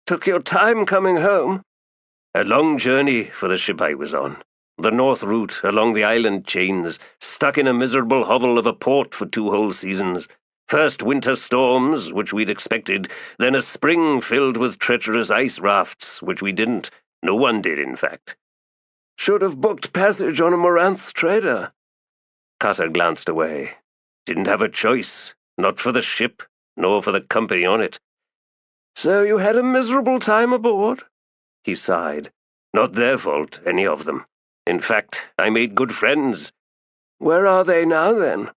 Took your time coming home." "A long journey for the ship I was on. The north route, along the island chains, stuck in a miserable hovel of a port for 2 whole seasons. First winter storms, which we'd expected, then a spring filled with treacherous ice rafts, which we didn't. No one did, in fact." "Should have booked passage on a Moranth trader." Cutter glanced away. "Didn't have a choice, not for the ship, nor for the company on it." "So you had a miserable time aboard?" He sighed. "Not their fault, any of them. In fact, I made good friends." "Where are they now, then?"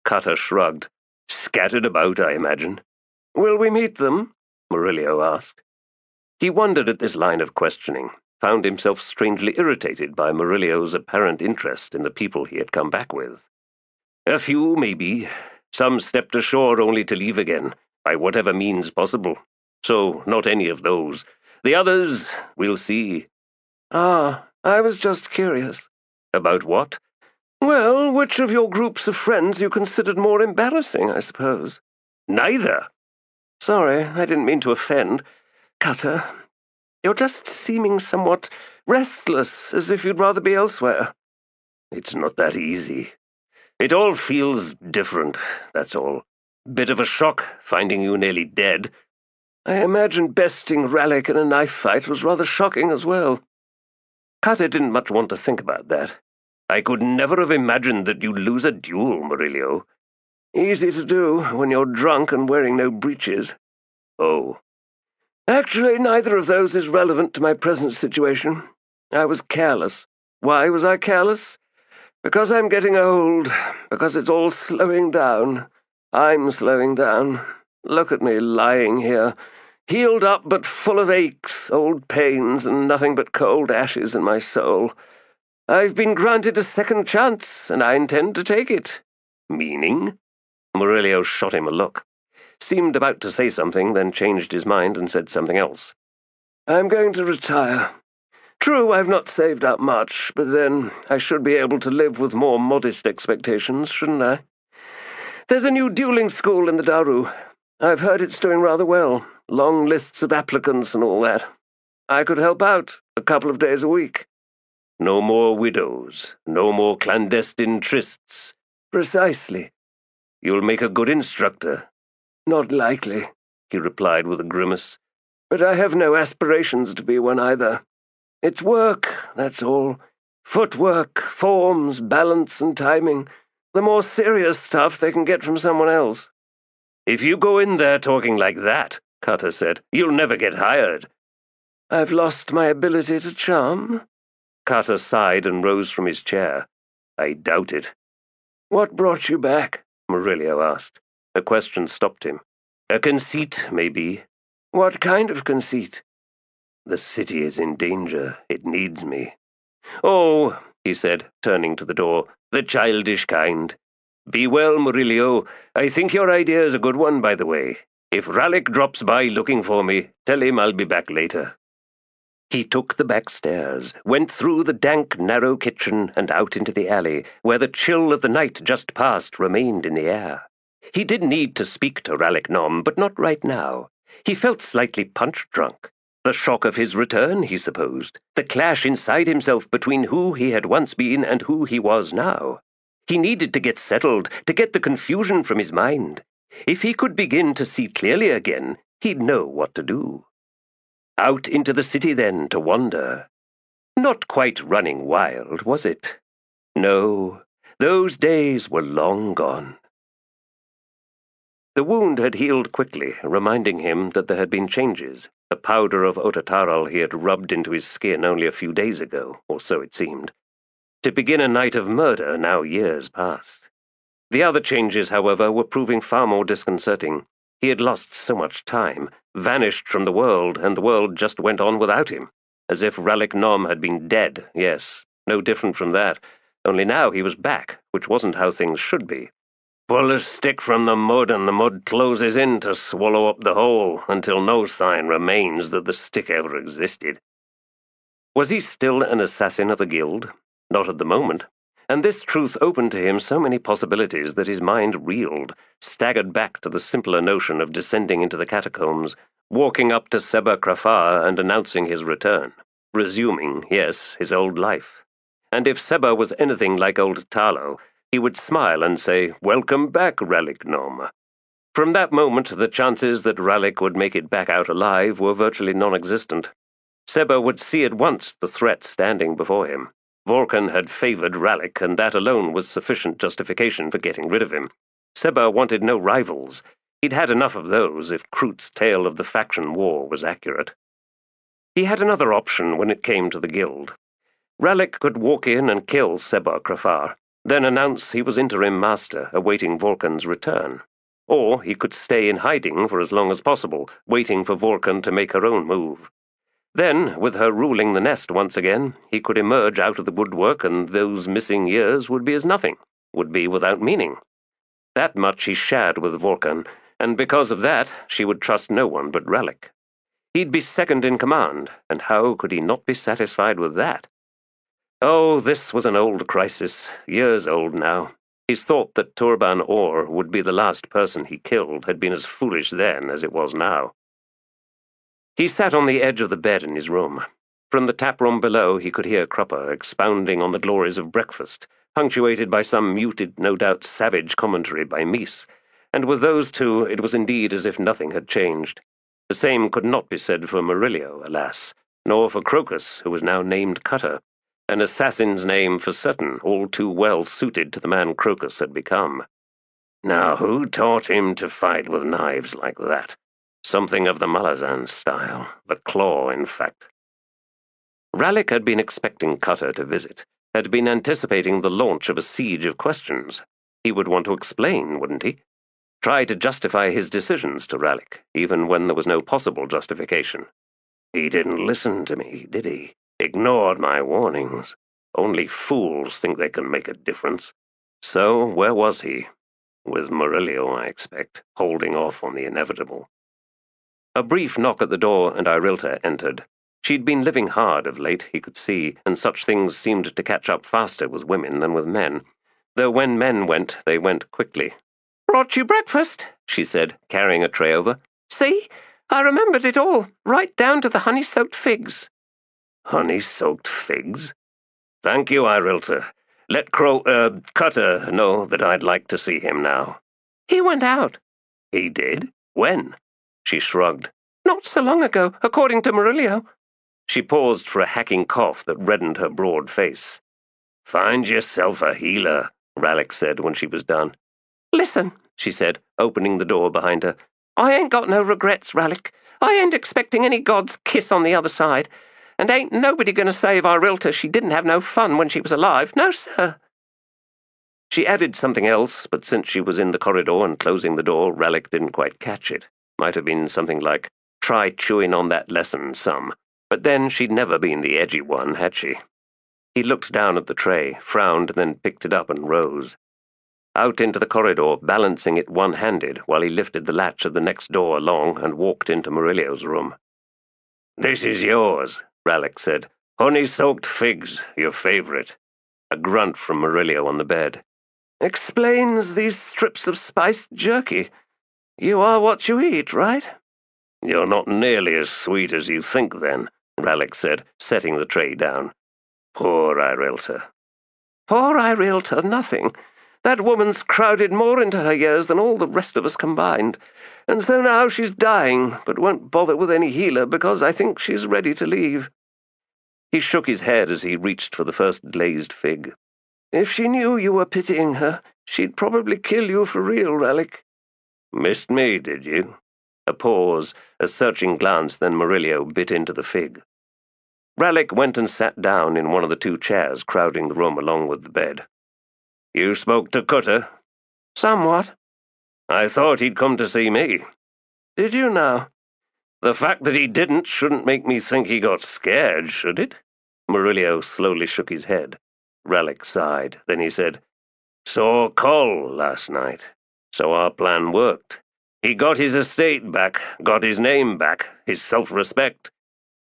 Cutter shrugged. "Scattered about, I imagine." "Will we meet them?" Murillo asked. He wondered at this line of questioning, found himself strangely irritated by Murillo's apparent interest in the people he had come back with. "A few, maybe. Some stepped ashore only to leave again, by whatever means possible. So, not any of those. The others, we'll see." "Ah, I was just curious." "About what?" "Well, which of your groups of friends you considered more embarrassing, I suppose." "Neither." "Sorry, I didn't mean to offend. Cutter, you're just seeming somewhat restless, as if you'd rather be elsewhere." "It's not that easy. It all feels different, that's all. Bit of a shock, finding you nearly dead." "I imagine besting Rallick in a knife fight was rather shocking as well." Cutter didn't much want to think about that. "I could never have imagined that you'd lose a duel, Murillo." "Easy to do when you're drunk and wearing no breeches." "Oh." "Actually, neither of those is relevant to my present situation. I was careless. Why was I careless? Because I'm getting old, because it's all slowing down. I'm slowing down. Look at me lying here, healed up but full of aches, old pains, and nothing but cold ashes in my soul. I've been granted a second chance, and I intend to take it." "Meaning?" Murillo shot him a look. Seemed about to say something, then changed his mind and said something else. "I'm going to retire. True, I've not saved up much, but then I should be able to live with more modest expectations, shouldn't I? There's a new dueling school in the Daru. I've heard it's doing rather well. Long lists of applicants and all that. I could help out a couple of days a week." "No more widows, no more clandestine trysts." "Precisely." "You'll make a good instructor." "Not likely," he replied with a grimace. "But I have no aspirations to be one either. It's work, that's all. Footwork, forms, balance, and timing. The more serious stuff they can get from someone else." "If you go in there talking like that," Cutter said, "you'll never get hired." "I've lost my ability to charm?" Cutter sighed and rose from his chair. "I doubt it." "What brought you back?" Murillo asked. A question stopped him. "A conceit, maybe." "What kind of conceit?" "The city is in danger. It needs me." "Oh," he said, turning to the door, "the childish kind. Be well, Murillo. I think your idea is a good one, by the way. If Rallick drops by looking for me, tell him I'll be back later." He took the back stairs, went through the dank, narrow kitchen and out into the alley, where the chill of the night just past remained in the air. He did need to speak to Rallick Nom, but not right now. He felt slightly punch-drunk. The shock of his return, he supposed. The clash inside himself between who he had once been and who he was now. He needed to get settled, to get the confusion from his mind. If he could begin to see clearly again, he'd know what to do. Out into the city, then, to wander. Not quite running wild, was it? No, those days were long gone. The wound had healed quickly, reminding him that there had been changes. The powder of Otataral he had rubbed into his skin only a few days ago, or so it seemed. To begin a night of murder now years past. The other changes, however, were proving far more disconcerting. He had lost so much time, vanished from the world, and the world just went on without him. As if Rallick Nom had been dead, yes, no different from that. Only now he was back, which wasn't how things should be. Pull a stick from the mud and the mud closes in to swallow up the whole, until no sign remains that the stick ever existed. Was he still an assassin of the guild? Not at the moment. And this truth opened to him so many possibilities that his mind reeled, staggered back to the simpler notion of descending into the catacombs, walking up to Seba Krafar and announcing his return, resuming, yes, his old life. And if Seba was anything like old Talo, he would smile and say, "Welcome back, Relic Gnome." From that moment, the chances that Relic would make it back out alive were virtually non-existent. Seba would see at once the threat standing before him. Vorkon had favored Relic, and that alone was sufficient justification for getting rid of him. Seba wanted no rivals. He'd had enough of those, if Kroot's tale of the faction war was accurate. He had another option when it came to the guild. Relic could walk in and kill Seba Krafar, then announce he was interim master, awaiting Vorkon's return. Or he could stay in hiding for as long as possible, waiting for Vorkon to make her own move. Then, with her ruling the nest once again, he could emerge out of the woodwork, and those missing years would be as nothing, would be without meaning. That much he shared with Vorkon, and because of that, she would trust no one but Relic. He'd be second in command, and how could he not be satisfied with that? Oh, this was an old crisis, years old now. His thought that Turban Orr would be the last person he killed had been as foolish then as it was now. He sat on the edge of the bed in his room. From the taproom below he could hear Crupper expounding on the glories of breakfast, punctuated by some muted, no doubt savage commentary by Mies, and with those two it was indeed as if nothing had changed. The same could not be said for Murillo, alas, nor for Crocus, who was now named Cutter, an assassin's name for certain, all too well suited to the man Crocus had become. Now who taught him to fight with knives like that? Something of the Malazan style, the claw, in fact. Relic had been expecting Cutter to visit, had been anticipating the launch of a siege of questions. He would want to explain, wouldn't he? Try to justify his decisions to Relic, even when there was no possible justification. He didn't listen to me, did he? Ignored my warnings. Only fools think they can make a difference. So, where was he? With Murillo, I expect, holding off on the inevitable. A brief knock at the door, and Irilta entered. She'd been living hard of late, he could see, and such things seemed to catch up faster with women than with men, though when men went, they went quickly. "Brought you breakfast," she said, carrying a tray over. "See? I remembered it all, right down to the honey-soaked figs." "Honey-soaked figs? Thank you, Irilta. Let Cutter know that I'd like to see him now." "He went out." "He did? When?" She shrugged. "Not so long ago, according to Murillo." She paused for a hacking cough that reddened her broad face. "Find yourself a healer," Relic said when she was done. "Listen," she said, opening the door behind her. "I ain't got no regrets, Relic. I ain't expecting any god's kiss on the other side. And ain't nobody going to say of Irilta she didn't have no fun when she was alive. No, sir." She added something else, but since she was in the corridor and closing the door, Relic didn't quite catch it. Might have been something like, "Try chewing on that lesson some." But then she'd never been the edgy one, had she? He looked down at the tray, frowned, then picked it up and rose. Out into the corridor, balancing it one-handed, while he lifted the latch of the next door along and walked into Murillo's room. "This is yours," Relic said. "Honey-soaked figs, your favorite." A grunt from Murillo on the bed. "Explains these strips of spiced jerky. You are what you eat, right?" "You're not nearly as sweet as you think, then," Relic said, setting the tray down. "Poor Irilta." "Poor Irilta, nothing. That woman's crowded more into her years than all the rest of us combined, and so now she's dying, but won't bother with any healer because I think she's ready to leave." He shook his head as he reached for the first glazed fig. "If she knew you were pitying her, she'd probably kill you for real, Relic." "Missed me, did you?" A pause, a searching glance, then Murillo bit into the fig. Relic went and sat down in one of the two chairs crowding the room along with the bed. "You spoke to Cutter?" "Somewhat." "I thought he'd come to see me." "Did you now?" "The fact that he didn't shouldn't make me think he got scared, should it?" Murillo slowly shook his head. Relic sighed. Then he said, "Saw Coll last night. So our plan worked. He got his estate back, got his name back, his self-respect.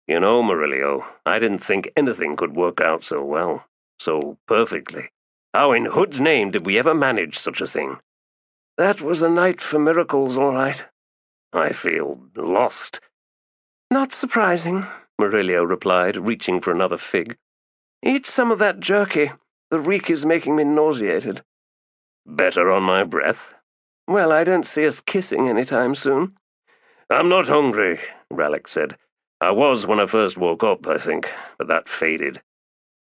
You know, Murillo, I didn't think anything could work out so well, so perfectly." How in Hood's name did we ever manage such a thing? That was a night for miracles, all right. I feel lost. Not surprising, Murillo replied, reaching for another fig. Eat some of that jerky. The reek is making me nauseated. Better on my breath? Well, I don't see us kissing any time soon. I'm not hungry, Rallick said. I was when I first woke up, I think, but that faded.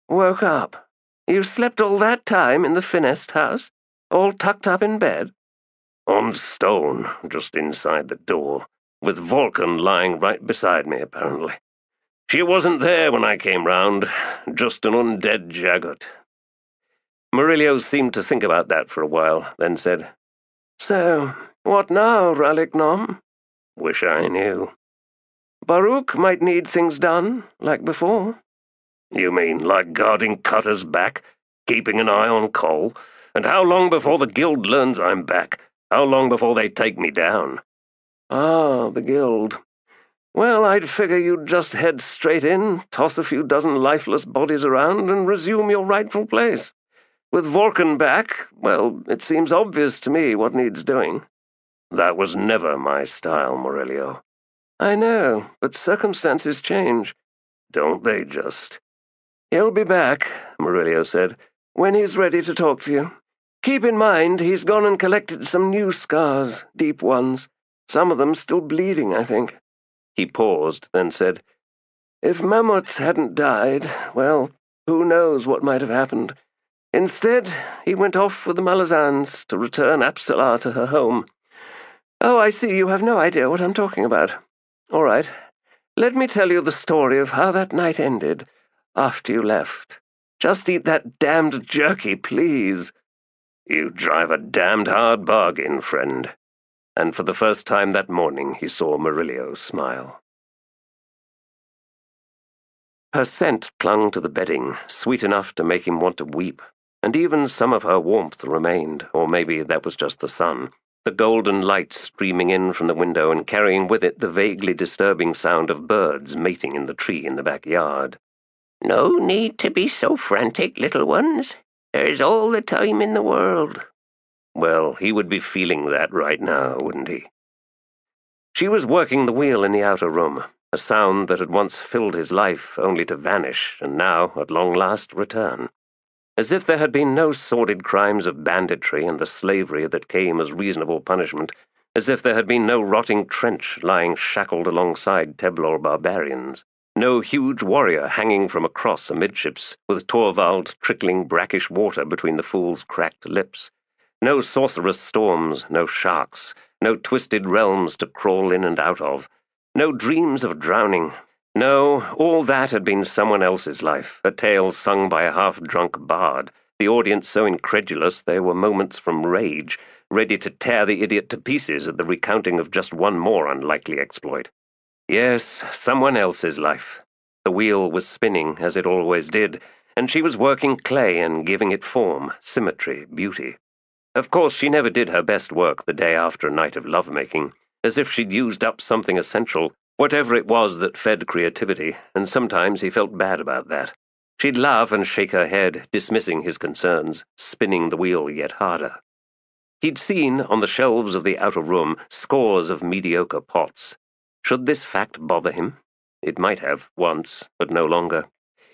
Woke up? You slept all that time in the Finest house? All tucked up in bed? On stone, just inside the door, with Vulcan lying right beside me, apparently. She wasn't there when I came round, just an undead Jaggot. Murillo seemed to think about that for a while, then said, So, what now, Rallick Nom? Wish I knew. Baruch might need things done, like before. You mean like guarding Cutter's back, keeping an eye on Cole? And how long before the guild learns I'm back? How long before they take me down? Ah, the guild. Well, I'd figure you'd just head straight in, toss a few dozen lifeless bodies around, and resume your rightful place. With Vorken back, well, it seems obvious to me what needs doing. That was never my style, Murillo. I know, but circumstances change. Don't they just? He'll be back, Murillo said, when he's ready to talk to you. Keep in mind, he's gone and collected some new scars, deep ones. Some of them still bleeding, I think. He paused, then said, If Mammoth hadn't died, well, who knows what might have happened. Instead, he went off with the Malazans to return Apsala to her home. Oh, I see you have no idea what I'm talking about. All right, let me tell you the story of how that night ended after you left. Just eat that damned jerky, please. You drive a damned hard bargain, friend. And for the first time that morning he saw Murillo smile. Her scent clung to the bedding, sweet enough to make him want to weep, and even some of her warmth remained, or maybe that was just the sun, the golden light streaming in from the window and carrying with it the vaguely disturbing sound of birds mating in the tree in the backyard. No need to be so frantic, little ones. There's all the time in the world. Well, he would be feeling that right now, wouldn't he? She was working the wheel in the outer room, a sound that had once filled his life only to vanish and now, at long last, return. As if there had been no sordid crimes of banditry and the slavery that came as reasonable punishment, as if there had been no rotting trench lying shackled alongside Teblor barbarians, no huge warrior hanging from a cross amidships, with Torvald trickling brackish water between the fool's cracked lips, no sorcerous storms, no sharks, no twisted realms to crawl in and out of, no dreams of drowning. No, all that had been someone else's life, a tale sung by a half-drunk bard, the audience so incredulous there were moments from rage, ready to tear the idiot to pieces at the recounting of just one more unlikely exploit. Yes, someone else's life. The wheel was spinning, as it always did, and she was working clay and giving it form, symmetry, beauty. Of course, she never did her best work the day after a night of lovemaking, as if she'd used up something essential, whatever it was that fed creativity, and sometimes he felt bad about that. She'd laugh and shake her head, dismissing his concerns, spinning the wheel yet harder. He'd seen, on the shelves of the outer room, scores of mediocre pots. Should this fact bother him? It might have, once, but no longer.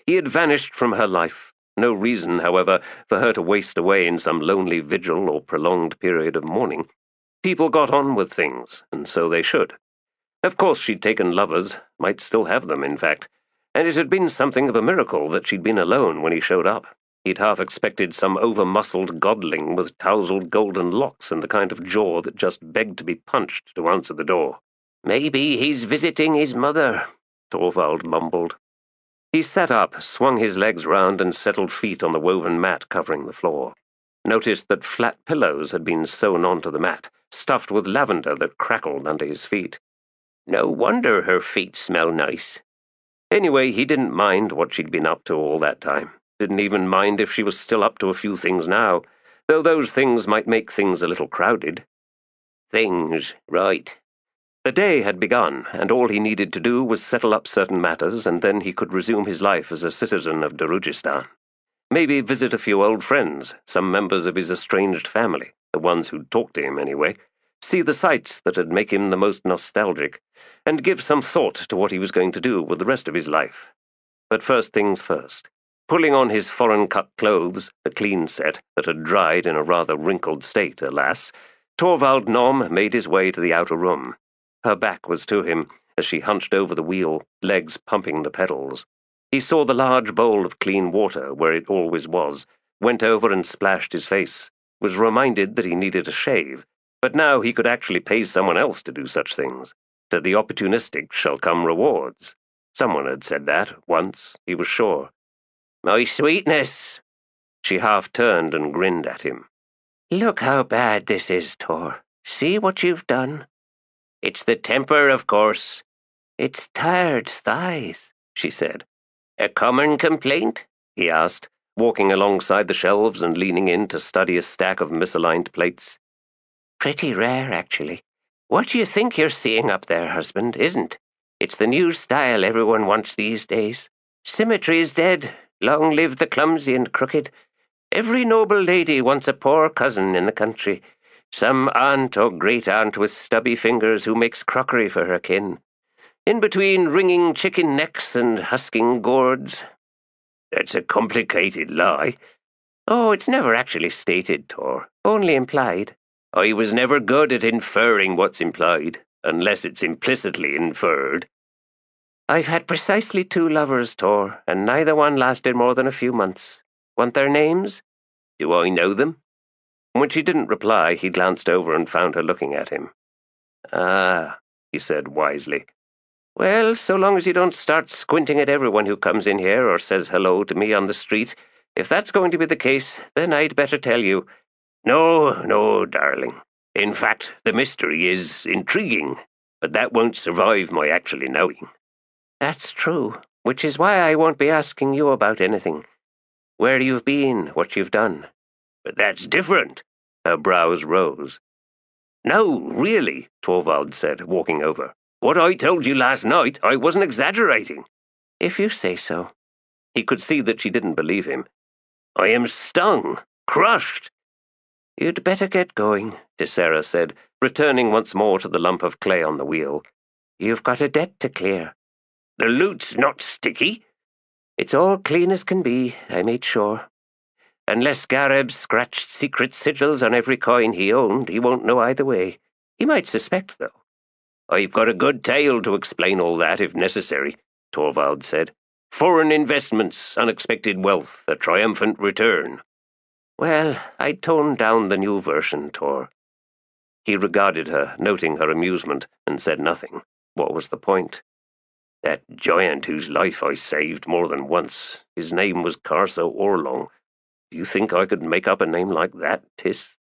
He had vanished from her life. No reason, however, for her to waste away in some lonely vigil or prolonged period of mourning. People got on with things, and so they should. Of course she'd taken lovers, might still have them, in fact, and it had been something of a miracle that she'd been alone when he showed up. He'd half expected some over-muscled godling with tousled golden locks and the kind of jaw that just begged to be punched to answer the door. Maybe he's visiting his mother, Torvald mumbled. He sat up, swung his legs round and settled feet on the woven mat covering the floor. Noticed that flat pillows had been sewn onto the mat, stuffed with lavender that crackled under his feet. No wonder her feet smell nice. Anyway, he didn't mind what she'd been up to all that time. Didn't even mind if she was still up to a few things now, though those things might make things a little crowded. Things, right. The day had begun, and all he needed to do was settle up certain matters, and then he could resume his life as a citizen of Darujhistan. Maybe visit a few old friends, some members of his estranged family, the ones who'd talked to him anyway, see the sights that'd make him the most nostalgic, and give some thought to what he was going to do with the rest of his life. But first things first. Pulling on his foreign-cut clothes, a clean set that had dried in a rather wrinkled state, alas, Torvald Nom made his way to the outer room. Her back was to him as she hunched over the wheel, legs pumping the pedals. He saw the large bowl of clean water where it always was, went over and splashed his face, was reminded that he needed a shave, but now he could actually pay someone else to do such things. To the opportunistic shall come rewards. Someone had said that, once, he was sure. "My sweetness!" She half turned and grinned at him. "Look how bad this is, Tor. See what you've done." "It's the temper, of course." "It's tired thighs," she said. "A common complaint?" he asked, walking alongside the shelves and leaning in to study a stack of misaligned plates. "Pretty rare, actually. What do you think you're seeing up there, husband, isn't? It's the new style everyone wants these days. Symmetry is dead. Long live the clumsy and crooked. Every noble lady wants a poor cousin in the country, some aunt or great-aunt with stubby fingers who makes crockery for her kin. In between wringing chicken necks and husking gourds." "That's a complicated lie." "Oh, it's never actually stated, Tor. Only implied." "I was never good at inferring what's implied, unless it's implicitly inferred." "I've had precisely 2 lovers, Tor, and neither one lasted more than a few months. Want their names?" "Do I know them?" When she didn't reply, he glanced over and found her looking at him. "Ah," he said wisely. "Well, so long as you don't start squinting at everyone who comes in here or says hello to me on the street, if that's going to be the case, then I'd better tell you." No, darling. In fact, the mystery is intriguing, but that won't survive my actually knowing." "That's true, which is why I won't be asking you about anything. Where you've been, what you've done." "But that's different." Her brows rose. "No, really," Torvald said, walking over. "What I told you last night, I wasn't exaggerating." "If you say so." He could see that she didn't believe him. "I am stung, crushed." "You'd better get going," Tissera said, returning once more to the lump of clay on the wheel. "You've got a debt to clear." "The loot's not sticky?" "It's all clean as can be, I made sure. Unless Gareb scratched secret sigils on every coin he owned, he won't know either way. He might suspect, though." "I've got a good tale to explain all that, if necessary," Torvald said. "Foreign investments, unexpected wealth, a triumphant return." "Well, I'd toned down the new version, Tor." He regarded her, noting her amusement, and said nothing. What was the point? "That giant whose life I saved more than once, his name was Carso Orlong. Do you think I could make up a name like that, Tiss?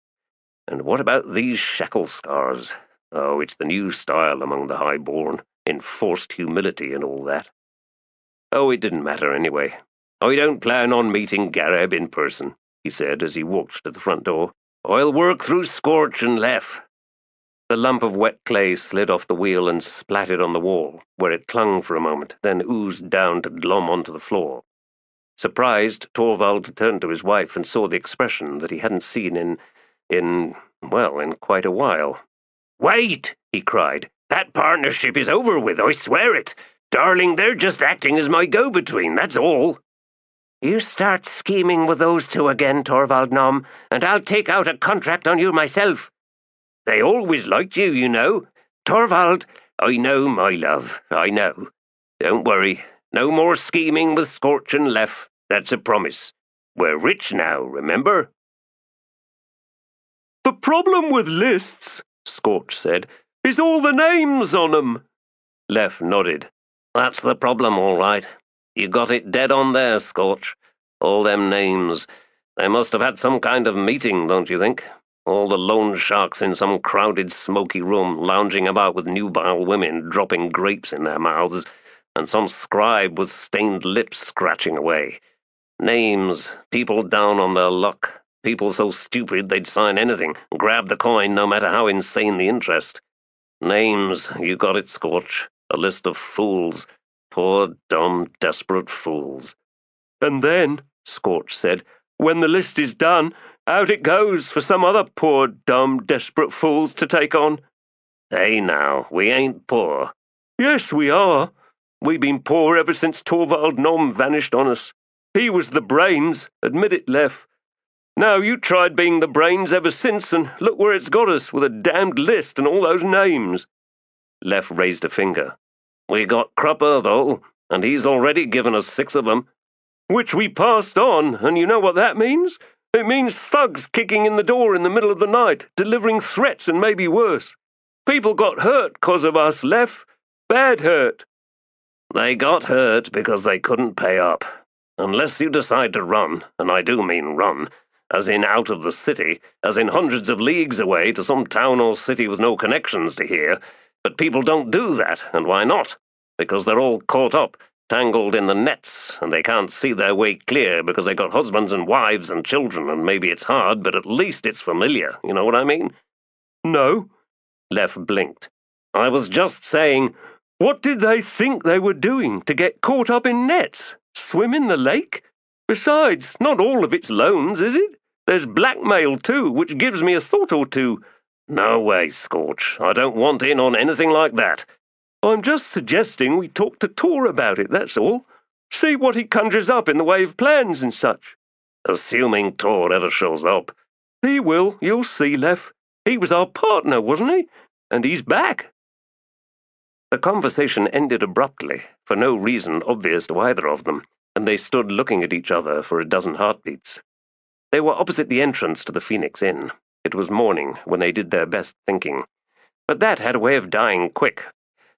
And what about these shackle scars? Oh, it's the new style among the high-born, enforced humility and all that. Oh, it didn't matter anyway. I don't plan on meeting Gareb in person," he said as he walked to the front door. "I'll work through Scorch and Lef." The lump of wet clay slid off the wheel and splattered on the wall, where it clung for a moment, then oozed down to glom onto the floor. Surprised, Torvald turned to his wife and saw the expression that he hadn't seen in quite a while. "Wait!" he cried. "That partnership is over with, I swear it. Darling, they're just acting as my go-between, that's all." "You start scheming with those 2 again, Torvald Nom, and I'll take out a contract on you myself." "They always liked you, you know." "Torvald—" "I know, my love, I know. Don't worry. No more scheming with Scorch and Lef. That's a promise. We're rich now, remember?" "The problem with lists," Scorch said, "is all the names on 'em." Lef nodded. "That's the problem, all right. You got it dead on there, Scorch. All them names. They must have had some kind of meeting, don't you think? All the loan sharks in some crowded, smoky room, lounging about with nubile women dropping grapes in their mouths, and some scribe with stained lips scratching away. Names, people down on their luck, people so stupid they'd sign anything, grab the coin no matter how insane the interest. Names, you got it, Scorch. A list of fools. Poor, dumb, desperate fools." "And then," Scorch said. "When the list is done, out it goes for some other poor, dumb, desperate fools to take on." "Hey now, we ain't poor." "Yes, we are. We've been poor ever since Torvald Nom vanished on us. He was the brains, admit it, Lef. Now you tried being the brains ever since, and look where it's got us, with a damned list and all those names." Lef raised a finger. "We got Crupper, though, and he's already given us 6 of them." "Which we passed on, and you know what that means? It means thugs kicking in the door in the middle of the night, delivering threats and maybe worse. People got hurt 'cause of us, Lef. Bad hurt." "They got hurt because they couldn't pay up. Unless you decide to run, and I do mean run, as in out of the city, as in hundreds of leagues away to some town or city with no connections to here. But people don't do that, and why not? Because they're all caught up, tangled in the nets, and they can't see their way clear because they got husbands and wives and children, and maybe it's hard, but at least it's familiar, you know what I mean?" "No." Lef blinked. "I was just saying, what did they think they were doing to get caught up in nets? Swim in the lake? Besides, not all of it's loans, is it? There's blackmail, too, which gives me a thought or two." "No way, Scorch. I don't want in on anything like that." "I'm just suggesting we talk to Tor about it, that's all. See what he conjures up in the way of plans and such." "Assuming Tor ever shows up." "He will, you'll see, Lef. He was our partner, wasn't he? And he's back." The conversation ended abruptly, for no reason obvious to either of them, and they stood looking at each other for a dozen heartbeats. They were opposite the entrance to the Phoenix Inn. It was morning when they did their best thinking, but that had a way of dying quick,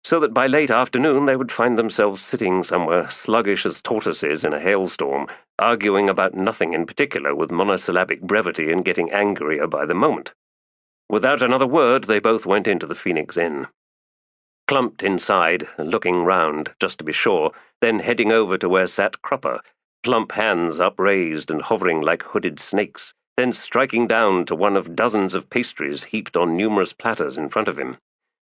so that by late afternoon they would find themselves sitting somewhere sluggish as tortoises in a hailstorm, arguing about nothing in particular with monosyllabic brevity and getting angrier by the moment. Without another word, they both went into the Phoenix Inn. Clumped inside, looking round, just to be sure, then heading over to where sat Crupper, plump hands upraised and hovering like hooded snakes, then striking down to one of dozens of pastries heaped on numerous platters in front of him.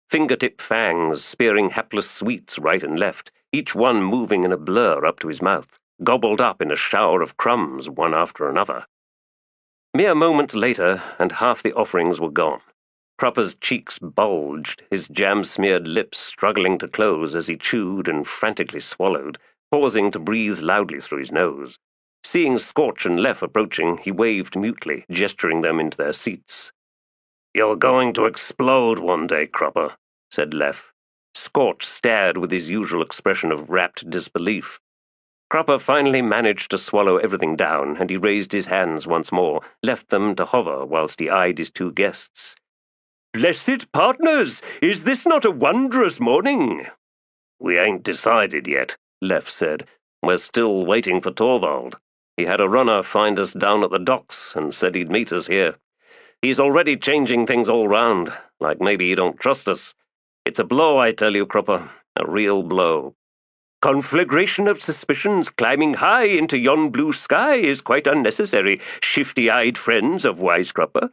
Fingertip fangs spearing hapless sweets right and left, each one moving in a blur up to his mouth, gobbled up in a shower of crumbs one after another. Mere moments later, and half the offerings were gone. Crupper's cheeks bulged, his jam-smeared lips struggling to close as he chewed and frantically swallowed, pausing to breathe loudly through his nose. Seeing Scorch and Lef approaching, he waved mutely, gesturing them into their seats. "You're going to explode one day, Crupper," said Lef. Scorch stared with his usual expression of rapt disbelief. Crupper finally managed to swallow everything down, and he raised his hands once more, left them to hover whilst he eyed his 2 guests. "Blessed partners, is this not a wondrous morning?" "We ain't decided yet," Lef said. "We're still waiting for Torvald. He had a runner find us down at the docks and said he'd meet us here. He's already changing things all round, like maybe he don't trust us. It's a blow, I tell you, Crupper, a real blow." "Conflagration of suspicions climbing high into yon blue sky is quite unnecessary, shifty-eyed friends of wise Crupper.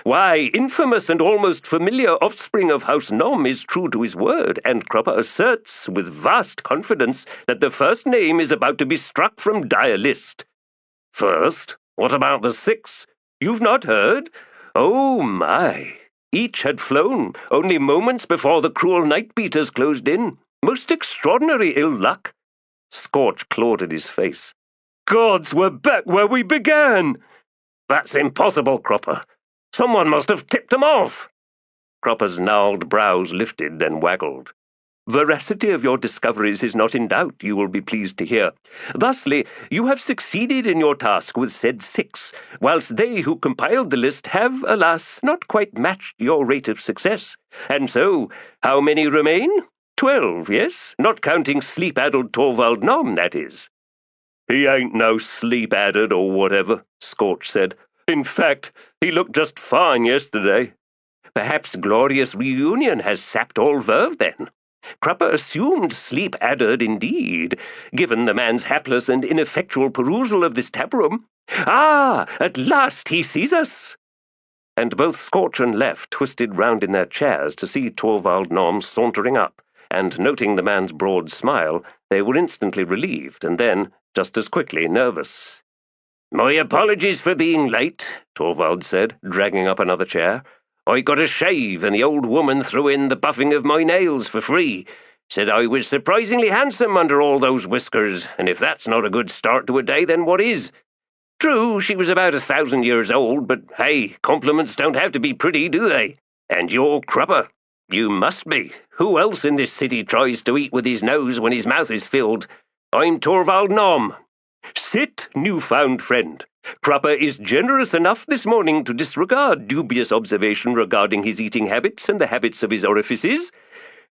Why, infamous and almost familiar offspring of House Nom is true to his word, and Crupper asserts with vast confidence that the first name is about to be struck from dire list." "First? What about the 6? "You've not heard? Oh, my! Each had flown, only moments before the cruel night-beaters closed in. Most extraordinary ill luck." Scorch clawed at his face. "Gods, we're back where we began!" "That's impossible, Crupper. Someone must have tipped them off." Crupper's gnarled brows lifted, then waggled. "Veracity of your discoveries is not in doubt, you will be pleased to hear. Thusly, you have succeeded in your task with said 6, whilst they who compiled the list have, alas, not quite matched your rate of success. And so, how many remain? 12, yes? Not counting sleep-addled Torvald Nom, that is." "He ain't no sleep-addled or whatever," Scorch said. "In fact, he looked just fine yesterday." "Perhaps glorious reunion has sapped all verve, then. Crupper assumed sleep-addled indeed, given the man's hapless and ineffectual perusal of this tap-room. Ah, at last he sees us!" And both Scorch and Lef twisted round in their chairs to see Torvald Nom sauntering up, and noting the man's broad smile, they were instantly relieved, and then, just as quickly, nervous. My apologies for being late, Torvald said, dragging up another chair. I got a shave, and the old woman threw in the buffing of my nails for free. Said I was surprisingly handsome under all those whiskers, and if that's not a good start to a day, then what is? True, she was about 1,000 years old, but hey, compliments don't have to be pretty, do they? And you're Crupper. You must be. Who else in this city tries to eat with his nose when his mouth is filled? I'm Torvald Nom. Sit, newfound friend. Crupper is generous enough this morning to disregard dubious observation regarding his eating habits and the habits of his orifices.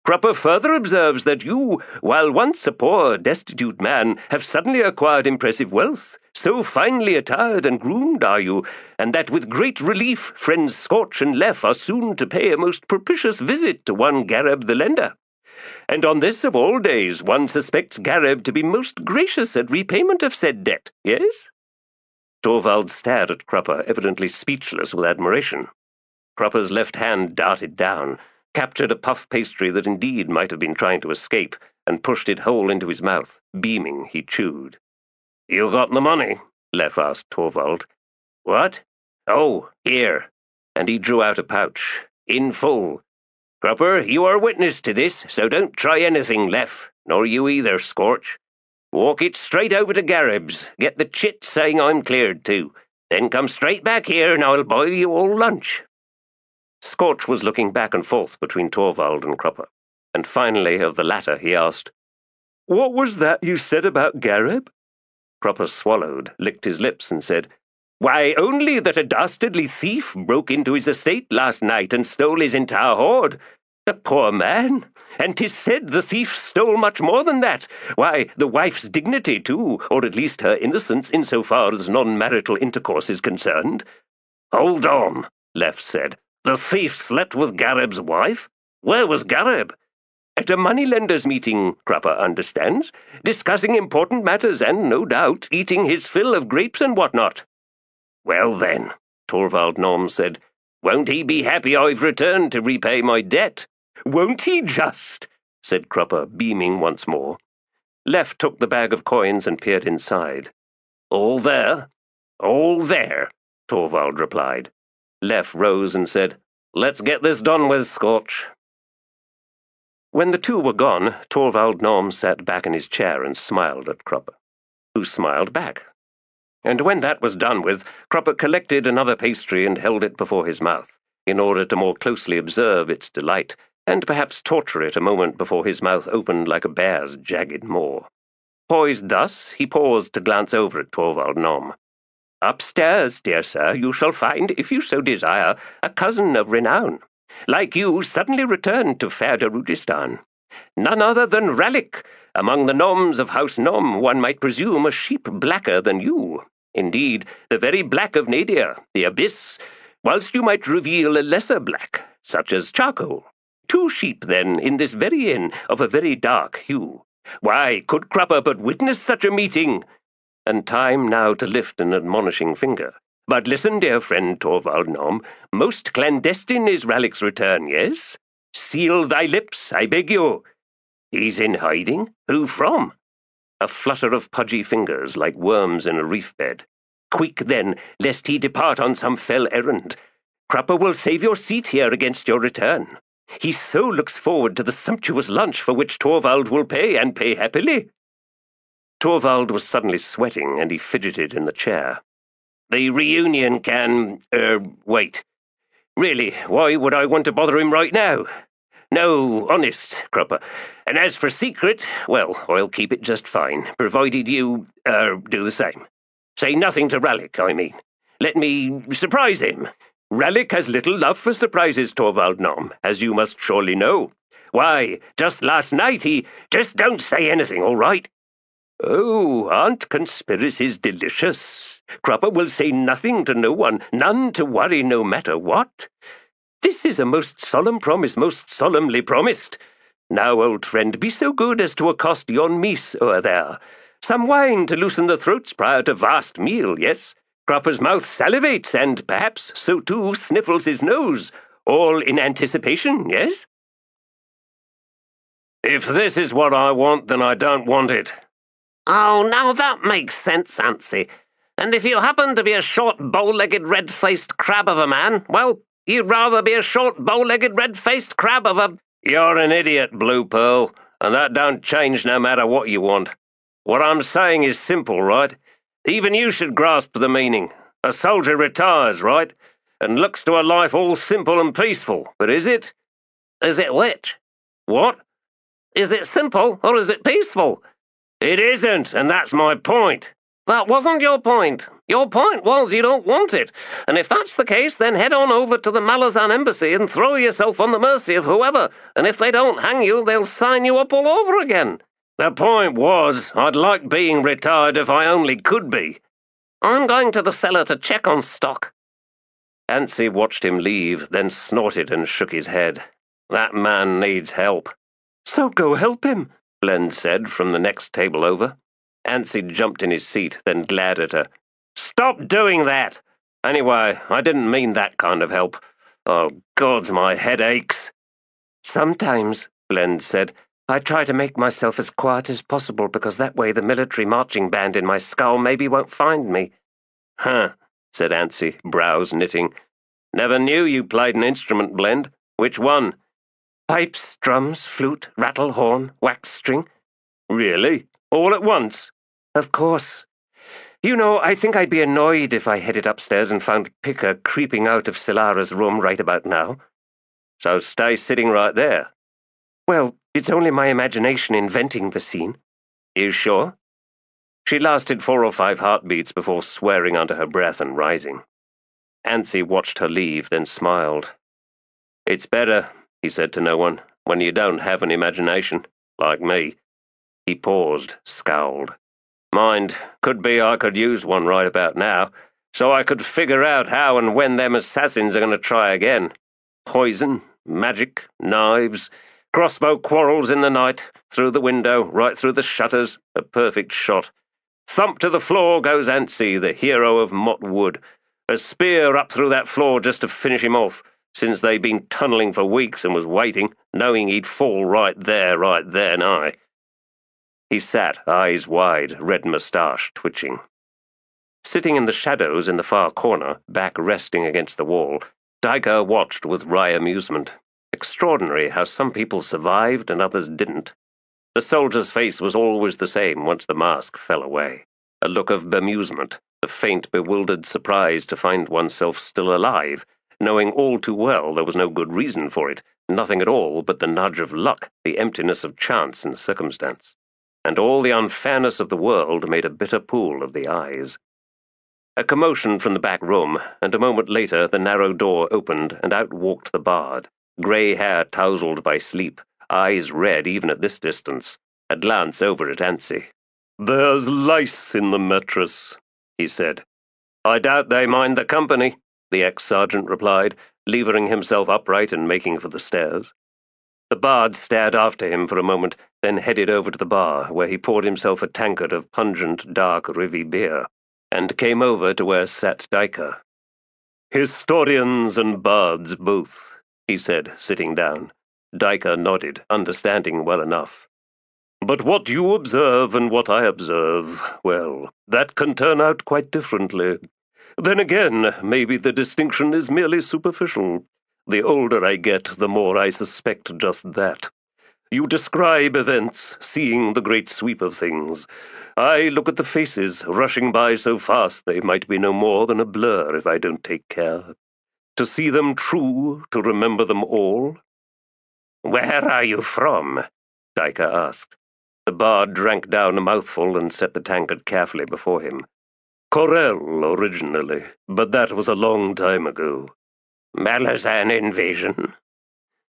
Crupper further observes that you, while once a poor, destitute man, have suddenly acquired impressive wealth. So finely attired and groomed are you, and that with great relief friends Scorch and Lef are soon to pay a most propitious visit to one Gareb the Lender. And on this of all days one suspects Gareb to be most gracious at repayment of said debt, yes? Torvald stared at Crupper, evidently speechless with admiration. Crupper's left hand darted down, captured a puff pastry that indeed might have been trying to escape, and pushed it whole into his mouth. Beaming, he chewed. You got the money? Lef asked Torvald. What? Oh, here. And he drew out a pouch. In full. Crupper, you are witness to this, so don't try anything, Lef, nor you either, Scorch. Walk it straight over to Gareb's, get the chit saying I'm cleared too. Then come straight back here and I'll buy you all lunch. Scorch was looking back and forth between Torvald and Crupper, and finally of the latter he asked, What was that you said about Gareb? Crupper swallowed, licked his lips, and said, Why, only that a dastardly thief broke into his estate last night and stole his entire hoard. The poor man! And 'tis said the thief stole much more than that. Why, the wife's dignity, too, or at least her innocence insofar as non-marital intercourse is concerned. Hold on, Lef said. The thief slept with Gareb's wife? Where was Gareb? At a moneylender's meeting, Crupper understands, discussing important matters and, no doubt, eating his fill of grapes and what-not. Well then, Torvald Nom said, won't he be happy I've returned to repay my debt? Won't he just? Said Crupper, beaming once more. Lef took the bag of coins and peered inside. All there? All there, Torvald replied. Lef rose and said, Let's get this done with, Scorch. When the two were gone, Torvald Nom sat back in his chair and smiled at Crupper, who smiled back. And when that was done with, Crupper collected another pastry and held it before his mouth, in order to more closely observe its delight, and perhaps torture it a moment before his mouth opened like a bear's jagged maw. Poised thus, he paused to glance over at Torvald Nom. Upstairs, dear sir, you shall find, if you so desire, a cousin of renown. Like you, suddenly returned to fair Darujhistan. None other than Ralik. Among the Noms of House Nom, one might presume a sheep blacker than you. Indeed, the very black of Nadir, the abyss, whilst you might reveal a lesser black, such as charcoal. 2 sheep, then, in this very inn, of a very dark hue. Why, could Crupper but witness such a meeting? And time now to lift an admonishing finger. But listen, dear friend Torvald Nom, most clandestine is Ralik's return, yes? Seal thy lips, I beg you. He's in hiding? Who from? A flutter of pudgy fingers like worms in a reef bed. Quick, then, lest he depart on some fell errand. Crupper will save your seat here against your return. He so looks forward to the sumptuous lunch for which Torvald will pay, and pay happily. Torvald was suddenly sweating, and he fidgeted in the chair. The reunion can, wait. Really, why would I want to bother him right now? No, honest, Crupper. And as for secret, well, I'll keep it just fine, provided you, do the same. Say nothing to Ralik, I mean. Let me surprise him. Ralik has little love for surprises, Torvald Nom, as you must surely know. Why, just last night he— Just don't say anything, all right? Oh, aren't conspiracies delicious? Crupper will say nothing to no one, none to worry no matter what. This is a most solemn promise, most solemnly promised. Now, old friend, be so good as to accost yon meese o'er there. Some wine to loosen the throats prior to vast meal, yes? Crupper's mouth salivates, and perhaps so too sniffles his nose, all in anticipation, yes? If this is what I want, then I don't want it. Oh, now that makes sense, Antsy. And if you happen to be a short, bow-legged, red-faced crab of a man, well, you'd rather be a short, bow-legged, red-faced crab of a... You're an idiot, Blue Pearl, and that don't change no matter what you want. What I'm saying is simple, right? Even you should grasp the meaning. A soldier retires, right? And looks to a life all simple and peaceful. But is it? Is it which? What? Is it simple, or is it peaceful? It isn't, and that's my point. That wasn't your point. Your point was you don't want it. And if that's the case, then head on over to the Malazan embassy and throw yourself on the mercy of whoever. And if they don't hang you, they'll sign you up all over again. The point was, I'd like being retired if I only could be. I'm going to the cellar to check on stock. Anstey watched him leave, then snorted and shook his head. That man needs help. So go help him, Blend said from the next table over. Anstey jumped in his seat, then glared at her. Stop doing that! Anyway, I didn't mean that kind of help. Oh, gods, my head aches. Sometimes, Blend said, I try to make myself as quiet as possible because that way the military marching band in my skull maybe won't find me. Huh, said Anstey, brows knitting. Never knew you played an instrument, Blend. Which one? Pipes, drums, flute, rattle, horn, wax string. Really? All at once? Of course. You know, I think I'd be annoyed if I headed upstairs and found Picker creeping out of Silara's room right about now. So stay sitting right there. Well, it's only my imagination inventing the scene. You sure? She lasted 4 or 5 heartbeats before swearing under her breath and rising. Anstey watched her leave, then smiled. It's better, he said to no one, when you don't have an imagination, like me. He paused, scowled. Mind, could be I could use one right about now, so I could figure out how and when them assassins are going to try again. Poison, magic, knives, crossbow quarrels in the night, through the window, right through the shutters, a perfect shot. Thump to the floor goes Anstey, the hero of Mott Wood. A spear up through that floor just to finish him off, since they'd been tunnelling for weeks and was waiting, knowing he'd fall right there, nigh. He sat, eyes wide, red moustache twitching. Sitting in the shadows in the far corner, back resting against the wall, Diker watched with wry amusement. Extraordinary how some people survived and others didn't. The soldier's face was always the same once the mask fell away. A look of bemusement, a faint, bewildered surprise to find oneself still alive, knowing all too well there was no good reason for it, nothing at all but the nudge of luck, the emptiness of chance and circumstance. And all the unfairness of the world made a bitter pool of the eyes. A commotion from the back room, and a moment later the narrow door opened and out walked the bard, grey hair tousled by sleep, eyes red even at this distance, a glance over at Anstey. "There's lice in the mattress," he said. "I doubt they mind the company," the ex-sergeant replied, levering himself upright and making for the stairs. The bard stared after him for a moment, then headed over to the bar, where he poured himself a tankard of pungent, dark Rivy beer, and came over to where sat Diker. "Historians and bards both," he said, sitting down. Diker nodded, understanding well enough. "But what you observe and what I observe, well, that can turn out quite differently. Then again, maybe the distinction is merely superficial. The older I get, the more I suspect just that. You describe events, seeing the great sweep of things. I look at the faces, rushing by so fast they might be no more than a blur if I don't take care. To see them true, to remember them all." "Where are you from?" Diker asked. The bard drank down a mouthful and set the tankard carefully before him. "Corel, originally, but that was a long time ago." "Malazan invasion?"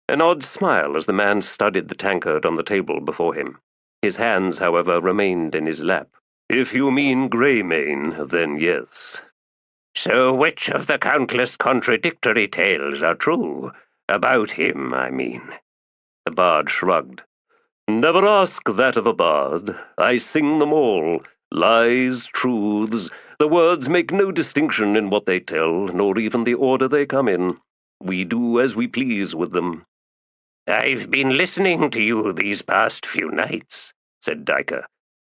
An odd smile as the man studied the tankard on the table before him. His hands, however, remained in his lap. "If you mean Greymane, then yes." "So which of the countless contradictory tales are true? About him, I mean." The bard shrugged. "Never ask that of a bard. I sing them all. Lies, truths. The words make no distinction in what they tell, nor even the order they come in. We do as we please with them." "I've been listening to you these past few nights," said Diker.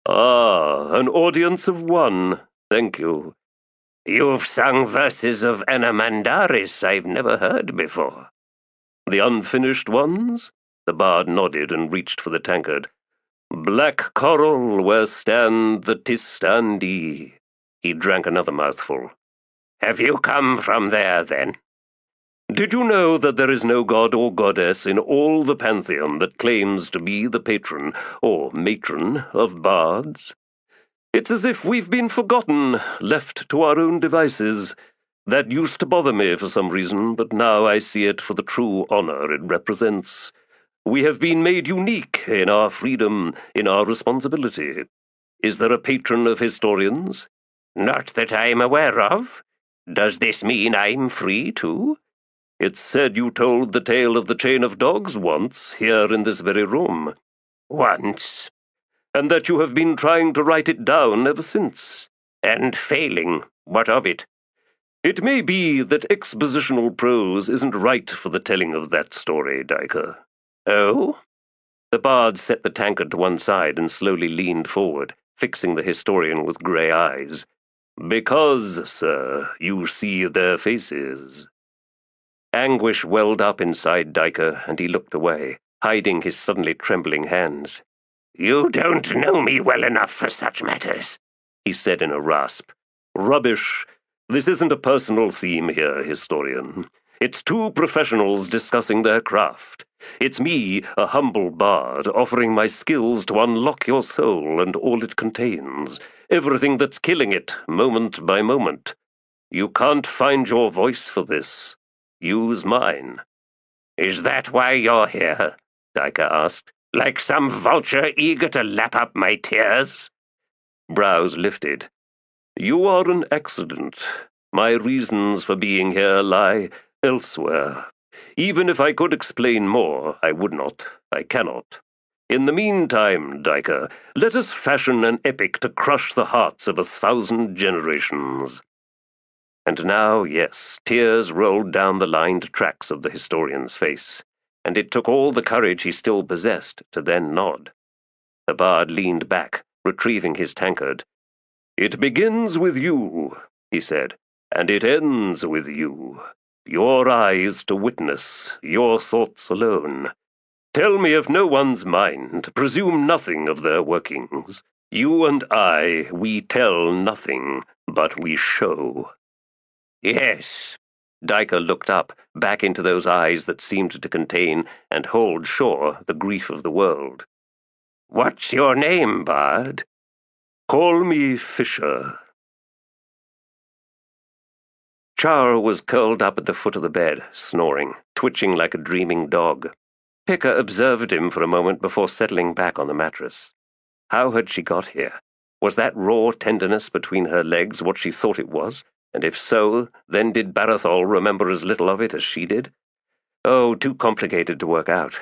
"Ah, an audience of one," Thank you. You've sung verses of Anomandaris I've never heard before. The unfinished ones? The bard nodded and reached for the tankard. Black coral where stand the Tiste Andii. He drank another mouthful. Have you come from there, then? Did you know that there is no god or goddess in all the pantheon that claims to be the patron, or matron, of bards? It's as if we've been forgotten, left to our own devices. That used to bother me for some reason, but now I see it for the true honor it represents. We have been made unique in our freedom, in our responsibility. Is there a patron of historians? Not that I'm aware of. Does this mean I'm free, too? It's said you told the tale of the chain of dogs once, here in this very room. Once. And that you have been trying to write it down ever since. And failing. What of it? It may be that expositional prose isn't right for the telling of that story, Diker. Oh? The bard set the tankard to one side and slowly leaned forward, fixing the historian with grey eyes. Because, sir, you see their faces. Anguish welled up inside Diker, and he looked away, hiding his suddenly trembling hands. You don't know me well enough for such matters, he said in a rasp. Rubbish. This isn't a personal theme here, historian. It's two professionals discussing their craft. It's me, a humble bard, offering my skills to unlock your soul and all it contains, everything that's killing it, moment by moment. You can't find your voice for this. Use mine. Is that why you're here? Diker asked. Like some vulture eager to lap up my tears? Brows lifted. You are an accident. My reasons for being here lie elsewhere. Even if I could explain more, I would not. I cannot. In the meantime, Diker, let us fashion an epic to crush the hearts of 1,000 generations. And now, yes, tears rolled down the lined tracks of the historian's face, and it took all the courage he still possessed to then nod. The bard leaned back, retrieving his tankard. It begins with you, he said, and it ends with you. Your eyes to witness, your thoughts alone. Tell me of no one's mind, presume nothing of their workings. You and I, we tell nothing, but we show. Yes. Diker looked up, back into those eyes that seemed to contain and hold sure the grief of the world. What's your name, bard? Call me Fisher. Char was curled up at the foot of the bed, snoring, twitching like a dreaming dog. Pika observed him for a moment before settling back on the mattress. How had she got here? Was that raw tenderness between her legs what she thought it was? And if so, then did Barathol remember as little of it as she did? Oh, too complicated to work out.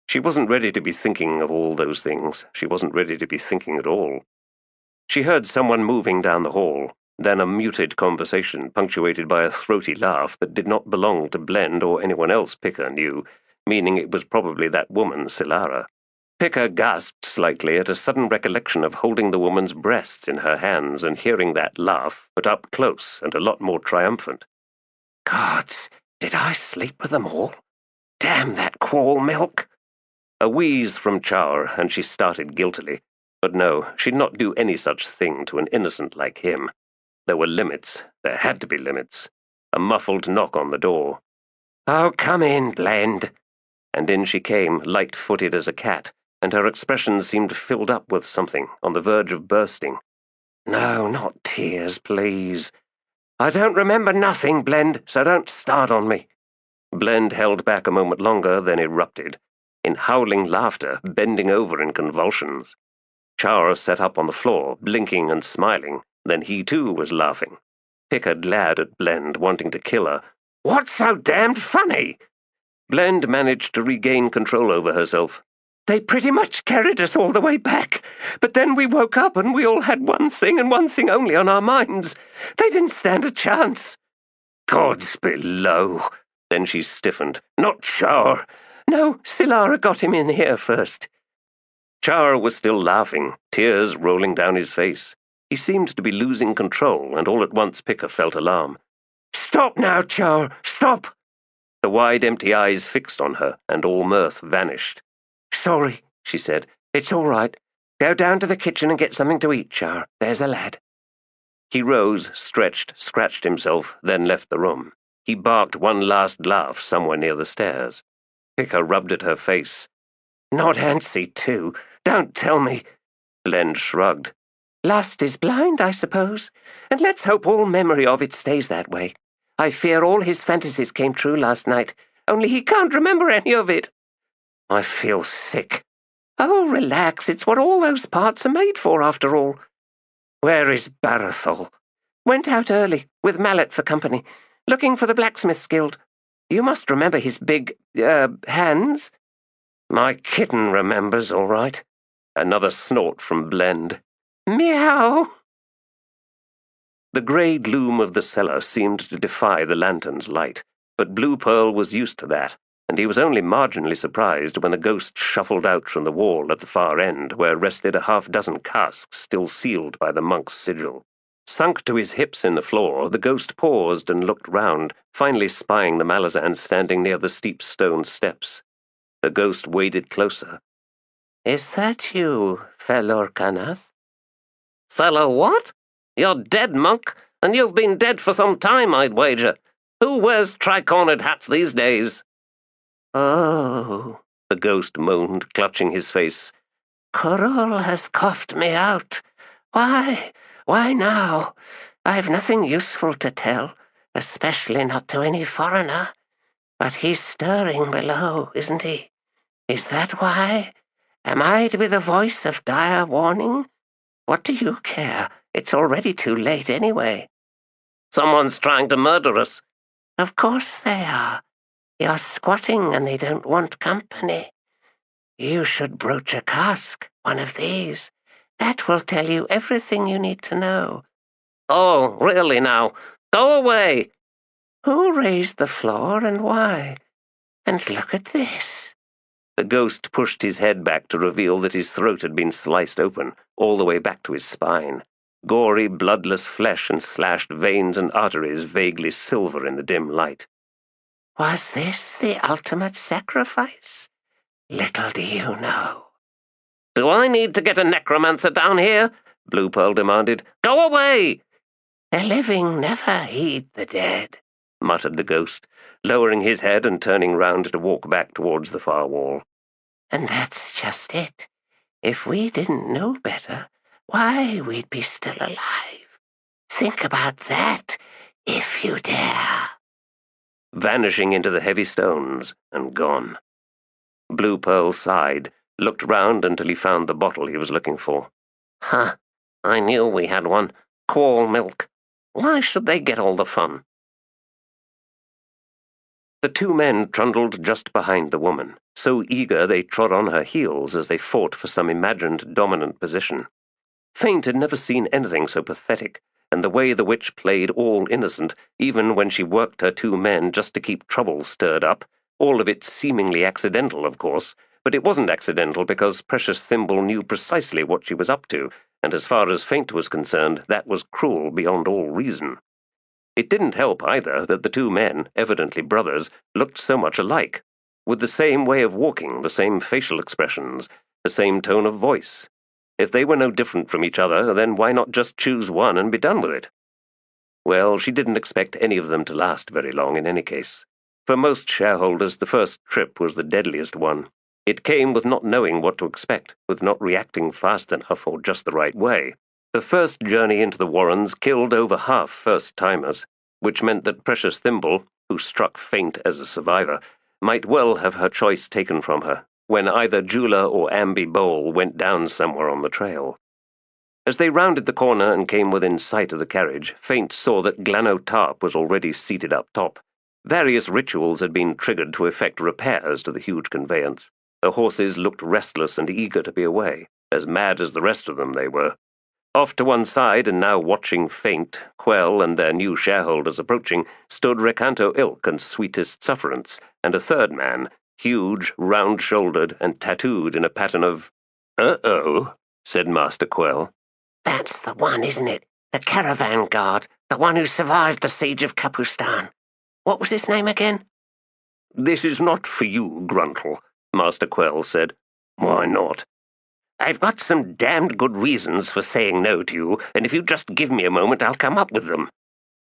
She wasn't ready to be thinking of all those things. She wasn't ready to be thinking at all. She heard someone moving down the hall, then a muted conversation punctuated by a throaty laugh that did not belong to Blend or anyone else Pika knew, meaning it was probably that woman, Silara. Pika gasped slightly at a sudden recollection of holding the woman's breasts in her hands and hearing that laugh, but up close and a lot more triumphant. Gods, did I sleep with them all? Damn that quall milk! A wheeze from Char, and she started guiltily. But no, she'd not do any such thing to an innocent like him. There were limits. There had to be limits. A muffled knock on the door. Oh, come in, Blend. And in she came, light-footed as a cat, and her expression seemed filled up with something, on the verge of bursting. No, not tears, please. I don't remember nothing, Blend, so don't start on me. Blend held back a moment longer, then erupted, in howling laughter, bending over in convulsions. Char sat up on the floor, blinking and smiling. Then he too was laughing. Pika glared at Blend, wanting to kill her. What's so damned funny? Blend managed to regain control over herself. They pretty much carried us all the way back, but then we woke up and we all had one thing and one thing only on our minds. They didn't stand a chance. Gods below. Then she stiffened. Not Char. No, Silara got him in here first. Char was still laughing, tears rolling down his face. He seemed to be losing control, and all at once Picker felt alarm. "Stop now, Char! Stop!" The wide, empty eyes fixed on her, and all mirth vanished. "Sorry," she said. "It's all right. Go down to the kitchen and get something to eat, Char. There's a lad." He rose, stretched, scratched himself, then left the room. He barked one last laugh somewhere near the stairs. Picker rubbed at her face. "Not antsy, too. Don't tell me." Len shrugged. "Lust is blind, I suppose, and let's hope all memory of it stays that way. I fear all his fantasies came true last night, only he can't remember any of it." "I feel sick." "Oh, relax. It's what all those parts are made for, after all." "Where is Barathol?" "Went out early, with Mallet for company, looking for the Blacksmith's Guild. You must remember his big, hands." "My kitten remembers, all right." Another snort from Blend. "Meow." The grey gloom of the cellar seemed to defy the lantern's light, but Blue Pearl was used to that, and he was only marginally surprised when the ghost shuffled out from the wall at the far end, where rested a half-dozen casks still sealed by the monk's sigil. Sunk to his hips in the floor, the ghost paused and looked round, finally spying the Malazan standing near the steep stone steps. The ghost waded closer. "Is that you, fellow Kanath?" "Fellow what? You're dead, monk, and you've been dead for some time, I'd wager. Who wears tri-cornered hats these days?" "Oh," the ghost moaned, clutching his face. "Corol has coughed me out. Why now? I've nothing useful to tell, especially not to any foreigner. But he's stirring below, isn't he? Is that why? Am I to be the voice of dire warning? What do you care? It's already too late anyway." "Someone's trying to murder us." "Of course they are. You're squatting and they don't want company. You should broach a cask, one of these. That will tell you everything you need to know." "Oh, really now? Go away!" "Who raised the floor and why? And look at this." The ghost pushed his head back to reveal that his throat had been sliced open, all the way back to his spine. Gory, bloodless flesh and slashed veins and arteries vaguely silver in the dim light. Was this the ultimate sacrifice? Little do you know." "Do I need to get a necromancer down here?" Blue Pearl demanded. "Go away!" "The living never heed the dead," muttered the ghost, lowering his head and turning round to walk back towards the far wall. "And that's just it. If we didn't know better, why, we'd be still alive. Think about that, if you dare." Vanishing into the heavy stones and gone. Blue Pearl sighed, looked round until he found the bottle he was looking for. "Huh, I knew we had one. Quall milk. Why should they get all the fun?" The two men trundled just behind the woman, so eager they trod on her heels as they fought for some imagined dominant position. Faint had never seen anything so pathetic, and the way the witch played all innocent, even when she worked her two men just to keep trouble stirred up, all of it seemingly accidental, of course, but it wasn't accidental because Precious Thimble knew precisely what she was up to, and as far as Faint was concerned, that was cruel beyond all reason. It didn't help, either, that the two men, evidently brothers, looked so much alike, with the same way of walking, the same facial expressions, the same tone of voice. If they were no different from each other, then why not just choose one and be done with it? Well, she didn't expect any of them to last very long in any case. For most shareholders, the first trip was the deadliest one. It came with not knowing what to expect, with not reacting fast enough or just the right way. The first journey into the Warrens killed over half first-timers, which meant that Precious Thimble, who struck Faint as a survivor, might well have her choice taken from her, when either Jula or Amby Bowl went down somewhere on the trail. As they rounded the corner and came within sight of the carriage, Faint saw that Glano Tarp was already seated up top. Various rituals had been triggered to effect repairs to the huge conveyance. The horses looked restless and eager to be away, as mad as the rest of them they were. Off to one side, and now watching Faint, Quell, and their new shareholders approaching, stood Recanto Ilk and Sweetest Sufferance, and a third man, huge, round-shouldered, and tattooed in a pattern of— "Uh-oh," said Master Quell. That's the one, isn't it? The caravan guard, the one who survived the siege of Kapustan. What was his name again? This is not for you, Gruntle, Master Quell said. Why not? I've got some damned good reasons for saying no to you, and if you just give me a moment, I'll come up with them.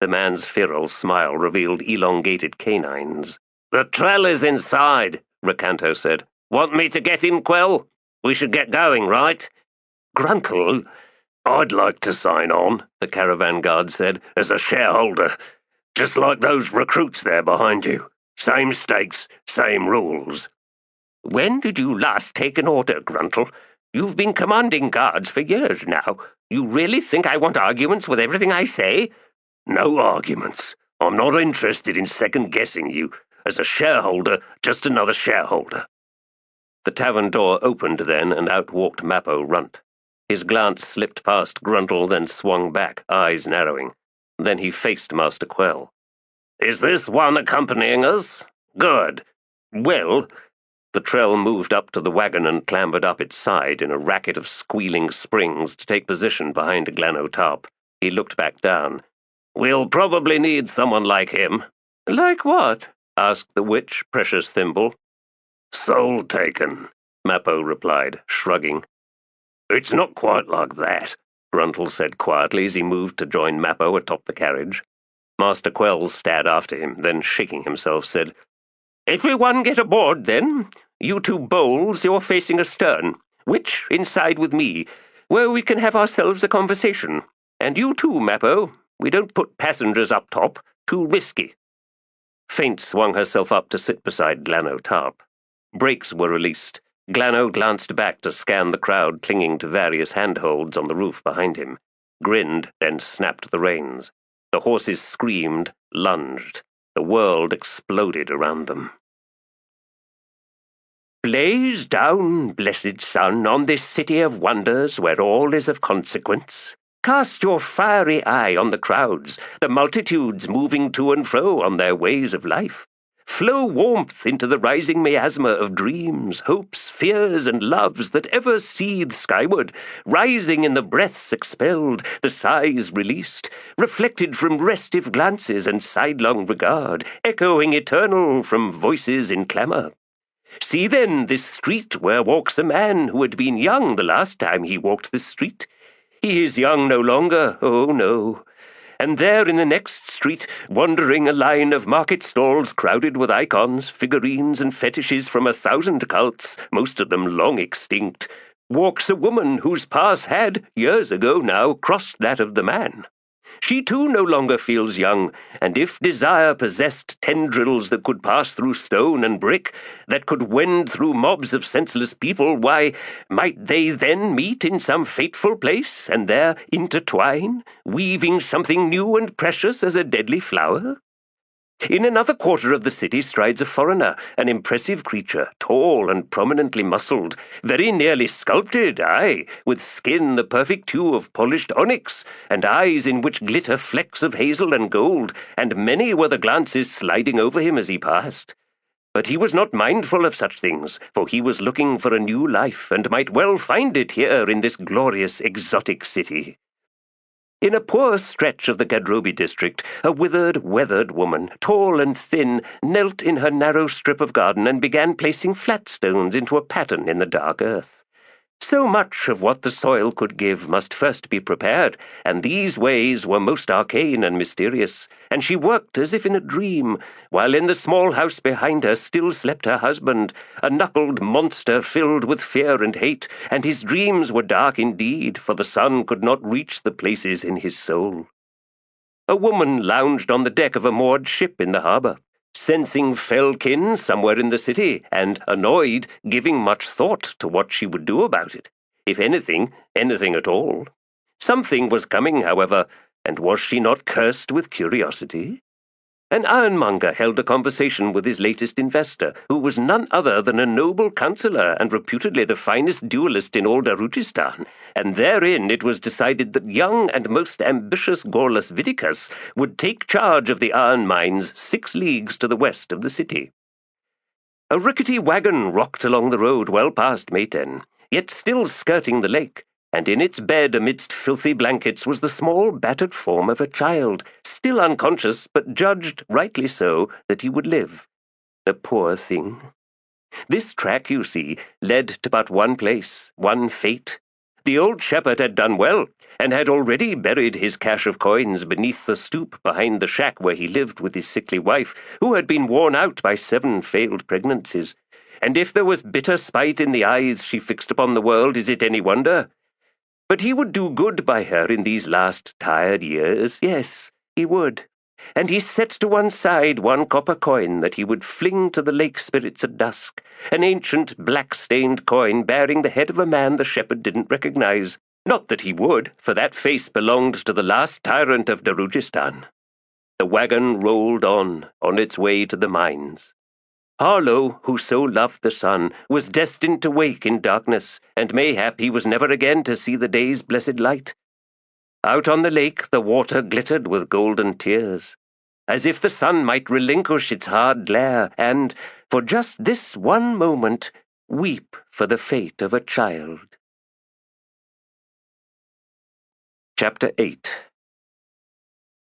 The man's feral smile revealed elongated canines. The Trell is inside, Recanto said. Want me to get him, Quell? We should get going, right? Gruntle, I'd like to sign on, the caravan guard said, as a shareholder. Just like those recruits there behind you. Same stakes, same rules. When did you last take an order, Gruntle? You've been commanding guards for years now. You really think I want arguments with everything I say? No arguments. I'm not interested in second-guessing you. As a shareholder, just another shareholder. The tavern door opened then, and out walked Mappo Runt. His glance slipped past Gruntle, then swung back, eyes narrowing. Then he faced Master Quell. Is this one accompanying us? Good. Well, the Trell moved up to the wagon and clambered up its side in a racket of squealing springs to take position behind Glano Tarp. He looked back down. We'll probably need someone like him. Like what? Asked the witch, Precious Thimble. Soul taken, Mappo replied, shrugging. It's not quite like that, Gruntle said quietly as he moved to join Mappo atop the carriage. Master Quell stared after him, then shaking himself, said, Everyone get aboard, then. You two bowls, you're facing astern. Witch, inside with me, where we can have ourselves a conversation. And you too, Mappo. We don't put passengers up top. Too risky. Faint swung herself up to sit beside Glano Tarp. Brakes were released. Glano glanced back to scan the crowd clinging to various handholds on the roof behind him, grinned, then snapped the reins. The horses screamed, lunged. The world exploded around them. Blaze down, blessed sun, on this city of wonders where all is of consequence. Cast your fiery eye on the crowds, the multitudes moving to and fro on their ways of life. Flow warmth into the rising miasma of dreams, hopes, fears, and loves that ever seethe skyward, rising in the breaths expelled, the sighs released, reflected from restive glances and sidelong regard, echoing eternal from voices in clamour. See then this street where walks a man who had been young the last time he walked this street. He is young no longer, oh no. And there in the next street, wandering a line of market stalls crowded with icons, figurines, and fetishes from 1,000 cults, most of them long extinct, walks a woman whose path had, years ago now, crossed that of the man. She too no longer feels young, and if desire possessed tendrils that could pass through stone and brick, that could wend through mobs of senseless people, why, might they then meet in some fateful place, and there intertwine, weaving something new and precious as a deadly flower? In another quarter of the city strides a foreigner, an impressive creature, tall and prominently muscled, very nearly sculpted, aye, with skin the perfect hue of polished onyx, and eyes in which glitter flecks of hazel and gold, and many were the glances sliding over him as he passed. But he was not mindful of such things, for he was looking for a new life, and might well find it here in this glorious exotic city. In a poor stretch of the Gadrobi district, a withered, weathered woman, tall and thin, knelt in her narrow strip of garden and began placing flat stones into a pattern in the dark earth. So much of what the soil could give must first be prepared, and these ways were most arcane and mysterious, and she worked as if in a dream, while in the small house behind her still slept her husband, a knuckled monster filled with fear and hate, and his dreams were dark indeed, for the sun could not reach the places in his soul. A woman lounged on the deck of a moored ship in the harbour, sensing fell kin somewhere in the city, and, annoyed, giving much thought to what she would do about it. If anything at all. Something was coming, however, and was she not cursed with curiosity? An ironmonger held a conversation with his latest investor, who was none other than a noble counsellor and reputedly the finest duellist in all Darujhistan, and therein it was decided that young and most ambitious Gorlas Vidicus would take charge of the iron mines 6 leagues to the west of the city. A rickety wagon rocked along the road well past Mayten, yet still skirting the lake, and in its bed amidst filthy blankets was the small battered form of a child, still unconscious, but judged, rightly so, that he would live. The poor thing. This track, you see, led to but one place, one fate. The old shepherd had done well, and had already buried his cache of coins beneath the stoop behind the shack where he lived with his sickly wife, who had been worn out by 7 failed pregnancies. And if there was bitter spite in the eyes she fixed upon the world, is it any wonder? But he would do good by her in these last tired years, yes, he would. And he set to one side 1 copper coin that he would fling to the lake spirits at dusk, an ancient black-stained coin bearing the head of a man the shepherd didn't recognize. Not that he would, for that face belonged to the last tyrant of Darujhistan. The wagon rolled on its way to the mines. Harlow, who so loved the sun, was destined to wake in darkness, and mayhap he was never again to see the day's blessed light. Out on the lake the water glittered with golden tears, as if the sun might relinquish its hard glare, and, for just this one moment, weep for the fate of a child. Chapter 8.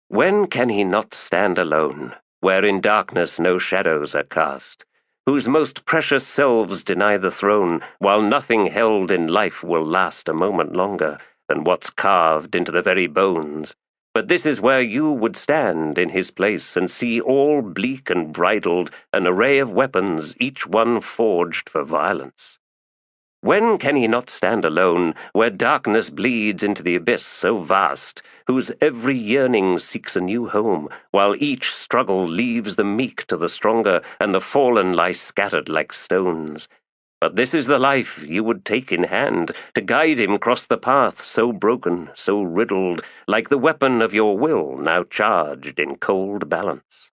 When can he not stand alone, where in darkness no shadows are cast, whose most precious selves deny the throne, while nothing held in life will last a moment longer than what's carved into the very bones? But this is where you would stand in his place and see all bleak and bridled, an array of weapons, each one forged for violence. When can he not stand alone, where darkness bleeds into the abyss so vast, whose every yearning seeks a new home, while each struggle leaves the meek to the stronger, and the fallen lie scattered like stones? But this is the life you would take in hand, to guide him cross the path so broken, so riddled, like the weapon of your will now charged in cold balance.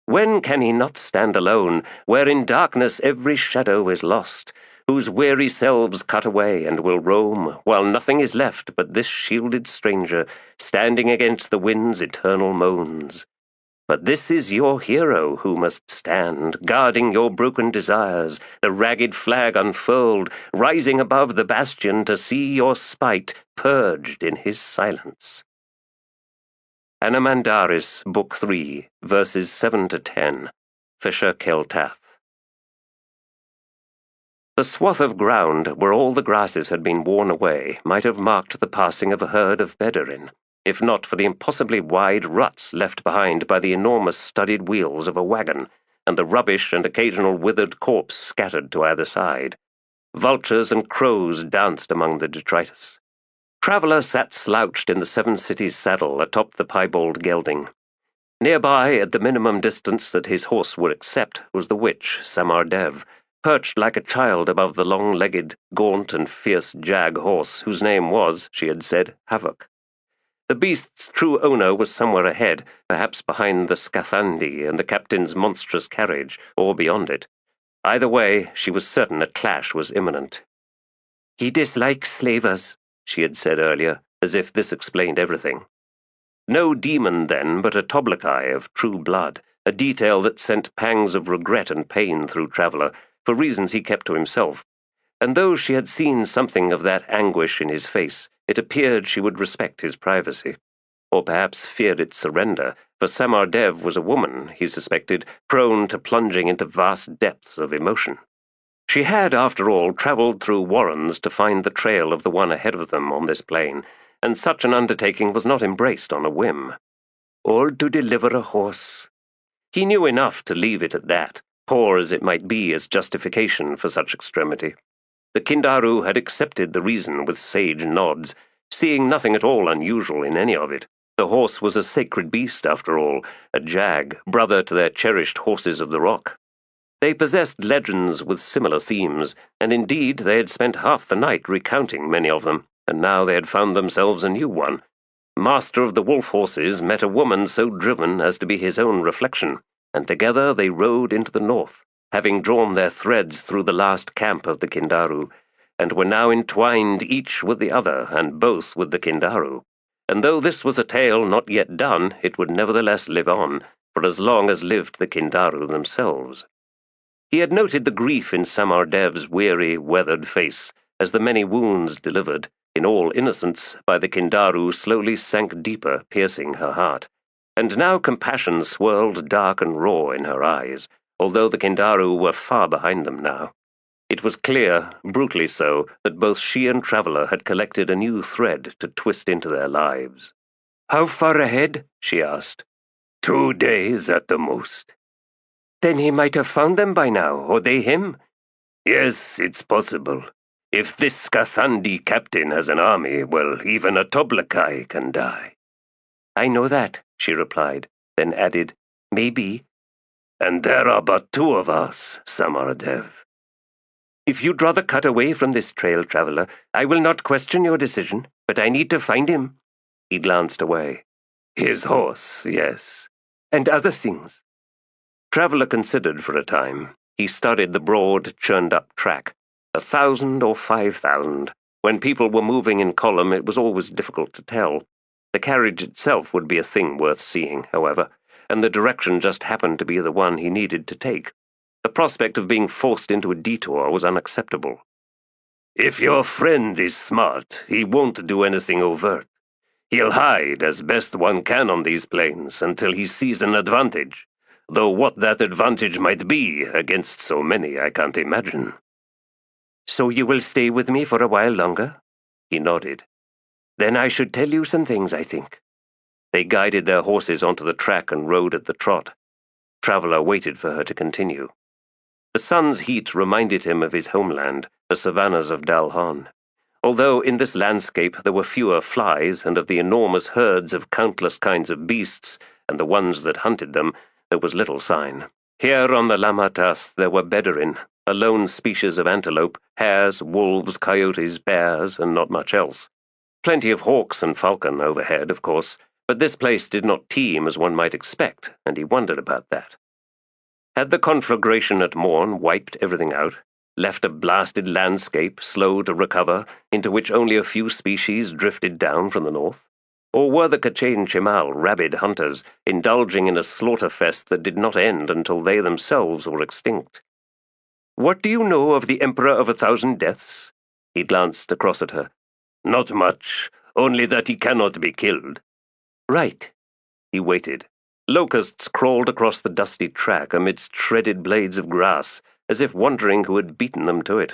When can he not stand alone, where in darkness every shadow is lost, whose weary selves cut away and will roam, while nothing is left but this shielded stranger, standing against the wind's eternal moans? But this is your hero who must stand, guarding your broken desires, the ragged flag unfurled, rising above the bastion to see your spite purged in his silence. Anomander, Book 3, verses 7 to 10. Fisher Keltath. The swath of ground where all the grasses had been worn away might have marked the passing of a herd of Bedouin, if not for the impossibly wide ruts left behind by the enormous studded wheels of a wagon, and the rubbish and occasional withered corpse scattered to either side. Vultures and crows danced among the detritus. Traveller sat slouched in the 7 Cities saddle atop the piebald gelding. Nearby, at the minimum distance that his horse would accept, was the witch, Samardev, perched like a child above the long-legged, gaunt and fierce jag horse, whose name was, she had said, Havoc. The beast's true owner was somewhere ahead, perhaps behind the Tiste Andii and the captain's monstrous carriage, or beyond it. Either way, she was certain a clash was imminent. "He dislikes slavers," she had said earlier, as if this explained everything. No demon, then, but a Toblikai of true blood, a detail that sent pangs of regret and pain through Traveller, for reasons he kept to himself. And though she had seen something of that anguish in his face, it appeared she would respect his privacy. Or perhaps feared its surrender, for Samardev was a woman, he suspected, prone to plunging into vast depths of emotion. She had, after all, travelled through warrens to find the trail of the one ahead of them on this plain, and such an undertaking was not embraced on a whim. Or to deliver a horse. He knew enough to leave it at that, poor as it might be as justification for such extremity. The Kindaru had accepted the reason with sage nods, seeing nothing at all unusual in any of it. The horse was a sacred beast, after all, a jag, brother to their cherished horses of the rock. They possessed legends with similar themes, and indeed they had spent half the night recounting many of them, and now they had found themselves a new one. Master of the wolf horses met a woman so driven as to be his own reflection, and together they rode into the north, having drawn their threads through the last camp of the Kindaru, and were now entwined each with the other, and both with the Kindaru. And though this was a tale not yet done, it would nevertheless live on, for as long as lived the Kindaru themselves. He had noted the grief in Samardev's weary, weathered face, as the many wounds delivered, in all innocence, by the Kindaru slowly sank deeper, piercing her heart. And now compassion swirled dark and raw in her eyes, although the Kindaru were far behind them now. It was clear, brutally so, that both she and Traveller had collected a new thread to twist into their lives. "How far ahead?" she asked. 2 days at the most. "Then he might have found them by now, or they him." "Yes, it's possible. If this Tiste Andii captain has an army, well, even a Toblakai can die." "I know that," she replied, then added, "maybe." "And there are but 2 of us, Samardev." "If you'd rather cut away from this trail, Traveller, I will not question your decision, but I need to find him." He glanced away. "His horse, yes." "And other things." Traveller considered for a time. He studied the broad, churned-up track. 1,000 or 5,000. When people were moving in column, it was always difficult to tell. The carriage itself would be a thing worth seeing, however, and the direction just happened to be the one he needed to take. The prospect of being forced into a detour was unacceptable. "If your friend is smart, he won't do anything overt. He'll hide as best one can on these plains until he sees an advantage, though what that advantage might be against so many I can't imagine." "So you will stay with me for a while longer?" He nodded. "Then I should tell you some things, I think." They guided their horses onto the track and rode at the trot. Traveller waited for her to continue. The sun's heat reminded him of his homeland, the savannas of Dalhan. Although in this landscape there were fewer flies, and of the enormous herds of countless kinds of beasts, and the ones that hunted them, there was little sign. Here on the Lamatas there were Bedouin, a lone species of antelope, hares, wolves, coyotes, bears, and not much else. Plenty of hawks and falcon overhead, of course, but this place did not teem as one might expect, and he wondered about that. Had the conflagration at morn wiped everything out, left a blasted landscape slow to recover, into which only a few species drifted down from the north? Or were the Kachain Chimal rabid hunters, indulging in a slaughter-fest that did not end until they themselves were extinct? "What do you know of the Emperor of 1,000 Deaths?" He glanced across at her. "Not much, only that he cannot be killed." "Right." He waited. Locusts crawled across the dusty track amidst shredded blades of grass, as if wondering who had beaten them to it.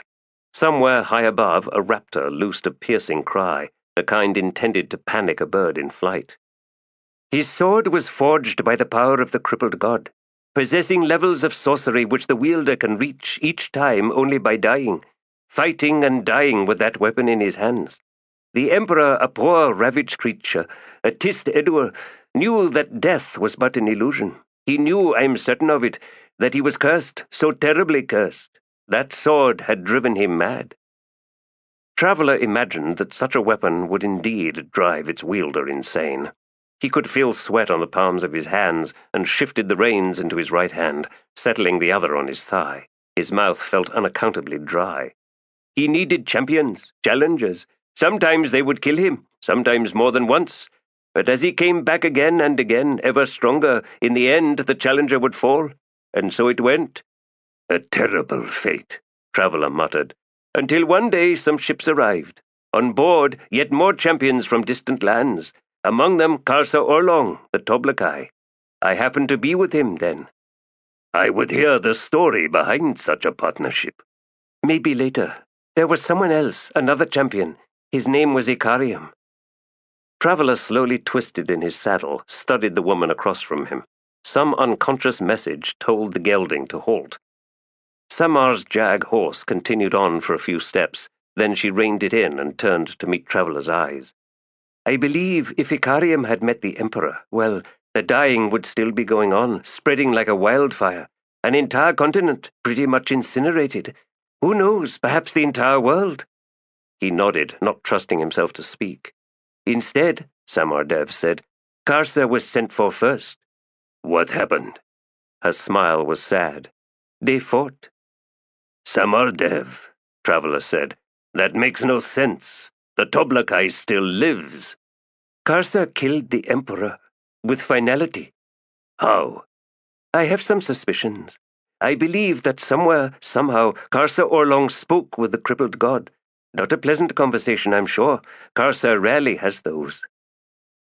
Somewhere high above, a raptor loosed a piercing cry, the kind intended to panic a bird in flight. "His sword was forged by the power of the crippled god, possessing levels of sorcery which the wielder can reach each time only by dying, fighting and dying with that weapon in his hands. The Emperor, a poor, ravaged creature, a Tiste Andii, knew that death was but an illusion. He knew, I am certain of it, that he was cursed, so terribly cursed. That sword had driven him mad." Traveller imagined that such a weapon would indeed drive its wielder insane. He could feel sweat on the palms of his hands and shifted the reins into his right hand, settling the other on his thigh. His mouth felt unaccountably dry. He needed champions, challengers. Sometimes they would kill him, sometimes more than once. But as he came back again and again, ever stronger, in the end the challenger would fall. And so it went. "A terrible fate," Traveller muttered, "until one day some ships arrived. On board, yet more champions from distant lands, among them Karsa Orlong, the Toblakai. I happened to be with him then." "I would hear the story behind such a partnership." "Maybe later. There was someone else, another champion. His name was Ikariam." Traveller slowly twisted in his saddle, studied the woman across from him. Some unconscious message told the gelding to halt. Samar's jag horse continued on for a few steps, then she reined it in and turned to meet Traveller's eyes. "I believe if Ikariam had met the Emperor, well, the dying would still be going on, spreading like a wildfire. An entire continent, pretty much incinerated. Who knows, perhaps the entire world." He nodded, not trusting himself to speak. "Instead," Samardev said, "Karsa was sent for first." "What happened?" Her smile was sad. "They fought." "Samardev," Traveller said, "that makes no sense. The Toblakai still lives." "Karsa killed the Emperor, with finality." "How?" "I have some suspicions. I believe that somewhere, somehow, Karsa Orlong spoke with the crippled god. Not a pleasant conversation, I'm sure. Karsa rarely has those.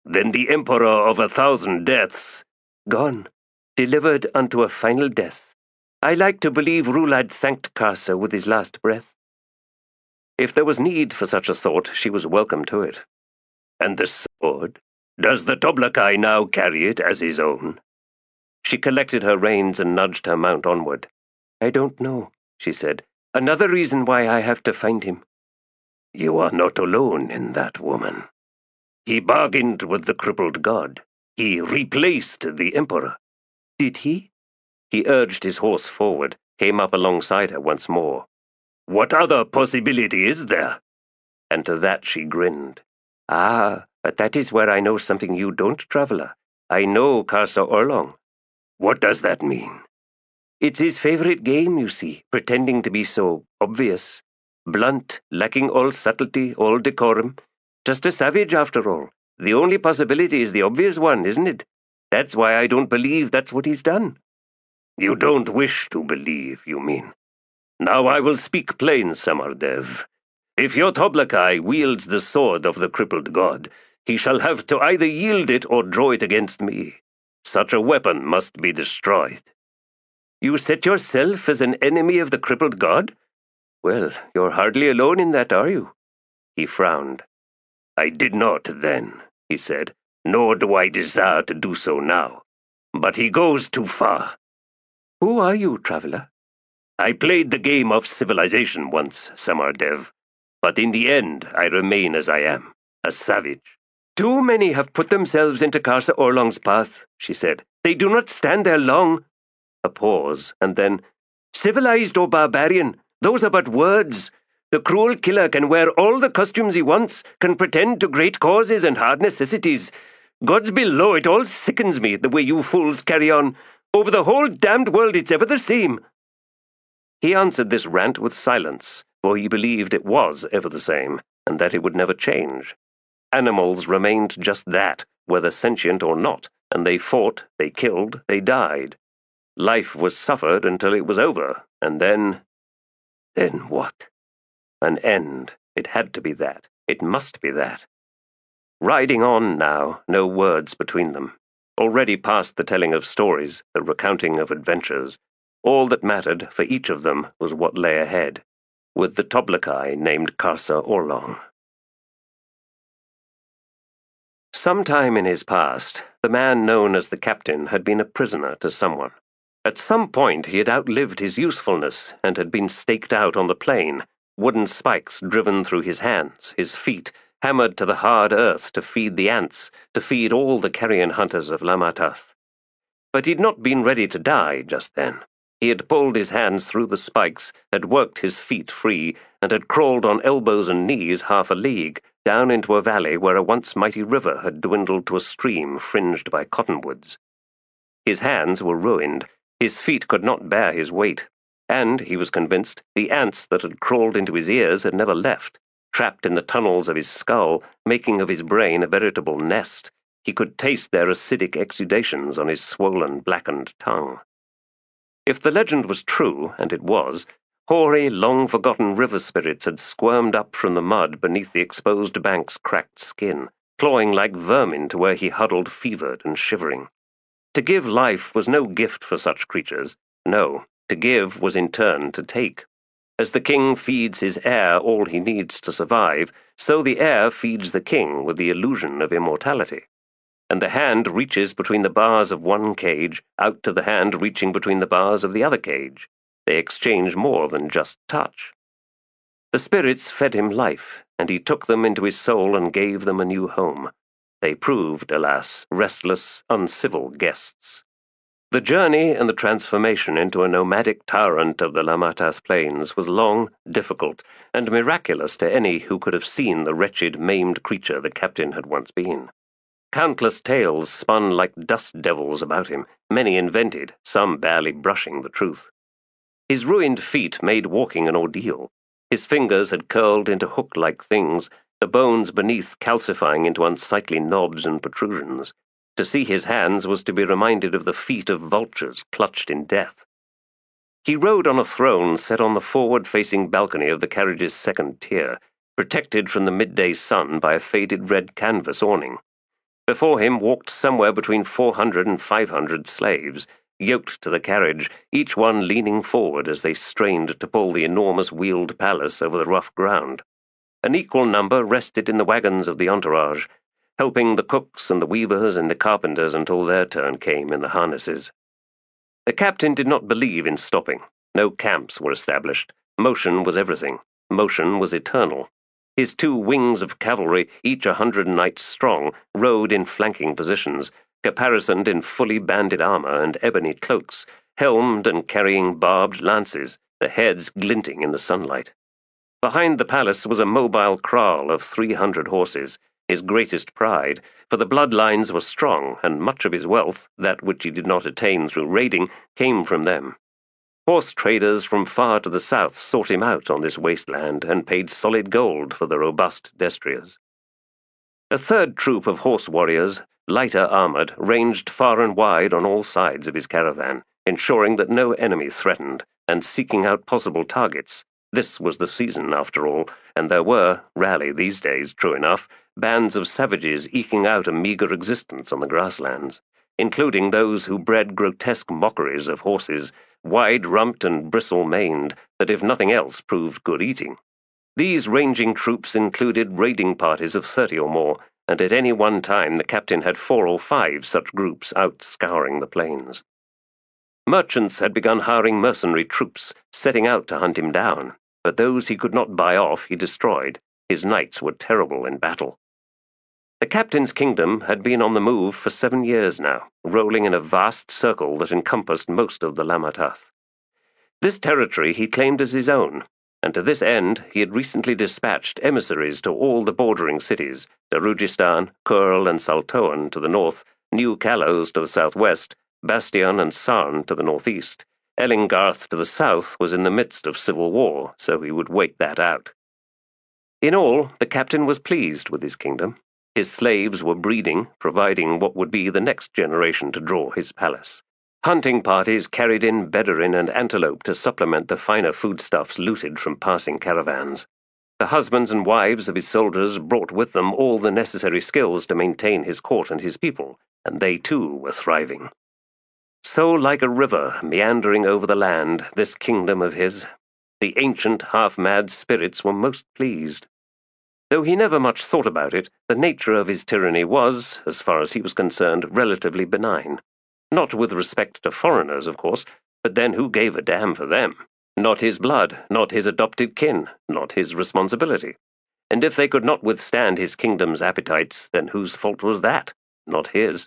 Then the Emperor of 1,000 deaths. Gone, delivered unto a final death. I like to believe Rulad thanked Karsa with his last breath. If there was need for such a thought, she was welcome to it. And the sword? Does the Toblakai now carry it as his own? She collected her reins and nudged her mount onward. I don't know, she said. Another reason why I have to find him. You are not alone in that, woman. He bargained with the crippled god. He replaced the Emperor. Did he? He urged his horse forward, came up alongside her once more. What other possibility is there? And to that she grinned. Ah, but that is where I know something you don't, traveler. I know Karsa Orlong. What does that mean? It's his favorite game, you see, pretending to be so obvious. Blunt, lacking all subtlety, all decorum. Just a savage, after all. The only possibility is the obvious one, isn't it? That's why I don't believe that's what he's done. You don't wish to believe, you mean. Now I will speak plain, Samardev. If your Toblakai wields the sword of the crippled god, he shall have to either yield it or draw it against me. Such a weapon must be destroyed. You set yourself as an enemy of the crippled god? Well, you're hardly alone in that, are you? He frowned. I did not then, he said, nor do I desire to do so now. But he goes too far. Who are you, traveler? I played the game of civilization once, Samardev, but in the end I remain as I am, a savage. Too many have put themselves into Karsa Orlong's path, she said. They do not stand there long. A pause, and then, civilized or barbarian, those are but words. The cruel killer can wear all the costumes he wants, can pretend to great causes and hard necessities. Gods below, it all sickens me, the way you fools carry on. Over the whole damned world it's ever the same. He answered this rant with silence, for he believed it was ever the same, and that it would never change. Animals remained just that, whether sentient or not, and they fought, they killed, they died. Life was suffered until it was over, and then what? An end. It had to be that. It must be that. Riding on now, no words between them. Already past the telling of stories, the recounting of adventures. All that mattered for each of them was what lay ahead, with the Toblakai named Karsa Orlong. Sometime in his past, the man known as the captain had been a prisoner to someone. At some point he had outlived his usefulness and had been staked out on the plain, wooden spikes driven through his hands, his feet hammered to the hard earth to feed the ants, to feed all the carrion hunters of Lamatath. But he'd not been ready to die just then. He had pulled his hands through the spikes, had worked his feet free, and had crawled on elbows and knees half a league, down into a valley where a once mighty river had dwindled to a stream fringed by cottonwoods. His hands were ruined. His feet could not bear his weight, and, he was convinced, the ants that had crawled into his ears had never left. Trapped in the tunnels of his skull, making of his brain a veritable nest, he could taste their acidic exudations on his swollen, blackened tongue. If the legend was true, and it was, hoary, long-forgotten river spirits had squirmed up from the mud beneath the exposed bank's cracked skin, clawing like vermin to where he huddled fevered and shivering. To give life was no gift for such creatures. No, to give was in turn to take. As the king feeds his heir all he needs to survive, so the heir feeds the king with the illusion of immortality. And the hand reaches between the bars of one cage, out to the hand reaching between the bars of the other cage. They exchange more than just touch. The spirits fed him life, and he took them into his soul and gave them a new home. They proved, alas, restless, uncivil guests. The journey and the transformation into a nomadic tyrant of the Lamatath plains was long, difficult, and miraculous to any who could have seen the wretched, maimed creature the captain had once been. Countless tales spun like dust devils about him, many invented, some barely brushing the truth. His ruined feet made walking an ordeal. His fingers had curled into hook-like things, the bones beneath calcifying into unsightly knobs and protrusions. To see his hands was to be reminded of the feet of vultures clutched in death. He rode on a throne set on the forward-facing balcony of the carriage's second tier, protected from the midday sun by a faded red canvas awning. Before him walked somewhere between 400 and 500 slaves, yoked to the carriage, each one leaning forward as they strained to pull the enormous wheeled palace over the rough ground. An equal number rested in the wagons of the entourage, helping the cooks and the weavers and the carpenters until their turn came in the harnesses. The captain did not believe in stopping. No camps were established. Motion was everything. Motion was eternal. His 2 wings of cavalry, each 100 knights strong, rode in flanking positions, caparisoned in fully banded armor and ebony cloaks, helmed and carrying barbed lances, their heads glinting in the sunlight. Behind the palace was a mobile kraal of 300 horses, his greatest pride, for the bloodlines were strong, and much of his wealth, that which he did not attain through raiding, came from them. Horse traders from far to the south sought him out on this wasteland and paid solid gold for the robust destriers. A third troop of horse warriors, lighter armored, ranged far and wide on all sides of his caravan, ensuring that no enemy threatened, and seeking out possible targets. This was the season, after all, and there were, rarely these days, true enough, bands of savages eking out a meagre existence on the grasslands, including those who bred grotesque mockeries of horses, wide-rumped and bristle-maned, that if nothing else proved good eating. These ranging troops included raiding parties of 30 or more, and at any one time the captain had 4 or 5 such groups out scouring the plains. Merchants had begun hiring mercenary troops, setting out to hunt him down, but those he could not buy off he destroyed. His knights were terrible in battle. The captain's kingdom had been on the move for 7 years now, rolling in a vast circle that encompassed most of the Lamatath. This territory he claimed as his own, and to this end he had recently dispatched emissaries to all the bordering cities, Darujhistan, Kurl and Saltoan to the north, New Kalos to the southwest, Bastion and Sarn to the northeast. Ellingarth to the south was in the midst of civil war, so he would wait that out. In all, the captain was pleased with his kingdom. His slaves were breeding, providing what would be the next generation to draw his palace. Hunting parties carried in bedouin and antelope to supplement the finer foodstuffs looted from passing caravans. The husbands and wives of his soldiers brought with them all the necessary skills to maintain his court and his people, and they too were thriving. So like a river meandering over the land, this kingdom of his, the ancient half-mad spirits were most pleased. Though he never much thought about it, the nature of his tyranny was, as far as he was concerned, relatively benign. Not with respect to foreigners, of course, but then who gave a damn for them? Not his blood, not his adopted kin, not his responsibility. And if they could not withstand his kingdom's appetites, then whose fault was that? Not his.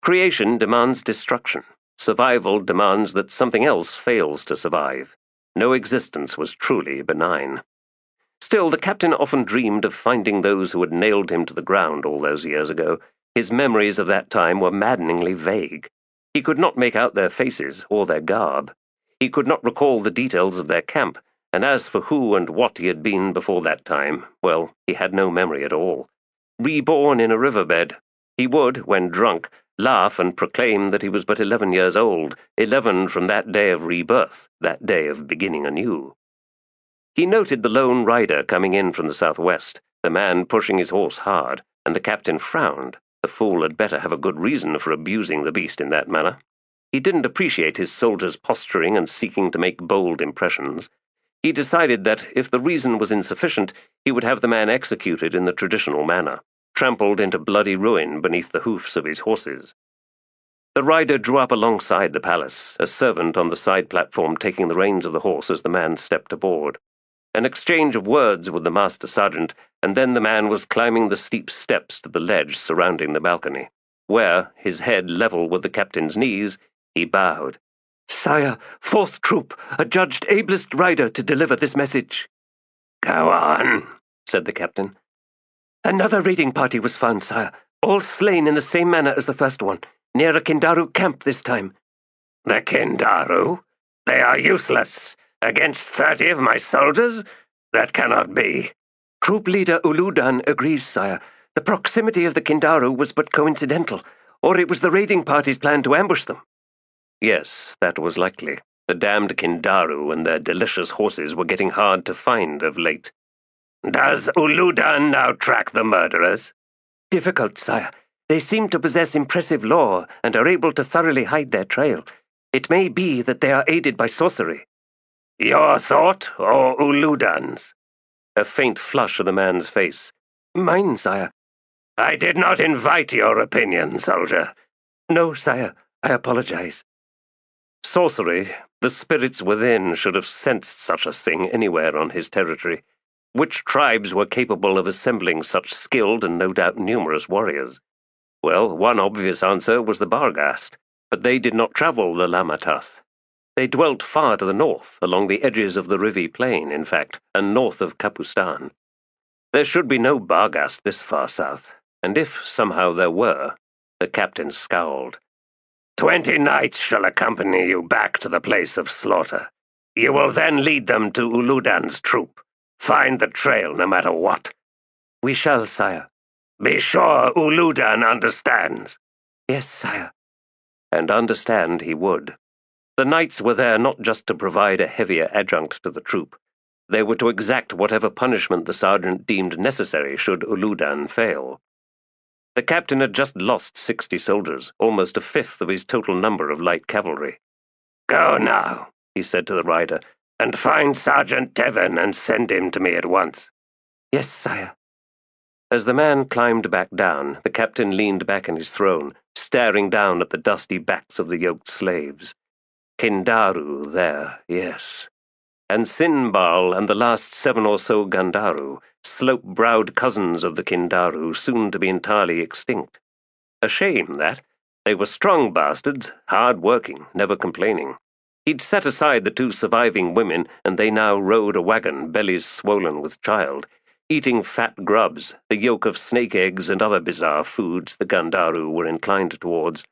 Creation demands destruction. Survival demands that something else fails to survive. No existence was truly benign. Still, the captain often dreamed of finding those who had nailed him to the ground all those years ago. His memories of that time were maddeningly vague. He could not make out their faces or their garb. He could not recall the details of their camp, and as for who and what he had been before that time, well, he had no memory at all. Reborn in a riverbed, he would, when drunk, laugh and proclaim that he was but 11 years old, 11 from that day of rebirth, that day of beginning anew. He noted the lone rider coming in from the southwest, the man pushing his horse hard, and the captain frowned. The fool had better have a good reason for abusing the beast in that manner. He didn't appreciate his soldiers posturing and seeking to make bold impressions. He decided that, if the reason was insufficient, he would have the man executed in the traditional manner, trampled into bloody ruin beneath the hoofs of his horses. The rider drew up alongside the palace, a servant on the side platform taking the reins of the horse as the man stepped aboard. An exchange of words with the master sergeant, and then the man was climbing the steep steps to the ledge surrounding the balcony, where, his head level with the captain's knees, he bowed. "Sire, 4th Troop, adjudged ablest rider to deliver this message." "Go on," said the captain. "Another raiding party was found, sire, all slain in the same manner as the first one, near a Kindaru camp this time." "The Kindaru? They are useless. Against 30 of my soldiers? That cannot be." "Troop leader Uludan agrees, sire. The proximity of the Kindaru was but coincidental, or it was the raiding party's plan to ambush them." Yes, that was likely. The damned Kindaru and their delicious horses were getting hard to find of late. Does Uludan now track the murderers? Difficult, sire. They seem to possess impressive lore and are able to thoroughly hide their trail. It may be that they are aided by sorcery. Your thought, or Uludan's? A faint flush of the man's face. Mine, sire. I did not invite your opinion, soldier. No, sire. I apologize. Sorcery. The spirits within should have sensed such a thing anywhere on his territory. Which tribes were capable of assembling such skilled and no doubt numerous warriors? Well, one obvious answer was the Barghast, but they did not travel the Lamatath. They dwelt far to the north, along the edges of the Rivi Plain, in fact, and north of Kapustan. There should be no Barghast this far south, and if somehow there were, the captain scowled. 20 knights shall accompany you back to the place of slaughter. You will then lead them to Uludan's troop. Find the trail no matter what. We shall, sire. Be sure Uludan understands. Yes, sire. And understand he would. The knights were there not just to provide a heavier adjunct to the troop. They were to exact whatever punishment the sergeant deemed necessary should Uludan fail. The captain had just lost 60 soldiers, almost a fifth of his total number of light cavalry. Go now, he said to the rider, and find Sergeant Tevin and send him to me at once. Yes, sire. As the man climbed back down, the captain leaned back in his throne, staring down at the dusty backs of the yoked slaves. Kindaru there, yes. And Sinbal and the last 7 or so Gandaru, slope-browed cousins of the Kindaru, soon to be entirely extinct. A shame, that. They were strong bastards, hard-working, never complaining. He'd set aside the 2 surviving women, and they now rode a wagon, bellies swollen with child, eating fat grubs, the yolk of snake eggs and other bizarre foods the Gandaru were inclined towards.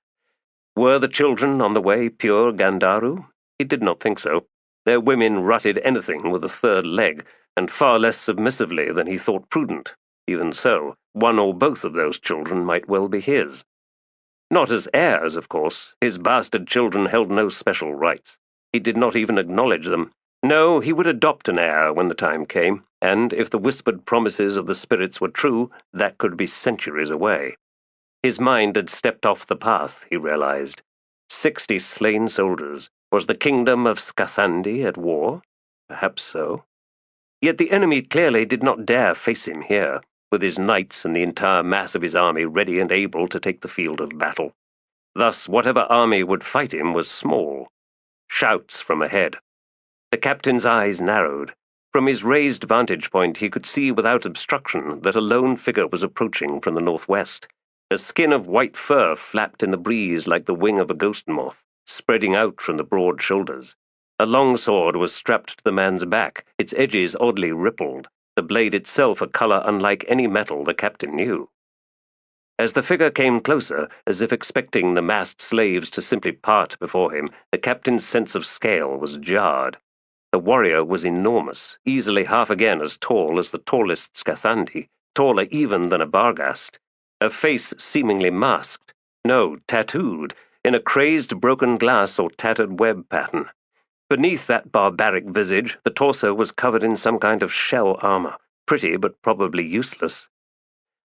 Were the children on the way pure Gandaru? He did not think so. Their women rutted anything with a 3rd leg, and far less submissively than he thought prudent. Even so, one or both of those children might well be his. Not as heirs, of course. His bastard children held no special rights. He did not even acknowledge them. No, he would adopt an heir when the time came, and if the whispered promises of the spirits were true, that could be centuries away. His mind had stepped off the path, he realized. 60 slain soldiers. Was the kingdom of Skathandi at war? Perhaps so. Yet the enemy clearly did not dare face him here, with his knights and the entire mass of his army ready and able to take the field of battle. Thus, whatever army would fight him was small. Shouts from ahead. The captain's eyes narrowed. From his raised vantage point he could see without obstruction that a lone figure was approaching from the northwest. A skin of white fur flapped in the breeze like the wing of a ghost moth, spreading out from the broad shoulders. A long sword was strapped to the man's back, its edges oddly rippled, the blade itself a color unlike any metal the captain knew. As the figure came closer, as if expecting the massed slaves to simply part before him, the captain's sense of scale was jarred. The warrior was enormous, easily half again as tall as the tallest Skathandi, taller even than a Barghast. A face seemingly masked, no, tattooed, in a crazed broken glass or tattered web pattern. Beneath that barbaric visage, the torso was covered in some kind of shell armor, pretty but probably useless.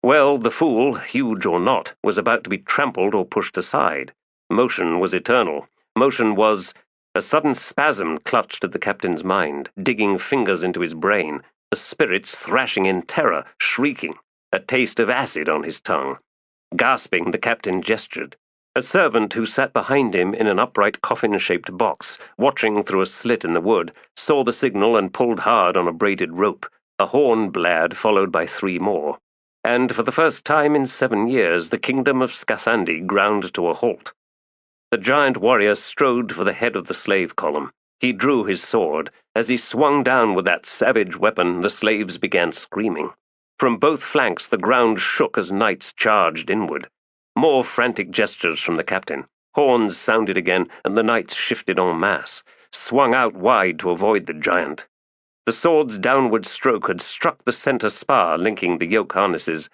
Well, the fool, huge or not, was about to be trampled or pushed aside. Motion was eternal. Motion was... A sudden spasm clutched at the captain's mind, digging fingers into his brain, the spirits thrashing in terror, shrieking, a taste of acid on his tongue. Gasping, the captain gestured. A servant who sat behind him in an upright coffin-shaped box, watching through a slit in the wood, saw the signal and pulled hard on a braided rope. A horn blared, followed by 3 more. And for the first time in 7 years, the kingdom of Skathandi ground to a halt. The giant warrior strode for the head of the slave column. He drew his sword. As he swung down with that savage weapon, the slaves began screaming. From both flanks the ground shook as knights charged inward. More frantic gestures from the captain. Horns sounded again, and the knights shifted en masse, swung out wide to avoid the giant. The sword's downward stroke had struck the center spar linking the yoke harnesses,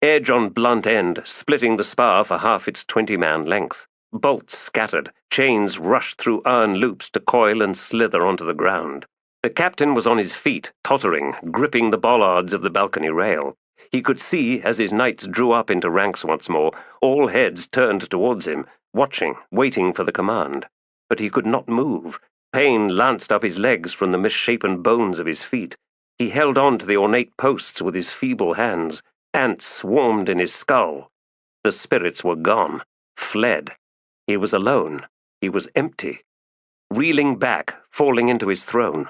edge on blunt end, splitting the spar for half its 20-man length. Bolts scattered, chains rushed through iron loops to coil and slither onto the ground. The captain was on his feet, tottering, gripping the bollards of the balcony rail. He could see, as his knights drew up into ranks once more, all heads turned towards him, watching, waiting for the command. But he could not move. Pain lanced up his legs from the misshapen bones of his feet. He held on to the ornate posts with his feeble hands. Ants swarmed in his skull. The spirits were gone, fled. He was alone. He was empty. Reeling back, falling into his throne.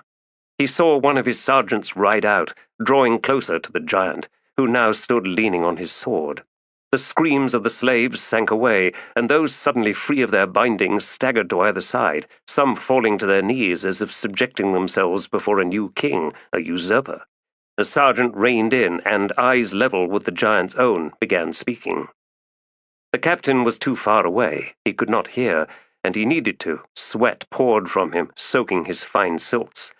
He saw one of his sergeants ride out, drawing closer to the giant, who now stood leaning on his sword. The screams of the slaves sank away, and those suddenly free of their bindings staggered to either side, some falling to their knees as if subjecting themselves before a new king, a usurper. The sergeant reined in, and, eyes level with the giant's own, began speaking. The captain was too far away. He could not hear, and he needed to. Sweat poured from him, soaking his fine silks.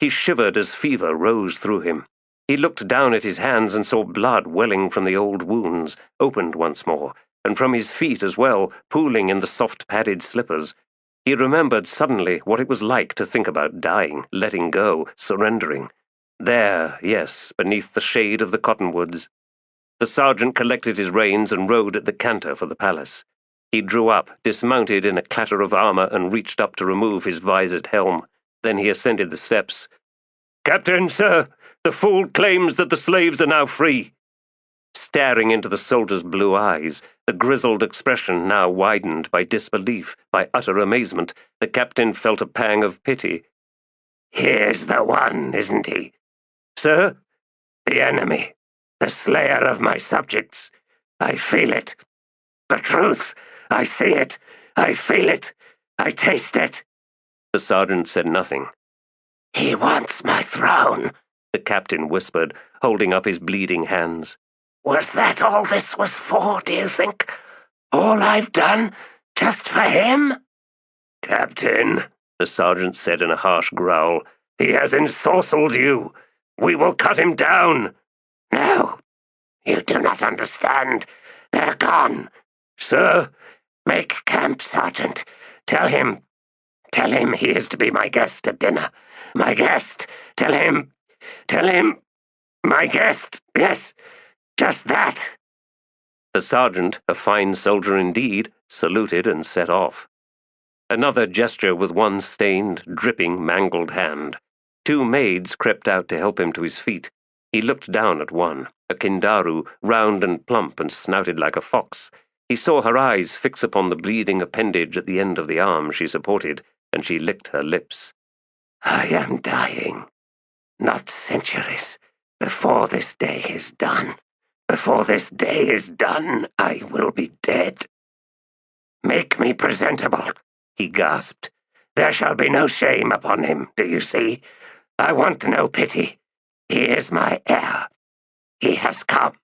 He shivered as fever rose through him. He looked down at his hands and saw blood welling from the old wounds, opened once more, and from his feet as well, pooling in the soft padded slippers. He remembered suddenly what it was like to think about dying, letting go, surrendering. There, yes, beneath the shade of the cottonwoods. The sergeant collected his reins and rode at the canter for the palace. He drew up, dismounted in a clatter of armor, and reached up to remove his visored helm. Then he ascended the steps. "Captain, sir, the fool claims that the slaves are now free." Staring into the soldier's blue eyes, the grizzled expression now widened by disbelief, by utter amazement, the captain felt a pang of pity. "Here's the one, isn't he?" "Sir?" "The enemy, the slayer of my subjects. I feel it. The truth. I see it. I feel it. I taste it." The sergeant said nothing. "He wants my throne," the captain whispered, holding up his bleeding hands. "Was that all this was for, do you think? All I've done, just for him?" "Captain," the sergeant said in a harsh growl, "he has ensorcelled you. We will cut him down." "No, you do not understand. They're gone." "Sir?" "Make camp, Sergeant. Tell him he is to be my guest at dinner. My guest. Tell him, my guest. Yes, just that." The sergeant, a fine soldier indeed, saluted and set off. Another gesture with one stained, dripping, mangled hand. Two maids crept out to help him to his feet. He looked down at one, a Kindaru, round and plump and snouted like a fox. He saw her eyes fix upon the bleeding appendage at the end of the arm she supported, and she licked her lips. "I am dying. Not centuries. Before this day is done. Before this day is done, I will be dead." "Make me presentable," he gasped. "There shall be no shame upon him, do you see? I want no pity. He is my heir. He has come.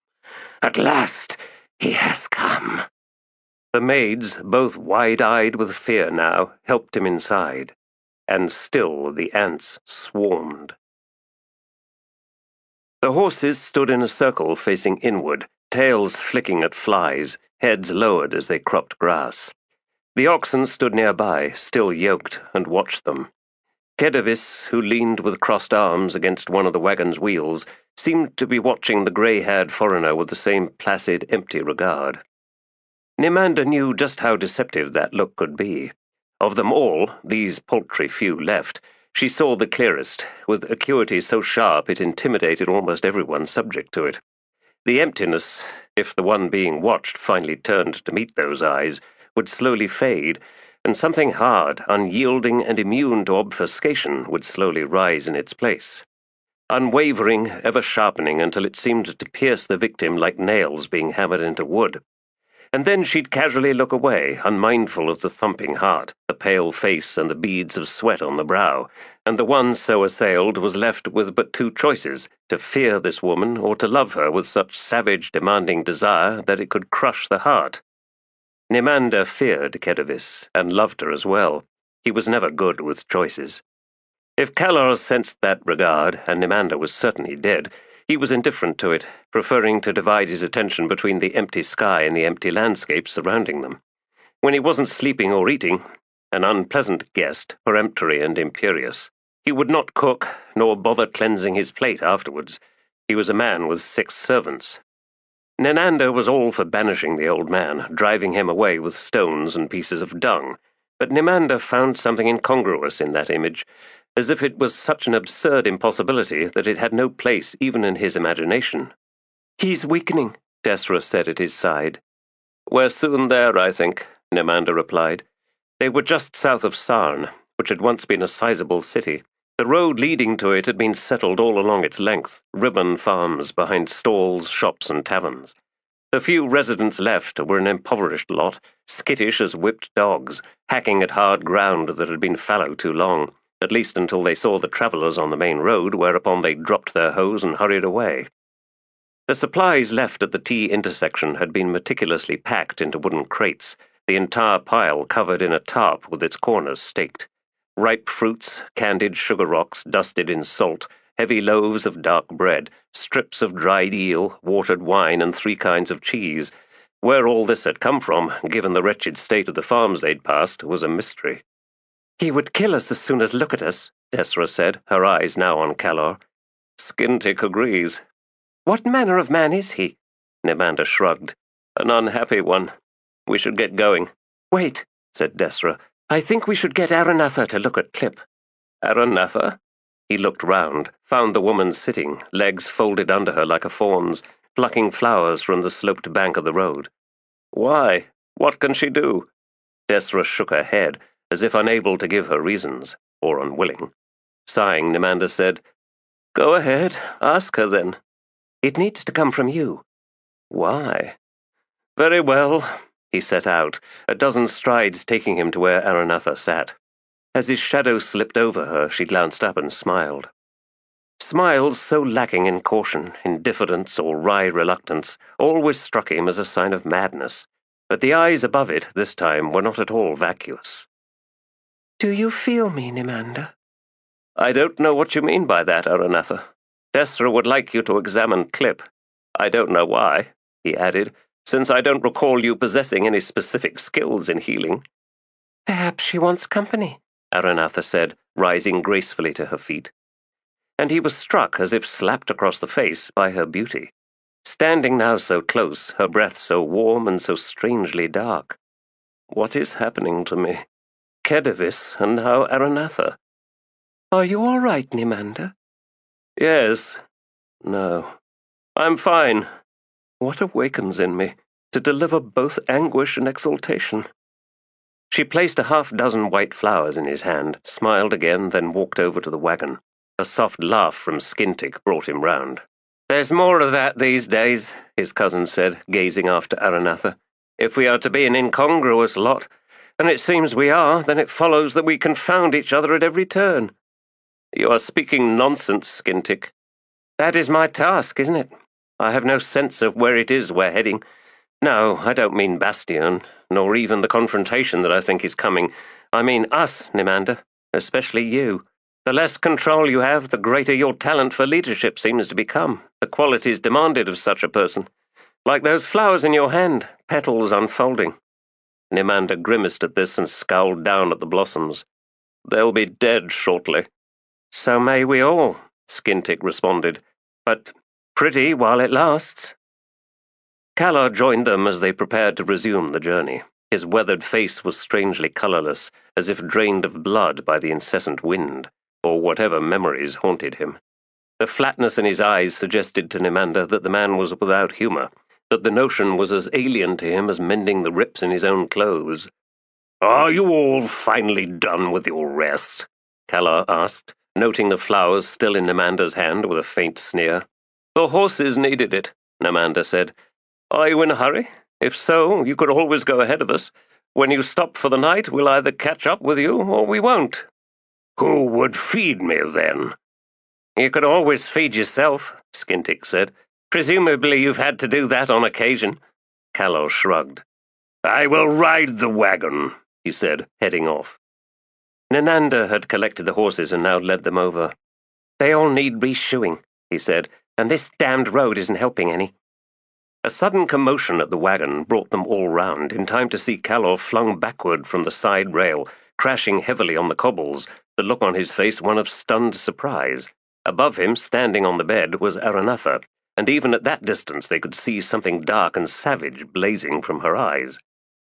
At last, he has come." The maids, both wide-eyed with fear now, helped him inside. And still the ants swarmed. The horses stood in a circle facing inward, tails flicking at flies, heads lowered as they cropped grass. The oxen stood nearby, still yoked, and watched them. Kedavis, who leaned with crossed arms against one of the wagon's wheels, seemed to be watching the grey-haired foreigner with the same placid, empty regard. Nimander knew just how deceptive that look could be. Of them all, these paltry few left, she saw the clearest, with acuity so sharp it intimidated almost everyone subject to it. The emptiness, if the one being watched finally turned to meet those eyes, would slowly fade, and something hard, unyielding, and immune to obfuscation would slowly rise in its place. Unwavering, ever sharpening until it seemed to pierce the victim like nails being hammered into wood. And then she'd casually look away, unmindful of the thumping heart, the pale face, and the beads of sweat on the brow, and the one so assailed was left with but two choices, to fear this woman or to love her with such savage, demanding desire that it could crush the heart. Nimander feared Kedavis, and loved her as well. He was never good with choices. If Kallar sensed that regard, and Nimander was certainly dead, he was indifferent to it, preferring to divide his attention between the empty sky and the empty landscape surrounding them. When he wasn't sleeping or eating, an unpleasant guest, peremptory and imperious, He would not cook, nor bother cleansing his plate afterwards. He was a man with 6 servants. Nimander was all for banishing the old man, driving him away with stones and pieces of dung, but Nimander found something incongruous in that image, as if it was such an absurd impossibility that it had no place even in his imagination. "He's weakening," Desra said at his side. "We're soon there, I think," Nimander replied. They were just south of Sarn, which had once been a sizable city. The road leading to it had been settled all along its length, ribbon farms behind stalls, shops, and taverns. The few residents left were an impoverished lot, skittish as whipped dogs, hacking at hard ground that had been fallow too long, at least until they saw the travellers on the main road, whereupon they dropped their hoes and hurried away. The supplies left at the T intersection had been meticulously packed into wooden crates, the entire pile covered in a tarp with its corners staked. Ripe fruits, candied sugar rocks dusted in salt, heavy loaves of dark bread, strips of dried eel, watered wine, and 3 kinds of cheese. Where all this had come from, given the wretched state of the farms they'd passed, was a mystery. "He would kill us as soon as look at us," Desra said, her eyes now on Calor. Skintic agrees. "What manner of man is he?" Nimander shrugged. "An unhappy one. We should get going." "Wait," said Desra. "I think we should get Aranatha to look at Clip." "Aranatha?" He looked round, found the woman sitting, legs folded under her like a fawn's, plucking flowers from the sloped bank of the road. "Why? What can she do?" Desra shook her head, as if unable to give her reasons, or unwilling. Sighing, Nimander said, "Go ahead, ask her then." "It needs to come from you." "Why?" "Very well." He set out, a dozen strides taking him to where Aranatha sat. As his shadow slipped over her, she glanced up and smiled. Smiles so lacking in caution, in diffidence, or wry reluctance always struck him as a sign of madness, but the eyes above it this time were not at all vacuous. "Do you feel me, Nimander?" "I don't know what you mean by that, Aranatha. Desra would like you to examine Clip. I don't know why," he added, "since I don't recall you possessing any specific skills in healing." "Perhaps she wants company," Aranatha said, rising gracefully to her feet. And he was struck as if slapped across the face by her beauty. Standing now so close, her breath so warm and so strangely dark. What is happening to me? Kedavis, and now Aranatha. "Are you all right, Nimander?" "Yes. No. I'm fine. What awakens in me to deliver both anguish and exultation?" She placed a half-dozen white flowers in his hand, smiled again, then walked over to the wagon. A soft laugh from Skintic brought him round. "There's more of that these days," his cousin said, gazing after Aranatha. "If we are to be an incongruous lot, and it seems we are, then it follows that we confound each other at every turn." "You are speaking nonsense, Skintic." "That is my task, isn't it? I have no sense of where it is we're heading. No, I don't mean Bastion, nor even the confrontation that I think is coming. I mean us, Nimander, especially you. The less control you have, the greater your talent for leadership seems to become, the qualities demanded of such a person. Like those flowers in your hand, petals unfolding." Nimander grimaced at this and scowled down at the blossoms. "They'll be dead shortly." "So may we all," Skintic responded. "But pretty while it lasts." Calor joined them as they prepared to resume the journey. His weathered face was strangely colourless, as if drained of blood by the incessant wind, or whatever memories haunted him. The flatness in his eyes suggested to Nimander that the man was without humour, that the notion was as alien to him as mending the rips in his own clothes. "Are you all finally done with your rest?" Calor asked, noting the flowers still in Nimander's hand with a faint sneer. "The horses needed it," Nimander said. "Are you in a hurry? If so, you could always go ahead of us. When you stop for the night, we'll either catch up with you, or we won't." "Who would feed me, then?" "You could always feed yourself," Skintic said. "Presumably you've had to do that on occasion." Calor shrugged. "I will ride the wagon," he said, heading off. Nimander had collected the horses and now led them over. "They all need reshoeing," he said, "and this damned road isn't helping any." A sudden commotion at the wagon brought them all round, in time to see Calor flung backward from the side rail, crashing heavily on the cobbles, the look on his face one of stunned surprise. Above him, standing on the bed, was Aranatha, and even at that distance they could see something dark and savage blazing from her eyes.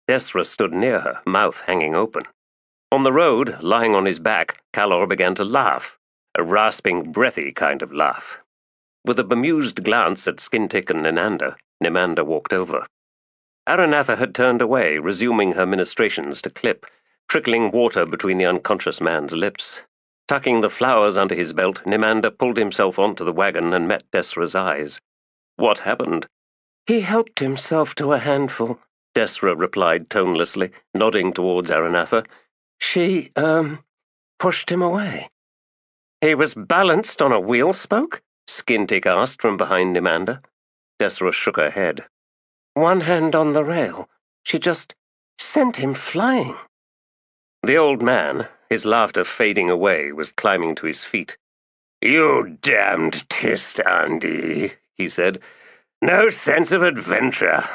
Desra stood near her, mouth hanging open. On the road, lying on his back, Calor began to laugh, a rasping, breathy kind of laugh. With a bemused glance at Skintick and Nimander walked over. Aranatha had turned away, resuming her ministrations to Clip, trickling water between the unconscious man's lips. Tucking the flowers under his belt, Nimander pulled himself onto the wagon and met Desra's eyes. What happened? He helped himself to a handful, Desra replied tonelessly, nodding towards Aranatha. She, pushed him away. He was balanced on a wheel spoke? Skintick asked from behind Nimander. Desra shook her head. One hand on the rail. She just sent him flying. The old man, his laughter fading away, was climbing to his feet. "You damned Tiste Andii," he said. "No sense of adventure."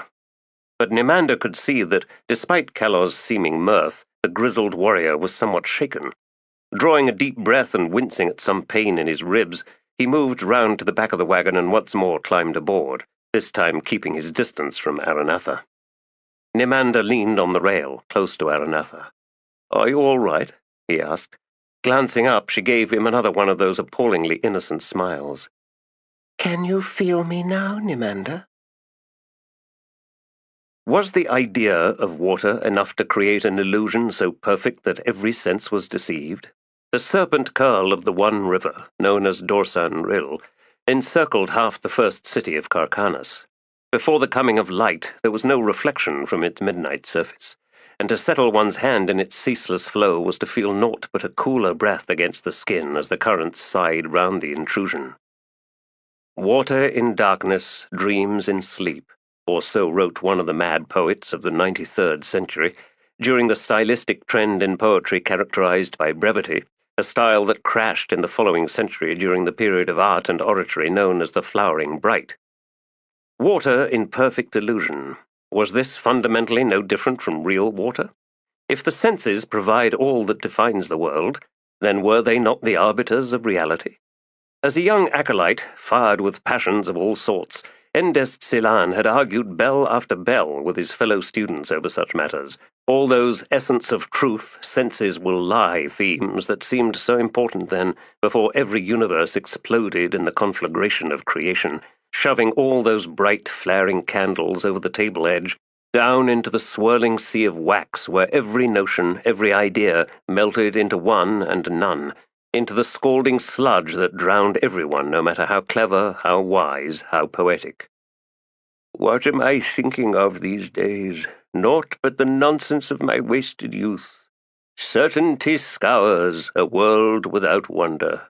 But Nimander could see that, despite Calor's seeming mirth, the grizzled warrior was somewhat shaken. Drawing a deep breath and wincing at some pain in his ribs, he moved round to the back of the wagon and once more climbed aboard, this time keeping his distance from Aranatha. Nimander leaned on the rail, close to Aranatha. "Are you all right?" he asked. Glancing up, she gave him another one of those appallingly innocent smiles. "Can you feel me now, Nimander?" Was the idea of water enough to create an illusion so perfect that every sense was deceived? The serpent curl of the one river, known as Dorsan Rill, encircled half the first city of Carcanas. Before the coming of light, there was no reflection from its midnight surface, and to settle one's hand in its ceaseless flow was to feel naught but a cooler breath against the skin as the currents sighed round the intrusion. Water in darkness, dreams in sleep, or so wrote one of the mad poets of the 93rd century, during the stylistic trend in poetry characterized by brevity, a style that crashed in the following century during the period of art and oratory known as the Flowering Bright. Water in perfect illusion. Was this fundamentally no different from real water? If the senses provide all that defines the world, then were they not the arbiters of reality? As a young acolyte, fired with passions of all sorts, Endest Silan had argued bell after bell with his fellow students over such matters, all those essence of truth, senses will lie themes that seemed so important then, before every universe exploded in the conflagration of creation, shoving all those bright, flaring candles over the table edge, down into the swirling sea of wax where every notion, every idea, melted into one and none, into the scalding sludge that drowned everyone, no matter how clever, how wise, how poetic. What am I thinking of these days? Naught but the nonsense of my wasted youth. Certainty scours a world without wonder.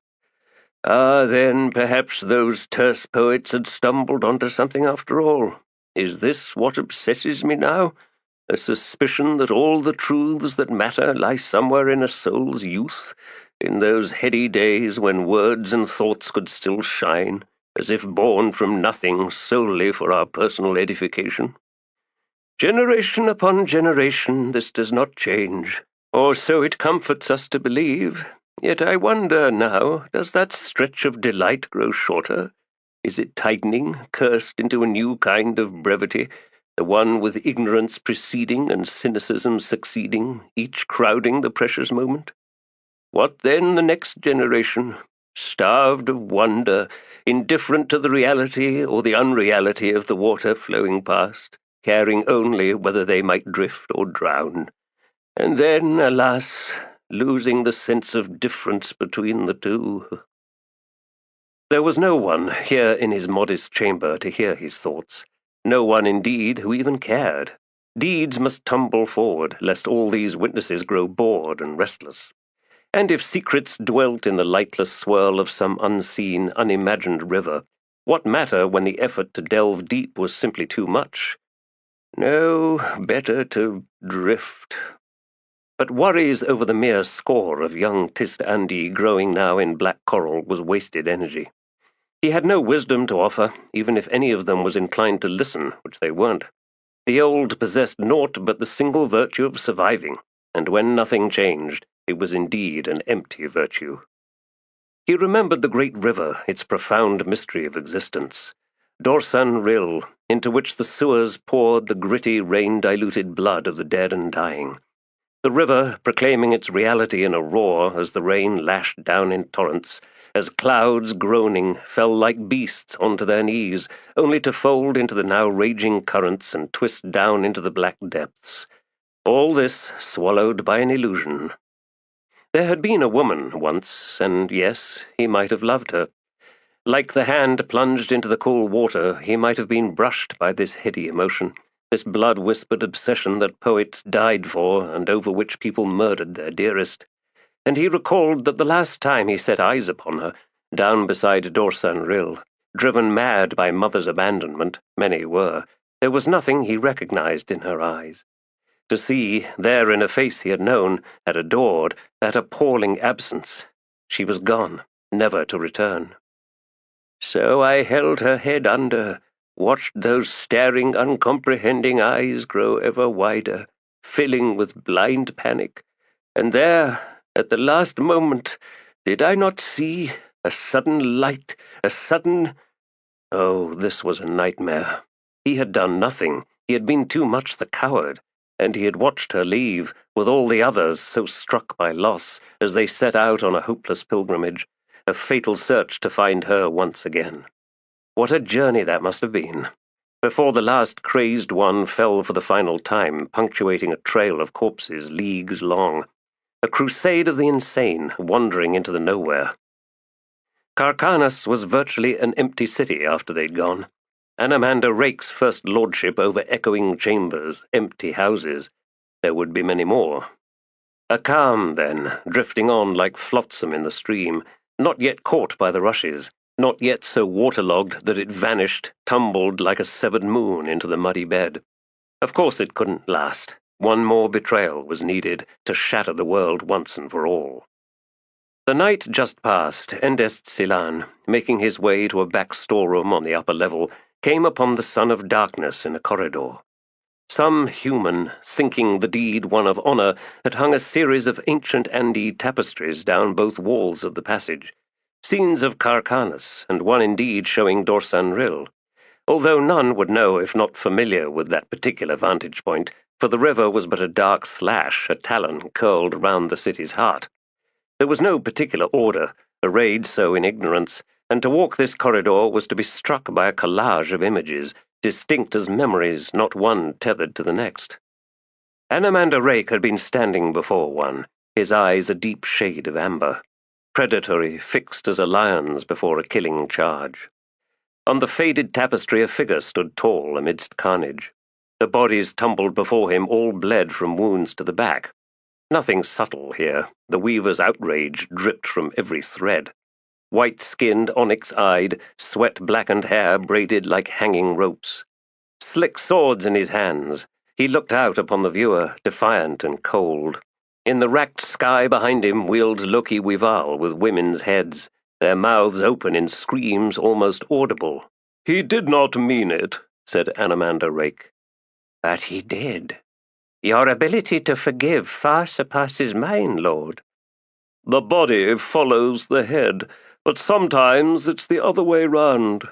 Ah, then, perhaps those terse poets had stumbled onto something after all. Is this what obsesses me now? A suspicion that all the truths that matter lie somewhere in a soul's youth, in those heady days when words and thoughts could still shine, as if born from nothing solely for our personal edification. Generation upon generation, this does not change, or so it comforts us to believe. Yet I wonder now, does that stretch of delight grow shorter? Is it tightening, cursed into a new kind of brevity, the one with ignorance preceding and cynicism succeeding, each crowding the precious moment? What then the next generation, starved of wonder, indifferent to the reality or the unreality of the water flowing past, caring only whether they might drift or drown, and then, alas, losing the sense of difference between the two? There was no one here in his modest chamber to hear his thoughts, no one indeed who even cared. Deeds must tumble forward, lest all these witnesses grow bored and restless. And if secrets dwelt in the lightless swirl of some unseen, unimagined river, what matter when the effort to delve deep was simply too much? No, better to drift. But worries over the mere score of young Tiste Andii growing now in black coral was wasted energy. He had no wisdom to offer, even if any of them was inclined to listen, which they weren't. The old possessed naught but the single virtue of surviving, and when nothing changed, It was indeed an empty virtue. He remembered the great river, its profound mystery of existence. Dorsan Rill, into which the sewers poured the gritty, rain-diluted blood of the dead and dying. The river proclaiming its reality in a roar as the rain lashed down in torrents, as clouds, groaning, fell like beasts onto their knees, only to fold into the now raging currents and twist down into the black depths. All this swallowed by an illusion. There had been a woman once, and yes, he might have loved her. Like the hand plunged into the cool water, he might have been brushed by this heady emotion, this blood-whispered obsession that poets died for and over which people murdered their dearest. And he recalled that the last time he set eyes upon her, down beside Dorsan Rill, driven mad by mother's abandonment, many were, there was nothing he recognized in her eyes. To see, there in a face he had known, had adored, that appalling absence. She was gone, never to return. So I held her head under, watched those staring, uncomprehending eyes grow ever wider, filling with blind panic, and there, at the last moment, did I not see a sudden light, a sudden— Oh, this was a nightmare. He had done nothing. He had been too much the coward, and he had watched her leave, with all the others so struck by loss, as they set out on a hopeless pilgrimage, a fatal search to find her once again. What a journey that must have been, before the last crazed one fell for the final time, punctuating a trail of corpses leagues long. A crusade of the insane, wandering into the nowhere. Carcanas was virtually an empty city after they'd gone. Anomander Rake's first lordship over echoing chambers, empty houses. There would be many more. A calm, then, drifting on like flotsam in the stream, not yet caught by the rushes, not yet so waterlogged that it vanished, tumbled like a severed moon into the muddy bed. Of course it couldn't last. One more betrayal was needed to shatter the world once and for all. The night just past, Endest Silan, making his way to a back storeroom on the upper level, came upon the son of darkness in a corridor. Some human, thinking the deed one of honor, had hung a series of ancient Andii tapestries down both walls of the passage, scenes of Carcanas, and one indeed showing Dorsan Rill, although none would know if not familiar with that particular vantage point, for the river was but a dark slash, a talon curled round the city's heart. There was no particular order, arrayed so in ignorance, and to walk this corridor was to be struck by a collage of images, distinct as memories, not one tethered to the next. Anomander Rake had been standing before one, his eyes a deep shade of amber, predatory, fixed as a lion's before a killing charge. On the faded tapestry a figure stood tall amidst carnage. The bodies tumbled before him all bled from wounds to the back. Nothing subtle here. The weaver's outrage dripped from every thread. White-skinned, onyx-eyed, sweat-blackened hair braided like hanging ropes. Slick swords in his hands, he looked out upon the viewer, defiant and cold. In the racked sky behind him wheeled Loki Wival with women's heads, their mouths open in screams almost audible. "He did not mean it," said Anomander Rake. "But he did. Your ability to forgive far surpasses mine, Lord." "The body follows the head, but sometimes it's the other way round.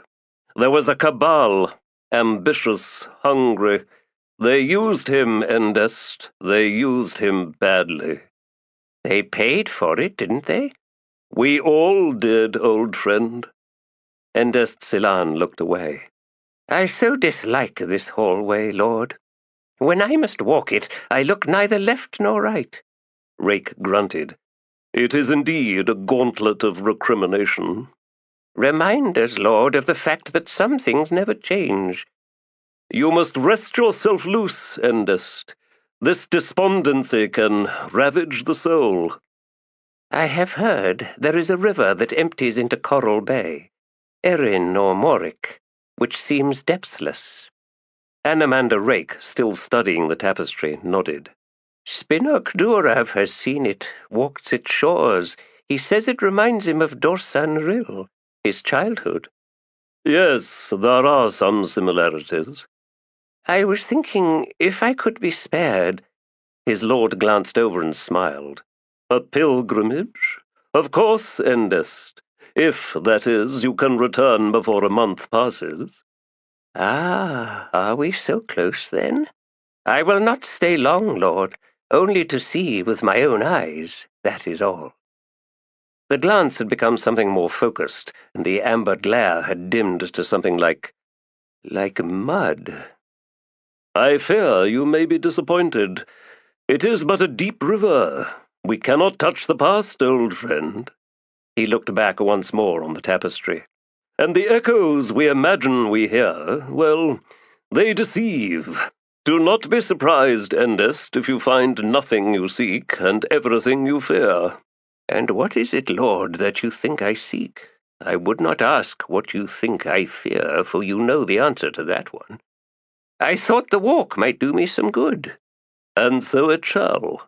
There was a cabal, ambitious, hungry. They used him, Endest. They used him badly." "They paid for it, didn't they?" "We all did, old friend." Endest Silan looked away. "I so dislike this hallway, Lord. When I must walk it, I look neither left nor right." Rake grunted. "It is indeed a gauntlet of recrimination." "Remind us, Lord, of the fact that some things never change." "You must wrest yourself loose, Endest. This despondency can ravage the soul." "I have heard there is a river that empties into Coral Bay, Erin or Morik, which seems depthless." Anomander Rake, still studying the tapestry, nodded. "Spinok Durav has seen it, walked its shores. He says it reminds him of Dorsan Rill, his childhood." "Yes, there are some similarities." "I was thinking if I could be spared—" His lord glanced over and smiled. A pilgrimage? Of course, Endest. If, that is, you can return before a month passes. Ah, are we so close then? I will not stay long, Lord, only to see with my own eyes, that is all. The glance had become something more focused, and the amber glare had dimmed to something like mud. I fear you may be disappointed. It is but a deep river. We cannot touch the past, old friend. He looked back once more on the tapestry. And the echoes we imagine we hear, well, they deceive. Do not be surprised, Endest, if you find nothing you seek and everything you fear. And what is it, Lord, that you think I seek? I would not ask what you think I fear, for you know the answer to that one. I thought the walk might do me some good. And so it shall.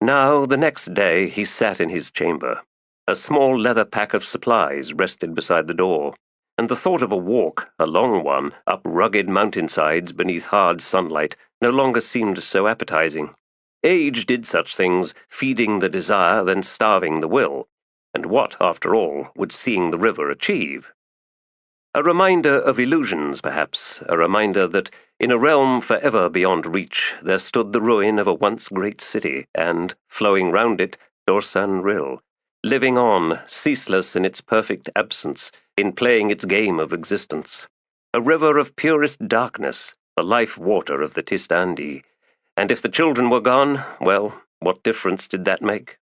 Now, the next day, he sat in his chamber. A small leather pack of supplies rested beside the door, and the thought of a walk, a long one, up rugged mountainsides beneath hard sunlight no longer seemed so appetizing. Age did such things, feeding the desire, then starving the will. And what, after all, would seeing the river achieve? A reminder of illusions, perhaps, a reminder that in a realm forever beyond reach there stood the ruin of a once great city, and, flowing round it, Dorsan Rill, living on, ceaseless in its perfect absence, in playing its game of existence. A river of purest darkness, the life water of the Tiste Andii. And if the children were gone, well, what difference did that make?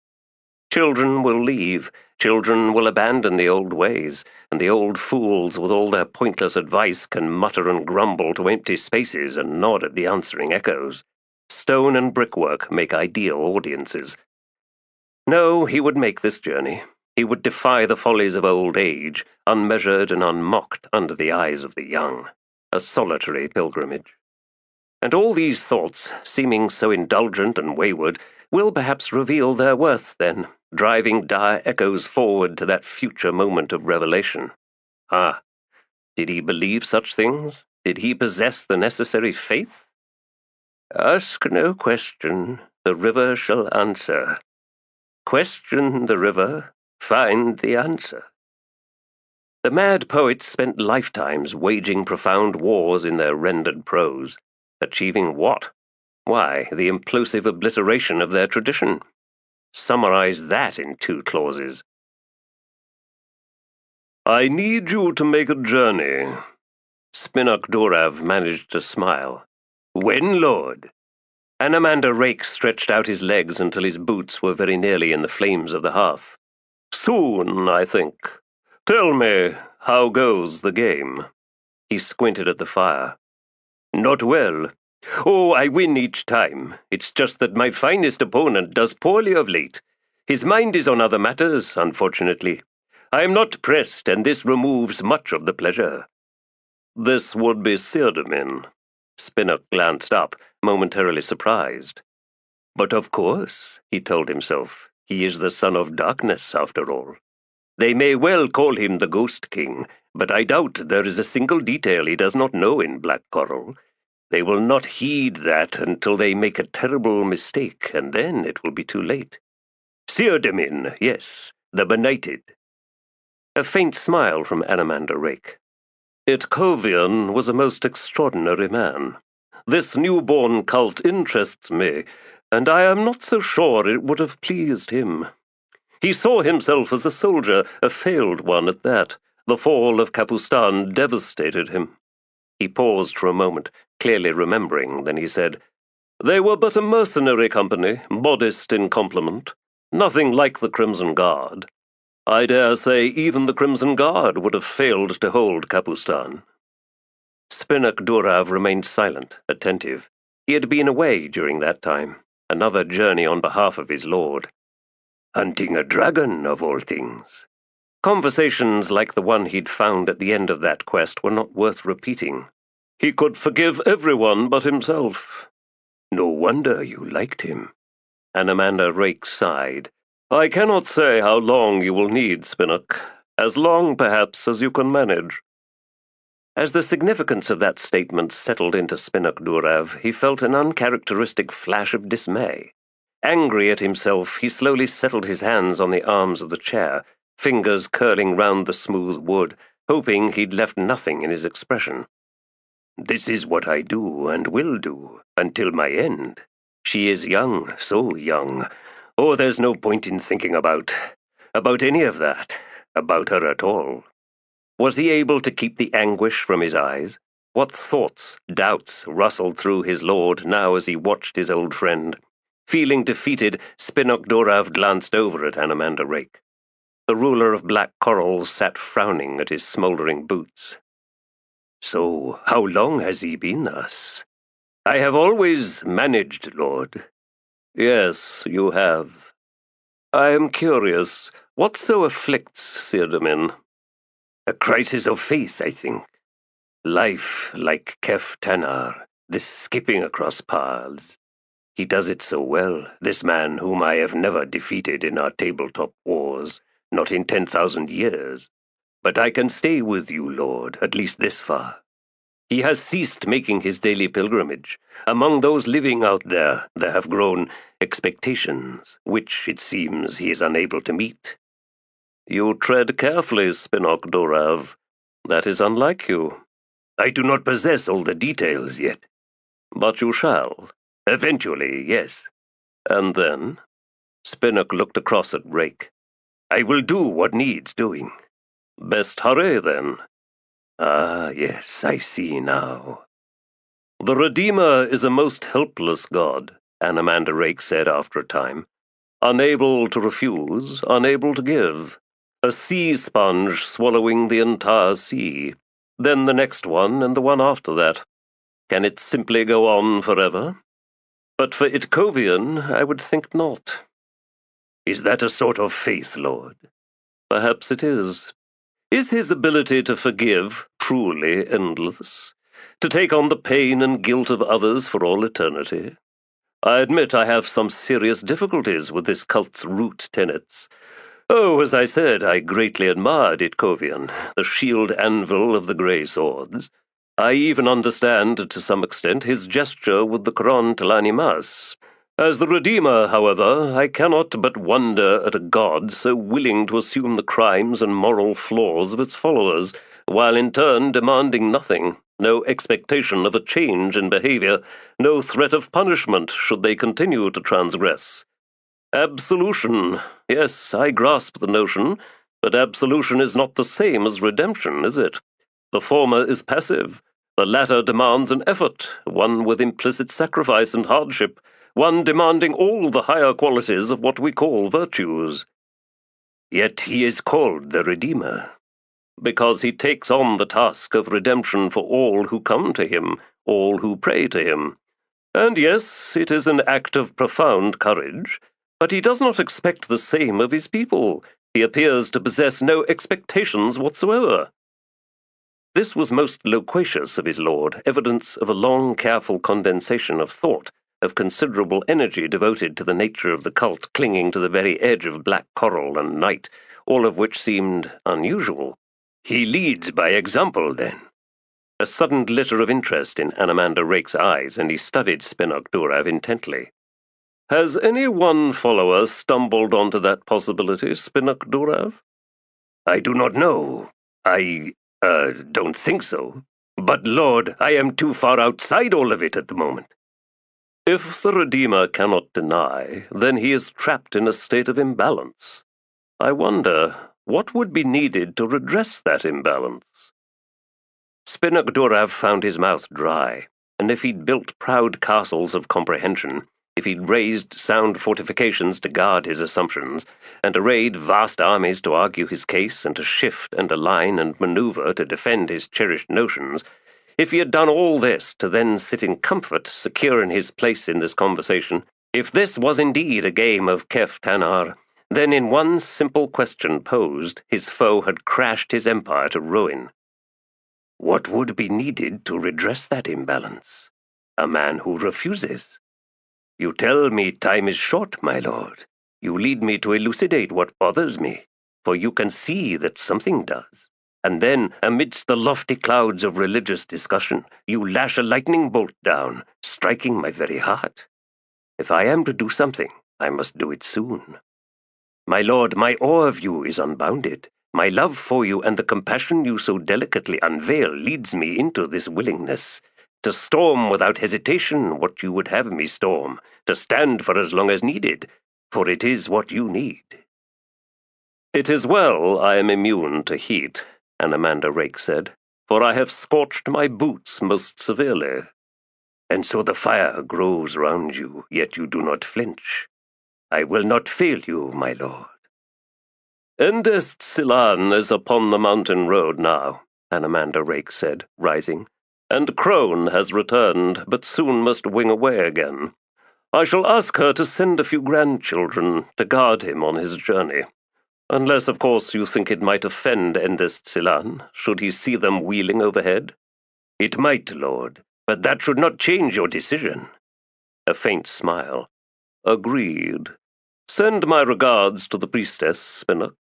Children will leave, children will abandon the old ways, and the old fools with all their pointless advice can mutter and grumble to empty spaces and nod at the answering echoes. Stone and brickwork make ideal audiences. No, he would make this journey. He would defy the follies of old age, unmeasured and unmocked under the eyes of the young. A solitary pilgrimage. And all these thoughts, seeming so indulgent and wayward, will perhaps reveal their worth then, driving dire echoes forward to that future moment of revelation. Ah, did he believe such things? Did he possess the necessary faith? Ask no question, the river shall answer. Question the river, find the answer. The mad poets spent lifetimes waging profound wars in their rendered prose. Achieving what? Why, the implosive obliteration of their tradition. Summarize that in 2 clauses. I need you to make a journey. Spinok Durav managed to smile. When, Lord? Anomander Rake stretched out his legs until his boots were very nearly in the flames of the hearth. Soon, I think. Tell me, how goes the game? He squinted at the fire. Not well. Oh, I win each time. It's just that my finest opponent does poorly of late. His mind is on other matters, unfortunately. I am not pressed, and this removes much of the pleasure. This would be Seardamin. Spinok glanced up, momentarily surprised. But of course, he told himself, he is the son of darkness, after all. They may well call him the Ghost King, but I doubt there is a single detail he does not know in Black Coral. They will not heed that until they make a terrible mistake, and then it will be too late. Seardamin, yes, the benighted. A faint smile from Anomander Rake. Itkovian was a most extraordinary man. This newborn cult interests me, and I am not so sure it would have pleased him. He saw himself as a soldier, a failed one at that. The fall of Kapustan devastated him. He paused for a moment, clearly remembering, then he said, They were but a mercenary company, modest in compliment. Nothing like the Crimson Guard. I dare say even the Crimson Guard would have failed to hold Kapustan. Spinok Durav remained silent, attentive. He had been away during that time, another journey on behalf of his lord. Hunting a dragon, of all things. Conversations like the one he'd found at the end of that quest were not worth repeating. He could forgive everyone but himself. No wonder you liked him. Anomander Rake sighed. I cannot say how long you will need, Spinok. As long, perhaps, as you can manage. As the significance of that statement settled into Spinok Durav, he felt an uncharacteristic flash of dismay. Angry at himself, he slowly settled his hands on the arms of the chair, fingers curling round the smooth wood, hoping he'd left nothing in his expression. "This is what I do and will do, until my end. She is young, so young. Oh, there's no point in thinking about any of that, about her at all." Was he able to keep the anguish from his eyes? What thoughts, doubts rustled through his lord now as he watched his old friend? Feeling defeated, Spinokdorav glanced over at Anomander Rake. The ruler of black corals sat frowning at his smouldering boots. "So, how long has he been thus?" "I have always managed, lord." "Yes, you have. I am curious, what so afflicts Theodomin?" "A crisis of faith, I think. Life like Kef Tanar, this skipping across paths. He does it so well, this man whom I have never defeated in our tabletop wars, not in 10,000 years. But I can stay with you, lord, at least this far. He has ceased making his daily pilgrimage. Among those living out there have grown expectations, which, it seems, he is unable to meet." "You tread carefully, Spinokdorav. That is unlike you." "I do not possess all the details yet." "But you shall." "Eventually, yes." "And then?" Spinok looked across at Rake. "I will do what needs doing." "Best hurry, then." "Ah, yes, I see now." "The Redeemer is a most helpless god," Anomander Rake said after a time. "Unable to refuse, unable to give. A sea sponge swallowing the entire sea. Then the next one, and the one after that. Can it simply go on forever? But for Itkovian, I would think not." "Is that a sort of faith, lord?" "Perhaps it is. Is his ability to forgive truly endless? To take on the pain and guilt of others for all eternity? I admit I have some serious difficulties with this cult's root tenets. Oh, as I said, I greatly admired Itkovian, the shield anvil of the grey swords. I even understand, to some extent, his gesture with the Kron Tlanimas. As the Redeemer, however, I cannot but wonder at a god so willing to assume the crimes and moral flaws of its followers, while in turn demanding nothing, no expectation of a change in behavior, no threat of punishment should they continue to transgress. Absolution. Yes, I grasp the notion, but absolution is not the same as redemption, is it? The former is passive. The latter demands an effort, one with implicit sacrifice and hardship, one demanding all the higher qualities of what we call virtues. Yet he is called the Redeemer, because he takes on the task of redemption for all who come to him, all who pray to him. And yes, it is an act of profound courage, but he does not expect the same of his people. He appears to possess no expectations whatsoever." This was most loquacious of his lord, evidence of a long, careful condensation of thought, of considerable energy devoted to the nature of the cult clinging to the very edge of black coral and night, all of which seemed unusual. "He leads by example, then." A sudden glitter of interest in Anomander Rake's eyes, and he studied Spinokdorav intently. "Has any one follower stumbled onto that possibility, Spinokdorav?" "I do not know. I don't think so. But, Lord, I am too far outside all of it at the moment." "If the Redeemer cannot deny, then he is trapped in a state of imbalance. I wonder, what would be needed to redress that imbalance?" Spinokdorav found his mouth dry, and if he'd built proud castles of comprehension, if he'd raised sound fortifications to guard his assumptions, and arrayed vast armies to argue his case and to shift and align and maneuver to defend his cherished notions, if he had done all this to then sit in comfort, secure in his place in this conversation, if this was indeed a game of Kef Tanar, then in one simple question posed, his foe had crashed his empire to ruin. What would be needed to redress that imbalance? A man who refuses. You tell me time is short, my lord. You lead me to elucidate what bothers me, for you can see that something does. And then, amidst the lofty clouds of religious discussion, you lash a lightning bolt down, striking my very heart. If I am to do something, I must do it soon. My lord, my awe of you is unbounded. My love for you and the compassion you so delicately unveil leads me into this willingness to storm without hesitation what you would have me storm, to stand for as long as needed, for it is what you need. It is well I am immune to heat, Anomander Rake said, for I have scorched my boots most severely. And so the fire grows round you, yet you do not flinch. I will not fail you, my lord. Endest Silan is upon the mountain road now, Anomander Rake said, rising, and Crone has returned, but soon must wing away again. I shall ask her to send a few grandchildren to guard him on his journey. Unless, of course, you think it might offend Endest Silan, should he see them wheeling overhead? It might, lord, but that should not change your decision. A faint smile. Agreed. Send my regards to the priestess, Spinnock.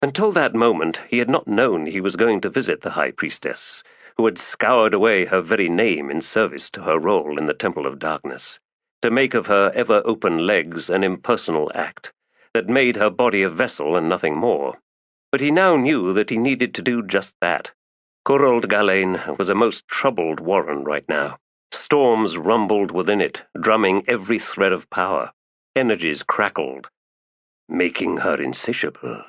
Until that moment, he had not known he was going to visit the high priestess, who had scoured away her very name in service to her role in the Temple of Darkness, to make of her ever-open legs an impersonal act that made her body a vessel and nothing more. But he now knew that he needed to do just that. Corald Galain was a most troubled warren right now. Storms rumbled within it, drumming every thread of power. Energies crackled, making her insatiable.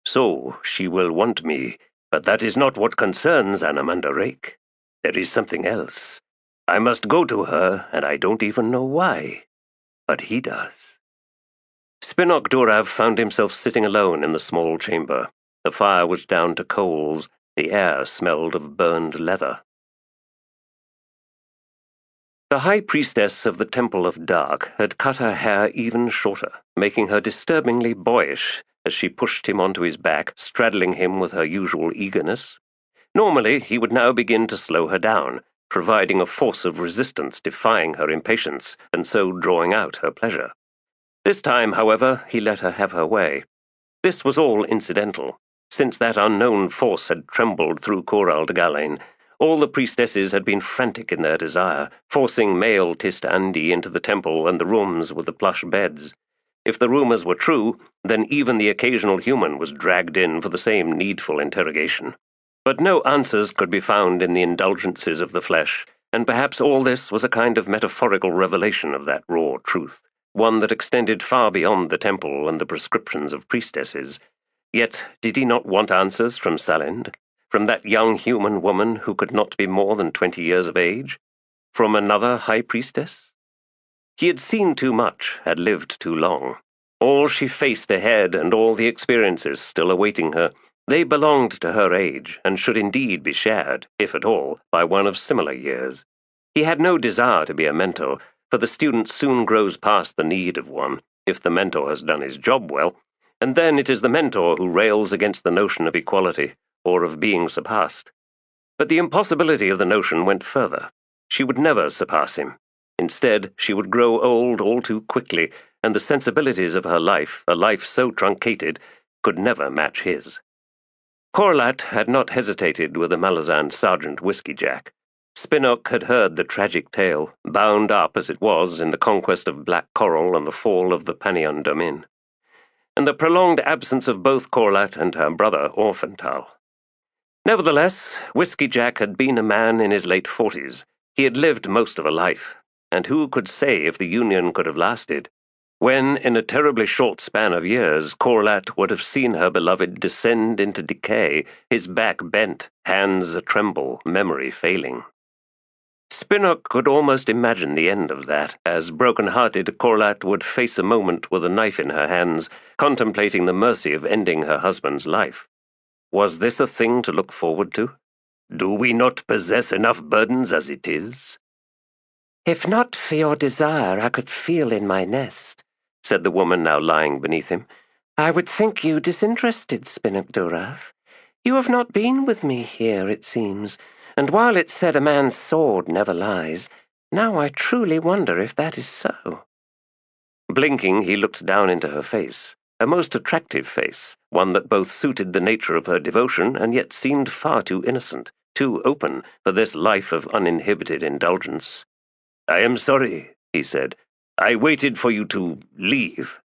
So she will want me, but that is not what concerns Anomander Rake. There is something else. I must go to her, and I don't even know why. But he does. Spinnock Durav found himself sitting alone in the small chamber. The fire was down to coals. The air smelled of burned leather. The high priestess of the Temple of Dark had cut her hair even shorter, making her disturbingly boyish as she pushed him onto his back, straddling him with her usual eagerness. Normally, he would now begin to slow her down, providing a force of resistance defying her impatience, and so drawing out her pleasure. This time, however, he let her have her way. This was all incidental. Since that unknown force had trembled through Corald Galain, all the priestesses had been frantic in their desire, forcing male Tiste Andii into the temple and the rooms with the plush beds. If the rumors were true, then even the occasional human was dragged in for the same needful interrogation. But no answers could be found in the indulgences of the flesh, and perhaps all this was a kind of metaphorical revelation of that raw truth, one that extended far beyond the temple and the prescriptions of priestesses. Yet did he not want answers from Salind? From that young human woman who could not be more than 20 years of age? From another high priestess? He had seen too much, had lived too long. All she faced ahead and all the experiences still awaiting her, they belonged to her age and should indeed be shared, if at all, by one of similar years. He had no desire to be a mentor, for the student soon grows past the need of one, if the mentor has done his job well, and then it is the mentor who rails against the notion of equality, or of being surpassed. But the impossibility of the notion went further. She would never surpass him. Instead, she would grow old all too quickly, and the sensibilities of her life, a life so truncated, could never match his. Corlat had not hesitated with the Malazan Sergeant Whiskey-Jack. Spinnock had heard the tragic tale, bound up as it was in the conquest of Black Coral and the fall of the Panion Domin, and the prolonged absence of both Corlat and her brother Orphantal. Nevertheless, Whiskey-Jack had been a man in his late 40s. He had lived most of a life, and who could say if the union could have lasted, when, in a terribly short span of years, Corlat would have seen her beloved descend into decay, his back bent, hands a-tremble, memory failing. Spinnock could almost imagine the end of that, as broken-hearted Corlat would face a moment with a knife in her hands, contemplating the mercy of ending her husband's life. Was this a thing to look forward to? Do we not possess enough burdens as it is? If not for your desire I could feel in my nest, said the woman now lying beneath him. I would think you disinterested, Spinnock Durav. You have not been with me here, it seems, and while it's said a man's sword never lies, now I truly wonder if that is so. Blinking, he looked down into her face, a most attractive face, one that both suited the nature of her devotion and yet seemed far too innocent, too open for this life of uninhibited indulgence. I am sorry, he said. I waited for you to leave."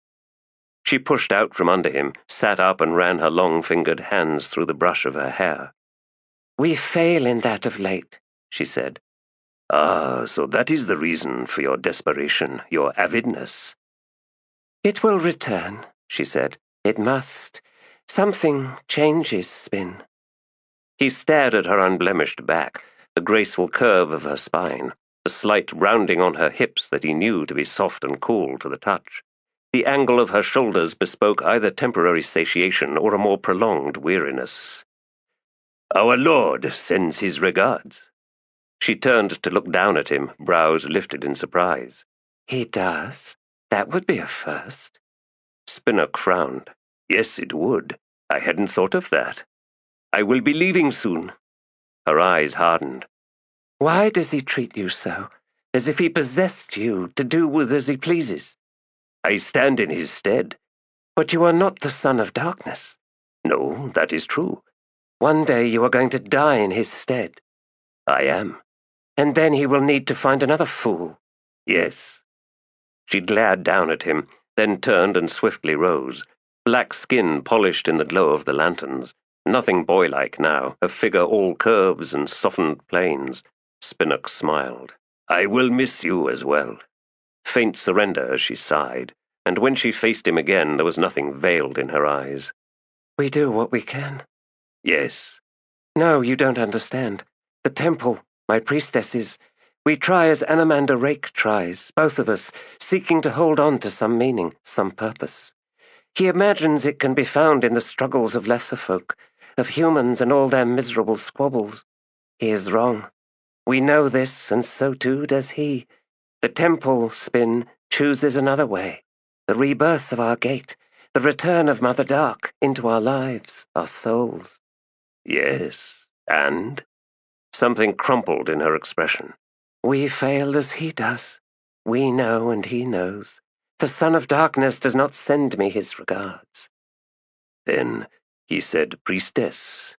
She pushed out from under him, sat up and ran her long-fingered hands through the brush of her hair. "We fail in that of late," she said. "Ah, so that is the reason for your desperation, your avidness." "It will return," she said. "It must. Something changes Spin." He stared at her unblemished back, the graceful curve of her spine, the slight rounding on her hips that he knew to be soft and cool to the touch. The angle of her shoulders bespoke either temporary satiation or a more prolonged weariness. "Our Lord sends his regards." She turned to look down at him, brows lifted in surprise. "He does? That would be a first." Spinnock frowned. "Yes, it would. I hadn't thought of that. I will be leaving soon." Her eyes hardened. "Why does he treat you so? As if he possessed you to do with as he pleases?" "I stand in his stead." "But you are not the son of darkness." "No, that is true." "One day you are going to die in his stead." "I am." "And then he will need to find another fool." "Yes." She glared down at him, then turned and swiftly rose. Black skin polished in the glow of the lanterns. Nothing boylike now, a figure all curves and softened planes. Spinnock smiled. "I will miss you as well." Faint surrender as she sighed, and when she faced him again there was nothing veiled in her eyes. "We do what we can." "Yes." "No, you don't understand. The temple, my priestesses, we try as Anomander Rake tries, both of us, seeking to hold on to some meaning, some purpose. He imagines it can be found in the struggles of lesser folk, of humans and all their miserable squabbles. He is wrong. We know this, and so too does he. The temple, Spin, chooses another way, the rebirth of our gate, the return of Mother Dark into our lives, our souls." "Yes, and?" Something crumpled in her expression. "We fail as he does. We know and he knows. The Son of Darkness does not send me his regards." "Then he said priestess,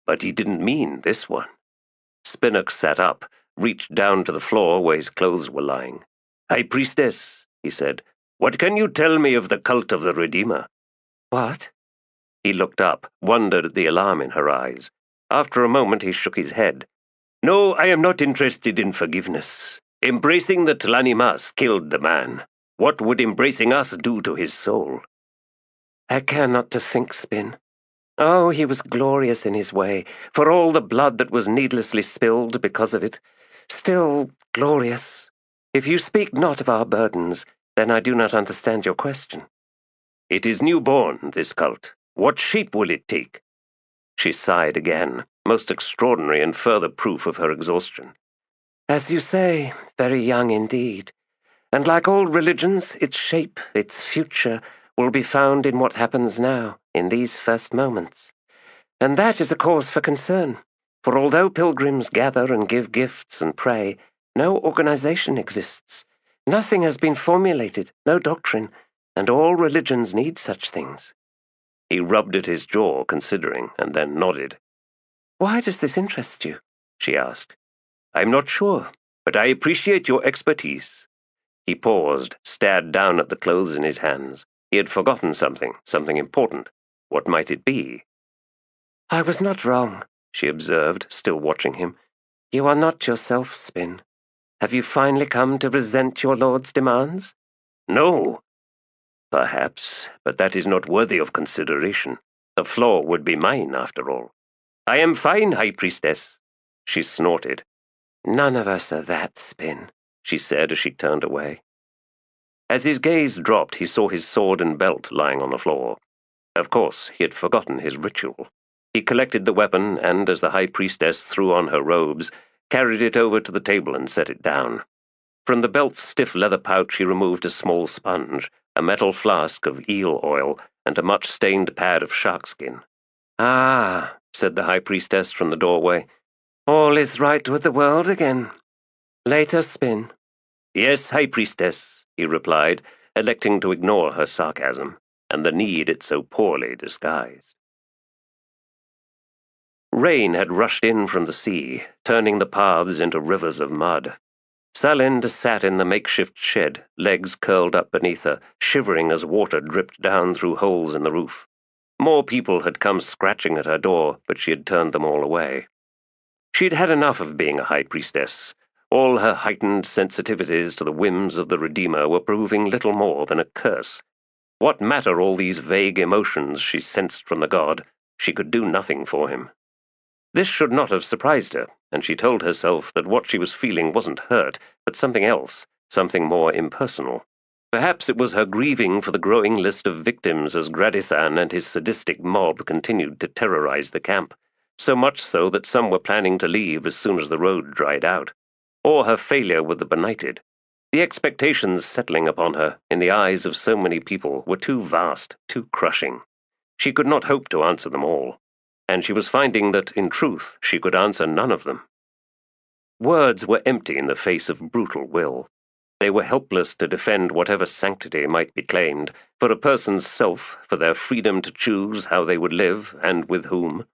but he didn't mean this one." Spinnock sat up, reached down to the floor where his clothes were lying. "High priestess," he said, "what can you tell me of the cult of the Redeemer?" "What?" He looked up, wondered at the alarm in her eyes. After a moment he shook his head. "No, I am not interested in forgiveness. Embracing the Tlanimas killed the man. What would embracing us do to his soul?" "I care not to think, Spin. Oh, he was glorious in his way, for all the blood that was needlessly spilled because of it. Still glorious. If you speak not of our burdens, then I do not understand your question." "It is newborn, this cult. What shape will it take?" She sighed again, most extraordinary and further proof of her exhaustion. "As you say, very young indeed. And like all religions, its shape, its future, will be found in what happens now, in these first moments. And that is a cause for concern, for although pilgrims gather and give gifts and pray, no organization exists. Nothing has been formulated, no doctrine, and all religions need such things." He rubbed at his jaw, considering, and then nodded. "Why does this interest you?" she asked. "I'm not sure, but I appreciate your expertise." He paused, stared down at the clothes in his hands. He had forgotten something important. What might it be? "I was not wrong," she observed, still watching him. "You are not yourself, Spin. Have you finally come to resent your lord's demands?" "No." "Perhaps, but that is not worthy of consideration. The floor would be mine, after all." "I am fine, High Priestess." She snorted. "None of us are that, Spin," she said as she turned away. As his gaze dropped, he saw his sword and belt lying on the floor. Of course, he had forgotten his ritual. He collected the weapon and, as the High Priestess threw on her robes, carried it over to the table and set it down. From the belt's stiff leather pouch he removed a small sponge, a metal flask of eel oil, and a much-stained pad of sharkskin. "Ah," said the High Priestess from the doorway, "all is right with the world again. Later, Spin." "Yes, High Priestess," he replied, electing to ignore her sarcasm, and the need it so poorly disguised. Rain had rushed in from the sea, turning the paths into rivers of mud. Salind sat in the makeshift shed, legs curled up beneath her, shivering as water dripped down through holes in the roof. More people had come scratching at her door, but she had turned them all away. She'd had enough of being a high priestess. All her heightened sensitivities to the whims of the Redeemer were proving little more than a curse. What matter all these vague emotions she sensed from the god? She could do nothing for him. This should not have surprised her, and she told herself that what she was feeling wasn't hurt, but something else, something more impersonal. Perhaps it was her grieving for the growing list of victims as Gradithan and his sadistic mob continued to terrorize the camp, so much so that some were planning to leave as soon as the road dried out, or her failure with the benighted. The expectations settling upon her, in the eyes of so many people, were too vast, too crushing. She could not hope to answer them all, and she was finding that, in truth, she could answer none of them. Words were empty in the face of brutal will. They were helpless to defend whatever sanctity might be claimed, for a person's self, for their freedom to choose how they would live, and with whom.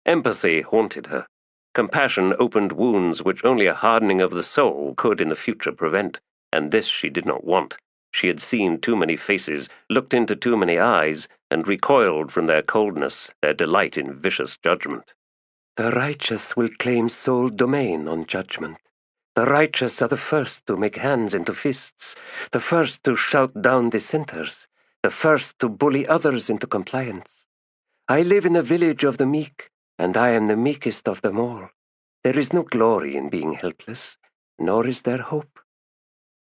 Empathy haunted her. Compassion opened wounds which only a hardening of the soul could in the future prevent, and this she did not want. She had seen too many faces, looked into too many eyes, and recoiled from their coldness, their delight in vicious judgment. The righteous will claim sole domain on judgment. The righteous are the first to make hands into fists, the first to shout down dissenters, the first to bully others into compliance. I live in a village of the meek, and I am the meekest of them all. There is no glory in being helpless, nor is there hope.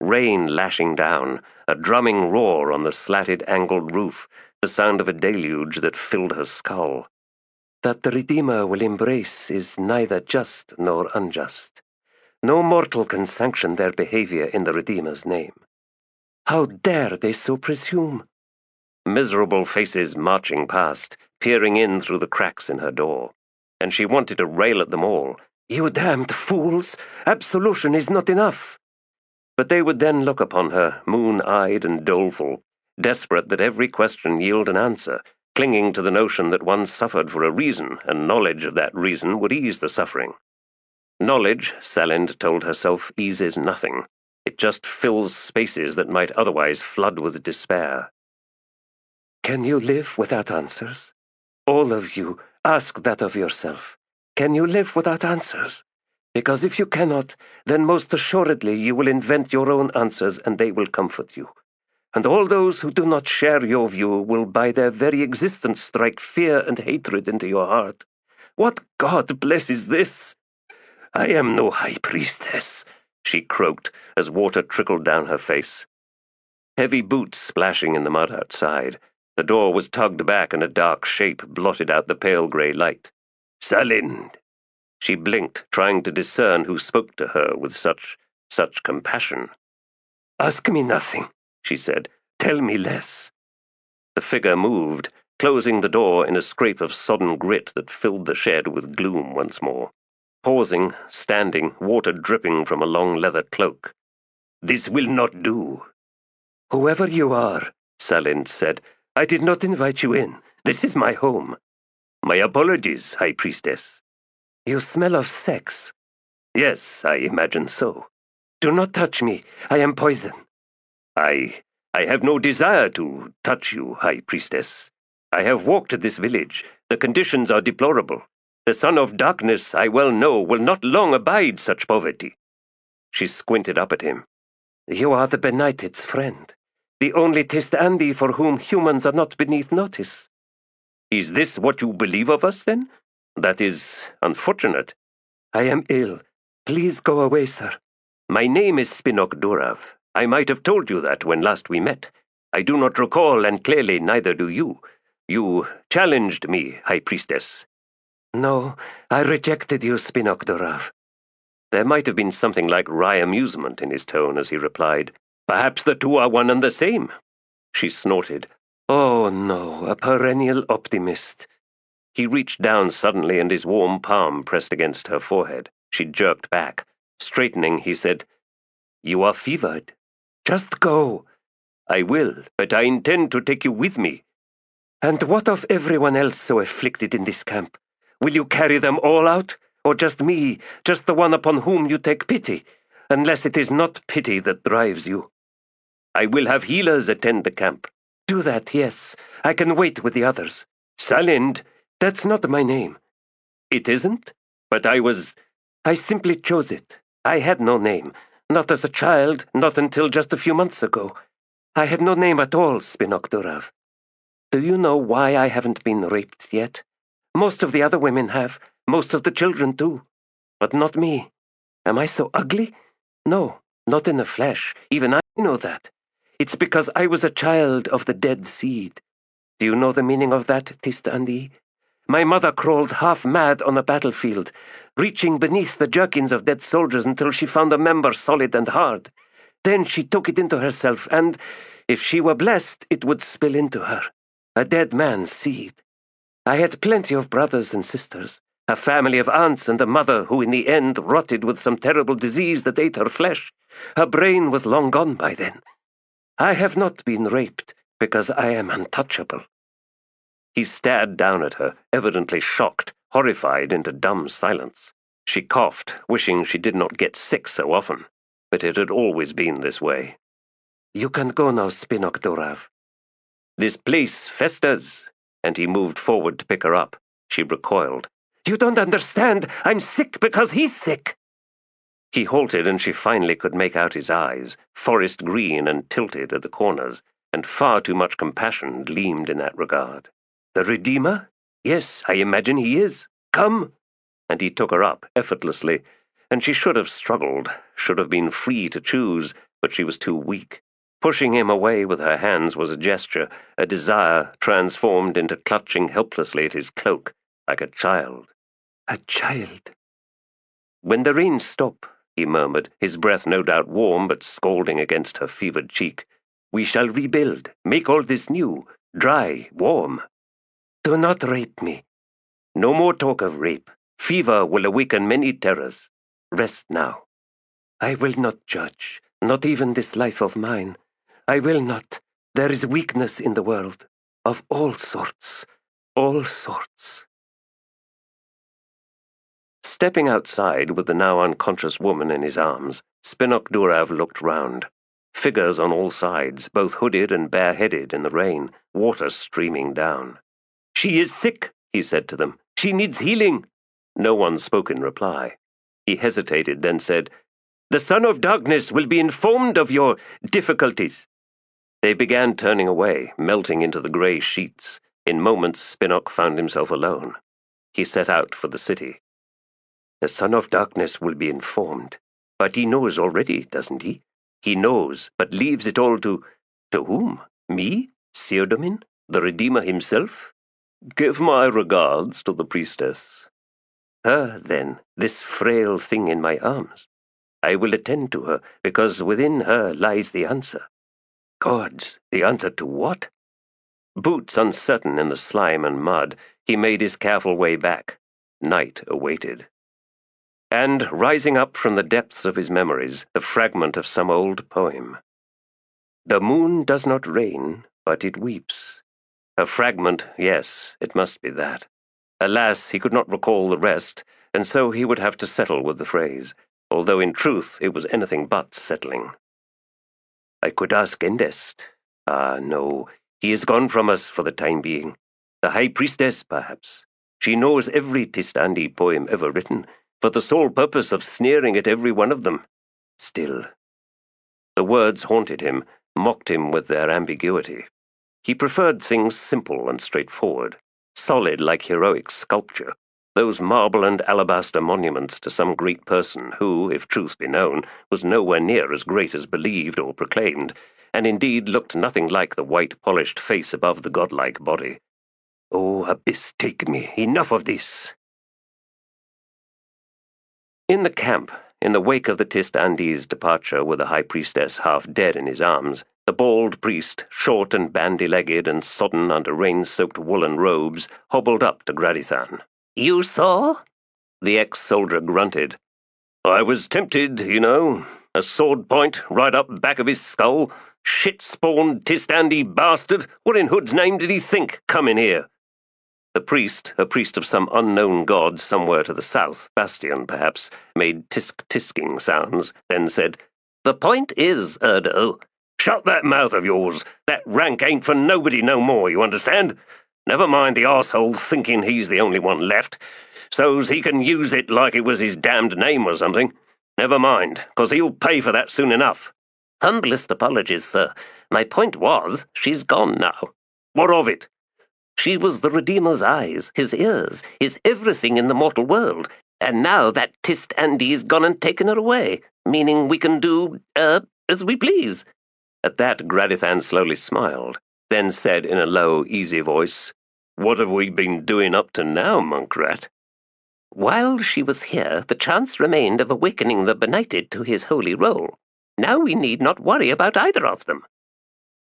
Rain lashing down, a drumming roar on the slatted, angled roof, the sound of a deluge that filled her skull. That the Redeemer will embrace is neither just nor unjust. No mortal can sanction their behavior in the Redeemer's name. How dare they so presume? Miserable faces marching past, peering in through the cracks in her door, and she wanted to rail at them all. You damned fools! Absolution is not enough! But they would then look upon her, moon-eyed and doleful, desperate that every question yield an answer, clinging to the notion that one suffered for a reason, and knowledge of that reason would ease the suffering. Knowledge, Salind told herself, eases nothing. It just fills spaces that might otherwise flood with despair. Can you live without answers? All of you, ask that of yourself. Can you live without answers? Because if you cannot, then most assuredly you will invent your own answers and they will comfort you. And all those who do not share your view will by their very existence strike fear and hatred into your heart. What God blesses this? I am no high priestess, she croaked as water trickled down her face. Heavy boots splashing in the mud outside. The door was tugged back and a dark shape blotted out the pale grey light. Salind! She blinked, trying to discern who spoke to her with such compassion. Ask me nothing, she said. Tell me less. The figure moved, closing the door in a scrape of sodden grit that filled the shed with gloom once more. Pausing, standing, water dripping from a long leather cloak. This will not do. Whoever you are, Salind said, I did not invite you in. This is my home. My apologies, High Priestess. You smell of sex. Yes, I imagine so. Do not touch me. I am poison. I have no desire to touch you, High Priestess. I have walked this village. The conditions are deplorable. The son of darkness, I well know, will not long abide such poverty. She squinted up at him. You are the benighted's friend, the only Tiste Andii for whom humans are not beneath notice. Is this what you believe of us, then? That is unfortunate. I am ill. Please go away, sir. My name is Spinok-Durav. I might have told you that when last we met. I do not recall, and clearly neither do you. You challenged me, High Priestess. No, I rejected you, Spinok-Durav. There might have been something like wry amusement in his tone as he replied, Perhaps the two are one and the same. She snorted. Oh, no, a perennial optimist. He reached down suddenly and his warm palm pressed against her forehead. She jerked back. Straightening, he said, You are fevered. Just go. I will, but I intend to take you with me. And what of everyone else so afflicted in this camp? Will you carry them all out? Or just me, just the one upon whom you take pity? unless it is not pity that drives you. I will have healers attend the camp. Do that, yes. I can wait with the others. Salind, that's not my name. It isn't? But I simply chose it. I had no name. Not as a child, not until just a few months ago. I had no name at all, Spinok Durav. Do you know why I haven't been raped yet? Most of the other women have. Most of the children too. But not me. Am I so ugly? No, not in the flesh. Even I know that. It's because I was a child of the dead seed. Do you know the meaning of that, Tiste Andii? My mother crawled half mad on a battlefield, reaching beneath the jerkins of dead soldiers until she found a member solid and hard. Then she took it into herself, and, if she were blessed, it would spill into her. A dead man's seed. I had plenty of brothers and sisters, a family of aunts and a mother who in the end rotted with some terrible disease that ate her flesh. Her brain was long gone by then. I have not been raped because I am untouchable. He stared down at her, evidently shocked, horrified into dumb silence. She coughed, wishing she did not get sick so often, but it had always been this way. You can go now, Spinok Durav. This place festers, and he moved forward to pick her up. She recoiled. You don't understand. I'm sick because he's sick. He halted, and she finally could make out his eyes, forest green and tilted at the corners, and far too much compassion gleamed in that regard. The Redeemer? Yes, I imagine he is. Come! And he took her up effortlessly, and she should have struggled, should have been free to choose, but she was too weak. Pushing him away with her hands was a gesture, a desire transformed into clutching helplessly at his cloak, like a child. A child. When the rains stop, he murmured, his breath no doubt warm but scalding against her fevered cheek, we shall rebuild, make all this new, dry, warm. Do not rape me. No more talk of rape. Fever will awaken many terrors. Rest now. I will not judge, not even this life of mine. I will not. There is weakness in the world, of all sorts, all sorts. Stepping outside with the now unconscious woman in his arms, Spinok Durav looked round. Figures on all sides, both hooded and bareheaded in the rain, water streaming down. She is sick, he said to them. She needs healing. No one spoke in reply. He hesitated, then said, The Son of Darkness will be informed of your difficulties. They began turning away, melting into the grey sheets. In moments, Spinok found himself alone. He set out for the city. The Son of Darkness will be informed. But he knows already, doesn't he? He knows, but leaves it all to whom? Me? Theodomin? The Redeemer himself? Give my regards to the priestess. Her, then, this frail thing in my arms. I will attend to her, because within her lies the answer. Gods, the answer to what? Boots uncertain in the slime and mud, he made his careful way back. Night awaited. And, rising up from the depths of his memories, the fragment of some old poem. The moon does not rain, but it weeps. A fragment, yes, it must be that. Alas, he could not recall the rest, and so he would have to settle with the phrase, although in truth it was anything but settling. I could ask Endest. Ah, no, he is gone from us for the time being. The High Priestess, perhaps. She knows every Tiste Andii poem ever written, for the sole purpose of sneering at every one of them. Still. The words haunted him, mocked him with their ambiguity. He preferred things simple and straightforward, solid like heroic sculpture, those marble and alabaster monuments to some great person who, if truth be known, was nowhere near as great as believed or proclaimed, and indeed looked nothing like the white polished face above the godlike body. Oh, abyss take me, enough of this! In the camp, in the wake of the Tiste Andii's departure with the High Priestess half dead in his arms, the bald priest, short and bandy-legged and sodden under rain-soaked woolen robes, hobbled up to Gradithan. You saw? The ex-soldier grunted. I was tempted, you know. A sword point right up back of his skull. Shit-spawned Tiste Andii bastard. What in Hood's name did he think, coming here? The priest, a priest of some unknown god somewhere to the south, Bastion perhaps, made tisk-tisking sounds, then said, "The point is, Erdo, shut that mouth of yours. That rank ain't for nobody no more, you understand? Never mind the arsehole thinking he's the only one left, so's he can use it like it was his damned name or something. Never mind, 'cause he'll pay for that soon enough." "Humblest apologies, sir. My point was, she's gone now." "What of it?" "She was the Redeemer's eyes, his ears, his everything in the mortal world, and now that Tiste Andii's gone and taken her away, meaning we can do, as we please." At that Gradithan slowly smiled, then said in a low, easy voice, "What have we been doing up to now, Monkrat?" "While she was here, the chance remained of awakening the benighted to his holy role. Now we need not worry about either of them."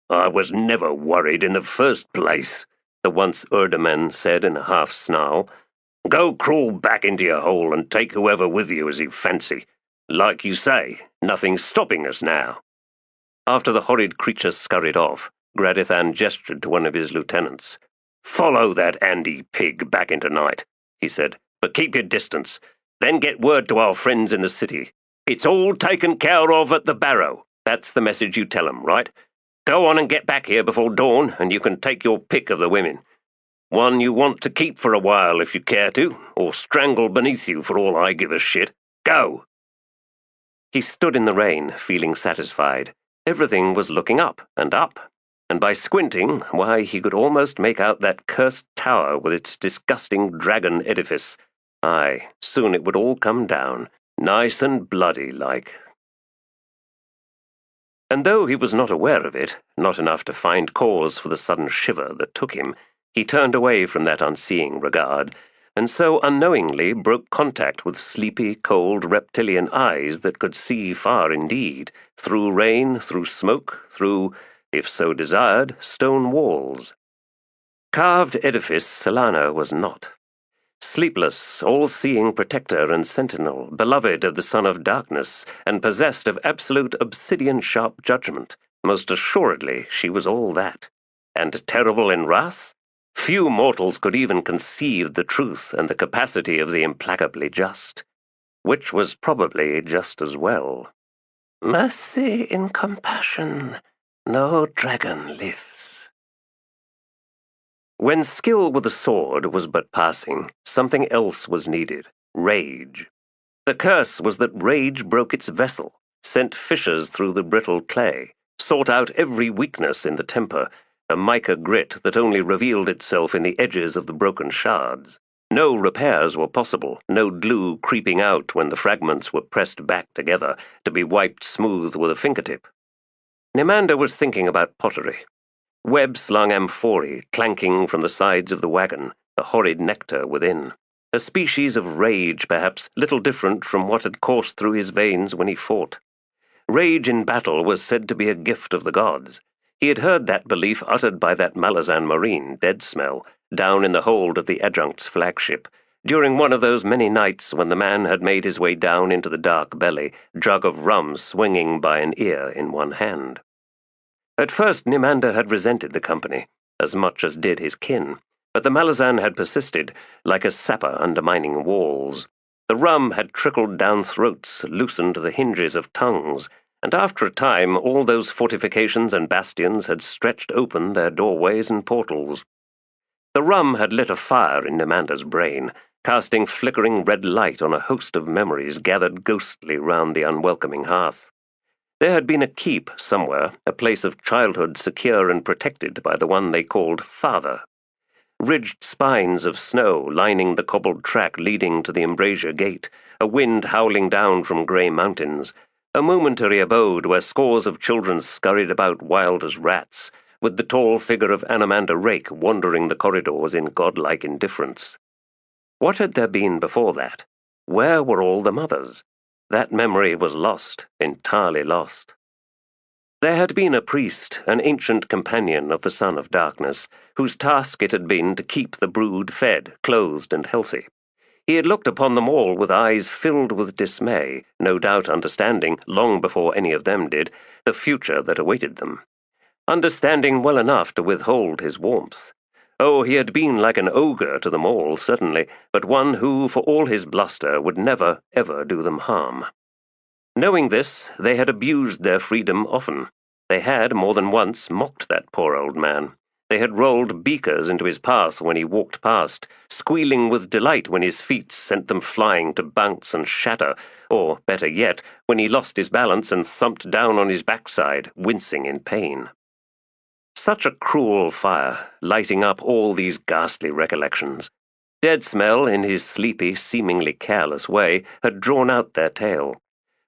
"I was never worried in the first place," the once Erdeman said in a half-snarl. "Go crawl back into your hole and take whoever with you as you fancy. Like you say, nothing's stopping us now." After the horrid creature scurried off, Gradithan gestured to one of his lieutenants. "Follow that Andii pig back into night," he said, "but keep your distance. Then get word to our friends in the city. It's all taken care of at the barrow. That's the message you tell 'em, right? Go on and get back here before dawn, and you can take your pick of the women. One you want to keep for a while if you care to, or strangle beneath you for all I give a shit. Go!" He stood in the rain, feeling satisfied. Everything was looking up, and by squinting, why, he could almost make out that cursed tower with its disgusting dragon edifice. Aye, soon it would all come down, nice and bloody like. And though he was not aware of it, not enough to find cause for the sudden shiver that took him, he turned away from that unseeing regard, and so unknowingly broke contact with sleepy, cold, reptilian eyes that could see far indeed, through rain, through smoke, through, if so desired, stone walls. Carved edifice Solana was not. Sleepless, all-seeing protector and sentinel, beloved of the son of darkness, and possessed of absolute obsidian-sharp judgment, most assuredly she was all that. And terrible in wrath? Few mortals could even conceive the truth and the capacity of the implacably just, which was probably just as well. "Mercy in compassion, no dragon lives." When skill with the sword was but passing, something else was needed: rage. The curse was that rage broke its vessel, sent fissures through the brittle clay, sought out every weakness in the temper, a mica grit that only revealed itself in the edges of the broken shards. No repairs were possible, no glue creeping out when the fragments were pressed back together to be wiped smooth with a fingertip. Nimander was thinking about pottery. Web-slung amphorae clanking from the sides of the wagon, the horrid nectar within. A species of rage, perhaps, little different from what had coursed through his veins when he fought. Rage in battle was said to be a gift of the gods. He had heard that belief uttered by that Malazan marine, Deadsmell, down in the hold of the Adjunct's flagship, during one of those many nights when the man had made his way down into the dark belly, jug of rum swinging by an ear in one hand. At first Nimander had resented the company, as much as did his kin, but the Malazan had persisted, like a sapper undermining walls. The rum had trickled down throats, loosened the hinges of tongues, and after a time all those fortifications and bastions had stretched open their doorways and portals. The rum had lit a fire in Nimander's brain, casting flickering red light on a host of memories gathered ghostly round the unwelcoming hearth. There had been a keep somewhere, a place of childhood secure and protected by the one they called Father. Ridged spines of snow lining the cobbled track leading to the embrasure gate, a wind howling down from grey mountains, a momentary abode where scores of children scurried about wild as rats, with the tall figure of Anomander Rake wandering the corridors in godlike indifference. What had there been before that? Where were all the mothers? That memory was lost, entirely lost. There had been a priest, an ancient companion of the Son of Darkness, whose task it had been to keep the brood fed, clothed, and healthy. He had looked upon them all with eyes filled with dismay, no doubt understanding, long before any of them did, the future that awaited them. Understanding well enough to withhold his warmth. Oh, he had been like an ogre to them all, certainly, but one who, for all his bluster, would never, ever do them harm. Knowing this, they had abused their freedom often. They had, more than once, mocked that poor old man. They had rolled beakers into his path when he walked past, squealing with delight when his feet sent them flying to bounce and shatter, or, better yet, when he lost his balance and thumped down on his backside, wincing in pain. Such a cruel fire, lighting up all these ghastly recollections. Dead Smell, in his sleepy, seemingly careless way, had drawn out their tale.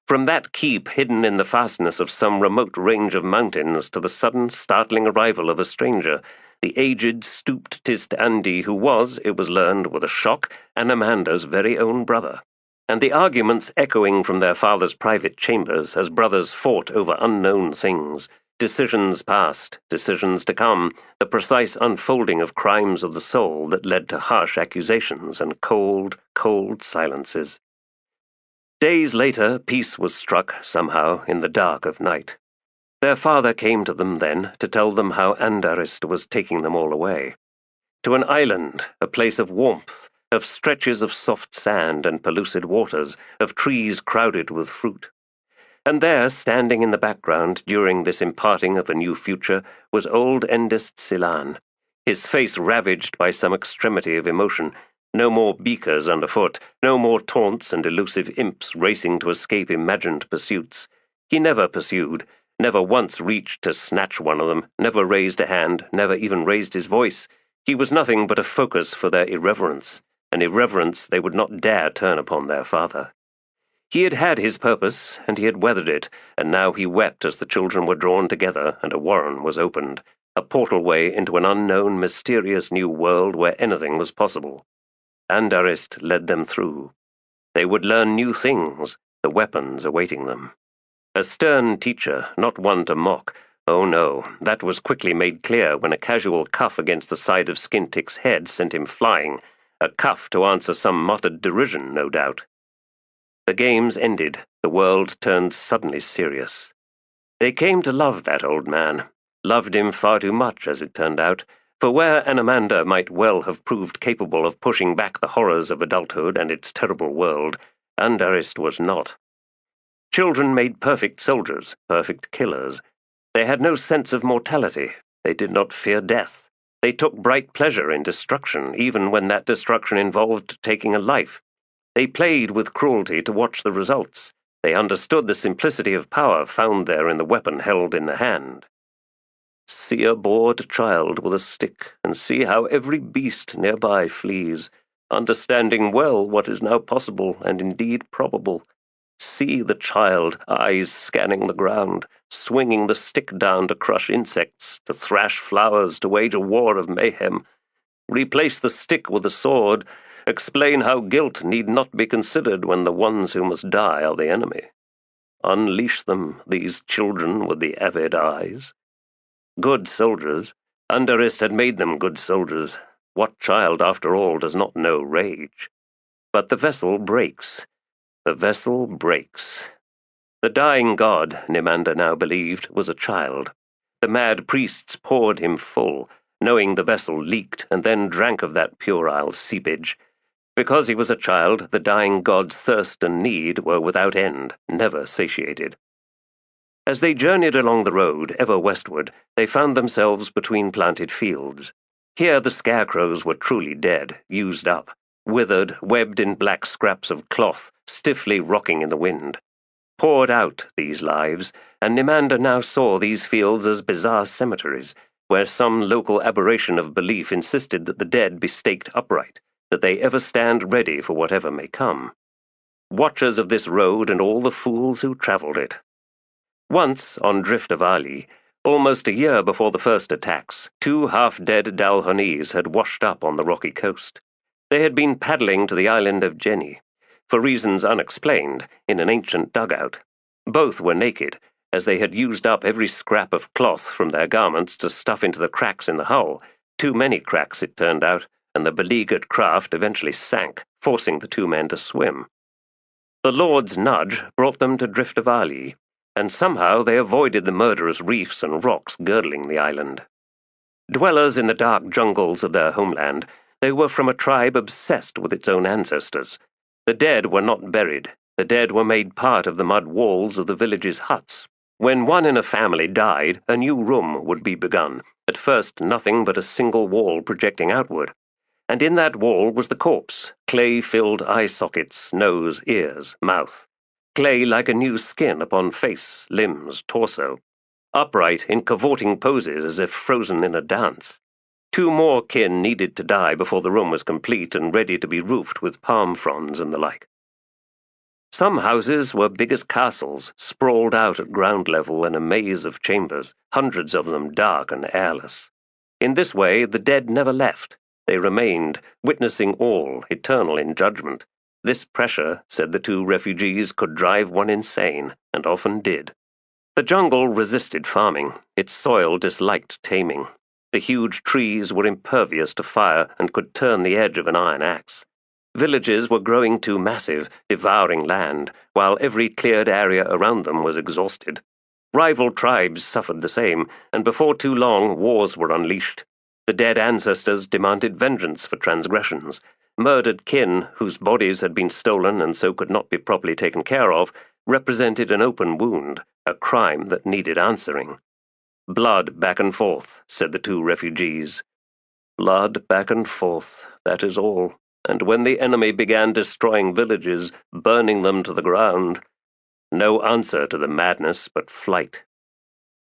From that keep hidden in the fastness of some remote range of mountains to the sudden, startling arrival of a stranger, the aged, stooped Tiste Andii, who was, it was learned with a shock, Anomander's very own brother. And the arguments echoing from their father's private chambers as brothers fought over unknown things, decisions past, decisions to come, the precise unfolding of crimes of the soul that led to harsh accusations and cold, cold silences. Days later, peace was struck, somehow, in the dark of night. Their father came to them then to tell them how Andarist was taking them all away. To an island, a place of warmth, of stretches of soft sand and pellucid waters, of trees crowded with fruit. And there, standing in the background during this imparting of a new future, was old Endist Silan, his face ravaged by some extremity of emotion. No more beakers underfoot, no more taunts and elusive imps racing to escape imagined pursuits. He never pursued, never once reached to snatch one of them, never raised a hand, never even raised his voice. He was nothing but a focus for their irreverence, an irreverence they would not dare turn upon their father. He had had his purpose, and he had weathered it, and now he wept as the children were drawn together and a warren was opened, a portal-way into an unknown, mysterious new world where anything was possible. Andarist led them through. They would learn new things, the weapons awaiting them. A stern teacher, not one to mock. Oh no, that was quickly made clear when a casual cuff against the side of Skintick's head sent him flying, a cuff to answer some muttered derision, no doubt. The games ended, the world turned suddenly serious. They came to love that old man, loved him far too much, as it turned out, for where Anomander might well have proved capable of pushing back the horrors of adulthood and its terrible world, Andarist was not. Children made perfect soldiers, perfect killers. They had no sense of mortality. They did not fear death. They took bright pleasure in destruction, even when that destruction involved taking a life. They played with cruelty to watch the results. They understood the simplicity of power found there in the weapon held in the hand. See a bored child with a stick, and see how every beast nearby flees, understanding well what is now possible and indeed probable. See the child, eyes scanning the ground, swinging the stick down to crush insects, to thrash flowers, to wage a war of mayhem. Replace the stick with a sword, explain how guilt need not be considered when the ones who must die are the enemy. Unleash them, these children with the avid eyes. Good soldiers. Andarist had made them good soldiers. What child, after all, does not know rage? But the vessel breaks. The vessel breaks. The dying god, Nimander now believed, was a child. The mad priests poured him full, knowing the vessel leaked, and then drank of that puerile seepage. Because he was a child, the dying god's thirst and need were without end, never satiated. As they journeyed along the road, ever westward, they found themselves between planted fields. Here the scarecrows were truly dead, used up, withered, webbed in black scraps of cloth, stiffly rocking in the wind. Poured out, these lives, and Nimander now saw these fields as bizarre cemeteries, where some local aberration of belief insisted that the dead be staked upright, that they ever stand ready for whatever may come. Watchers of this road and all the fools who travelled it. Once, on Drift of Ali, almost a year before the first attacks, 2 half-dead Dalhonese had washed up on the rocky coast. They had been paddling to the island of Jenny, for reasons unexplained, in an ancient dugout. Both were naked, as they had used up every scrap of cloth from their garments to stuff into the cracks in the hull. Too many cracks, it turned out, and the beleaguered craft eventually sank, forcing the 2 men to swim. The Lord's nudge brought them to Drift of Ali, and somehow they avoided the murderous reefs and rocks girdling the island. Dwellers in the dark jungles of their homeland, they were from a tribe obsessed with its own ancestors. The dead were not buried. The dead were made part of the mud walls of the village's huts. When one in a family died, a new room would be begun, at first nothing but a single wall projecting outward. And in that wall was the corpse, clay-filled eye sockets, nose, ears, mouth. Clay like a new skin upon face, limbs, torso. Upright in cavorting poses as if frozen in a dance. 2 more kin needed to die before the room was complete and ready to be roofed with palm fronds and the like. Some houses were big as castles, sprawled out at ground level in a maze of chambers, hundreds of them dark and airless. In this way, the dead never left. They remained, witnessing all, eternal in judgment. This pressure, said the 2 refugees, could drive one insane, and often did. The jungle resisted farming. Its soil disliked taming. The huge trees were impervious to fire and could turn the edge of an iron axe. Villages were growing too massive, devouring land, while every cleared area around them was exhausted. Rival tribes suffered the same, and before too long wars were unleashed. The dead ancestors demanded vengeance for transgressions. Murdered kin, whose bodies had been stolen and so could not be properly taken care of, represented an open wound, a crime that needed answering. Blood back and forth, said the 2 refugees. Blood back and forth, that is all. And when the enemy began destroying villages, burning them to the ground, no answer to the madness but flight.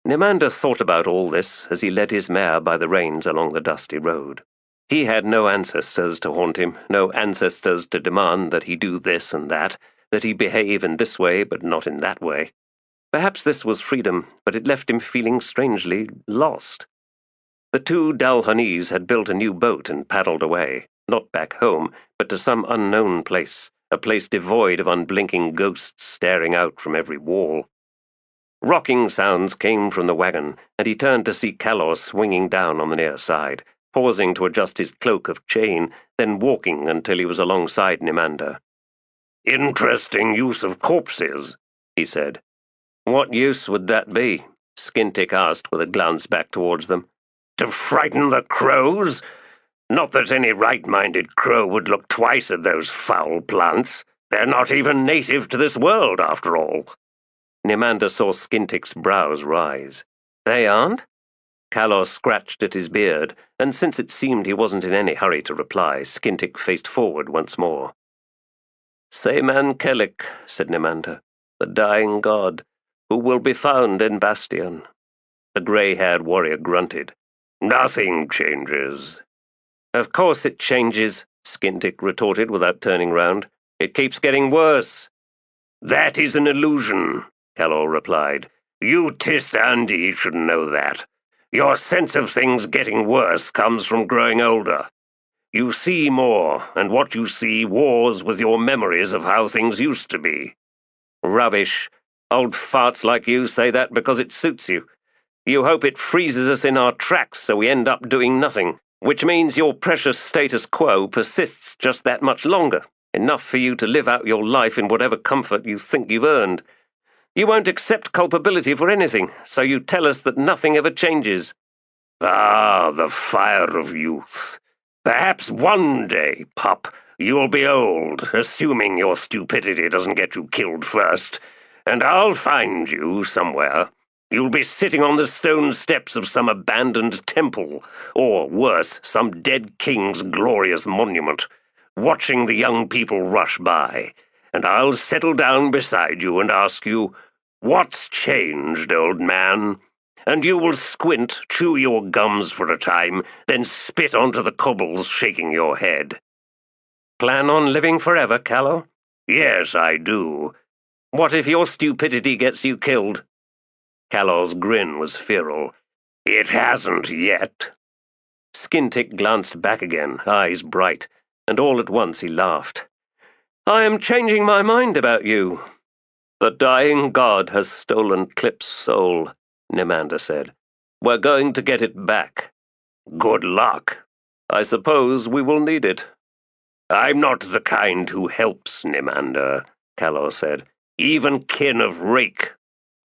Nimander thought about all this as he led his mare by the reins along the dusty road. He had no ancestors to haunt him, no ancestors to demand that he do this and that he behave in this way but not in that way. Perhaps this was freedom, but it left him feeling strangely lost. The 2 Dalhanese had built a new boat and paddled away, not back home, but to some unknown place, a place devoid of unblinking ghosts staring out from every wall. Rocking sounds came from the wagon, and he turned to see Calor swinging down on the near side, pausing to adjust his cloak of chain, then walking until he was alongside Nimander. "Interesting use of corpses," he said. "What use would that be?" Skintick asked with a glance back towards them. "To frighten the crows? Not that any right-minded crow would look twice at those foul plants. They're not even native to this world, after all." Nimander saw Skintick's brows rise. "They aren't?" Calor scratched at his beard, and since it seemed he wasn't in any hurry to reply, Skintick faced forward once more. "Seman Kellic," said Nimander, "the dying god, who will be found in Bastion." The grey-haired warrior grunted. "Nothing changes." "Of course it changes," Skintick retorted without turning round. "It keeps getting worse." "That is an illusion," Calor replied. "You Tiste Andii should know that. Your sense of things getting worse comes from growing older. You see more, and what you see wars with your memories of how things used to be." "Rubbish. Old farts like you say that because it suits you. You hope it freezes us in our tracks so we end up doing nothing, which means your precious status quo persists just that much longer, enough for you to live out your life in whatever comfort you think you've earned. You won't accept culpability for anything, so you tell us that nothing ever changes." "Ah, the fire of youth. Perhaps one day, pup, you'll be old, assuming your stupidity doesn't get you killed first, and I'll find you somewhere. You'll be sitting on the stone steps of some abandoned temple, or worse, some dead king's glorious monument, watching the young people rush by, and I'll settle down beside you and ask you, 'What's changed, old man?' And you will squint, chew your gums for a time, then spit onto the cobbles, shaking your head." "Plan on living forever, Calor?" "Yes, I do." "What if your stupidity gets you killed?" Calor's grin was feral. "It hasn't yet." Skintick glanced back again, eyes bright, and all at once he laughed. "I am changing my mind about you." "The dying god has stolen Clip's soul," Nimander said. "We're going to get it back." "Good luck." "I suppose we will need it." "I'm not the kind who helps, Nimander," Calor said. "Even kin of Rake.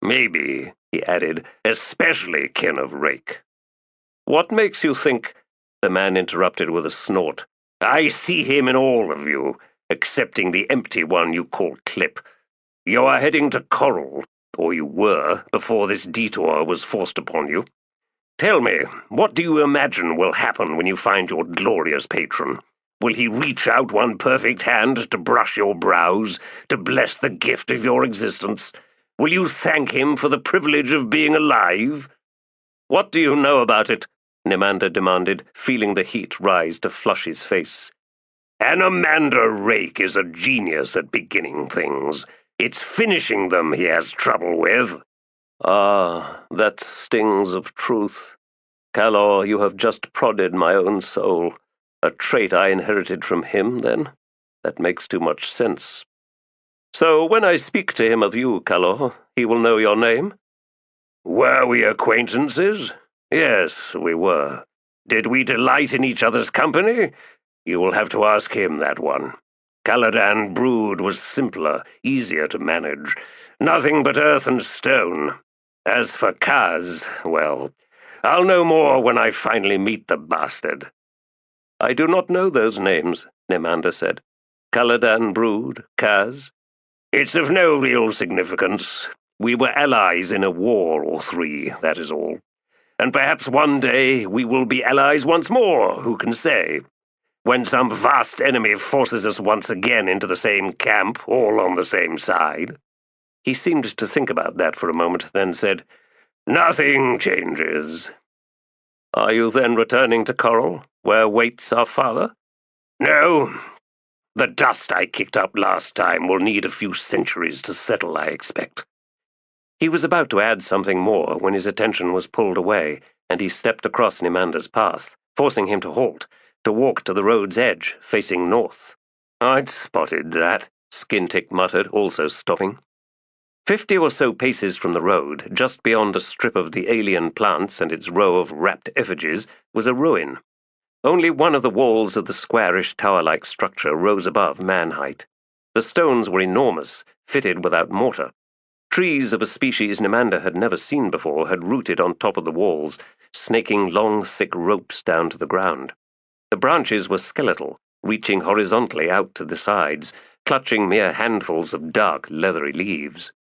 Maybe," he added, "especially kin of Rake." What makes you think—" The man interrupted with a snort. "I see him in all of you, excepting the empty one you call Clip. You are heading to Coral, or you were, before this detour was forced upon you. Tell me, what do you imagine will happen when you find your glorious patron? Will he reach out one perfect hand to brush your brows, to bless the gift of your existence? Will you thank him for the privilege of being alive?" "What do you know about it?" Nimander demanded, feeling the heat rise to flush his face. "Anomander Rake is a genius at beginning things. It's finishing them he has trouble with." Ah, that stings of truth. Calor, you have just prodded my own soul. A trait I inherited from him, then? That makes too much sense. So when I speak to him of you, Calor, he will know your name? Were we acquaintances? Yes, we were. Did we delight in each other's company? You will have to ask him that one. Caladan brood was simpler, easier to manage. Nothing but earth and stone. As for Kaz, well, I'll know more when I finally meet the bastard." "I do not know those names," Nimander said. "Caladan brood, Kaz." "It's of no real significance. We were allies in a war or three, that is all. And perhaps one day we will be allies once more, who can say? When some vast enemy forces us once again into the same camp, all on the same side." He seemed to think about that for a moment, then said, "Nothing changes." "Are you then returning to Coral, where waits our father?" "No. The dust I kicked up last time will need a few centuries to settle, I expect." He was about to add something more when his attention was pulled away, and he stepped across Nimander's path, forcing him to halt, to walk to the road's edge, facing north. "I'd spotted that," Skintick muttered, also stopping. 50 or so paces from the road, just beyond a strip of the alien plants and its row of wrapped effigies, was a ruin. Only one of the walls of the squarish tower-like structure rose above man-height. The stones were enormous, fitted without mortar. Trees of a species Nimander had never seen before had rooted on top of the walls, snaking long, thick ropes down to the ground. The branches were skeletal, reaching horizontally out to the sides, clutching mere handfuls of dark, leathery leaves.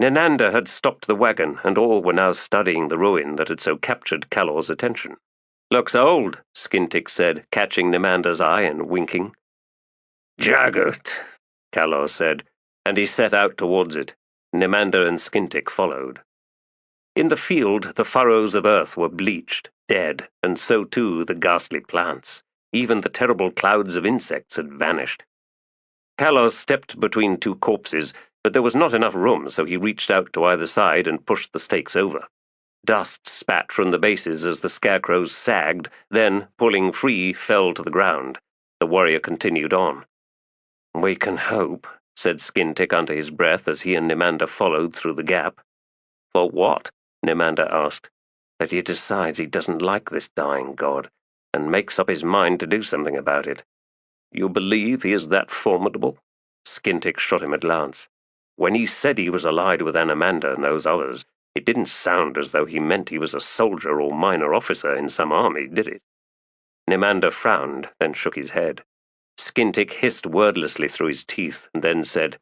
Nimander had stopped the wagon, and all were now studying the ruin that had so captured Calor's attention. "Looks old," Skintick said, catching Nimander's eye and winking. "Jagged," Calor said, and he set out towards it. Nimander and Skintick followed. In the field, the furrows of earth were bleached, dead, and so too the ghastly plants. Even the terrible clouds of insects had vanished. Calor stepped between two corpses, but there was not enough room, so he reached out to either side and pushed the stakes over. Dust spat from the bases as the scarecrows sagged, then, pulling free, fell to the ground. The warrior continued on. "We can hope," said Skintick under his breath as he and Nimander followed through the gap. "For what?" Nimander asked. "That he decides he doesn't like this dying god, and makes up his mind to do something about it. You believe he is that formidable?" Skintick shot him a glance. "When he said he was allied with Anomander and those others, it didn't sound as though he meant he was a soldier or minor officer in some army, did it?" Nimander frowned, then shook his head. Skintick hissed wordlessly through his teeth, and then said,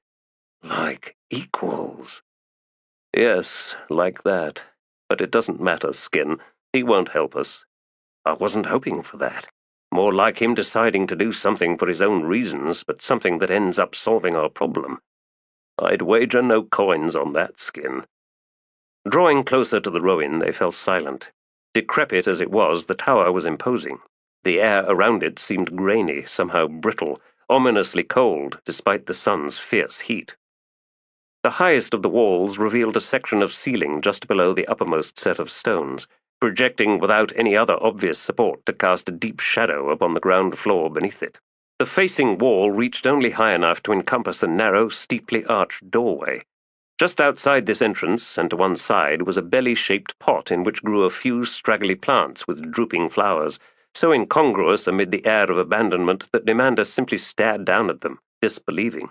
"Like equals." "Yes, like that. But it doesn't matter, Skin. He won't help us. I wasn't hoping for that. More like him deciding to do something for his own reasons, but something that ends up solving our problem. I'd wager no coins on that, Skin." Drawing closer to the ruin, they fell silent. Decrepit as it was, the tower was imposing. The air around it seemed grainy, somehow brittle, ominously cold, despite the sun's fierce heat. The highest of the walls revealed a section of ceiling just below the uppermost set of stones, projecting without any other obvious support to cast a deep shadow upon the ground floor beneath it. The facing wall reached only high enough to encompass a narrow, steeply arched doorway. Just outside this entrance, and to one side, was a belly-shaped pot in which grew a few straggly plants with drooping flowers, so incongruous amid the air of abandonment that Nimander simply stared down at them, disbelieving.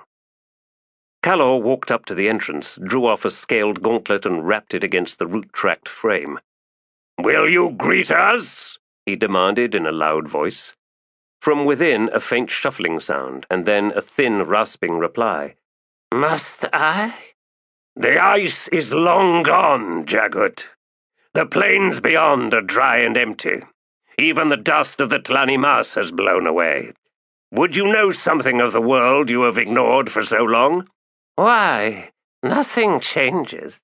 Calor walked up to the entrance, drew off a scaled gauntlet and rapped it against the root-tracked frame. "Will you greet us?" he demanded in a loud voice. From within, a faint shuffling sound, and then a thin, rasping reply. "Must I?" "The ice is long gone, Jagut. The plains beyond are dry and empty. Even the dust of the Tlanimas has blown away. Would you know something of the world you have ignored for so long?" "Why, nothing changes."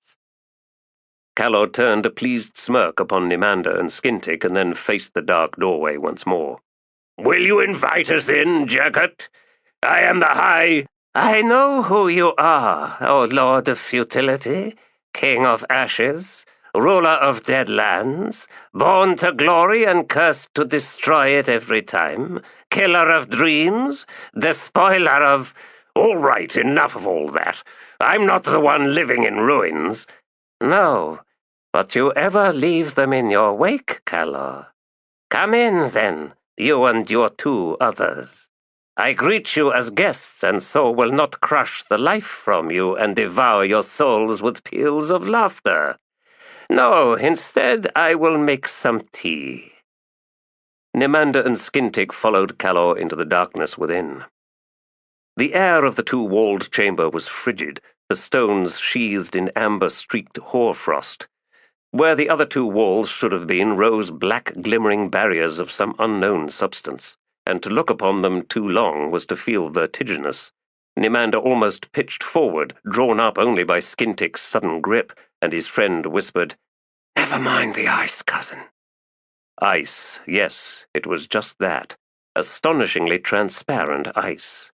Calor turned a pleased smirk upon Nimander and Skintic, and then faced the dark doorway once more. "Will you invite us in, Jagut? I am the High—" "I know who you are, O Lord of Futility, King of Ashes, ruler of dead lands, born to glory and cursed to destroy it every time, killer of dreams, despoiler of—" "All right, enough of all that. I'm not the one living in ruins." "No, but you ever leave them in your wake, Calor. Come in, then, you and your 2 others. I greet you as guests, and so will not crush the life from you and devour your souls with peals of laughter. No, instead I will make some tea." Nimander and Skintic followed Calor into the darkness within. The air of the 2-walled chamber was frigid, the stones sheathed in amber-streaked hoarfrost. Where the other 2 walls should have been rose black glimmering barriers of some unknown substance, and to look upon them too long was to feel vertiginous. Nimander almost pitched forward, drawn up only by Skintic's sudden grip, and his friend whispered, "Never mind the ice, cousin." Ice, yes, it was just that. Astonishingly transparent ice.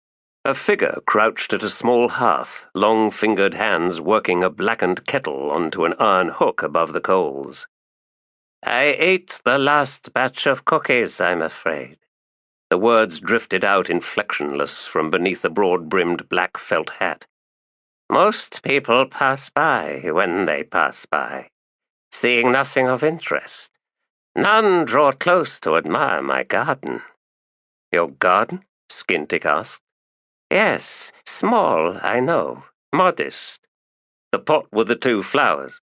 A figure crouched at a small hearth, long-fingered hands working a blackened kettle onto an iron hook above the coals. "I ate the last batch of cookies, I'm afraid." The words drifted out inflectionless from beneath a broad-brimmed black felt hat. "Most people pass by when they pass by, seeing nothing of interest. None draw close to admire my garden." "Your garden?" Skintic asked. "Yes, small, I know, modest." "The pot with the 2 flowers?"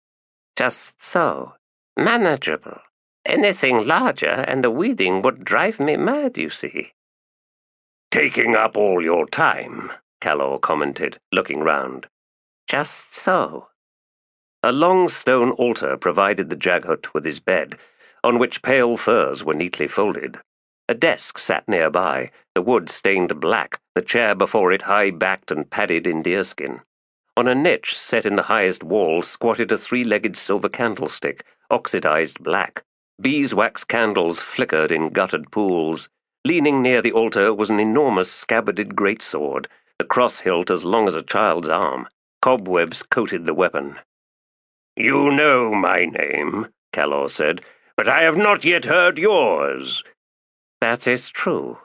"Just so. Manageable. Anything larger and the weeding would drive me mad, you see." "Taking up all your time," Calor commented, looking round. "Just so." A long stone altar provided the Jaghut with his bed, on which pale furs were neatly folded. A desk sat nearby, the wood stained black, the chair before it high-backed and padded in deerskin. On a niche set in the highest wall squatted a 3-legged silver candlestick, oxidized black. Beeswax candles flickered in guttered pools. Leaning near the altar was an enormous scabbarded greatsword, the cross hilt as long as a child's arm. Cobwebs coated the weapon. "You know my name," Calor said, "but I have not yet heard yours." "That is true."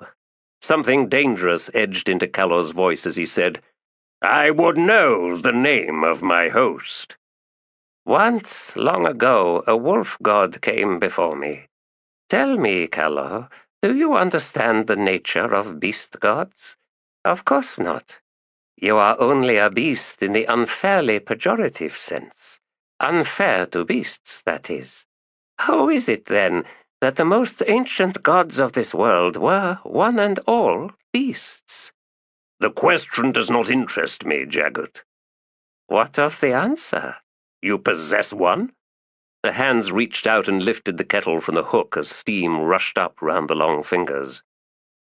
Something dangerous edged into Calor's voice as he said, "I would know the name of my host." "Once, long ago, a wolf god came before me. Tell me, Calor, do you understand the nature of beast gods? Of course not. You are only a beast in the unfairly pejorative sense. Unfair to beasts, that is. How is it, then, that the most ancient gods of this world were, one and all, beasts?" "The question does not interest me, Jagut." "What of the answer?" "You possess one?" The hands reached out and lifted the kettle from the hook as steam rushed up round the long fingers.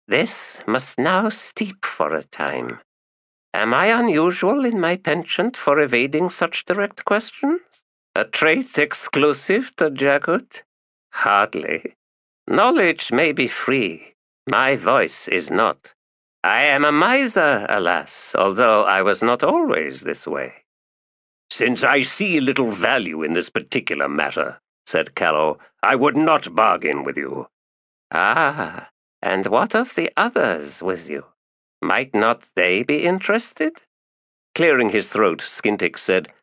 "This must now steep for a time. Am I unusual in my penchant for evading such direct questions? A trait exclusive to Jagut? Hardly. Knowledge may be free. My voice is not. I am a miser, alas, although I was not always this way." "Since I see little value in this particular matter," said Calor, "I would not bargain with you." "Ah, and what of the others with you? Might not they be interested?" Clearing his throat, Skintic said,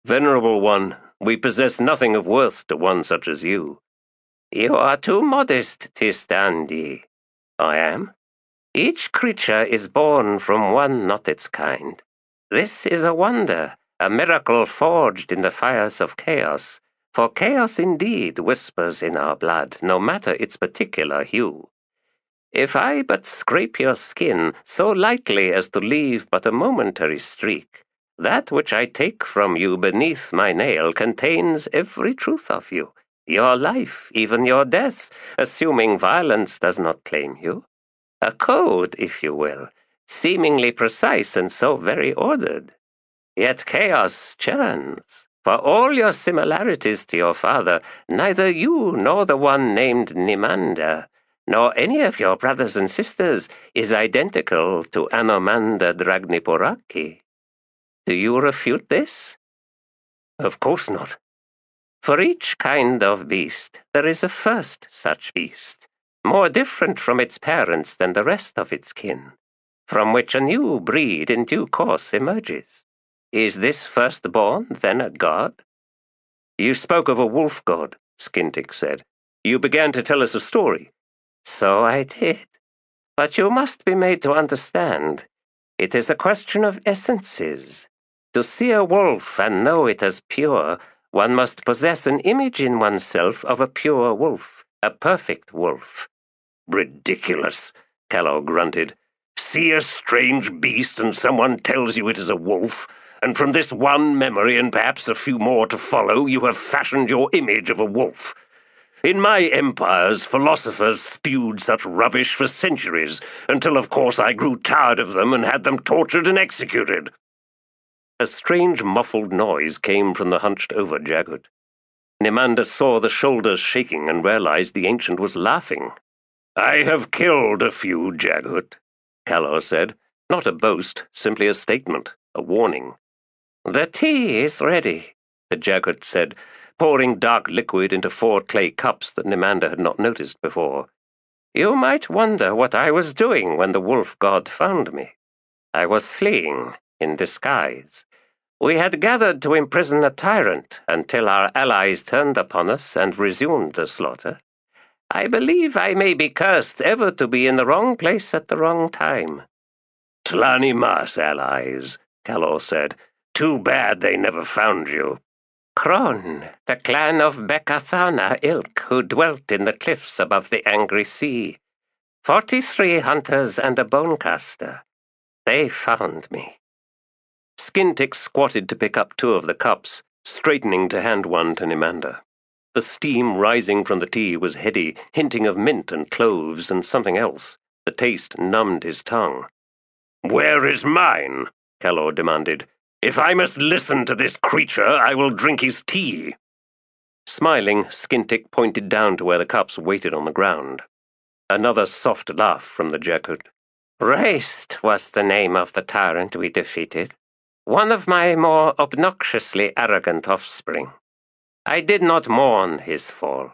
"Venerable one, we possess nothing of worth to one such as you." "You are too modest, Tiste Andii." "I am?" "Each creature is born from one not its kind. This is a wonder, a miracle forged in the fires of chaos, For chaos indeed whispers in our blood, no matter its particular hue. If I but scrape your skin so lightly as to leave but a momentary streak, that which I take from you beneath my nail contains every truth of you, your life, even your death, assuming violence does not claim you. A code, if you will, seemingly precise and so very ordered. Yet chaos churns. For all your similarities to your father, neither you nor the one named Nimander, nor any of your brothers and sisters, is identical to Anomander Dragnipur. Do you refute this? Of course not. For each kind of beast, there is a first such beast, more different from its parents than the rest of its kin, from which a new breed in due course emerges. Is this firstborn then a god? You spoke of a wolf god, Skintic said. You began to tell us a story. So I did. But you must be made to understand. It is a question of essences. To see a wolf and know it as pure, one must possess an image in oneself of a pure wolf, a perfect wolf. Ridiculous, Callow grunted. See a strange beast and someone tells you it is a wolf, and from this one memory and perhaps a few more to follow, you have fashioned your image of a wolf. In my empires, philosophers spewed such rubbish for centuries, until of course I grew tired of them and had them tortured and executed. A strange muffled noise came from the hunched-over Jagut. Nimander saw the shoulders shaking and realized the ancient was laughing. I have killed a few, Jagut, Callow said. Not a boast, simply a statement, a warning. The tea is ready, the Jagut said, pouring dark liquid into 4 clay cups that Nimander had not noticed before. You might wonder what I was doing when the wolf god found me. I was fleeing, in disguise. We had gathered to imprison a tyrant until our allies turned upon us and resumed the slaughter. I believe I may be cursed ever to be in the wrong place at the wrong time. Tlani Mas allies, Callow said. Too bad they never found you. Kron, the clan of Bekathana ilk who dwelt in the cliffs above the angry sea. 43 hunters and a bonecaster. They found me. Skintic squatted to pick up 2 of the cups, straightening to hand one to Nimander. The steam rising from the tea was heady, hinting of mint and cloves and something else. The taste numbed his tongue. Where is mine? Callow demanded. If I must listen to this creature, I will drink his tea. Smiling, Skintic pointed down to where the cups waited on the ground. Another soft laugh from the Jagut. Raced was the name of the tyrant we defeated. One of my more obnoxiously arrogant offspring. I did not mourn his fall.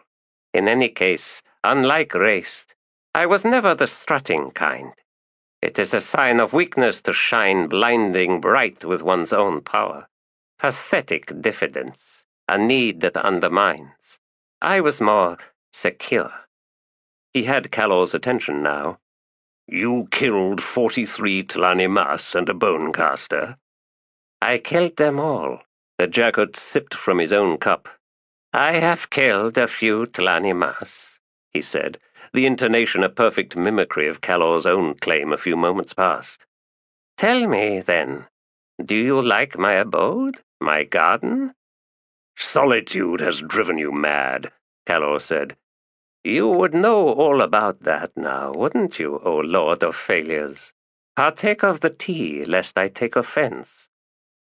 In any case, unlike Raced, I was never the strutting kind. It is a sign of weakness to shine blinding bright with one's own power. Pathetic diffidence, a need that undermines. I was more secure. He had Callow's attention now. You killed 43 Tlani Mas and a bonecaster? I killed them all. The Jagut sipped from his own cup. I have killed a few Tlani Mas, he said, the intonation a perfect mimicry of Callow's own claim a few moments past. Tell me, then, do you like my abode, my garden? Solitude has driven you mad, Callow said. You would know all about that now, wouldn't you, O Lord of Failures? Partake of the tea, lest I take offense.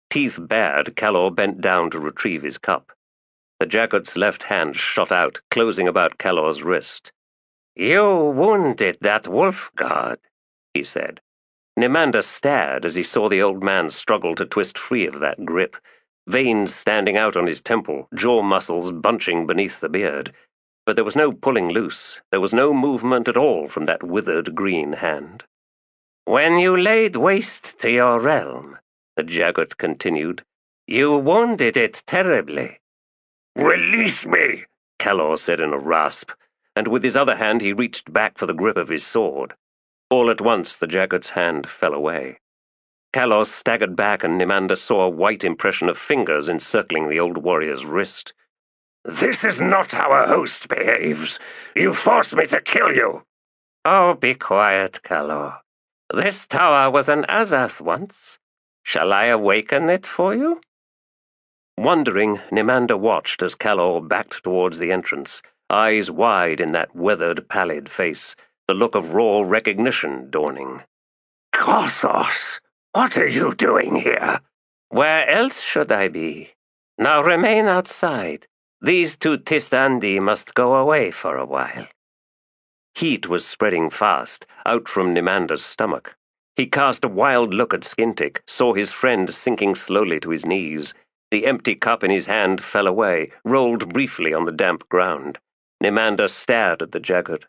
Teeth bared, Callow bent down to retrieve his cup. The Jagut's left hand shot out, closing about Callow's wrist. You wounded that wolf god, he said. Nimander stared as he saw the old man struggle to twist free of that grip, veins standing out on his temple, jaw muscles bunching beneath the beard. But there was no pulling loose. There was no movement at all from that withered green hand. When you laid waste to your realm, the Jagut continued, you wounded it terribly. Release me, Callow said in a rasp, and with his other hand he reached back for the grip of his sword. All at once the Jagut's hand fell away. Callow staggered back and Nimander saw a white impression of fingers encircling the old warrior's wrist. This is not how a host behaves. You force me to kill you. Oh, be quiet, Kalor. This tower was an Azath once. Shall I awaken it for you? Wondering, Nimander watched as Kalor backed towards the entrance, eyes wide in that weathered, pallid face, the look of raw recognition dawning. Kothos, what are you doing here? Where else should I be? Now remain outside. These two Tiste Andii must go away for a while. Heat was spreading fast, out from Nimander's stomach. He cast a wild look at Skintic, saw his friend sinking slowly to his knees. The empty cup in his hand fell away, rolled briefly on the damp ground. Nimander stared at the jagged.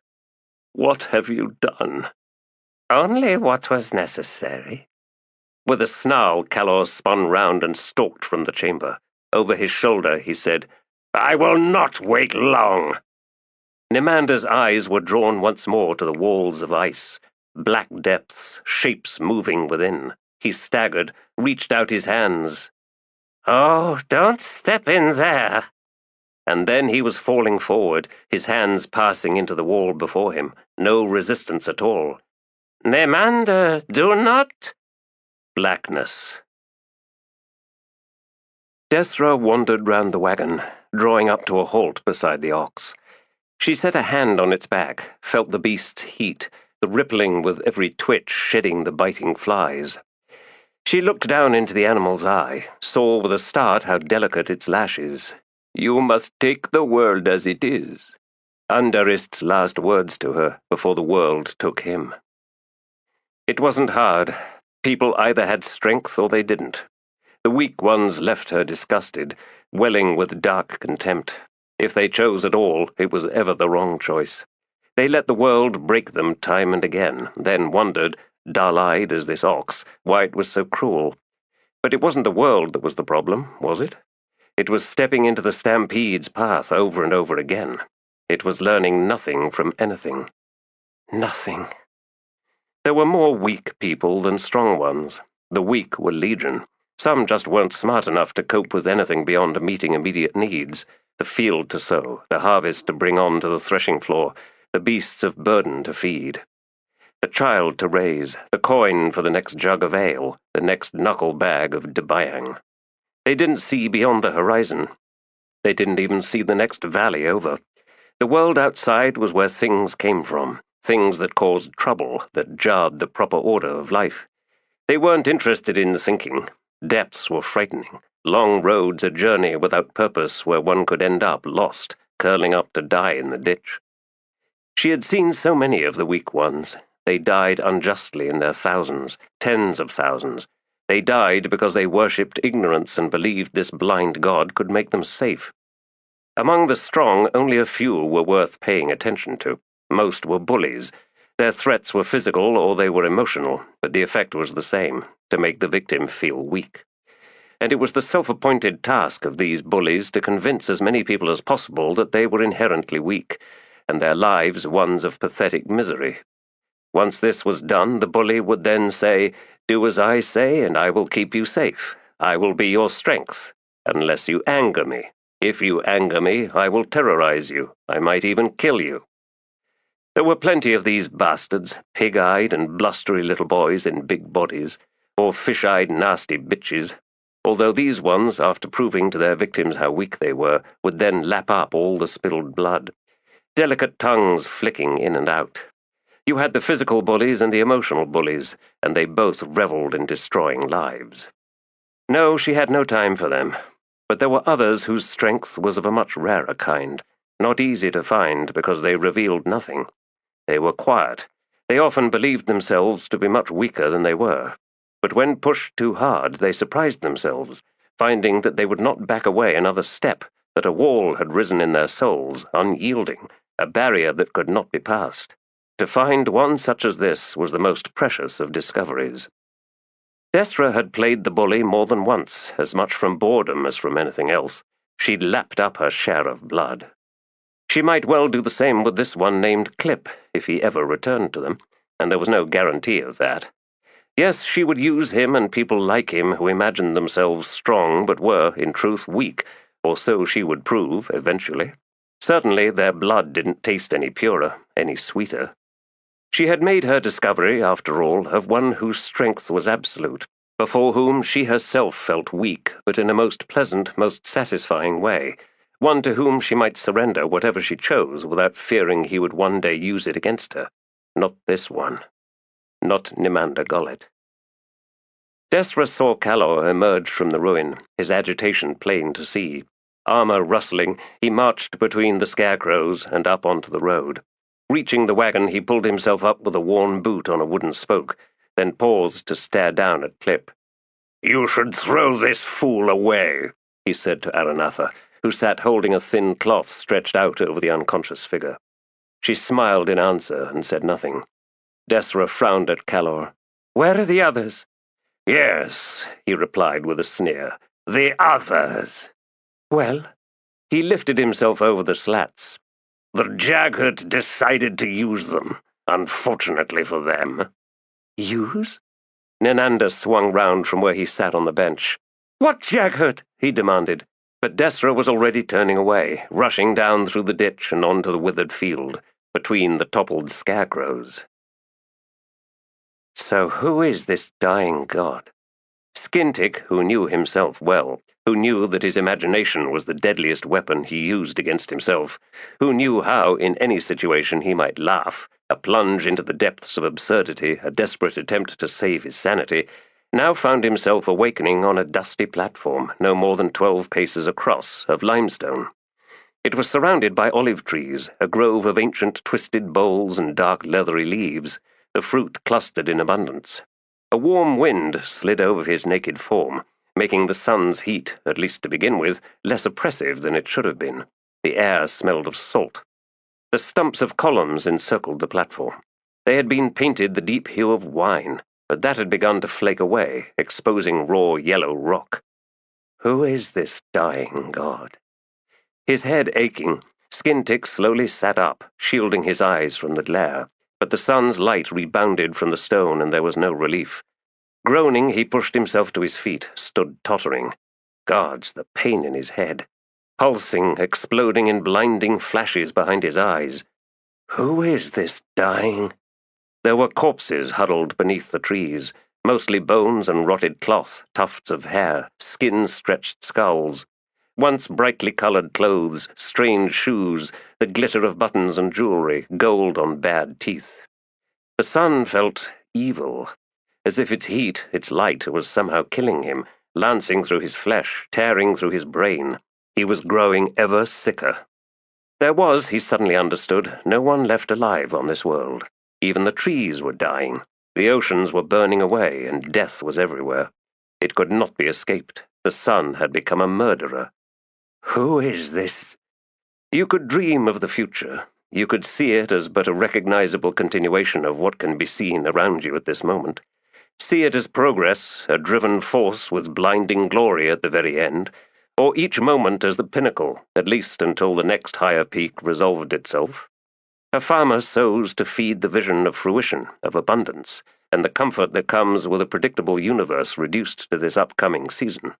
"What have you done?" Only what was necessary. With a snarl, Kalor spun round and stalked from the chamber. Over his shoulder, he said, "I will not wait long." Nimander's eyes were drawn once more to the walls of ice, black depths, shapes moving within. He staggered, reached out his hands. "Oh, don't step in there." And then he was falling forward, his hands passing into the wall before him, no resistance at all. "Nimander, do not—" Blackness. Desra wandered round the wagon, drawing up to a halt beside the ox. She set a hand on its back, felt the beast's heat, the rippling with every twitch shedding the biting flies. She looked down into the animal's eye, saw with a start how delicate its lashes. "You must take the world as it is." Underist's last words to her before the world took him. It wasn't hard. People either had strength or they didn't. The weak ones left her disgusted, welling with dark contempt. If they chose at all, it was ever the wrong choice. They let the world break them time and again, then wondered, dull-eyed as this ox, why it was so cruel. But it wasn't the world that was the problem, was it? It was stepping into the stampede's path over and over again. It was learning nothing from anything. Nothing. There were more weak people than strong ones. The weak were legion. Some just weren't smart enough to cope with anything beyond meeting immediate needs. The field to sow, the harvest to bring on to the threshing floor, the beasts of burden to feed. The child to raise, the coin for the next jug of ale, the next knuckle bag of debayang. They didn't see beyond the horizon. They didn't even see the next valley over. The world outside was where things came from, things that caused trouble, that jarred the proper order of life. They weren't interested in thinking. Depths were frightening. Long roads a journey without purpose where one could end up lost, curling up to die in the ditch. She had seen so many of the weak ones. They died unjustly in their thousands, tens of thousands. They died because they worshipped ignorance and believed this blind god could make them safe. Among the strong, only a few were worth paying attention to. Most were bullies. Their threats were physical or they were emotional, but the effect was the same, to make the victim feel weak. And it was the self-appointed task of these bullies to convince as many people as possible that they were inherently weak, and their lives ones of pathetic misery. Once this was done, the bully would then say, "Do as I say, and I will keep you safe. I will be your strength, unless you anger me. If you anger me, I will terrorize you. I might even kill you." There were plenty of these bastards, pig-eyed and blustery little boys in big bodies, or fish-eyed nasty bitches, although these ones, after proving to their victims how weak they were, would then lap up all the spilled blood. Delicate tongues flicking in and out. You had the physical bullies and the emotional bullies, and they both reveled in destroying lives. No, she had no time for them. But there were others whose strength was of a much rarer kind, not easy to find because they revealed nothing. They were quiet. They often believed themselves to be much weaker than they were. But when pushed too hard, they surprised themselves, finding that they would not back away another step, that a wall had risen in their souls, unyielding, a barrier that could not be passed. To find one such as this was the most precious of discoveries. Desra had played the bully more than once, as much from boredom as from anything else. She'd lapped up her share of blood. She might well do the same with this one named Clip, if he ever returned to them, and there was no guarantee of that. Yes, she would use him and people like him who imagined themselves strong but were, in truth, weak, or so she would prove eventually. Certainly their blood didn't taste any purer, any sweeter. She had made her discovery, after all, of one whose strength was absolute, before whom she herself felt weak, but in a most pleasant, most satisfying way, one to whom she might surrender whatever she chose without fearing he would one day use it against her. Not this one. Not Nimander Gollet. Desra saw Calor emerge from the ruin, his agitation plain to see. Armor rustling, he marched between the scarecrows and up onto the road. Reaching the wagon, he pulled himself up with a worn boot on a wooden spoke, then paused to stare down at Clip. "You should throw this fool away," he said to Aranatha, who sat holding a thin cloth stretched out over the unconscious figure. She smiled in answer and said nothing. Desra frowned at Calor. "Where are the others?" "Yes," he replied with a sneer. "The others." "Well?" He lifted himself over the slats. "The Jaghut decided to use them, unfortunately for them." "Use?" Nimander swung round from where he sat on the bench. "What Jaghut?" he demanded. But Desra was already turning away, rushing down through the ditch and onto the withered field, between the toppled scarecrows. So who is this dying god? Skintic, who knew himself well, who knew that his imagination was the deadliest weapon he used against himself, who knew how, in any situation, he might laugh, a plunge into the depths of absurdity, a desperate attempt to save his sanity, now found himself awakening on a dusty platform, no more than 12 paces across, of limestone. It was surrounded by olive trees, a grove of ancient twisted boles and dark leathery leaves, the fruit clustered in abundance. A warm wind slid over his naked form, making the sun's heat, at least to begin with, less oppressive than it should have been. The air smelled of salt. The stumps of columns encircled the platform. They had been painted the deep hue of wine, but that had begun to flake away, exposing raw yellow rock. Who is this dying god? His head aching, Skintic slowly sat up, shielding his eyes from the glare, but the sun's light rebounded from the stone and there was no relief. Groaning, he pushed himself to his feet, stood tottering. Gods, the pain in his head. Pulsing, exploding in blinding flashes behind his eyes. Who is this dying? There were corpses huddled beneath the trees, mostly bones and rotted cloth, tufts of hair, skin-stretched skulls. Once brightly colored clothes, strange shoes, the glitter of buttons and jewelry, gold on bared teeth. The sun felt evil, as if its heat, its light, was somehow killing him, lancing through his flesh, tearing through his brain. He was growing ever sicker. There was, he suddenly understood, no one left alive on this world. Even the trees were dying. The oceans were burning away, and death was everywhere. It could not be escaped. The sun had become a murderer. Who is this? You could dream of the future. You could see it as but a recognizable continuation of what can be seen around you at this moment. See it as progress, a driven force with blinding glory at the very end, or each moment as the pinnacle, at least until the next higher peak resolved itself. A farmer sows to feed the vision of fruition, of abundance, and the comfort that comes with a predictable universe reduced to this upcoming season.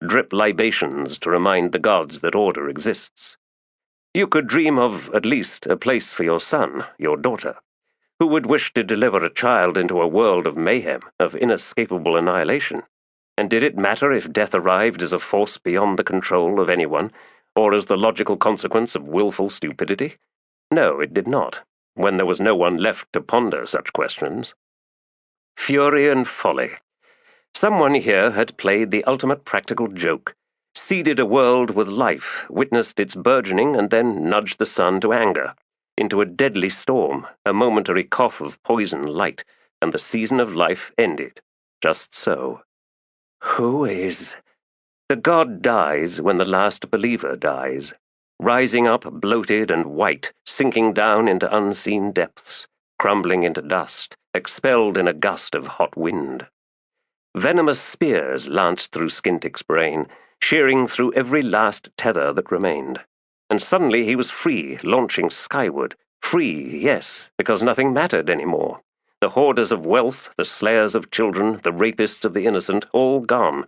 Drip libations to remind the gods that order exists. You could dream of, at least, a place for your son, your daughter. Who would wish to deliver a child into a world of mayhem, of inescapable annihilation? And did it matter if death arrived as a force beyond the control of anyone, or as the logical consequence of willful stupidity? No, it did not, when there was no one left to ponder such questions. Fury and folly. Someone here had played the ultimate practical joke, seeded a world with life, witnessed its burgeoning, and then nudged the sun to anger, into a deadly storm, a momentary cough of poison light, and the season of life ended. Just so. Who is... The god dies when the last believer dies, rising up bloated and white, sinking down into unseen depths, crumbling into dust, expelled in a gust of hot wind. Venomous spears lanced through Skintic's brain, shearing through every last tether that remained. And suddenly he was free, launching skyward. Free, yes, because nothing mattered anymore. The hoarders of wealth, the slayers of children, the rapists of the innocent, all gone.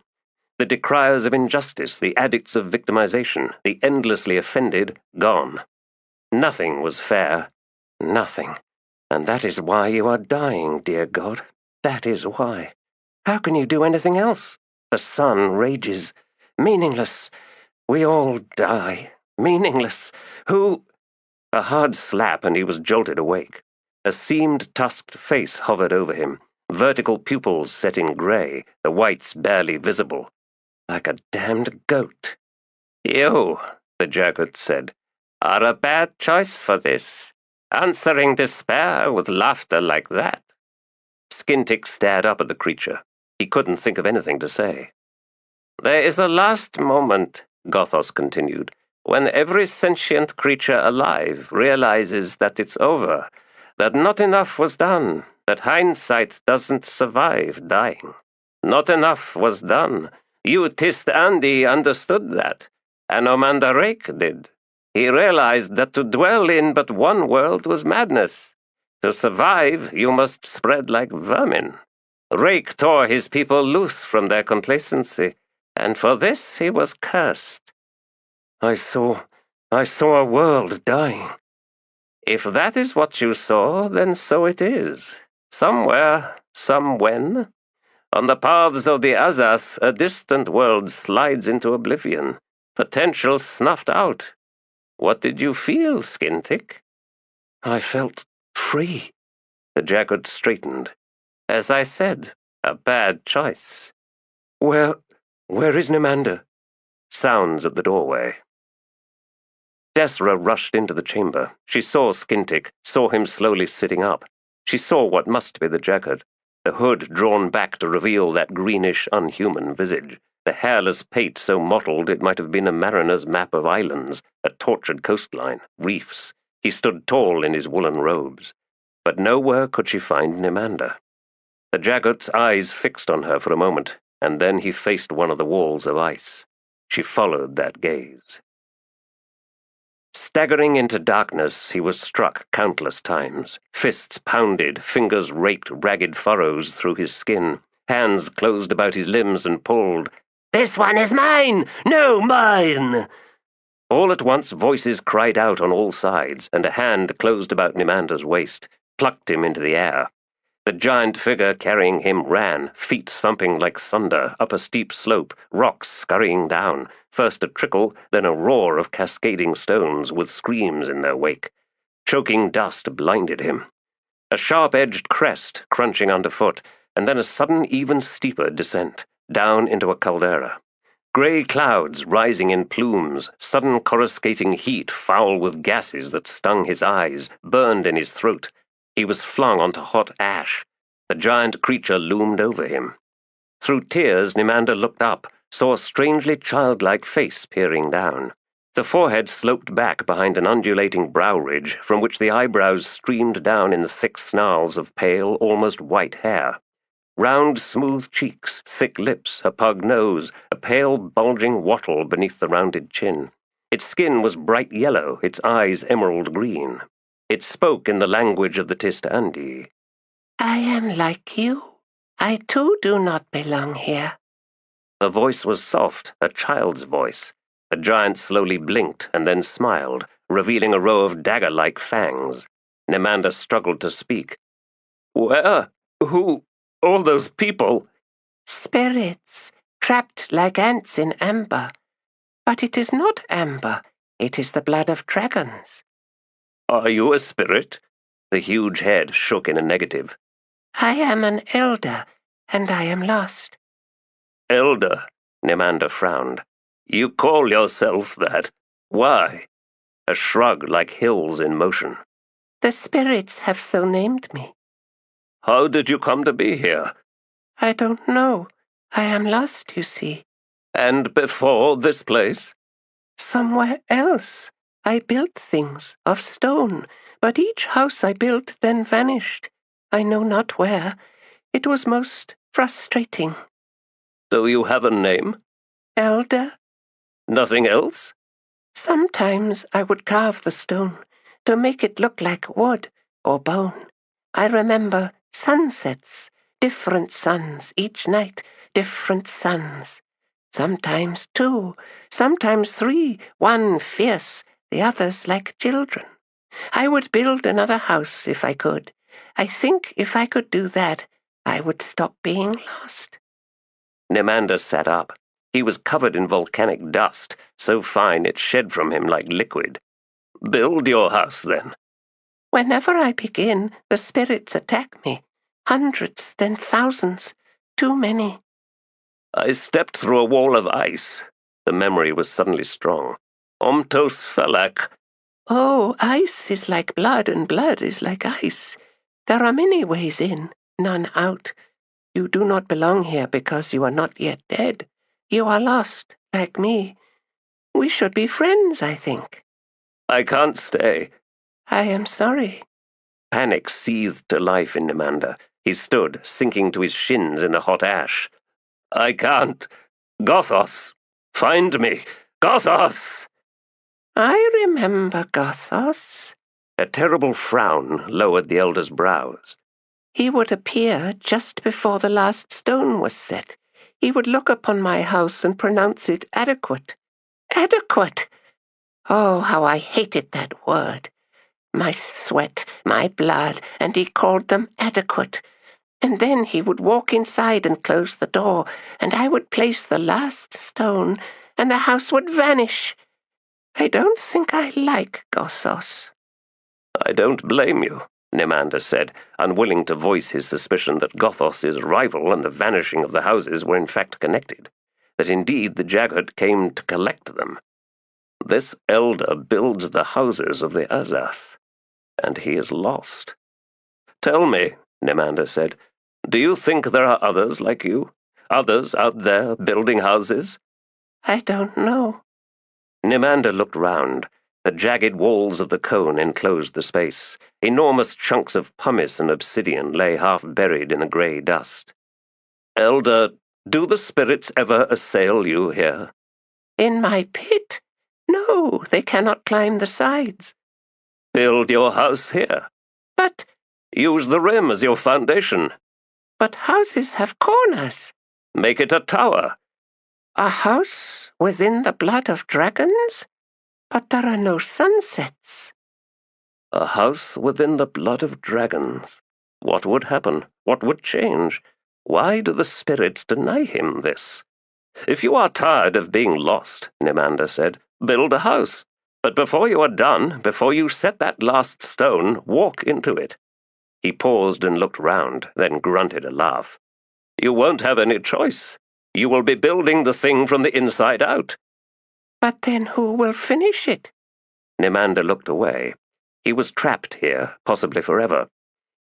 The decriers of injustice, the addicts of victimization, the endlessly offended, gone. Nothing was fair. Nothing. And that is why you are dying, dear God. That is why. How can you do anything else? The sun rages. Meaningless. We all die. Meaningless. Who... A hard slap and he was jolted awake. A seamed, tusked face hovered over him, vertical pupils set in grey, the whites barely visible. Like a damned goat. You, the Jagged said, are a bad choice for this. Answering despair with laughter like that. Skintick stared up at the creature. He couldn't think of anything to say. There is a last moment, Gothos continued, when every sentient creature alive realizes that it's over, that not enough was done, that hindsight doesn't survive dying. Not enough was done. You Tiste Andii understood that. Anomander Rake did. He realized that to dwell in but one world was madness. To survive, you must spread like vermin. Rake tore his people loose from their complacency, and for this he was cursed. I saw a world dying. If that is what you saw, then so it is. Somewhere, somewhen. On the paths of the Azath, a distant world slides into oblivion. Potential snuffed out. What did you feel, Skintick? I felt free. The Jagged straightened. As I said, a bad choice. Where is Nimander? Sounds at the doorway. Desra rushed into the chamber. She saw Skintick, saw him slowly sitting up. She saw what must be the Jagged, the hood drawn back to reveal that greenish, unhuman visage, the hairless pate so mottled it might have been a mariner's map of islands, a tortured coastline, reefs. He stood tall in his woolen robes. But nowhere could she find Nimander. The Jagged's eyes fixed on her for a moment, and then he faced one of the walls of ice. She followed that gaze. Staggering into darkness, he was struck countless times. Fists pounded, fingers raked ragged furrows through his skin. Hands closed about his limbs and pulled. "This one is mine! No, mine!" All at once voices cried out on all sides, and a hand closed about Nimander's waist, plucked him into the air. The giant figure carrying him ran, feet thumping like thunder, up a steep slope, rocks scurrying down, first a trickle, then a roar of cascading stones with screams in their wake. Choking dust blinded him. A sharp-edged crest crunching underfoot, and then a sudden, even steeper descent, down into a caldera. Grey clouds rising in plumes, sudden coruscating heat foul with gases that stung his eyes, burned in his throat. He was flung onto hot ash. The giant creature loomed over him. Through tears, Nimander looked up, saw a strangely childlike face peering down. The forehead sloped back behind an undulating brow ridge from which the eyebrows streamed down in thick snarls of pale, almost white hair. Round, smooth cheeks, thick lips, a pug nose, a pale, bulging wattle beneath the rounded chin. Its skin was bright yellow, its eyes emerald green. It spoke in the language of the Tiste Andii. "I am like you. I too do not belong here." The voice was soft, a child's voice. The giant slowly blinked and then smiled, revealing a row of dagger-like fangs. Nimander struggled to speak. "Where? Who? All those people?" "Spirits, trapped like ants in amber. But it is not amber. It is the blood of dragons." "Are you a spirit?" The huge head shook in a negative. "I am an elder, and I am lost." "Elder?" Nimander frowned. "You call yourself that. Why?" A shrug like hills in motion. "The spirits have so named me." "How did you come to be here?" "I don't know. I am lost, you see." "And before this place?" "Somewhere else. I built things of stone, but each house I built then vanished. I know not where. It was most frustrating." "So you have a name?" "Elder." "Nothing else?" "Sometimes I would carve the stone to make it look like wood or bone. I remember sunsets, different suns each night, different suns. sometimes 2, sometimes 3, one fierce, the others like children. I would build another house if I could. I think if I could do that, I would stop being lost." Nimander sat up. He was covered in volcanic dust, so fine it shed from him like liquid. "Build your house, then." "Whenever I begin, the spirits attack me. Hundreds, then thousands. Too many." "I stepped through a wall of ice." The memory was suddenly strong. "Omtos Falak." "Oh, ice is like blood, and blood is like ice. There are many ways in, none out. You do not belong here because you are not yet dead. You are lost, like me. We should be friends, I think." "I can't stay." "I am sorry." Panic seethed to life in Nimander. He stood, sinking to his shins in the hot ash. "I can't. Gothos! Find me! Gothos!" "I remember Gothos." A terrible frown lowered the elder's brows. "He would appear just before the last stone was set. He would look upon my house and pronounce it adequate. Adequate! Oh, how I hated that word. My sweat, my blood, and he called them adequate. And then he would walk inside and close the door, and I would place the last stone, and the house would vanish. I don't think I like Gothos." "I don't blame you," Nimander said, unwilling to voice his suspicion that Gothos's rival and the vanishing of the houses were in fact connected, that indeed the Jagged came to collect them. "This elder builds the houses of the Azath, and he is lost." "Tell me," Nimander said, "do you think there are others like you? Others out there building houses?" "I don't know." Nimander looked round. The jagged walls of the cone enclosed the space. Enormous chunks of pumice and obsidian lay half buried in the grey dust. "Elder, do the spirits ever assail you here?" "In my pit? No, they cannot climb the sides." "Build your house here. But, Use the rim as your foundation. but houses have corners." Make it a tower." "A house within the blood of dragons? But there are no sunsets." "A house within the blood of dragons. What would happen? What would change? Why do the spirits deny him this?" "If you are tired of being lost," Nimander said, "build a house. But before you are done, before you set that last stone, walk into it." He paused and looked round, then grunted a laugh. "You won't have any choice. You will be building the thing from the inside out." "But then who will finish it?" Nimander looked away. He was trapped here, possibly forever.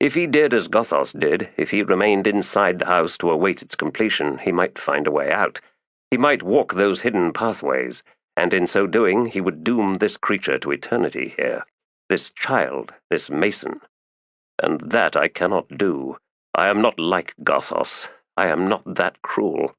If he did as Gothos did, if he remained inside the house to await its completion, he might find a way out. He might walk those hidden pathways, and in so doing he would doom this creature to eternity here, this child, this mason. And that I cannot do. I am not like Gothos. I am not that cruel.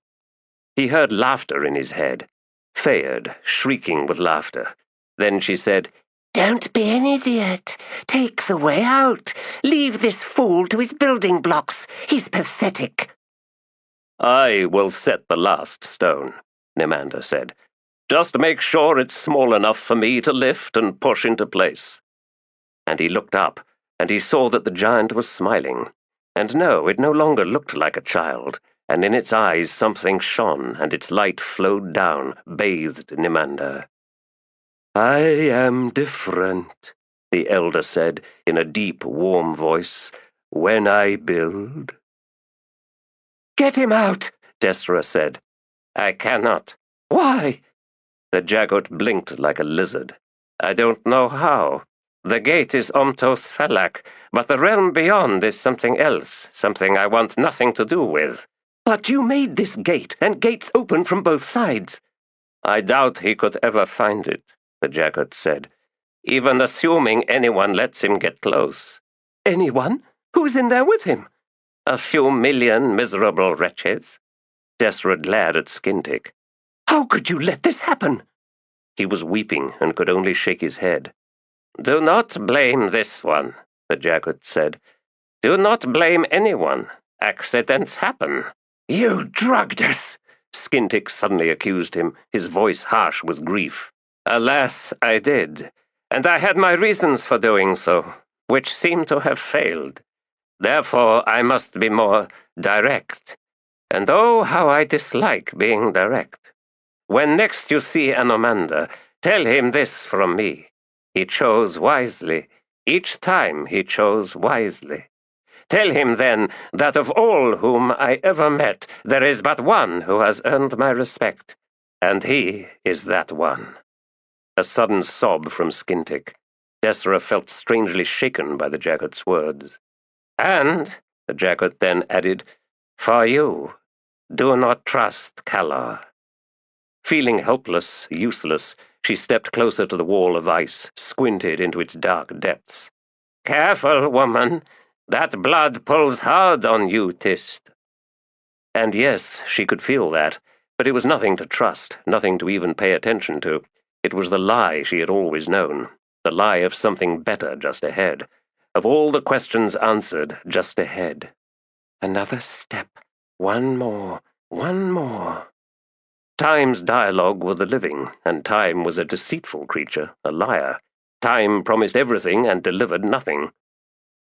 He heard laughter in his head. Fayed, shrieking with laughter. Then she said, "Don't be an idiot. Take the way out. Leave this fool to his building blocks. He's pathetic." "I will set the last stone," Nimander said. "Just make sure it's small enough for me to lift and push into place." And he looked up, and he saw that the giant was smiling. And no, it no longer looked like a child, and in its eyes something shone, and its light flowed down, bathed Nimander. "I am different," the elder said in a deep, warm voice, "when I build." "Get him out," Desra said. "I cannot." "Why?" The Jagot blinked like a lizard. "I don't know how. The gate is Omtos Falak, but the realm beyond is something else, something I want nothing to do with." "But you made this gate, and gates open from both sides." "I doubt he could ever find it," the Jagot said, "even assuming anyone lets him get close." "Anyone? Who's in there with him?" "A few million miserable wretches." Desra glared at Skintick. "How could you let this happen?" He was weeping and could only shake his head. "Do not blame this one," the Jagot said. "Do not blame anyone. Accidents happen." "You drugged us!" Skintick suddenly accused him, his voice harsh with grief. Alas, I did, and I had my reasons for doing so, which seem to have failed. Therefore, I must be more direct. And oh, how I dislike being direct. When next you see Anomander, tell him this from me. He chose wisely. Each time he chose wisely. Tell him then that of all whom I ever met, there is but one who has earned my respect, and he is that one. A sudden sob from Skintick. Desra felt strangely shaken by the Jackut's words. And, the Jackut then added, for you, do not trust Calor. Feeling helpless, useless, she stepped closer to the wall of ice, squinted into its dark depths. Careful, woman. That blood pulls hard on you, Tiste. And yes, she could feel that, but it was nothing to trust, nothing to even pay attention to. It was the lie she had always known, the lie of something better just ahead, of all the questions answered just ahead. Another step, one more. Time's dialogue with the living, and time was a deceitful creature, a liar. Time promised everything and delivered nothing.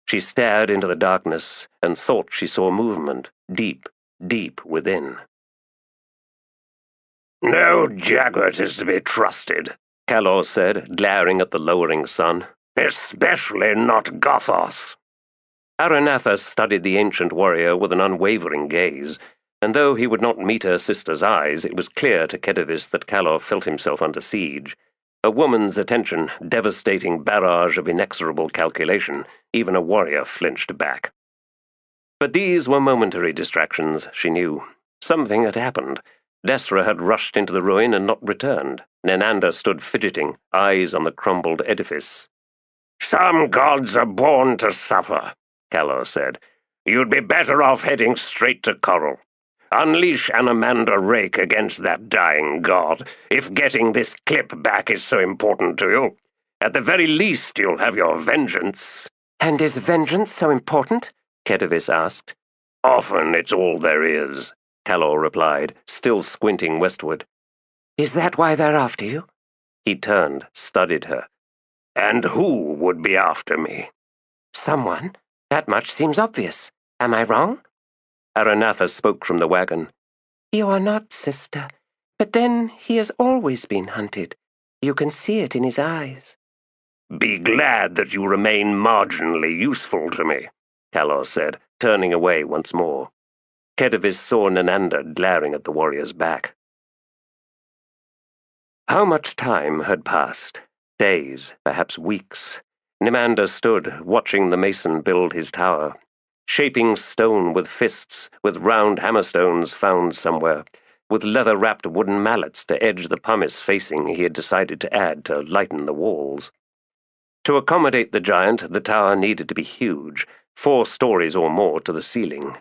She stared into the darkness and thought she saw movement, deep, deep within. No Jackut is to be trusted, Calor said, glaring at the lowering sun. Especially not Gothos. Aranatha studied the ancient warrior with an unwavering gaze, and though he would not meet her sister's eyes, it was clear to Kedivis that Calor felt himself under siege. A woman's attention, devastating barrage of inexorable calculation, even a warrior flinched back. But these were momentary distractions, she knew. Something had happened. Desra had rushed into the ruin and not returned. Nimander stood fidgeting, eyes on the crumbled edifice. Some gods are born to suffer, Calor said. You'd be better off heading straight to Coral. Unleash Anomander Rake against that dying god, if getting this clip back is so important to you. At the very least, you'll have your vengeance. And is vengeance so important? Kedivis asked. Often it's all there is, Calor replied, still squinting westward. Is that why they're after you? He turned, studied her. And who would be after me? Someone. That much seems obvious. Am I wrong? Aranatha spoke from the wagon. You are not, sister. But then he has always been hunted. You can see it in his eyes. Be glad that you remain marginally useful to me, Calor said, turning away once more. Kedivis saw Nimander glaring at the warrior's back. How much time had passed? Days, perhaps weeks. Nimander stood, watching the mason build his tower, shaping stone with fists, with round hammerstones found somewhere, with leather-wrapped wooden mallets to edge the pumice facing he had decided to add to lighten the walls. To accommodate the giant, the tower needed to be huge, 4 stories or more to the ceiling.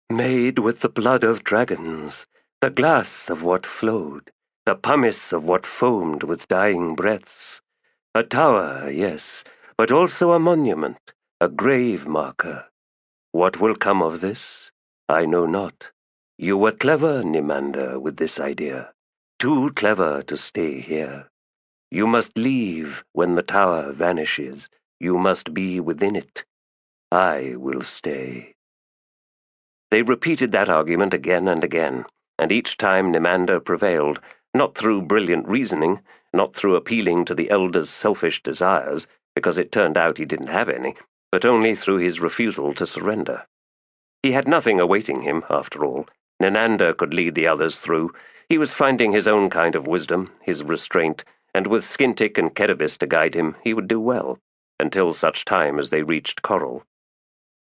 Made with the blood of dragons, the glass of what flowed, the pumice of what foamed with dying breaths. A tower, yes, but also a monument, a grave marker. What will come of this? I know not. You were clever, Nimander, with this idea. Too clever to stay here. You must leave when the tower vanishes. You must be within it. I will stay. They repeated that argument again and again, and each time Nimander prevailed, not through brilliant reasoning, not through appealing to the elder's selfish desires, because it turned out he didn't have any, but only through his refusal to surrender. He had nothing awaiting him, after all. Nimander could lead the others through. He was finding his own kind of wisdom, his restraint, and with Skintick and Kedivis to guide him, he would do well, until such time as they reached Coral.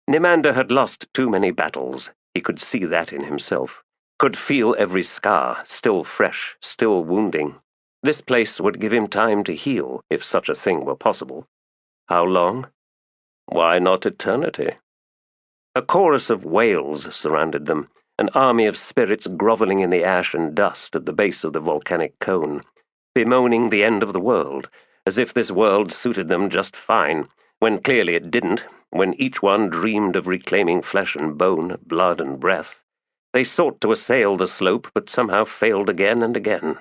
Nimander had lost too many battles. He could see that in himself, could feel every scar, still fresh, still wounding. This place would give him time to heal, if such a thing were possible. How long? Why not eternity? A chorus of wails surrounded them, an army of spirits groveling in the ash and dust at the base of the volcanic cone, bemoaning the end of the world, as if this world suited them just fine, when clearly it didn't, when each one dreamed of reclaiming flesh and bone, blood and breath. They sought to assail the slope, but somehow failed again and again.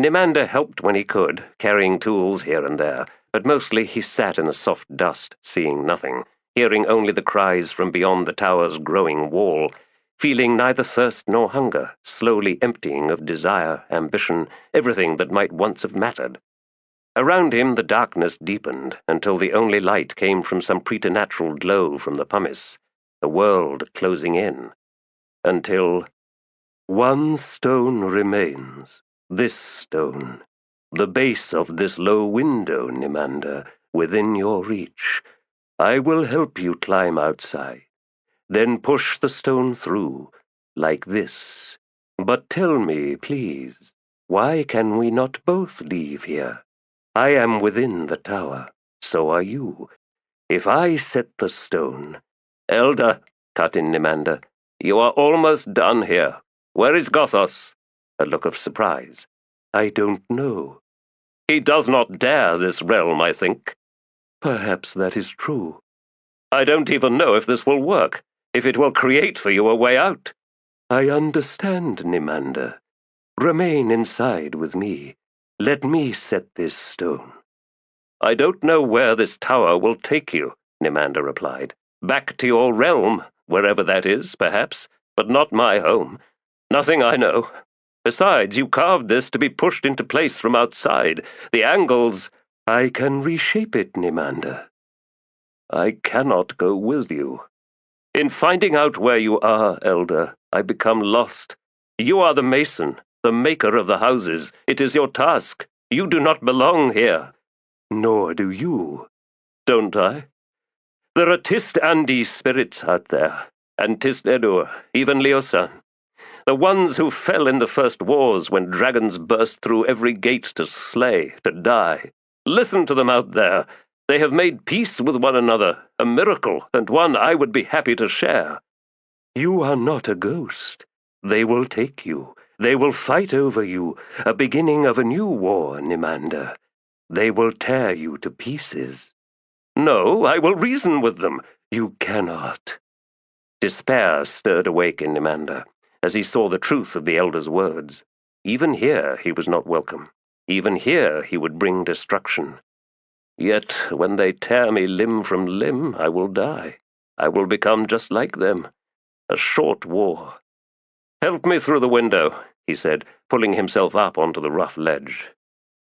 Nimander helped when he could, carrying tools here and there, but mostly he sat in the soft dust, seeing nothing, hearing only the cries from beyond the tower's growing wall, feeling neither thirst nor hunger, slowly emptying of desire, ambition, everything that might once have mattered. Around him the darkness deepened, until the only light came from some preternatural glow from the pumice, the world closing in. Until one stone remains, this stone, the base of this low window, Nimander, within your reach. I will help you climb outside, then push the stone through, like this. But tell me, please, why can we not both leave here? I am within the tower, so are you. If I set the stone— Elder, cut in Nimander, you are almost done here. Where is Gothos? A look of surprise. I don't know. He does not dare this realm, I think. Perhaps that is true. I don't even know if this will work, if it will create for you a way out. I understand, Nimander. Remain inside with me. Let me set this stone. I don't know where this tower will take you, Nimander replied. Back to your realm, wherever that is, perhaps, but not my home. Nothing I know. Besides, you carved this to be pushed into place from outside. The angles— I can reshape it, Nimander. I cannot go with you. In finding out where you are, Elder, I become lost. You are the mason, the maker of the houses. It is your task. You do not belong here. Nor do you. Don't I? There are Tiste Andii spirits out there, and Tiste Andii, even Leosan. The ones who fell in the first wars when dragons burst through every gate to slay, to die. Listen to them out there. They have made peace with one another, a miracle, and one I would be happy to share. You are not a ghost. They will take you. They will fight over you, a beginning of a new war, Nimander. They will tear you to pieces. No, I will reason with them. You cannot. Despair stirred awake in Nimander as he saw the truth of the elder's words. Even here he was not welcome. Even here he would bring destruction. Yet when they tear me limb from limb, I will die. I will become just like them. A short war. Help me through the window, he said, pulling himself up onto the rough ledge.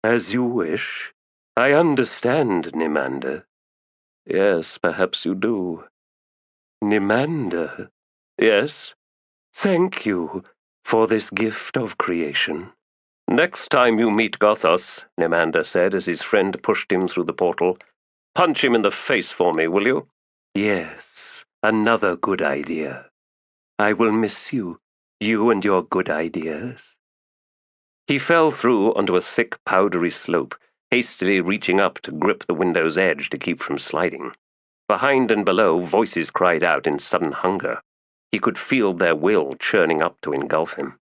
As you wish. I understand, Nimander. Yes, perhaps you do. Nimander? Yes? Thank you for this gift of creation. Next time you meet Gothos, Nimander said as his friend pushed him through the portal, punch him in the face for me, will you? Yes, another good idea. I will miss you, you and your good ideas. He fell through onto a thick, powdery slope, hastily reaching up to grip the window's edge to keep from sliding. Behind and below, voices cried out in sudden hunger. He could feel their will churning up to engulf him.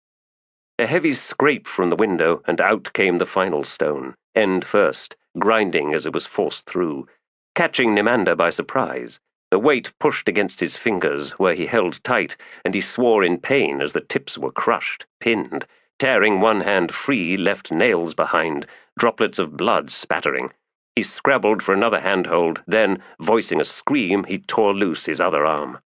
A heavy scrape from the window, and out came the final stone, end first, grinding as it was forced through, catching Nimander by surprise. The weight pushed against his fingers, where he held tight, and he swore in pain as the tips were crushed, pinned. Tearing one hand free, left nails behind, droplets of blood spattering. He scrabbled for another handhold, then, voicing a scream, he tore loose his other arm.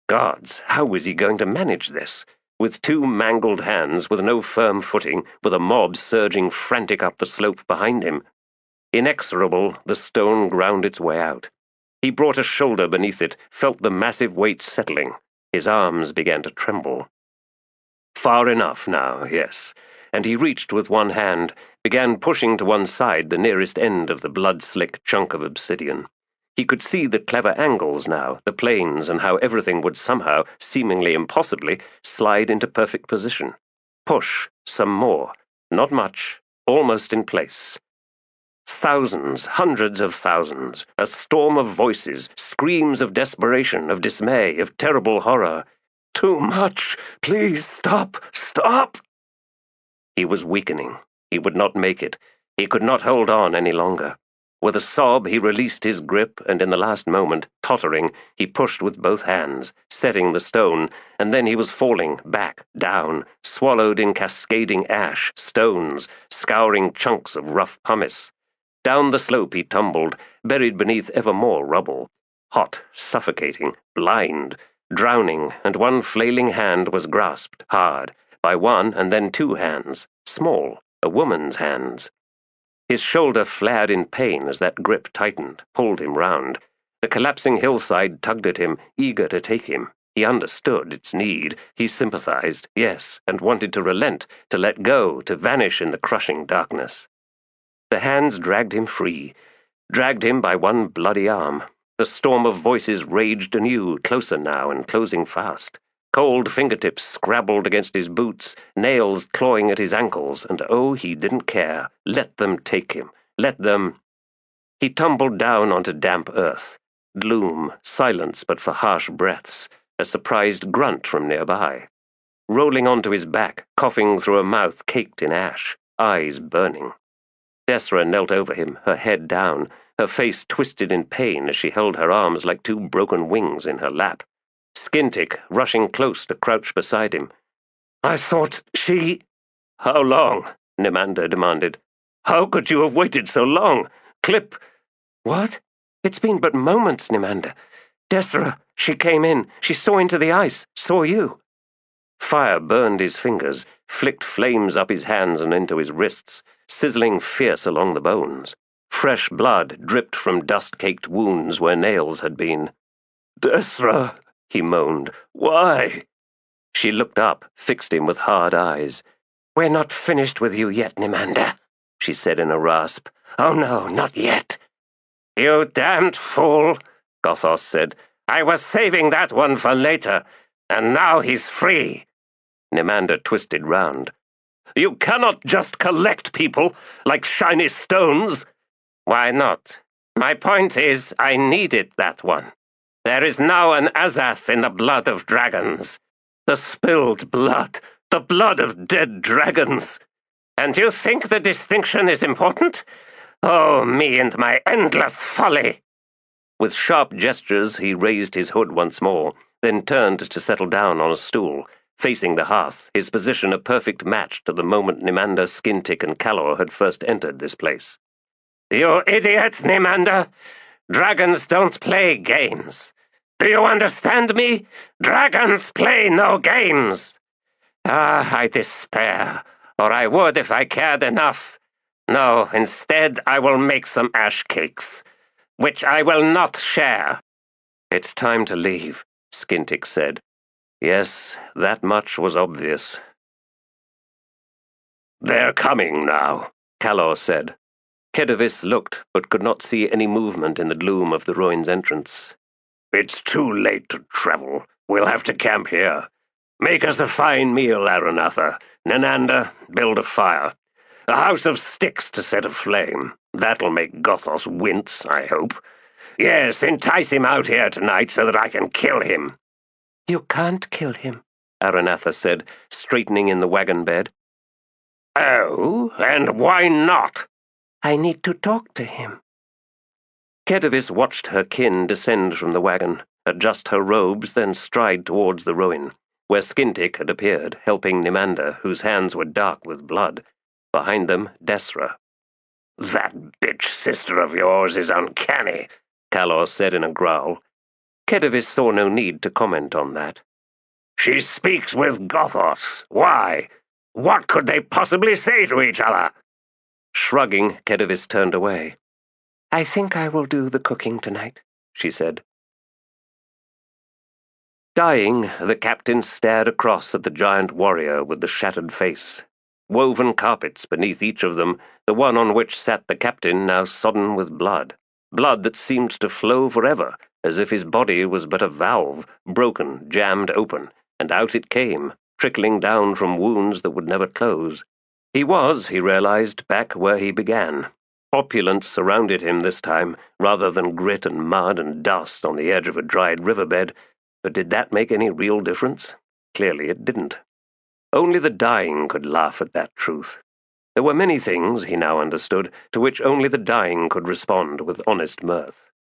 Gods, how was he going to manage this? With two mangled hands, with no firm footing, with a mob surging frantic up the slope behind him. Inexorable, the stone ground its way out. He brought a shoulder beneath it, felt the massive weight settling. His arms began to tremble. Far enough now, yes, and he reached with one hand, began pushing to one side the nearest end of the blood-slick chunk of obsidian. He could see the clever angles now, the planes, and how everything would somehow, seemingly impossibly, slide into perfect position. Push, some more. Not much, almost in place. Thousands, hundreds of thousands, a storm of voices, screams of desperation, of dismay, of terrible horror. Too much! Please stop! Stop! He was weakening. He would not make it. He could not hold on any longer. With a sob, he released his grip, and in the last moment, tottering, he pushed with both hands, setting the stone, and then he was falling, back, down, swallowed in cascading ash, stones, scouring chunks of rough pumice. Down the slope he tumbled, buried beneath ever more rubble. Hot, suffocating, blind, drowning, and one flailing hand was grasped, hard, by one and then two hands, small, a woman's hands. His shoulder flared in pain as that grip tightened, pulled him round. The collapsing hillside tugged at him, eager to take him. He understood its need. He sympathized, yes, and wanted to relent, to let go, to vanish in the crushing darkness. The hands dragged him free, dragged him by one bloody arm. The storm of voices raged anew, closer now and closing fast. Cold fingertips scrabbled against his boots, nails clawing at his ankles, and oh, he didn't care. Let them take him. Let them... He tumbled down onto damp earth. Gloom, silence but for harsh breaths, a surprised grunt from nearby. Rolling onto his back, coughing through a mouth caked in ash, eyes burning. Desra knelt over him, her head down, her face twisted in pain as she held her arms like two broken wings in her lap. Skintic, rushing close to crouch beside him. "I thought she—" "How long?" Nimander demanded. "How could you have waited so long? Clip—" "What? It's been but moments, Nimander. Desra, she came in. She saw into the ice, saw you." Fire burned his fingers, flicked flames up his hands and into his wrists, sizzling fierce along the bones. Fresh blood dripped from dust-caked wounds where nails had been. "Desra," he moaned. "Why?" She looked up, fixed him with hard eyes. "We're not finished with you yet, Nimander," she said in a rasp. "Oh no, not yet." "You damned fool," Gothos said. "I was saving that one for later, and now he's free." Nimander twisted round. "You cannot just collect people like shiny stones." "Why not? My point is, I needed that one. There is now an Azath in the blood of dragons." "The spilled blood, the blood of dead dragons." "And you think the distinction is important? Oh, me and my endless folly!" With sharp gestures, he raised his hood once more, then turned to settle down on a stool, facing the hearth, his position a perfect match to the moment Nimander, Skintic, and Calor had first entered this place. "You idiot, Nimander! Dragons don't play games. Do you understand me? Dragons play no games. Ah, I despair, or I would if I cared enough. No, instead I will make some ash cakes, which I will not share." "It's time to leave," Skintic said. Yes, that much was obvious. "They're coming now," Calor said. Kedavis looked, but could not see any movement in the gloom of the ruin's entrance. "It's too late to travel. We'll have to camp here. Make us a fine meal, Aranatha. Nimander, build a fire. A house of sticks to set aflame. That'll make Gothos wince, I hope. Yes, entice him out here tonight so that I can kill him." "You can't kill him," Aranatha said, straightening in the wagon bed. "Oh, and why not?" "I need to talk to him." Kedavis watched her kin descend from the wagon, adjust her robes, then stride towards the ruin, where Skintic had appeared, helping Nimander, whose hands were dark with blood. Behind them, Desra. "That bitch sister of yours is uncanny," Calor said in a growl. Kedavis saw no need to comment on that. "She speaks with Gothos. Why? What could they possibly say to each other?" Shrugging, Kedavis turned away. "I think I will do the cooking tonight," she said. Dying, the captain stared across at the giant warrior with the shattered face. Woven carpets beneath each of them, the one on which sat the captain now sodden with blood. Blood that seemed to flow forever, as if his body was but a valve, broken, jammed open, and out it came, trickling down from wounds that would never close. He was, he realized, back where he began. Opulence surrounded him this time, rather than grit and mud and dust on the edge of a dried riverbed, but did that make any real difference? Clearly it didn't. Only the dying could laugh at that truth. There were many things, he now understood, to which only the dying could respond with honest mirth.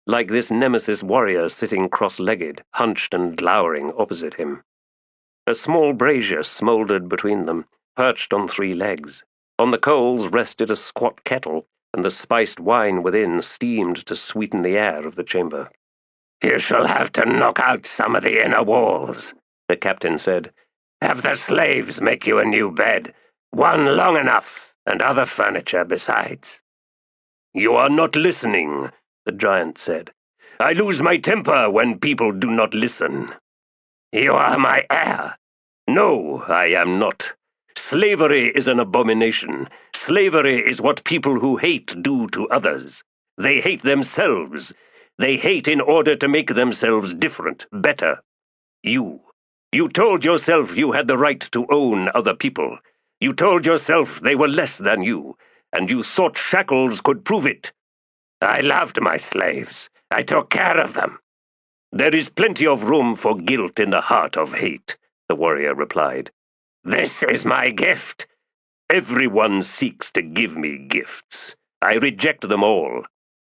Like this nemesis warrior sitting cross-legged, hunched and glowering opposite him. A small brazier smouldered between them, perched on 3 legs. On the coals rested a squat kettle, and the spiced wine within steamed to sweeten the air of the chamber. "You shall have to knock out some of the inner walls," the captain said. "Have the slaves make you a new bed, one long enough, and other furniture besides." "You are not listening," the giant said. "I lose my temper when people do not listen." "You are my heir." "No, I am not. Slavery is an abomination. Slavery is what people who hate do to others. They hate themselves. They hate in order to make themselves different, better. You told yourself you had the right to own other people. You told yourself they were less than you, and you thought shackles could prove it. I loved my slaves. I took care of them." "There is plenty of room for guilt in the heart of hate," the warrior replied. "This is my gift." "Everyone seeks to give me gifts. I reject them all.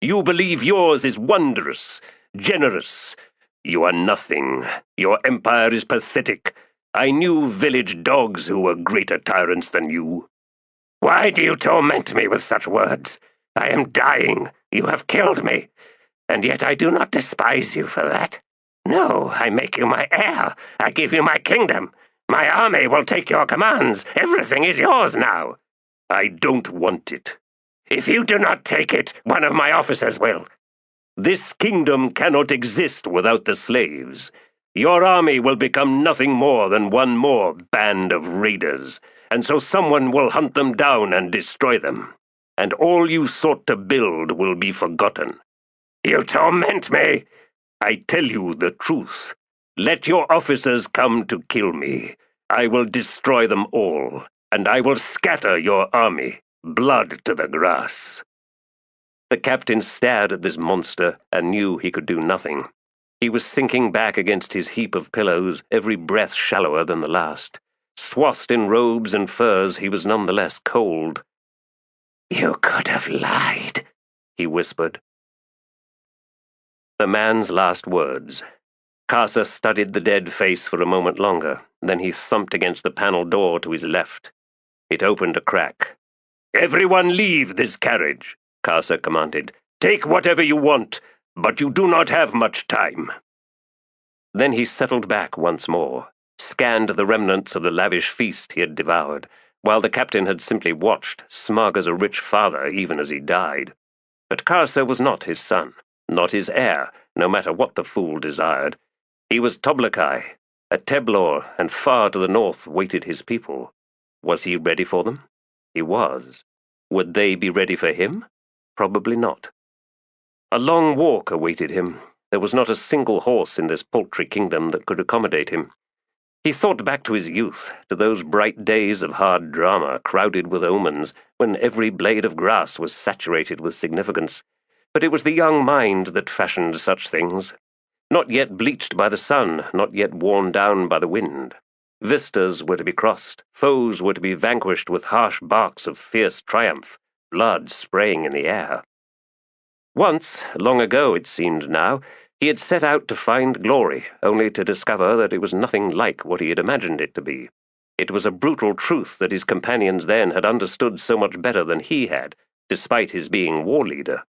You believe yours is wondrous, generous. You are nothing. Your empire is pathetic. I knew village dogs who were greater tyrants than you." "Why do you torment me with such words? I am dying. You have killed me. And yet I do not despise you for that. No, I make you my heir. I give you my kingdom. My army will take your commands. Everything is yours now." "I don't want it." "If you do not take it, one of my officers will." "This kingdom cannot exist without the slaves. Your army will become nothing more than one more band of raiders, and so someone will hunt them down and destroy them. And all you sought to build will be forgotten." "You torment me." "I tell you the truth. Let your officers come to kill me. I will destroy them all, and I will scatter your army, blood to the grass." The captain stared at this monster and knew he could do nothing. He was sinking back against his heap of pillows, every breath shallower than the last. Swathed in robes and furs, he was none the less cold. "You could have lied," he whispered. The man's last words. Karsa studied the dead face for a moment longer, then he thumped against the panel door to his left. It opened a crack. "Everyone leave this carriage," Karsa commanded. "Take whatever you want, but you do not have much time." Then he settled back once more, scanned the remnants of the lavish feast he had devoured, while the captain had simply watched, smug as a rich father even as he died. But Karsa was not his son, not his heir, no matter what the fool desired. He was Toblakai, a Teblor, and far to the north waited his people. Was he ready for them? He was. Would they be ready for him? Probably not. A long walk awaited him. There was not a single horse in this paltry kingdom that could accommodate him. He thought back to his youth, to those bright days of hard drama crowded with omens, when every blade of grass was saturated with significance. But it was the young mind that fashioned such things. Not yet bleached by the sun, not yet worn down by the wind. Vistas were to be crossed, foes were to be vanquished with harsh barks of fierce triumph, blood spraying in the air. Once, long ago it seemed now, he had set out to find glory, only to discover that it was nothing like what he had imagined it to be. It was a brutal truth that his companions then had understood so much better than he had, despite his being war leader.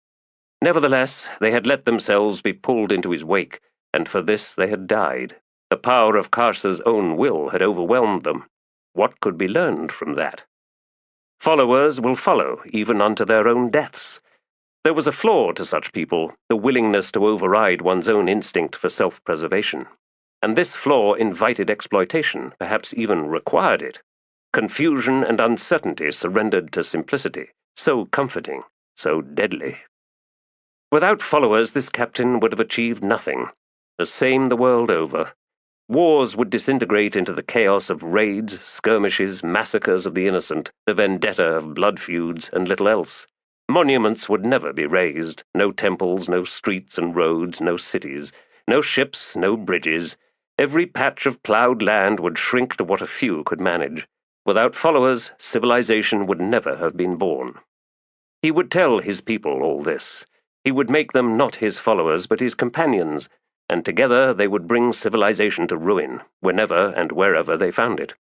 Nevertheless, they had let themselves be pulled into his wake, and for this they had died. The power of Karsa's own will had overwhelmed them. What could be learned from that? Followers will follow, even unto their own deaths. There was a flaw to such people, the willingness to override one's own instinct for self-preservation. And this flaw invited exploitation, perhaps even required it. Confusion and uncertainty surrendered to simplicity, so comforting, so deadly. Without followers, this captain would have achieved nothing. The same the world over. Wars would disintegrate into the chaos of raids, skirmishes, massacres of the innocent, the vendetta of blood feuds, and little else. Monuments would never be raised, no temples, no streets and roads, no cities, no ships, no bridges. Every patch of ploughed land would shrink to what a few could manage. Without followers, civilization would never have been born. He would tell his people all this. He would make them not his followers, but his companions, and together they would bring civilization to ruin, whenever and wherever they found it.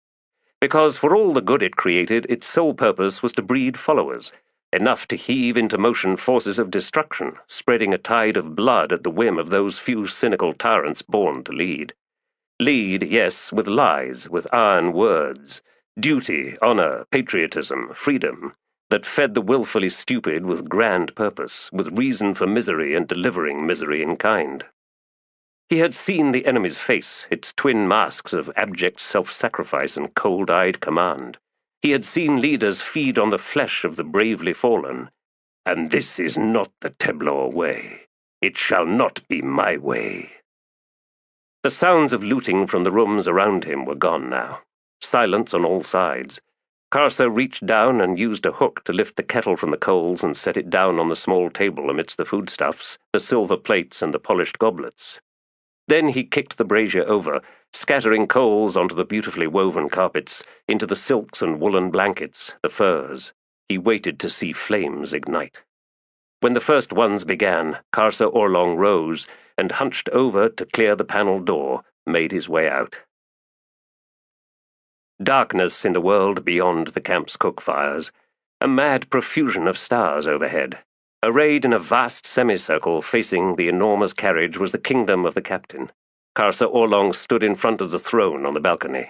Because for all the good it created, its sole purpose was to breed followers, enough to heave into motion forces of destruction, spreading a tide of blood at the whim of those few cynical tyrants born to lead. Lead, yes, with lies, with iron words, duty, honor, patriotism, freedom, that fed the willfully stupid with grand purpose, with reason for misery and delivering misery in kind. He had seen the enemy's face, its twin masks of abject self-sacrifice and cold-eyed command. He had seen leaders feed on the flesh of the bravely fallen. And this is not the Teblor way. It shall not be my way. The sounds of looting from the rooms around him were gone now. Silence on all sides. Karsa reached down and used a hook to lift the kettle from the coals and set it down on the small table amidst the foodstuffs, the silver plates and the polished goblets. Then he kicked the brazier over, scattering coals onto the beautifully woven carpets, into the silks and woolen blankets, the furs. He waited to see flames ignite. When the first ones began, Karsa Orlong rose and hunched over to clear the panel door, made his way out. Darkness in the world beyond the camp's cook fires, a mad profusion of stars overhead. Arrayed in a vast semicircle facing the enormous carriage was the kingdom of the captain. Karsa Orlong stood in front of the throne on the balcony.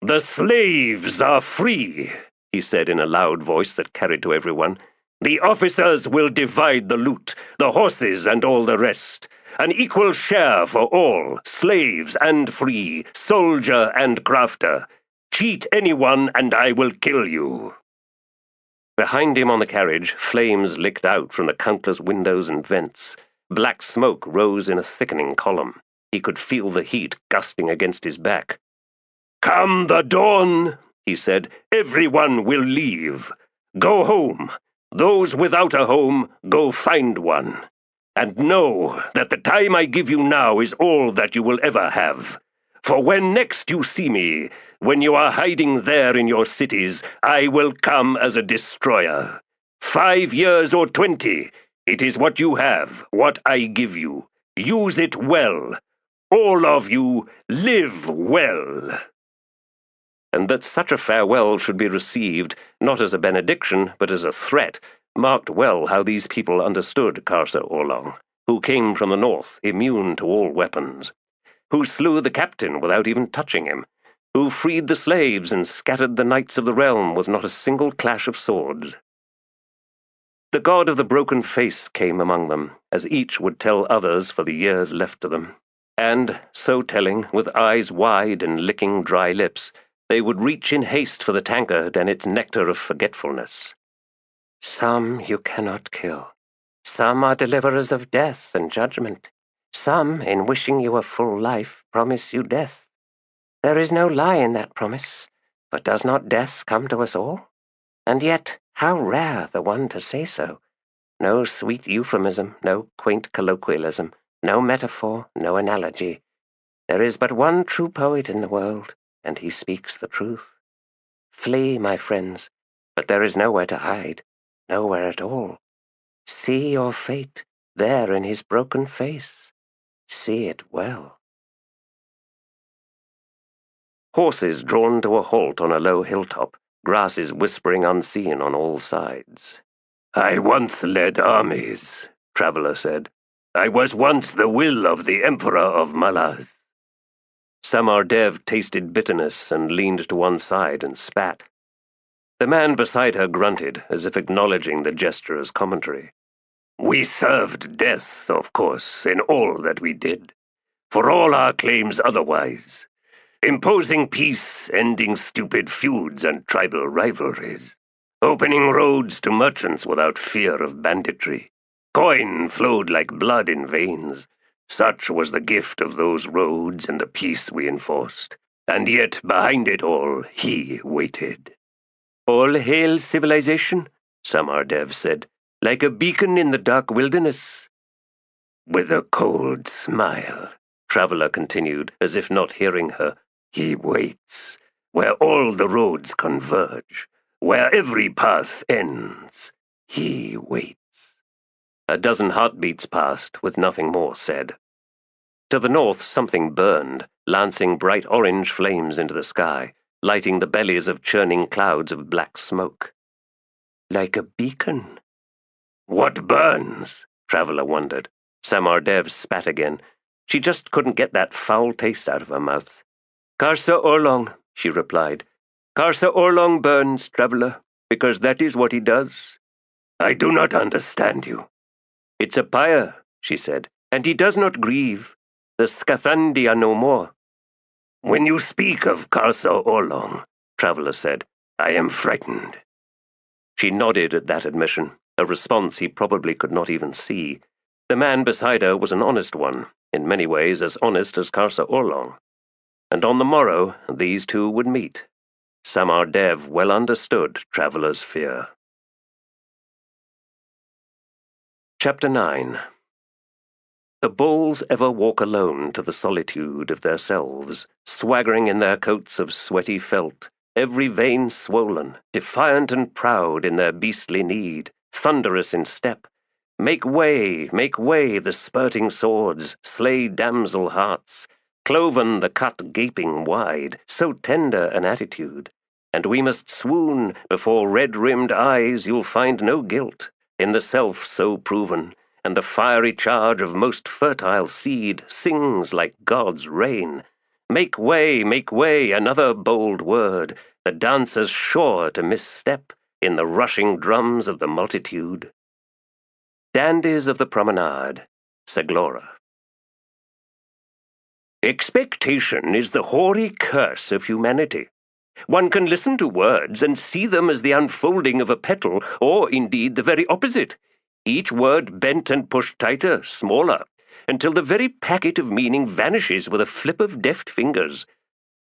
"The slaves are free," he said in a loud voice that carried to everyone. "The officers will divide the loot, the horses and all the rest. An equal share for all, slaves and free, soldier and crafter. Cheat anyone and I will kill you." Behind him on the carriage, flames licked out from the countless windows and vents. Black smoke rose in a thickening column. He could feel the heat gusting against his back. "Come the dawn," he said, "everyone will leave. Go home. Those without a home, go find one. And know that the time I give you now is all that you will ever have. For when next you see me, when you are hiding there in your cities, I will come as a destroyer. 5 years or 20, it is what you have, what I give you. Use it well. All of you, live well." And that such a farewell should be received, not as a benediction, but as a threat, marked well how these people understood Karsa Orlong, who came from the north, immune to all weapons, who slew the captain without even touching him, who freed the slaves and scattered the knights of the realm with not a single clash of swords. The god of the broken face came among them, as each would tell others for the years left to them, and, so telling, with eyes wide and licking dry lips, they would reach in haste for the tankard and its nectar of forgetfulness. "Some you cannot kill. Some are deliverers of death and judgment. Some, in wishing you a full life, promise you death. There is no lie in that promise, but does not death come to us all? And yet, how rare the one to say so. No sweet euphemism, no quaint colloquialism, no metaphor, no analogy. There is but one true poet in the world, and he speaks the truth. Flee, my friends, but there is nowhere to hide, nowhere at all. See your fate there in his broken face. See it well." Horses drawn to a halt on a low hilltop, grasses whispering unseen on all sides. "I once led armies," Traveller said. "I was once the will of the Emperor of Malaz." Samar Dev tasted bitterness and leaned to one side and spat. The man beside her grunted, as if acknowledging the gesture as commentary. "We served death, of course, in all that we did, for all our claims otherwise. Imposing peace, ending stupid feuds and tribal rivalries. Opening roads to merchants without fear of banditry. Coin flowed like blood in veins. Such was the gift of those roads and the peace we enforced. And yet, behind it all, he waited." "All hail civilization," Samar Dev said, "like a beacon in the dark wilderness." "With a cold smile," Traveller continued, as if not hearing her. "He waits. Where all the roads converge, where every path ends, he waits. A dozen heartbeats passed, with nothing more said. To the north something burned, lancing bright orange flames into the sky, lighting the bellies of churning clouds of black smoke. Like a beacon. What burns? Traveller wondered. Samardev spat again. She just couldn't get that foul taste out of her mouth. Karsa Orlong, she replied. Karsa Orlong burns, Traveller, because that is what he does. I do not understand you. It's a pyre, she said, and he does not grieve. The Tiste Andii are no more. When you speak of Karsa Orlong, Traveller said, I am frightened. She nodded at that admission, a response he probably could not even see. The man beside her was an honest one, in many ways as honest as Karsa Orlong. And on the morrow these two would meet. Samardev well understood Traveller's fear. Chapter 9. The bulls ever walk alone to the solitude of their selves, swaggering in their coats of sweaty felt, every vein swollen, defiant and proud in their beastly need, thunderous in step. Make way, the spurting swords, slay damsel hearts, cloven the cut gaping wide, so tender an attitude. And we must swoon before red-rimmed eyes you'll find no guilt, in the self so proven, and the fiery charge of most fertile seed sings like God's rain. Make way, another bold word, the dancer's sure to misstep in the rushing drums of the multitude. Dandies of the Promenade, Seglora. Expectation is the hoary curse of humanity. One can listen to words and see them as the unfolding of a petal, or indeed the very opposite. Each word bent and pushed tighter, smaller, until the very packet of meaning vanishes with a flip of deft fingers.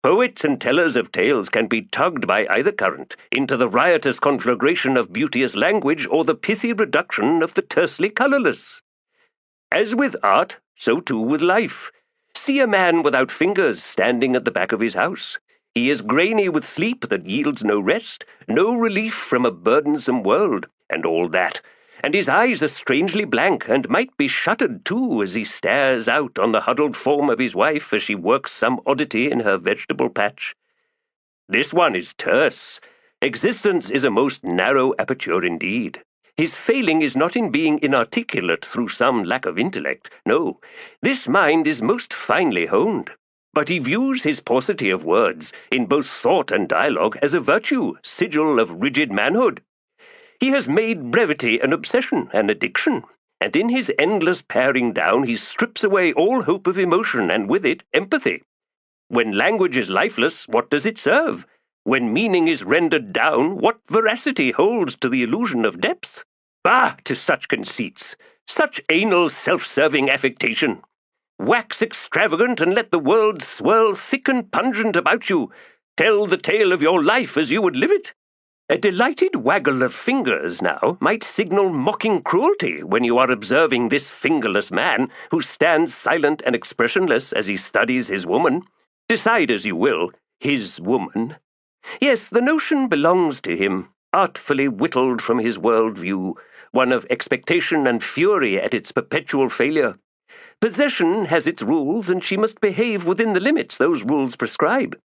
Poets and tellers of tales can be tugged by either current into the riotous conflagration of beauteous language or the pithy reduction of the tersely colourless. As with art, so too with life. See a man without fingers standing at the back of his house. He is grainy with sleep that yields no rest, no relief from a burdensome world, and all that. And his eyes are strangely blank, and might be shuttered too as he stares out on the huddled form of his wife as she works some oddity in her vegetable patch. This one is terse. Existence is a most narrow aperture indeed. His failing is not in being inarticulate through some lack of intellect. No, this mind is most finely honed. But he views his paucity of words, in both thought and dialogue, as a virtue, sigil of rigid manhood. He has made brevity an obsession, an addiction, and in his endless paring down he strips away all hope of emotion, and with it empathy. When language is lifeless, what does it serve? When meaning is rendered down, what veracity holds to the illusion of depth? Bah, to such conceits, such anal self-serving affectation! Wax extravagant and let the world swirl thick and pungent about you. Tell the tale of your life as you would live it. A delighted waggle of fingers now might signal mocking cruelty when you are observing this fingerless man who stands silent and expressionless as he studies his woman. Decide as you will, his woman. Yes, the notion belongs to him, artfully whittled from his world-view, one of expectation and fury at its perpetual failure. Possession has its rules, and she must behave within the limits those rules prescribe.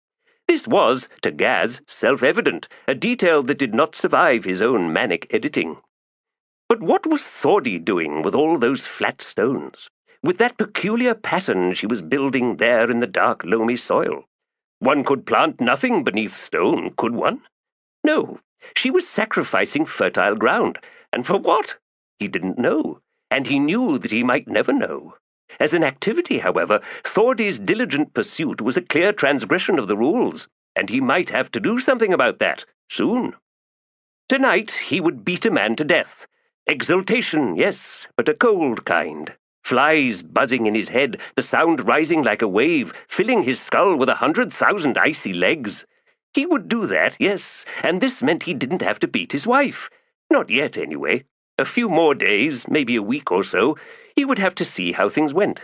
This was, to Gaz, self-evident, a detail that did not survive his own manic editing. But what was Thordy doing with all those flat stones, with that peculiar pattern she was building there in the dark, loamy soil? One could plant nothing beneath stone, could one? No, she was sacrificing fertile ground, and for what? He didn't know, and he knew that he might never know. As an activity, however, Thordy's diligent pursuit was a clear transgression of the rules, and he might have to do something about that, soon. Tonight he would beat a man to death. Exultation, yes, but a cold kind. Flies buzzing in his head, the sound rising like a wave, filling his skull with 100,000 icy legs. He would do that, yes, and this meant he didn't have to beat his wife. Not yet, anyway. A few more days, maybe a week or so, he would have to see how things went.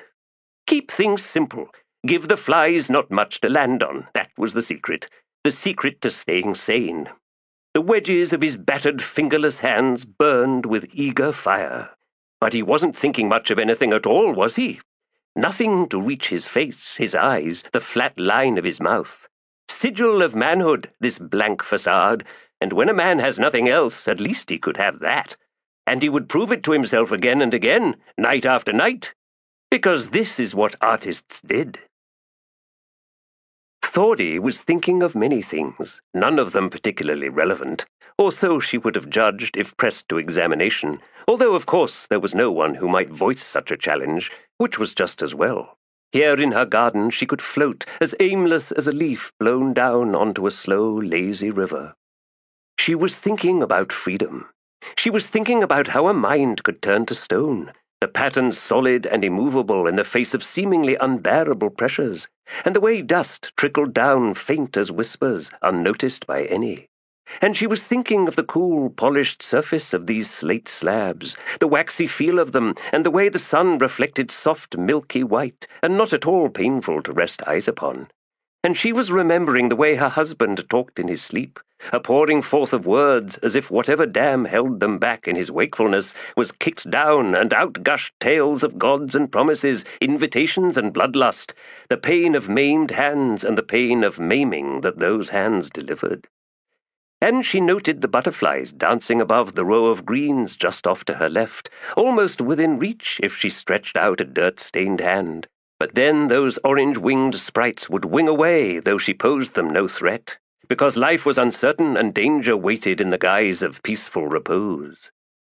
Keep things simple. Give the flies not much to land on. That was the secret. the secret to staying sane. The wedges of his battered fingerless hands burned with eager fire. But he wasn't thinking much of anything at all, was he? Nothing to reach his face, his eyes, the flat line of his mouth. Sigil of manhood, this blank facade, and when a man has nothing else, at least he could have that. And he would prove it to himself again and again, night after night, because this is what artists did. Thordy was thinking of many things, none of them particularly relevant, or so she would have judged if pressed to examination, although of course there was no one who might voice such a challenge, which was just as well. Here in her garden she could float, as aimless as a leaf blown down onto a slow, lazy river. She was thinking about freedom. She was thinking about how a mind could turn to stone, the patterns solid and immovable in the face of seemingly unbearable pressures, and the way dust trickled down faint as whispers, unnoticed by any. And she was thinking of the cool, polished surface of these slate slabs, the waxy feel of them, and the way the sun reflected soft, milky white, and not at all painful to rest eyes upon. And she was remembering the way her husband talked in his sleep, a pouring forth of words as if whatever dam held them back in his wakefulness was kicked down, and out gushed tales of gods and promises, invitations and bloodlust, the pain of maimed hands and the pain of maiming that those hands delivered. And she noted the butterflies dancing above the row of greens just off to her left, almost within reach if she stretched out a dirt-stained hand. But then those orange-winged sprites would wing away, though she posed them no threat, because life was uncertain and danger waited in the guise of peaceful repose.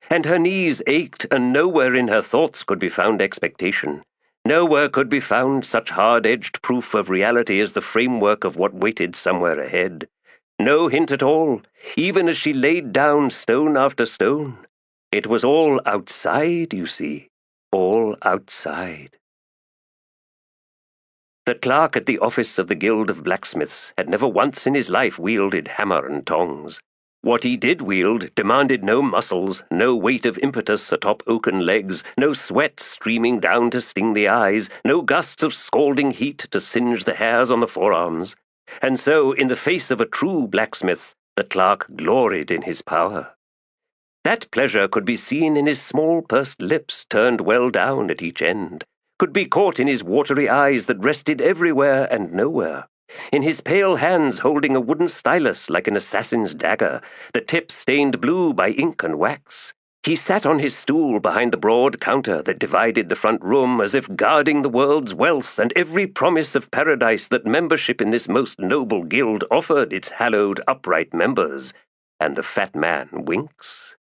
And her knees ached, and nowhere in her thoughts could be found expectation. Nowhere could be found such hard-edged proof of reality as the framework of what waited somewhere ahead. No hint at all, even as she laid down stone after stone. It was all outside, you see, all outside. The clerk at the office of the Guild of Blacksmiths had never once in his life wielded hammer and tongs. What he did wield demanded no muscles, no weight of impetus atop oaken legs, no sweat streaming down to sting the eyes, no gusts of scalding heat to singe the hairs on the forearms. And so, in the face of a true blacksmith, the clerk gloried in his power. That pleasure could be seen in his small pursed lips turned well down at each end, could be caught in his watery eyes that rested everywhere and nowhere, in his pale hands holding a wooden stylus like an assassin's dagger, the tip stained blue by ink and wax. He sat on his stool behind the broad counter that divided the front room as if guarding the world's wealth and every promise of paradise that membership in this most noble guild offered its hallowed, upright members. And the fat man winks.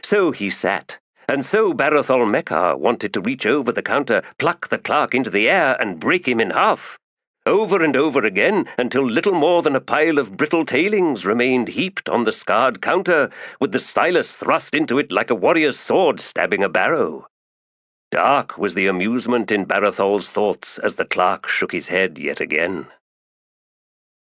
So he sat, and so Barathol Mekar wanted to reach over the counter, pluck the clerk into the air, and break him in half. Over and over again, until little more than a pile of brittle tailings remained heaped on the scarred counter, with the stylus thrust into it like a warrior's sword stabbing a barrow. Dark was the amusement in Barathol's thoughts as the clerk shook his head yet again.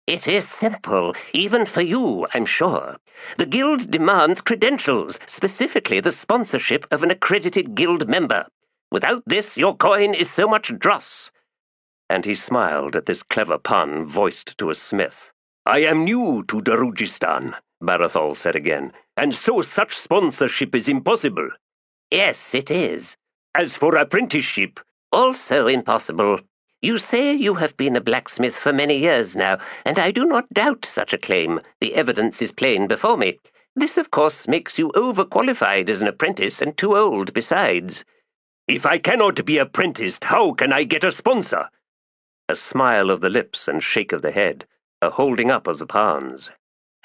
It is simple, even for you, I'm sure. The guild demands credentials, specifically the sponsorship of an accredited guild member. Without this, your coin is so much dross. And he smiled at this clever pun voiced to a smith. I am new to Darujhistan, Barathol said again, and so such sponsorship is impossible. Yes, it is. As for apprenticeship, also impossible. You say you have been a blacksmith for many years now, and I do not doubt such a claim. The evidence is plain before me. This, of course, makes you overqualified as an apprentice and too old besides. If I cannot be apprenticed, how can I get a sponsor? A smile of the lips and shake of the head, a holding up of the palms.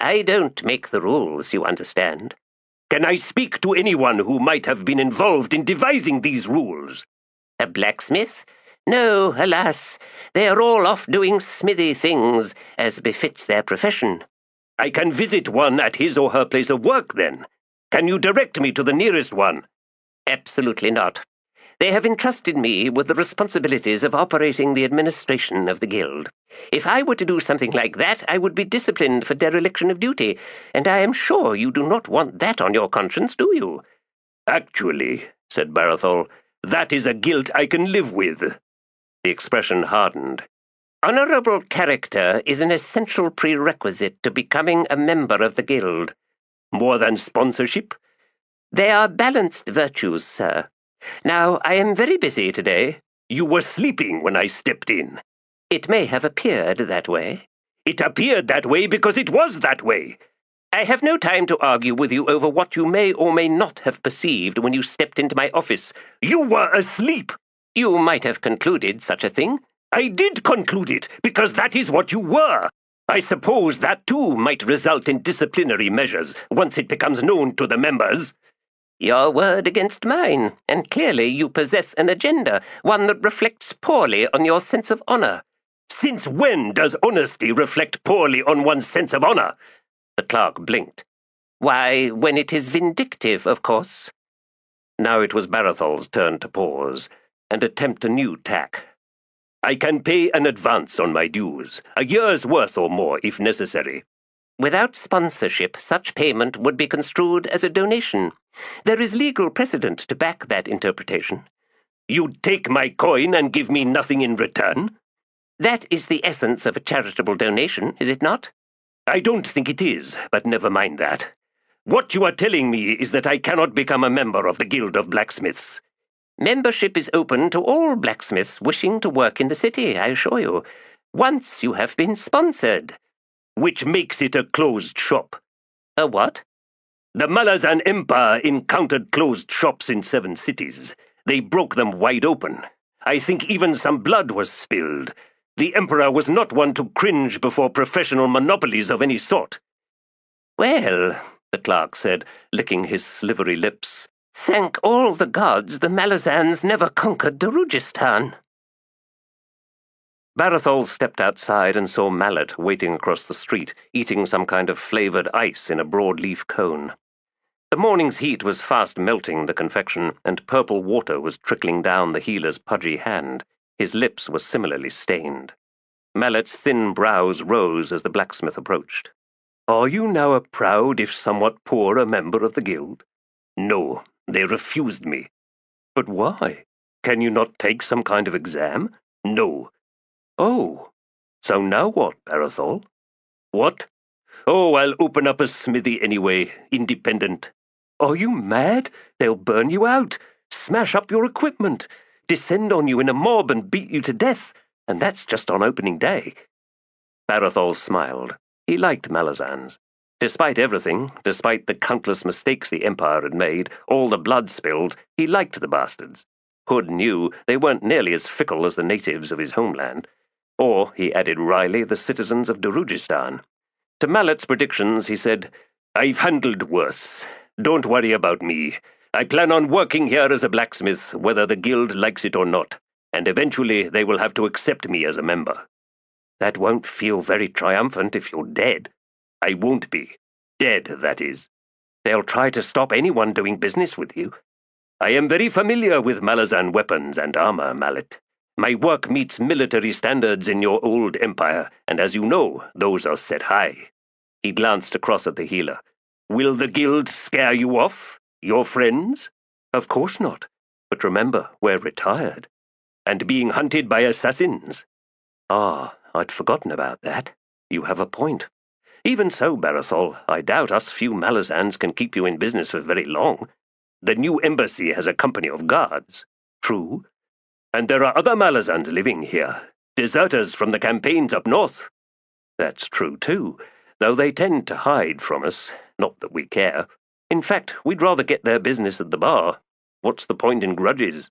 I don't make the rules, you understand. Can I speak to anyone who might have been involved in devising these rules? A blacksmith? No, alas. They are all off doing smithy things, as befits their profession. I can visit one at his or her place of work, then. Can you direct me to the nearest one? Absolutely not. They have entrusted me with the responsibilities of operating the administration of the guild. If I were to do something like that, I would be disciplined for dereliction of duty, and I am sure you do not want that on your conscience, do you? Actually, said Barathol, that is a guilt I can live with. The expression hardened. Honorable character is an essential prerequisite to becoming a member of the guild. More than sponsorship? They are balanced virtues, sir. Now, I am very busy today. You were sleeping when I stepped in. It may have appeared that way. It appeared that way because it was that way. I have no time to argue with you over what you may or may not have perceived when you stepped into my office. You were asleep. You might have concluded such a thing. I did conclude it, because that is what you were. I suppose that too might result in disciplinary measures once it becomes known to the members. Your word against mine, and clearly you possess an agenda, one that reflects poorly on your sense of honor. Since when does honesty reflect poorly on one's sense of honor? The clerk blinked. Why, when it is vindictive, of course. Now it was Barathol's turn to pause and attempt a new tack. I can pay an advance on my dues, a year's worth or more if necessary. Without sponsorship, such payment would be construed as a donation. There is legal precedent to back that interpretation. You'd take my coin and give me nothing in return? That is the essence of a charitable donation, is it not? I don't think it is, but never mind that. What you are telling me is that I cannot become a member of the Guild of Blacksmiths. Membership is open to all blacksmiths wishing to work in the city, I assure you, once you have been sponsored. Which makes it a closed shop. A what? The Malazan Empire encountered closed shops in 7 cities. They broke them wide open. I think even some blood was spilled. The Emperor was not one to cringe before professional monopolies of any sort. Well, the clerk said, licking his slivery lips, thank all the gods the Malazans never conquered Darujhistan. Barathol stepped outside and saw Mallet waiting across the street, eating some kind of flavoured ice in a broadleaf cone. The morning's heat was fast melting the confection, and purple water was trickling down the healer's pudgy hand. His lips were similarly stained. Mallet's thin brows rose as the blacksmith approached. Are you now a proud, if somewhat poorer member of the guild? No, they refused me. But why? Can you not take some kind of exam? No. Oh, so now what, Barathol? What? Oh, I'll open up a smithy anyway, independent. Are you mad? They'll burn you out, smash up your equipment, descend on you in a mob and beat you to death, and that's just on opening day. Barathol smiled. He liked Malazans. Despite everything, despite the countless mistakes the Empire had made, all the blood spilled, he liked the bastards. Hood knew they weren't nearly as fickle as the natives of his homeland. Or, he added wryly, the citizens of Darujhistan. To Mallet's predictions, he said, I've handled worse. Don't worry about me. I plan on working here as a blacksmith, whether the guild likes it or not, and eventually they will have to accept me as a member. That won't feel very triumphant if you're dead. I won't be. Dead, that is. They'll try to stop anyone doing business with you. I am very familiar with Malazan weapons and armor, Mallet. My work meets military standards in your old empire, and as you know, those are set high. He glanced across at the healer. Will the guild scare you off? Your friends? Of course not. But remember, we're retired. And being hunted by assassins. Ah, I'd forgotten about that. You have a point. Even so, Barathol, I doubt us few Malazans can keep you in business for very long. The new embassy has a company of guards. True. And there are other Malazans living here, deserters from the campaigns up north. That's true, too, though they tend to hide from us, not that we care. In fact, we'd rather get their business at the bar. What's the point in grudges?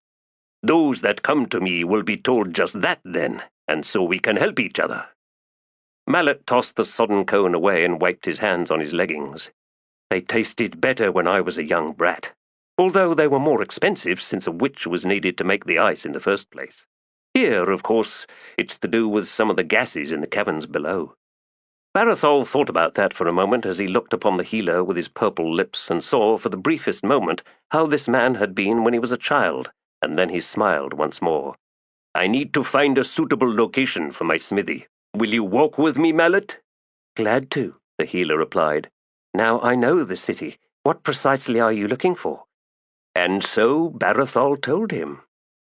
Those that come to me will be told just that then, and so we can help each other. Mallet tossed the sodden cone away and wiped his hands on his leggings. They tasted better when I was a young brat, although they were more expensive since a witch was needed to make the ice in the first place. Here, of course, it's to do with some of the gases in the caverns below. Barathol thought about that for a moment as he looked upon the healer with his purple lips and saw, for the briefest moment, how this man had been when he was a child, and then he smiled once more. I need to find a suitable location for my smithy. Will you walk with me, Mallet? Glad to, the healer replied. Now I know the city. What precisely are you looking for? And so Barathol told him.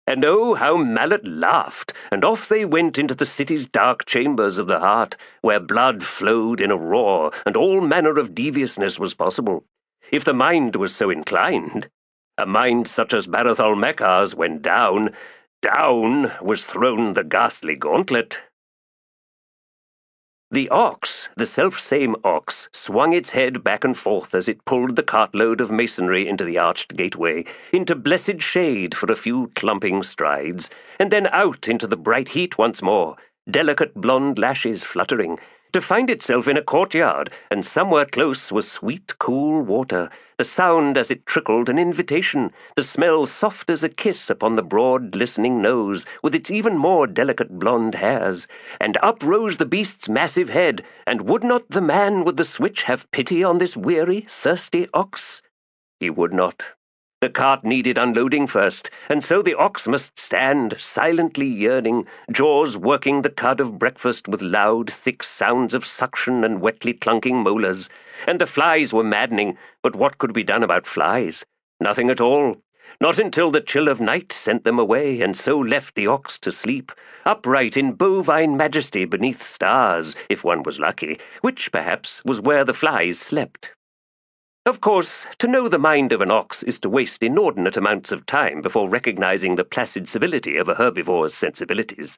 And oh, how Mallet laughed, and off they went into the city's dark chambers of the heart, where blood flowed in a roar, and all manner of deviousness was possible, if the mind was so inclined. A mind such as Barathol Mechar's, when down was thrown the ghastly gauntlet. The ox, the self-same ox, swung its head back and forth as it pulled the cartload of masonry into the arched gateway, into blessed shade for a few clumping strides, and then out into the bright heat once more, delicate blonde lashes fluttering, to find itself in a courtyard, and somewhere close was sweet, cool water, the sound as it trickled an invitation, the smell soft as a kiss upon the broad, glistening nose, with its even more delicate blonde hairs, and up rose the beast's massive head, and would not the man with the switch have pity on this weary, thirsty ox? He would not. The cart needed unloading first, and so the ox must stand, silently yearning, jaws working the cud of breakfast with loud, thick sounds of suction and wetly clunking molars. And the flies were maddening, but what could be done about flies? Nothing at all. Not until the chill of night sent them away, and so left the ox to sleep, upright in bovine majesty beneath stars, if one was lucky, which, perhaps, was where the flies slept. Of course, to know the mind of an ox is to waste inordinate amounts of time before recognizing the placid civility of a herbivore's sensibilities.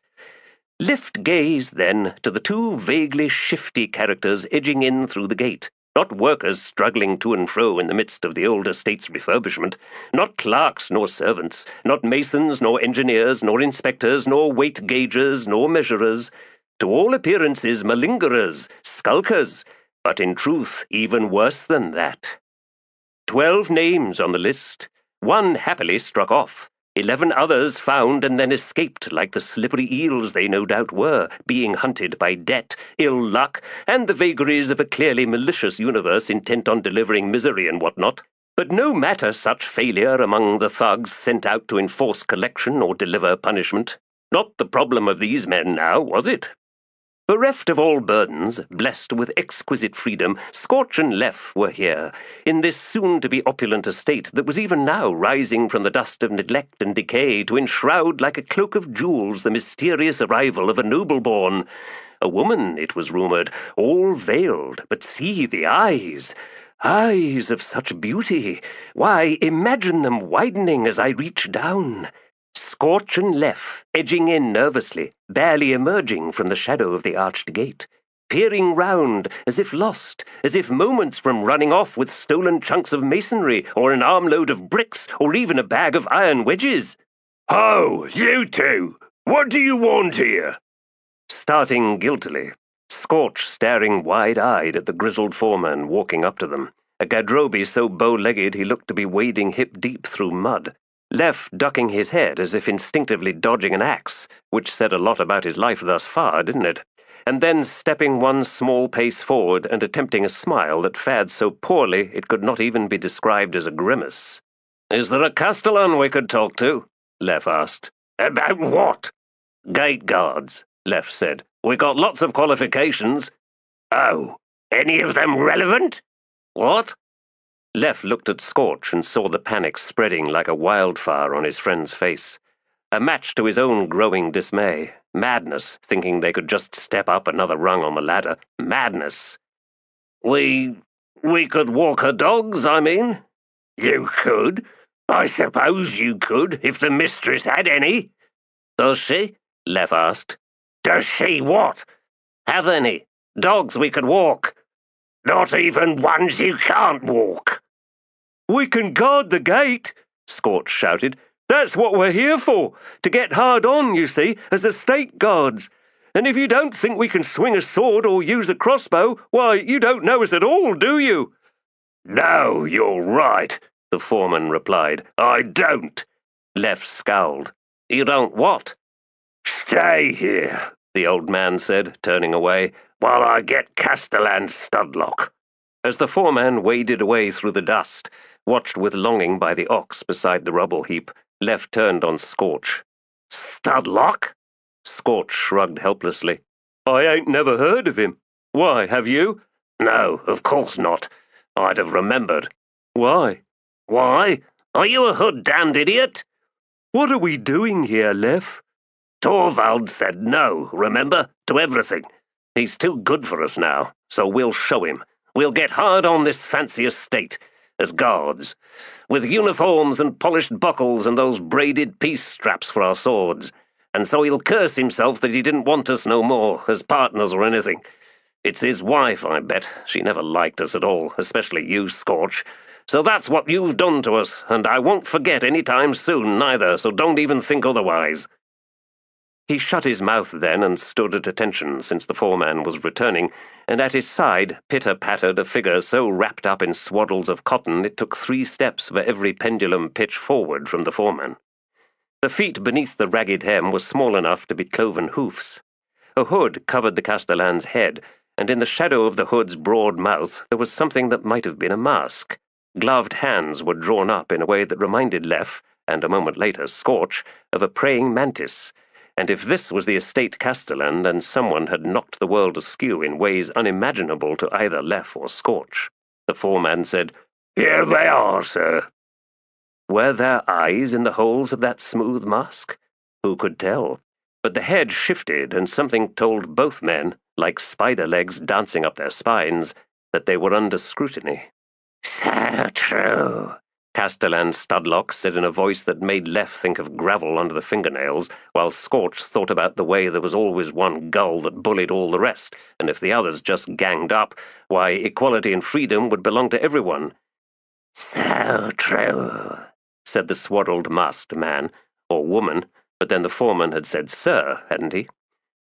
Lift gaze, then, to the two vaguely shifty characters edging in through the gate, not workers struggling to and fro in the midst of the old estate's refurbishment, not clerks nor servants, not masons nor engineers nor inspectors nor weight gaugers nor measurers, to all appearances malingerers, skulkers, but in truth even worse than that. 12 names on the list. 1 happily struck off. 11 others found and then escaped like the slippery eels they no doubt were, being hunted by debt, ill luck, and the vagaries of a clearly malicious universe intent on delivering misery and what not. But no matter such failure among the thugs sent out to enforce collection or deliver punishment. Not the problem of these men now, was it? Bereft of all burdens, blessed with exquisite freedom, Scorch and Lef were here, in this soon-to-be opulent estate that was even now rising from the dust of neglect and decay to enshroud like a cloak of jewels the mysterious arrival of a noble-born. A woman, it was rumoured, all veiled, but see the eyes! Eyes of such beauty! Why, imagine them widening as I reach down. Scorch and Lef, edging in nervously, barely emerging from the shadow of the arched gate, peering round, as if lost, as if moments from running off with stolen chunks of masonry, or an armload of bricks, or even a bag of iron wedges. "Ho, you two! What do you want here?" Starting guiltily, Scorch staring wide-eyed at the grizzled foreman walking up to them, a gadrobi so bow-legged he looked to be wading hip-deep through mud. Lef ducking his head as if instinctively dodging an axe, which said a lot about his life thus far, didn't it? And then stepping one small pace forward and attempting a smile that fared so poorly it could not even be described as a grimace. "Is there a castellan we could talk to?" Lef asked. "About what?" "Gate guards," Lef said. "We got lots of qualifications." "Oh, any of them relevant?" "What?" Lef looked at Scorch and saw the panic spreading like a wildfire on his friend's face. A match to his own growing dismay. Madness, thinking they could just step up another rung on the ladder. Madness. We could walk her dogs, I mean." "You could? I suppose you could, if the mistress had any." "Does she?" Lef asked. "Does she what?" "Have any? Dogs we could walk." "Not even ones you can't walk." "We can guard the gate," Scorch shouted. "That's what we're here for, to get hard on, you see, as estate guards. And if you don't think we can swing a sword or use a crossbow, why, you don't know us at all, do you?" "No, you're right," the foreman replied. "I don't." Lef scowled. "You don't what?" "Stay here," the old man said, turning away, "while I get Castellan's studlock." As the foreman waded away through the dust, watched with longing by the ox beside the rubble heap, Lef turned on Scorch. "Studlock?" Scorch shrugged helplessly. "I ain't never heard of him. Why, have you?" "No, of course not. I'd have remembered." "Why?" "Why? Are you a hood-damned idiot?" What are we doing here, Leff? Torvald said no, remember? To everything. He's too good for us now, so we'll show him. We'll get hard on this fancy estate, as guards, with uniforms and polished buckles and those braided peace straps for our swords. And so he'll curse himself that he didn't want us no more, as partners or anything. It's his wife, I bet. She never liked us at all, especially you, Scorch. So that's what you've done to us, and I won't forget any time soon, neither, so don't even think otherwise. He shut his mouth then and stood at attention, since the foreman was returning, and at his side pitter-pattered a figure so wrapped up in swaddles of cotton it took 3 steps for every pendulum pitch forward from the foreman. The feet beneath the ragged hem were small enough to be cloven hoofs. A hood covered the castellan's head, and in the shadow of the hood's broad mouth there was something that might have been a mask. Gloved hands were drawn up in a way that reminded Leff, and a moment later Scorch, of a praying mantis, and if this was the estate castellan, then someone had knocked the world askew in ways unimaginable to either Leff or Scorch. The foreman said, "Here they are, sir." Were there eyes in the holes of that smooth mask? Who could tell? But the head shifted, and something told both men, like spider legs dancing up their spines, that they were under scrutiny. So true, Castellan Studlock said in a voice that made Leff think of gravel under the fingernails, while Scorch thought about the way there was always one gull that bullied all the rest, and if the others just ganged up, why, equality and freedom would belong to everyone. So true, said the swaddled masked man, or woman, but then the foreman had said sir, hadn't he?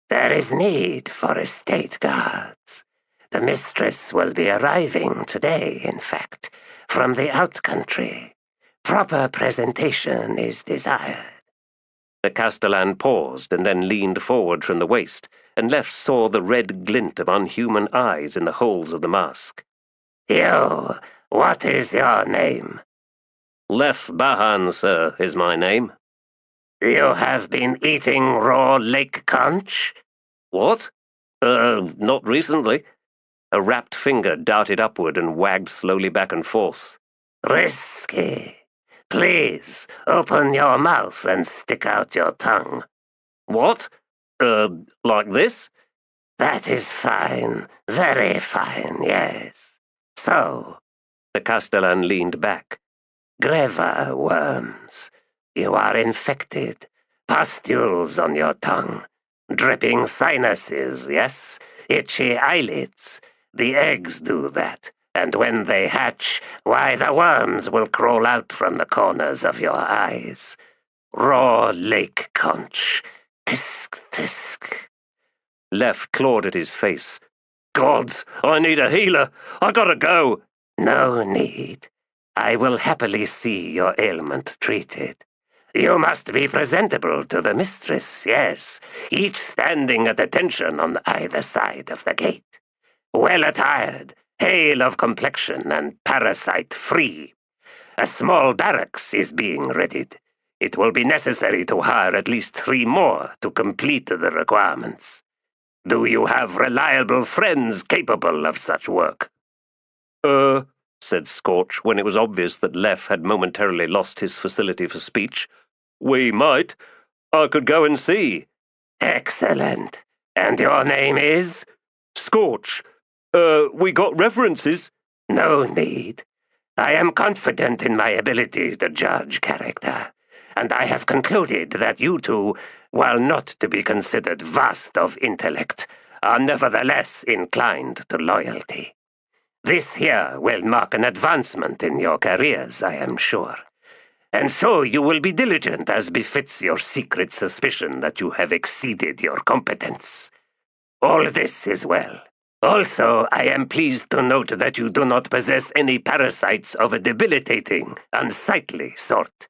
There is need for estate guards. The mistress will be arriving today, in fact, from the outcountry. Proper presentation is desired. The castellan paused and then leaned forward from the waist, and Leff saw the red glint of unhuman eyes in the holes of the mask. You, what is your name? Leff Bahan, sir, is my name. You have been eating raw lake conch? What? Not recently. A wrapped finger darted upward and wagged slowly back and forth. Risky. Please, open your mouth and stick out your tongue. What? Like this? That is fine. Very fine, yes. So, the castellan leaned back. Greva worms. You are infected. Pustules on your tongue. Dripping sinuses, yes? Itchy eyelids. The eggs do that, and when they hatch, why, the worms will crawl out from the corners of your eyes. Raw lake conch. Tisk, tisk. Leff clawed at his face. Gods, I need a healer. I gotta go. No need. I will happily see your ailment treated. You must be presentable to the mistress, yes, each standing at attention on either side of the gate. Well attired, hale of complexion, and parasite-free. A small barracks is being readied. It will be necessary to hire at least 3 more to complete the requirements. Do you have reliable friends capable of such work? Said Scorch, when it was obvious that Leff had momentarily lost his facility for speech. We might. I could go and see. Excellent. And your name is? Scorch. We got references. No need. I am confident in my ability to judge character, and I have concluded that you two, while not to be considered vast of intellect, are nevertheless inclined to loyalty. This here will mark an advancement in your careers, I am sure. And so you will be diligent as befits your secret suspicion that you have exceeded your competence. All this is well. Also, I am pleased to note that you do not possess any parasites of a debilitating, unsightly sort.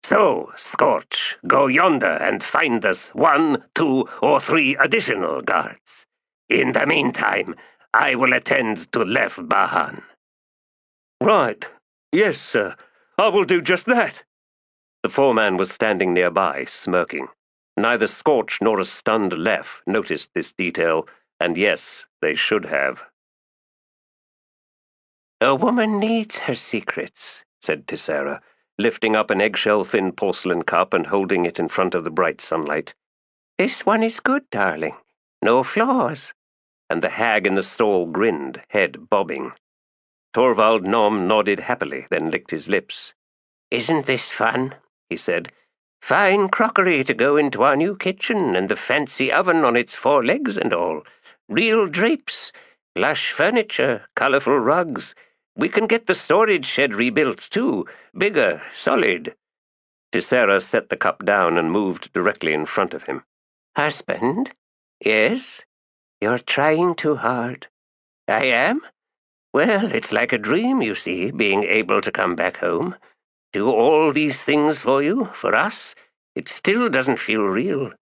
So, Scorch, go yonder and find us 1, 2, or 3 additional guards. In the meantime, I will attend to Leff Bahan. Right. Yes, sir. I will do just that. The foreman was standing nearby, smirking. Neither Scorch nor a stunned Leff noticed this detail, and yes, they should have. A woman needs her secrets, said Tissera, lifting up an eggshell-thin porcelain cup and holding it in front of the bright sunlight. "This one is good, darling. No flaws." And the hag in the stall grinned, head bobbing. Torvald Nom nodded happily, then licked his lips. "Isn't this fun?" he said. "Fine crockery to go into our new kitchen, and the fancy oven on its 4 legs and all. Real drapes, lush furniture, colourful rugs. We can get the storage shed rebuilt, too. Bigger, solid." Tissera set the cup down and moved directly in front of him. "Husband? Yes? You're trying too hard." "I am? Well, it's like a dream, you see, being able to come back home. Do all these things for you, for us. It still doesn't feel real."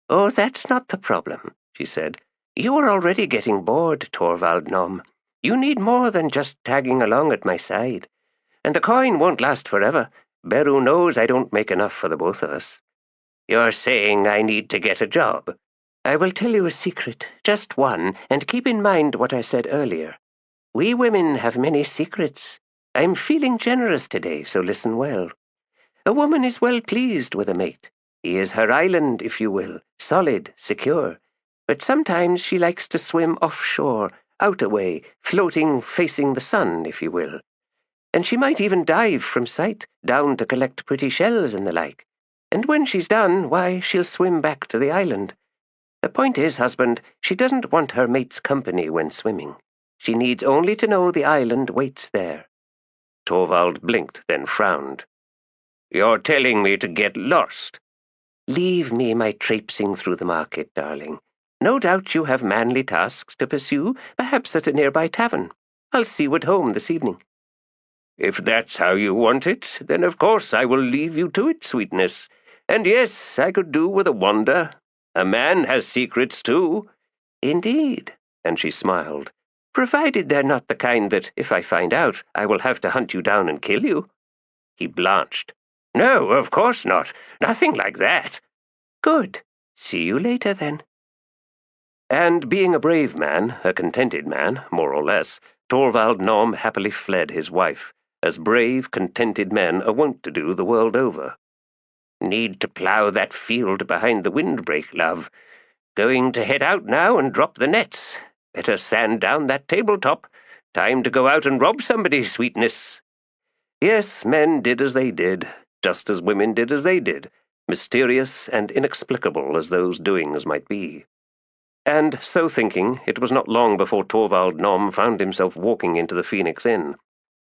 "Oh, that's not the problem," she said. "You are already getting bored, Torvald Nom. You need more than just tagging along at my side. And the coin won't last forever. Beru knows I don't make enough for the both of us." "You're saying I need to get a job?" "I will tell you a secret, just one, and keep in mind what I said earlier. We women have many secrets. I'm feeling generous today, so listen well. A woman is well pleased with a mate. He is her island, if you will, solid, secure. But sometimes she likes to swim offshore, out away, floating, facing the sun, if you will. And she might even dive from sight, down to collect pretty shells and the like. And when she's done, why, she'll swim back to the island. The point is, husband, she doesn't want her mate's company when swimming. She needs only to know the island waits there." Torvald blinked, then frowned. "You're telling me to get lost?" "Leave me my traipsing through the market, darling. No doubt you have manly tasks to pursue, perhaps at a nearby tavern. I'll see you at home this evening." "If that's how you want it, then of course I will leave you to it, sweetness. And yes, I could do with a wander. A man has secrets, too." "Indeed," and she smiled. "Provided they're not the kind that, if I find out, I will have to hunt you down and kill you." He blanched. "No, of course not. Nothing like that." "Good. See you later, then." And being a brave man, a contented man, more or less, Torvald Nom happily fled his wife, as brave, contented men are wont to do the world over. "Need to plough that field behind the windbreak, love. Going to head out now and drop the nets. Better sand down that tabletop. Time to go out and rob somebody, sweetness." Yes, men did as they did, just as women did as they did, mysterious and inexplicable as those doings might be. And, so thinking, it was not long before Torvald Nom found himself walking into the Phoenix Inn,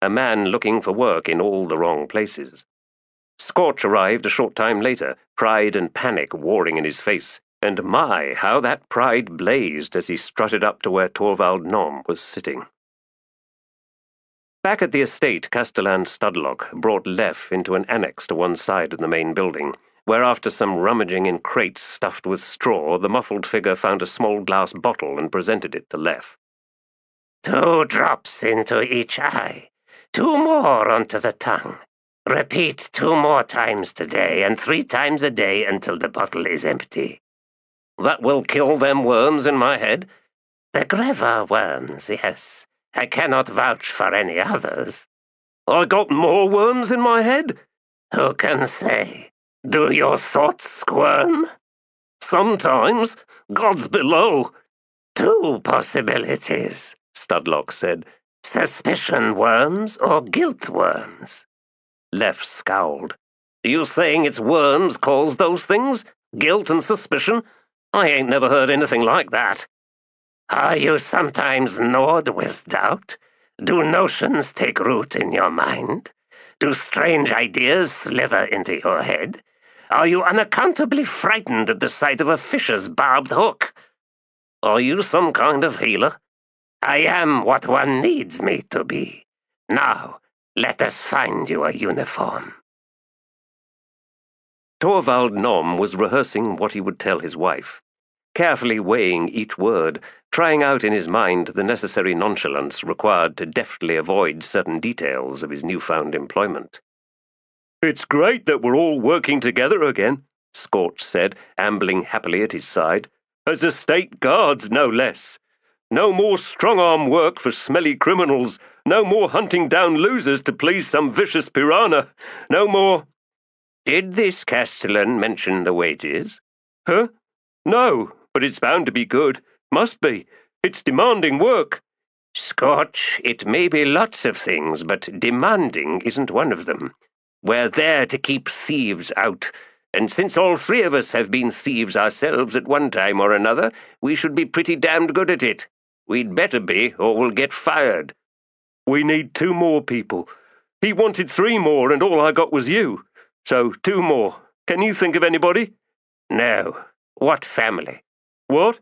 a man looking for work in all the wrong places. Scorch arrived a short time later, pride and panic warring in his face, and my, how that pride blazed as he strutted up to where Torvald Nom was sitting. Back at the estate, Castellan Studlock brought Lef into an annex to one side of the main building, where after some rummaging in crates stuffed with straw, the muffled figure found a small glass bottle and presented it to Lef. 2 drops into each eye, 2 more onto the tongue. Repeat 2 more times today, and 3 times a day until the bottle is empty." "That will kill them worms in my head?" "The Greva worms, yes. I cannot vouch for any others." "I got more worms in my head?" "Who can say? Do your thoughts squirm?" "Sometimes. God's below." 2 possibilities," Studlock said. "Suspicion worms or guilt worms." Lef scowled. "You saying it's worms caused those things? Guilt and suspicion? I ain't never heard anything like that." "Are you sometimes gnawed with doubt? Do notions take root in your mind? Do strange ideas sliver into your head? Are you unaccountably frightened at the sight of a fisher's barbed hook?" "Are you some kind of healer?" "I am what one needs me to be. Now, let us find you a uniform." Torvald Nom was rehearsing what he would tell his wife, carefully weighing each word, trying out in his mind the necessary nonchalance required to deftly avoid certain details of his newfound employment. "It's great that we're all working together again," Scorch said, ambling happily at his side. "As estate guards, no less. No more strong-arm work for smelly criminals, No more hunting down losers to please some vicious piranha. No more—" "Did this castellan mention the wages?" "Huh? No, but it's bound to be good. Must be. It's demanding work." "Scorch, it may be lots of things, but demanding isn't one of them. We're there to keep thieves out, and since all three of us have been thieves ourselves at one time or another, we should be pretty damned good at it. We'd better be, or we'll get fired." "We need 2 more people. He wanted 3 more, and all I got was you. So 2 more. Can you think of anybody?" "No. What family?" "What?"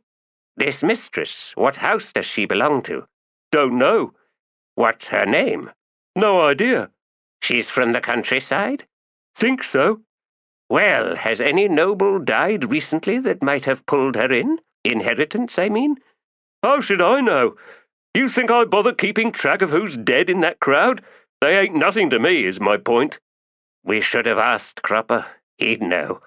"This mistress. What house does she belong to?" "Don't know." "What's her name?" "No idea." "She's from the countryside?" "Think so." "Well, has any noble died recently that might have pulled her in? Inheritance, I mean?" "How should I know? You think I bother keeping track of who's dead in that crowd? They ain't nothing to me, is my point." "We should have asked Cropper. He'd know."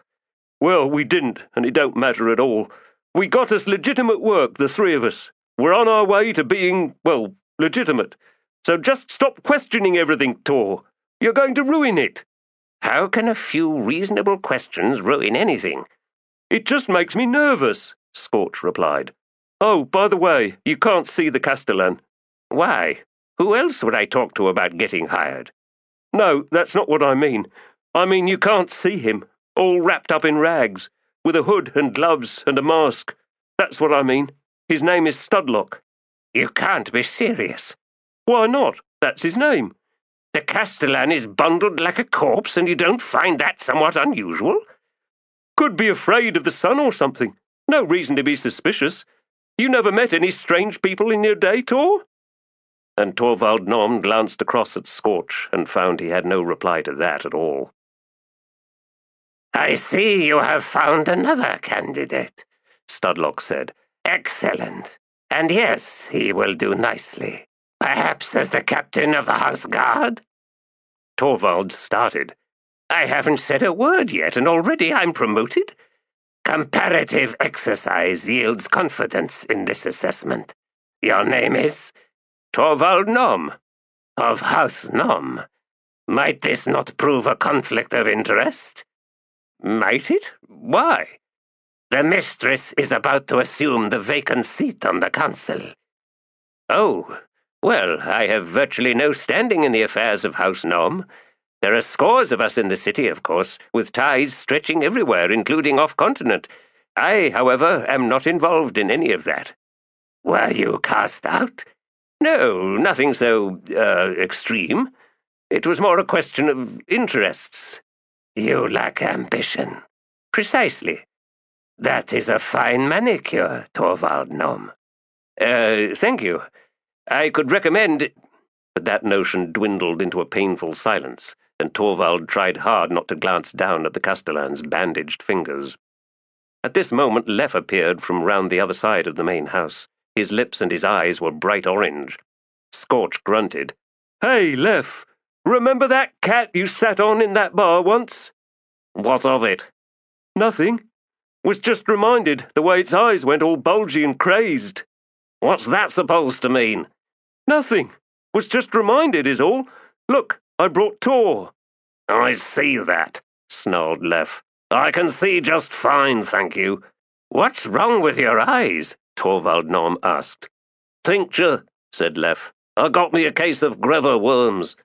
"Well, we didn't, and it don't matter at all. We got us legitimate work, the 3 of us. We're on our way to being, well, legitimate. So just stop questioning everything, Tor. You're going to ruin it." "How can a few reasonable questions ruin anything?" "It just makes me nervous," Scorch replied. "Oh, by the way, you can't see the castellan." "Why? Who else would I talk to about getting hired?" "No, that's not what I mean. I mean you can't see him, all wrapped up in rags, with a hood and gloves and a mask. That's what I mean. His name is Studlock." "You can't be serious." "Why not? That's his name." "The castellan is bundled like a corpse, and you don't find that somewhat unusual?" "Could be afraid of the sun or something. No reason to be suspicious. You never met any strange people in your day, Tor?" And Torvald Nom glanced across at Scorch and found he had no reply to that at all. "I see you have found another candidate," Studlock said. "Excellent. And yes, he will do nicely. Perhaps as the captain of the house guard?" Torvald started. "I haven't said a word yet, and already I'm promoted? Comparative exercise yields confidence in this assessment. Your name is?" "Torvald Nom." "Of House Nom. Might this not prove a conflict of interest?" "Might it? Why?" "The mistress is about to assume the vacant seat on the council." "Oh, well, I have virtually no standing in the affairs of House Nom. There are scores of us in the city, of course, with ties stretching everywhere, including off-continent. I, however, am not involved in any of that." "Were you cast out?" "No, nothing so, extreme. It was more a question of interests." "You lack ambition." "Precisely." "That is a fine manicure, Torvald Nom." Thank you. I could recommend—" But that notion dwindled into a painful silence, and Torvald tried hard not to glance down at the castellan's bandaged fingers. At this moment Leff appeared from round the other side of the main house. His lips and his eyes were bright orange. Scorch grunted. "Hey, Leff, remember that cat you sat on in that bar once?" What of it? "Nothing. Was just reminded the way its eyes went all bulgy and crazed." What's that supposed to mean? "Nothing. Was just reminded is all. Look, I brought Tor." I see that, snarled Leff. I can see just fine, thank you. "What's wrong with your eyes?" Torvald Nom asked. Tincture, said Leff. I got me a case of Greva worms.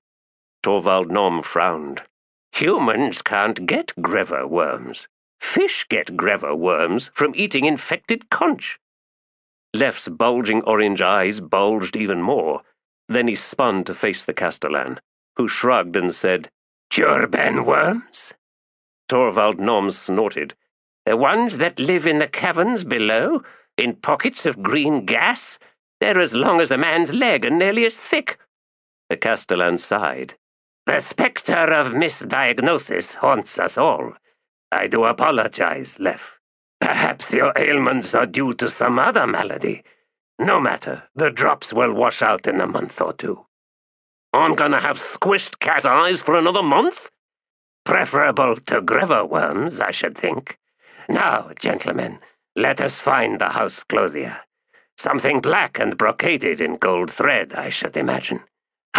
Torvald Nom frowned. "Humans can't get Greva worms. Fish get Greva worms from eating infected conch." Leff's bulging orange eyes bulged even more. Then he spun to face the castellan, who shrugged and said, "Turban worms?" Torvald Nom snorted. "The ones that live in the caverns below, in pockets of green gas? They're as long as a man's leg and nearly as thick." The castellan sighed. "The spectre of misdiagnosis haunts us all. I do apologize, Leff. Perhaps your ailments are due to some other malady. No matter, the drops will wash out in a month or 2. I'm gonna have squished cat eyes for another month? Preferable to Greva worms, I should think. Now, gentlemen, let us find the house clothier. Something black and brocaded in gold thread, I should imagine.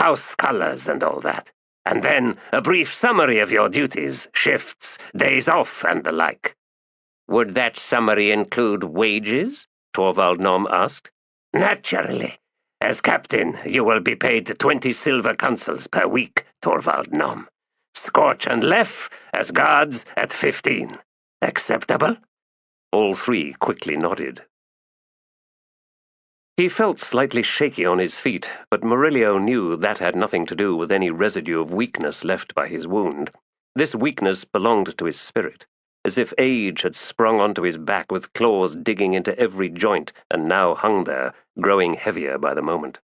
house colors and all that. And then a brief summary of your duties, shifts, days off, and the like." "Would that summary include wages?" Torvald Nom asked. "Naturally. As captain, you will be paid 20 silver consols per week, Torvald Nom. Scorch and Lef, as guards, at 15. Acceptable?" All three quickly nodded. He felt slightly shaky on his feet, but Murillo knew that had nothing to do with any residue of weakness left by his wound. This weakness belonged to his spirit, as if age had sprung onto his back with claws digging into every joint and now hung there, growing heavier by the moment.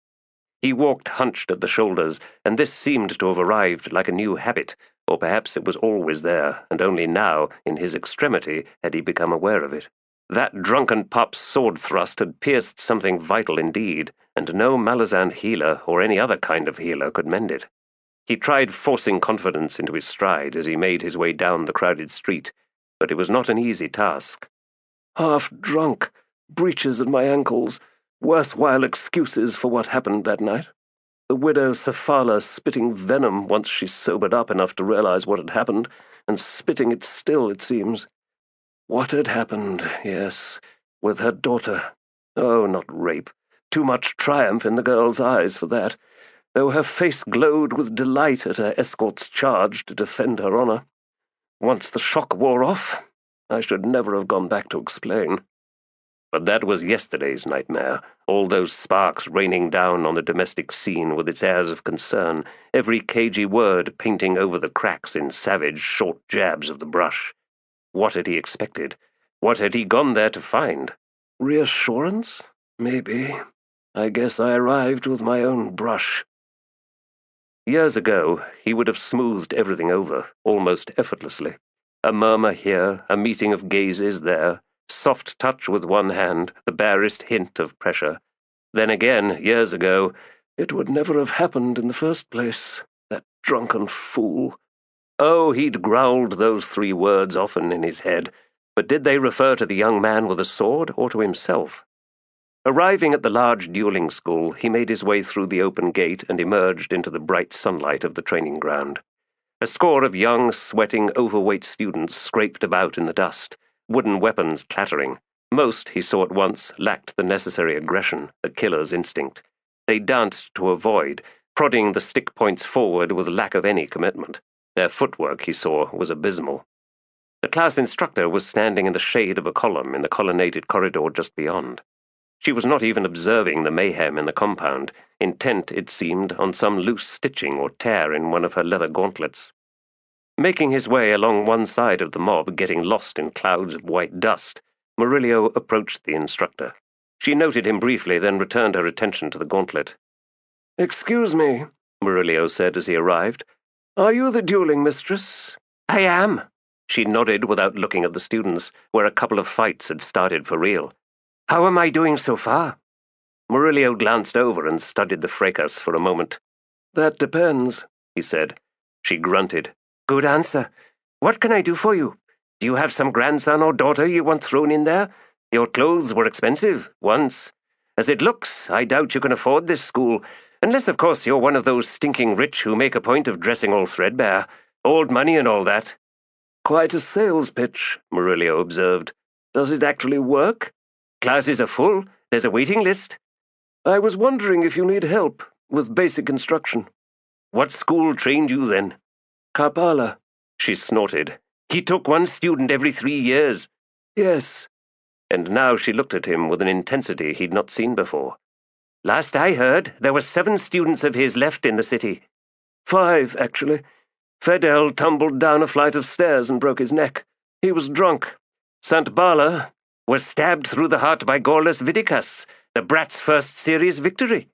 He walked hunched at the shoulders, and this seemed to have arrived like a new habit, or perhaps it was always there, and only now, in his extremity, had he become aware of it. That drunken pup's sword thrust had pierced something vital indeed, and no Malazan healer or any other kind of healer could mend it. He tried forcing confidence into his stride as he made his way down the crowded street, but it was not an easy task. Half drunk, breeches at my ankles, worthwhile excuses for what happened that night. The widow Safala spitting venom once she sobered up enough to realize what had happened, and spitting it still, it seems. What had happened, yes, with her daughter. Oh, not rape. Too much triumph in the girl's eyes for that, though her face glowed with delight at her escort's charge to defend her honor. Once the shock wore off, I should never have gone back to explain. But that was yesterday's nightmare, all those sparks raining down on the domestic scene with its airs of concern, every cagey word painting over the cracks in savage, short jabs of the brush. What had he expected? What had he gone there to find? Reassurance? Maybe. I guess I arrived with my own brush. Years ago, he would have smoothed everything over, almost effortlessly. A murmur here, a meeting of gazes there, soft touch with one hand, the barest hint of pressure. Then again, years ago, it would never have happened in the first place. That drunken fool. Oh, he'd growled those 3 words often in his head, but did they refer to the young man with a sword or to himself? Arriving at the large dueling school, he made his way through the open gate and emerged into the bright sunlight of the training ground. A score of young, sweating, overweight students scraped about in the dust, wooden weapons clattering. Most, he saw at once, lacked the necessary aggression, the killer's instinct. They danced to avoid, prodding the stick points forward with lack of any commitment. Their footwork, he saw, was abysmal. The class instructor was standing in the shade of a column in the colonnaded corridor just beyond. She was not even observing the mayhem in the compound, intent, it seemed, on some loose stitching or tear in one of her leather gauntlets. Making his way along one side of the mob, getting lost in clouds of white dust, Murillo approached the instructor. She noted him briefly, then returned her attention to the gauntlet. "Excuse me," Murillo said as he arrived. "Are you the dueling mistress?" "I am." She nodded without looking at the students, where a couple of fights had started for real. "How am I doing so far?" Murillo glanced over and studied the fracas for a moment. "That depends," he said. She grunted. "Good answer. What can I do for you? Do you have some grandson or daughter you want thrown in there? Your clothes were expensive, once. As it looks, I doubt you can afford this school, unless, of course, you're one of those stinking rich who make a point of dressing all threadbare. Old money and all that." "Quite a sales pitch," Murillo observed. "Does it actually work?" "Classes are full. There's a waiting list." "I was wondering if you need help with basic instruction." "What school trained you, then?" "Karpala." She snorted. "He took 1 student every 3 years." "Yes." And now she looked at him with an intensity he'd not seen before. "Last I heard, there were 7 students of his left in the city." 5, actually. Fedel tumbled down a flight of stairs and broke his neck. He was drunk. Sant Bala was stabbed through the heart by Gorlas Vidikas, the brat's first serious victory."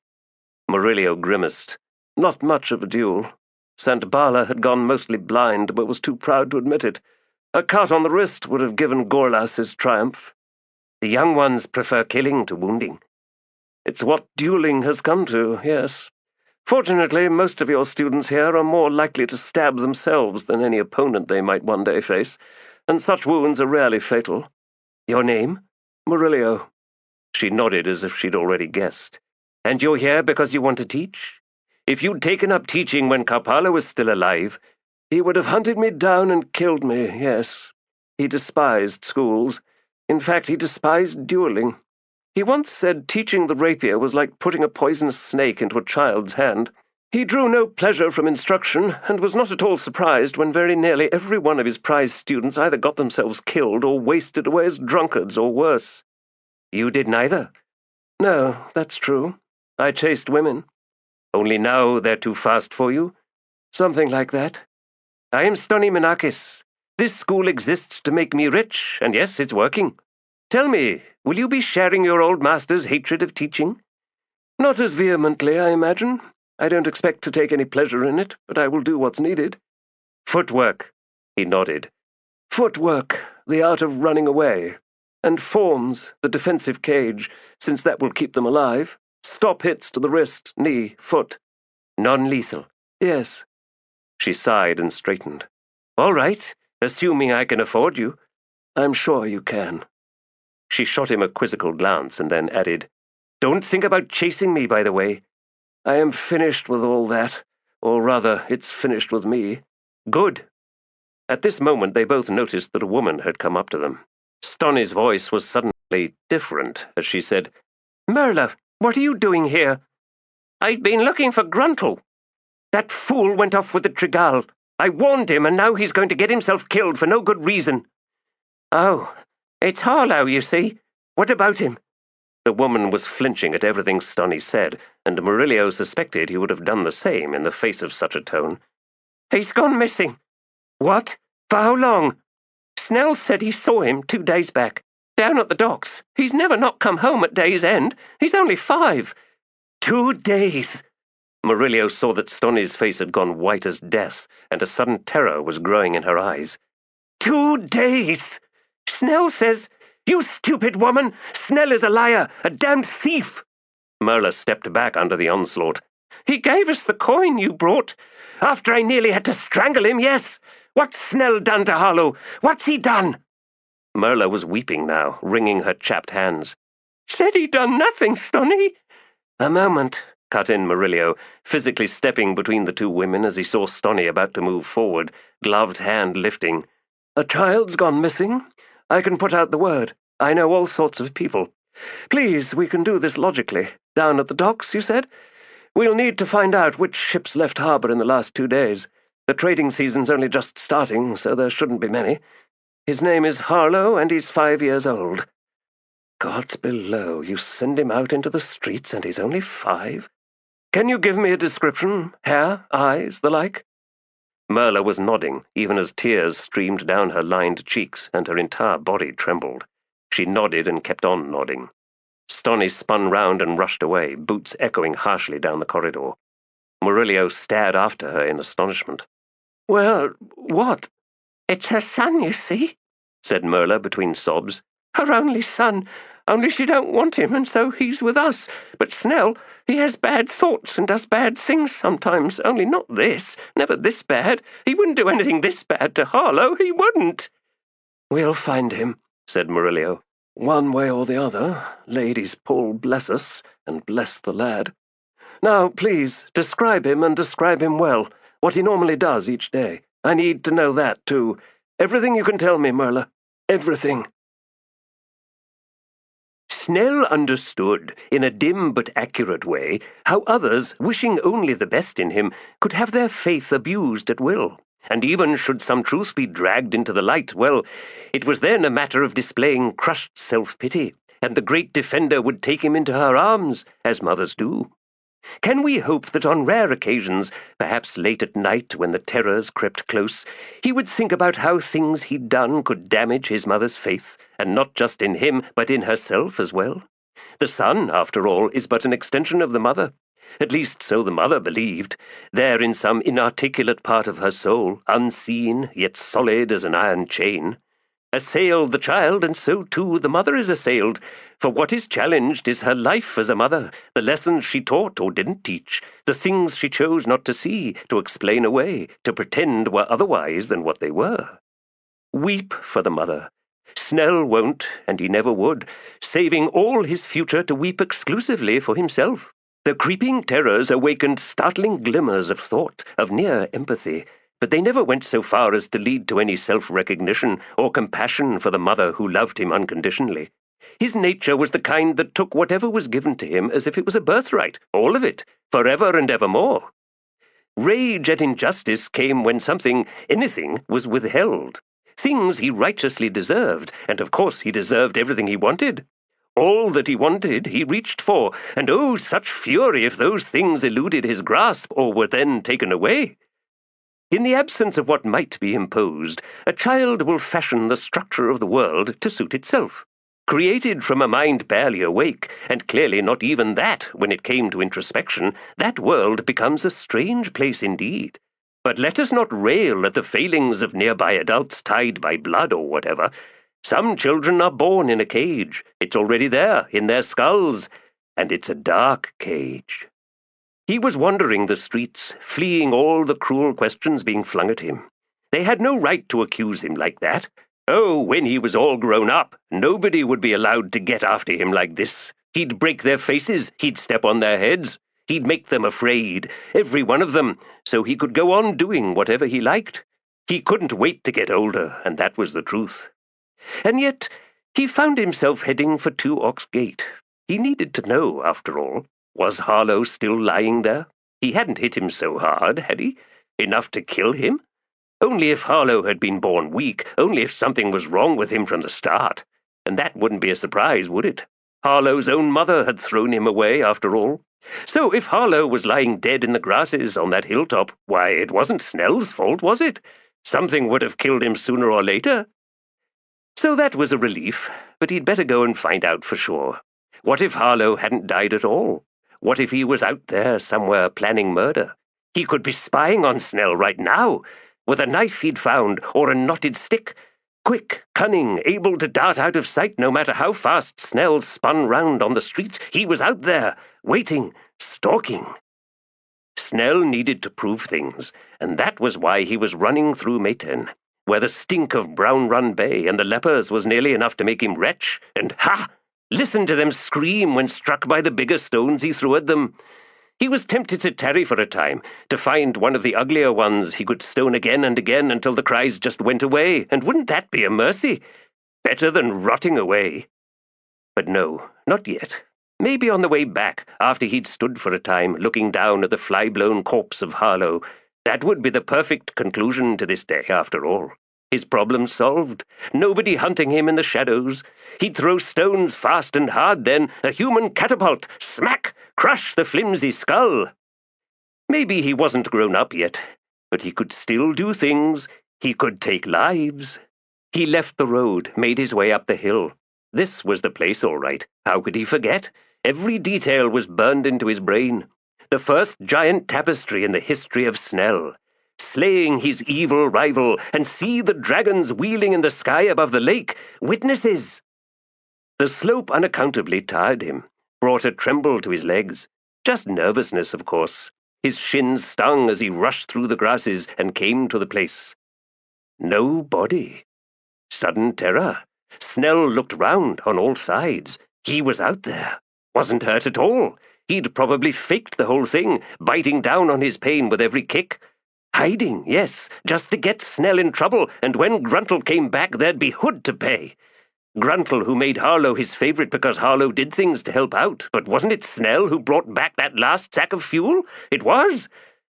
Murillo grimaced. Not much of a duel. Sant Bala had gone mostly blind, but was too proud to admit it. A cut on the wrist would have given Gorlas his triumph. "The young ones prefer killing to wounding." "It's what dueling has come to, yes. Fortunately, most of your students here are more likely to stab themselves than any opponent they might one day face, and such wounds are rarely fatal." "Your name?" "Murillo." She nodded as if she'd already guessed. "And you're here because you want to teach?" If you'd taken up teaching when Karpala was still alive, he would have hunted me down and killed me, yes. He despised schools. In fact, he despised dueling. He once said teaching the rapier was like putting a poisonous snake into a child's hand. He drew no pleasure from instruction, and was not at all surprised when very nearly every one of his prize students either got themselves killed or wasted away as drunkards or worse. You did neither? No, that's true. I chased women. Only now they're too fast for you? Something like that. I am Stony Menakis. This school exists to make me rich, and yes, it's working. Tell me, will you be sharing your old master's hatred of teaching? Not as vehemently, I imagine. I don't expect to take any pleasure in it, but I will do what's needed. Footwork, he nodded. Footwork, the art of running away. And forms, the defensive cage, since that will keep them alive. Stop hits to the wrist, knee, foot. Non-lethal? Yes. She sighed and straightened. All right, assuming I can afford you. I'm sure you can. She shot him a quizzical glance and then added, Don't think about chasing me, by the way. I am finished with all that, or rather, it's finished with me. Good. At this moment they both noticed that a woman had come up to them. Stoney's voice was suddenly different as she said, Merla, what are you doing here? I've been looking for Gruntle. That fool went off with the Trigal. I warned him, and now he's going to get himself killed for no good reason. Oh, it's Harlow, you see. What about him? The woman was flinching at everything Stoney said, and Murillo suspected he would have done the same in the face of such a tone. He's gone missing. What? For how long? Snell said he saw him 2 days back, down at the docks. He's never not come home at day's end. He's only 5. 2 days! Murillo saw that Stoney's face had gone white as death, and a sudden terror was growing in her eyes. 2 days! Snell says, You stupid woman! Snell is a liar, a damned thief! Merla stepped back under the onslaught. He gave us the coin you brought. After I nearly had to strangle him, yes! What's Snell done to Harlow? What's he done? Merla was weeping now, wringing her chapped hands. Said he done nothing, Stoney. A moment, cut in Murillo, physically stepping between the two women as he saw Stoney about to move forward, gloved hand lifting. A child's gone missing. I can put out the word. I know all sorts of people. Please, we can do this logically. Down at the docks, you said? We'll need to find out which ships left harbour in the last 2 days. The trading season's only just starting, so there shouldn't be many. His name is Harlow, and he's 5 years old. Gods below, you send him out into the streets, and he's only 5? Can you give me a description? Hair, eyes, the like? Merla was nodding, even as tears streamed down her lined cheeks, and her entire body trembled. She nodded and kept on nodding. Stoney spun round and rushed away, boots echoing harshly down the corridor. Murillo stared after her in astonishment. Well, what? It's her son, you see, said Merla between sobs. Her only son, only she don't want him, and so he's with us. But Snell, he has bad thoughts and does bad things sometimes, only not this, never this bad. He wouldn't do anything this bad to Harlow, he wouldn't. We'll find him, said Murillo. One way or the other. Ladies Paul bless us, and bless the lad. Now, please, describe him, and describe him well, what he normally does each day. I need to know that, too. Everything you can tell me, Merla. Everything. Snell understood, in a dim but accurate way, how others, wishing only the best in him, could have their faith abused at will. And even should some truth be dragged into the light, well, it was then a matter of displaying crushed self-pity, and the great defender would take him into her arms, as mothers do. Can we hope that on rare occasions, perhaps late at night when the terrors crept close, he would think about how things he'd done could damage his mother's faith, and not just in him, but in herself as well? The son, after all, is but an extension of the mother. At least so the mother believed, there in some inarticulate part of her soul, unseen, yet solid as an iron chain. Assail the child, and so too the mother is assailed, for what is challenged is her life as a mother, the lessons she taught or didn't teach, the things she chose not to see, to explain away, to pretend were otherwise than what they were. Weep for the mother. Snell won't, and he never would, saving all his future to weep exclusively for himself. The creeping terrors awakened startling glimmers of thought, of near empathy, but they never went so far as to lead to any self-recognition or compassion for the mother who loved him unconditionally. His nature was the kind that took whatever was given to him as if it was a birthright, all of it, forever and evermore. Rage at injustice came when something, anything, was withheld. Things he righteously deserved, and of course he deserved everything he wanted. All that he wanted he reached for, and oh, such fury if those things eluded his grasp or were then taken away. In the absence of what might be imposed, a child will fashion the structure of the world to suit itself. Created from a mind barely awake, and clearly not even that when it came to introspection, that world becomes a strange place indeed. But let us not rail at the failings of nearby adults tied by blood or whatever. Some children are born in a cage. It's already there, in their skulls, and it's a dark cage. He was wandering the streets, fleeing all the cruel questions being flung at him. They had no right to accuse him like that. Oh, when he was all grown up, nobody would be allowed to get after him like this. He'd break their faces, he'd step on their heads, he'd make them afraid, every one of them, so he could go on doing whatever he liked. He couldn't wait to get older, and that was the truth. And yet, he found himself heading for 2 Ox Gate. He needed to know, after all. Was Harlow still lying there? He hadn't hit him so hard, had he? Enough to kill him? Only if Harlow had been born weak, only if something was wrong with him from the start. And that wouldn't be a surprise, would it? Harlow's own mother had thrown him away, after all. So if Harlow was lying dead in the grasses on that hilltop, why, it wasn't Snell's fault, was it? Something would have killed him sooner or later. So that was a relief, but he'd better go and find out for sure. What if Harlow hadn't died at all? What if he was out there somewhere planning murder? He could be spying on Snell right now, with a knife he'd found, or a knotted stick. Quick, cunning, able to dart out of sight no matter how fast Snell spun round on the streets. He was out there, waiting, stalking. Snell needed to prove things, and that was why he was running through Mayten, where the stink of Brown Run Bay and the lepers was nearly enough to make him retch, and ha! Listen to them scream when struck by the bigger stones he threw at them. He was tempted to tarry for a time, to find one of the uglier ones he could stone again and again until the cries just went away, and wouldn't that be a mercy? Better than rotting away. But no, not yet. Maybe on the way back, after he'd stood for a time, looking down at the fly-blown corpse of Harlow. That would be the perfect conclusion to this day, after all. His problem solved. Nobody hunting him in the shadows. He'd throw stones fast and hard then, a human catapult, smack, crush the flimsy skull. Maybe he wasn't grown up yet, but he could still do things. He could take lives. He left the road, made his way up the hill. This was the place, all right. How could he forget? Every detail was burned into his brain. The first giant tapestry in the history of Snell. Slaying his evil rival, and see the dragons wheeling in the sky above the lake. Witnesses! The slope unaccountably tired him, brought a tremble to his legs. Just nervousness, of course. His shins stung as he rushed through the grasses and came to the place. No body. Sudden terror. Snell looked round on all sides. He was out there. Wasn't hurt at all. He'd probably faked the whole thing, biting down on his pain with every kick. Hiding, yes, just to get Snell in trouble, and when Gruntle came back there'd be Hood to pay. Gruntle, who made Harlow his favourite because Harlow did things to help out, but wasn't it Snell who brought back that last sack of fuel? It was.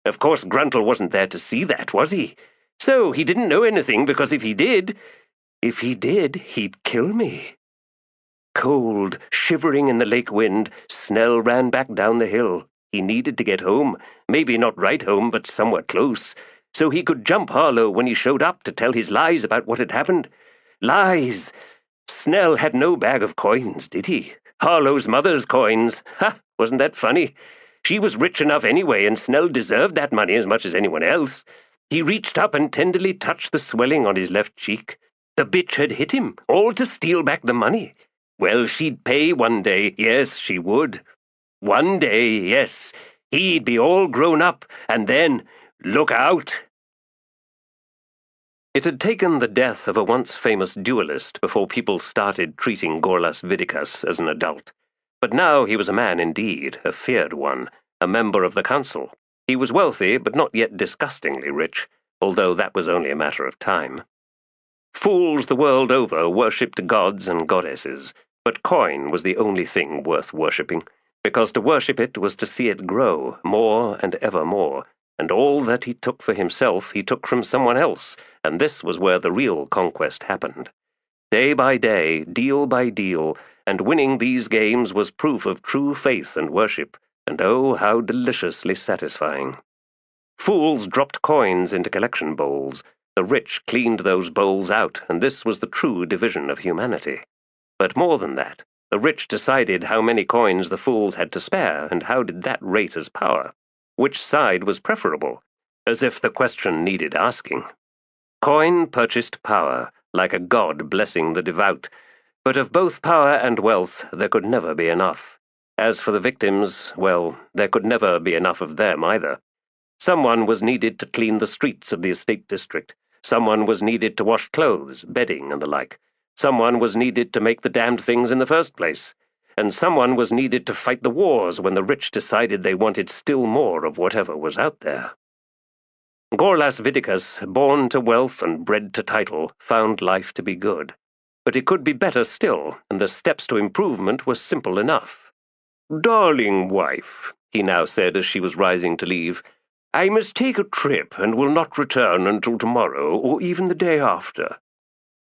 Of course Gruntle wasn't there to see that, was he? So he didn't know anything, because if he did, he'd kill me. Cold, shivering in the lake wind, Snell ran back down the hill. He needed to get home, maybe not right home, but somewhere close, so he could jump Harlow when he showed up to tell his lies about what had happened. Lies! Snell had no bag of coins, did he? Harlow's mother's coins. Ha! Wasn't that funny? She was rich enough anyway, and Snell deserved that money as much as anyone else. He reached up and tenderly touched the swelling on his left cheek. The bitch had hit him, all to steal back the money. Well, she'd pay one day, yes, she would. One day, yes, he'd be all grown up, and then, look out! It had taken the death of a once famous duelist before people started treating Gorlas Vidicus as an adult. But now he was a man indeed, a feared one, a member of the council. He was wealthy, but not yet disgustingly rich, although that was only a matter of time. Fools the world over worshipped gods and goddesses, but coin was the only thing worth worshipping, because to worship it was to see it grow more and ever more, and all that he took for himself he took from someone else, and this was where the real conquest happened. Day by day, deal by deal, and winning these games was proof of true faith and worship, and oh, how deliciously satisfying. Fools dropped coins into collection bowls. The rich cleaned those bowls out, and this was the true division of humanity. But more than that, the rich decided how many coins the fools had to spare, and how did that rate as power? Which side was preferable? As if the question needed asking. Coin purchased power, like a god blessing the devout, but of both power and wealth there could never be enough. As for the victims, well, there could never be enough of them either. Someone was needed to clean the streets of the estate district. Someone was needed to wash clothes, bedding, and the like. Someone was needed to make the damned things in the first place. And someone was needed to fight the wars when the rich decided they wanted still more of whatever was out there. Gorlas Vidicus, born to wealth and bred to title, found life to be good. But it could be better still, and the steps to improvement were simple enough. "Darling wife," he now said as she was rising to leave, "I must take a trip and will not return until tomorrow or even the day after."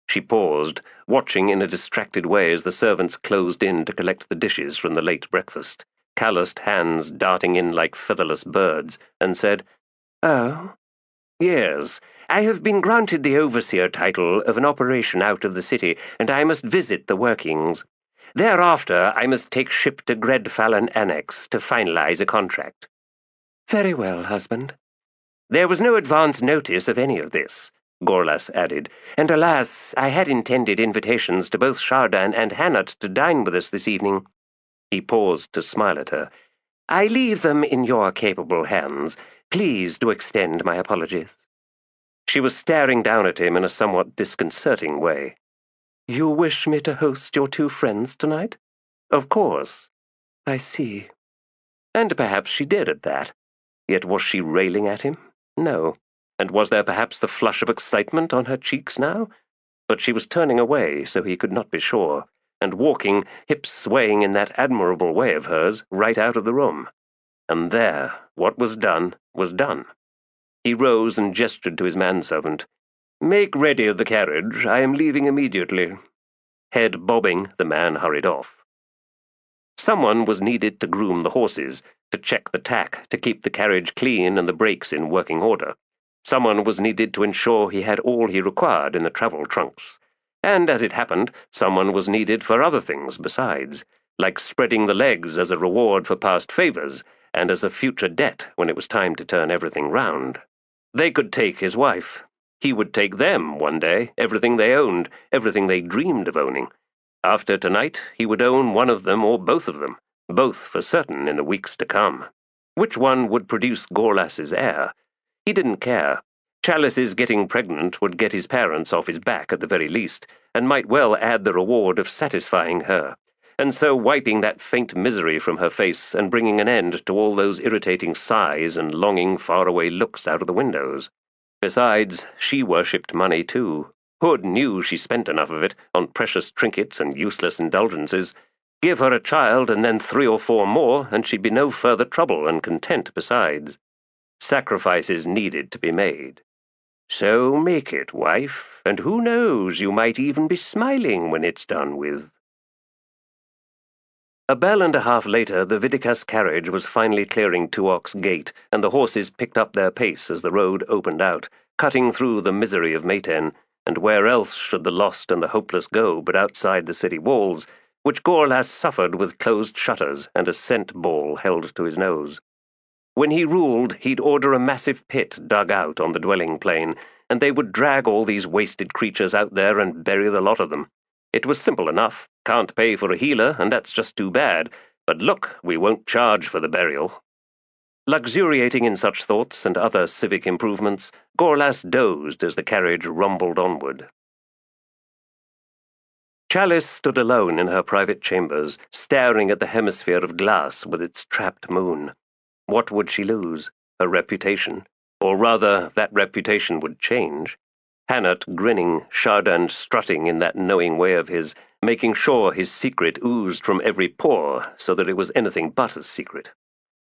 She paused, watching in a distracted way as the servants closed in to collect the dishes from the late breakfast, calloused hands darting in like featherless birds, and said, "Oh? Yes, I have been granted the overseer title of an operation out of the city, and I must visit the workings. Thereafter I must take ship to Gredfallen Annex to finalize a contract." "Very well, husband." "There was no advance notice of any of this," Gorlas added, "and alas, I had intended invitations to both Shardan and Hanat to dine with us this evening." He paused to smile at her. "I leave them in your capable hands. Please do extend my apologies." She was staring down at him in a somewhat disconcerting way. "You wish me to host your two friends tonight?" "Of course." "I see." And perhaps she did at that. Yet was she railing at him? No. And was there perhaps the flush of excitement on her cheeks now? But she was turning away, so he could not be sure, and walking, hips swaying in that admirable way of hers, right out of the room. And there, what was done was done. He rose and gestured to his manservant. "Make ready the carriage. I am leaving immediately." Head bobbing, the man hurried off. Someone was needed to groom the horses, to check the tack, to keep the carriage clean and the brakes in working order. Someone was needed to ensure he had all he required in the travel trunks. And, as it happened, someone was needed for other things besides, like spreading the legs as a reward for past favors, and as a future debt when it was time to turn everything round. They could take his wife. He would take them one day, everything they owned, everything they dreamed of owning. After tonight, he would own one of them or both of them, both for certain in the weeks to come. Which one would produce Gorlas's heir? He didn't care. Chalice's getting pregnant would get his parents off his back at the very least, and might well add the reward of satisfying her, and so wiping that faint misery from her face and bringing an end to all those irritating sighs and longing faraway looks out of the windows. Besides, she worshipped money too. Hood knew she spent enough of it on precious trinkets and useless indulgences. Give her a child and then 3 or 4 more, and she'd be no further trouble and content besides. Sacrifices needed to be made. So make it, wife, and who knows, you might even be smiling when it's done with. A bell and a half later, the Vidicus carriage was finally clearing Tuok's gate, and the horses picked up their pace as the road opened out, cutting through the misery of Mayten, and where else should the lost and the hopeless go but outside the city walls, which Gorlas suffered with closed shutters and a scent ball held to his nose. When he ruled, he'd order a massive pit dug out on the dwelling plain, and they would drag all these wasted creatures out there and bury the lot of them. It was simple enough. Can't pay for a healer, and that's just too bad. But look, we won't charge for the burial. Luxuriating in such thoughts and other civic improvements, Gorlas dozed as the carriage rumbled onward. Chalice stood alone in her private chambers, staring at the hemisphere of glass with its trapped moon. What would she lose? Her reputation? Or rather, that reputation would change. Hannot grinning, Chardin strutting in that knowing way of his, making sure his secret oozed from every pore so that it was anything but a secret.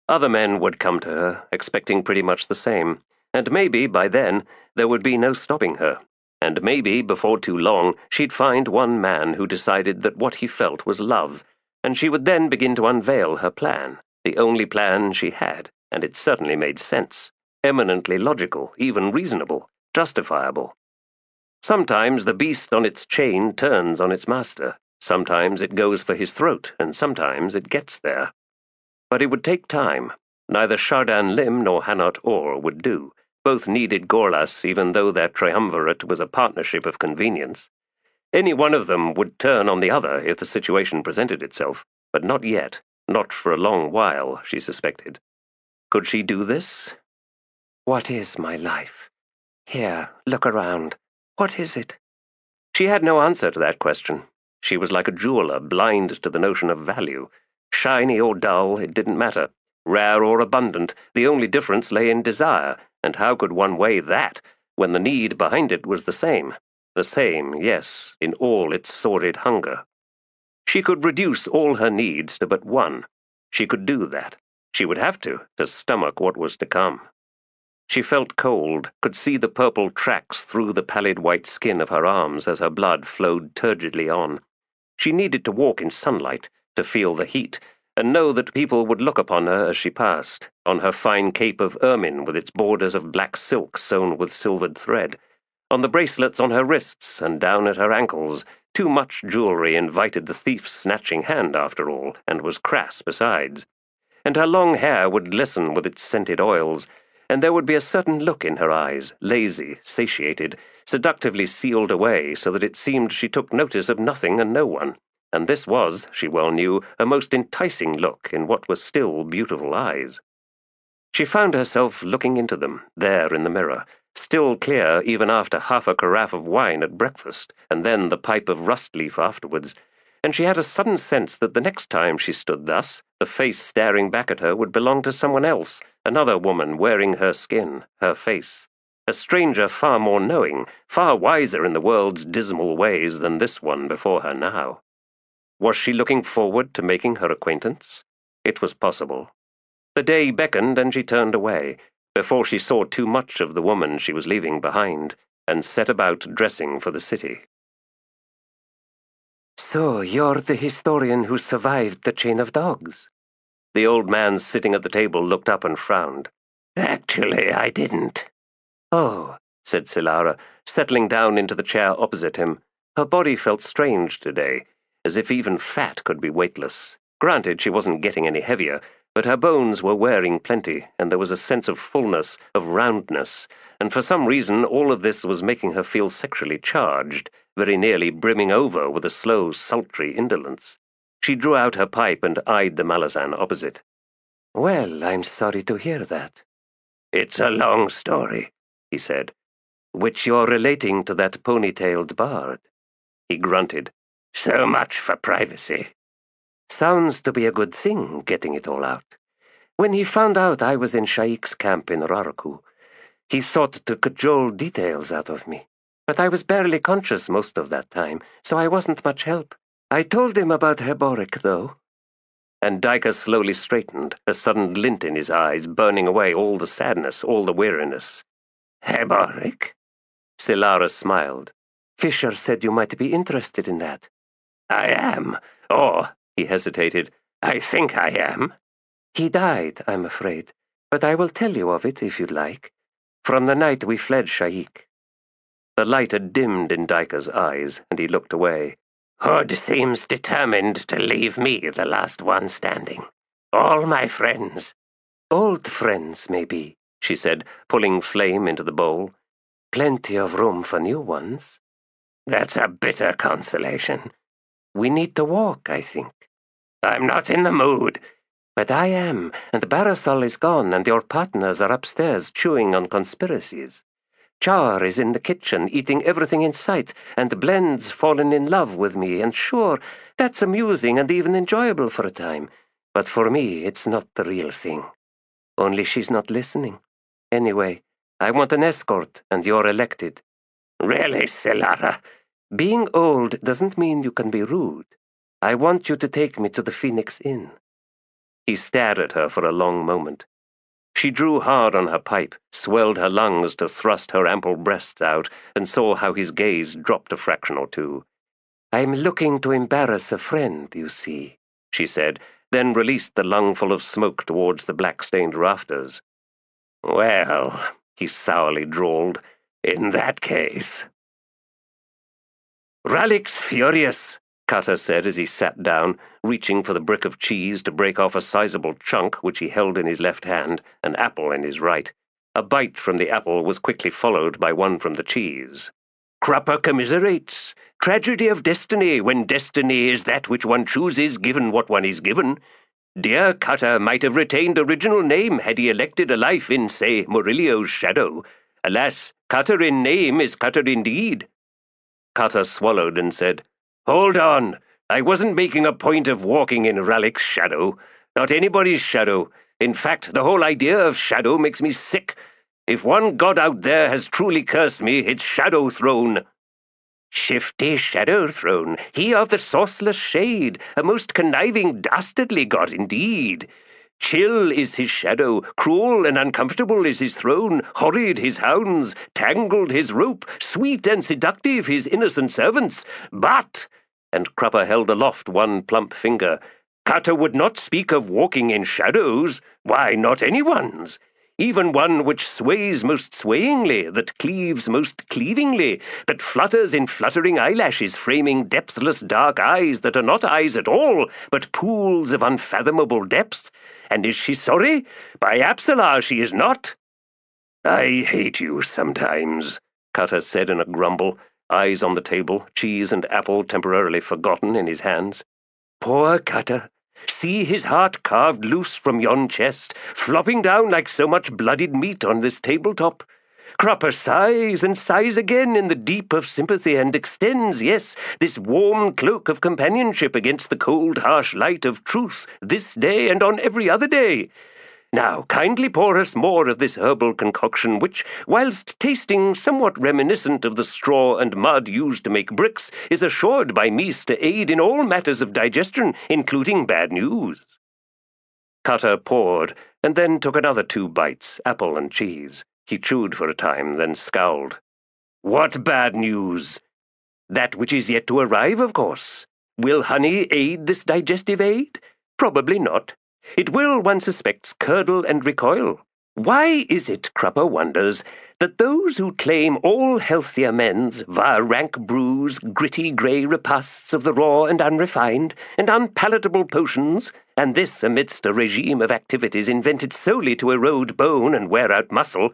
Other men would come to her, expecting pretty much the same, and maybe, by then, there would be no stopping her. And maybe, before too long, she'd find one man who decided that what he felt was love, and she would then begin to unveil her plan, the only plan she had, and it certainly made sense, eminently logical, even reasonable, justifiable. Sometimes the beast on its chain turns on its master. Sometimes it goes for his throat, and sometimes it gets there. But it would take time. Neither Chardin Lim nor Hanot Orr would do. Both needed Gorlas, even though their triumvirate was a partnership of convenience. Any one of them would turn on the other if the situation presented itself, but not yet, not for a long while, she suspected. Could she do this? What is my life? Here, look around. What is it? She had no answer to that question. She was like a jeweler, blind to the notion of value. Shiny or dull, it didn't matter. Rare or abundant, the only difference lay in desire, and how could one weigh that when the need behind it was the same? The same, yes, in all its sordid hunger. She could reduce all her needs to but one. She could do that. She would have to stomach what was to come. She felt cold, could see the purple tracks through the pallid white skin of her arms as her blood flowed turgidly on. She needed to walk in sunlight, to feel the heat, and know that people would look upon her as she passed, on her fine cape of ermine with its borders of black silk sewn with silvered thread, on the bracelets on her wrists and down at her ankles. Too much jewelry invited the thief's snatching hand, after all, and was crass besides. And her long hair would glisten with its scented oils, and there would be a certain look in her eyes, lazy, satiated, seductively sealed away so that it seemed she took notice of nothing and no one. And this was, she well knew, a most enticing look in what was still beautiful eyes. She found herself looking into them, there in the mirror, still clear even after half a carafe of wine at breakfast, and then the pipe of rust leaf afterwards, and she had a sudden sense that the next time she stood thus, the face staring back at her would belong to someone else, another woman wearing her skin, her face. A stranger far more knowing, far wiser in the world's dismal ways than this one before her now. Was she looking forward to making her acquaintance? It was possible. The day beckoned and she turned away, before she saw too much of the woman she was leaving behind, and set about dressing for the city. So you're the historian who survived the chain of dogs? The old man sitting at the table looked up and frowned. Actually, I didn't. Oh, said Silara, settling down into the chair opposite him. Her body felt strange today, as if even fat could be weightless. Granted, she wasn't getting any heavier, but her bones were wearing plenty, and there was a sense of fullness, of roundness, and for some reason all of this was making her feel sexually charged, very nearly brimming over with a slow, sultry indolence. She drew out her pipe and eyed the Malazan opposite. Well, I'm sorry to hear that. It's a long story, he said, which you're relating to that pony-tailed bard. He grunted. So much for privacy. Sounds to be a good thing, getting it all out. When he found out I was in Shaik's camp in Raraku, he thought to cajole details out of me. But I was barely conscious most of that time, so I wasn't much help. I told him about Heboric, though. And Dyka slowly straightened, a sudden glint in his eyes, burning away all the sadness, all the weariness. Heboric? Silara smiled. Fisher said you might be interested in that. I am. Or, he hesitated, I think I am. He died, I'm afraid, but I will tell you of it if you'd like. From the night we fled Shaik. The light had dimmed in Dyka's eyes, and he looked away. Hood seems determined to leave me the last one standing. All my friends. Old friends, maybe, she said, pulling flame into the bowl. Plenty of room for new ones. That's a bitter consolation. We need to walk, I think. I'm not in the mood. But I am, and Barathol is gone, and your partners are upstairs chewing on conspiracies. Char is in the kitchen, eating everything in sight, and Blend's fallen in love with me, and sure, that's amusing and even enjoyable for a time. But for me, it's not the real thing. Only she's not listening. Anyway, I want an escort, and you're elected. Really, Solara? Being old doesn't mean you can be rude. I want you to take me to the Phoenix Inn. He stared at her for a long moment. She drew hard on her pipe, swelled her lungs to thrust her ample breasts out, and saw how his gaze dropped a fraction or two. I'm looking to embarrass a friend, you see, she said, then released the lungful of smoke towards the black-stained rafters. Well, he sourly drawled, in that case. Ralik's furious, Cutter said as he sat down, reaching for the brick of cheese to break off a sizable chunk which he held in his left hand, an apple in his right. A bite from the apple was quickly followed by one from the cheese. Crupper commiserates. Tragedy of destiny, when destiny is that which one chooses given what one is given. Dear Cutter might have retained original name had he elected a life in, say, Murillo's shadow. Alas, Cutter in name is Cutter indeed. Cutter swallowed and said, Hold on. I wasn't making a point of walking in Ralik's shadow. Not anybody's shadow. In fact, the whole idea of shadow makes me sick. If one god out there has truly cursed me, it's Shadow Throne. Shifty Shadow Throne, he of the sauceless shade, a most conniving, dastardly god indeed. Chill is his shadow, cruel and uncomfortable is his throne, horrid his hounds, tangled his rope, sweet and seductive his innocent servants. But, and Crupper held aloft one plump finger, Cutter would not speak of walking in shadows. Why, not anyone's. Even one which sways most swayingly, that cleaves most cleavingly, that flutters in fluttering eyelashes, framing depthless dark eyes that are not eyes at all, but pools of unfathomable depth. And is she sorry? By Apsalar she is not. I hate you sometimes, Cutter said in a grumble, eyes on the table, cheese and apple temporarily forgotten in his hands. Poor Cutter. See his heart carved loose from yon chest, flopping down like so much blooded meat on this tabletop. Crupper sighs and sighs again in the deep of sympathy and extends, yes, this warm cloak of companionship against the cold, harsh light of truth, this day and on every other day. Now, kindly pour us more of this herbal concoction, which, whilst tasting somewhat reminiscent of the straw and mud used to make bricks, is assured by meats to aid in all matters of digestion, including bad news. Cutter poured, and then took another 2 bites, apple and cheese. He chewed for a time, then scowled. What bad news? That which is yet to arrive, of course. Will honey aid this digestive aid? Probably not. It will, one suspects, curdle and recoil. Why is it, Crupper wonders, that those who claim all healthy amends via rank brews, gritty grey repasts of the raw and unrefined, and unpalatable potions, and this amidst a regime of activities invented solely to erode bone and wear out muscle,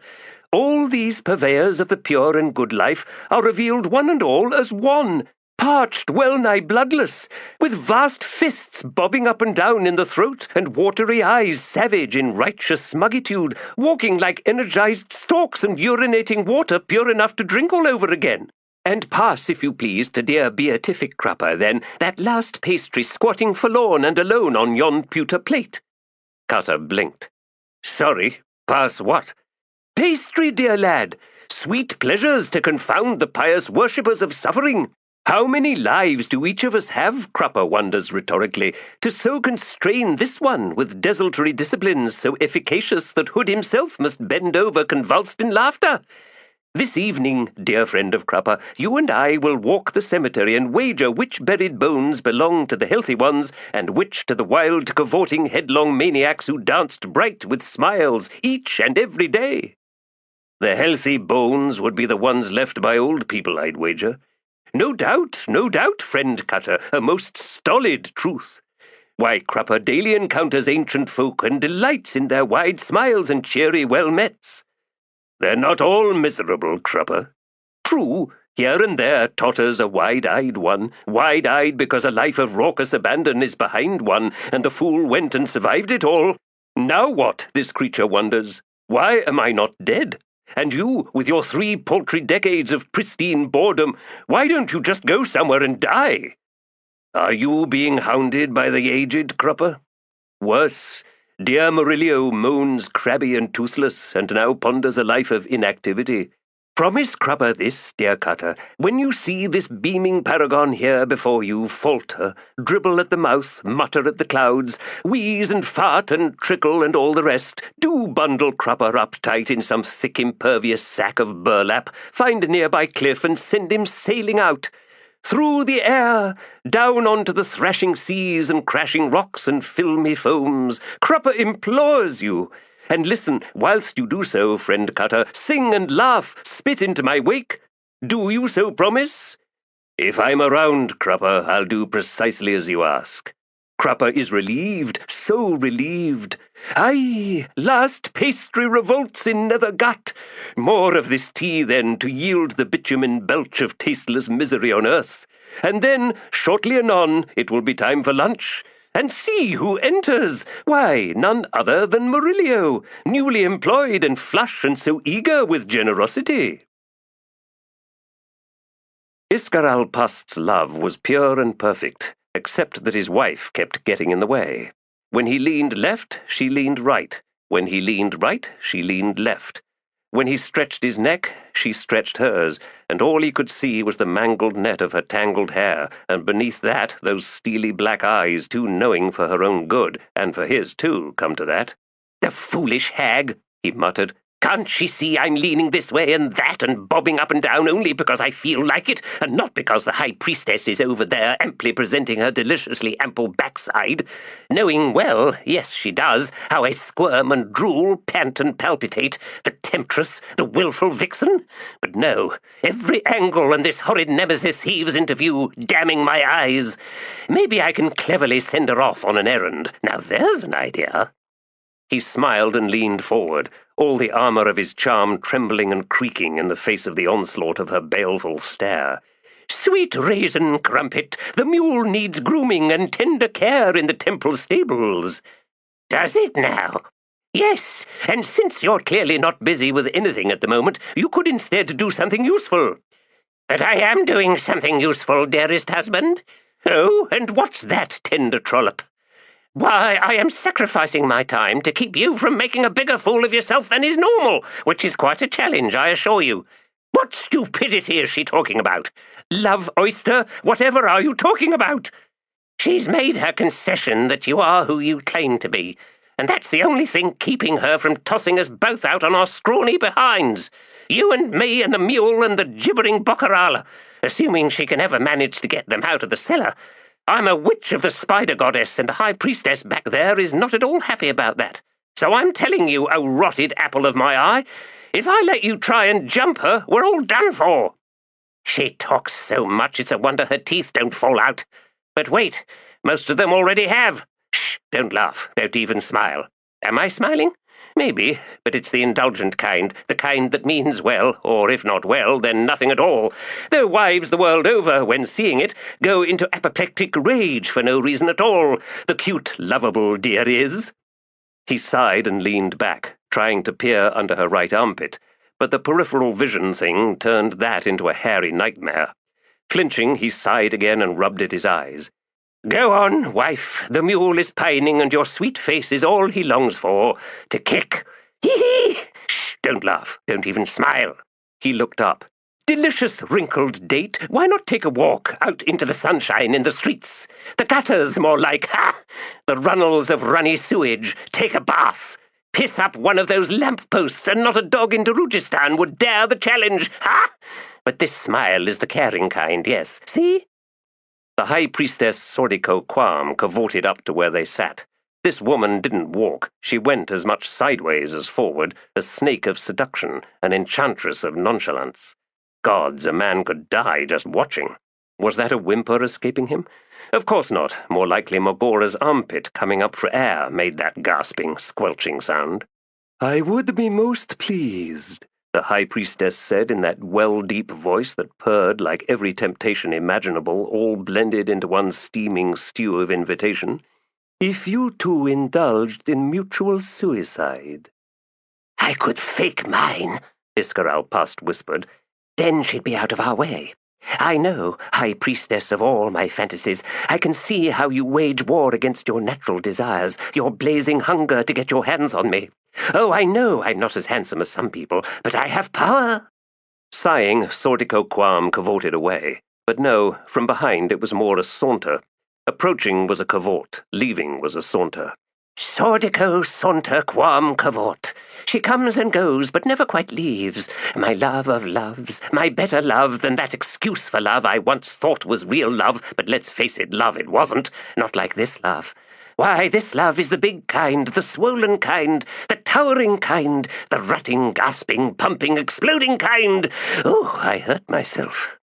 all these purveyors of the pure and good life are revealed one and all as one, parched, well-nigh bloodless, with vast fists bobbing up and down in the throat, and watery eyes savage in righteous smugitude, walking like energized storks and urinating water pure enough to drink all over again. And pass, if you please, to dear beatific Crupper, then, that last pastry squatting forlorn and alone on yon pewter plate. Cutter blinked. Sorry, pass what? Pastry, dear lad, sweet pleasures to confound the pious worshippers of suffering. How many lives do each of us have, Crupper wonders rhetorically, to so constrain this one with desultory disciplines so efficacious that Hood himself must bend over convulsed in laughter? This evening, dear friend of Crupper, you and I will walk the cemetery and wager which buried bones belong to the healthy ones and which to the wild, cavorting, headlong maniacs who danced bright with smiles each and every day. The healthy bones would be the ones left by old people, I'd wager. No doubt, friend Cutter, a most stolid truth. Why, Crupper daily encounters ancient folk and delights in their wide smiles and cheery well-mets. They're not all miserable, Crupper. True, here and there totters a wide-eyed one, wide-eyed because a life of raucous abandon is behind one, and the fool went and survived it all. Now what, this creature wonders? Why am I not dead? And you, with your 3 paltry decades of pristine boredom, why don't you just go somewhere and die? Are you being hounded by the aged, Crupper? Worse, dear Murillo moans crabby and toothless, and now ponders a life of inactivity. Promise Crupper this, dear Cutter, when you see this beaming paragon here before you falter, dribble at the mouth, mutter at the clouds, wheeze and fart and trickle and all the rest, do bundle Crupper up tight in some thick impervious sack of burlap, find a nearby cliff and send him sailing out. Through the air, down onto the thrashing seas and crashing rocks and filmy foams, Crupper implores you. And listen, whilst you do so, friend Cutter, sing and laugh, spit into my wake. Do you so promise? If I'm around, Crupper, I'll do precisely as you ask. Crupper is relieved, so relieved. Aye, last pastry revolts in nether gut. More of this tea, then, to yield the bitumen belch of tasteless misery on earth. And then, shortly anon, it will be time for lunch. And see who enters! Why, none other than Murillo, newly employed and flush and so eager with generosity. Iscaral Past's love was pure and perfect, except that his wife kept getting in the way. When he leaned left, she leaned right. When he leaned right, she leaned left. When he stretched his neck, she stretched hers, and all he could see was the mangled net of her tangled hair, and beneath that those steely black eyes, too knowing for her own good, and for his too, come to that. "The foolish hag," he muttered. "Can't she see I'm leaning this way and that and bobbing up and down only because I feel like it, and not because the High Priestess is over there amply presenting her deliciously ample backside, knowing well, yes she does, how I squirm and drool, pant and palpitate, the temptress, the wilful vixen? But no, every angle and this horrid nemesis heaves into view, damning my eyes. Maybe I can cleverly send her off on an errand. Now there's an idea." He smiled and leaned forward, all the armor of his charm trembling and creaking in the face of the onslaught of her baleful stare. "Sweet raisin crumpet, the mule needs grooming and tender care in the temple stables." "Does it now?" "Yes, and since you're clearly not busy with anything at the moment, you could instead do something useful." "But I am doing something useful, dearest husband." "Oh, and what's that, tender trollop?" "Why, I am sacrificing my time to keep you from making a bigger fool of yourself than is normal, which is quite a challenge, I assure you." "What stupidity is she talking about?" "Love, oyster, whatever are you talking about?" "She's made her concession that you are who you claim to be, and that's the only thing keeping her from tossing us both out on our scrawny behinds. You and me and the mule and the gibbering boccarala, assuming she can ever manage to get them out of the cellar. I'm a witch of the spider goddess, and the High Priestess back there is not at all happy about that. So I'm telling you, O rotted apple of my eye, if I let you try and jump her, we're all done for." "She talks so much it's a wonder her teeth don't fall out. But wait, most of them already have. Shh, don't laugh, don't even smile. Am I smiling? Maybe, but it's the indulgent kind, the kind that means well, or if not well, then nothing at all. Though wives the world over, when seeing it, go into apoplectic rage for no reason at all. The cute, lovable dear is." He sighed and leaned back, trying to peer under her right armpit, but the peripheral vision thing turned that into a hairy nightmare. Flinching, he sighed again and rubbed at his eyes. "Go on, wife. The mule is pining, and your sweet face is all he longs for. To kick. Hee-hee! Shh, don't laugh. Don't even smile." He looked up. "Delicious wrinkled date. Why not take a walk out into the sunshine in the streets? The gutters, more like, ha! The runnels of runny sewage. Take a bath. Piss up one of those lamp-posts, and not a dog in Darujhistan would dare the challenge, ha! But this smile is the caring kind, yes. See?" The High Priestess Sordico Quam cavorted up to where they sat. This woman didn't walk. She went as much sideways as forward, a snake of seduction, an enchantress of nonchalance. Gods, a man could die just watching. Was that a whimper escaping him? Of course not. More likely Mogora's armpit coming up for air made that gasping, squelching sound. "I would be most pleased," the High Priestess said in that well-deep voice that purred like every temptation imaginable, all blended into one steaming stew of invitation, "if you two indulged in mutual suicide." "I could fake mine," Iscarral Past whispered. Then she'd be out of our way. I know, high priestess of all my fantasies, I can see how you wage war against your natural desires, your blazing hunger to get your hands on me. Oh, I know I'm not as handsome as some people, but I have power. Sighing, Sordico Quam cavorted away. But no, from behind it was more a saunter. Approaching was a cavort, leaving was a saunter. Sordico saunter quam cavort. She comes and goes, but never quite leaves. My love of loves, my better love than that excuse for love I once thought was real love, but let's face it, love it wasn't. Not like this love. Why, this love is the big kind, the swollen kind, the towering kind, the rutting, gasping, pumping, exploding kind. Oh, I hurt myself.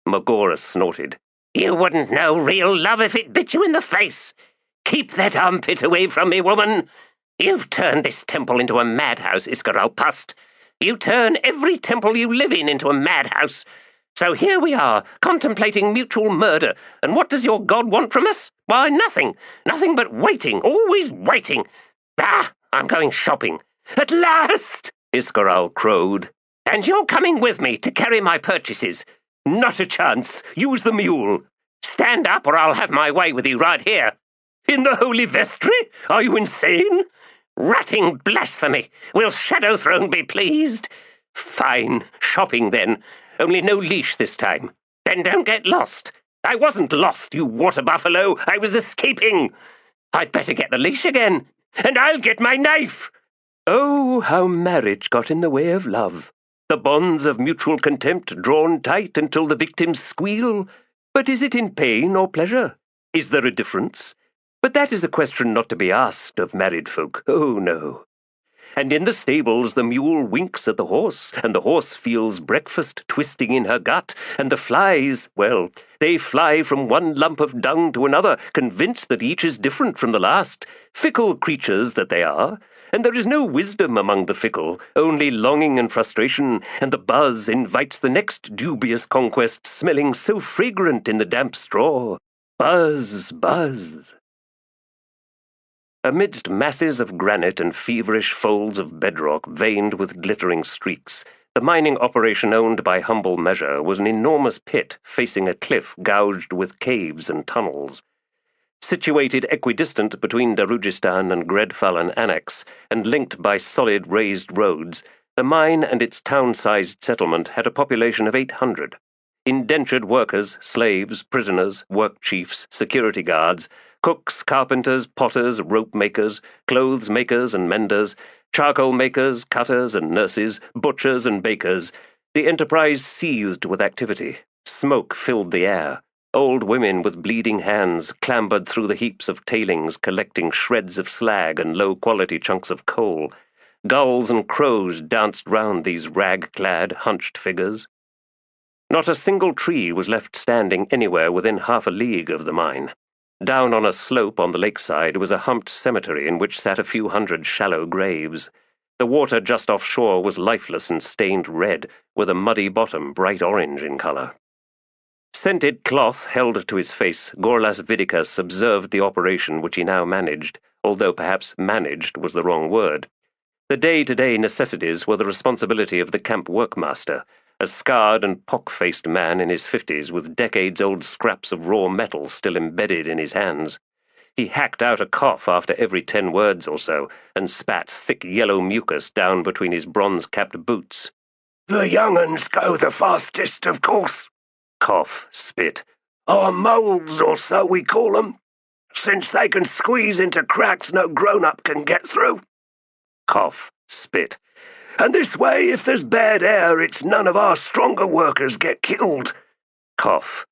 Magora snorted. You wouldn't know real love if it bit you in the face. Keep that armpit away from me, woman. You've turned this temple into a madhouse, Iscarral Past. You turn every temple you live in into a madhouse. So here we are, contemplating mutual murder, and what does your god want from us? Why, nothing. Nothing but waiting, always waiting. Ah, I'm going shopping. At last, Iscarral crowed. And you're coming with me to carry my purchases. Not a chance. Use the mule. Stand up or I'll have my way with you right here. In the holy vestry? Are you insane? Ratting blasphemy! Will Shadow Throne be pleased? Fine, shopping then. Only no leash this time. Then don't get lost. I wasn't lost, you water buffalo. I was escaping. I'd better get the leash again. And I'll get my knife. Oh, how marriage got in the way of love. The bonds of mutual contempt drawn tight until the victims squeal. But is it in pain or pleasure? Is there a difference? But that is a question not to be asked of married folk. Oh, no. And in the stables the mule winks at the horse, and the horse feels breakfast twisting in her gut, and the flies, well, they fly from one lump of dung to another, convinced that each is different from the last, fickle creatures that they are. And there is no wisdom among the fickle, only longing and frustration, and the buzz invites the next dubious conquest, smelling so fragrant in the damp straw. Buzz, buzz. Amidst masses of granite and feverish folds of bedrock veined with glittering streaks, the mining operation owned by Humble Measure was an enormous pit facing a cliff gouged with caves and tunnels. Situated equidistant between Darujhistan and Gredfallen Annex, and linked by solid raised roads, the mine and its town-sized settlement had a population of 800. Indentured workers, slaves, prisoners, work chiefs, security guards, cooks, carpenters, potters, rope makers, clothes makers and menders, charcoal makers, cutters and nurses, butchers and bakers. The enterprise seethed with activity. Smoke filled the air. Old women with bleeding hands clambered through the heaps of tailings, collecting shreds of slag and low-quality chunks of coal. Gulls and crows danced round these rag-clad, hunched figures. Not a single tree was left standing anywhere within half a league of the mine. Down on a slope on the lakeside was a humped cemetery in which sat a few hundred shallow graves. The water just offshore was lifeless and stained red, with a muddy bottom bright orange in colour. Scented cloth held to his face, Gorlas Vidicus observed the operation which he now managed, although perhaps managed was the wrong word. The day-to-day necessities were the responsibility of the camp workmaster, a scarred and pock-faced man in his 50s with decades-old scraps of raw metal still embedded in his hands. He hacked out a cough after every 10 words or so, and spat thick yellow mucus down between his bronze-capped boots. The young uns go the fastest, of course. Cough, spit. Or moulds, or so we call them, since they can squeeze into cracks no grown-up can get through. Cough, spit. And this way, if there's bad air, it's none of our stronger workers get killed. Cough.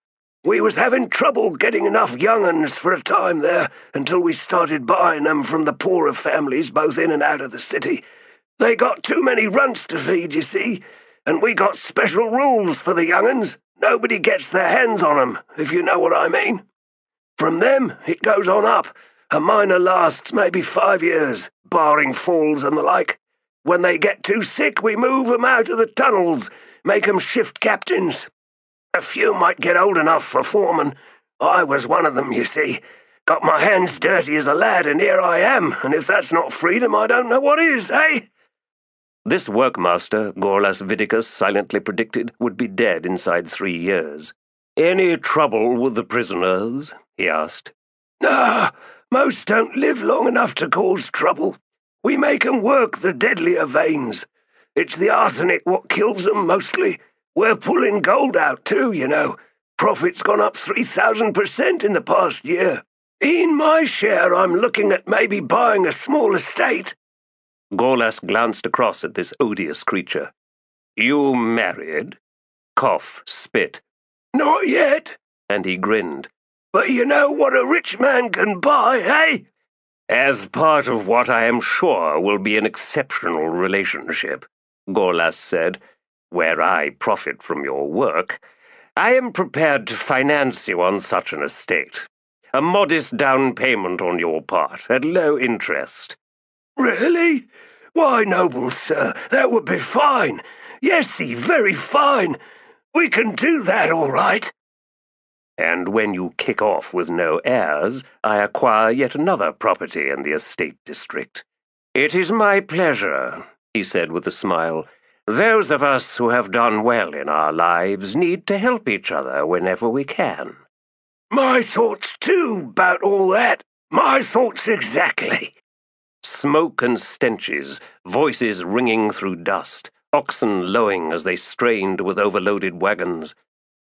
We was having trouble getting enough young uns for a time there, until we started buying them from the poorer families both in and out of the city. They got too many runts to feed, you see, and we got special rules for the young uns. Nobody gets their hands on 'em, if you know what I mean. From them, it goes on up. A miner lasts maybe 5 years, barring falls and the like. When they get too sick, we move 'em out of the tunnels, make 'em shift captains. A few might get old enough for foremen. I was one of them, you see. Got my hands dirty as a lad, and here I am, and if that's not freedom, I don't know what is, eh? This workmaster, Gorlas Vidicus silently predicted, would be dead inside 3 years. "Any trouble with the prisoners?" he asked. "Nah, most don't live long enough to cause trouble. We make 'em work the deadlier veins. It's the arsenic what kills 'em mostly. We're pulling gold out too, you know. Profit's gone up 3,000% in the past year. In my share, I'm looking at maybe buying a small estate." Gorlas glanced across at this odious creature. "You married?" Cough, spit. "Not yet." And he grinned. "But you know what a rich man can buy, eh?" "As part of what I am sure will be an exceptional relationship," Gorlas said, "where I profit from your work, I am prepared to finance you on such an estate. A modest down payment on your part, at low interest." "Really? Why, noble sir, that would be fine. Yesy, very fine. We can do that all right." "And when you kick off with no heirs, I acquire yet another property in the estate district. It is my pleasure," he said with a smile. "Those of us who have done well in our lives need to help each other whenever we can." "My thoughts too, about all that. My thoughts exactly." Smoke and stenches, voices ringing through dust, oxen lowing as they strained with overloaded wagons.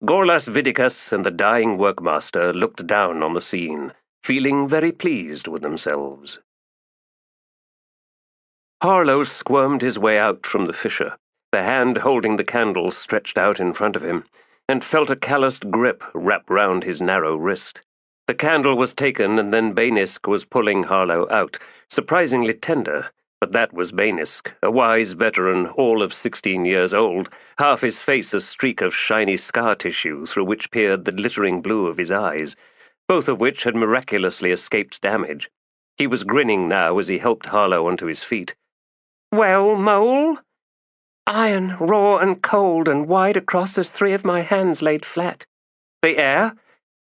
Gorlas Vidicus and the dying workmaster looked down on the scene, feeling very pleased with themselves. Harlow squirmed his way out from the fissure, the hand holding the candle stretched out in front of him, and felt a calloused grip wrap round his narrow wrist. The candle was taken, and then Bainisk was pulling Harlow out, surprisingly tender, but that was Bainisk, a wise veteran, all of 16 years old, half his face a streak of shiny scar tissue through which peered the glittering blue of his eyes, both of which had miraculously escaped damage. He was grinning now as he helped Harlow onto his feet. "Well, mole?" "Iron, raw and cold and wide across as 3 of my hands laid flat." "The air?"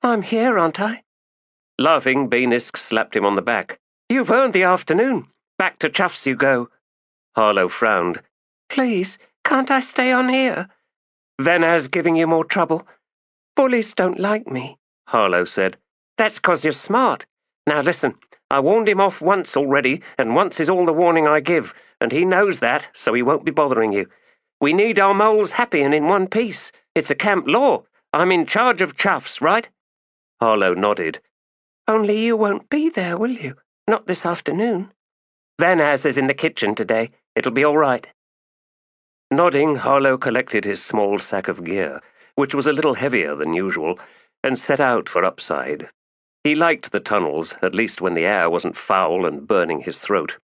"I'm here, aren't I?" Laughing, Bainisk slapped him on the back. "You've earned the afternoon. Back to Chuffs you go." Harlow frowned. "Please, can't I stay on here?" "Venner's giving you more trouble." "Bullies don't like me," Harlow said. "That's 'cause you're smart. Now listen, I warned him off once already, and once is all the warning I give, and he knows that, so he won't be bothering you. We need our moles happy and in one piece. It's a camp law. I'm in charge of Chuffs, right?" Harlow nodded. "Only you won't be there, will you? Not this afternoon." "Van Az is in the kitchen today. It'll be all right." Nodding, Harlow collected his small sack of gear, which was a little heavier than usual, and set out for Upside. He liked the tunnels, at least when the air wasn't foul and burning his throat.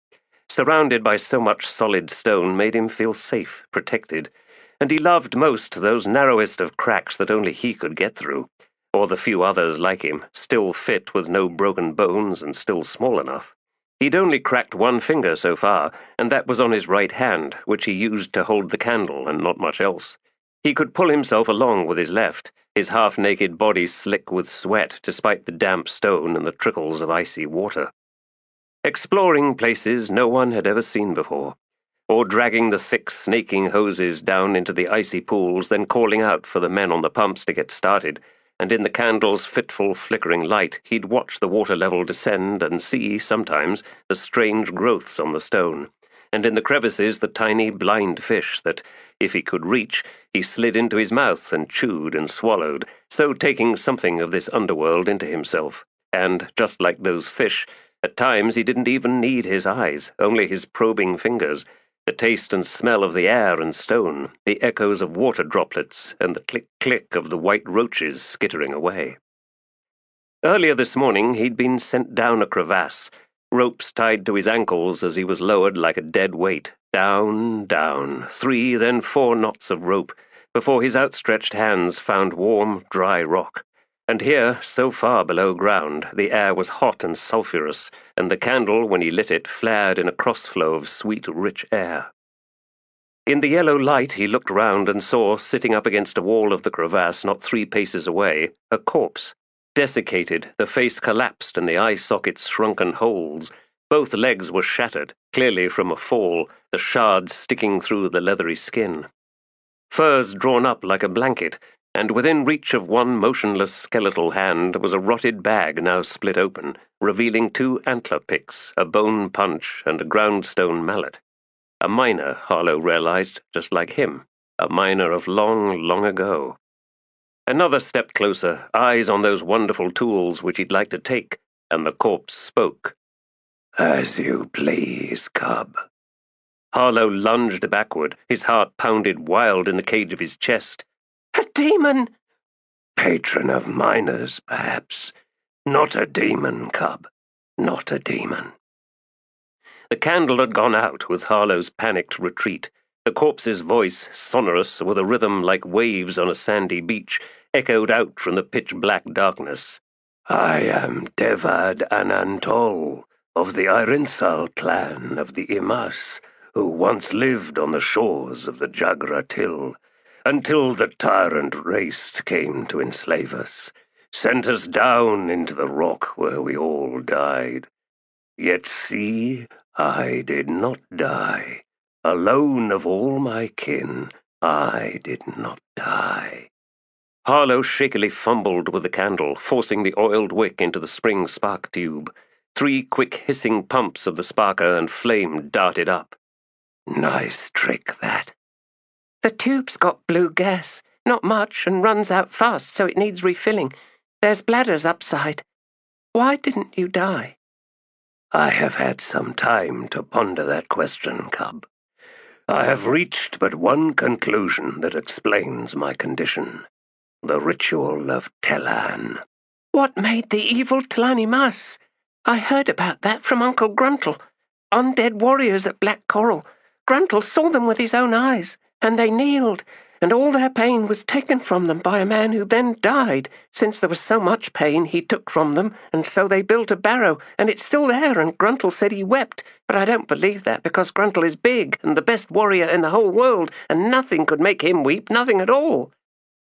Surrounded by so much solid stone made him feel safe, protected, and he loved most those narrowest of cracks that only he could get through, or the few others like him, still fit with no broken bones and still small enough. He'd only cracked one finger so far, and that was on his right hand, which he used to hold the candle and not much else. He could pull himself along with his left, his half-naked body slick with sweat despite the damp stone and the trickles of icy water. Exploring places no one had ever seen before, or dragging the thick, snaking hoses down into the icy pools, then calling out for the men on the pumps to get started, and in the candle's fitful, flickering light he'd watch the water level descend and see, sometimes, the strange growths on the stone, and in the crevices the tiny blind fish that, if he could reach, he slid into his mouth and chewed and swallowed, so taking something of this underworld into himself. And, just like those fish, at times he didn't even need his eyes, only his probing fingers, the taste and smell of the air and stone, the echoes of water droplets, and the click-click of the white roaches skittering away. Earlier this morning he'd been sent down a crevasse, ropes tied to his ankles as he was lowered like a dead weight, down, down, 3, then 4 knots of rope, before his outstretched hands found warm, dry rock. And here, so far below ground, the air was hot and sulphurous, and the candle, when he lit it, flared in a crossflow of sweet, rich air. In the yellow light he looked round and saw, sitting up against a wall of the crevasse not 3 paces away, a corpse, desiccated, the face collapsed and the eye sockets shrunken holes, Both legs were shattered, clearly from a fall, the shards sticking through the leathery skin. Furs drawn up like a blanket, and within reach of one motionless skeletal hand was a rotted bag now split open, revealing 2 antler picks, a bone punch, and a groundstone mallet. A miner, Harlow realized, just like him, a miner of long, long ago. Another step closer, eyes on those wonderful tools which he'd like to take, and the corpse spoke. "As you please, cub." Harlow lunged backward, his heart pounded wild in the cage of his chest. A demon! Patron of miners, perhaps. Not a demon, cub. Not a demon. The candle had gone out with Harlow's panicked retreat. The corpse's voice, sonorous with a rhythm like waves on a sandy beach, echoed out from the pitch-black darkness. "I am Devad Anantol, of the Irinthal clan of the Imas, who once lived on the shores of the Jagratil, until the tyrant race came to enslave us, sent us down into the rock where we all died. Yet see, I did not die. Alone of all my kin, I did not die." Harlow shakily fumbled with the candle, forcing the oiled wick into the spring spark tube. 3 quick hissing pumps of the sparker and flame darted up. "Nice trick, that." The tube's got blue gas. Not much, and runs out fast, so it needs refilling. There's bladders upside. Why didn't you die? I have had some time to ponder that question, cub. I have reached but one conclusion that explains my condition. The ritual of Telan. What made the evil Tlani Mas? I heard about that from Uncle Gruntle. Undead warriors at Black Coral. Gruntle saw them with his own eyes, and they kneeled, and all their pain was taken from them by a man who then died. Since there was so much pain, he took from them, and so they built a barrow, and it's still there, and Gruntle said he wept, but I don't believe that, because Gruntle is big, and the best warrior in the whole world, and nothing could make him weep, nothing at all.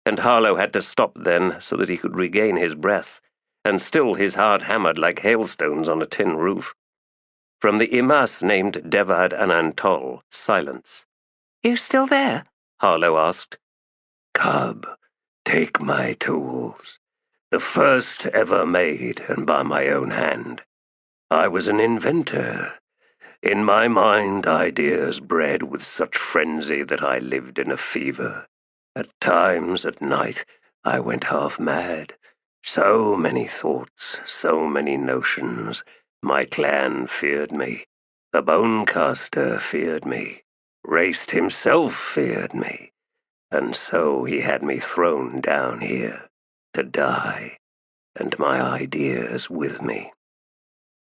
And Harlow had to stop then so that he could regain his breath, and still his heart hammered like hailstones on a tin roof. From the Imas named Devad Anantol, silence. You still there? Harlow asked. "Cub, take my tools. The first ever made, and by my own hand. I was an inventor. In my mind, ideas bred with such frenzy that I lived in a fever. At times, at night, I went half mad. So many thoughts, so many notions. My clan feared me. The Bonecaster feared me. Raced himself feared me. And so he had me thrown down here, to die, and my ideas with me."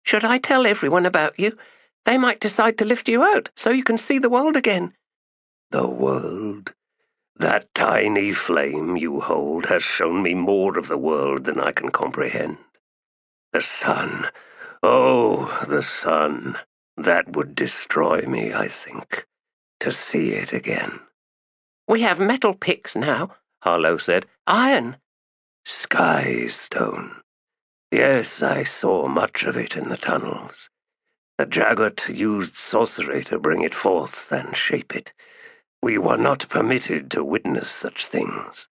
Should I tell everyone about you? They might decide to lift you out, so you can see the world again. The world? That tiny flame you hold has shown me more of the world than I can comprehend. The sun, oh, the sun, that would destroy me, I think, to see it again. We have metal picks now, Harlow said. Iron. Sky stone. Yes, I saw much of it in the tunnels. The Jagot used sorcery to bring it forth and shape it. We were not permitted to witness such things.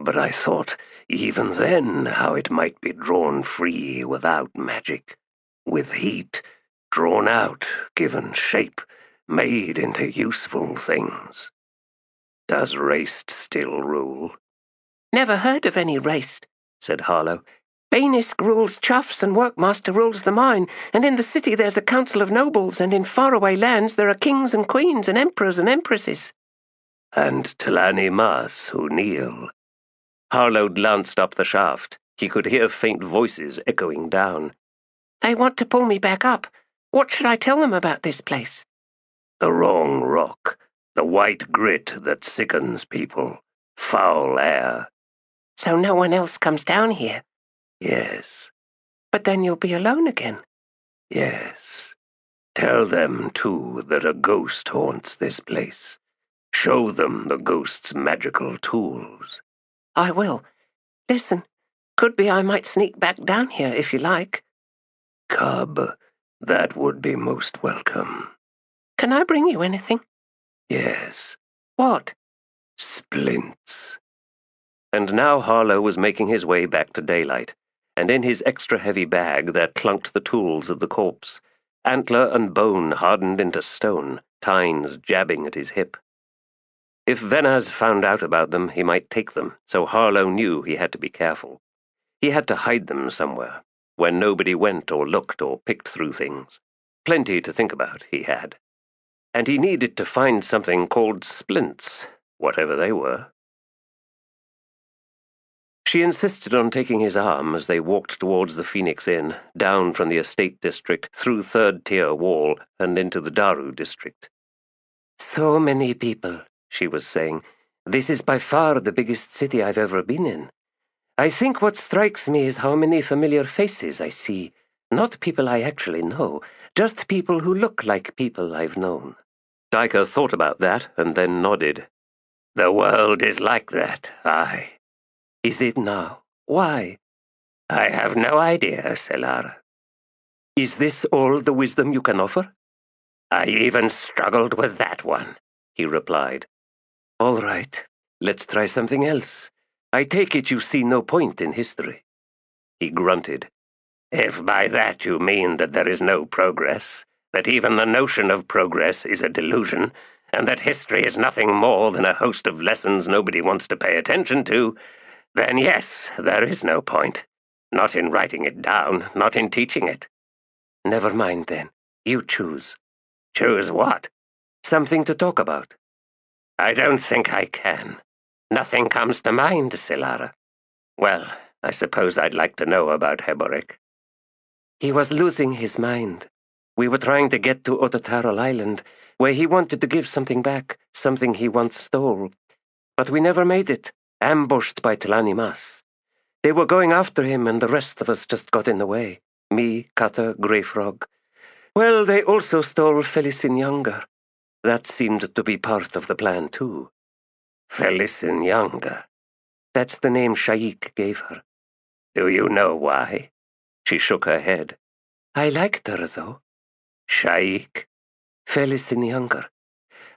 But I thought, even then, how it might be drawn free without magic, with heat, drawn out, given shape, made into useful things. Does Raist still rule? Never heard of any Raist, said Harlow. Bainisk rules Chuffs and Workmaster rules the mine, and in the city there's a council of nobles, and in faraway lands there are kings and queens and emperors and empresses. And Tlani Mas who kneel. Harlow glanced up the shaft. He could hear faint voices echoing down. They want to pull me back up. What should I tell them about this place? The wrong rock. The white grit that sickens people. Foul air. So no one else comes down here? Yes. But then you'll be alone again. Yes. Tell them, too, that a ghost haunts this place. Show them the ghost's magical tools. I will. Listen, could be I might sneak back down here if you like. Cub, That would be most welcome. Can I bring you anything? Yes. What? Splints. And now Harlow was making his way back to daylight, and in his extra-heavy bag there clunked the tools of the corpse, antler and bone hardened into stone, tines jabbing at his hip. If Venaz found out about them, he might take them, so Harlow knew he had to be careful. He had to hide them somewhere, where nobody went or looked or picked through things. Plenty to think about, he had. And he needed to find something called splints, whatever they were. She insisted on taking his arm as they walked towards the Phoenix Inn, down from the estate district, through third-tier wall, and into the Daru district. "So many people," she was saying. "This is by far the biggest city I've ever been in. I think what strikes me is how many familiar faces I see. Not people I actually know, just people who look like people I've known." Dyker thought about that and then nodded. "The world is like that, aye." "Is it now? Why?" "I have no idea, Selara." "Is this all the wisdom you can offer?" "I even struggled with that one," he replied. "All right, let's try something else. I take it you see no point in history." He grunted. "If by that you mean that there is no progress, that even the notion of progress is a delusion, and that history is nothing more than a host of lessons nobody wants to pay attention to, then yes, there is no point. Not in writing it down, not in teaching it." "Never mind then. You choose." "Choose what?" "Something to talk about." "I don't think I can. Nothing comes to mind, Selara." "Well, I suppose I'd like to know about Heboric." "He was losing his mind. We were trying to get to Otatarol Island, where he wanted to give something back, something he once stole. But we never made it, ambushed by Tlani Mas. They were going after him, and the rest of us just got in the way. Me, Cutter, Grey Frog. Well, they also stole Felicin Younger. That seemed to be part of the plan, too." "Felicin Younger?" "That's the name Shaik gave her." "Do you know why?" She shook her head. "I liked her, though." "Shaik?" "Felicin Younger.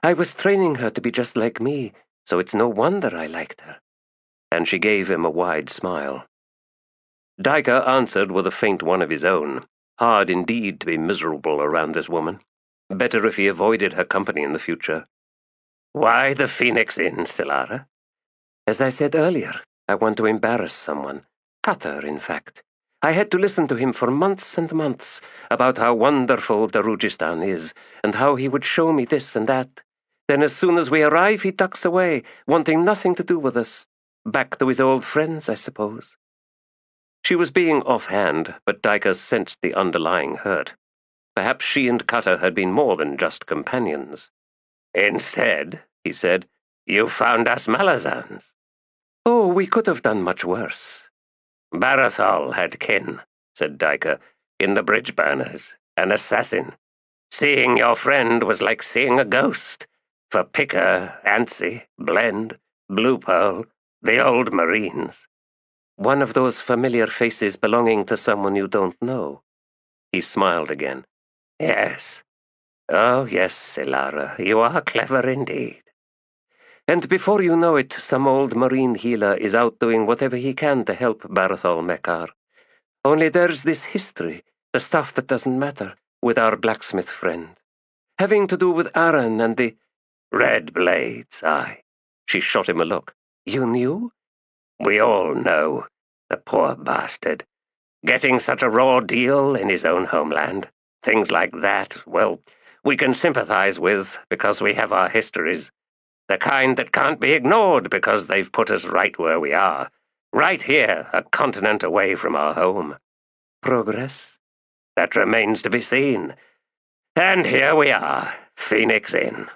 I was training her to be just like me, so it's no wonder I liked her." And she gave him a wide smile. Dyker answered with a faint one of his own. Hard indeed to be miserable around this woman. Better if he avoided her company in the future. "Why the Phoenix Inn, Selara?" "As I said earlier, I want to embarrass someone. Cutter, in fact. I had to listen to him for months and months about how wonderful Darujhistan is, and how he would show me this and that. Then as soon as we arrive, he ducks away, wanting nothing to do with us. Back to his old friends, I suppose." She was being offhand, but Dyker sensed the underlying hurt. Perhaps she and Cutter had been more than just companions. "Instead," he said, "you found us Malazans." "Oh, we could have done much worse." "Barathol had kin," said Dyker, "in the bridge burners, an assassin. Seeing your friend was like seeing a ghost. For Picker, Ansi, Blend, Blue Pearl, the old Marines." "One of those familiar faces belonging to someone you don't know." He smiled again. "Yes. Oh, yes, Selara, you are clever indeed." "And before you know it, some old marine healer is out doing whatever he can to help Barathol Mekar. Only there's this history, the stuff that doesn't matter, with our blacksmith friend. Having to do with Aran and the—" "Red Blades, aye." She shot him a look. "You knew?" "We all know. The poor bastard. Getting such a raw deal in his own homeland. Things like that, well, we can sympathize with because we have our histories. The kind that can't be ignored because they've put us right where we are. Right here, a continent away from our home." "Progress?" "That remains to be seen. And here we are, Phoenix Inn."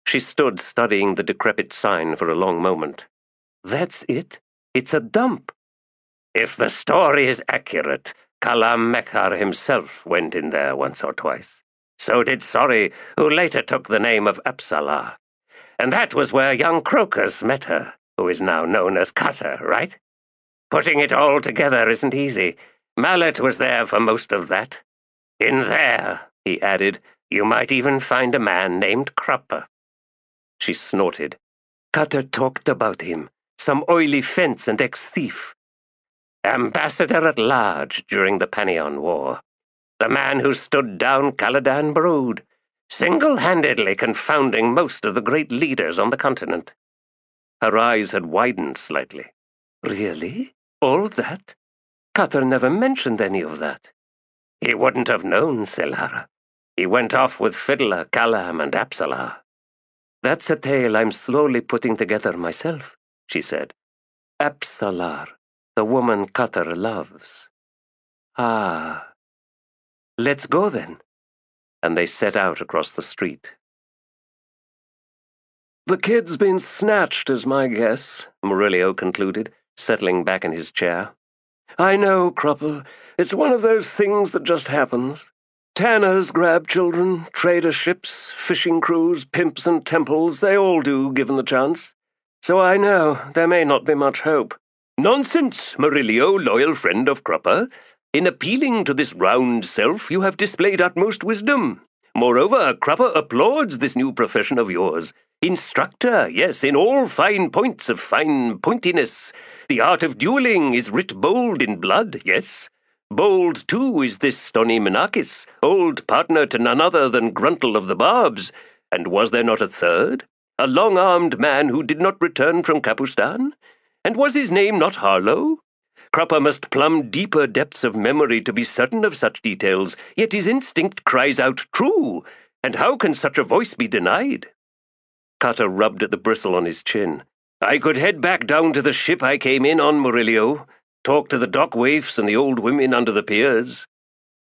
She stood studying the decrepit sign for a long moment. "That's it? It's a dump." "If the story is accurate, Kalam Mekar himself went in there once or twice. So did Sori, who later took the name of Apsala. And that was where young Crocus met her, who is now known as Cutter, right? Putting it all together isn't easy. Mallet was there for most of that." In there, he added, you might even find a man named Crupper. She snorted. Cutter talked about him, some oily fence and ex-thief. Ambassador at large during the Panion War. The man who stood down Caladan Brood, single-handedly confounding most of the great leaders on the continent. Her eyes had widened slightly. Really? All that? Cutter never mentioned any of that. He wouldn't have known, Selara. He went off with Fiddler, Calam, and Apsalar. That's a tale I'm slowly putting together myself, she said. Apsalar, the woman Cutter loves. Ah. Let's go then. And they set out across the street. The kid's been snatched, is my guess, Murillo concluded, settling back in his chair. I know, Crupper. It's one of those things that just happens. Tanners grab children, trader ships, fishing crews, pimps and temples, they all do, given the chance. So I know, there may not be much hope. Nonsense, Murillo, loyal friend of Crupper. In appealing to this round self, you have displayed utmost wisdom. Moreover, Crupper applauds this new profession of yours. Instructor, yes, in all fine points of fine pointiness. The art of dueling is writ bold in blood, yes. Bold, too, is this stony Menachis, old partner to none other than Gruntle of the Barbs. And was there not a third? A long-armed man who did not return from Capustan? And was his name not Harlow? Crupper must plumb deeper depths of memory to be certain of such details, yet his instinct cries out true. And how can such a voice be denied? Cutter rubbed at the bristle on his chin. I could head back down to the ship I came in on, Murillo. Talk to the dock waifs and the old women under the piers.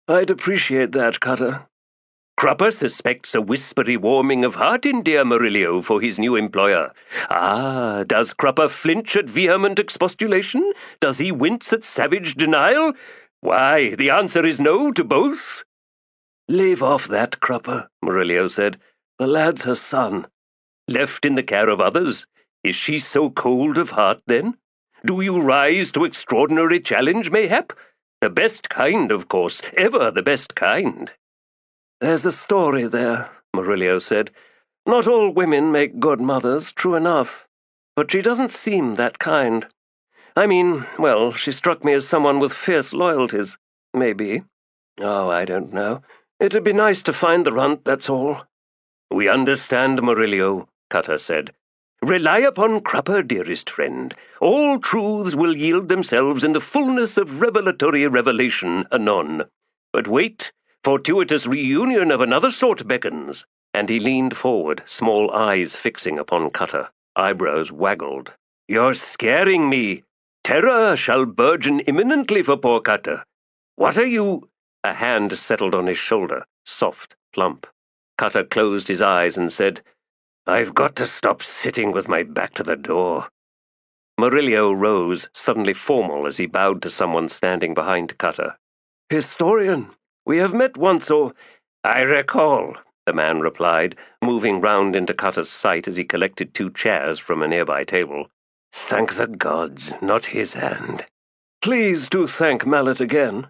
I'd appreciate that, Cutter. Crupper suspects a whispery warming of heart in dear Murillo for his new employer. Ah, does Crupper flinch at vehement expostulation? Does he wince at savage denial? Why, the answer is no to both. Leave off that, Crupper, Murillo said. The lad's her son. Left in the care of others? Is she so cold of heart, then? Do you rise to extraordinary challenge, mayhap? The best kind, of course, ever the best kind. There's a story there, Murillo said. Not all women make good mothers, true enough. But she doesn't seem that kind. I mean, well, she struck me as someone with fierce loyalties. Maybe. Oh, I don't know. It'd be nice to find the runt, that's all. We understand, Murillo, Cutter said. Rely upon Crupper, dearest friend. All truths will yield themselves in the fullness of revelatory revelation anon. But wait, fortuitous reunion of another sort beckons. And he leaned forward, small eyes fixing upon Cutter, eyebrows waggled. You're scaring me. Terror shall burgeon imminently for poor Cutter. What are you? A hand settled on his shoulder, soft, plump. Cutter closed his eyes and said, I've got to stop sitting with my back to the door. Murillo rose, suddenly formal, as he bowed to someone standing behind Cutter. Historian, we have met once, or... I recall, the man replied, moving round into Cutter's sight as he collected 2 chairs from a nearby table. Thank the gods, not his hand. Please do thank Mallet again.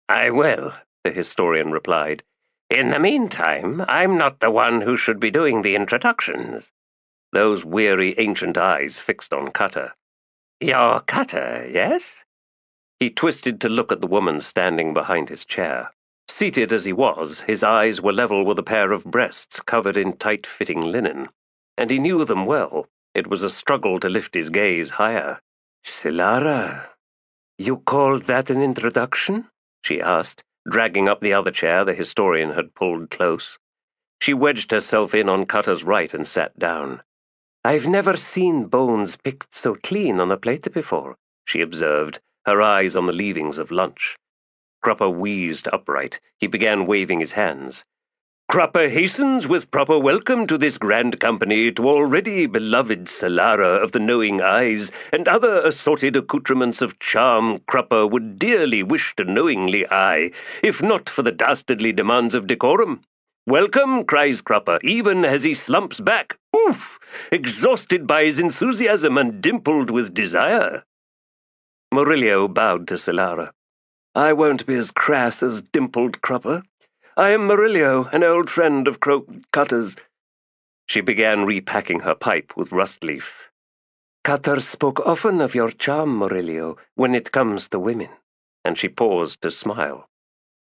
I will, the historian replied. In the meantime, I'm not the one who should be doing the introductions. Those weary ancient eyes fixed on Cutter. You're Cutter, yes? He twisted to look at the woman standing behind his chair. Seated as he was, his eyes were level with a pair of breasts covered in tight-fitting linen, and he knew them well. It was a struggle to lift his gaze higher. Selara, you called that an introduction? She asked, dragging up the other chair the historian had pulled close. She wedged herself in on Cutter's right and sat down. I've never seen bones picked so clean on a plate before, she observed, her eyes on the leavings of lunch. Crupper wheezed upright. He began waving his hands. Crupper hastens with proper welcome to this grand company to already beloved Selara of the knowing eyes, and other assorted accoutrements of charm Crupper would dearly wish to knowingly eye, if not for the dastardly demands of decorum. Welcome, cries Crupper, even as he slumps back, oof, exhausted by his enthusiasm and dimpled with desire. Murillo bowed to Selara. I won't be as crass as dimpled Crupper. I am Murillo, an old friend of Cutter's." She began repacking her pipe with rust leaf. "Cutter spoke often of your charm, Murillo, when it comes to women." And she paused to smile.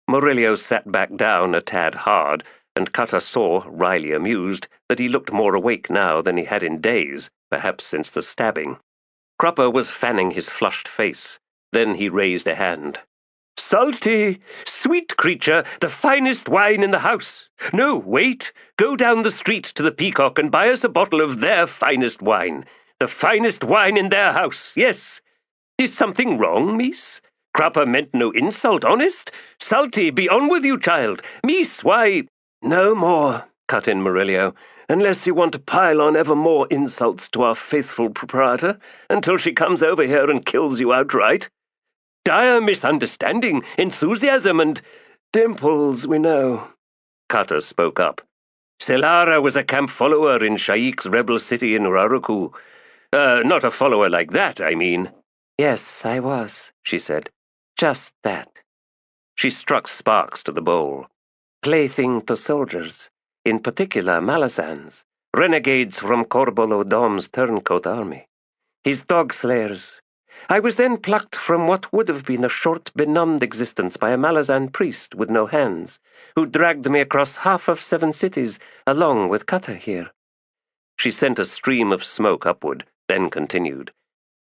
Murillo sat back down a tad hard, and Cutter saw, wryly amused, that he looked more awake now than he had in days, perhaps since the stabbing. Crupper was fanning his flushed face. Then he raised a hand. "Salty! Sweet creature, the finest wine in the house! No, wait! Go down the street to the Peacock and buy us a bottle of their finest wine. The finest wine in their house, yes! Is something wrong, miss? Crupper meant no insult, honest? Salty, be on with you, child! Miss, why—" "No more," cut in Murillo, "unless you want to pile on ever more insults to our faithful proprietor, until she comes over here and kills you outright. Dire misunderstanding, enthusiasm, and—" "Dimples, we know." Cutter spoke up. "Selara was a camp follower in Shaik's rebel city in Raruku. Not a follower like that, I mean." "Yes, I was," she said. "Just that." She struck sparks to the bowl. "Plaything to soldiers, in particular Malazans, renegades from Corbolo Dom's turncoat army. His dog slayers. I was then plucked from what would have been a short, benumbed existence by a Malazan priest with no hands, who dragged me across half of 7 cities, along with Kata here." She sent a stream of smoke upward, then continued.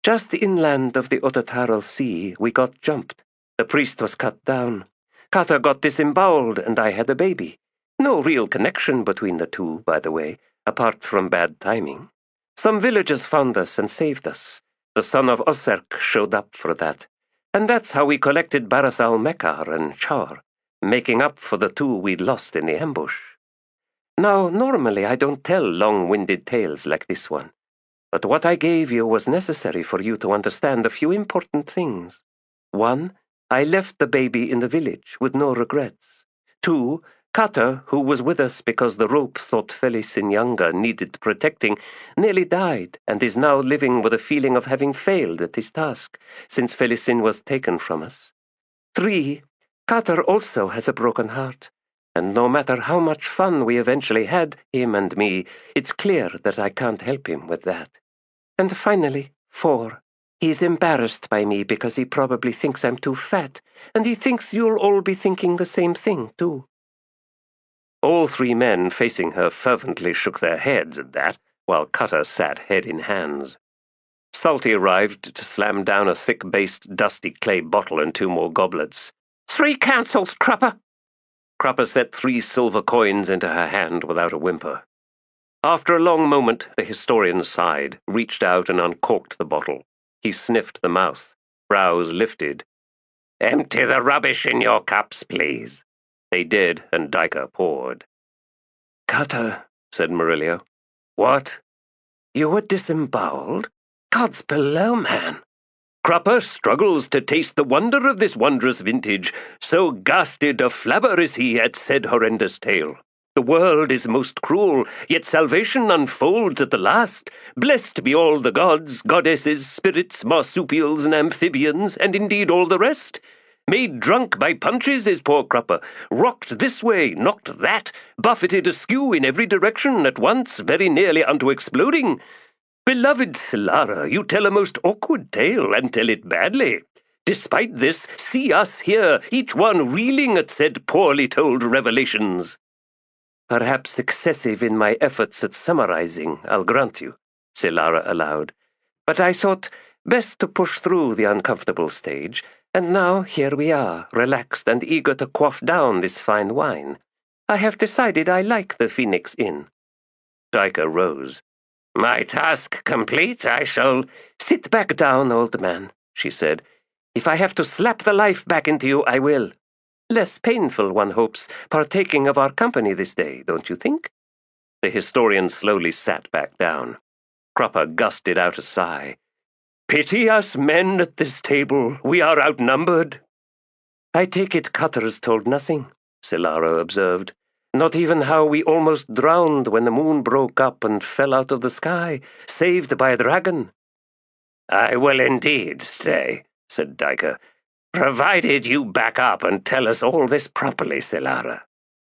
"Just inland of the Otataro Sea, we got jumped. The priest was cut down. Kata got disemboweled, and I had a baby. No real connection between the two, by the way, apart from bad timing. Some villagers found us and saved us. The son of Oserk showed up for that. And that's how we collected Barathal Mekar and Char, making up for the 2 we'd lost in the ambush. Now, normally I don't tell long-winded tales like this one. But what I gave you was necessary for you to understand a few important things. 1, I left the baby in the village with no regrets. 2, Kata, who was with us because the rope thought Felicin Younger needed protecting, nearly died and is now living with a feeling of having failed at his task, since Felicin was taken from us. 3, Kata also has a broken heart, and no matter how much fun we eventually had, him and me, it's clear that I can't help him with that. And finally, 4, he's embarrassed by me because he probably thinks I'm too fat, and he thinks you'll all be thinking the same thing, too." All 3 men facing her fervently shook their heads at that, while Cutter sat head in hands. Salty arrived to slam down a thick-based, dusty clay bottle and 2 more goblets. 3 councils, Crupper! Crupper set 3 silver coins into her hand without a whimper. After a long moment, the historian sighed, reached out and uncorked the bottle. He sniffed the mouth, brows lifted. "Empty the rubbish in your cups, please." They did, and Dyker poured. "Cutter," said Murillo. "What?" "You were disemboweled? Gods below, man!" "Crupper struggles to taste the wonder of this wondrous vintage, so ghasted a flabber is he at said horrendous tale. The world is most cruel, yet salvation unfolds at the last. Blessed be all the gods, goddesses, spirits, marsupials, and amphibians, and indeed all the rest. Made drunk by punches is poor Crupper, rocked this way, knocked that, buffeted askew in every direction at once, very nearly unto exploding. Beloved Selara, you tell a most awkward tale, and tell it badly. Despite this, see us here, each one reeling at said poorly told revelations." "Perhaps excessive in my efforts at summarizing, I'll grant you," Selara allowed. "But I thought best to push through the uncomfortable stage, and now here we are, relaxed and eager to quaff down this fine wine. I have decided I like the Phoenix Inn." Dyker rose. "My task complete, I shall—" "Sit back down, old man," she said. "If I have to slap the life back into you, I will. Less painful, one hopes, partaking of our company this day, don't you think?" The historian slowly sat back down. Crupper gusted out a sigh. "Pity us men at this table. We are outnumbered." "I take it Cutter's told nothing," Selara observed. "Not even how we almost drowned when the moon broke up and fell out of the sky, saved by a dragon." "I will indeed stay," said Dyker, "provided you back up and tell us all this properly, Selara."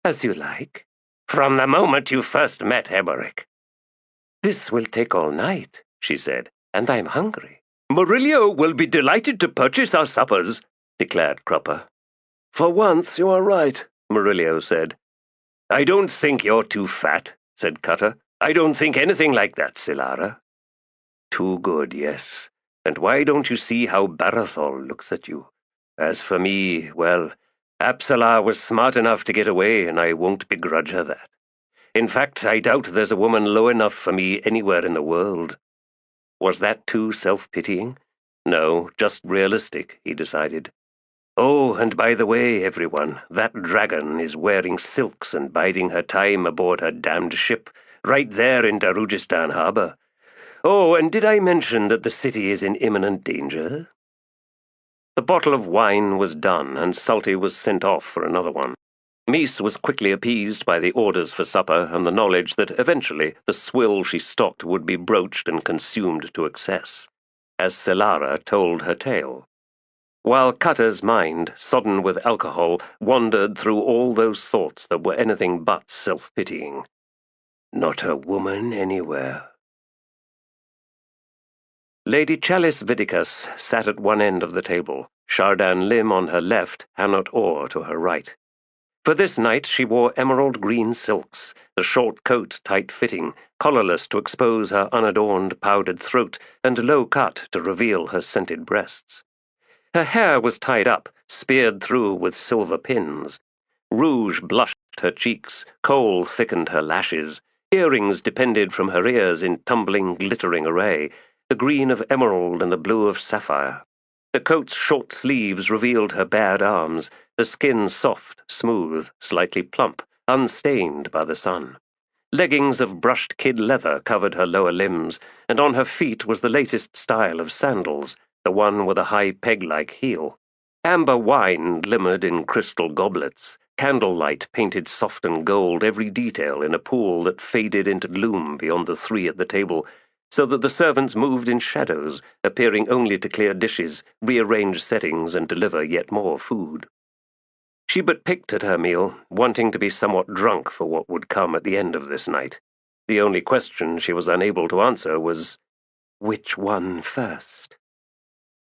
As you like. From the moment you first met Eberic. This will take all night, she said, and I'm hungry. Murillo will be delighted to purchase our suppers, declared Cropper. For once you are right, Murillo said. I don't think you're too fat, said Cutter. I don't think anything like that, Silara. Too good, yes. And why don't you see how Barathol looks at you? As for me, well, Apsala was smart enough to get away, and I won't begrudge her that. In fact, I doubt there's a woman low enough for me anywhere in the world. Was that too self-pitying? No, just realistic, he decided. Oh, and by the way, everyone, that dragon is wearing silks and biding her time aboard her damned ship, right there in Darujhistan harbor. Oh, and did I mention that the city is in imminent danger? The bottle of wine was done, and Salty was sent off for another one. Mies was quickly appeased by the orders for supper and the knowledge that eventually the swill she stocked would be broached and consumed to excess, as Silara told her tale, while Cutter's mind, sodden with alcohol, wandered through all those thoughts that were anything but self-pitying. Not a woman anywhere. Lady Chalice Vidicus sat at one end of the table, Shardan Lim on her left, Hanot Orr to her right. For this night she wore emerald green silks, the short coat tight-fitting, collarless to expose her unadorned powdered throat, and low-cut to reveal her scented breasts. Her hair was tied up, speared through with silver pins. Rouge blushed her cheeks, kohl thickened her lashes, earrings depended from her ears in tumbling, glittering array, the green of emerald and the blue of sapphire. The coat's short sleeves revealed her bared arms, the skin soft, smooth, slightly plump, unstained by the sun. Leggings of brushed kid leather covered her lower limbs, and on her feet was the latest style of sandals, the one with a high peg-like heel. Amber wine glimmered in crystal goblets. Candlelight painted soft and gold every detail in a pool that faded into gloom beyond the three at the table, so that the servants moved in shadows, appearing only to clear dishes, rearrange settings, and deliver yet more food. She but picked at her meal, wanting to be somewhat drunk for what would come at the end of this night. The only question she was unable to answer was, which one first?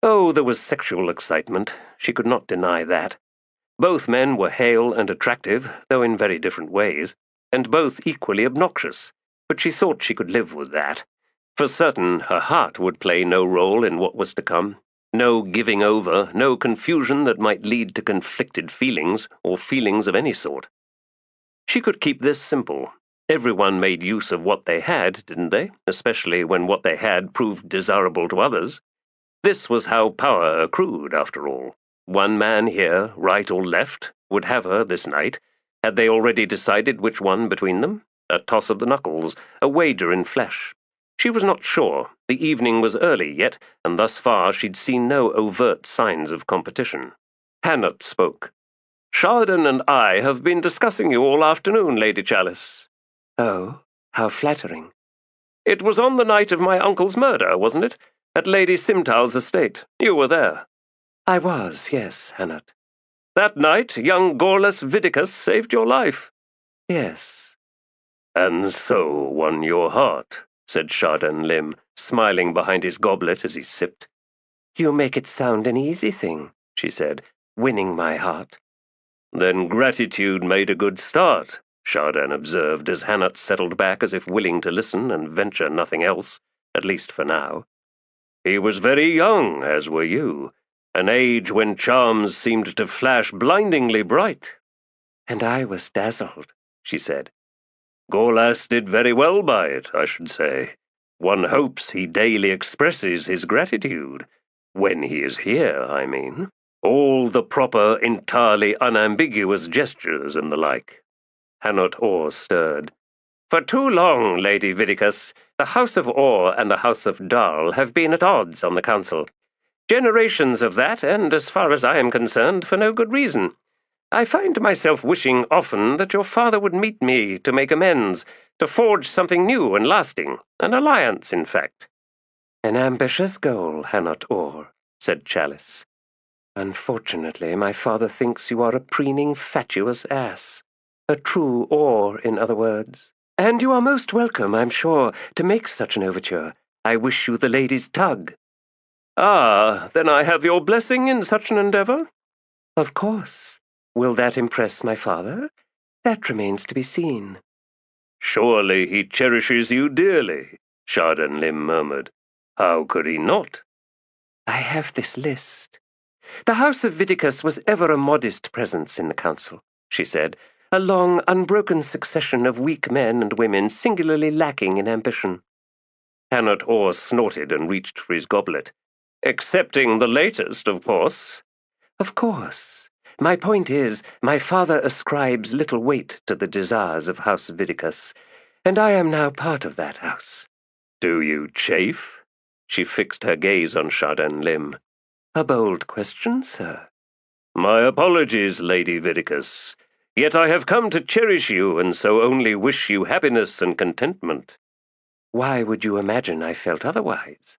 Oh, there was sexual excitement. She could not deny that. Both men were hale and attractive, though in very different ways, and both equally obnoxious, but she thought she could live with that. For certain, her heart would play no role in what was to come. No giving over, no confusion that might lead to conflicted feelings, or feelings of any sort. She could keep this simple. Everyone made use of what they had, didn't they? Especially when what they had proved desirable to others. This was how power accrued, after all. One man here, right or left, would have her this night. Had they already decided which one between them? A toss of the knuckles, a wager in flesh. She was not sure. The evening was early yet, and thus far she'd seen no overt signs of competition. Hanot spoke. "Shardan and I have been discussing you all afternoon, Lady Chalice." Oh, how flattering. "It was on the night of my uncle's murder, wasn't it? At Lady Simtal's estate. You were there." I was, yes, Hanot. "That night, young Gorlas Vidicus saved your life." Yes. "And so won your heart," said Shardan Lim, smiling behind his goblet as he sipped. You make it sound an easy thing, she said, winning my heart. "Then gratitude made a good start," Shardan observed as Hanot settled back as if willing to listen and venture nothing else, at least for now. "He was very young, as were you, an age when charms seemed to flash blindingly bright." "And I was dazzled," she said. "Gorlas did very well by it, I should say. One hopes he daily expresses his gratitude. When he is here, I mean. All the proper, entirely unambiguous gestures and the like." Hanot Orr stirred. "For too long, Lady Vidicus, the House of Orr and the House of Darl have been at odds on the council. Generations of that, and, as far as I am concerned, for no good reason. I find myself wishing often that your father would meet me to make amends, to forge something new and lasting, an alliance, in fact." "An ambitious goal, Hanot Orr," said Chalice. "Unfortunately, my father thinks you are a preening, fatuous ass." A true oar, in other words. And you are most welcome, I'm sure, to make such an overture. I wish you the lady's tug. Ah, then I have your blessing in such an endeavour? Of course. Will that impress my father? That remains to be seen. Surely he cherishes you dearly, Shardan Lim murmured. How could he not? I have this list. The House of Vidicus was ever a modest presence in the council, she said, a long, unbroken succession of weak men and women singularly lacking in ambition. Hanot Orr snorted and reached for his goblet. Excepting the latest, of course. Of course. My point is, my father ascribes little weight to the desires of House Vidicus, and I am now part of that house. Do you chafe? She fixed her gaze on Shardan Lim. A bold question, sir. My apologies, Lady Vidicus. Yet I have come to cherish you, and so only wish you happiness and contentment. Why would you imagine I felt otherwise?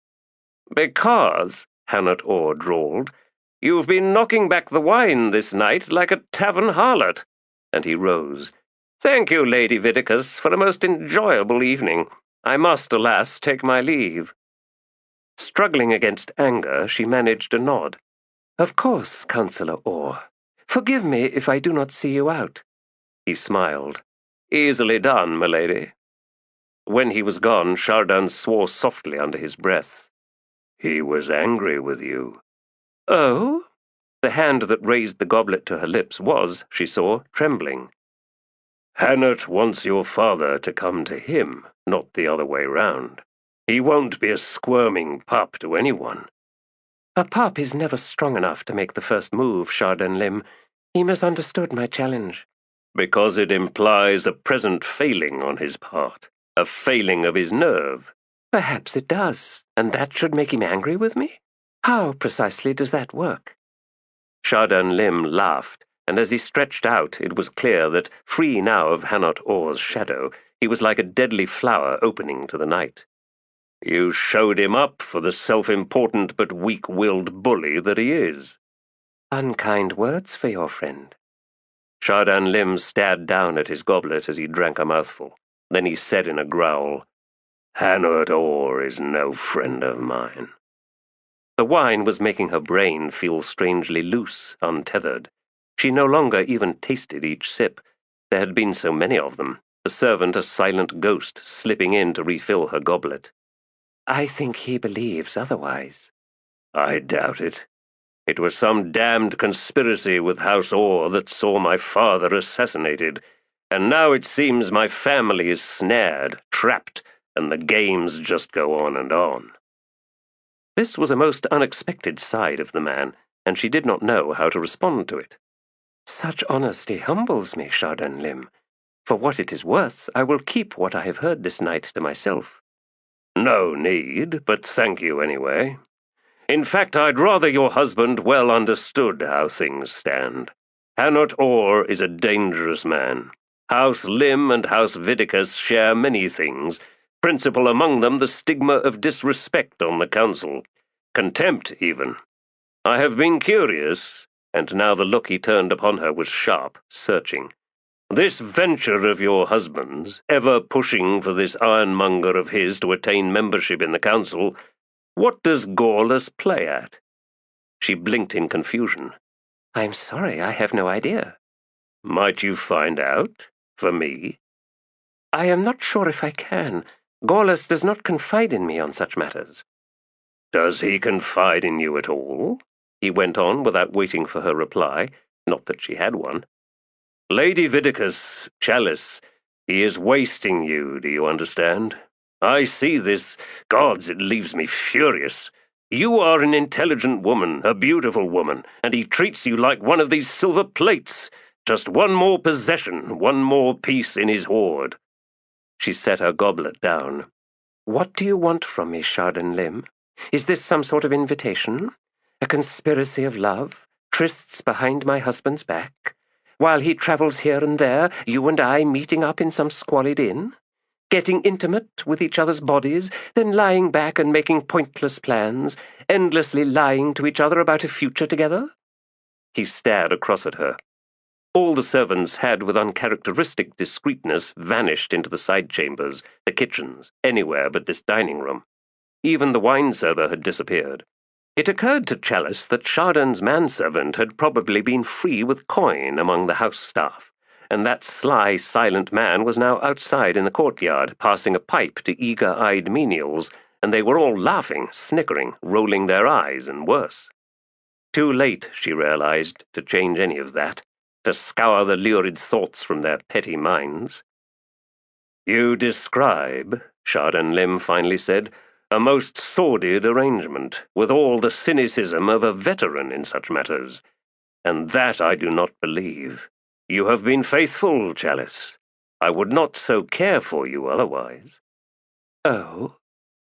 Because, Hanot Orr drawled, you've been knocking back the wine this night like a tavern harlot. And he rose. Thank you, Lady Vidicus, for a most enjoyable evening. I must, alas, take my leave. Struggling against anger, she managed a nod. Of course, Councillor Orr. Forgive me if I do not see you out. He smiled. Easily done, milady. When he was gone, Shardan swore softly under his breath. He was angry with you. Oh? The hand that raised the goblet to her lips was, she saw, trembling. Hanot wants your father to come to him, not the other way round. He won't be a squirming pup to anyone. A pup is never strong enough to make the first move, Shardan Lim. He misunderstood my challenge. Because it implies a present failing on his part, a failing of his nerve. Perhaps it does, and that should make him angry with me? How precisely does that work? Shardan Lim laughed, and as he stretched out, it was clear that, free now of Hanot Orr's shadow, he was like a deadly flower opening to the night. You showed him up for the self-important but weak-willed bully that he is. Unkind words for your friend. Shardan Lim stared down at his goblet as he drank a mouthful. Then he said in a growl, Hanot Orr is no friend of mine. The wine was making her brain feel strangely loose, untethered. She no longer even tasted each sip. There had been so many of them, the servant a silent ghost slipping in to refill her goblet. I think he believes otherwise. I doubt it. It was some damned conspiracy with House Orr that saw my father assassinated, and now it seems my family is snared, trapped, and the games just go on and on. This was a most unexpected side of the man, and she did not know how to respond to it. Such honesty humbles me, Shardan Lim. For what it is worth, I will keep what I have heard this night to myself. No need, but thank you anyway. In fact, I'd rather your husband well understood how things stand. Hanot Orr is a dangerous man. House Lim and House Vidicus share many things, principal among them the stigma of disrespect on the council. Contempt, even. I have been curious, and now the look he turned upon her was sharp, searching. This venture of your husband's, ever pushing for this ironmonger of his to attain membership in the council, what does Gorlas play at? She blinked in confusion. I'm sorry, I have no idea. Might you find out? For me? I am not sure if I can. Gorlas does not confide in me on such matters. Does he confide in you at all? He went on without waiting for her reply, not that she had one. Lady Vidicus, Chalice, he is wasting you, do you understand? I see this. Gods, it leaves me furious. You are an intelligent woman, a beautiful woman, and he treats you like one of these silver plates. Just one more possession, one more piece in his hoard. She set her goblet down. What do you want from me, Shardan Lim? Is this some sort of invitation? A conspiracy of love? Trysts behind my husband's back? While he travels here and there, you and I meeting up in some squalid inn? Getting intimate with each other's bodies, then lying back and making pointless plans, endlessly lying to each other about a future together? He stared across at her. All the servants had with uncharacteristic discreetness vanished into the side chambers, the kitchens, anywhere but this dining room. Even the wine-server had disappeared. It occurred to Chalice that Chardon's manservant had probably been free with coin among the house staff, and that sly, silent man was now outside in the courtyard, passing a pipe to eager-eyed menials, and they were all laughing, snickering, rolling their eyes, and worse. Too late, she realized, to change any of that, to scour the lurid thoughts from their petty minds. "You describe," Chardon Lim finally said, "a most sordid arrangement, with all the cynicism of a veteran in such matters. And that I do not believe. You have been faithful, Chalice. I would not so care for you otherwise." "Oh,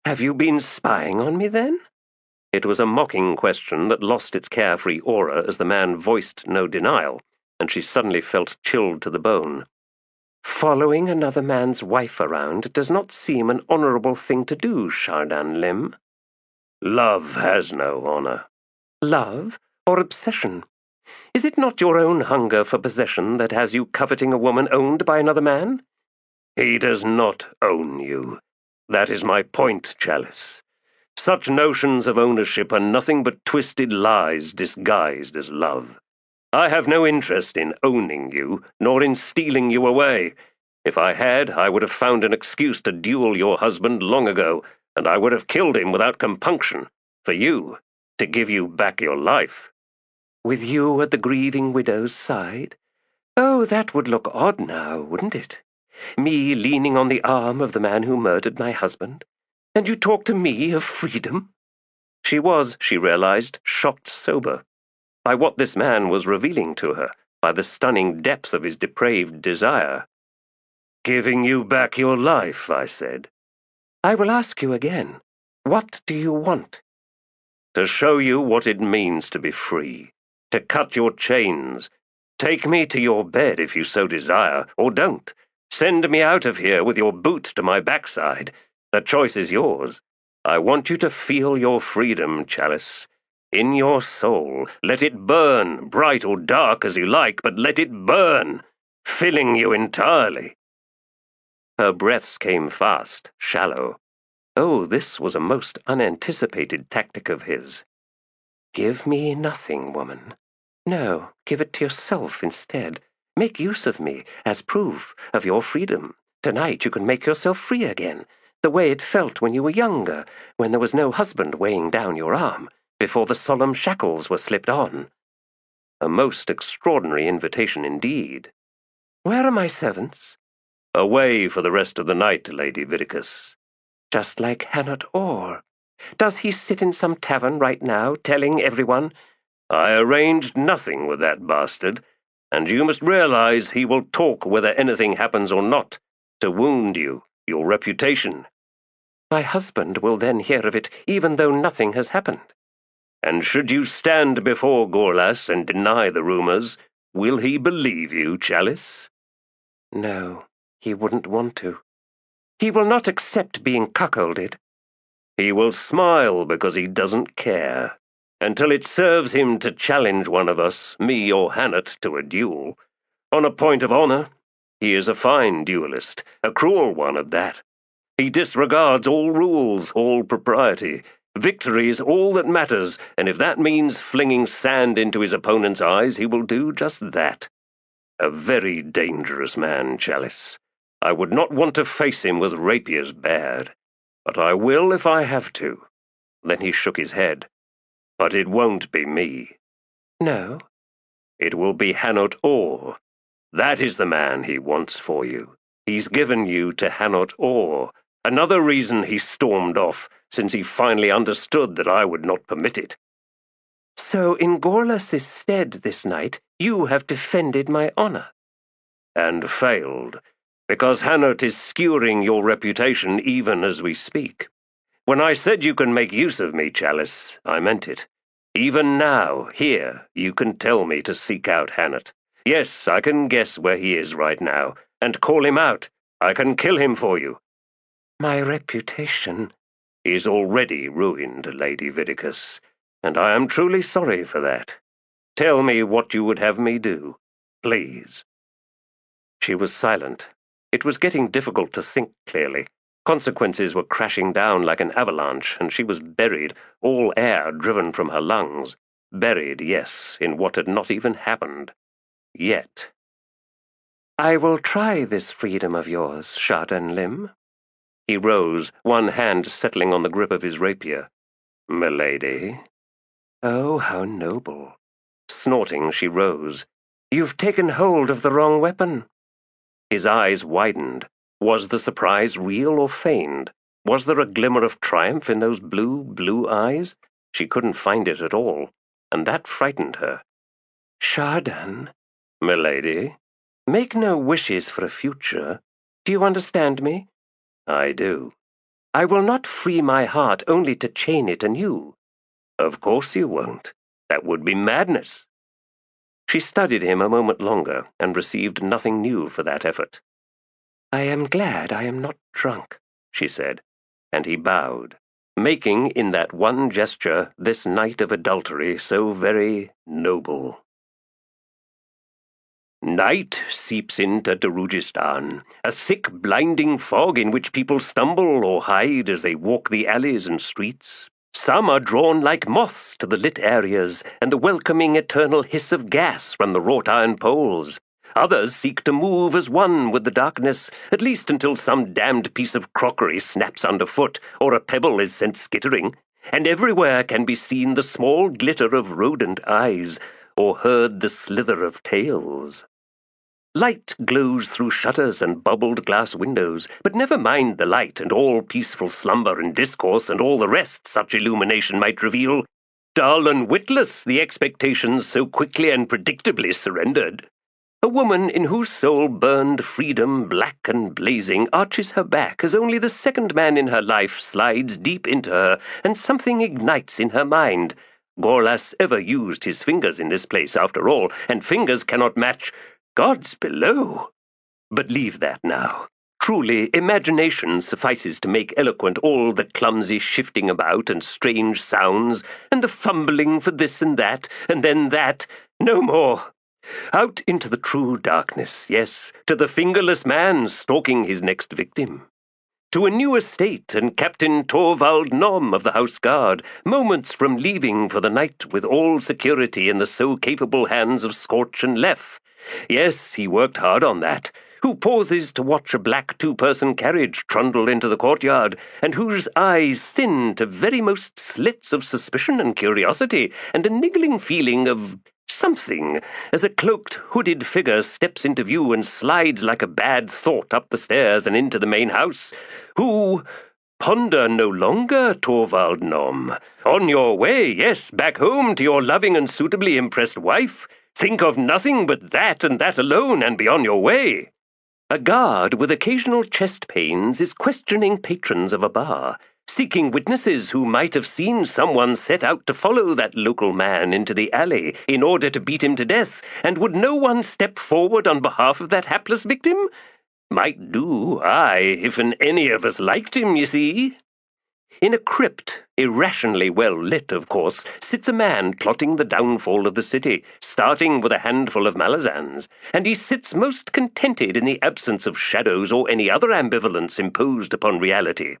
have you been spying on me, then?" It was a mocking question that lost its carefree aura as the man voiced no denial, and she suddenly felt chilled to the bone. "Following another man's wife around does not seem an honorable thing to do, Chardon Lim." "Love has no honor." "Love or obsession? Is it not your own hunger for possession that has you coveting a woman owned by another man?" "He does not own you. That is my point, Chalice. Such notions of ownership are nothing but twisted lies disguised as love. I have no interest in owning you, nor in stealing you away. If I had, I would have found an excuse to duel your husband long ago, and I would have killed him without compunction, for you, to give you back your life." "With you at the grieving widow's side? Oh, that would look odd now, wouldn't it? Me leaning on the arm of the man who murdered my husband. And you talk to me of freedom?" She was, she realized, shocked sober by what this man was revealing to her, by the stunning depth of his depraved desire. "Giving you back your life," I said. "I will ask you again. What do you want?" "To show you what it means to be free, to cut your chains. Take me to your bed if you so desire, or don't. Send me out of here with your boot to my backside. The choice is yours. I want you to feel your freedom, Chalice. In your soul, let it burn, bright or dark as you like, but let it burn, filling you entirely." Her breaths came fast, shallow. Oh, this was a most unanticipated tactic of his. "Give me nothing, woman. No, give it to yourself instead. Make use of me as proof of your freedom. Tonight you can make yourself free again, the way it felt when you were younger, when there was no husband weighing down your arm, before the solemn shackles were slipped on." A most extraordinary invitation indeed. "Where are my servants?" "Away for the rest of the night, Lady Vidicus." "Just like Hanot Orr. Does he sit in some tavern right now, telling everyone—" "I arranged nothing with that bastard, and you must realize he will talk whether anything happens or not, to wound you, your reputation." "My husband will then hear of it, even though nothing has happened." "And should you stand before Gorlas and deny the rumors, will he believe you, Chalice?" "No, he wouldn't want to. He will not accept being cuckolded." "He will smile because he doesn't care, until it serves him to challenge one of us, me or Hanot, to a duel. On a point of honor, he is a fine duelist, a cruel one at that. He disregards all rules, all propriety. Victory is all that matters, and if that means flinging sand into his opponent's eyes, he will do just that. A very dangerous man, Chalice. I would not want to face him with rapiers bared, but I will if I have to." Then he shook his head. "But it won't be me." "No?" "It will be Hanot Orr. That is the man he wants for you. He's given you to Hanot Orr. Another reason he stormed off, since he finally understood that I would not permit it." "So in Gorlas's stead this night, you have defended my honor." "And failed, because Hanot is skewering your reputation even as we speak. When I said you can make use of me, Chalice, I meant it. Even now, here, you can tell me to seek out Hanot. Yes, I can guess where he is right now, and call him out. I can kill him for you." "My reputation—" "Is already ruined, Lady Vidicus, and I am truly sorry for that. Tell me what you would have me do. please." She was silent. It was getting difficult to think clearly. Consequences were crashing down like an avalanche, and she was buried, all air driven from her lungs. Buried, yes, in what had not even happened. Yet. "I will try this freedom of yours, Shardan Lim." He rose, one hand settling on the grip of his rapier. "Milady." "Oh, how noble." Snorting, she rose. "You've taken hold of the wrong weapon." His eyes widened. Was the surprise real or feigned? Was there a glimmer of triumph in those blue eyes? She couldn't find it at all, and that frightened her. "Shardan." "Milady." "Make no wishes for a future. Do you understand me?" "I do." "I will not free my heart only to chain it anew." "Of course you won't. That would be madness." She studied him a moment longer and received nothing new for that effort. "I am glad I am not drunk," she said, and he bowed, making in that one gesture this night of adultery so very noble. Night seeps into Darujhistan, a thick, blinding fog in which people stumble or hide as they walk the alleys and streets. Some are drawn like moths to the lit areas and the welcoming eternal hiss of gas from the wrought-iron poles. Others seek to move as one with the darkness, at least until some damned piece of crockery snaps underfoot or a pebble is sent skittering, and everywhere can be seen the small glitter of rodent eyes or heard the slither of tails. Light glows through shutters and bubbled glass windows, but never mind the light and all peaceful slumber and discourse and all the rest such illumination might reveal. Dull and witless the expectations so quickly and predictably surrendered. A woman in whose soul burned freedom black and blazing arches her back as only the second man in her life slides deep into her, and something ignites in her mind. Gorlas ever used his fingers in this place, after all, and fingers cannot match gods below. But leave that now. Truly, imagination suffices to make eloquent all the clumsy shifting about and strange sounds, and the fumbling for this and then that. No more. Out into the true darkness, yes, to the fingerless man stalking his next victim. To a new estate and Captain Torvald Nom of the House Guard, moments from leaving for the night with all security in the so capable hands of Scorch and Leff. Yes, he worked hard on that. Who pauses to watch a black two-person carriage trundle into the courtyard, and whose eyes thin to very most slits of suspicion and curiosity, and a niggling feeling of something, as a cloaked, hooded figure steps into view and slides like a bad thought up the stairs and into the main house. Who ponder no longer, Torvald Nom. On your way, yes, back home to your loving and suitably impressed wife. Think of nothing but that and that alone, and be on your way. A guard with occasional chest pains is questioning patrons of a bar, seeking witnesses who might have seen someone set out to follow that local man into the alley in order to beat him to death, and would no one step forward on behalf of that hapless victim? Might do, aye, if any of us liked him, you see. In a crypt, irrationally well lit, of course, sits a man plotting the downfall of the city, starting with a handful of malazans, and he sits most contented in the absence of shadows or any other ambivalence imposed upon reality.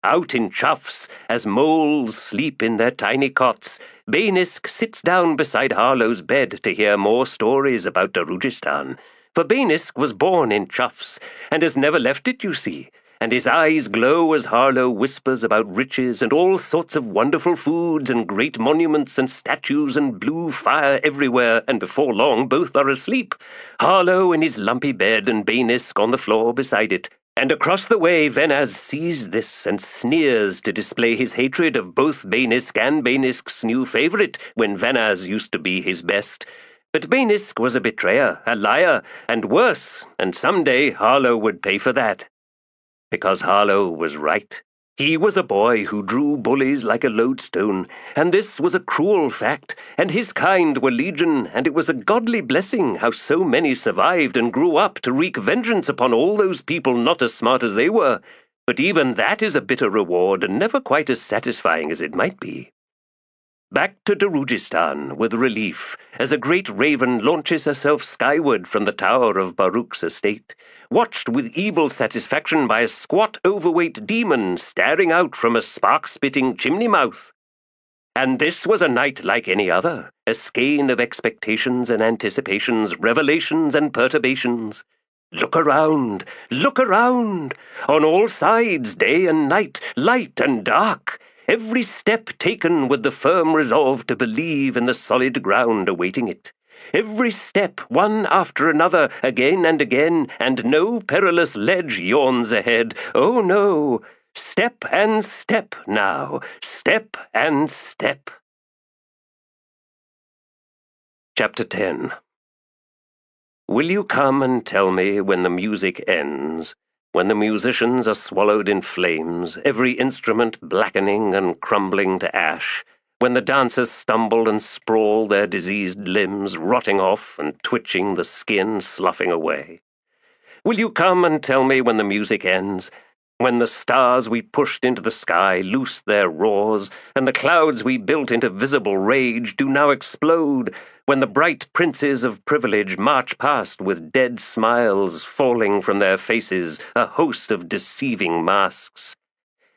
Out in Chuffs, as moles sleep in their tiny cots, Bainisk sits down beside Harlow's bed to hear more stories about Darujhistan, for Bainisk was born in Chuffs, and has never left it, you see, and his eyes glow as Harlow whispers about riches and all sorts of wonderful foods and great monuments and statues and blue fire everywhere, and before long both are asleep, Harlow in his lumpy bed and Bainisk on the floor beside it. And across the way Venaz sees this and sneers to display his hatred of both Bainisk and Bainisk's new favourite, when Venaz used to be his best. But Bainisk was a betrayer, a liar, and worse, and someday Harlow would pay for that. Because Harlow was right. He was a boy who drew bullies like a lodestone, and this was a cruel fact, and his kind were legion, and it was a godly blessing how so many survived and grew up to wreak vengeance upon all those people not as smart as they were. But even that is a bitter reward, and never quite as satisfying as it might be. Back to Darujhistan with relief, as a great raven launches herself skyward from the tower of Baruch's estate, watched with evil satisfaction by a squat, overweight demon staring out from a spark-spitting chimney mouth. And this was a night like any other, a skein of expectations and anticipations, revelations and perturbations. Look around, look around! On all sides, day and night, light and dark, every step taken with the firm resolve to believe in the solid ground awaiting it. Every step, one after another, again and again, and no perilous ledge yawns ahead. Oh no! Step and step now, step and step. Chapter 10. Will you come and tell me when the music ends, when the musicians are swallowed in flames, every instrument blackening and crumbling to ash, when the dancers stumble and sprawl their diseased limbs, rotting off and twitching, the skin sloughing away? Will you come and tell me when the music ends, when the stars we pushed into the sky loose their roars, and the clouds we built into visible rage do now explode, when the bright princes of privilege march past with dead smiles falling from their faces, a host of deceiving masks?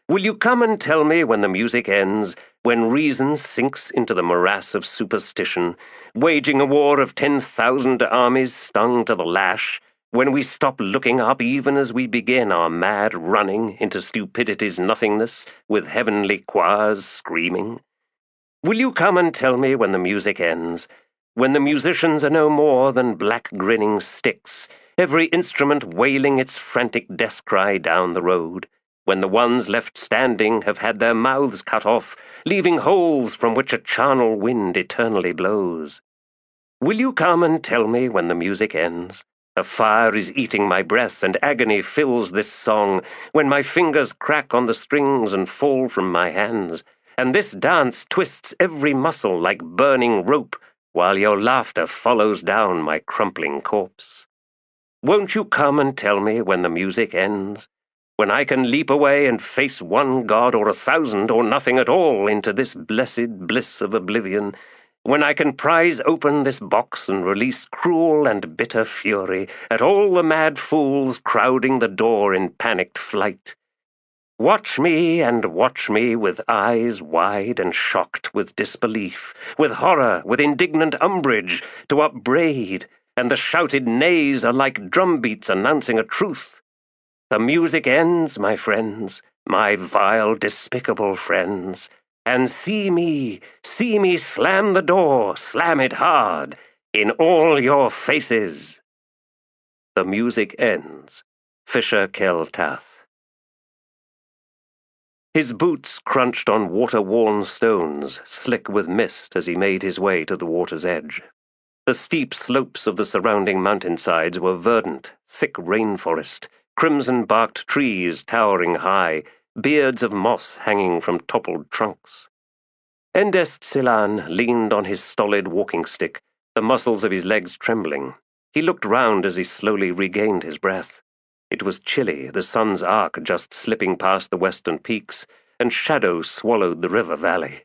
Will you come and tell me when the music ends, when reason sinks into the morass of superstition, waging a war of 10,000 armies stung to the lash, when we stop looking up even as we begin our mad running into stupidity's nothingness with heavenly choirs screaming? Will you come and tell me when the music ends, when the musicians are no more than black grinning sticks, every instrument wailing its frantic death cry down the road, when the ones left standing have had their mouths cut off, leaving holes from which a charnel wind eternally blows? Will you come and tell me when the music ends? A fire is eating my breath, and agony fills this song, when my fingers crack on the strings and fall from my hands, and this dance twists every muscle like burning rope, while your laughter follows down my crumpling corpse. Won't you come and tell me when the music ends, when I can leap away and face one god or 1,000 or nothing at all into this blessed bliss of oblivion, when I can prise open this box and release cruel and bitter fury at all the mad fools crowding the door in panicked flight? Watch me and watch me with eyes wide and shocked with disbelief, with horror, with indignant umbrage, to upbraid, and the shouted nays are like drumbeats announcing a truth. The music ends, my friends, my vile, despicable friends, and see me slam the door, slam it hard, in all your faces. The music ends. Fisher Kel-Tath. His boots crunched on water-worn stones, slick with mist as he made his way to the water's edge. The steep slopes of the surrounding mountainsides were verdant, thick rainforest, crimson-barked trees towering high, beards of moss hanging from toppled trunks. Endest Silan leaned on his stolid walking stick, the muscles of his legs trembling. He looked round as he slowly regained his breath. It was chilly, the sun's arc just slipping past the western peaks, and shadows swallowed the river valley.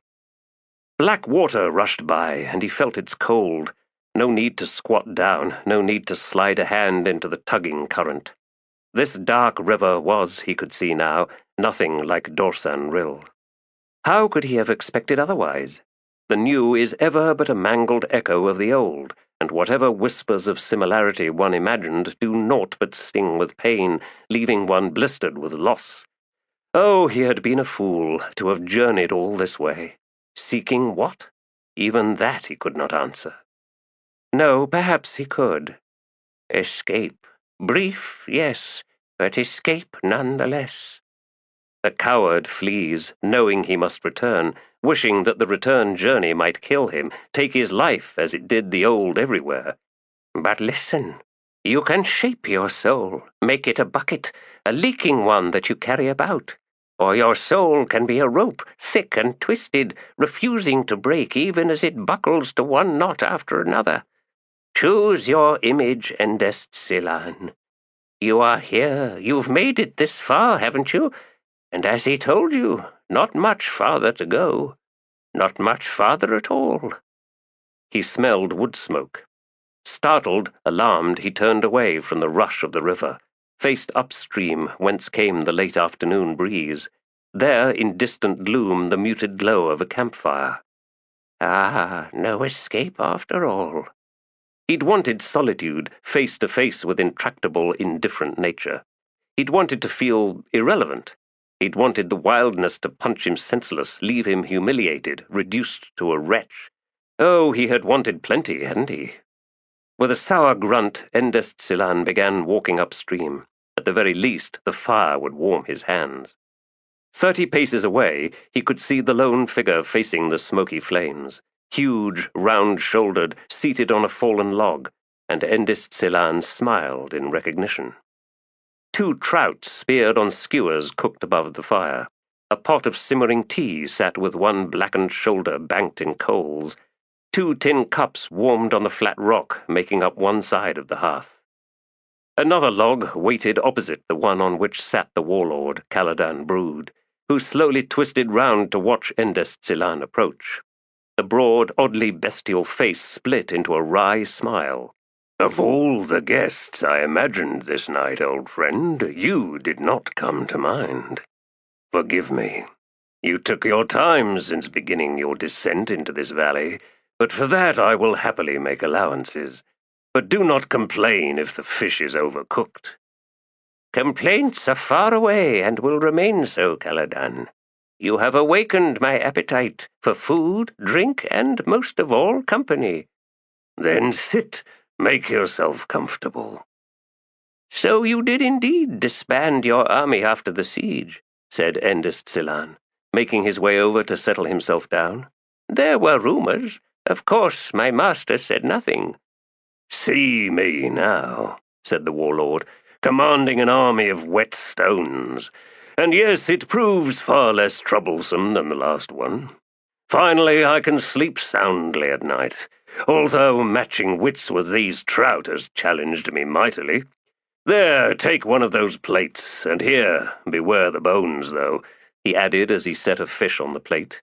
Black water rushed by, and he felt its cold. No need to squat down, no need to slide a hand into the tugging current. This dark river was, he could see now, nothing like Dorsan Rill. How could he have expected otherwise? The new is ever but a mangled echo of the old, and whatever whispers of similarity one imagined do naught but sting with pain, leaving one blistered with loss. Oh, he had been a fool to have journeyed all this way. Seeking what? Even that he could not answer. No, perhaps he could. Escape. Brief, yes, but escape none the less. The coward flees, knowing he must return, wishing that the return journey might kill him, take his life as it did the old everywhere. But listen, you can shape your soul, make it a bucket, a leaking one that you carry about. Or your soul can be a rope, thick and twisted, refusing to break even as it buckles to one knot after another. Choose your image, Endest Silan. You are here, you've made it this far, haven't you? And as he told you, not much farther to go. Not much farther at all." He smelled wood smoke. Startled, alarmed, he turned away from the rush of the river, faced upstream whence came the late afternoon breeze. There, in distant gloom, the muted glow of a campfire. Ah, no escape after all. He'd wanted solitude, face to face with intractable, indifferent nature. He'd wanted to feel irrelevant. He'd wanted the wildness to punch him senseless, leave him humiliated, reduced to a wretch. Oh, he had wanted plenty, hadn't he? With a sour grunt, Endest began walking upstream. At the very least, the fire would warm his hands. 30 paces away, he could see the lone figure facing the smoky flames, huge, round-shouldered, seated on a fallen log, and Endest smiled in recognition. 2 trout speared on skewers cooked above the fire. A pot of simmering tea sat with one blackened shoulder banked in coals. 2 tin cups warmed on the flat rock, making up one side of the hearth. Another log waited opposite the one on which sat the warlord, Caladan Brood, who slowly twisted round to watch Endest approach. The broad, oddly bestial face split into a wry smile. "Of all the guests I imagined this night, old friend, you did not come to mind. Forgive me. You took your time since beginning your descent into this valley, but for that I will happily make allowances. But do not complain if the fish is overcooked." "Complaints are far away and will remain so, Caladan. You have awakened my appetite for food, drink, and most of all, company." "Then sit, make yourself comfortable." "So you did indeed disband your army after the siege," said Endest making his way over to settle himself down. "There were rumors. Of course, my master said nothing." "See me now," said the warlord, "commanding an army of wet stones. And yes, it proves far less troublesome than the last one. Finally, I can sleep soundly at night, although matching wits with these trout has challenged me mightily. There, take one of those plates, and here, beware the bones, though," he added as he set a fish on the plate.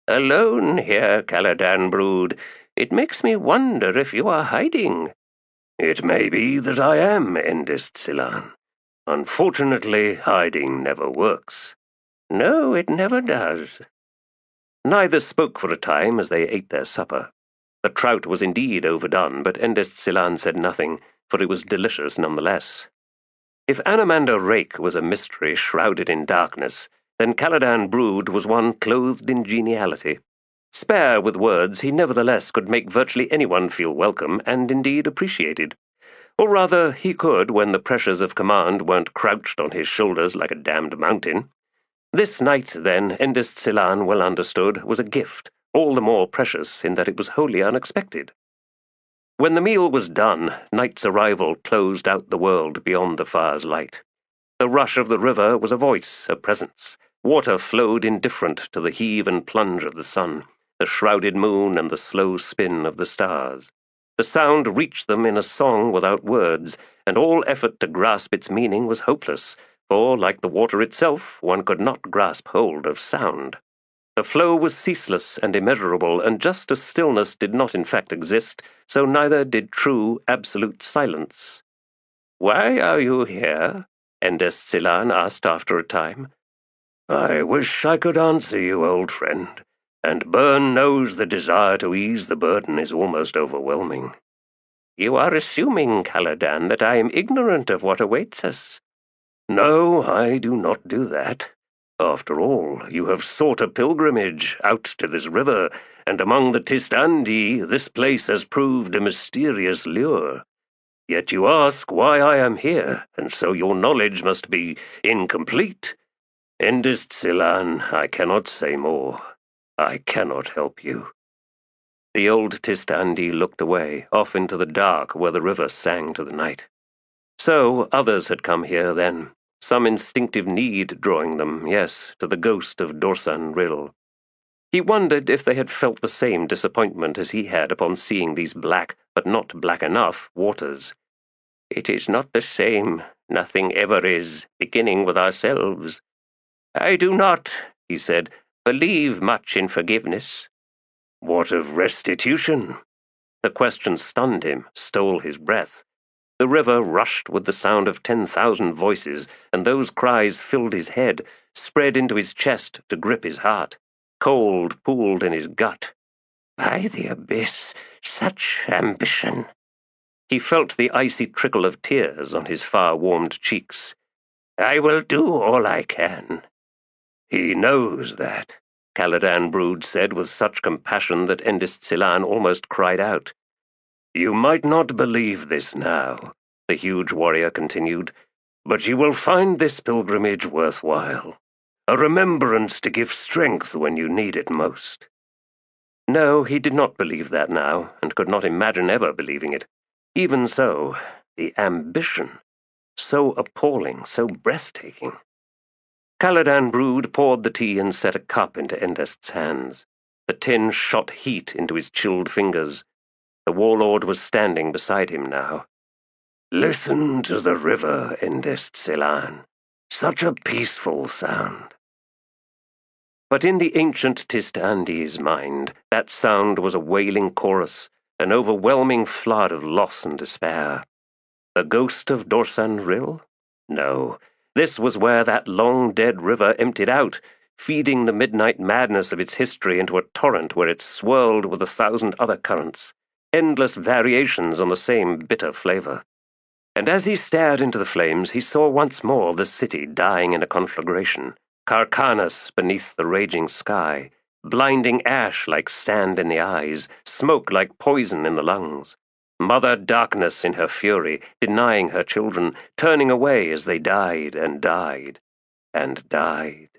"Alone here, Caladan Brood. It makes me wonder if you are hiding." "It may be that I am, Endest. Unfortunately, hiding never works." "No, it never does." Neither spoke for a time as they ate their supper. The trout was indeed overdone, but Endest said nothing, for it was delicious nonetheless. If Anomander Rake was a mystery shrouded in darkness, then Caladan Brood was one clothed in geniality. Spare with words, he nevertheless could make virtually anyone feel welcome and indeed appreciated. Or rather, he could when the pressures of command weren't crouched on his shoulders like a damned mountain. This night, then, Endest well understood, was a gift, all the more precious in that it was wholly unexpected. When the meal was done, night's arrival closed out the world beyond the fire's light. The rush of the river was a voice, a presence. Water flowed indifferent to the heave and plunge of the sun, the shrouded moon and the slow spin of the stars. The sound reached them in a song without words, and all effort to grasp its meaning was hopeless, for, like the water itself, one could not grasp hold of sound. The flow was ceaseless and immeasurable, and just as stillness did not in fact exist, so neither did true, absolute silence. "Why are you here?" Endest asked after a time. "I wish I could answer you, old friend, and Byrne knows the desire to ease the burden is almost overwhelming." "You are assuming, Caladan, that I am ignorant of what awaits us." "No, I do not do that. After all, you have sought a pilgrimage out to this river, and among the Tiste Andii this place has proved a mysterious lure. Yet you ask why I am here, and so your knowledge must be incomplete. Endest I cannot say more. I cannot help you." The old Tiste Andii looked away, off into the dark where the river sang to the night. So others had come here then, some instinctive need drawing them, yes, to the ghost of Dorsan Rill. He wondered if they had felt the same disappointment as he had upon seeing these black, but not black enough, waters. "It is not the same. Nothing ever is, beginning with ourselves." "I do not," he said, believe much in forgiveness." "What of restitution?" The question stunned him, stole his breath. The river rushed with the sound of 10,000 voices, and those cries filled his head, spread into his chest to grip his heart. Cold pooled in his gut. By the abyss, such ambition! He felt the icy trickle of tears on his far-warmed cheeks. "I will do all I can." "He knows that," Caladan Brood said with such compassion that Endist-Silan almost cried out. "You might not believe this now," the huge warrior continued, "but you will find this pilgrimage worthwhile. A remembrance to give strength when you need it most." No, he did not believe that now, and could not imagine ever believing it. Even so, the ambition, so appalling, so breathtaking. Caladan Brood poured the tea and set a cup into Endest's hands. The tin shot heat into his chilled fingers. The warlord was standing beside him now. "Listen to the river, Endist-Silan. Such a peaceful sound." But in the ancient Tiste Andii's mind, that sound was a wailing chorus, an overwhelming flood of loss and despair. The ghost of Dorsan Rill? No, this was where that long-dead river emptied out, feeding the midnight madness of its history into a torrent where it swirled with 1,000 other currents, endless variations on the same bitter flavor. And as he stared into the flames, he saw once more the city dying in a conflagration, Carcanus beneath the raging sky, blinding ash like sand in the eyes, smoke like poison in the lungs. Mother Darkness in her fury, denying her children, turning away as they died and died and died.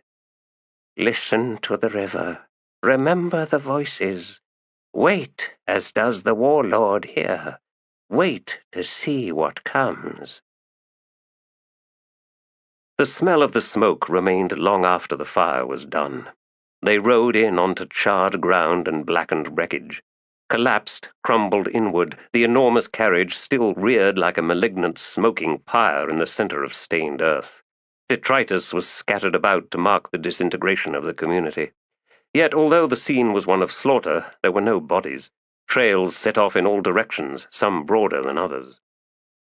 Listen to the river. Remember the voices. Wait, as does the warlord here. Wait to see what comes. The smell of the smoke remained long after the fire was done. They rode in onto charred ground and blackened wreckage. Collapsed, crumbled inward, the enormous carriage still reared like a malignant smoking pyre in the center of stained earth. Detritus was scattered about to mark the disintegration of the community. Yet, although the scene was one of slaughter, there were no bodies. Trails set off in all directions, some broader than others.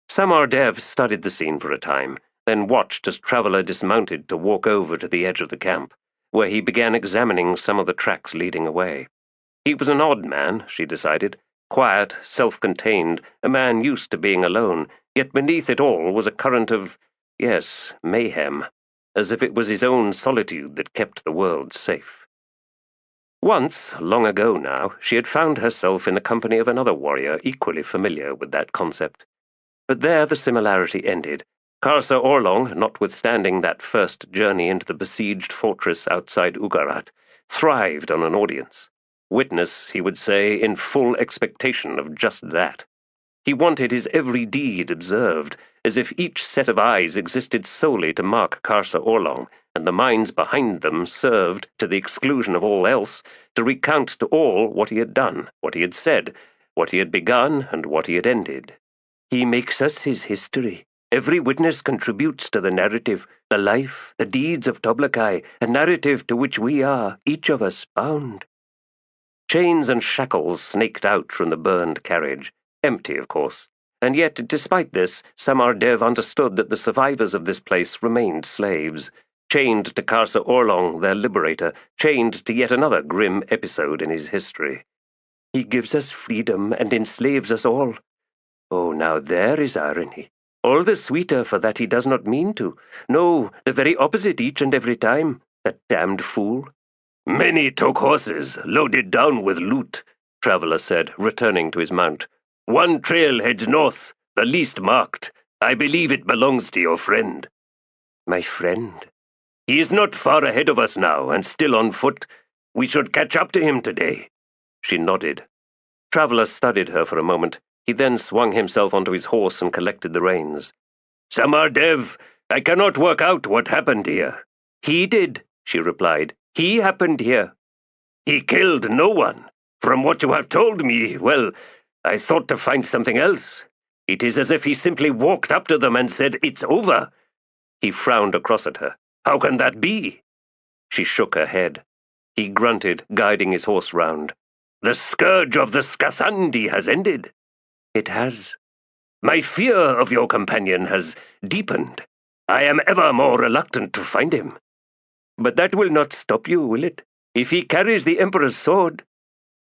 Samar Dev studied the scene for a time, then watched as Traveller dismounted to walk over to the edge of the camp, where he began examining some of the tracks leading away. He was an odd man, she decided, quiet, self-contained, a man used to being alone, yet beneath it all was a current of, yes, mayhem, as if it was his own solitude that kept the world safe. Once, long ago now, she had found herself in the company of another warrior equally familiar with that concept. But there the similarity ended. Karsa Orlong, notwithstanding that first journey into the besieged fortress outside Ugarat, thrived on an audience. Witness, he would say, in full expectation of just that. He wanted his every deed observed, as if each set of eyes existed solely to mark Karsa Orlong, and the minds behind them served, to the exclusion of all else, to recount to all what he had done, what he had said, what he had begun, and what he had ended. He makes us his history. Every witness contributes to the narrative, the life, the deeds of Toblakai, a narrative to which we are, each of us, bound. Chains and shackles snaked out from the burned carriage, empty, of course, and yet, despite this, Samar Dev understood that the survivors of this place remained slaves, chained to Karsa Orlong, their liberator, chained to yet another grim episode in his history. He gives us freedom and enslaves us all. Oh, now there is irony. All the sweeter for that he does not mean to. No, the very opposite each and every time. That damned fool. "Many took horses, loaded down with loot," Traveller said, returning to his mount. "One trail heads north, the least marked. I believe it belongs to your friend." My friend? "He is not far ahead of us now, and still on foot. We should catch up to him today." She nodded. Traveller studied her for a moment. He then swung himself onto his horse and collected the reins. "Samar Dev, I cannot work out what happened here." He did, she replied. He happened here. "He killed no one. From what you have told me, well, I thought to find something else. It is as if he simply walked up to them and said, 'It's over.'" He frowned across at her. "How can that be?" She shook her head. He grunted, guiding his horse round. The scourge of the Skathandi has ended. It has. My fear of your companion has deepened. I am ever more reluctant to find him. But that will not stop you, will it? If he carries the Emperor's sword.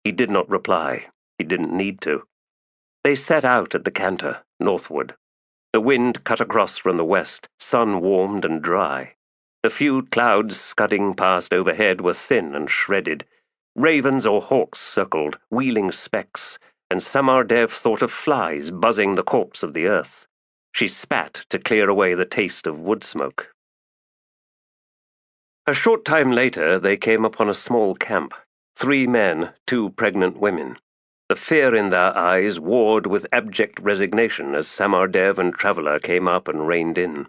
He did not reply. He didn't need to. They set out at the canter, northward. The wind cut across from the west, sun warmed and dry. The few clouds scudding past overhead were thin and shredded. Ravens or hawks circled, wheeling specks, and Samardev thought of flies buzzing the corpse of the earth. She spat to clear away the taste of wood smoke. A short time later they came upon a small camp. 3 men, 2 pregnant women. The fear in their eyes warred with abject resignation as Samardev and Traveller came up and reined in.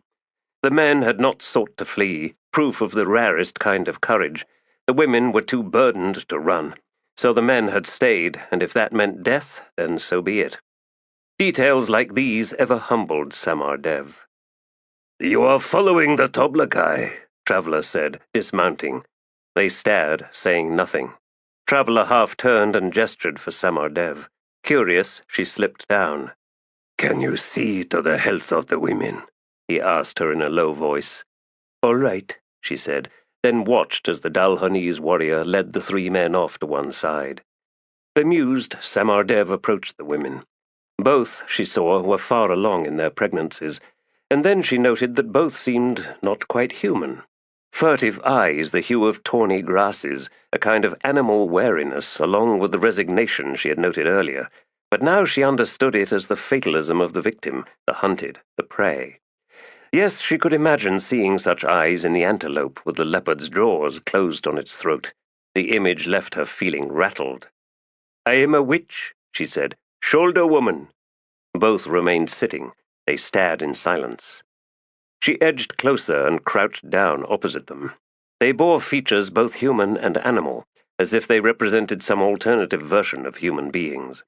The men had not sought to flee, proof of the rarest kind of courage. The women were too burdened to run. So the men had stayed, and if that meant death, then so be it. Details like these ever humbled Samardev. You are following the Toblakai, Traveller said, dismounting. They stared, saying nothing. Traveller half turned and gestured for Samardev. Curious, she slipped down. Can you see to the health of the women? He asked her in a low voice. All right, she said, then watched as the Dalhanese warrior led the 3 men off to one side. Bemused, Samardev approached the women. Both, she saw, were far along in their pregnancies, and then she noted that both seemed not quite human. Furtive eyes the hue of tawny grasses, a kind of animal wariness along with the resignation she had noted earlier, but now she understood it as the fatalism of the victim, the hunted, the prey. Yes, she could imagine seeing such eyes in the antelope with the leopard's jaws closed on its throat. The image left her feeling rattled. I am a witch, she said. Shoulder woman. Both remained sitting. They stared in silence. She edged closer and crouched down opposite them. They bore features both human and animal, as if they represented some alternative version of human beings.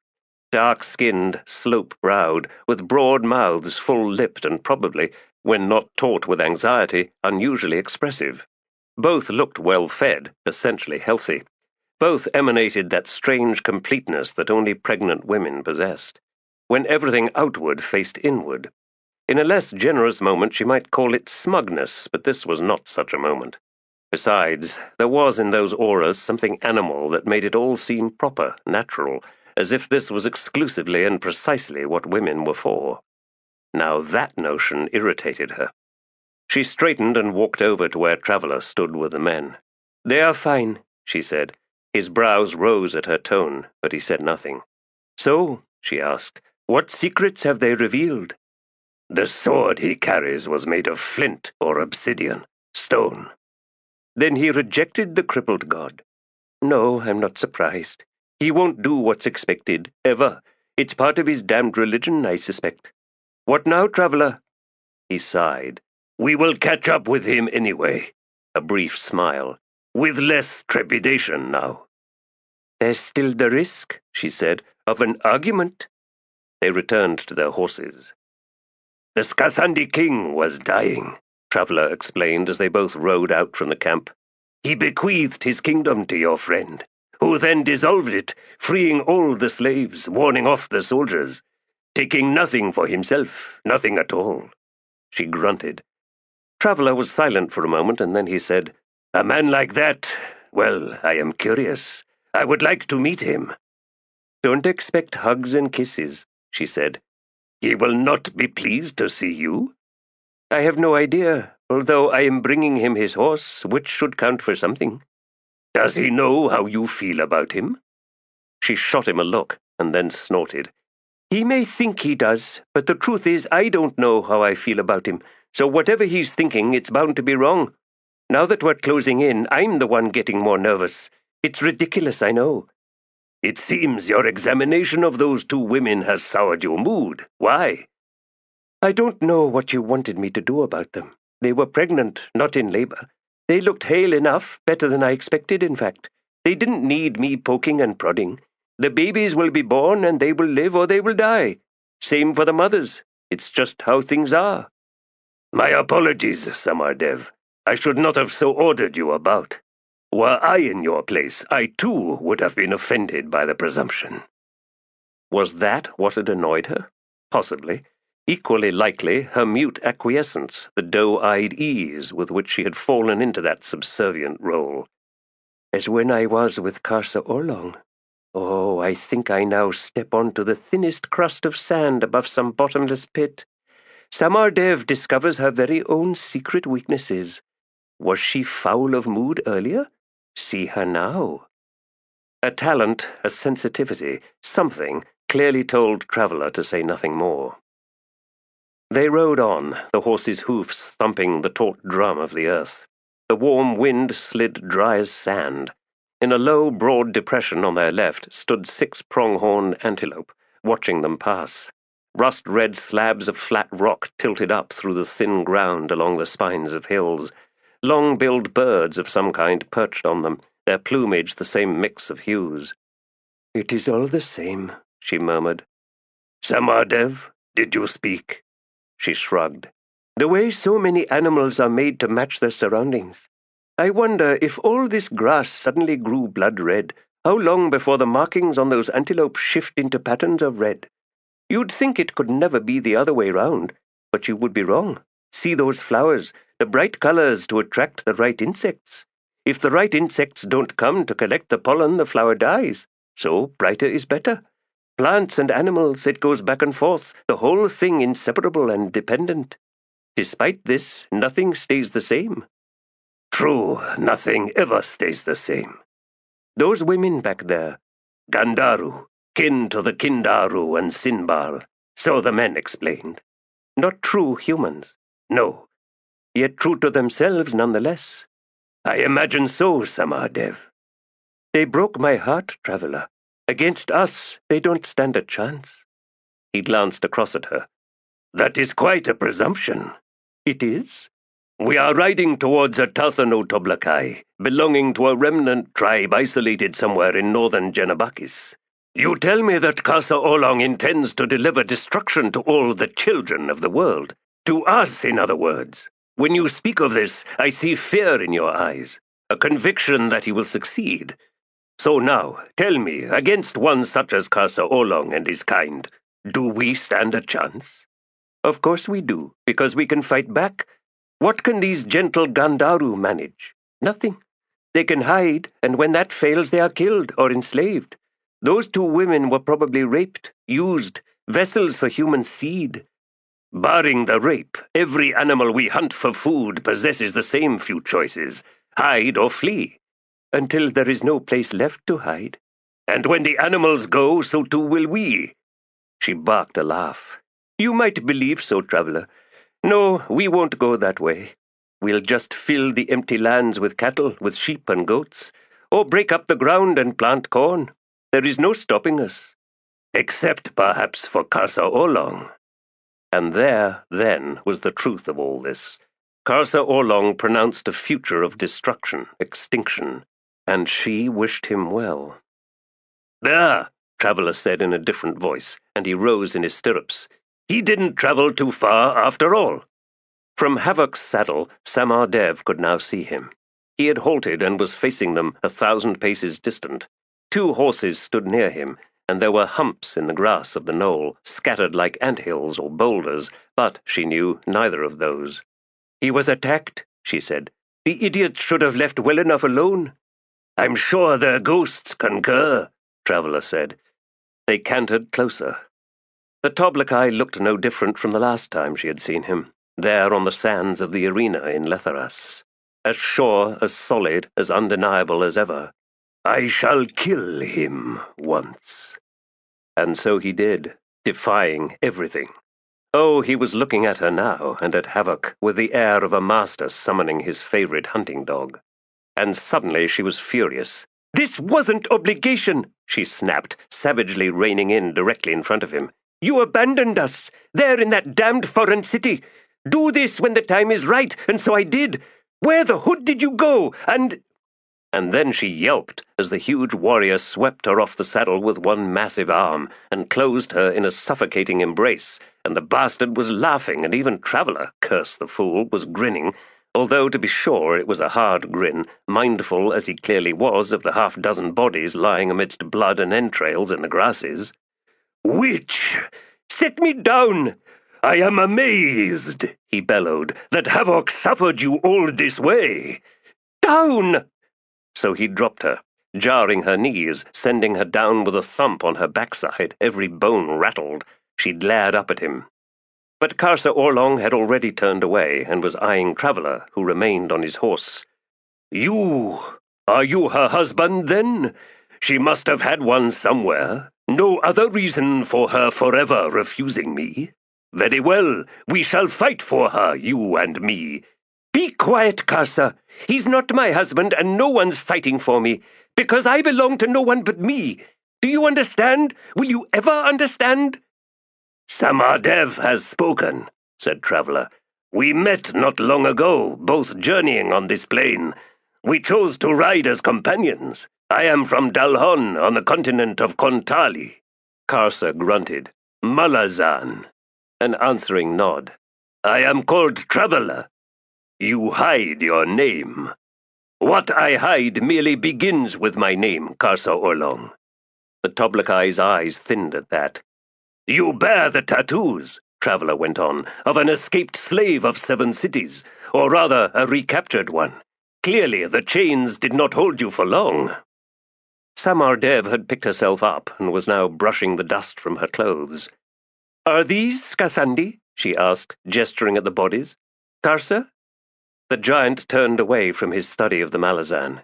Dark-skinned, slope-browed, with broad mouths full-lipped and probably, when not taut with anxiety, unusually expressive. Both looked well-fed, essentially healthy. Both emanated that strange completeness that only pregnant women possessed, when everything outward faced inward. In a less generous moment she might call it smugness, but this was not such a moment. Besides, there was in those auras something animal that made it all seem proper, natural, as if this was exclusively and precisely what women were for. Now that notion irritated her. She straightened and walked over to where Traveller stood with the men. They are fine, she said. His brows rose at her tone, but he said nothing. So, she asked, what secrets have they revealed? The sword he carries was made of flint or obsidian, stone. Then he rejected the crippled god. No, I'm not surprised. He won't do what's expected, ever. It's part of his damned religion, I suspect. What now, Traveller? He sighed. We will catch up with him anyway. A brief smile. With less trepidation now. There's still the risk, she said, of an argument. They returned to their horses. The Skathandi king was dying, Traveller explained as they both rode out from the camp. He bequeathed his kingdom to your friend, who then dissolved it, freeing all the slaves, warning off the soldiers, taking nothing for himself, nothing at all. She grunted. Traveller was silent for a moment, and then he said, A man like that, well, I am curious. I would like to meet him. Don't expect hugs and kisses, she said. He will not be pleased to see you? I have no idea, although I am bringing him his horse, which should count for something. Does he know how you feel about him? She shot him a look, and then snorted. He may think he does, but the truth is I don't know how I feel about him, so whatever he's thinking, it's bound to be wrong. Now that we're closing in, I'm the one getting more nervous. It's ridiculous, I know. It seems your examination of those 2 women has soured your mood. Why? I don't know what you wanted me to do about them. They were pregnant, not in labor. They looked hale enough, better than I expected, in fact. They didn't need me poking and prodding. The babies will be born, and they will live or they will die. Same for the mothers. It's just how things are. My apologies, Samardev. I should not have so ordered you about. Were I in your place, I too would have been offended by the presumption. Was that what had annoyed her? Possibly. Equally likely, her mute acquiescence, the doe-eyed ease with which she had fallen into that subservient role. As when I was with Karsa Orlong. Oh, I think I now step onto the thinnest crust of sand above some bottomless pit. Samardev discovers her very own secret weaknesses. Was she foul of mood earlier? See her now. A talent, a sensitivity, something clearly told Traveller to say nothing more. They rode on, the horses' hoofs thumping the taut drum of the earth. The warm wind slid dry as sand. In a low, broad depression on their left stood 6 pronghorn antelope, watching them pass. Rust-red slabs of flat rock tilted up through the thin ground along the spines of hills. Long-billed birds of some kind perched on them, their plumage the same mix of hues. "It is all the same," she murmured. Samardev, did you speak? She shrugged. "The way so many animals are made to match their surroundings. I wonder if all this grass suddenly grew blood red, how long before the markings on those antelopes shift into patterns of red? You'd think it could never be the other way round, but you would be wrong. See those flowers, the bright colors to attract the right insects. If the right insects don't come to collect the pollen, the flower dies. So brighter is better. Plants and animals, it goes back and forth, the whole thing inseparable and dependent. Despite this, nothing stays the same." True, nothing ever stays the same. Those women back there. Gandharu, kin to the Kindaru and Sinbal, so the men explained. Not true humans. No. Yet true to themselves nonetheless. I imagine so, Samardev. They broke my heart, Traveller. Against us, they don't stand a chance. He glanced across at her. That is quite a presumption. It is? We are riding towards a Tathano Toblakai, belonging to a remnant tribe isolated somewhere in northern Genabakis. You tell me that Karsa Orlong intends to deliver destruction to all the children of the world. To us, in other words. When you speak of this, I see fear in your eyes, a conviction that he will succeed. So now, tell me, against one such as Karsa Orlong and his kind, do we stand a chance? Of course we do, because we can fight back. What can these gentle Gandharu manage? Nothing. They can hide, and when that fails they are killed or enslaved. Those 2 women were probably raped, used, vessels for human seed. Barring the rape, every animal we hunt for food possesses the same few choices, hide or flee. Until there is no place left to hide. And when the animals go, so too will we. She barked a laugh. You might believe so, Traveller. No, we won't go that way. We'll just fill the empty lands with cattle, with sheep and goats, or break up the ground and plant corn. There is no stopping us. Except perhaps for Karsa Orlong. And there, then, was the truth of all this. Karsa Orlong pronounced a future of destruction, extinction, and she wished him well. "There," Traveller said in a different voice, and he rose in his stirrups. "He didn't travel too far after all." From Havok's saddle, Samardev could now see him. He had halted and was facing them 1,000 paces distant. 2 horses stood near him, and there were humps in the grass of the knoll, scattered like anthills or boulders, but, she knew, neither of those. "He was attacked," she said. "The idiots should have left well enough alone." "I'm sure their ghosts concur," Traveller said. They cantered closer. The Toblakai looked no different from the last time she had seen him, there on the sands of the arena in Letharas. As sure, as solid, as undeniable as ever. "I shall kill him once." And so he did, defying everything. Oh, he was looking at her now, and at Havok, with the air of a master summoning his favorite hunting dog. And suddenly she was furious. "This wasn't obligation," she snapped, savagely reining in directly in front of him. "You abandoned us, there in that damned foreign city. Do this when the time is right, and so I did. Where the hood did you go, and—" And then she yelped as the huge warrior swept her off the saddle with one massive arm and closed her in a suffocating embrace, and the bastard was laughing, and even Traveller, curse the fool, was grinning, although to be sure it was a hard grin, mindful as he clearly was of the half-dozen bodies lying amidst blood and entrails in the grasses. "Witch! Set me down! I am amazed," he bellowed, "that havoc suffered you all this way. Down!" So he dropped her, jarring her knees, sending her down with a thump on her backside, every bone rattled. She glared up at him. But Karsa Orlong had already turned away and was eyeing Traveller, who remained on his horse. Are you her husband, then? She must have had one somewhere. No other reason for her forever refusing me. Very well, we shall fight for her, you and me. Be quiet, Karsa. He's not my husband, and no one's fighting for me, because I belong to no one but me. Do you understand? Will you ever understand? Samardev has spoken, said Traveller. We met not long ago, both journeying on this plain. We chose to ride as companions. I am from Dalhon, on the continent of Kontali. Karsa grunted. Malazan. An answering nod. I am called Traveller. You hide your name. What I hide merely begins with my name, Karsa Orlong. The Toblakai's eyes thinned at that. You bear the tattoos, Traveller went on, of an escaped slave of 7 cities, or rather a recaptured one. Clearly the chains did not hold you for long. Samardev had picked herself up and was now brushing the dust from her clothes. Are these Skathandi? She asked, gesturing at the bodies. Karsa? The giant turned away from his study of the Malazan.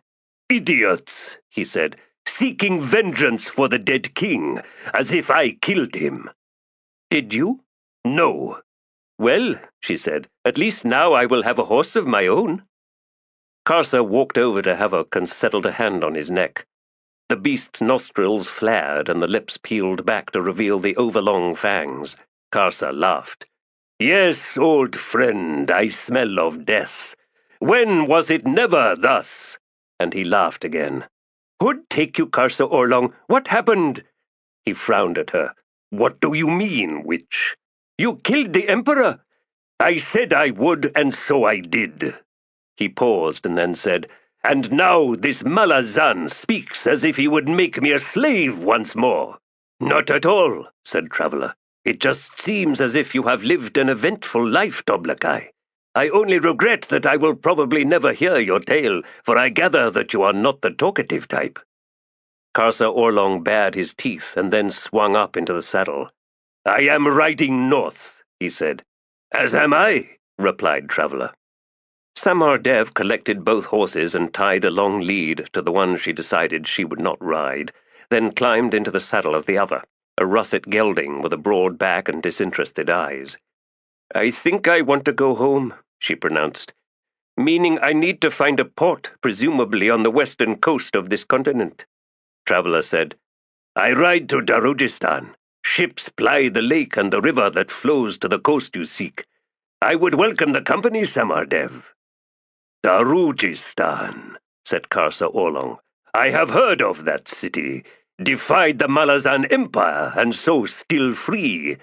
Idiots, he said, seeking vengeance for the dead king, as if I killed him. Did you? No. Well, she said, at least now I will have a horse of my own. Karsa walked over to Havoc and settled a hand on his neck. The beast's nostrils flared and the lips peeled back to reveal the overlong fangs. Karsa laughed. Yes, old friend, I smell of death. When was it never thus? And he laughed again. Who'd take you, Karsa Orlong? What happened? He frowned at her. What do you mean, witch? You killed the Emperor. I said I would, and so I did. He paused and then said, And now this Malazan speaks as if he would make me a slave once more. Not at all, said Traveller. It just seems as if you have lived an eventful life, Toblakai. I only regret that I will probably never hear your tale, for I gather that you are not the talkative type. Karsa Orlong bared his teeth and then swung up into the saddle. I am riding north, he said. As am I, replied Traveller. Samardev collected both horses and tied a long lead to the one she decided she would not ride, then climbed into the saddle of the other, a russet gelding with a broad back and disinterested eyes. I think I want to go home, she pronounced, meaning I need to find a port, presumably on the western coast of this continent. Traveller said, I ride to Darujhistan. Ships ply the lake and the river that flows to the coast you seek. I would welcome the company, Samardev. Darujhistan, said Karsa Orlong. I have heard of that city, defied the Malazan Empire, and so still free.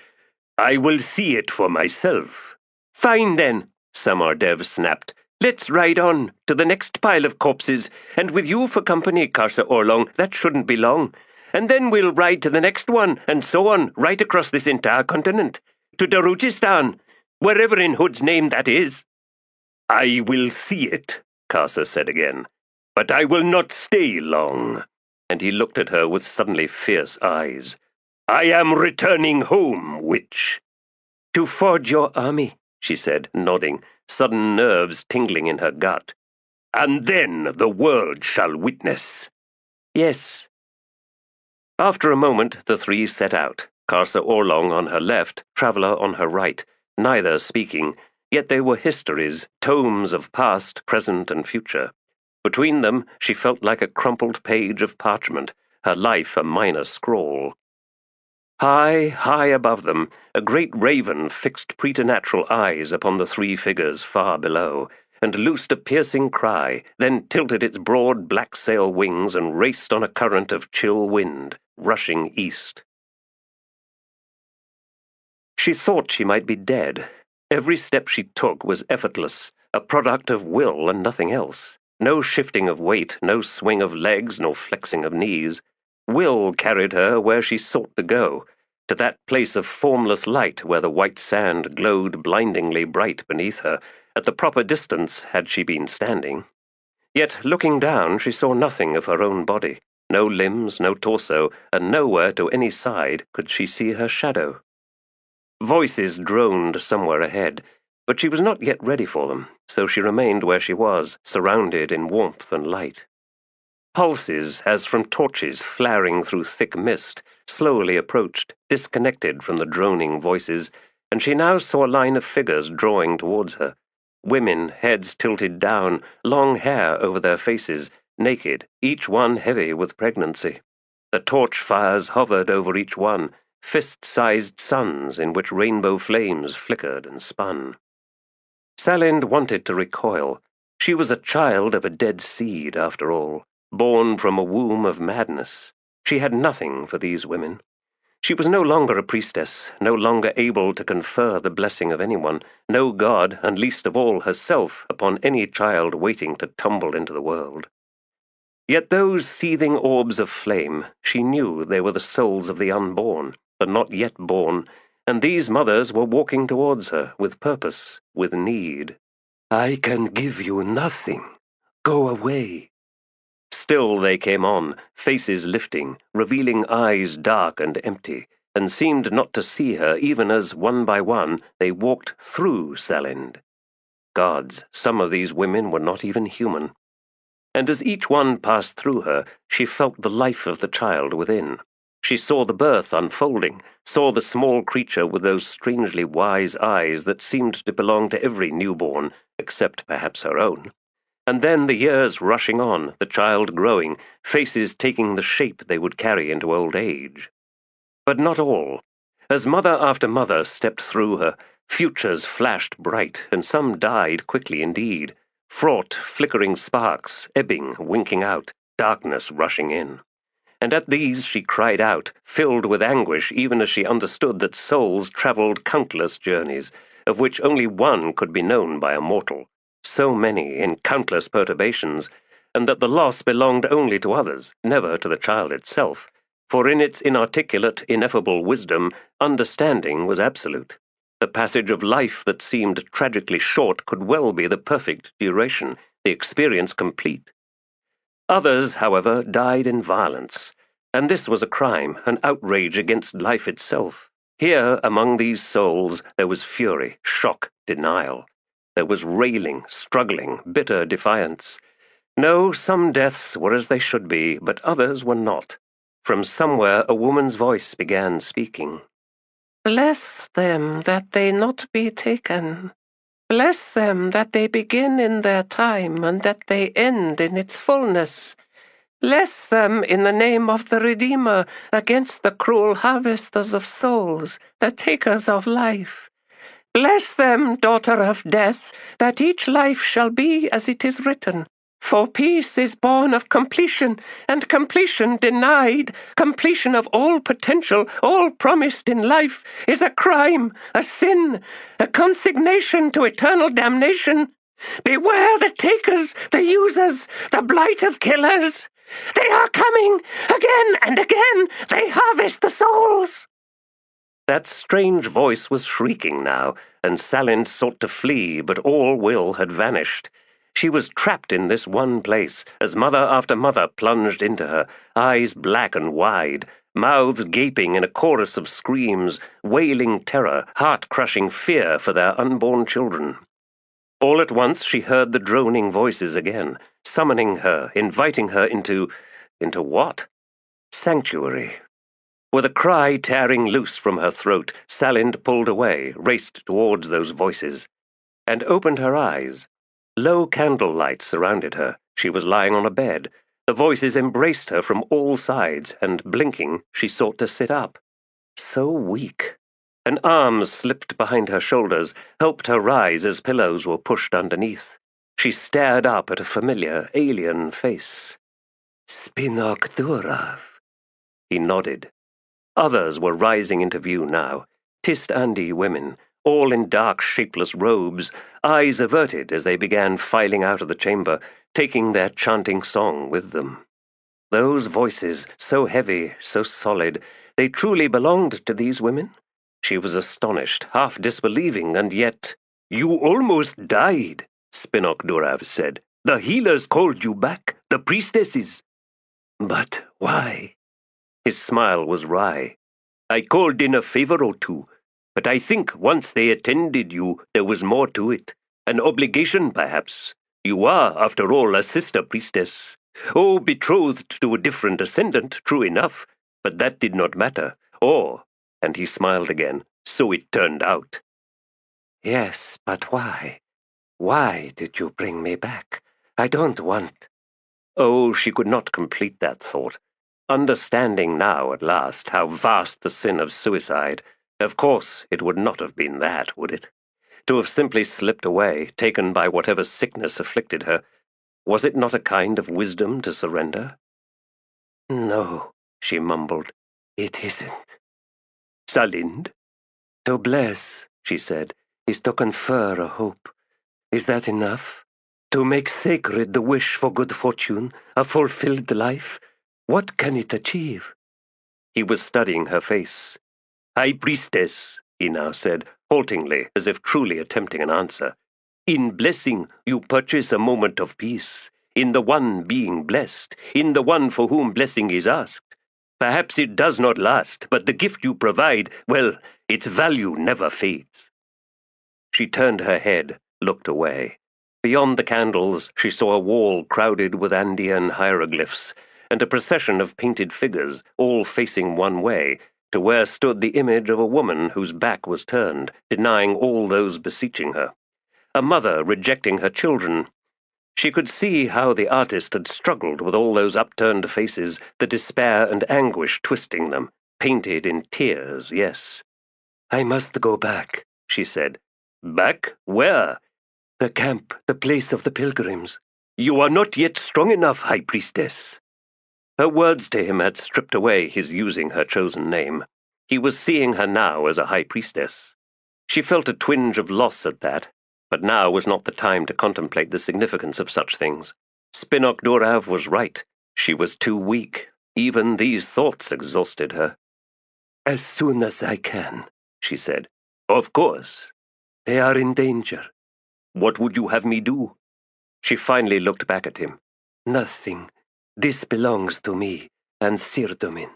I will see it for myself. Fine then, Samardev snapped. Let's ride on, to the next pile of corpses, and with you for company, Karsa Orlong, that shouldn't be long. And then we'll ride to the next one, and so on, right across this entire continent. To Darujhistan, wherever in Hood's name that is. I will see it, Karsa said again, but I will not stay long. And he looked at her with suddenly fierce eyes. I am returning home, witch. To forge your army, she said, nodding, sudden nerves tingling in her gut. And then the world shall witness. Yes. After a moment, the three set out, Karsa Orlong on her left, Traveller on her right, neither speaking, yet they were histories, tomes of past, present, and future. Between them, she felt like a crumpled page of parchment, her life a minor scrawl. High, high above them, a great raven fixed preternatural eyes upon the 3 figures far below, and loosed a piercing cry, then tilted its broad black sail wings and raced on a current of chill wind, rushing east. She thought she might be dead. Every step she took was effortless, a product of will and nothing else. No shifting of weight, no swing of legs, nor flexing of knees. Will carried her where she sought to go, to that place of formless light where the white sand glowed blindingly bright beneath her, at the proper distance had she been standing. Yet looking down she saw nothing of her own body, no limbs, no torso, and nowhere to any side could she see her shadow. Voices droned somewhere ahead, but she was not yet ready for them, so she remained where she was, surrounded in warmth and light. Pulses, as from torches flaring through thick mist, slowly approached, disconnected from the droning voices, and she now saw a line of figures drawing towards her. Women, heads tilted down, long hair over their faces, naked, each one heavy with pregnancy. The torch fires hovered over each one, fist-sized suns in which rainbow flames flickered and spun. Salind wanted to recoil. She was a child of a dead seed, after all, born from a womb of madness. She had nothing for these women. She was no longer a priestess, no longer able to confer the blessing of anyone, no god, and least of all herself, upon any child waiting to tumble into the world. Yet those seething orbs of flame, she knew they were the souls of the unborn, the not yet born, and these mothers were walking towards her, with purpose, with need. "I can give you nothing. Go away." Still they came on, faces lifting, revealing eyes dark and empty, and seemed not to see her even as, one by one, they walked through Salind. Gods, some of these women were not even human. And as each one passed through her, she felt the life of the child within. She saw the birth unfolding, saw the small creature with those strangely wise eyes that seemed to belong to every newborn, except perhaps her own. And then the years rushing on, the child growing, faces taking the shape they would carry into old age. But not all. As mother after mother stepped through her, futures flashed bright, and some died quickly indeed. Fraught, flickering sparks, ebbing, winking out, darkness rushing in. And at these she cried out, filled with anguish even as she understood that souls travelled countless journeys, of which only one could be known by a mortal, so many in countless perturbations, and that the loss belonged only to others, never to the child itself, for in its inarticulate, ineffable wisdom, understanding was absolute. The passage of life that seemed tragically short could well be the perfect duration, the experience complete. Others, however, died in violence, and this was a crime, an outrage against life itself. Here, among these souls, there was fury, shock, denial. There was railing, struggling, bitter defiance. No, some deaths were as they should be, but others were not. From somewhere a woman's voice began speaking. "Bless them that they not be taken. Bless them that they begin in their time and that they end in its fullness. Bless them in the name of the Redeemer against the cruel harvesters of souls, the takers of life. Bless them, daughter of death, that each life shall be as it is written. For peace is born of completion, and completion denied, completion of all potential, all promised in life, is a crime, a sin, a consignation to eternal damnation. Beware the takers, the users, the blight of killers. They are coming! Again and again they harvest the souls!" That strange voice was shrieking now, and Salind sought to flee, but all will had vanished. She was trapped in this one place, as mother after mother plunged into her, eyes black and wide, mouths gaping in a chorus of screams, wailing terror, heart-crushing fear for their unborn children. All at once she heard the droning voices again, summoning her, inviting her into what? Sanctuary. With a cry tearing loose from her throat, Salind pulled away, raced towards those voices, and opened her eyes. Low candlelight surrounded her. She was lying on a bed. The voices embraced her from all sides, and, blinking, she sought to sit up. So weak. An arm slipped behind her shoulders, helped her rise as pillows were pushed underneath. She stared up at a familiar, alien face. "Spinok Durav." He nodded. Others were rising into view now. Tiste Andii women, all in dark, shapeless robes, eyes averted as they began filing out of the chamber, taking their chanting song with them. Those voices, so heavy, so solid, they truly belonged to these women? She was astonished, half disbelieving, and yet— "You almost died," Spinok Durav said. "The healers called you back, the priestesses." "But why?" His smile was wry. "I called in a favor or two, but I think once they attended you, there was more to it. An obligation, perhaps. You are, after all, a sister priestess. Oh, betrothed to a different ascendant, true enough, but that did not matter. Or," and he smiled again, "so it turned out." "Yes, but why? Why did you bring me back? I don't want—" Oh, she could not complete that thought. Understanding now, at last, how vast the sin of suicide, of course it would not have been that, would it? To have simply slipped away, taken by whatever sickness afflicted her, was it not a kind of wisdom to surrender? "No," she mumbled, "it isn't." "Salind?" "To bless," she said, "is to confer a hope. Is that enough? To make sacred the wish for good fortune, a fulfilled life? What can it achieve?" He was studying her face. "High Priestess," he now said, haltingly, as if truly attempting an answer, "in blessing you purchase a moment of peace, in the one being blessed, in the one for whom blessing is asked. Perhaps it does not last, but the gift you provide, well, its value never fades." She turned her head, looked away. Beyond the candles, she saw a wall crowded with Andean hieroglyphs, and a procession of painted figures, all facing one way, to where stood the image of a woman whose back was turned, denying all those beseeching her. A mother rejecting her children. She could see how the artist had struggled with all those upturned faces, the despair and anguish twisting them, painted in tears, yes. "I must go back," she said. "Back? Where?" "The camp, the place of the pilgrims." "You are not yet strong enough, High Priestess." Her words to him had stripped away his using her chosen name. He was seeing her now as a High Priestess. She felt a twinge of loss at that, but now was not the time to contemplate the significance of such things. Spinok Durav was right. She was too weak. Even these thoughts exhausted her. "As soon as I can," she said. "Of course." "They are in danger." "What would you have me do?" She finally looked back at him. "Nothing. This belongs to me, and Sirdomin."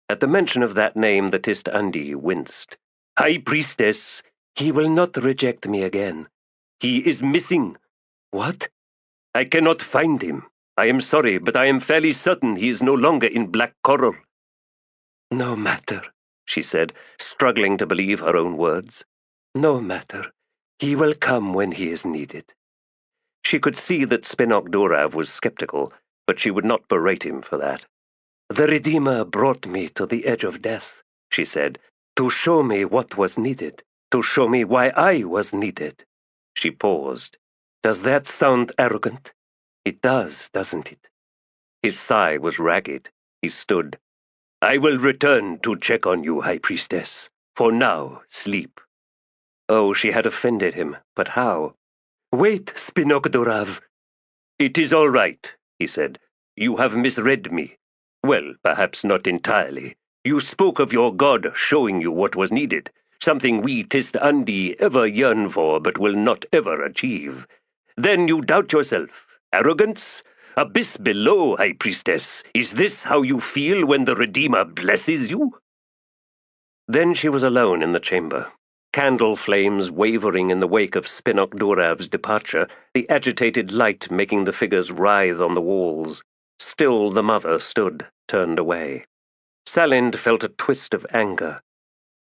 At the mention of that name, the Tiste Andii winced. "High Priestess!" "He will not reject me again." "He is missing." "What?" "I cannot find him. I am sorry, but I am fairly certain he is no longer in Black Coral." "No matter," she said, struggling to believe her own words. "No matter. He will come when he is needed." She could see that Spinok Durav was skeptical, but she would not berate him for that. "The Redeemer brought me to the edge of death," she said, "to show me what was needed, to show me why I was needed." She paused. "Does that sound arrogant?" "It does, doesn't it?" His sigh was ragged. He stood. "I will return to check on you, High Priestess. For now, sleep." Oh, she had offended him, but how? "Wait, Spinok Durav." "It is all right," he said. "You have misread me. Well, perhaps not entirely. You spoke of your god showing you what was needed, something we Tiste Andii ever yearn for but will not ever achieve. Then you doubt yourself. Arrogance? Abyss below, High Priestess. Is this how you feel when the Redeemer blesses you?" Then she was alone in the chamber. Candle flames wavering in the wake of Spinok Durav's departure, the agitated light making the figures writhe on the walls. Still the mother stood, turned away. Salind felt a twist of anger.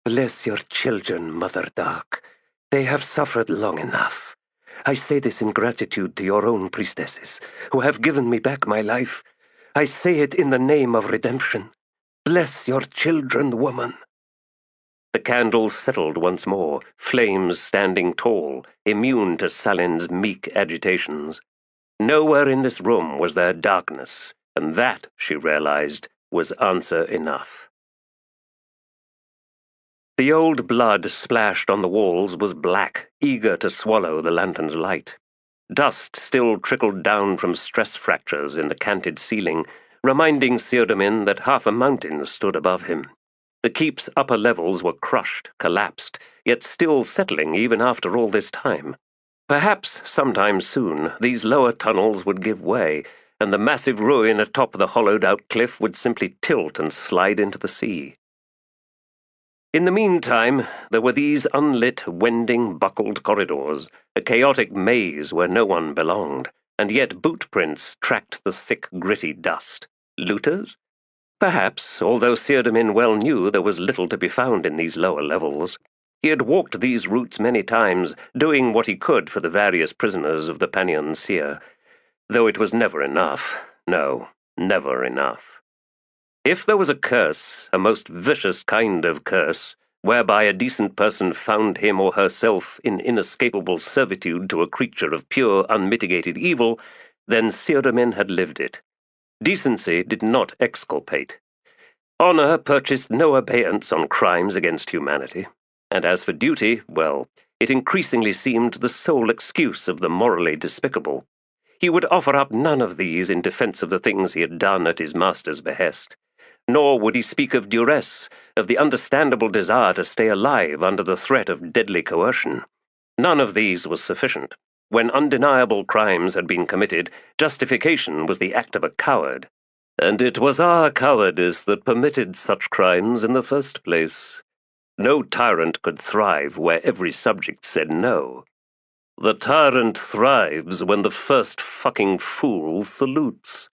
"Bless your children, Mother Dark. They have suffered long enough. I say this in gratitude to your own priestesses, who have given me back my life. I say it in the name of redemption. Bless your children, woman." The candles settled once more, flames standing tall, immune to Salind's meek agitations. Nowhere in this room was there darkness, and that, she realized, was answer enough. The old blood splashed on the walls was black, eager to swallow the lantern's light. Dust still trickled down from stress fractures in the canted ceiling, reminding Theodomin that half a mountain stood above him. The keep's upper levels were crushed, collapsed, yet still settling even after all this time. Perhaps sometime soon these lower tunnels would give way, and the massive ruin atop the hollowed-out cliff would simply tilt and slide into the sea. In the meantime, there were these unlit, wending, buckled corridors, a chaotic maze where no one belonged, and yet boot-prints tracked the thick, gritty dust. Looters? Perhaps, although Theodomin well knew there was little to be found in these lower levels. He had walked these routes many times, doing what he could for the various prisoners of the Panion Seer, though it was never enough. No, never enough. If there was a curse, a most vicious kind of curse, whereby a decent person found him or herself in inescapable servitude to a creature of pure, unmitigated evil, then Theodomin had lived it. Decency did not exculpate. Honor purchased no abeyance on crimes against humanity. And as for duty, well, it increasingly seemed the sole excuse of the morally despicable. He would offer up none of these in defense of the things he had done at his master's behest. Nor would he speak of duress, of the understandable desire to stay alive under the threat of deadly coercion. None of these was sufficient. When undeniable crimes had been committed, justification was the act of a coward. And it was our cowardice that permitted such crimes in the first place. No tyrant could thrive where every subject said no. The tyrant thrives when the first fucking fool salutes.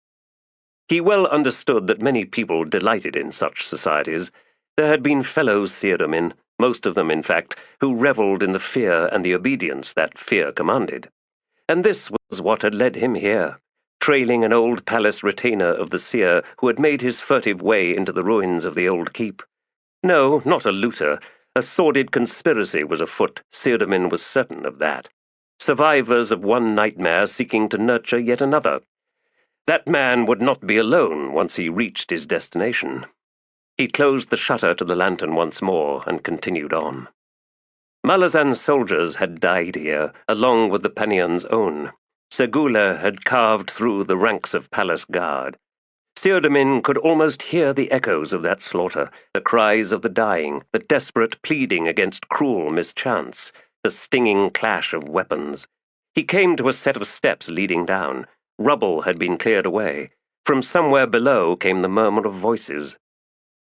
He well understood that many people delighted in such societies. There had been fellows Theodomin, most of them, in fact, who revelled in the fear and the obedience that fear commanded. And this was what had led him here, trailing an old palace retainer of the seer who had made his furtive way into the ruins of the old keep. No, not a looter. A sordid conspiracy was afoot, Theodomin was certain of that. Survivors of one nightmare seeking to nurture yet another. That man would not be alone once he reached his destination. He closed the shutter to the lantern once more and continued on. Malazan's soldiers had died here, along with the Panion's own. Segula had carved through the ranks of palace guard. Theodomin could almost hear the echoes of that slaughter, the cries of the dying, the desperate pleading against cruel mischance, the stinging clash of weapons. He came to a set of steps leading down. Rubble had been cleared away. From somewhere below came the murmur of voices.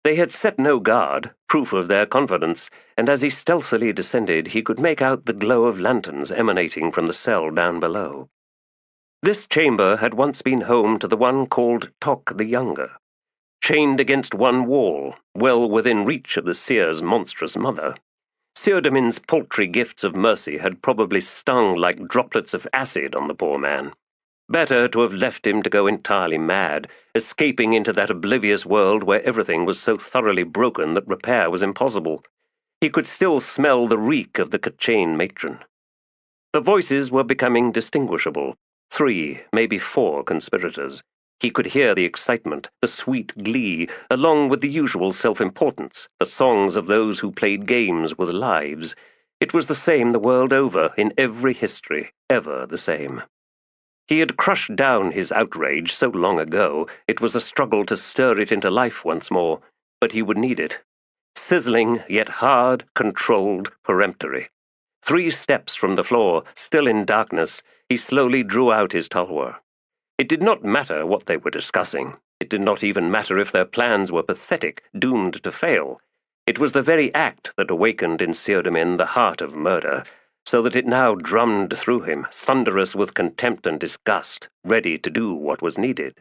They had set no guard, proof of their confidence, and as he stealthily descended he could make out the glow of lanterns emanating from the cell down below. This chamber had once been home to the one called Tok the Younger. Chained against one wall, well within reach of the seer's monstrous mother. Theodomin's paltry gifts of mercy had probably stung like droplets of acid on the poor man. Better to have left him to go entirely mad, escaping into that oblivious world where everything was so thoroughly broken that repair was impossible. He could still smell the reek of the Kachin matron. The voices were becoming distinguishable. 3, maybe 4 conspirators. He could hear the excitement, the sweet glee, along with the usual self-importance, the songs of those who played games with lives. It was the same the world over, in every history, ever the same. He had crushed down his outrage so long ago, it was a struggle to stir it into life once more, but he would need it. Sizzling, yet hard, controlled, peremptory. 3 steps from the floor, still in darkness, he slowly drew out his tulwar. It did not matter what they were discussing. It did not even matter if their plans were pathetic, doomed to fail. It was the very act that awakened in Theodomin the heart of murder, so that it now drummed through him, thunderous with contempt and disgust, ready to do what was needed.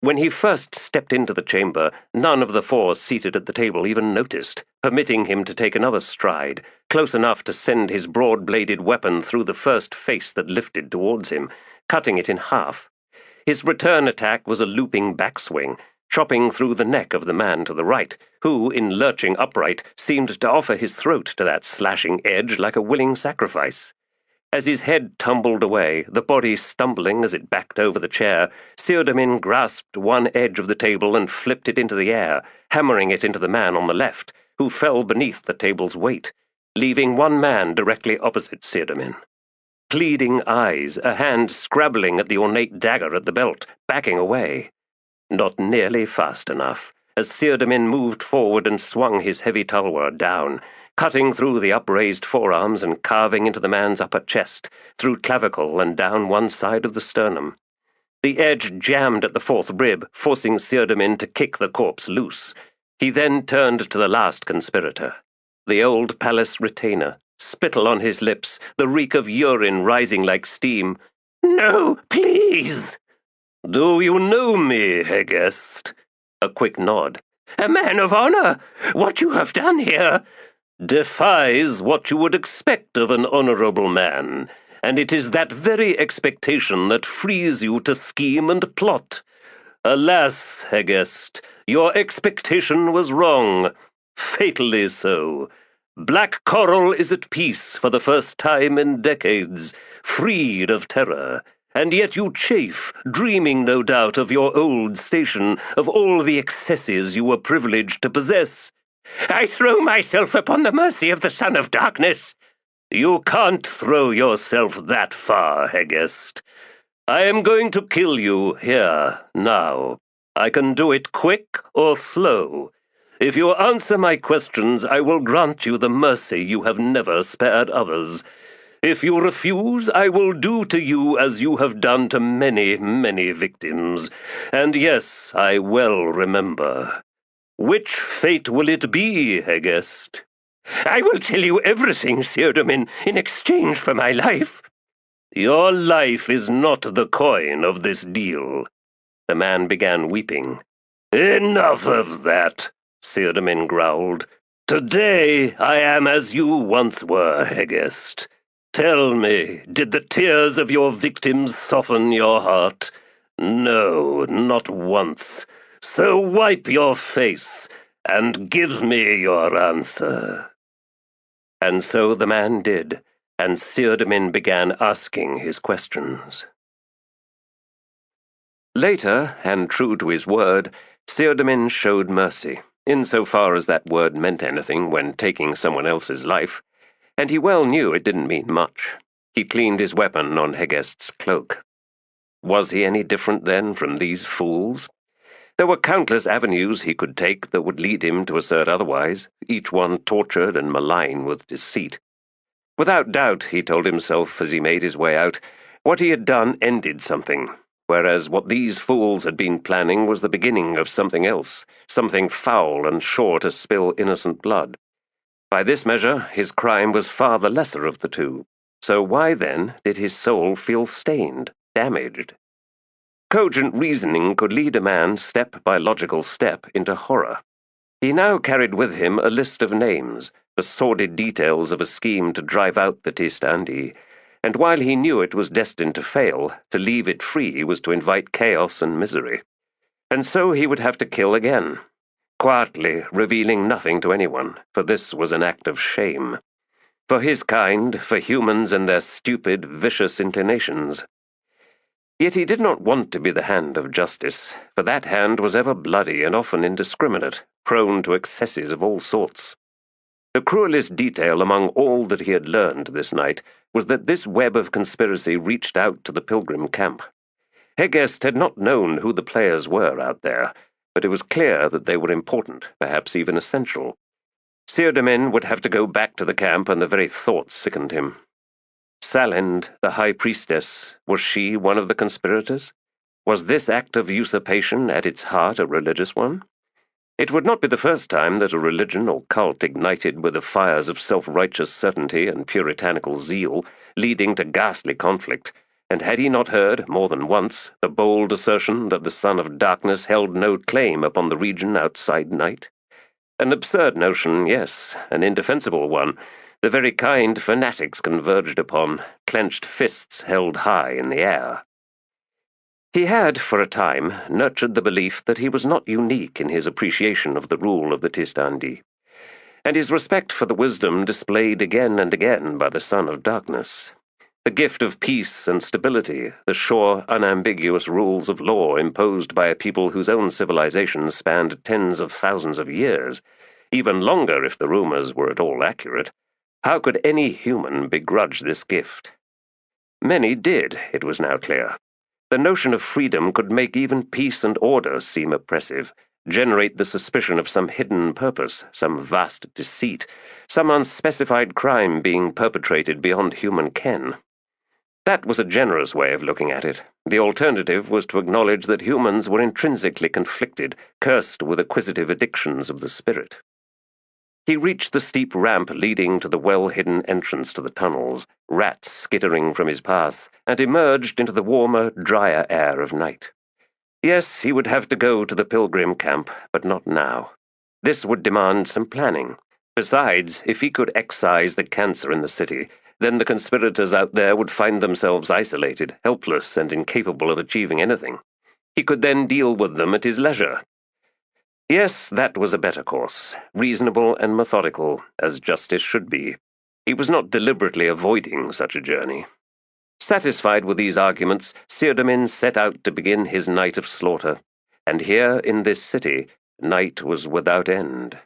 When he first stepped into the chamber, none of the 4 seated at the table even noticed, permitting him to take another stride, close enough to send his broad-bladed weapon through the first face that lifted towards him, cutting it in half. His return attack was a looping backswing, chopping through the neck of the man to the right, who, in lurching upright, seemed to offer his throat to that slashing edge like a willing sacrifice. As his head tumbled away, the body stumbling as it backed over the chair, Theodomin grasped one edge of the table and flipped it into the air, hammering it into the man on the left, who fell beneath the table's weight, leaving one man directly opposite Theodomin. Pleading eyes, a hand scrabbling at the ornate dagger at the belt, backing away. Not nearly fast enough, as Theodomin moved forward and swung his heavy talwar down, cutting through the upraised forearms and carving into the man's upper chest, through clavicle and down one side of the sternum. The edge jammed at the fourth rib, forcing Theodomin to kick the corpse loose. He then turned to the last conspirator, the old palace retainer, spittle on his lips, the reek of urine rising like steam. "No, please!" "Do you know me, Hegest?" A quick nod. "A man of honor! What you have done here defies what you would expect of an honorable man, and it is that very expectation that frees you to scheme and plot. Alas, Hegest, your expectation was wrong, fatally so. Black Coral is at peace for the first time in decades, freed of terror, and yet you chafe, dreaming no doubt of your old station, of all the excesses you were privileged to possess. I throw myself upon the mercy of the Son of Darkness. You can't throw yourself that far, Hegest. I am going to kill you here, now. I can do it quick or slow. If you answer my questions, I will grant you the mercy you have never spared others. If you refuse, I will do to you as you have done to many, many victims. And yes, I well remember. Which fate will it be, Hegest?" "I will tell you everything, Theodomin, in exchange for my life." "Your life is not the coin of this deal." The man began weeping. "Enough of that," Theodomin growled. "Today I am as you once were, Hegest. Tell me, did the tears of your victims soften your heart? No, not once. So wipe your face, and give me your answer." And so the man did, and Theodomin began asking his questions. Later, and true to his word, Theodomin showed mercy, insofar as that word meant anything when taking someone else's life, and he well knew it didn't mean much. He cleaned his weapon on Hegest's cloak. Was he any different, then, from these fools? There were countless avenues he could take that would lead him to assert otherwise, each one tortured and malign with deceit. Without doubt, he told himself as he made his way out, what he had done ended something, whereas what these fools had been planning was the beginning of something else, something foul and sure to spill innocent blood. By this measure, his crime was far the lesser of the two. So why, then, did his soul feel stained, damaged? Cogent reasoning could lead a man step by logical step into horror. He now carried with him a list of names, the sordid details of a scheme to drive out the Tiste Andii, and while he knew it was destined to fail, to leave it free was to invite chaos and misery. And so he would have to kill again, quietly revealing nothing to anyone, for this was an act of shame. For his kind, for humans and their stupid, vicious inclinations. Yet he did not want to be the hand of justice, for that hand was ever bloody and often indiscriminate, prone to excesses of all sorts. The cruelest detail among all that he had learned this night was that this web of conspiracy reached out to the pilgrim camp. Hegest had not known who the players were out there, but it was clear that they were important, perhaps even essential. Theodomin would have to go back to the camp, and the very thought sickened him. Salind, the high priestess, was she one of the conspirators? Was this act of usurpation at its heart a religious one? It would not be the first time that a religion or cult ignited with the fires of self-righteous certainty and puritanical zeal, leading to ghastly conflict, and had he not heard, more than once, the bold assertion that the Son of Darkness held no claim upon the region outside night? An absurd notion, yes, an indefensible one, the very kind fanatics converged upon, clenched fists held high in the air. He had, for a time, nurtured the belief that he was not unique in his appreciation of the rule of the Tiste Andii, and his respect for the wisdom displayed again and again by the Son of Darkness. The gift of peace and stability, the sure, unambiguous rules of law imposed by a people whose own civilization spanned tens of thousands of years, even longer if the rumors were at all accurate. How could any human begrudge this gift? Many did, it was now clear. The notion of freedom could make even peace and order seem oppressive, generate the suspicion of some hidden purpose, some vast deceit, some unspecified crime being perpetrated beyond human ken. That was a generous way of looking at it. The alternative was to acknowledge that humans were intrinsically conflicted, cursed with acquisitive addictions of the spirit. He reached the steep ramp leading to the well-hidden entrance to the tunnels, rats skittering from his path, and emerged into the warmer, drier air of night. Yes, he would have to go to the pilgrim camp, but not now. This would demand some planning. Besides, if he could excise the cancer in the city, then the conspirators out there would find themselves isolated, helpless, and incapable of achieving anything. He could then deal with them at his leisure. Yes, that was a better course, reasonable and methodical, as justice should be. He was not deliberately avoiding such a journey. Satisfied with these arguments, Sirdamyn set out to begin his night of slaughter, and here in this city, night was without end.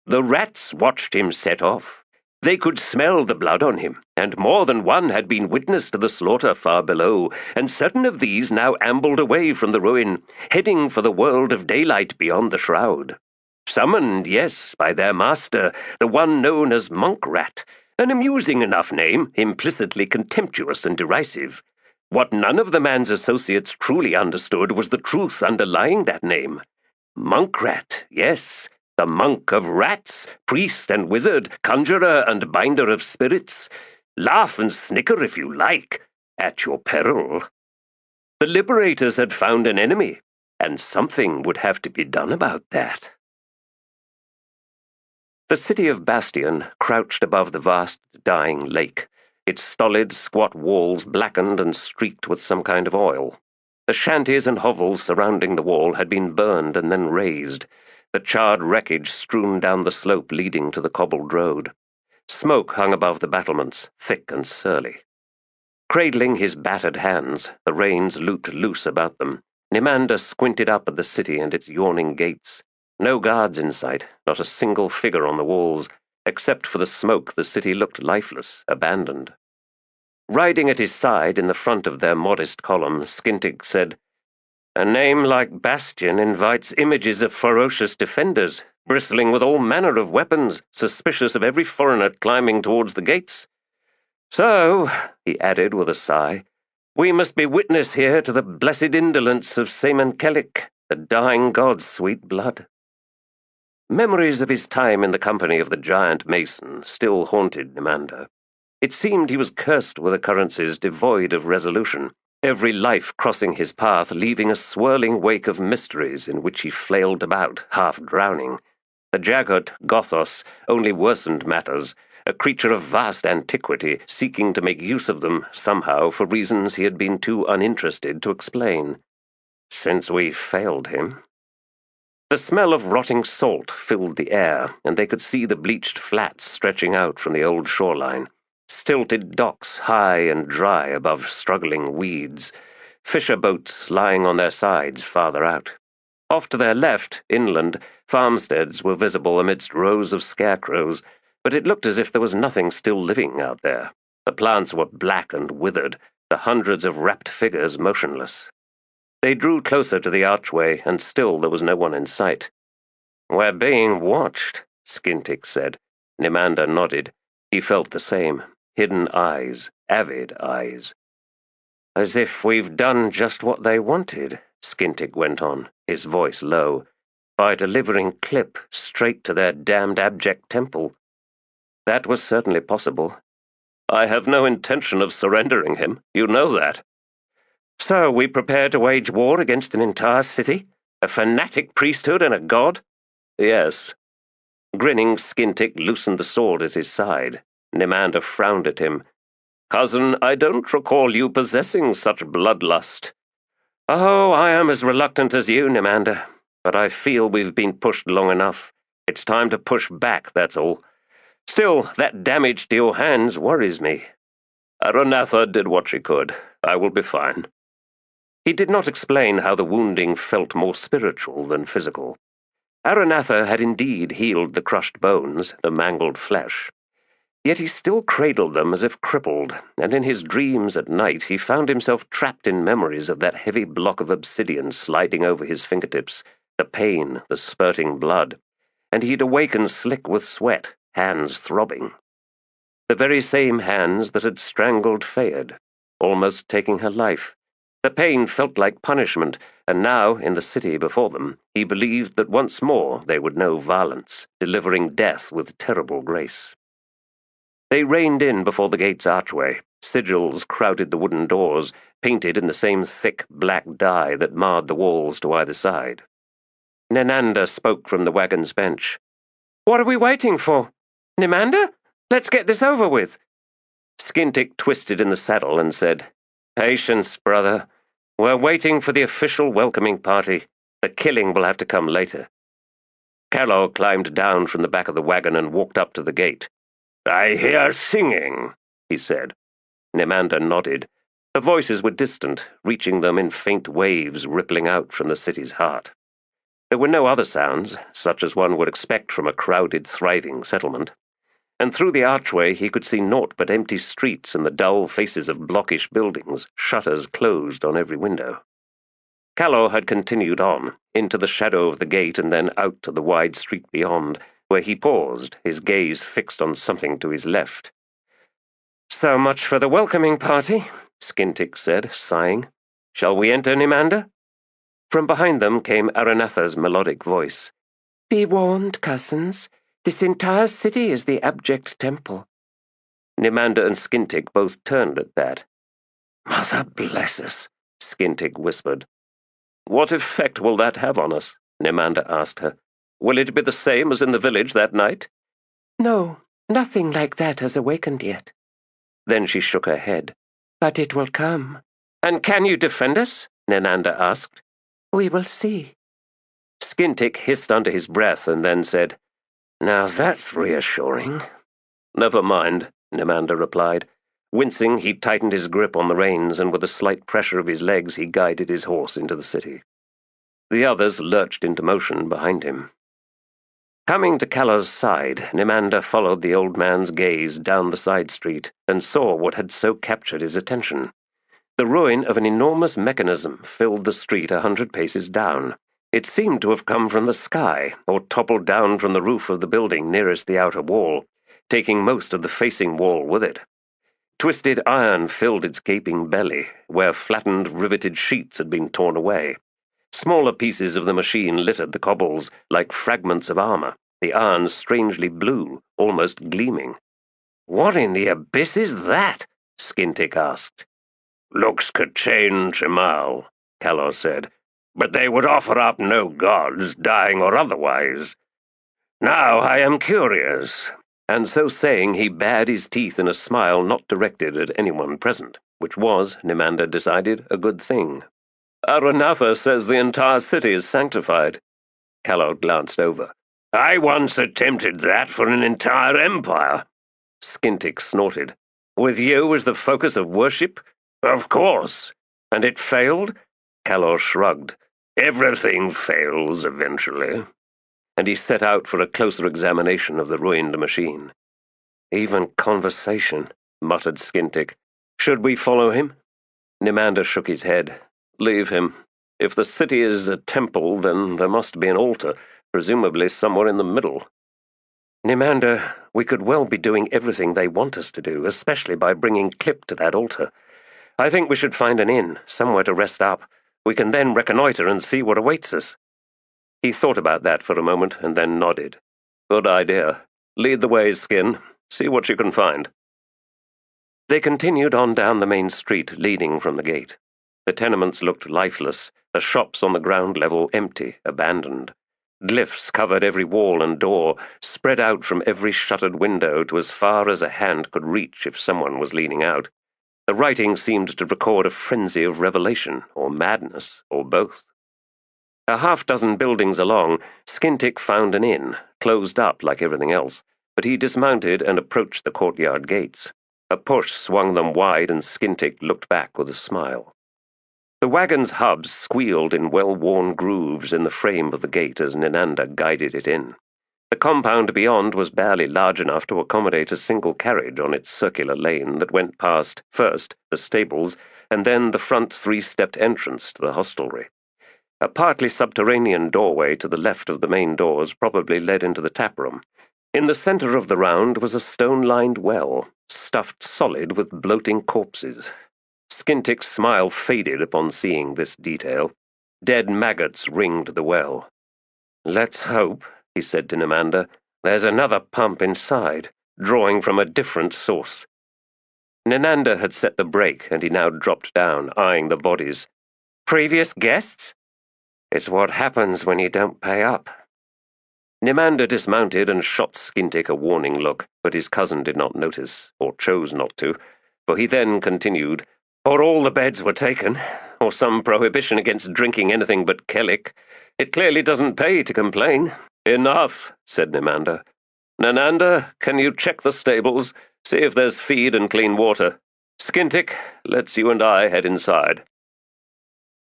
The rats watched him set off. They could smell the blood on him, and more than one had been witness to the slaughter far below, and certain of these now ambled away from the ruin, heading for the world of daylight beyond the shroud. Summoned, yes, by their master, the one known as Monk Rat, an amusing enough name, implicitly contemptuous and derisive. What none of the man's associates truly understood was the truth underlying that name. Monk Rat, yes, the monk of rats, priest and wizard, conjurer and binder of spirits. Laugh and snicker if you like, at your peril. The liberators had found an enemy, and something would have to be done about that. The city of Bastion crouched above the vast, dying lake, its stolid, squat walls blackened and streaked with some kind of oil. The shanties and hovels surrounding the wall had been burned and then razed, the charred wreckage strewn down the slope leading to the cobbled road. Smoke hung above the battlements, thick and surly. Cradling his battered hands, the reins looped loose about them, Nimander squinted up at the city and its yawning gates. No guards in sight, not a single figure on the walls. Except for the smoke, the city looked lifeless, abandoned. Riding at his side in the front of their modest column, Skintig said, "A name like Bastion invites images of ferocious defenders, bristling with all manner of weapons, suspicious of every foreigner climbing towards the gates. So," he added with a sigh, "we must be witness here to the blessed indolence of Seaman Kellic, the dying god's sweet blood." Memories of his time in the company of the giant mason still haunted Nimander. It seemed he was cursed with occurrences devoid of resolution, every life crossing his path leaving a swirling wake of mysteries in which he flailed about, half drowning. The Jagot Gothos only worsened matters, a creature of vast antiquity, seeking to make use of them somehow for reasons he had been too uninterested to explain. Since we failed him. The smell of rotting salt filled the air, and they could see the bleached flats stretching out from the old shoreline, stilted docks high and dry above struggling weeds, fisher boats lying on their sides farther out. Off to their left, inland, farmsteads were visible amidst rows of scarecrows, but it looked as if there was nothing still living out there. The plants were black and withered, the hundreds of wrapped figures motionless. They drew closer to the archway, and still there was no one in sight. "We're being watched," Skintig said. Nimander nodded. He felt the same. Hidden eyes, avid eyes. "As if we've done just what they wanted," Skintig went on, his voice low, "by delivering Clip straight to their damned abject temple." That was certainly possible. "I have no intention of surrendering him. You know that." "So we prepare to wage war against an entire city? A fanatic priesthood and a god?" "Yes." Grinning, Skintig loosened the sword at his side. Nimander frowned at him. "Cousin, I don't recall you possessing such bloodlust." "Oh, I am as reluctant as you, Nimander. But I feel we've been pushed long enough. It's time to push back, that's all. Still, that damage to your hands worries me." "Aranatha did what she could. I will be fine." He did not explain how the wounding felt more spiritual than physical. Aranatha had indeed healed the crushed bones, the mangled flesh. Yet he still cradled them as if crippled, and in his dreams at night he found himself trapped in memories of that heavy block of obsidian sliding over his fingertips, the pain, the spurting blood, and he'd awaken slick with sweat, hands throbbing. The very same hands that had strangled Fayed, almost taking her life. The pain felt like punishment, and now, in the city before them, he believed that once more they would know violence, delivering death with terrible grace. They reined in before the gate's archway. Sigils crowded the wooden doors, painted in the same thick black dye that marred the walls to either side. Nimander spoke from the wagon's bench. "What are we waiting for? Nimander? Let's get this over with." Skintic twisted in the saddle and said, "Patience, brother. We're waiting for the official welcoming party. The killing will have to come later." Callow climbed down from the back of the wagon and walked up to the gate. "I hear singing," he said. Nimander nodded. The voices were distant, reaching them in faint waves rippling out from the city's heart. There were no other sounds, such as one would expect from a crowded, thriving settlement. And through the archway he could see naught but empty streets and the dull faces of blockish buildings, shutters closed on every window. Callow had continued on, into the shadow of the gate and then out to the wide street beyond, where he paused, his gaze fixed on something to his left. "So much for the welcoming party," Skintic said, sighing. "Shall we enter, Nimander?" From behind them came Aranatha's melodic voice. "Be warned, cousins. This entire city is the abject temple." Nimander and Skintic both turned at that. "Mother bless us," Skintic whispered. "What effect will that have on us?" Nimander asked her. "Will it be the same as in the village that night?" "No, nothing like that has awakened yet." Then she shook her head. "But it will come." "And can you defend us?" Nimander asked. "We will see." Skintic hissed under his breath and then said, "Now that's reassuring." "Never mind," Nimander replied. Wincing, he tightened his grip on the reins, and with a slight pressure of his legs he guided his horse into the city. The others lurched into motion behind him. Coming to Callow's side, Nimander followed the old man's gaze down the side street and saw what had so captured his attention. The ruin of an enormous mechanism filled the street 100 paces down. It seemed to have come from the sky, or toppled down from the roof of the building nearest the outer wall, taking most of the facing wall with it. Twisted iron filled its gaping belly, where flattened, riveted sheets had been torn away. Smaller pieces of the machine littered the cobbles like fragments of armor, the iron strangely blue, almost gleaming. "What in the abyss is that?" Skintic asked. "Looks could change, Jamal," Callow said, "but they would offer up no gods, dying or otherwise. Now I am curious." And so saying, he bared his teeth in a smile not directed at anyone present, which was, Nimander decided, a good thing. "Aranatha says the entire city is sanctified." Callow glanced over. "I once attempted that for an entire empire." Skintic snorted. "With you as the focus of worship?" "Of course." "And it failed?" Callow shrugged. "Everything fails eventually." And he set out for a closer examination of the ruined machine. "Even conversation," muttered Skintic. "Should we follow him?" Nimander shook his head. "Leave him. If the city is a temple, then there must be an altar, presumably somewhere in the middle." "Nimander, we could well be doing everything they want us to do, especially by bringing Clip to that altar. I think we should find an inn, somewhere to rest up. We can then reconnoiter and see what awaits us." He thought about that for a moment and then nodded. "Good idea. Lead the way, Skin. See what you can find." They continued on down the main street leading from the gate. The tenements looked lifeless, the shops on the ground level empty, abandoned. Glyphs covered every wall and door, spread out from every shuttered window to as far as a hand could reach if someone was leaning out. The writing seemed to record a frenzy of revelation, or madness, or both. A half-dozen buildings along, Skintic found an inn, closed up like everything else, but he dismounted and approached the courtyard gates. A push swung them wide and Skintic looked back with a smile. The wagon's hubs squealed in well-worn grooves in the frame of the gate as Nimander guided it in. The compound beyond was barely large enough to accommodate a single carriage on its circular lane that went past, first, the stables, and then the front three-stepped entrance to the hostelry. A partly subterranean doorway to the left of the main doors probably led into the taproom. In the center of the round was a stone-lined well, stuffed solid with bloating corpses. Skintick's smile faded upon seeing this detail. Dead maggots ringed the well. "Let's hope," he said to Nimander, "there's another pump inside, drawing from a different source." Nimander had set the brake, and he now dropped down, eyeing the bodies. "Previous guests?" "It's what happens when you don't pay up." Nimander dismounted and shot Skintick a warning look, but his cousin did not notice, or chose not to, for he then continued, "Or all the beds were taken, or some prohibition against drinking anything but Kellic. It clearly doesn't pay to complain." "Enough," said Nimander. "Nimander, can you check the stables, see if there's feed and clean water? Skintick, let's you and I head inside."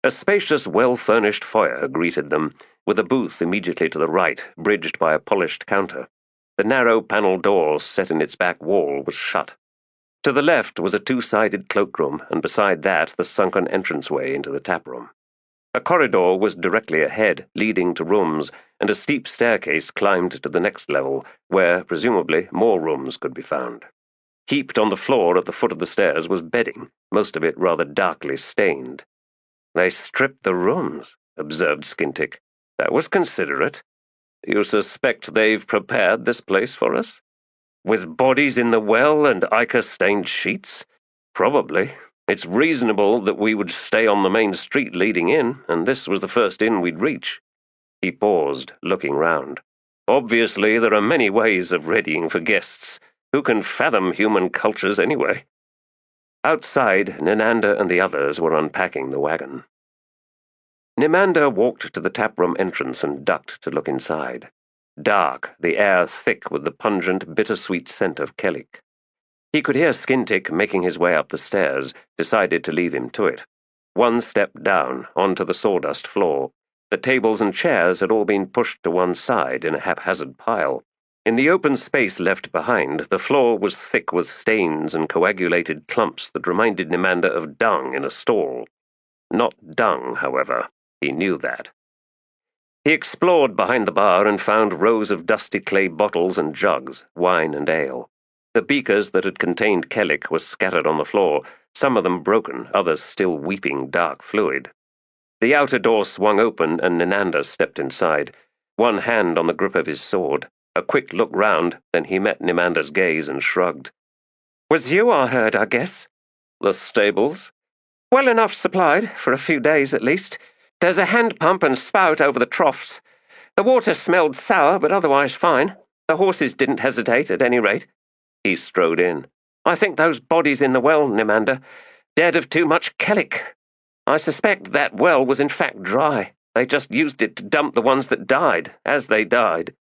A spacious, well-furnished foyer greeted them, with a booth immediately to the right, bridged by a polished counter. The narrow panel door set in its back wall was shut. To the left was a two-sided cloakroom, and beside that the sunken entranceway into the taproom. A corridor was directly ahead, leading to rooms, and a steep staircase climbed to the next level, where, presumably, more rooms could be found. Heaped on the floor at the foot of the stairs was bedding, most of it rather darkly stained. "They stripped the rooms," observed Skintick. "That was considerate. You suspect they've prepared this place for us? With bodies in the well and ichor-stained sheets? Probably. It's reasonable that we would stay on the main street leading in, and this was the first inn we'd reach." He paused, looking round. "Obviously, there are many ways of readying for guests. Who can fathom human cultures anyway?" Outside, Nimander and the others were unpacking the wagon. Nimander walked to the taproom entrance and ducked to look inside. Dark, the air thick with the pungent, bittersweet scent of Kellic. He could hear Skintick making his way up the stairs, decided to leave him to it. One step down, onto the sawdust floor. The tables and chairs had all been pushed to one side in a haphazard pile. In the open space left behind, the floor was thick with stains and coagulated clumps that reminded Nimander of dung in a stall. Not dung, however. He knew that. He explored behind the bar and found rows of dusty clay bottles and jugs, wine and ale. The beakers that had contained Kellic were scattered on the floor, some of them broken, others still weeping dark fluid. The outer door swung open and Nimander stepped inside, one hand on the grip of his sword. A quick look round, then he met Nimander's gaze and shrugged. "Was you I heard, I guess?" "The stables?" "Well enough supplied, for a few days at least. There's a hand pump and spout over the troughs. The water smelled sour, but otherwise fine. The horses didn't hesitate, at any rate." He strode in. "I think those bodies in the well, Nimander, dead of too much Kellic. I suspect that well was in fact dry. They just used it to dump the ones that died, as they died."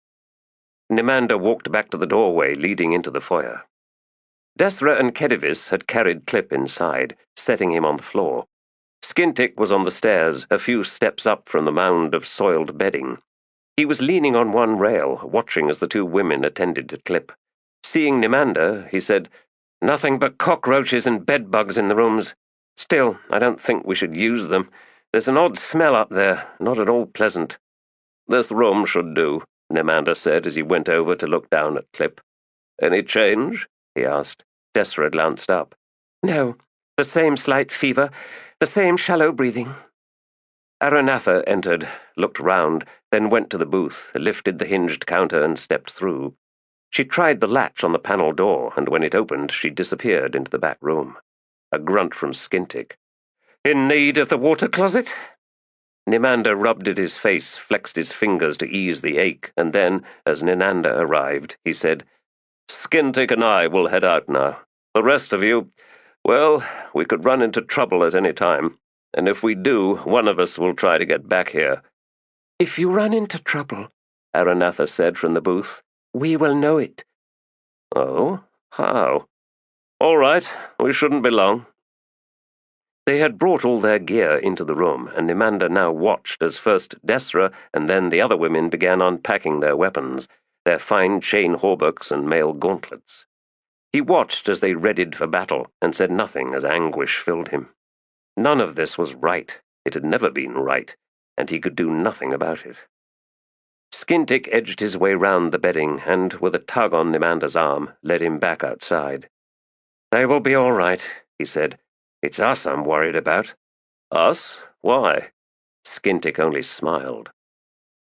Nimander walked back to the doorway leading into the foyer. Desra and Kedivis had carried Clip inside, setting him on the floor. Skintick was on the stairs, a few steps up from the mound of soiled bedding. He was leaning on one rail, watching as the two women attended to Clip. Seeing Nimander, he said, "Nothing but cockroaches and bedbugs in the rooms. Still, I don't think we should use them. There's an odd smell up there, not at all pleasant." "This room should do," Nimander said as he went over to look down at Clip. "Any change?" he asked. Desra glanced up. "No, the same slight fever, the same shallow breathing." Aranatha entered, looked round, then went to the booth, lifted the hinged counter and stepped through. She tried the latch on the panel door, and when it opened, she disappeared into the back room. A grunt from Skintick. "In need of the water closet?" Nimander rubbed at his face, flexed his fingers to ease the ache, and then, as Nimander arrived, he said, "Skintick and I will head out now. The rest of you, well, we could run into trouble at any time, and if we do, one of us will try to get back here." "If you run into trouble," Aranatha said from the booth, "we will know it." "Oh? How?" "All right, we shouldn't be long." They had brought all their gear into the room, and Nimander now watched as first Desra and then the other women began unpacking their weapons, their fine chain hauberks and mail gauntlets. He watched as they readied for battle, and said nothing as anguish filled him. None of this was right. It had never been right, and he could do nothing about it. Skintic edged his way round the bedding, and, with a tug on Nimander's arm, led him back outside. "They will be all right," he said. "It's us I'm worried about." "Us? Why?" Skintic only smiled.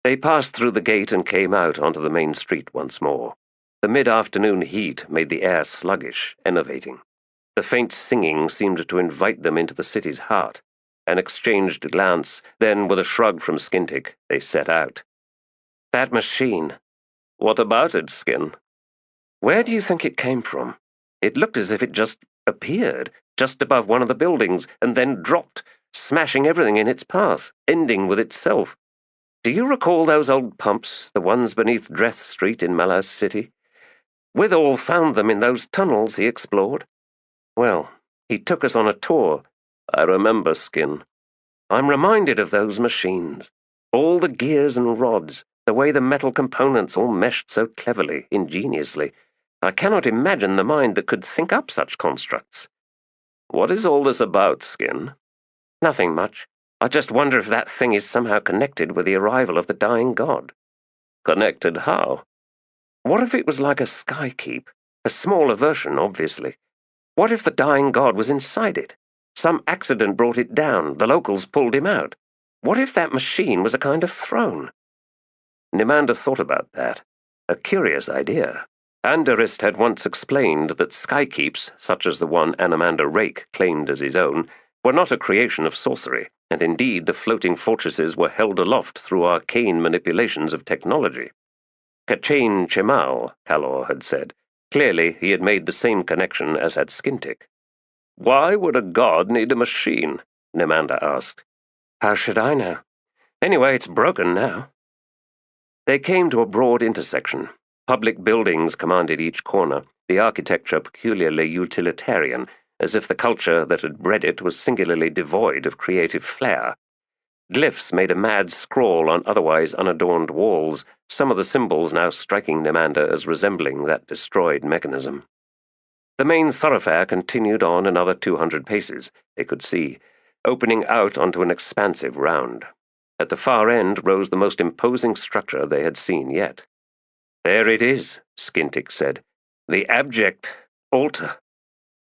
They passed through the gate and came out onto the main street once more. The mid-afternoon heat made the air sluggish, enervating. The faint singing seemed to invite them into the city's heart. An exchanged glance, then, with a shrug from Skintic, they set out. "That machine. What about it, Skin?" "Where do you think it came from? It looked as if it just appeared, just above one of the buildings, and then dropped, smashing everything in its path, ending with itself. Do you recall those old pumps, the ones beneath Dreth Street in Malaz City? Withall found them in those tunnels he explored. Well, he took us on a tour. I remember, Skin. I'm reminded of those machines. All the gears and rods, the way the metal components all meshed so cleverly, ingeniously. I cannot imagine the mind that could think up such constructs." "What is all this about, Skin?" "Nothing much. I just wonder if that thing is somehow connected with the arrival of the dying god." "Connected how?" "What if it was like a skykeep? A smaller version, obviously. What if the dying god was inside it? Some accident brought it down, the locals pulled him out. What if that machine was a kind of throne?" Nimander thought about that. A curious idea. Anderist had once explained that skykeeps, such as the one Anomander Rake claimed as his own, were not a creation of sorcery, and indeed the floating fortresses were held aloft through arcane manipulations of technology. Kachain Chemal, Kalor had said. Clearly he had made the same connection as had Skintic. "Why would a god need a machine?" Nimander asked. "How should I know? Anyway, it's broken now." They came to a broad intersection. Public buildings commanded each corner, the architecture peculiarly utilitarian, as if the culture that had bred it was singularly devoid of creative flair. Glyphs made a mad scrawl on otherwise unadorned walls, some of the symbols now striking Nimander as resembling that destroyed mechanism. The main thoroughfare continued on another 200 paces, they could see, opening out onto an expansive round. At the far end rose the most imposing structure they had seen yet. "There it is," Skintic said. "The abject altar.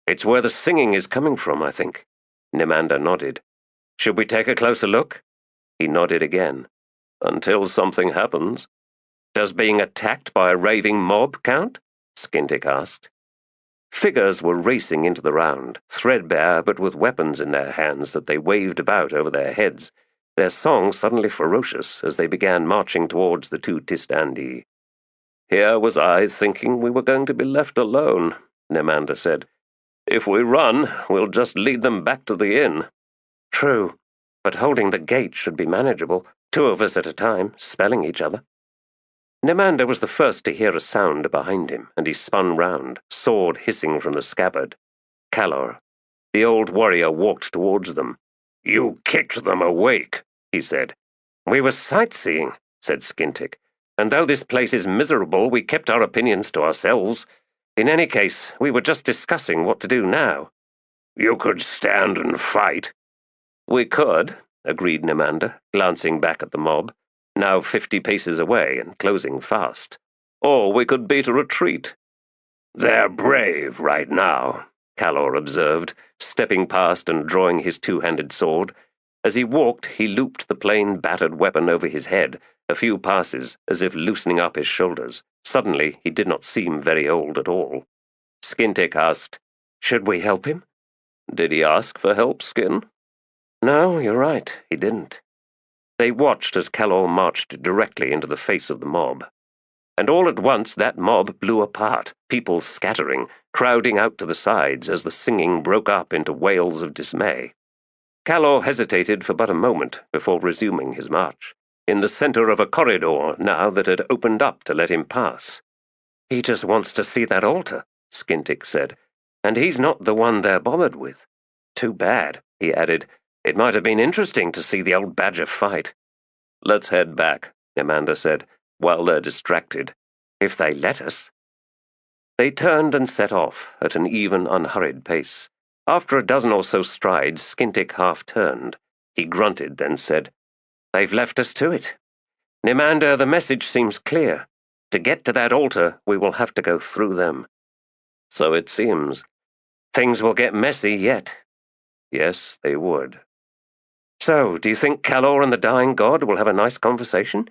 It's where the singing is coming from, I think." Nimander nodded. "Should we take a closer look?" He nodded again. "Until something happens." "Does being attacked by a raving mob count?" Skintic asked. Figures were racing into the round, threadbare but with weapons in their hands that they waved about over their heads, their song suddenly ferocious as they began marching towards the two Tiste Andii. "Here was I thinking we were going to be left alone," Nimander said. "If we run, we'll just lead them back to the inn." "True, but holding the gate should be manageable, 2 of us at a time, spelling each other." Nimander was the first to hear a sound behind him, and he spun round, sword hissing from the scabbard. Kalor. The old warrior walked towards them. "You kicked them awake," he said. "We were sightseeing," said Skintic. "And though this place is miserable, we kept our opinions to ourselves. In any case, we were just discussing what to do now." "You could stand and fight." "We could," agreed Nimander, glancing back at the mob, now 50 paces away and closing fast. "Or we could beat a retreat." "They're brave right now," Kalor observed, stepping past and drawing his 2-handed sword. As he walked, he looped the plain, battered weapon over his head, a few passes, as if loosening up his shoulders. Suddenly, he did not seem very old at all. Skintic asked, "Should we help him?" "Did he ask for help, Skin?" "No, you're right, he didn't." They watched as Kalor marched directly into the face of the mob. And all at once that mob blew apart, people scattering, crowding out to the sides as the singing broke up into wails of dismay. Kalor hesitated for but a moment before resuming his march, in the center of a corridor now that had opened up to let him pass. "He just wants to see that altar," Skintic said, "and he's not the one they're bothered with. too bad," he added. "It might have been interesting to see the old badger fight." "Let's head back," Nimander said, "while they're distracted." "If they let us." They turned and set off at an even, unhurried pace. After a dozen or so strides, Skintic half turned. He grunted, then said, "They've left us to it. Nimander, the message seems clear. To get to that altar, we will have to go through them." "So it seems." "Things will get messy yet." Yes, they would. "So, do you think Calor and the Dying God will have a nice conversation?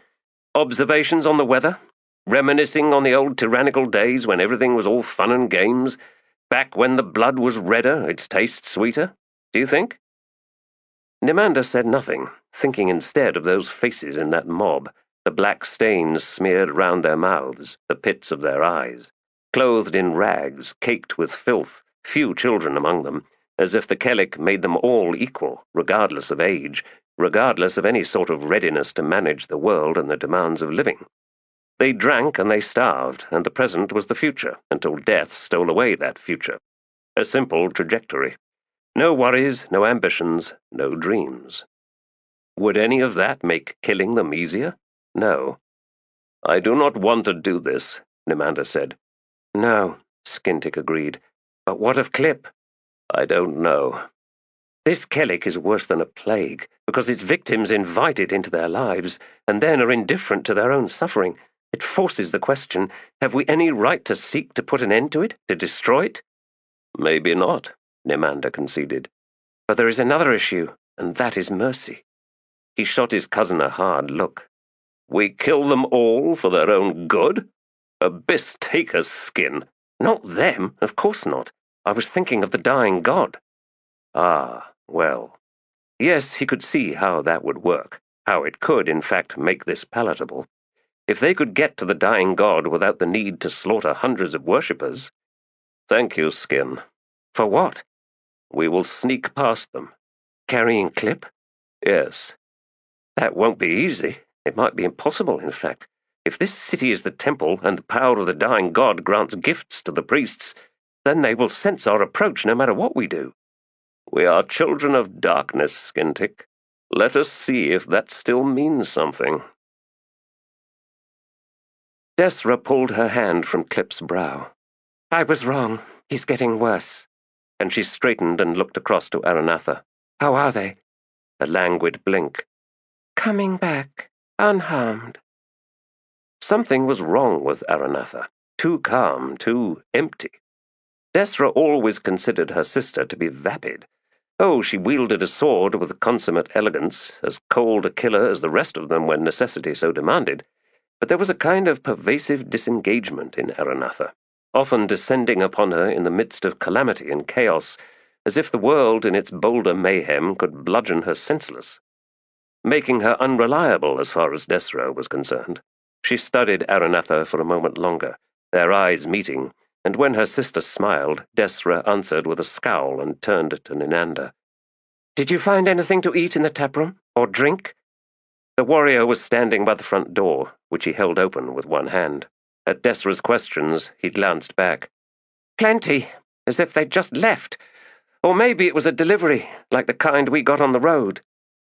Observations on the weather? Reminiscing on the old tyrannical days when everything was all fun and games? Back when the blood was redder, its taste sweeter? Do you think?" Nimander said nothing, thinking instead of those faces in that mob, the black stains smeared round their mouths, the pits of their eyes, clothed in rags, caked with filth, few children among them, as if the Kellic made them all equal, regardless of age, regardless of any sort of readiness to manage the world and the demands of living. They drank and they starved, and the present was the future, until death stole away that future. A simple trajectory. No worries, no ambitions, no dreams. Would any of that make killing them easier? No. "I do not want to do this," Nimander said. "No," Skintic agreed. "But what of Clip?" "I don't know." "This Kellic is worse than a plague, because its victims invite it into their lives, and then are indifferent to their own suffering. It forces the question, have we any right to seek to put an end to it, to destroy it?" "Maybe not," Nimander conceded. "But there is another issue, and that is mercy." He shot his cousin a hard look. "We kill them all for their own good? Abyss take a skin." "Not them, of course not. I was thinking of the Dying God." Ah, well. Yes, he could see how that would work, how it could, in fact, make this palatable. If they could get to the Dying God without the need to slaughter hundreds of worshippers. "Thank you, Skin." "For what?" "We will sneak past them." "Carrying Clip?" "Yes." "That won't be easy. It might be impossible, in fact. If this city is the temple and the power of the Dying God grants gifts to the priests, then they will sense our approach no matter what we do." "We are children of darkness, Skintic. Let us see if that still means something." Desra pulled her hand from Clip's brow. "I was wrong. He's getting worse." And she straightened and looked across to Aranatha. "How are they?" A languid blink. "Coming back, unharmed." Something was wrong with Aranatha. Too calm, too empty. Desra always considered her sister to be vapid. Oh, she wielded a sword with consummate elegance, as cold a killer as the rest of them when necessity so demanded. But there was a kind of pervasive disengagement in Aranatha, often descending upon her in the midst of calamity and chaos, as if the world in its bolder mayhem could bludgeon her senseless, making her unreliable as far as Desra was concerned. She studied Aranatha for a moment longer, their eyes meeting, and when her sister smiled, Desra answered with a scowl and turned to Nimander. "Did you find anything to eat in the taproom, or drink?" The warrior was standing by the front door, which he held open with one hand. At Desra's questions, he glanced back. "Plenty, as if they'd just left. Or maybe it was a delivery, like the kind we got on the road."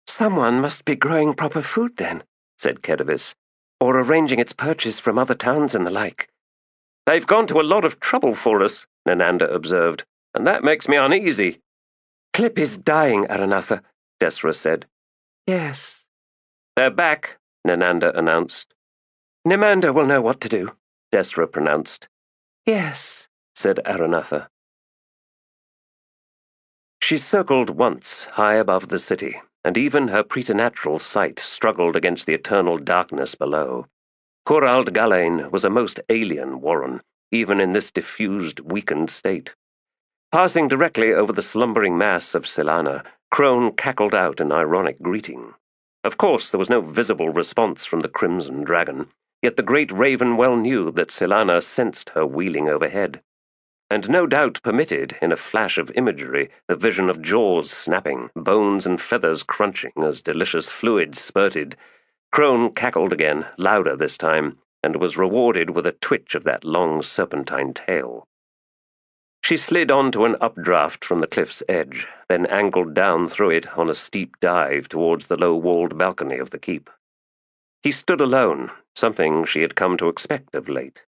"Someone must be growing proper food then," said Kedavis, "or arranging its purchase from other towns and the like." "They've gone to a lot of trouble for us," Nimander observed, "and that makes me uneasy." "Clip is dying, Aranatha," Desra said. "Yes." "They're back," Nimander announced. "Nimander will know what to do," Desra pronounced. "Yes," said Aranatha. She circled once, high above the city, and even her preternatural sight struggled against the eternal darkness below. Curald Galain was a most alien warren, even in this diffused, weakened state. Passing directly over the slumbering mass of Silana, Crone cackled out an ironic greeting. Of course, there was no visible response from the Crimson Dragon, yet the great raven well knew that Silana sensed her wheeling overhead, and no doubt permitted, in a flash of imagery, the vision of jaws snapping, bones and feathers crunching as delicious fluids spurted. Crone cackled again, louder this time, and was rewarded with a twitch of that long serpentine tail. She slid onto an updraft from the cliff's edge, then angled down through it on a steep dive towards the low-walled balcony of the keep. He stood alone, something she had come to expect of late.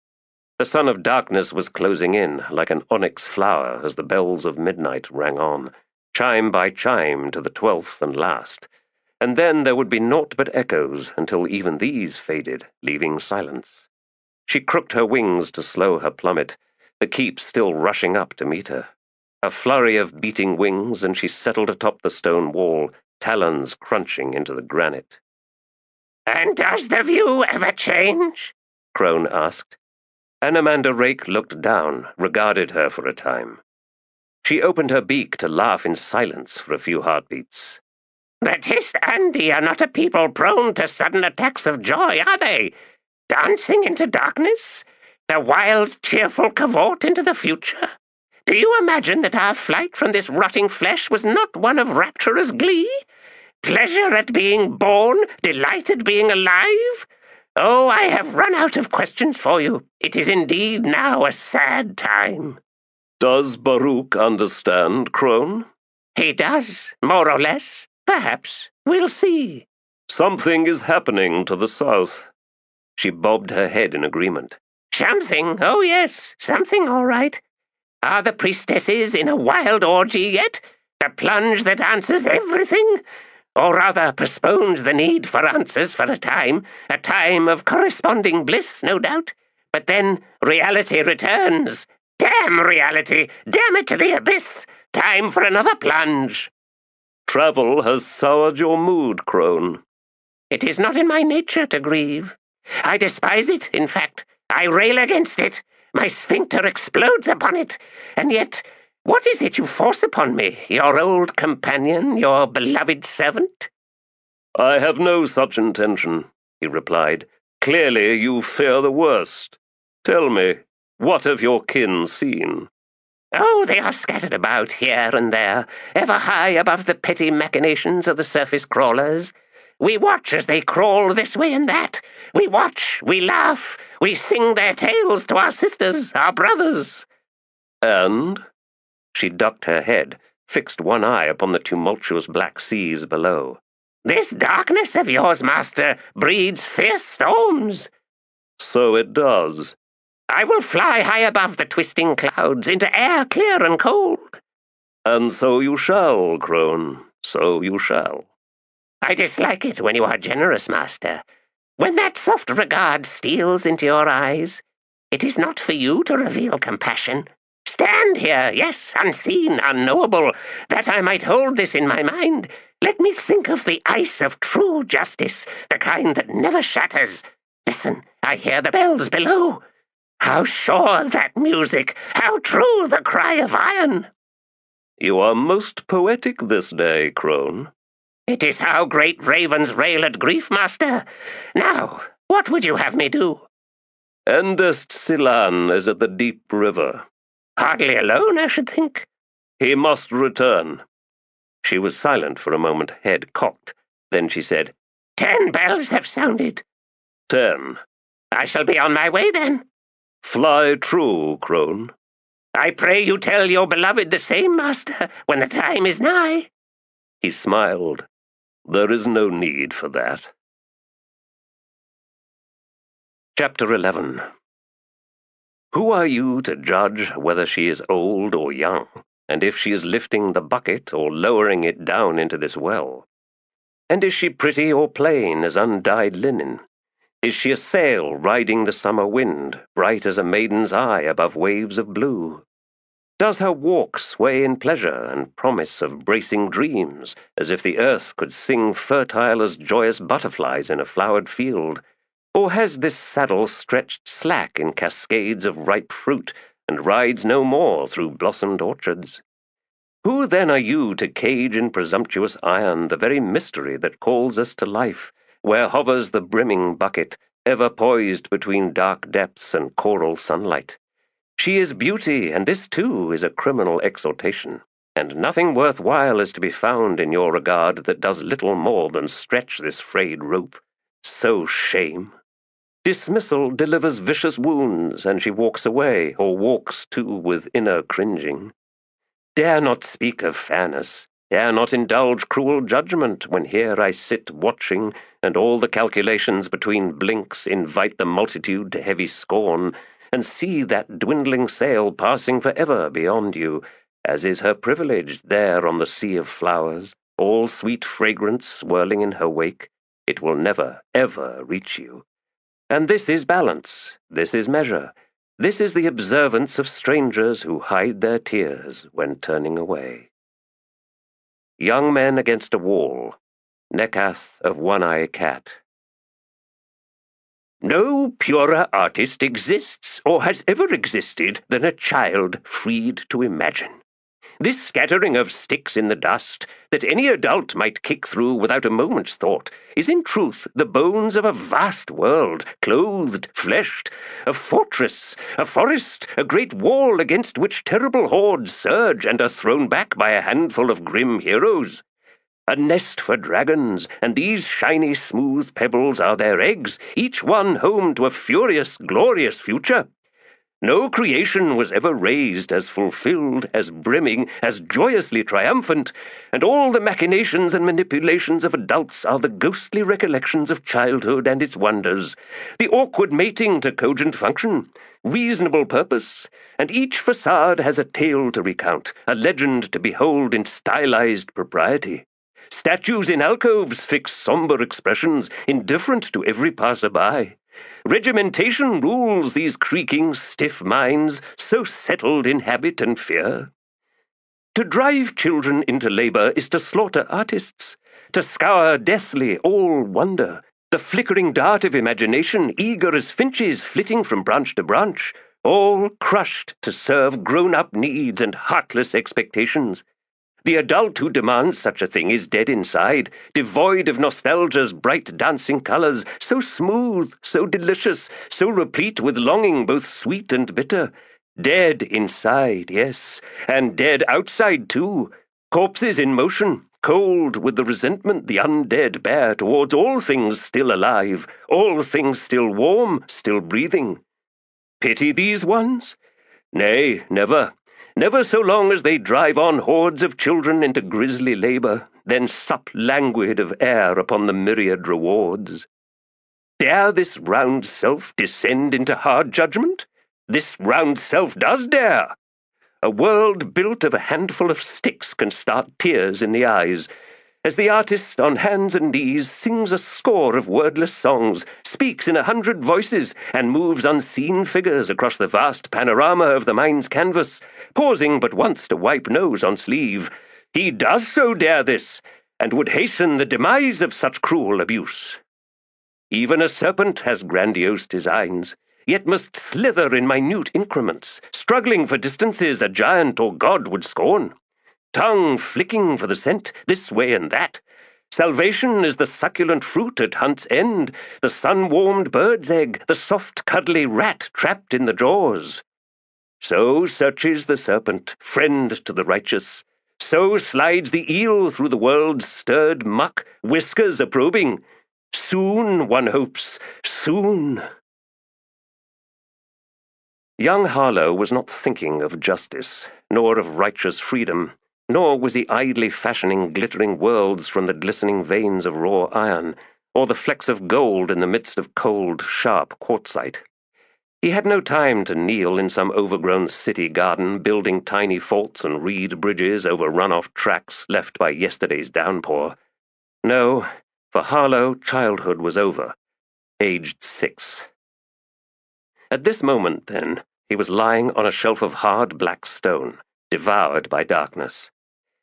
The sun of darkness was closing in like an onyx flower as the bells of midnight rang on, chime by chime to the 12th and last, and then there would be naught but echoes until even these faded, leaving silence. She crooked her wings to slow her plummet, the keep still rushing up to meet her. A flurry of beating wings, and she settled atop the stone wall, talons crunching into the granite. "And does the view ever change?" Crone asked. Anomander Rake looked down, regarded her for a time. She opened her beak to laugh in silence for a few heartbeats. "The Tiste Andii are not a people prone to sudden attacks of joy, are they? Dancing into darkness? The wild, cheerful cavort into the future? Do you imagine that our flight from this rotting flesh was not one of rapturous glee? Pleasure at being born, delight at being alive? Oh, I have run out of questions for you. It is indeed now a sad time." "Does Baruch understand, Crone?" "He does, more or less. Perhaps. We'll see." "Something is happening to the south." She bobbed her head in agreement. "Something? Oh, yes, something all right. Are the priestesses in a wild orgy yet? The plunge that answers everything? Or rather postpones the need for answers for a time of corresponding bliss, no doubt. But then reality returns. Damn reality! Damn it to the abyss! Time for another plunge." "Travel has soured your mood, Crone." "It is not in my nature to grieve. I despise it, in fact. I rail against it. My sphincter explodes upon it. And yet, what is it you force upon me, your old companion, your beloved servant?" "I have no such intention," he replied. "Clearly you fear the worst. Tell me, what have your kin seen?" "Oh, they are scattered about here and there, ever high above the petty machinations of the surface crawlers. We watch as they crawl this way and that. We watch, we laugh, we sing their tales to our sisters, our brothers." "And?" She ducked her head, fixed one eye upon the tumultuous black seas below. "This darkness of yours, master, breeds fierce storms." "So it does." "I will fly high above the twisting clouds, into air clear and cold." "And so you shall, Crone, so you shall." "I dislike it when you are generous, master. When that soft regard steals into your eyes, it is not for you to reveal compassion. Stand here, yes, unseen, unknowable, that I might hold this in my mind. Let me think of the ice of true justice, the kind that never shatters. Listen, I hear the bells below. How sure that music, how true the cry of iron." "You are most poetic this day, Crone." "It is how great ravens rail at grief, master. Now, what would you have me do?" "Endest Silan is at the deep river." "Hardly alone, I should think." "He must return." She was silent for a moment, head cocked. Then she said, 10 bells have sounded." 10. "I shall be on my way then." "Fly true, Crone." "I pray you tell your beloved the same, master, when the time is nigh." He smiled. "There is no need for that." Chapter 11. Who are you to judge whether she is old or young, and if she is lifting the bucket or lowering it down into this well? And is she pretty or plain as undyed linen? Is she a sail riding the summer wind, bright as a maiden's eye above waves of blue? Does her walk sway in pleasure and promise of bracing dreams, as if the earth could sing fertile as joyous butterflies in a flowered field? Or has this saddle stretched slack in cascades of ripe fruit, and rides no more through blossomed orchards? Who then are you to cage in presumptuous iron the very mystery that calls us to life, where hovers the brimming bucket, ever poised between dark depths and choral sunlight? She is beauty, and this too is a criminal exhortation, and nothing worthwhile is to be found in your regard that does little more than stretch this frayed rope. So shame! Dismissal delivers vicious wounds, and she walks away, or walks too with inner cringing. Dare not speak of fairness, dare not indulge cruel judgment when here I sit watching, and all the calculations between blinks invite the multitude to heavy scorn, and see that dwindling sail passing forever beyond you, as is her privilege there on the sea of flowers, all sweet fragrance swirling in her wake. It will never, ever reach you. And this is balance, this is measure, this is the observance of strangers who hide their tears when turning away. Young Men Against a Wall, Nekath of One-Eye Cat. No purer artist exists, or has ever existed, than a child freed to imagine. This scattering of sticks in the dust, that any adult might kick through without a moment's thought, is in truth the bones of a vast world, clothed, fleshed, a fortress, a forest, a great wall against which terrible hordes surge and are thrown back by a handful of grim heroes. A nest for dragons, and these shiny, smooth pebbles are their eggs, each one home to a furious, glorious future. No creation was ever raised as fulfilled, as brimming, as joyously triumphant, and all the machinations and manipulations of adults are the ghostly recollections of childhood and its wonders, the awkward mating to cogent function, reasonable purpose, and each facade has a tale to recount, a legend to behold in stylized propriety. Statues in alcoves fix somber expressions, indifferent to every passer-by. Regimentation rules these creaking, stiff minds, so settled in habit and fear. To drive children into labor is to slaughter artists, to scour deathly all wonder, the flickering dart of imagination, eager as finches flitting from branch to branch, all crushed to serve grown-up needs and heartless expectations. The adult who demands such a thing is dead inside, devoid of nostalgia's bright dancing colors, so smooth, so delicious, so replete with longing both sweet and bitter. Dead inside, yes, and dead outside too. Corpses in motion, cold with the resentment the undead bear towards all things still alive, all things still warm, still breathing. Pity these ones? Nay, never. Never so long as they drive on hordes of children into grisly labor, then sup languid of air upon the myriad rewards. Dare this round self descend into hard judgment? This round self does dare. A world built of a handful of sticks can start tears in the eyes, as the artist on hands and knees sings a score of wordless songs, speaks in 100 voices, and moves unseen figures across the vast panorama of the mind's canvas, pausing but once to wipe nose on sleeve. He does so dare this, and would hasten the demise of such cruel abuse. Even a serpent has grandiose designs, yet must slither in minute increments, struggling for distances a giant or god would scorn. Tongue flicking for the scent, this way and that. Salvation is the succulent fruit at hunt's end, the sun-warmed bird's egg, the soft, cuddly rat trapped in the jaws. So searches the serpent, friend to the righteous. So slides the eel through the world's stirred muck, whiskers a-probing. Soon, one hopes, soon. Young Harlow was not thinking of justice, nor of righteous freedom, nor was he idly fashioning glittering worlds from the glistening veins of raw iron, or the flecks of gold in the midst of cold, sharp quartzite. He had no time to kneel in some overgrown city garden, building tiny forts and reed bridges over run-off tracks left by yesterday's downpour. No, for Harlow, childhood was over, aged 6. At this moment, then, he was lying on a shelf of hard black stone, devoured by darkness.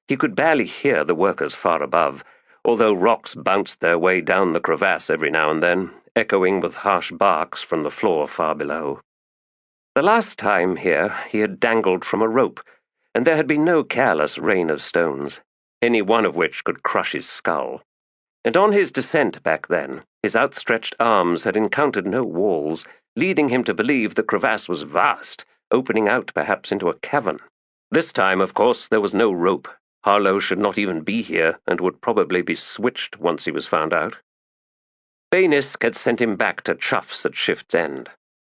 He could barely hear the workers far above, although rocks bounced their way down the crevasse every now and then, echoing with harsh barks from the floor far below. The last time here he had dangled from a rope, and there had been no careless rain of stones, any one of which could crush his skull. And on his descent back then, his outstretched arms had encountered no walls, leading him to believe the crevasse was vast, opening out perhaps into a cavern. This time, of course, there was no rope. Harlow should not even be here, and would probably be switched once he was found out. Baynisk had sent him back to Chuff's at shift's end,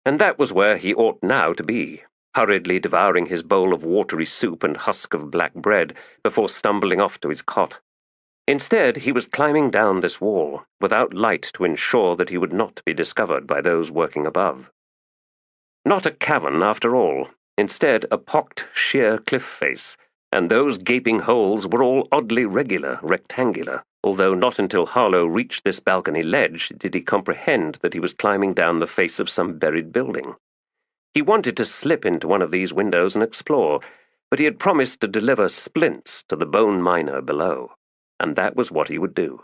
and that was where he ought now to be, hurriedly devouring his bowl of watery soup and husk of black bread before stumbling off to his cot. Instead, he was climbing down this wall, without light to ensure that he would not be discovered by those working above. Not a cavern, after all, instead a pocked, sheer cliff face, and those gaping holes were all oddly regular, rectangular, although not until Harlow reached this balcony ledge did he comprehend that he was climbing down the face of some buried building. He wanted to slip into one of these windows and explore, but he had promised to deliver splints to the bone miner below, and that was what he would do.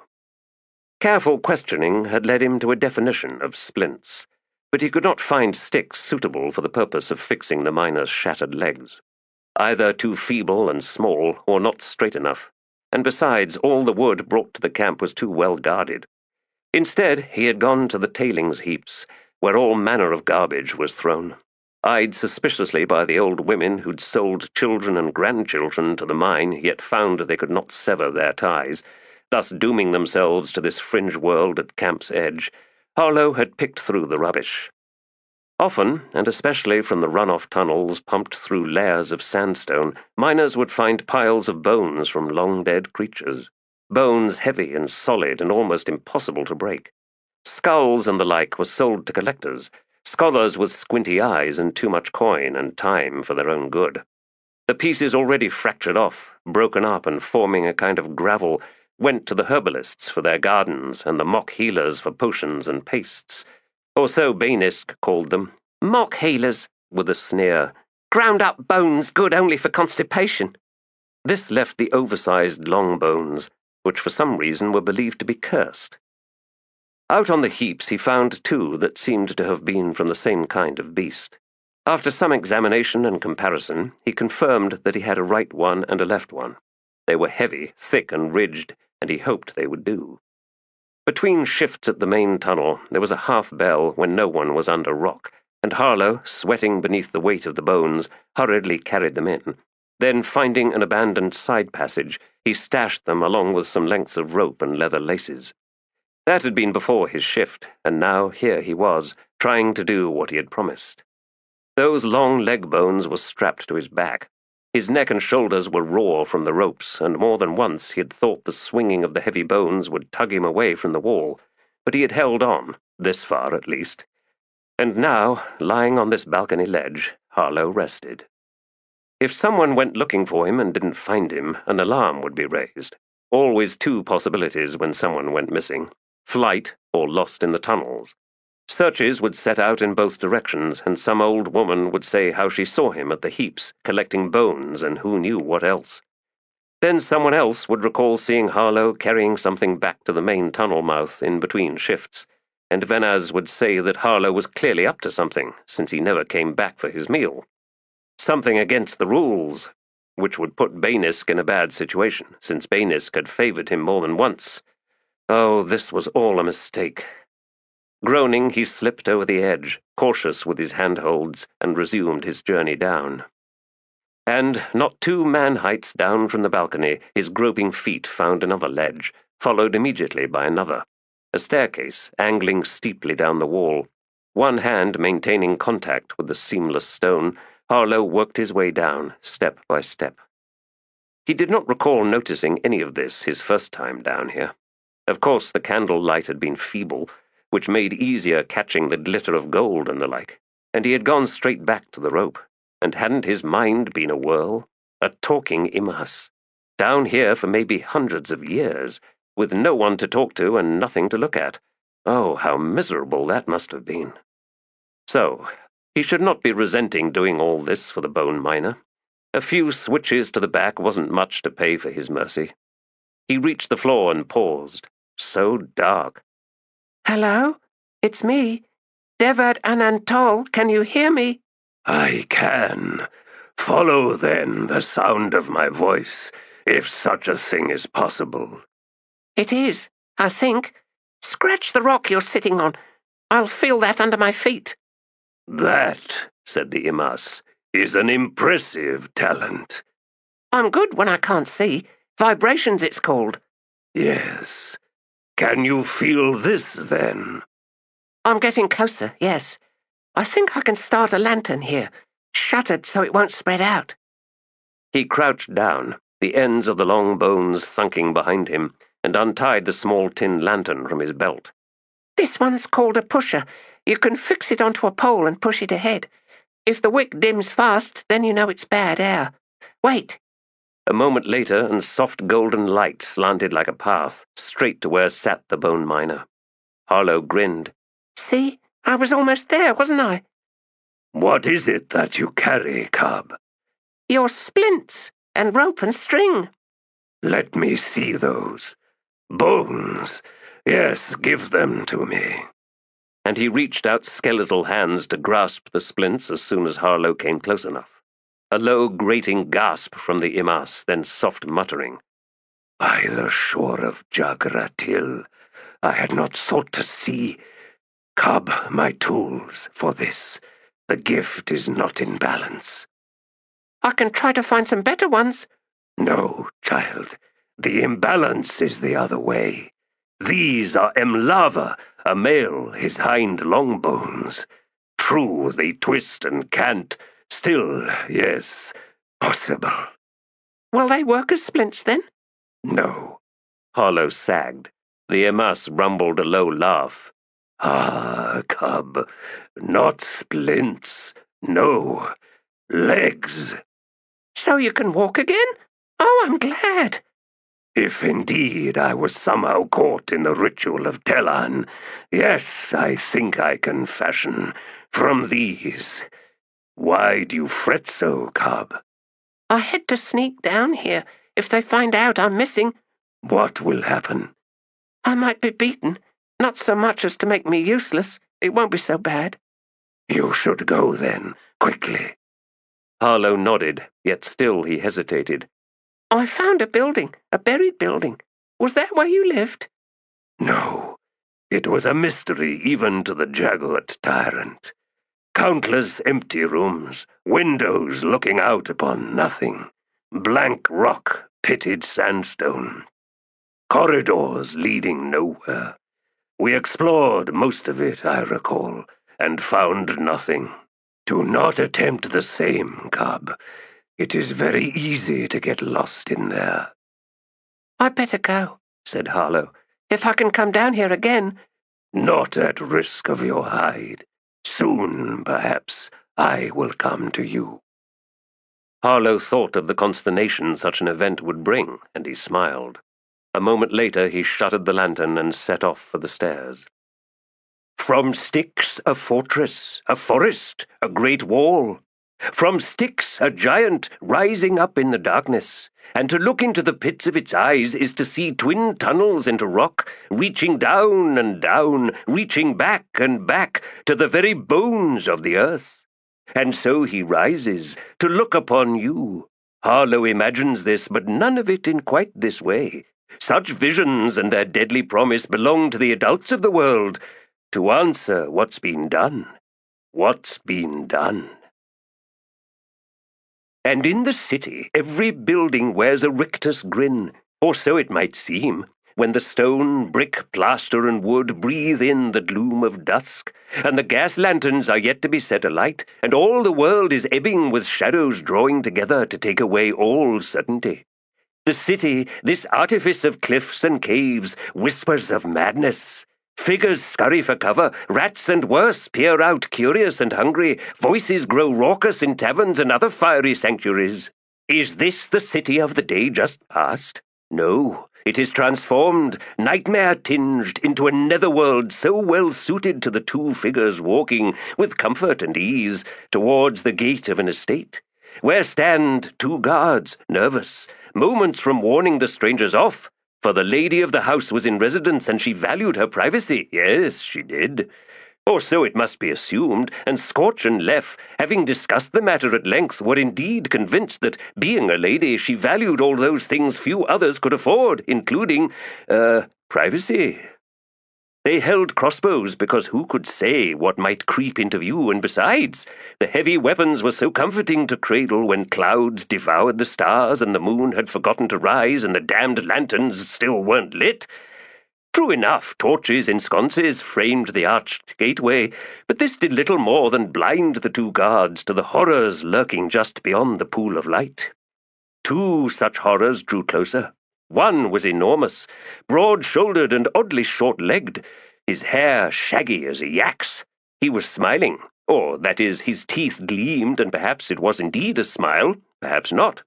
Careful questioning had led him to a definition of splints, but he could not find sticks suitable for the purpose of fixing the miner's shattered legs. Either too feeble and small, or not straight enough, and besides, all the wood brought to the camp was too well guarded. Instead, he had gone to the tailings heaps, where all manner of garbage was thrown, eyed suspiciously by the old women who'd sold children and grandchildren to the mine, yet found they could not sever their ties, thus dooming themselves to this fringe world at camp's edge. Harlow had picked through the rubbish. Often, and especially from the runoff tunnels pumped through layers of sandstone, miners would find piles of bones from long-dead creatures, bones heavy and solid and almost impossible to break. Skulls and the like were sold to collectors, scholars with squinty eyes and too much coin and time for their own good. The pieces already fractured off, broken up and forming a kind of gravel, went to the herbalists for their gardens and the mock healers for potions and pastes, or so Baynisk called them. Mock healers, with a sneer. Ground-up bones good only for constipation. This left the oversized long bones, which for some reason were believed to be cursed. Out on the heaps he found two that seemed to have been from the same kind of beast. After some examination and comparison, he confirmed that he had a right one and a left one. They were heavy, thick and ridged, and he hoped they would do. Between shifts at the main tunnel, there was a half-bell when no one was under rock, and Harlow, sweating beneath the weight of the bones, hurriedly carried them in. Then, finding an abandoned side passage, he stashed them along with some lengths of rope and leather laces. That had been before his shift, and now here he was, trying to do what he had promised. Those long leg bones were strapped to his back. His neck and shoulders were raw from the ropes, and more than once he had thought the swinging of the heavy bones would tug him away from the wall, but he had held on, this far at least. And now, lying on this balcony ledge, Harlow rested. If someone went looking for him and didn't find him, an alarm would be raised. Always two possibilities when someone went missing: flight or lost in the tunnels. Searches would set out in both directions, and some old woman would say how she saw him at the heaps, collecting bones and who knew what else. Then someone else would recall seeing Harlow carrying something back to the main tunnel mouth in between shifts, and Venaz would say that Harlow was clearly up to something, since he never came back for his meal. Something against the rules, which would put Baynisk in a bad situation, since Baynisk had favored him more than once. Oh, this was all a mistake. Groaning, he slipped over the edge, cautious with his handholds, and resumed his journey down. And, not 2 man-heights down from the balcony, his groping feet found another ledge, followed immediately by another, a staircase angling steeply down the wall. One hand maintaining contact with the seamless stone, Harlow worked his way down, step by step. He did not recall noticing any of this his first time down here. Of course, the candle light had been feeble, which made easier catching the glitter of gold and the like, and he had gone straight back to the rope. And hadn't his mind been a whirl? A talking Imas. Down here for maybe hundreds of years, with no one to talk to and nothing to look at. Oh, how miserable that must have been. So, he should not be resenting doing all this for the bone miner. A few switches to the back wasn't much to pay for his mercy. He reached the floor and paused. So dark. Hello? It's me. Devad Anantol, can you hear me? I can. Follow, then, the sound of my voice, if such a thing is possible. It is, I think. Scratch the rock you're sitting on. I'll feel that under my feet. That, said the Imas, is an impressive talent. I'm good when I can't see. Vibrations, it's called. Yes. Can you feel this, then? I'm getting closer, yes. I think I can start a lantern here, shuttered so it won't spread out. He crouched down, the ends of the long bones thunking behind him, and untied the small tin lantern from his belt. This one's called a pusher. You can fix it onto a pole and push it ahead. If the wick dims fast, then you know it's bad air. Wait. A moment later, and soft golden light slanted like a path, straight to where sat the bone miner. Harlow grinned. See? I was almost there, wasn't I? What is it that you carry, cub? Your splints, and rope and string. Let me see those. Bones. Yes, give them to me. And he reached out skeletal hands to grasp the splints as soon as Harlow came close enough. A low, grating gasp from the Imas, then soft muttering. By the shore of Jagratil, I had not thought to see. Cub, my tools for this. The gift is not in balance. I can try to find some better ones. No, child. The imbalance is the other way. These are Mlava, a male, his hind long bones. True, they twist and cant. Still, yes, possible. Will they work as splints, then? No. Harlow sagged. The Imas rumbled a low laugh. Ah, cub, not splints. No, legs. So you can walk again? Oh, I'm glad. If indeed I was somehow caught in the ritual of Telan, yes, I think I can fashion from these. Why do you fret so, cub? I had to sneak down here. If they find out I'm missing... What will happen? I might be beaten. Not so much as to make me useless. It won't be so bad. You should go then, quickly. Harlow nodded, yet still he hesitated. I found a building, a buried building. Was that where you lived? No, it was a mystery even to the Jagot tyrant. Countless empty rooms, windows looking out upon nothing, blank rock, pitted sandstone, corridors leading nowhere. We explored most of it, I recall, and found nothing. Do not attempt the same, cub. It is very easy to get lost in there. I'd better go, said Harlow. If I can come down here again... Not at risk of your hide. Soon, perhaps, I will come to you. Harlow thought of the consternation such an event would bring, and he smiled. A moment later he shuttered the lantern and set off for the stairs. From Styx a fortress, a forest, a great wall. From Styx a giant rising up in the darkness, and to look into the pits of its eyes is to see twin tunnels into rock, reaching down and down, reaching back and back to the very bones of the earth. And so he rises to look upon you. Harlow imagines this, but none of it in quite this way. Such visions and their deadly promise belong to the adults of the world, to answer what's been done. What's been done? And in the city every building wears a rictus grin, or so it might seem, when the stone, brick, plaster, and wood breathe in the gloom of dusk, and the gas lanterns are yet to be set alight, and all the world is ebbing with shadows drawing together to take away all certainty. The city, this artifice of cliffs and caves, whispers of madness. Figures scurry for cover, rats and worse peer out curious and hungry, voices grow raucous in taverns and other fiery sanctuaries. Is this the city of the day just past? No, it is transformed, nightmare-tinged, into a netherworld so well suited to the two figures walking, with comfort and ease, towards the gate of an estate, where stand two guards, nervous, moments from warning the strangers off, for the lady of the house was in residence and she valued her privacy. Yes, she did. Or so it must be assumed, and Scorch and Leff, having discussed the matter at length, were indeed convinced that, being a lady, she valued all those things few others could afford, including, privacy. They held crossbows because who could say what might creep into view, and besides, the heavy weapons were so comforting to cradle when clouds devoured the stars and the moon had forgotten to rise and the damned lanterns still weren't lit. True enough, torches in sconces framed the arched gateway, but this did little more than blind the two guards to the horrors lurking just beyond the pool of light. Two such horrors drew closer. One was enormous, broad-shouldered and oddly short-legged, his hair shaggy as a yak's. He was smiling, or, that is, his teeth gleamed, and perhaps it was indeed a smile, perhaps not.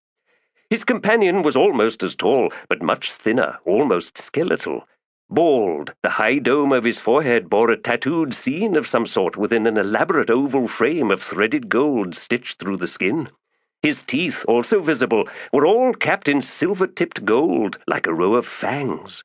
His companion was almost as tall, but much thinner, almost skeletal. Bald, the high dome of his forehead bore a tattooed scene of some sort within an elaborate oval frame of threaded gold stitched through the skin. His teeth, also visible, were all capped in silver-tipped gold, like a row of fangs.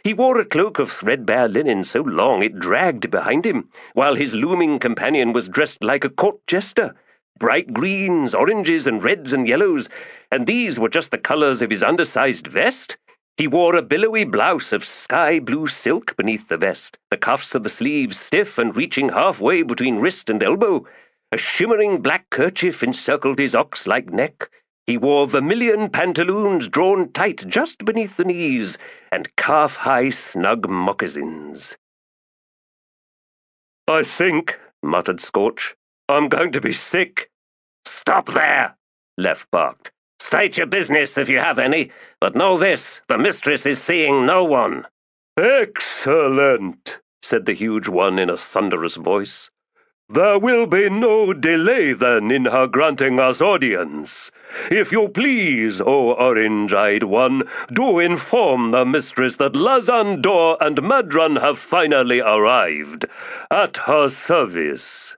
He wore a cloak of threadbare linen so long it dragged behind him, while his looming companion was dressed like a court jester. Bright greens, oranges, and reds and yellows, and these were just the colours of his undersized vest. He wore a billowy blouse of sky-blue silk beneath the vest, the cuffs of the sleeves stiff and reaching halfway between wrist and elbow. A shimmering black kerchief encircled his ox-like neck. He wore vermilion pantaloons drawn tight just beneath the knees, and calf-high snug moccasins. "I think," muttered Scorch, "I'm going to be sick." "Stop there," Lef barked. "State your business if you have any, but know this, the mistress is seeing no one." "Excellent," said the huge one in a thunderous voice. "There will be no delay, then, in her granting us audience. If you please, O orange-eyed one, do inform the mistress that Lazandor and Madran have finally arrived. At her service."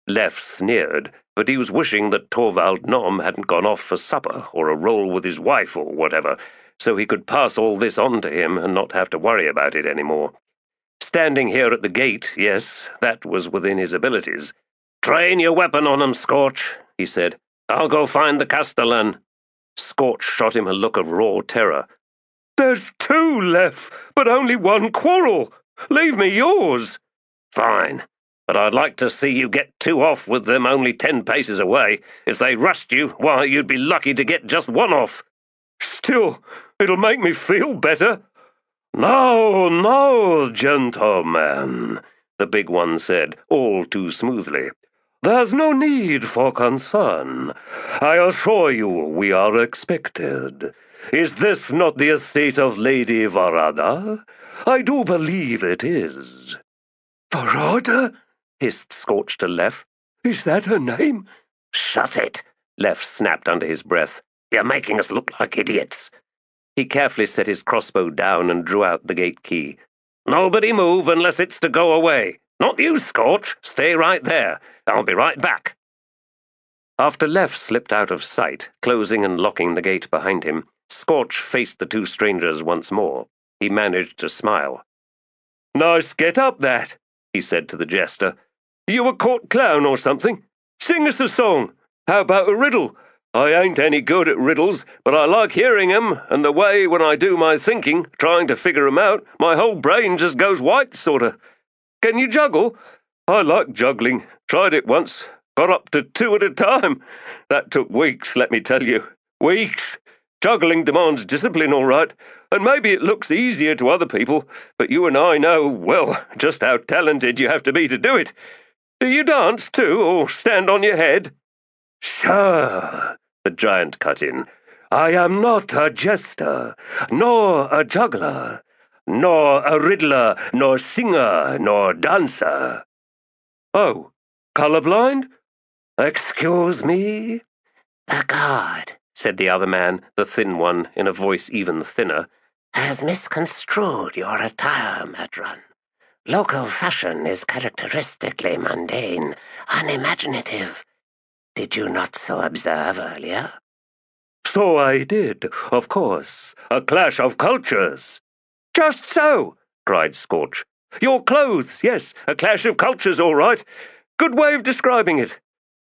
Lef sneered, but he was wishing that Torvald Nom hadn't gone off for supper or a roll with his wife or whatever, so he could pass all this on to him and not have to worry about it any more. Standing here at the gate, yes, that was within his abilities. "Train your weapon on 'em, Scorch," he said. "I'll go find the Castellan." Scorch shot him a look of raw terror. "There's two, Lef, but only one quarrel. Leave me yours." "Fine. But I'd like to see you get two off with them only 10 paces away. If they rushed you, why, you'd be lucky to get just one off." "Still, it'll make me feel better." "No, gentlemen," the big one said, all too smoothly. "There's no need for concern. I assure you we are expected. Is this not the estate of Lady Varada? I do believe it is." "Varada?" hissed Scorch to Lef. "Is that her name?" "Shut it," Lef snapped under his breath. "You're making us look like idiots." He carefully set his crossbow down and drew out the gate key. "Nobody move unless it's to go away. Not you, Scorch. Stay right there. I'll be right back." After Lef slipped out of sight, closing and locking the gate behind him, Scorch faced the two strangers once more. He managed to smile. "Nice get-up, that," he said to the jester. "You a court clown or something? Sing us a song. How about a riddle? I ain't any good at riddles, but I like hearing 'em, and the way when I do my thinking, trying to figure 'em out, my whole brain just goes white, sorta. Can you juggle? I like juggling. Tried it once. Got up to 2 at a time. That took weeks, let me tell you. Weeks. Juggling demands discipline, all right, and maybe it looks easier to other people, but you and I know, well, just how talented you have to be to do it. Do you dance, too, or stand on your head?" "Sure," the giant cut in. "I am not a jester, nor a juggler, nor a riddler, nor singer, nor dancer." "Oh, colorblind? Excuse me?" "The god," said the other man, the thin one, in a voice even thinner, "has misconstrued your attire, Madran. Local fashion is characteristically mundane, unimaginative. Did you not so observe earlier?" "So I did, of course. A clash of cultures." "Just so," cried Scorch. "Your clothes, yes, a clash of cultures, all right. Good way of describing it.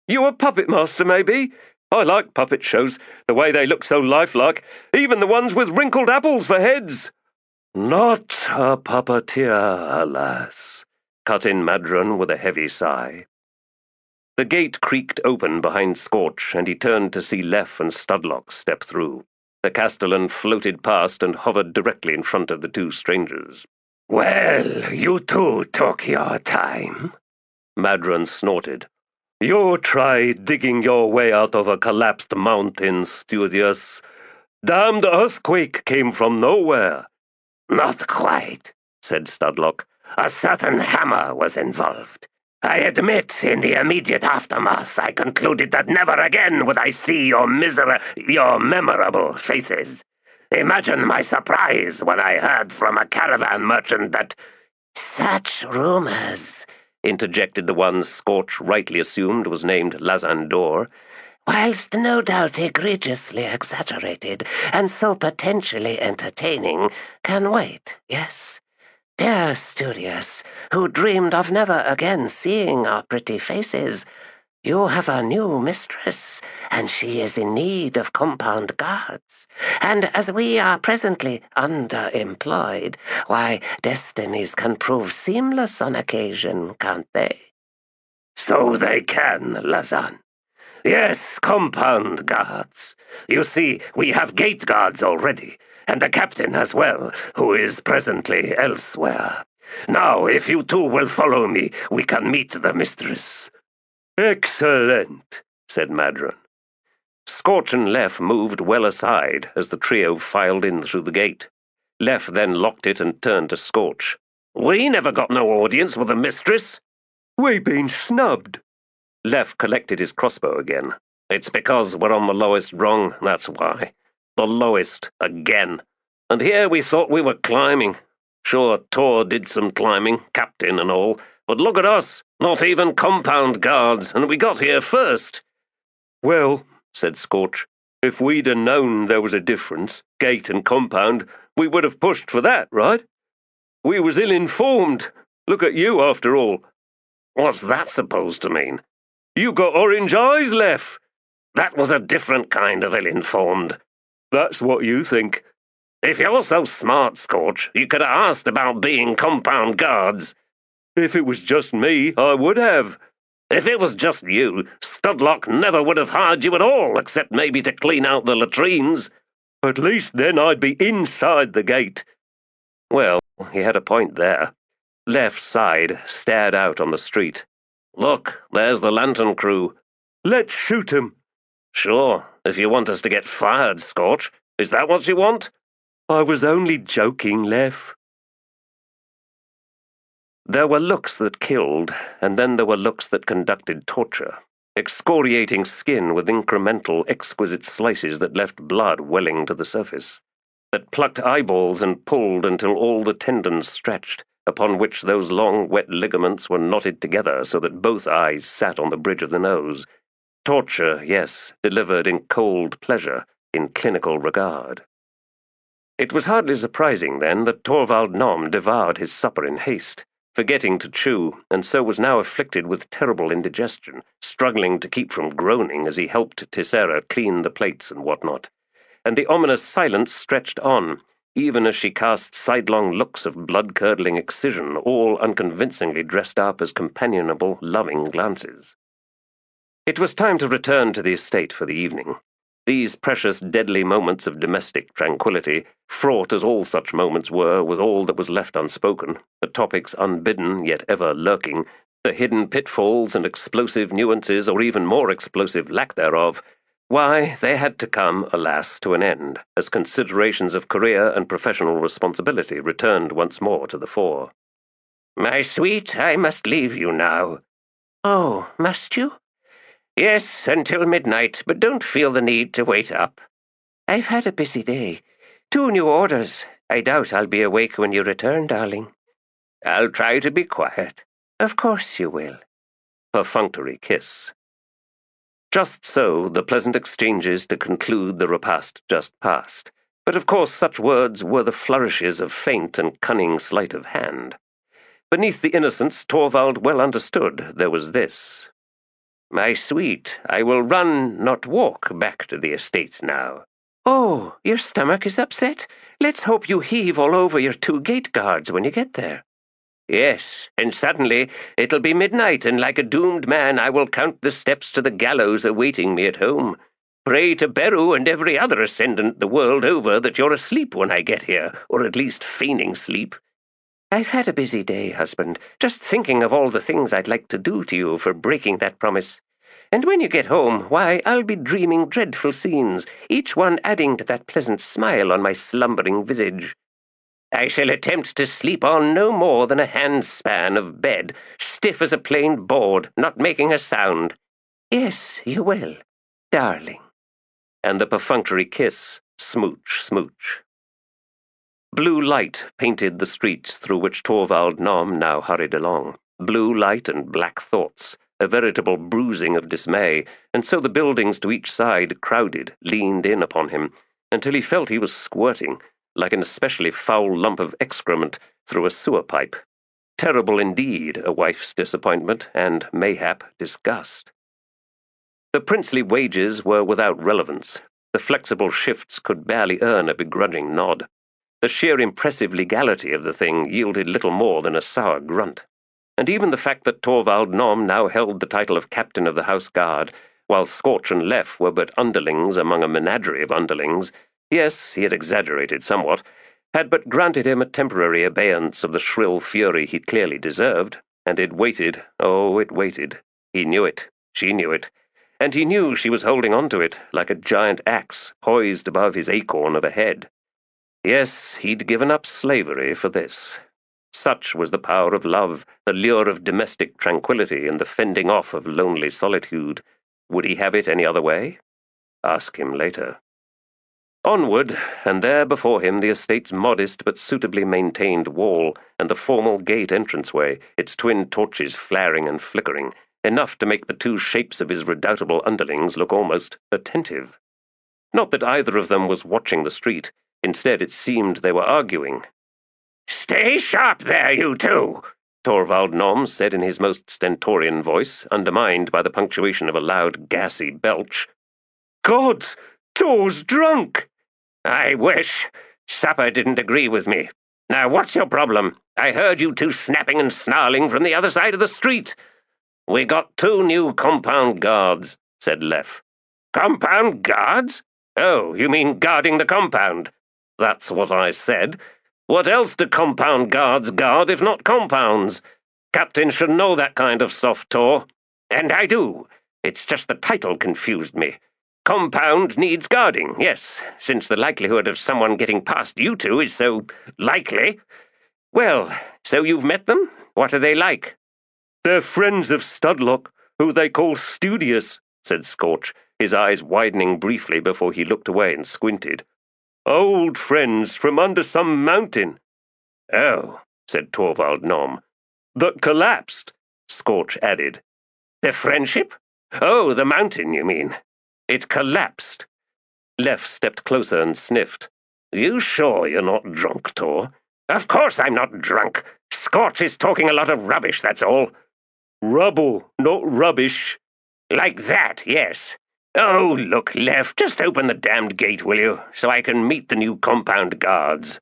You a puppet master, maybe? I like puppet shows, the way they look so lifelike, even the ones with wrinkled apples for heads." "Not a puppeteer, alas," cut in Madran with a heavy sigh. The gate creaked open behind Scorch, and he turned to see Lef and Studlock step through. The castellan floated past and hovered directly in front of the two strangers. "Well, you two took your time," Madron snorted. "You tried digging your way out of a collapsed mountain, studious. Damned earthquake came from nowhere." "Not quite," said Studlock. "A certain hammer was involved. I admit, in the immediate aftermath, I concluded that never again would I see your memorable faces. Imagine my surprise when I heard from a caravan merchant that—" "Such rumors," interjected the one Scorch rightly assumed was named Lazandor, "whilst no doubt egregiously exaggerated, and so potentially entertaining, can wait, yes? Dear studious, who dreamed of never again seeing our pretty faces, you have a new mistress, and she is in need of compound guards. And as we are presently underemployed, why, destinies can prove seamless on occasion, can't they?" "So they can, Lazan. Yes, compound guards. You see, we have gate guards already, and the captain as well, who is presently elsewhere. Now, if you two will follow me, we can meet the mistress." "Excellent," said Madron. Scorch and Lef moved well aside as the trio filed in through the gate. Lef then locked it and turned to Scorch. "We never got no audience with the mistress." "We been snubbed." Lef collected his crossbow again. "It's because we're on the lowest rung, that's why. The lowest, again. And here we thought we were climbing. Sure, Tor did some climbing, captain and all, but look at us, not even compound guards, and we got here first." "Well," said Scorch, "if we'd have known there was a difference, gate and compound, we would have pushed for that, right? We was ill-informed. Look at you, after all." "What's that supposed to mean?" "You got orange eyes, Lef." "That was a different kind of ill-informed." "That's what you think." "If you're so smart, Scorch, you could have asked about being compound guards." "If it was just me, I would have." "If it was just you, Studlock never would have hired you at all, except maybe to clean out the latrines." "At least then I'd be inside the gate." Well, he had a point there. Lef sighed, stared out on the street. "Look, there's the lantern crew." "Let's shoot 'em." "Sure, if you want us to get fired, Scorch. Is that what you want?" "I was only joking, Lef." There were looks that killed, and then there were looks that conducted torture, excoriating skin with incremental, exquisite slices that left blood welling to the surface, that plucked eyeballs and pulled until all the tendons stretched, upon which those long, wet ligaments were knotted together so that both eyes sat on the bridge of the nose. Torture, yes, delivered in cold pleasure, in clinical regard. It was hardly surprising, then, that Torvald Nom devoured his supper in haste, forgetting to chew, and so was now afflicted with terrible indigestion, struggling to keep from groaning as he helped Tissera clean the plates and what-not. And the ominous silence stretched on, even as she cast sidelong looks of blood-curdling excision, all unconvincingly dressed up as companionable, loving glances. It was time to return to the estate for the evening. These precious, deadly moments of domestic tranquillity, fraught as all such moments were with all that was left unspoken, the topics unbidden yet ever lurking, the hidden pitfalls and explosive nuances or even more explosive lack thereof, why, they had to come, alas, to an end, as considerations of career and professional responsibility returned once more to the fore. "My sweet, I must leave you now." "Oh, must you?" "Yes, until midnight, but don't feel the need to wait up." "I've had a busy day. 2 new orders. I doubt I'll be awake when you return, darling." "I'll try to be quiet." "Of course you will." Perfunctory kiss. Just so, the pleasant exchanges to conclude the repast just passed, but of course such words were the flourishes of faint and cunning sleight of hand. Beneath the innocence Torvald well understood there was this. "My sweet, I will run, not walk, back to the estate now." "Oh, your stomach is upset? Let's hope you heave all over your 2 gate guards when you get there." "Yes, and suddenly it'll be midnight, and like a doomed man I will count the steps to the gallows awaiting me at home. Pray to Beru and every other ascendant the world over that you're asleep when I get here, or at least feigning sleep. I've had a busy day, husband, just thinking of all the things I'd like to do to you for breaking that promise. And when you get home, why, I'll be dreaming dreadful scenes, each one adding to that pleasant smile on my slumbering visage. I shall attempt to sleep on no more than a handspan of bed, stiff as a plain board, not making a sound. Yes, you will, darling. And the perfunctory kiss, smooch, smooch. Blue light painted the streets through which Torvald Nom now hurried along. Blue light and black thoughts, a veritable bruising of dismay, and so the buildings to each side crowded, leaned in upon him, until he felt he was squirting, like an especially foul lump of excrement, through a sewer pipe. Terrible indeed, a wife's disappointment, and, mayhap, disgust. The princely wages were without relevance. The flexible shifts could barely earn a begrudging nod. The sheer impressive legality of the thing yielded little more than a sour grunt. And even the fact that Torvald Nom now held the title of captain of the House Guard, while Scorch and Lef were but underlings among a menagerie of underlings, yes, he had exaggerated somewhat, had but granted him a temporary abeyance of the shrill fury he clearly deserved, and it waited, oh, it waited. He knew it, she knew it, and he knew she was holding on to it like a giant axe poised above his acorn of a head. Yes, he'd given up slavery for this. Such was the power of love, the lure of domestic tranquility, and the fending off of lonely solitude. Would he have it any other way? Ask him later. Onward, and there before him the estate's modest but suitably maintained wall, and the formal gate entranceway, its twin torches flaring and flickering, enough to make the two shapes of his redoubtable underlings look almost attentive. Not that either of them was watching the street. Instead, it seemed they were arguing. "Stay sharp there, you two," Torvald Nom said in his most stentorian voice, undermined by the punctuation of a loud, gassy belch. "God, Tor's drunk!" "I wish. Supper didn't agree with me. Now, what's your problem? I heard you two snapping and snarling from the other side of the street." "We got 2 new compound guards," said Lef. "Compound guards? Oh, you mean guarding the compound?" "That's what I said. What else do compound guards guard if not compounds? Captain should know that kind of stuff, Tor. And I do. It's just the title confused me. Compound needs guarding, yes, since the likelihood of someone getting past you two is so likely. Well, so you've met them? What are they like?" "They're friends of Studlock, who they call Studious," said Scorch, his eyes widening briefly before he looked away and squinted. "Old friends from under some mountain." "Oh," said Torvald Nom. "That collapsed," Scorch added. "The friendship? Oh, the mountain, you mean. It collapsed." Lef stepped closer and sniffed. "You sure you're not drunk, Tor?" "Of course I'm not drunk. Scorch is talking a lot of rubbish, that's all." "Rubble, not rubbish." "Like that, yes. Oh, look, Lef, just open the damned gate, will you, so I can meet the new compound guards."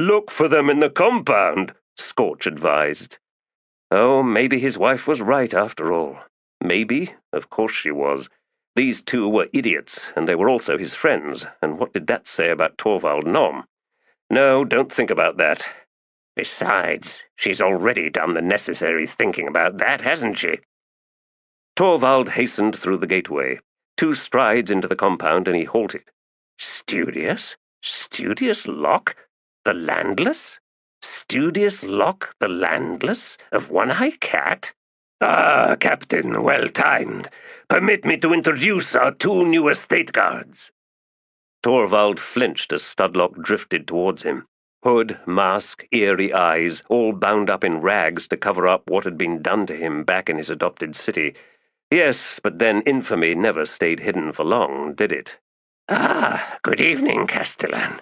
"Look for them in the compound," Scorch advised. Oh, maybe his wife was right after all. Maybe, of course she was. These two were idiots, and they were also his friends, and what did that say about Torvald Nom? No, don't think about that. Besides, she's already done the necessary thinking about that, hasn't she? Torvald hastened through the gateway. 2 strides into the compound, and he halted. Studious? Studious Lock? The Landless? Studious Lock, the Landless, of One-Eye Cat? "Ah, Captain, well timed. Permit me to introduce our 2 new estate guards." Torvald flinched as Studlock drifted towards him. Hood, mask, eerie eyes, all bound up in rags to cover up what had been done to him back in his adopted city. Yes, but then infamy never stayed hidden for long, did it? "Ah, good evening, Castellan."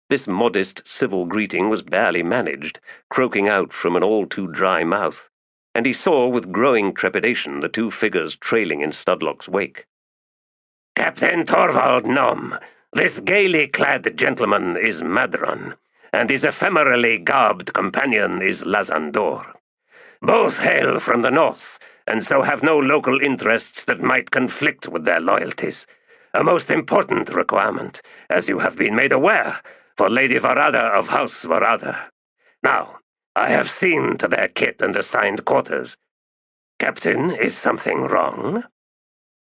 This modest civil greeting was barely managed, croaking out from an all-too-dry mouth, and he saw with growing trepidation the 2 figures trailing in Studlock's wake. "Captain Torvald Nom, this gaily clad gentleman is Madron, and his ephemerally garbed companion is Lazandor. Both hail from the north, and so have no local interests that might conflict with their loyalties. a most important requirement, as you have been made aware, for Lady Varada of House Varada. Now, I have seen to their kit and assigned quarters. Captain, is something wrong?"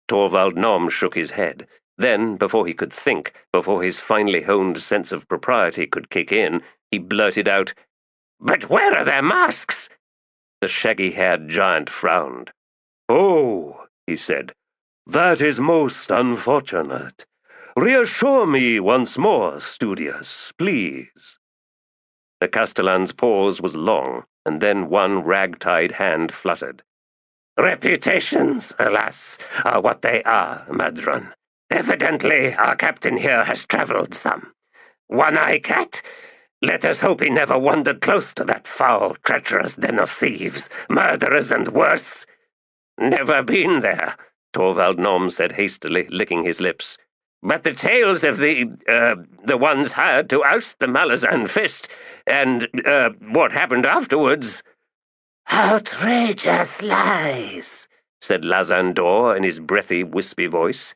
Torvald Nom shook his head. Then, before he could think, before his finely honed sense of propriety could kick in, he blurted out, "But where are their masks?" The shaggy-haired giant frowned. "Oh," he said, "that is most unfortunate. Reassure me once more, Studious, please." The Castellan's pause was long, and then one rag-tied hand fluttered. "Reputations, alas, are what they are, Madron. Evidently, our captain here has travelled some. One-Eye Cat? Let us hope he never wandered close to that foul, treacherous den of thieves, murderers, and worse." "Never been there," Torvald Nom said hastily, licking his lips. "But the tales of the ones hired to oust the Malazan fist, and, what happened afterwards—" "Outrageous lies," said Lazandor in his breathy, wispy voice.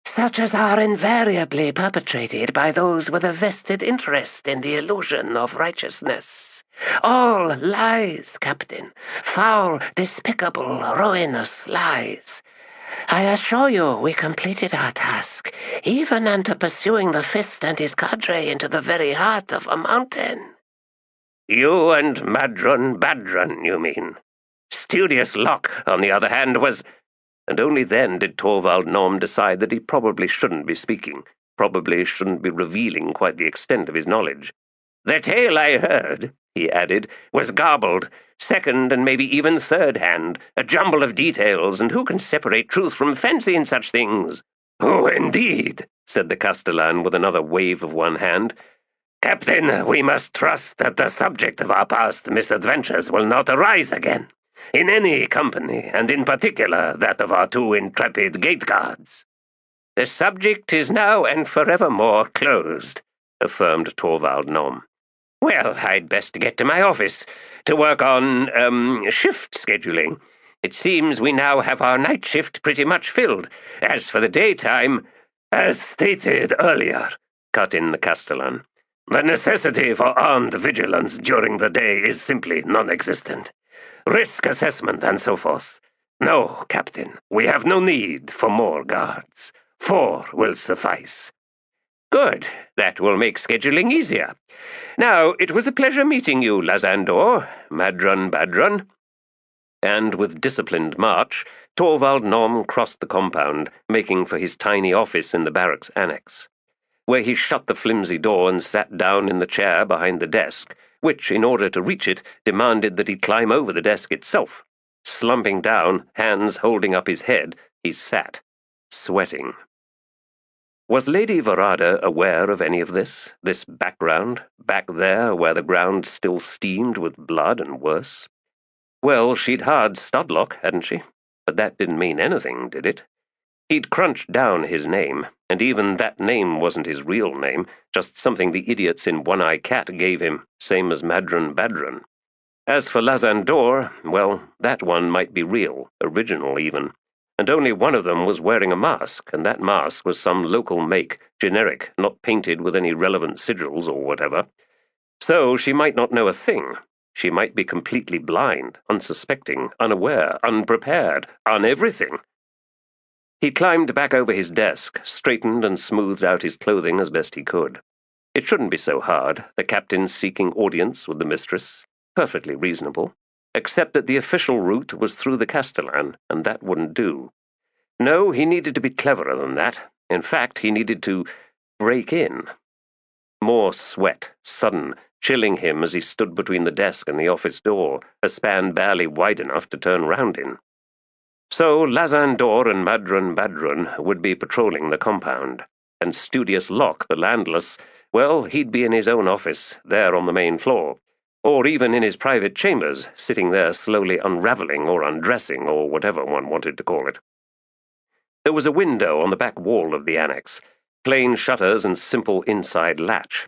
"Such as are invariably perpetrated by those with a vested interest in the illusion of righteousness. All lies, Captain. Foul, despicable, ruinous lies. I assure you we completed our task, even unto pursuing the fist and his cadre into the very heart of a mountain." "You and Madron Badron, you mean? Studious Locke, on the other hand, was—" And only then did Torvald Nom decide that he probably shouldn't be speaking, probably shouldn't be revealing quite the extent of his knowledge. "The tale I heard," he added, "was garbled, second and maybe even third hand, a jumble of details, and who can separate truth from fancy in such things?" "Oh, indeed," said the Castellan with another wave of one hand. "Captain, we must trust that the subject of our past misadventures will not arise again, in any company, and in particular that of our two intrepid gate guards." "The subject is now and forevermore closed," affirmed Torvald Nom. "Well, I'd best get to my office, to work on, shift scheduling. It seems we now have our night shift pretty much filled. As for the daytime—" "As stated earlier," cut in the Castellan, "the necessity for armed vigilance during the day is simply non-existent. Risk assessment and so forth. No, Captain, we have no need for more guards. 4 will suffice." "Good. That will make scheduling easier. Now, it was a pleasure meeting you, Lazandor, Madron Badron." And with disciplined march, Torvald Nom crossed the compound, making for his tiny office in the barracks annex, where he shut the flimsy door and sat down in the chair behind the desk, which, in order to reach it, demanded that he climb over the desk itself. Slumping down, hands holding up his head, he sat, sweating. Was Lady Varada aware of any of this background, back there where the ground still steamed with blood and worse? Well, she'd hired Studlock, hadn't she? But that didn't mean anything, did it? He'd crunched down his name, and even that name wasn't his real name, just something the idiots in One-Eye Cat gave him, same as Madron Badron. As for Lazandor, well, that one might be real, original even, and only one of them was wearing a mask, and that mask was some local make, generic, not painted with any relevant sigils or whatever. So she might not know a thing. She might be completely blind, unsuspecting, unaware, unprepared, un-everything. He climbed back over his desk, straightened and smoothed out his clothing as best he could. It shouldn't be so hard, the captain seeking audience with the mistress. Perfectly reasonable. Except that the official route was through the Castellan, and that wouldn't do. No, he needed to be cleverer than that. In fact, he needed to break in. More sweat, sudden, chilling him as he stood between the desk and the office door, a span barely wide enough to turn round in. So Lazandor and Madron Badron would be patrolling the compound, and Studious Locke, the landless, well, he'd be in his own office, there on the main floor, or even in his private chambers, sitting there slowly unraveling or undressing or whatever one wanted to call it. There was a window on the back wall of the annex, plain shutters and simple inside latch.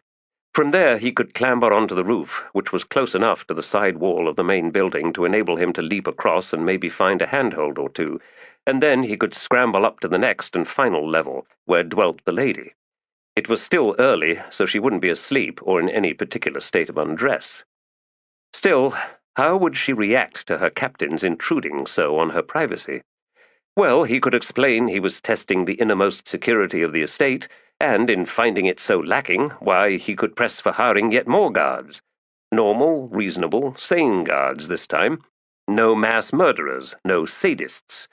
From there he could clamber onto the roof, which was close enough to the side wall of the main building to enable him to leap across and maybe find a handhold or two, and then he could scramble up to the next and final level, where dwelt the lady. It was still early, so she wouldn't be asleep or in any particular state of undress. Still, how would she react to her captain's intruding so on her privacy? Well, he could explain he was testing the innermost security of the estate, and in finding it so lacking, why, he could press for hiring yet more guards. Normal, reasonable, sane guards this time. No mass murderers, no sadists.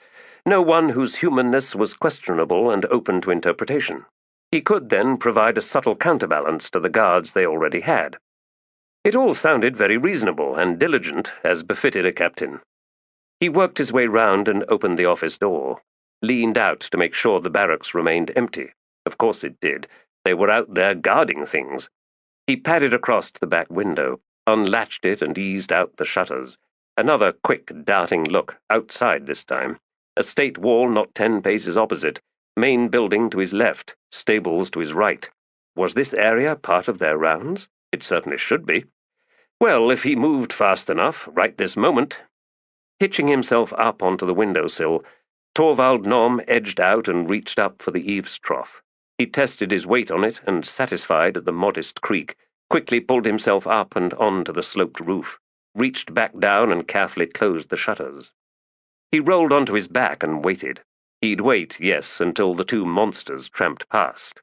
No one whose humanness was questionable and open to interpretation. He could then provide a subtle counterbalance to the guards they already had. It all sounded very reasonable and diligent, as befitted a captain. He worked his way round and opened the office door, leaned out to make sure the barracks remained empty. Of course it did. They were out there guarding things. He padded across to the back window, unlatched it and eased out the shutters. Another quick, darting look, outside this time. Estate wall not 10 paces opposite, main building to his left, stables to his right. Was this area part of their rounds? It certainly should be. Well, if he moved fast enough, right this moment. Hitching himself up onto the windowsill, Torvald Nom edged out and reached up for the eaves trough. He tested his weight on it and, satisfied at the modest creak, quickly pulled himself up and on to the sloped roof, reached back down and carefully closed the shutters. He rolled onto his back and waited. He'd wait, yes, until the two monsters tramped past.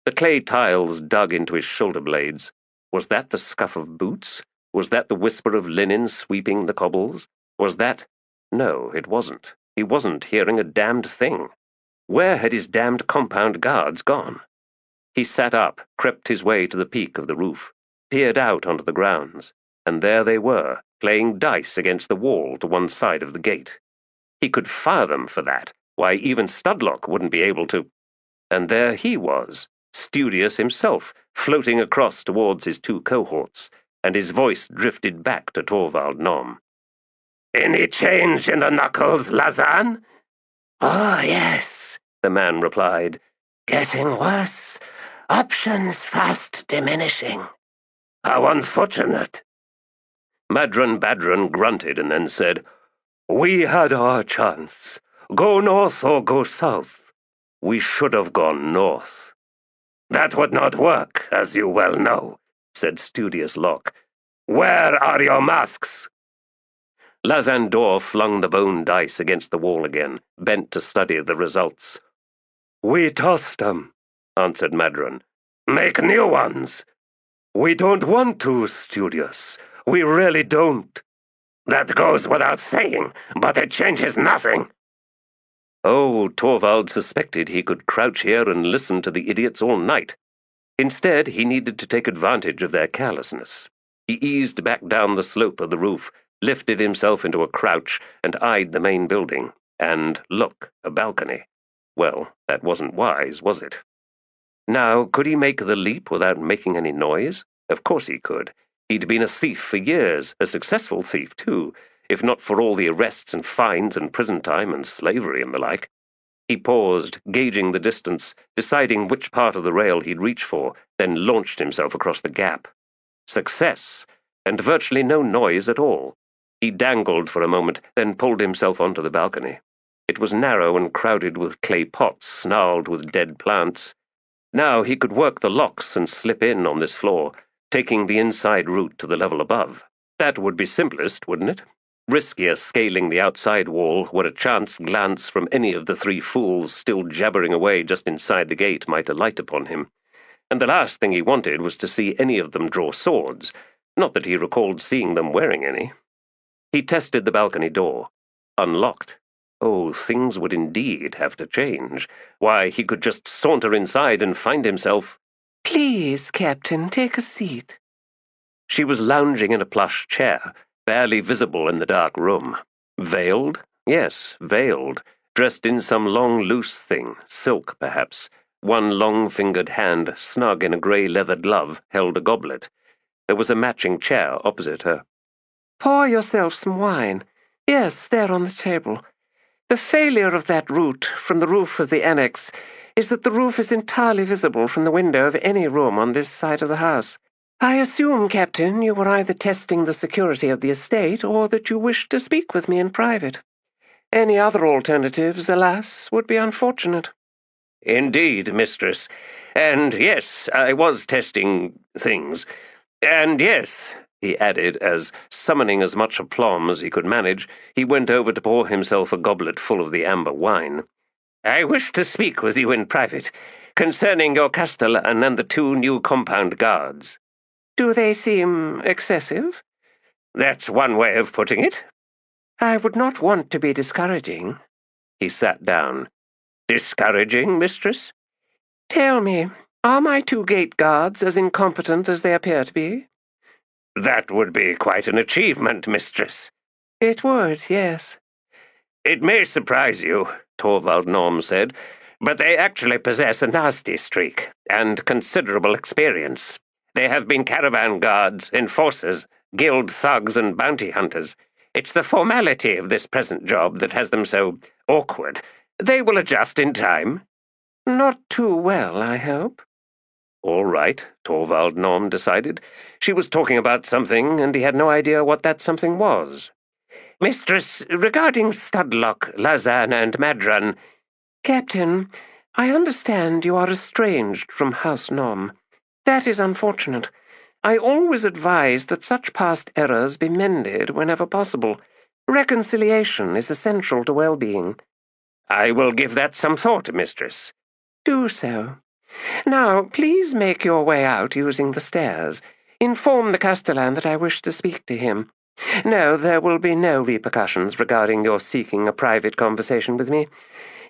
The clay tiles dug into his shoulder blades. Was that the scuff of boots? Was that the whisper of linen sweeping the cobbles? Was that— No, it wasn't. He wasn't hearing a damned thing. Where had his damned compound guards gone? He sat up, crept his way to the peak of the roof, peered out onto the grounds, and there they were, playing dice against the wall to one side of the gate. He could fire them for that. Why, even Studlock wouldn't be able to— And there he was, studious himself, floating across towards his two cohorts, and his voice drifted back to Torvald Nom. "Any change in the knuckles, Lazan?" "Oh, yes," the man replied. "Getting worse. Options fast diminishing." "How unfortunate." Madron Badron grunted and then said, "We had our chance. Go north or go south. We should have gone north." "That would not work, as you well know," said studious Locke. "Where are your masks?" Lazandor flung the bone dice against the wall again, bent to study the results. "We tossed them," answered Madron. "Make new ones." "We don't want to, Studious. We really don't." "That goes without saying, but it changes nothing." Oh, Torvald suspected he could crouch here and listen to the idiots all night. Instead, he needed to take advantage of their carelessness. He eased back down the slope of the roof, lifted himself into a crouch, and eyed the main building. And, look, a balcony. Well, that wasn't wise, was it? Now, could he make the leap without making any noise? Of course he could. He'd been a thief for years, a successful thief, too, if not for all the arrests and fines and prison time and slavery and the like. He paused, gauging the distance, deciding which part of the rail he'd reach for, then launched himself across the gap. Success, and virtually no noise at all. He dangled for a moment, then pulled himself onto the balcony. It was narrow and crowded with clay pots, snarled with dead plants. Now he could work the locks and slip in on this floor, taking the inside route to the level above. That would be simplest, wouldn't it? Riskier scaling the outside wall, where a chance glance from any of the three fools still jabbering away just inside the gate might alight upon him. And the last thing he wanted was to see any of them draw swords, not that he recalled seeing them wearing any. He tested the balcony door. Unlocked. Oh, things would indeed have to change. Why, he could just saunter inside and find himself— "Please, Captain, take a seat." She was lounging in a plush chair, barely visible in the dark room. Veiled? Yes, veiled, dressed in some long loose thing, silk perhaps. One long-fingered hand, snug in a grey leather glove, held a goblet. There was a matching chair opposite her. "Pour yourself some wine. Yes, there on the table. The failure of that route from the roof of the annex is that the roof is entirely visible from the window of any room on this side of the house. I assume, Captain, you were either testing the security of the estate or that you wished to speak with me in private. Any other alternatives, alas, would be unfortunate. Indeed, mistress. And yes, I was testing things. And yes, he added, as, summoning as much aplomb as he could manage, he went over to pour himself a goblet full of the amber wine. I wish to speak with you in private, concerning your castellan and the 2 new compound guards. Do they seem excessive? That's one way of putting it. I would not want to be discouraging. He sat down. Discouraging, mistress? Tell me, are my 2 gate guards as incompetent as they appear to be? That would be quite an achievement, mistress. It would, yes. It may surprise you, Torvald Norm said, but they actually possess a nasty streak and considerable experience. They have been caravan guards, enforcers, guild thugs, and bounty hunters. It's the formality of this present job that has them so awkward. They will adjust in time. Not too well, I hope. All right, Torvald Norm decided. She was talking about something, and he had no idea what that something was. Mistress, regarding Studlock, Lazan, and Madran— Captain, I understand you are estranged from House Nom. That is unfortunate. I always advise that such past errors be mended whenever possible. Reconciliation is essential to well-being. I will give that some thought, mistress. Do so. Now, please make your way out using the stairs. Inform the castellan that I wish to speak to him. No, there will be no repercussions regarding your seeking a private conversation with me.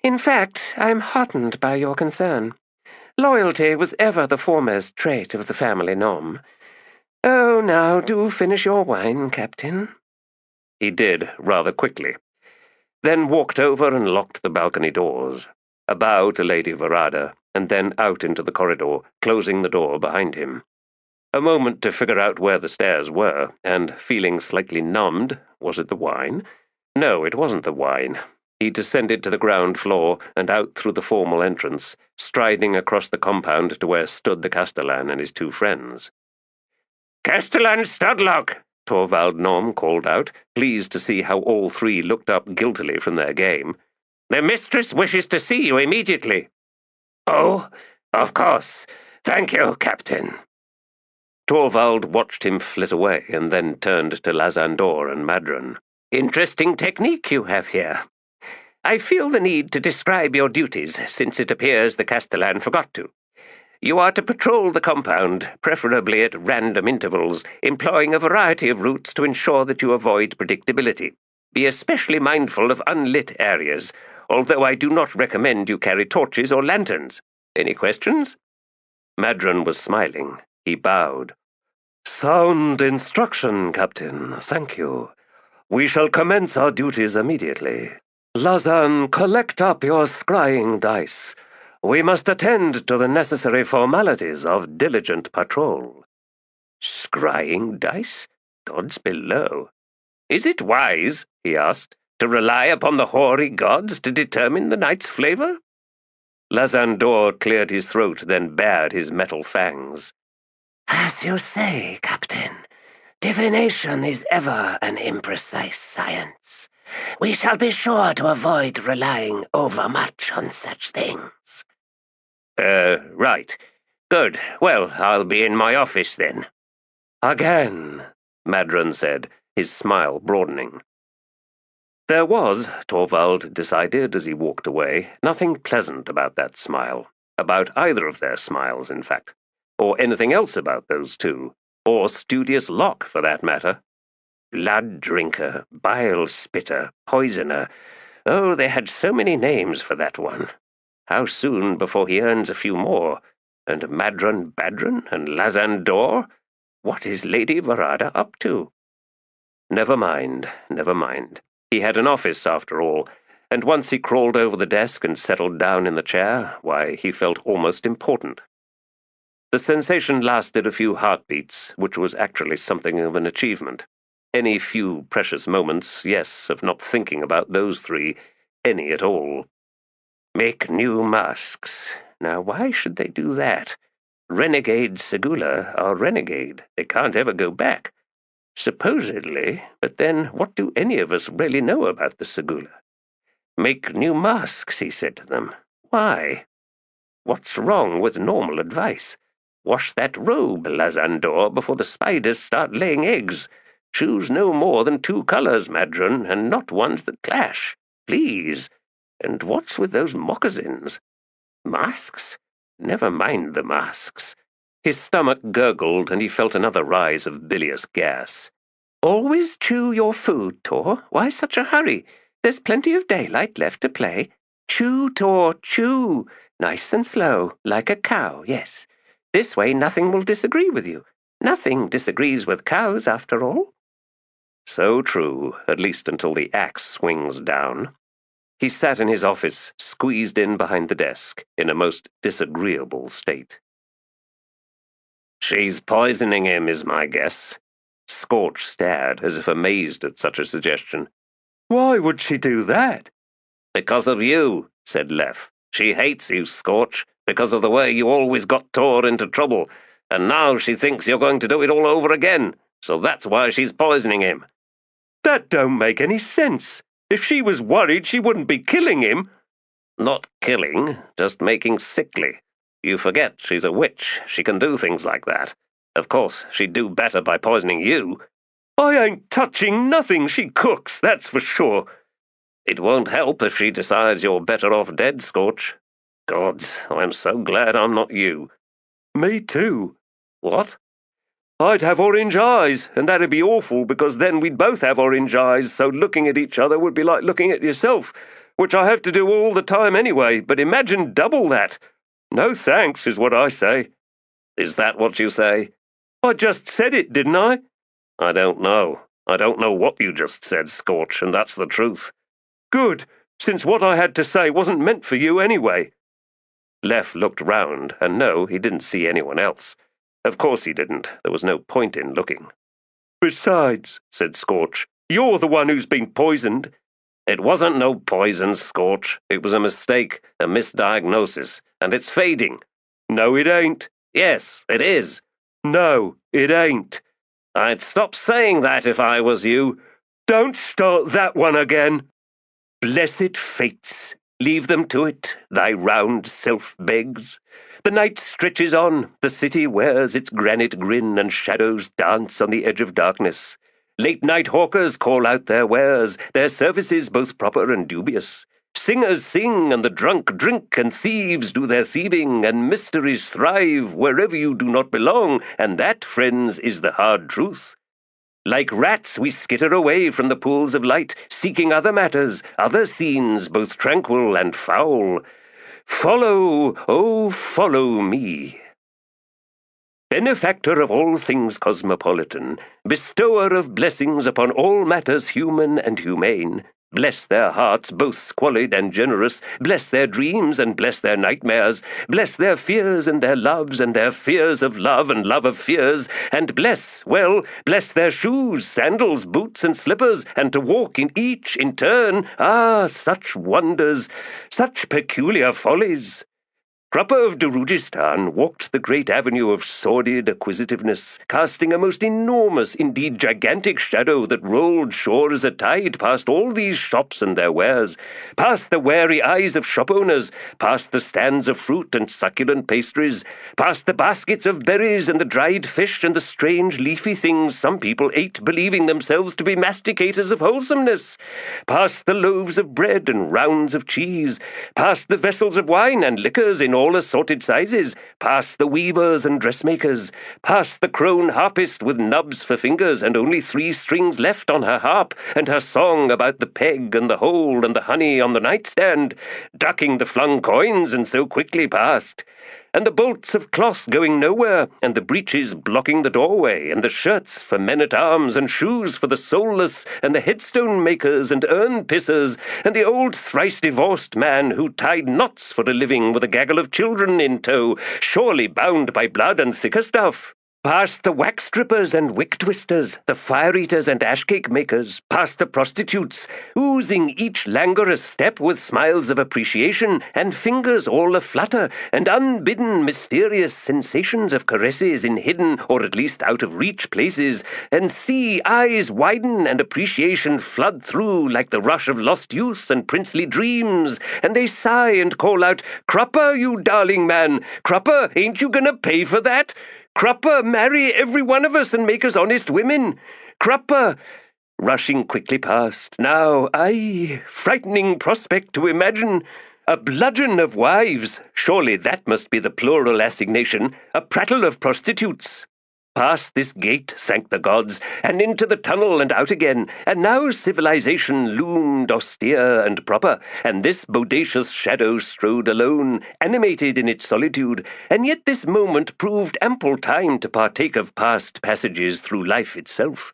In fact, I am heartened by your concern. Loyalty was ever the foremost trait of the family Nom. Oh, now do finish your wine, Captain. He did, rather quickly, then walked over and locked the balcony doors, a bow to Lady Verada, and then out into the corridor, closing the door behind him. A moment to figure out where the stairs were, and feeling slightly numbed. Was it the wine? No, it wasn't the wine. He descended to the ground floor and out through the formal entrance, striding across the compound to where stood the castellan and his 2 friends. "Castellan Studlock!" Torvald Norm called out, pleased to see how all 3 looked up guiltily from their game. "The mistress wishes to see you immediately." "Oh, of course. Thank you, Captain." Torvald watched him flit away and then turned to Lazandor and Madran. "Interesting technique you have here. I feel the need to describe your duties, since it appears the castellan forgot to. You are to patrol the compound, preferably at random intervals, employing a variety of routes to ensure that you avoid predictability. Be especially mindful of unlit areas, although I do not recommend you carry torches or lanterns. Any questions?" Madran was smiling. He bowed. "Sound instruction, Captain. Thank you. We shall commence our duties immediately. Lazan, collect up your scrying dice. We must attend to the necessary formalities of diligent patrol." Scrying dice? Gods below. "Is it wise," he asked, "to rely upon the hoary gods to determine the night's flavor?" Lazandor cleared his throat, then bared his metal fangs. "As you say, Captain, divination is ever an imprecise science. We shall be sure to avoid relying overmuch on such things." Right. Good. Well, I'll be in my office then." "Again," Madran said, his smile broadening. There was, Torvald decided as he walked away, nothing pleasant about that smile, about either of their smiles, in fact, or anything else about those 2, or Studious Locke, for that matter. Blood drinker, bile spitter, poisoner. Oh, they had so many names for that one. How soon before he earns a few more? And Madran Badran and Lazandor? What is Lady Verada up to? Never mind, never mind. He had an office, after all, and once he crawled over the desk and settled down in the chair, why, he felt almost important. The sensation lasted a few heartbeats, which was actually something of an achievement. Any few precious moments, yes, of not thinking about those 3, any at all. Make new masks. Now, why should they do that? Renegade Segula are renegade. They can't ever go back. Supposedly, but then what do any of us really know about the Segula? Make new masks, he said to them. Why? What's wrong with normal advice? Wash that robe, Lazandor, before the spiders start laying eggs. Choose no more than 2 colors, Madron, and not ones that clash. Please. And what's with those moccasins? Masks? Never mind the masks. His stomach gurgled, and he felt another rise of bilious gas. Always chew your food, Tor. Why such a hurry? There's plenty of daylight left to play. Chew, Tor, chew. Nice and slow, like a cow, yes. This way nothing will disagree with you. Nothing disagrees with cows, after all. So true, at least until the axe swings down. He sat in his office, squeezed in behind the desk, in a most disagreeable state. She's poisoning him, is my guess. Scorch stared, as if amazed at such a suggestion. Why would she do that? Because of you, said Lef. She hates you, Scorch, because of the way you always got Tor into trouble, and now she thinks you're going to do it all over again, so that's why she's poisoning him. That don't make any sense. If she was worried, she wouldn't be killing him. Not killing, just making sickly. You forget she's a witch. She can do things like that. Of course, she'd do better by poisoning you. I ain't touching nothing she cooks, that's for sure. It won't help if she decides you're better off dead, Scorch. Gods, I'm so glad I'm not you. Me too. What? I'd have orange eyes, and that'd be awful, because then we'd both have orange eyes, so looking at each other would be like looking at yourself, which I have to do all the time anyway, but imagine double that. No thanks, is what I say. Is that what you say? I just said it, didn't I? I don't know. I don't know what you just said, Scorch, and that's the truth. Good, since what I had to say wasn't meant for you anyway. Lef looked round, and no, he didn't see anyone else. Of course he didn't. There was no point in looking. Besides, said Scorch, you're the one who's been poisoned. It wasn't no poison, Scorch. It was a mistake, a misdiagnosis, and it's fading. No, it ain't. Yes, it is. No, it ain't. I'd stop saying that if I was you. Don't start that one again. Blessed fates, leave them to it, thy round self begs. The night stretches on, the city wears its granite grin, and shadows dance on the edge of darkness. Late-night hawkers call out their wares, their services both proper and dubious. Singers sing, and the drunk drink, and thieves do their thieving, and mysteries thrive wherever you do not belong, and that, friends, is the hard truth. Like rats we skitter away from the pools of light, seeking other matters, other scenes, both tranquil and foul. Follow, oh, follow me. Benefactor of all things cosmopolitan, bestower of blessings upon all matters human and humane, bless their hearts, both squalid and generous, bless their dreams and bless their nightmares, bless their fears and their loves and their fears of love and love of fears, and bless, well, bless their shoes, sandals, boots, and slippers, and to walk in each in turn, such wonders, such peculiar follies. Crupper of Darujhistan walked the great avenue of sordid acquisitiveness, casting a most enormous, indeed gigantic shadow that rolled sure as a tide past all these shops and their wares, past the wary eyes of shop owners, past the stands of fruit and succulent pastries, past the baskets of berries and the dried fish and the strange leafy things some people ate believing themselves to be masticators of wholesomeness, past the loaves of bread and rounds of cheese, past the vessels of wine and liquors in all assorted sizes, past the weavers and dressmakers, past the crone harpist with nubs for fingers and only 3 strings left on her harp, and her song about the peg and the hole and the honey on the nightstand, ducking the flung coins and so quickly past, and the bolts of cloth going nowhere, and the breeches blocking the doorway, and the shirts for men-at-arms, and shoes for the soulless, and the headstone makers and urn-pissers, and the old thrice-divorced man who tied knots for a living with a gaggle of children in tow, surely bound by blood and thicker stuff. Past the wax strippers and wick twisters, the fire-eaters and ash-cake makers, past the prostitutes, oozing each languorous step with smiles of appreciation and fingers all aflutter, and unbidden mysterious sensations of caresses in hidden or at least out-of-reach places, and see eyes widen and appreciation flood through like the rush of lost youth and princely dreams, and they sigh and call out, "Crupper, you darling man! Crupper, ain't you gonna pay for that? Crupper, marry every one of us and make us honest women! Crupper!" Rushing quickly past, now, aye, frightening prospect to imagine, a bludgeon of wives, surely that must be the plural assignation, a prattle of prostitutes. Past this gate, thank the gods, and into the tunnel and out again, and now civilization loomed austere and proper, and this bodacious shadow strode alone, animated in its solitude, and yet this moment proved ample time to partake of past passages through life itself.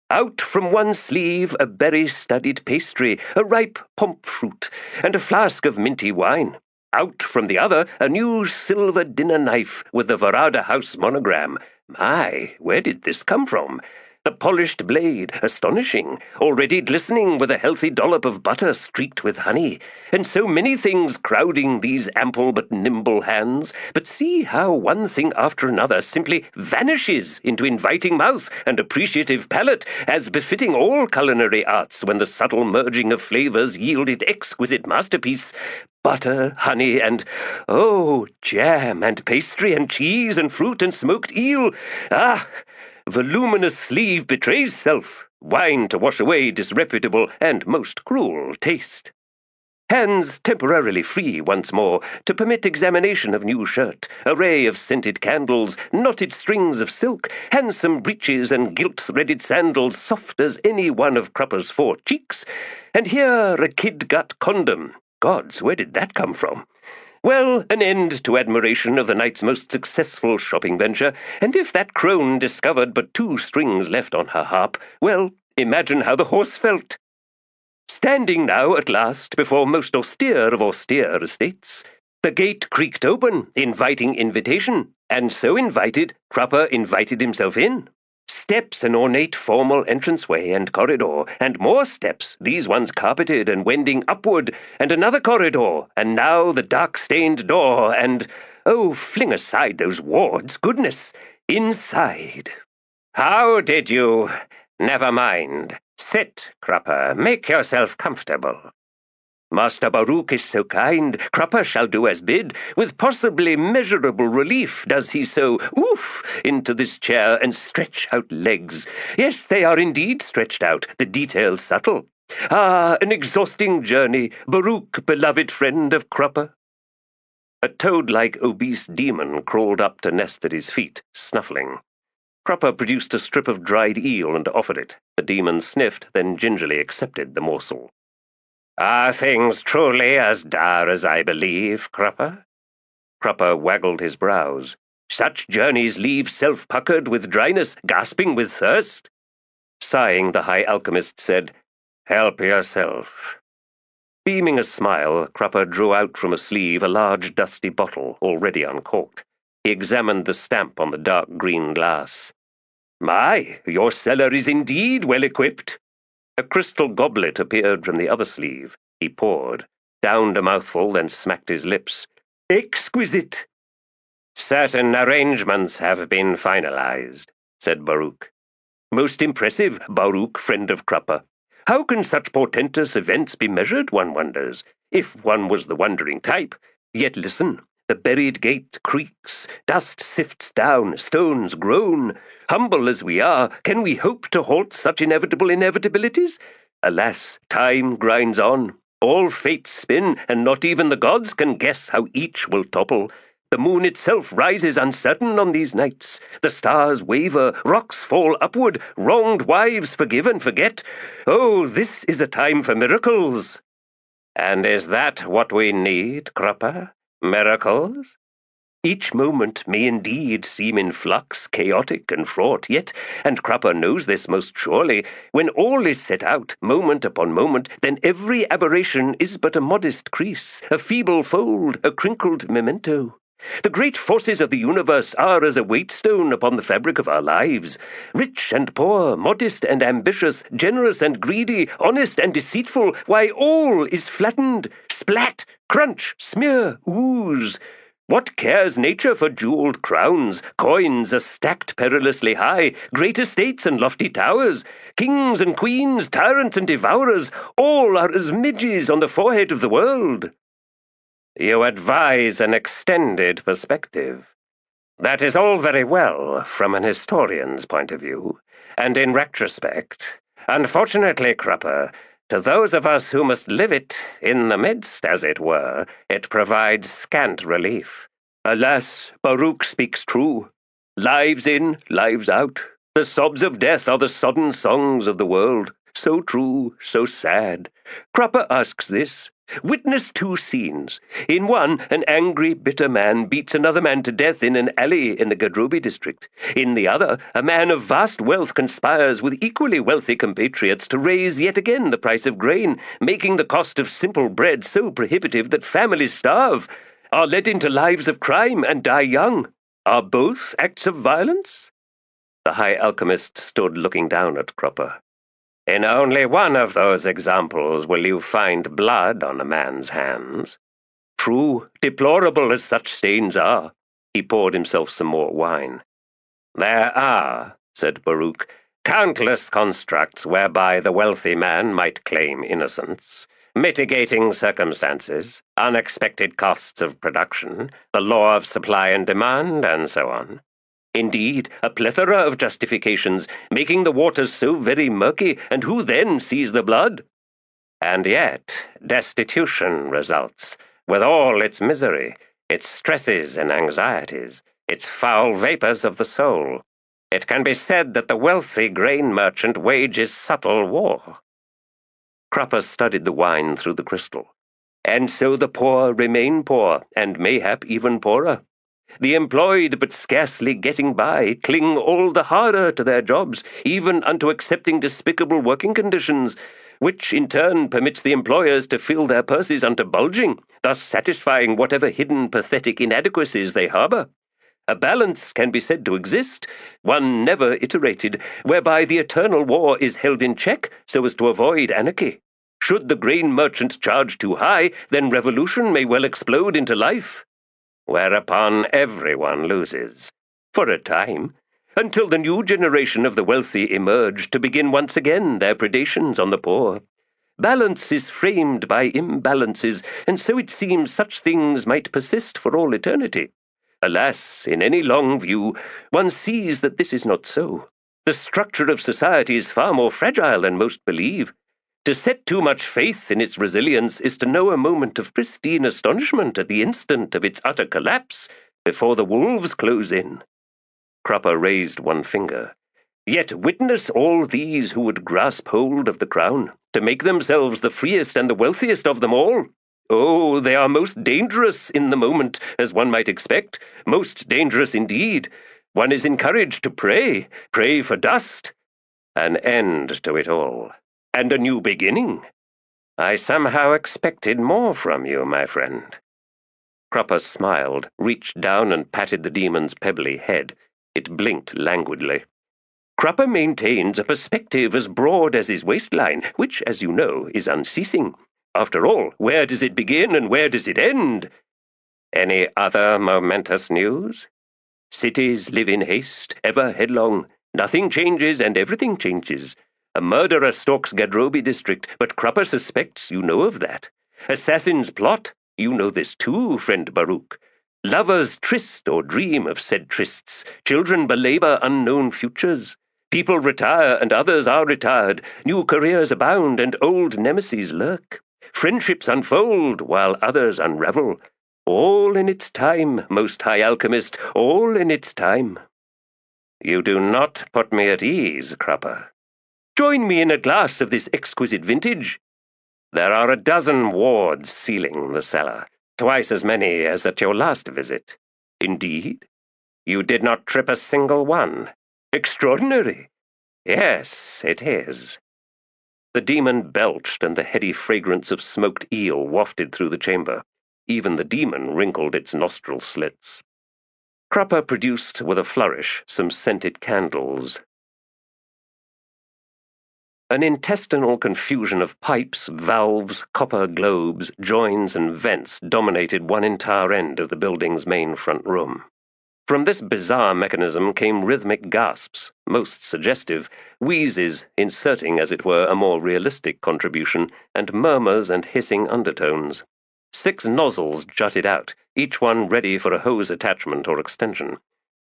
Out from one sleeve a berry-studded pastry, a ripe pomp fruit, and a flask of minty wine. Out from the other a new silver dinner knife with the Varada House monogram. My, where did this come from? The polished blade, astonishing, already glistening with a healthy dollop of butter streaked with honey, and so many things crowding these ample but nimble hands. But see how one thing after another simply vanishes into inviting mouth and appreciative palate, as befitting all culinary arts when the subtle merging of flavors yielded exquisite masterpiece. Butter, honey, and, oh, jam, and pastry, and cheese, and fruit, and smoked eel. Ah! Voluminous sleeve betrays self. Wine to wash away disreputable and most cruel taste. Hands temporarily free once more to permit examination of new shirt, array of scented candles, knotted strings of silk, handsome breeches, and gilt-threaded sandals soft as any one of Crupper's 4 cheeks, and here a kid-gut condom. Gods, where did that come from? Well, an end to admiration of the night's most successful shopping venture, and if that crone discovered but 2 strings left on her harp, well, imagine how the horse felt. Standing now at last before most austere of austere estates, the gate creaked open, inviting invitation, and so invited, Crupper invited himself in. Steps, an ornate formal entranceway and corridor, and more steps, these ones carpeted and wending upward, and another corridor, and now the dark-stained door, and, oh, fling aside those wards, goodness, inside. "How did you? Never mind. Sit, Crupper, make yourself comfortable." "Master Baruch is so kind, Crupper shall do as bid. With possibly measurable relief does he so, oof, into this chair and stretch out legs. Yes, they are indeed stretched out, the details subtle. Ah, an exhausting journey, Baruch, beloved friend of Crupper." A toad-like obese demon crawled up to nest at his feet, snuffling. Crupper produced a strip of dried eel and offered it. The demon sniffed, then gingerly accepted the morsel. "Are things truly as dire as I believe, Crupper?" Crupper waggled his brows. "Such journeys leave self-puckered with dryness, gasping with thirst." Sighing, the high alchemist said, "Help yourself." Beaming a smile, Crupper drew out from a sleeve a large dusty bottle, already uncorked. He examined the stamp on the dark green glass. "My, your cellar is indeed well equipped." A crystal goblet appeared from the other sleeve. He poured, downed a mouthful, then smacked his lips. "Exquisite!" "Certain arrangements have been finalized," said Baruch. "Most impressive, Baruch, friend of Crupper. How can such portentous events be measured, one wonders, if one was the wondering type? Yet listen. The buried gate creaks, dust sifts down, stones groan. Humble as we are, can we hope to halt such inevitable inevitabilities? Alas, time grinds on. All fates spin, and not even the gods can guess how each will topple. The moon itself rises uncertain on these nights. The stars waver, rocks fall upward, wronged wives forgive and forget. Oh, this is a time for miracles." "And is that what we need, Crupper? Miracles?" "Each moment may indeed seem in flux, chaotic and fraught, yet, and Crupper knows this most surely, when all is set out, moment upon moment, then every aberration is but a modest crease, a feeble fold, a crinkled memento. The great forces of the universe are as a weighstone upon the fabric of our lives. Rich and poor, modest and ambitious, generous and greedy, honest and deceitful, why, all is flattened. Splat, crunch, smear, ooze. What cares nature for jeweled crowns? Coins are stacked perilously high, great estates and lofty towers. Kings and queens, tyrants and devourers, all are as midges on the forehead of the world. You advise an extended perspective. That is all very well from an historian's point of view, and in retrospect. Unfortunately, Crupper, to those of us who must live it, in the midst, as it were, it provides scant relief. Alas, Baruch speaks true. Lives in, lives out. The sobs of death are the sodden songs of the world. So true, so sad. Crupper asks this. Witness two scenes. In one, an angry, bitter man beats another man to death in an alley in the Gadrobi district. In the other, a man of vast wealth conspires with equally wealthy compatriots to raise yet again the price of grain, making the cost of simple bread so prohibitive that families starve, are led into lives of crime, and die young. Are both acts of violence? The High Alchemist stood looking down at Crupper. In only one of those examples will you find blood on a man's hands. True, deplorable as such stains are. He poured himself some more wine. There are, said Baruch, countless constructs whereby the wealthy man might claim innocence. Mitigating circumstances, unexpected costs of production, the law of supply and demand, and so on. Indeed, a plethora of justifications, making the waters so very murky, and who then sees the blood? And yet, destitution results, with all its misery, its stresses and anxieties, its foul vapors of the soul. It can be said that the wealthy grain merchant wages subtle war. Crupper studied the wine through the crystal. And so the poor remain poor, and mayhap even poorer. The employed, but scarcely getting by, cling all the harder to their jobs, even unto accepting despicable working conditions, which in turn permits the employers to fill their purses unto bulging, thus satisfying whatever hidden pathetic inadequacies they harbor. A balance can be said to exist, one never iterated, whereby the eternal war is held in check so as to avoid anarchy. Should the grain merchant charge too high, then revolution may well explode into life. Whereupon everyone loses, for a time, until the new generation of the wealthy emerge to begin once again their predations on the poor. Balance is framed by imbalances, and so it seems such things might persist for all eternity. Alas, in any long view, one sees that this is not so. The structure of society is far more fragile than most believe. To set too much faith in its resilience is to know a moment of pristine astonishment at the instant of its utter collapse, before the wolves close in. Crupper raised one finger. Yet witness all these who would grasp hold of the crown, to make themselves the freest and the wealthiest of them all. Oh, they are most dangerous in the moment, as one might expect, most dangerous indeed. One is encouraged to pray for dust. An end to it all. And a new beginning. I somehow expected more from you, my friend. Crupper smiled, reached down and patted the demon's pebbly head. It blinked languidly. Crupper maintains a perspective as broad as his waistline, which, as you know, is unceasing. After all, where does it begin and where does it end? Any other momentous news? Cities live in haste, ever headlong. Nothing changes and everything changes. A murderer stalks Gadrobi district, but Crupper suspects you know of that. Assassins plot, you know this too, friend Baruch. Lovers tryst or dream of said trysts. Children belabor unknown futures. People retire and others are retired. New careers abound and old nemeses lurk. Friendships unfold while others unravel. All in its time, most high alchemist, all in its time. You do not put me at ease, Crupper. Join me in a glass of this exquisite vintage. There are a dozen wards sealing the cellar, twice as many as at your last visit. Indeed? You did not trip a single one. Extraordinary. Yes, it is. The demon belched, and the heady fragrance of smoked eel wafted through the chamber. Even the demon wrinkled its nostril slits. Crupper produced, with a flourish, some scented candles. An intestinal confusion of pipes, valves, copper globes, joins, and vents dominated one entire end of the building's main front room. From this bizarre mechanism came rhythmic gasps, most suggestive, wheezes inserting, as it were, a more realistic contribution, and murmurs and hissing undertones. 6 nozzles jutted out, each one ready for a hose attachment or extension.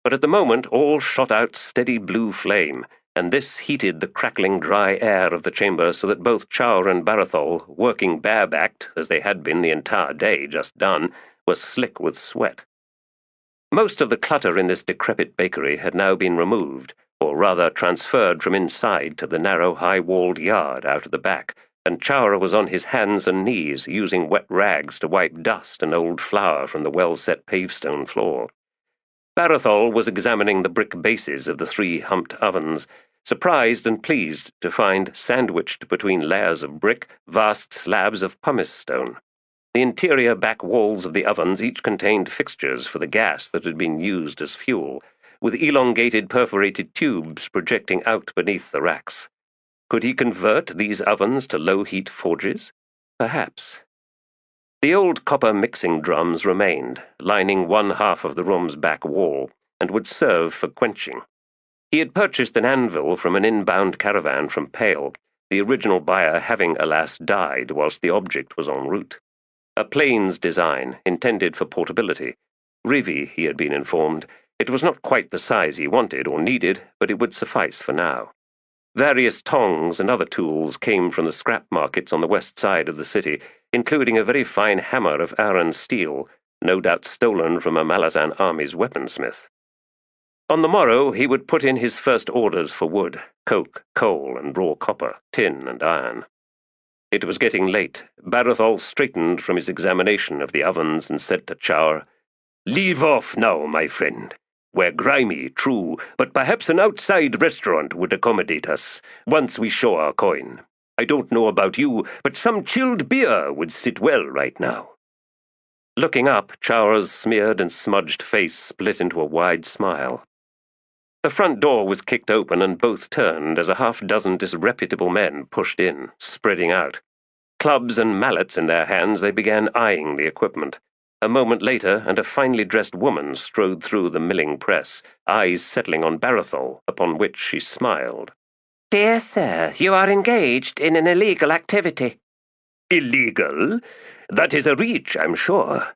But at the moment all shot out steady blue flame, and this heated the crackling dry air of the chamber so that both Chow and Barathol, working barebacked, as they had been the entire day just done, were slick with sweat. Most of the clutter in this decrepit bakery had now been removed, or rather transferred from inside to the narrow, high-walled yard out at the back, and Chow was on his hands and knees, using wet rags to wipe dust and old flour from the well-set pavestone floor. Barathol was examining the brick bases of the 3 humped ovens, surprised and pleased to find, sandwiched between layers of brick, vast slabs of pumice stone. The interior back walls of the ovens each contained fixtures for the gas that had been used as fuel, with elongated perforated tubes projecting out beneath the racks. Could he convert these ovens to low-heat forges? Perhaps. The old copper mixing drums remained, lining one half of the room's back wall, and would serve for quenching. He had purchased an anvil from an inbound caravan from Pale, the original buyer having, alas, died whilst the object was en route. A plains design, intended for portability. Rivi, he had been informed. It was not quite the size he wanted or needed, but it would suffice for now. Various tongs and other tools came from the scrap markets on the west side of the city, including a very fine hammer of Aran steel, no doubt stolen from a Malazan army's weaponsmith. On the morrow he would put in his first orders for wood, coke, coal, and raw copper, tin, and iron. It was getting late. Barathol straightened from his examination of the ovens and said to Chow, "Leave off now, my friend. We're grimy, true, but perhaps an outside restaurant would accommodate us, once we show our coin. I don't know about you, but some chilled beer would sit well right now." Looking up, Chow's smeared and smudged face split into a wide smile. The front door was kicked open and both turned as a half-dozen disreputable men pushed in, spreading out. Clubs and mallets in their hands, they began eyeing the equipment. A moment later, and a finely dressed woman strode through the milling press, eyes settling on Barathol, upon which she smiled. "Dear sir, you are engaged in an illegal activity." "Illegal? That is a reach, I'm sure.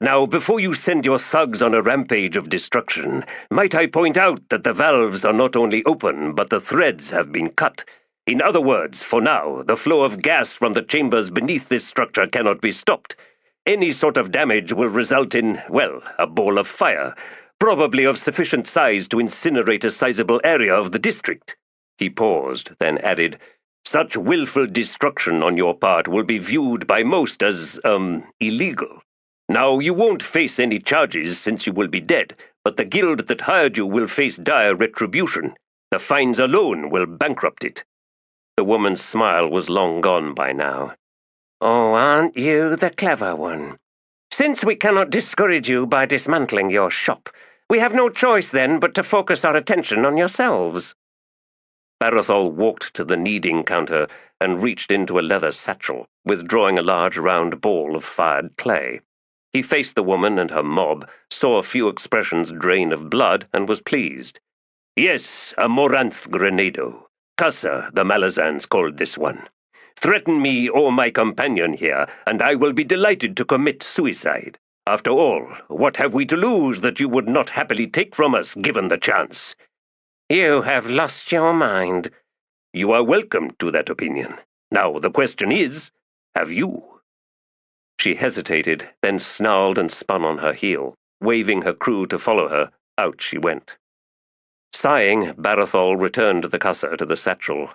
Now, before you send your thugs on a rampage of destruction, might I point out that the valves are not only open, but the threads have been cut. In other words, for now, the flow of gas from the chambers beneath this structure cannot be stopped. Any sort of damage will result in, well, a ball of fire, probably of sufficient size to incinerate a sizable area of the district." He paused, then added, "Such willful destruction on your part will be viewed by most as, illegal. Now, you won't face any charges since you will be dead, but the guild that hired you will face dire retribution. The fines alone will bankrupt it." The woman's smile was long gone by now. "Oh, aren't you the clever one? Since we cannot discourage you by dismantling your shop, we have no choice then but to focus our attention on yourselves." Barathol walked to the kneading counter and reached into a leather satchel, withdrawing a large round ball of fired clay. He faced the woman and her mob, saw a few expressions drain of blood, and was pleased. "Yes, a Moranth grenado. Casa, the Malazans called this one. Threaten me or my companion here, and I will be delighted to commit suicide. After all, what have we to lose that you would not happily take from us, given the chance?" "You have lost your mind." "You are welcome to that opinion. Now, the question is, have you?" She hesitated, then snarled and spun on her heel. Waving her crew to follow her, out she went. Sighing, Barathol returned the cussa to the satchel.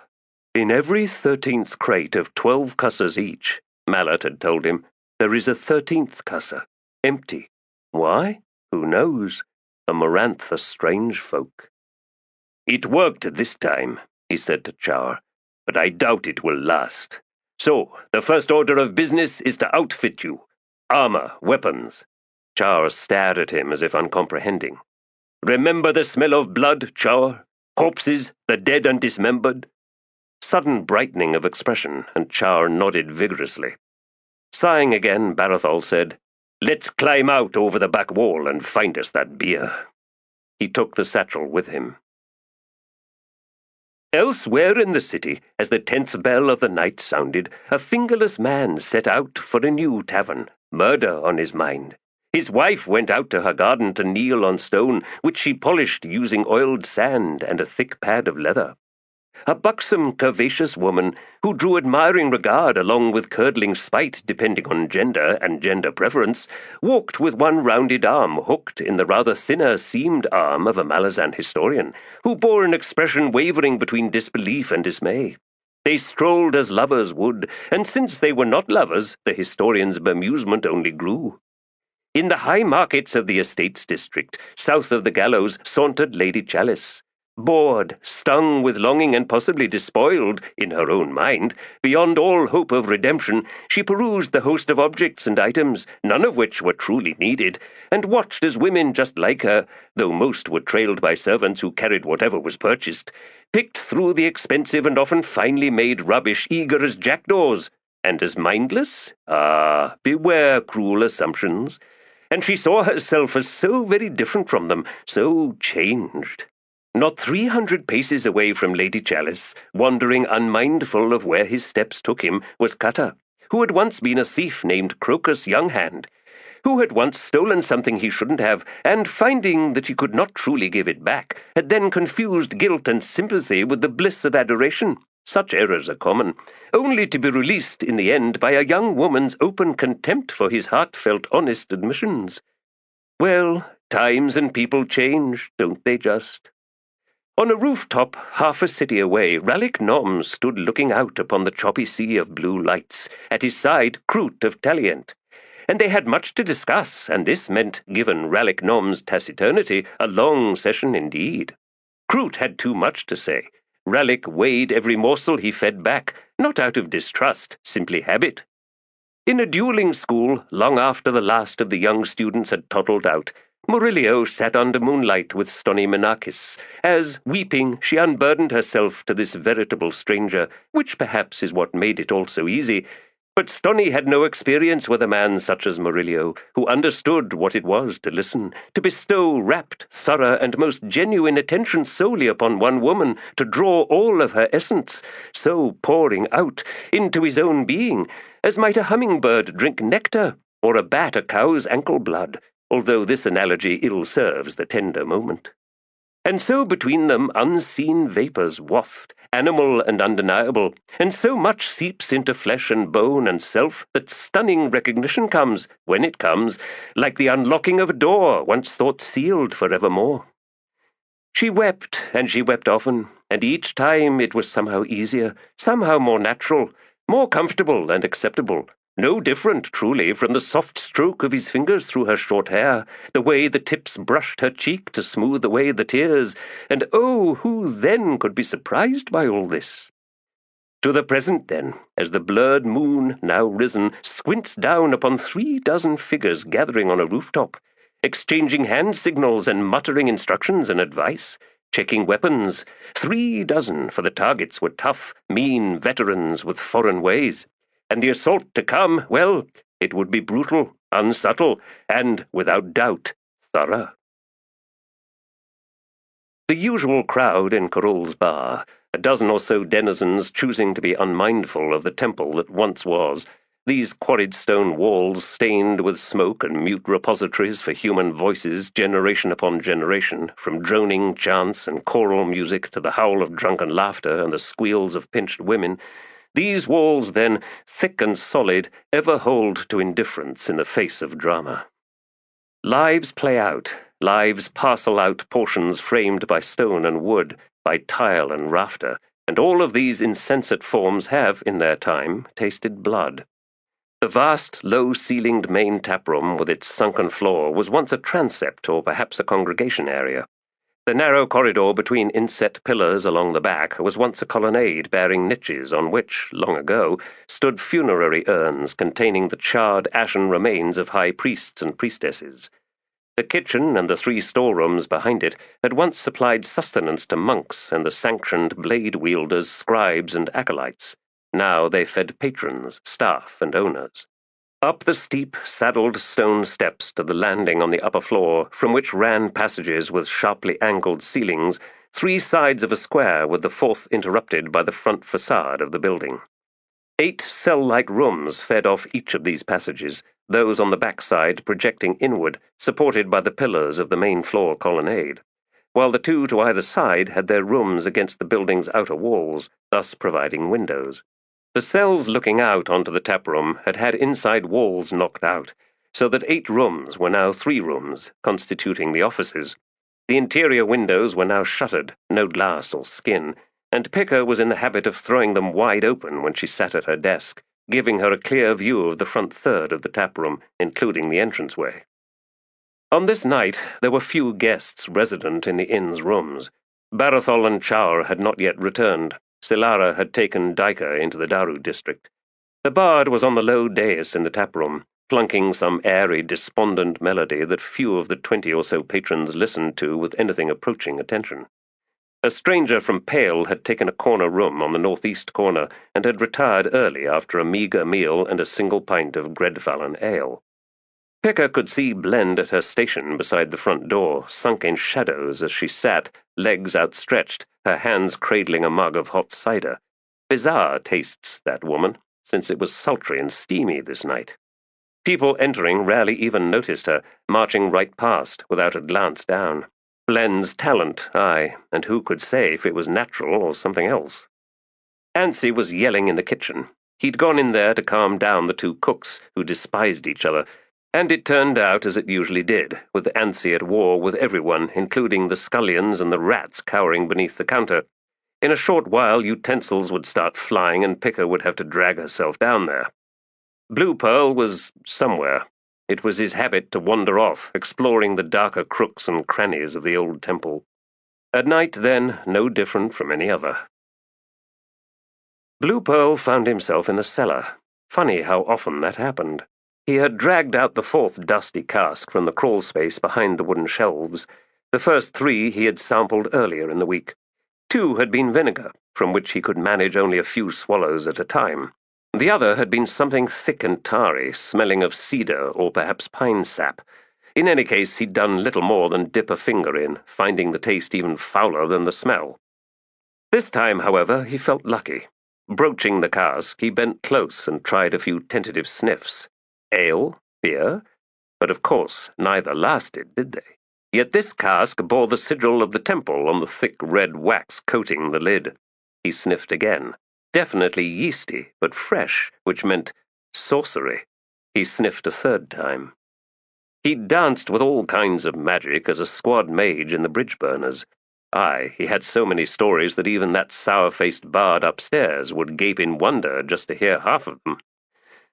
"In every 13th crate of 12 cussas each," Mallet had told him, "there is a 13th cussa, empty. Why? Who knows? A Moranth are strange folk." "It worked this time," he said to Chow, "but I doubt it will last. So, the first order of business is to outfit you. Armor, weapons. Char stared at him as if uncomprehending. Remember the smell of blood, Char? Corpses, the dead and dismembered? Sudden brightening of expression, and Char nodded vigorously. Sighing again, Barathol said, "Let's climb out over the back wall and find us that beer." He took the satchel with him. Elsewhere in the city, as the 10th bell of the night sounded, a fingerless man set out for a new tavern, murder on his mind. His wife went out to her garden to kneel on stone, which she polished using oiled sand and a thick pad of leather. A buxom, curvaceous woman, who drew admiring regard along with curdling spite depending on gender and gender preference, walked with one rounded arm hooked in the rather thinner seamed arm of a Malazan historian, who bore an expression wavering between disbelief and dismay. They strolled as lovers would, and since they were not lovers, the historian's bemusement only grew. In the high markets of the estates district, south of the gallows, sauntered Lady Chalice. Bored, stung with longing and possibly despoiled, in her own mind, beyond all hope of redemption, she perused the host of objects and items, none of which were truly needed, and watched as women just like her, though most were trailed by servants who carried whatever was purchased, picked through the expensive and often finely made rubbish eager as jackdaws, and as mindless? Ah, beware cruel assumptions. And she saw herself as so very different from them, so changed. Not 300 paces away from Lady Chalice, wandering unmindful of where his steps took him, was Cutter, who had once been a thief named Crocus Younghand, who had once stolen something he shouldn't have, and finding that he could not truly give it back, had then confused guilt and sympathy with the bliss of adoration. Such errors are common, only to be released in the end by a young woman's open contempt for his heartfelt honest admissions. Well, times and people change, don't they just? On a rooftop half a city away, Rallick Nom stood looking out upon the choppy sea of blue lights, at his side Croot of Taliant. And they had much to discuss, and this meant, given Rallick Nom's taciturnity, a long session indeed. Croot had too much to say. Rallick weighed every morsel he fed back, not out of distrust, simply habit. In a dueling school, long after the last of the young students had toddled out, Murillo sat under moonlight with Stony Menakis, as, weeping, she unburdened herself to this veritable stranger, which perhaps is what made it all so easy. But Stony had no experience with a man such as Murillo, who understood what it was to listen, to bestow rapt, thorough, and most genuine attention solely upon one woman, to draw all of her essence, so pouring out into his own being, as might a hummingbird drink nectar, or a bat a cow's ankle blood, although this analogy ill serves the tender moment. And so between them unseen vapours waft, animal and undeniable, and so much seeps into flesh and bone and self that stunning recognition comes, when it comes, like the unlocking of a door once thought sealed for evermore. She wept, and she wept often, and each time it was somehow easier, somehow more natural, more comfortable and acceptable, no different, truly, from the soft stroke of his fingers through her short hair, the way the tips brushed her cheek to smooth away the tears, and oh, who then could be surprised by all this? To the present, then, as the blurred moon, now risen, squints down upon 36 figures gathering on a rooftop, exchanging hand signals and muttering instructions and advice, checking weapons, 36, for the targets were tough, mean veterans with foreign ways. And the assault to come, well, it would be brutal, unsubtle, and, without doubt, thorough. The usual crowd in Carol's bar, a dozen or so denizens choosing to be unmindful of the temple that once was, these quarried stone walls stained with smoke and mute repositories for human voices generation upon generation, from droning chants and choral music to the howl of drunken laughter and the squeals of pinched women. These walls, then, thick and solid, ever hold to indifference in the face of drama. Lives play out, lives parcel out portions framed by stone and wood, by tile and rafter, and all of these insensate forms have, in their time, tasted blood. The vast, low-ceilinged main taproom with its sunken floor was once a transept or perhaps a congregation area. The narrow corridor between inset pillars along the back was once a colonnade bearing niches on which, long ago, stood funerary urns containing the charred, ashen remains of high priests and priestesses. The kitchen and the 3 storerooms behind it had once supplied sustenance to monks and the sanctioned blade-wielders, scribes, and acolytes. Now they fed patrons, staff, and owners. Up the steep, saddled stone steps to the landing on the upper floor, from which ran passages with sharply angled ceilings, 3 sides of a square with the 4th interrupted by the front facade of the building. 8 cell-like rooms fed off each of these passages, those on the back side projecting inward, supported by the pillars of the main floor colonnade, while the 2 to either side had their rooms against the building's outer walls, thus providing windows. The cells looking out onto the taproom had had inside walls knocked out, so that 8 rooms were now 3 rooms, constituting the offices. The interior windows were now shuttered, no glass or skin, and Picker was in the habit of throwing them wide open when she sat at her desk, giving her a clear view of the front third of the taproom, including the entranceway. On this night, there were few guests resident in the inn's rooms. Barathol and Chaur had not yet returned. Silara had taken Daika into the Daru district. The bard was on the low dais in the taproom, plunking some airy, despondent melody that few of the 20 or so patrons listened to with anything approaching attention. A stranger from Pale had taken a corner room on the northeast corner and had retired early after a meagre meal and a single pint of Gredfallen ale. Picker could see Blend at her station beside the front door, sunk in shadows as she sat, legs outstretched, her hands cradling a mug of hot cider. Bizarre tastes, that woman, since it was sultry and steamy this night. People entering rarely even noticed her, marching right past without a glance down. Blend's talent, aye, and who could say if it was natural or something else? Ansi was yelling in the kitchen. He'd gone in there to calm down the 2 cooks, who despised each other, and it turned out as it usually did, with Ansi at war with everyone, including the scullions and the rats cowering beneath the counter. In a short while, utensils would start flying, and Picker would have to drag herself down there. Blue Pearl was somewhere. It was his habit to wander off, exploring the darker crooks and crannies of the old temple. A night, then, no different from any other. Blue Pearl found himself in the cellar. Funny how often that happened. He had dragged out the 4th dusty cask from the crawl space behind the wooden shelves. The first 3 he had sampled earlier in the week. 2 had been vinegar, from which he could manage only a few swallows at a time. The other had been something thick and tarry, smelling of cedar or perhaps pine sap. In any case, he'd done little more than dip a finger in, finding the taste even fouler than the smell. This time, however, he felt lucky. Broaching the cask, he bent close and tried a few tentative sniffs. Ale? Beer? But of course, neither lasted, did they? Yet this cask bore the sigil of the temple on the thick red wax coating the lid. He sniffed again. Definitely yeasty, but fresh, which meant sorcery. He sniffed a 3rd time. He'd danced with all kinds of magic as a squad mage in the Bridgeburners. Aye, he had so many stories that even that sour-faced bard upstairs would gape in wonder just to hear half of them.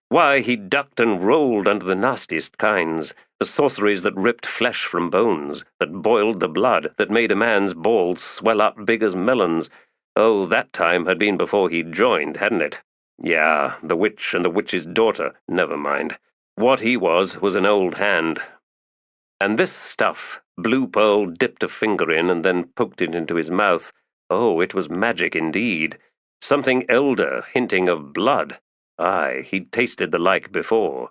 Why, he ducked and rolled under the nastiest kinds, the sorceries that ripped flesh from bones, that boiled the blood, that made a man's balls swell up big as melons. Oh, that time had been before he'd joined, hadn't it? Yeah, the witch and the witch's daughter, never mind. What he was an old hand. And this stuff, Blue Pearl dipped a finger in and then poked it into his mouth. Oh, it was magic indeed. Something elder, hinting of blood. Aye, he'd tasted the like before.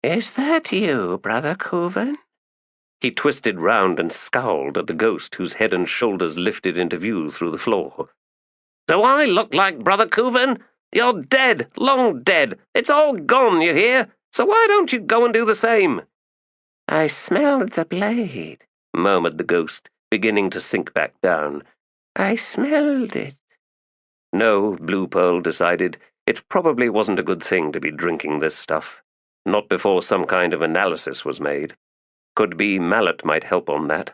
Is that you, Brother Coven? He twisted round and scowled at the ghost whose head and shoulders lifted into view through the floor. Do I look like Brother Coven? You're dead, long dead. It's all gone, you hear? So why don't you go and do the same? I smelled the blade, murmured the ghost, beginning to sink back down. I smelled it. No, Blue Pearl decided, it probably wasn't a good thing to be drinking this stuff. Not before some kind of analysis was made. Could be Mallet might help on that.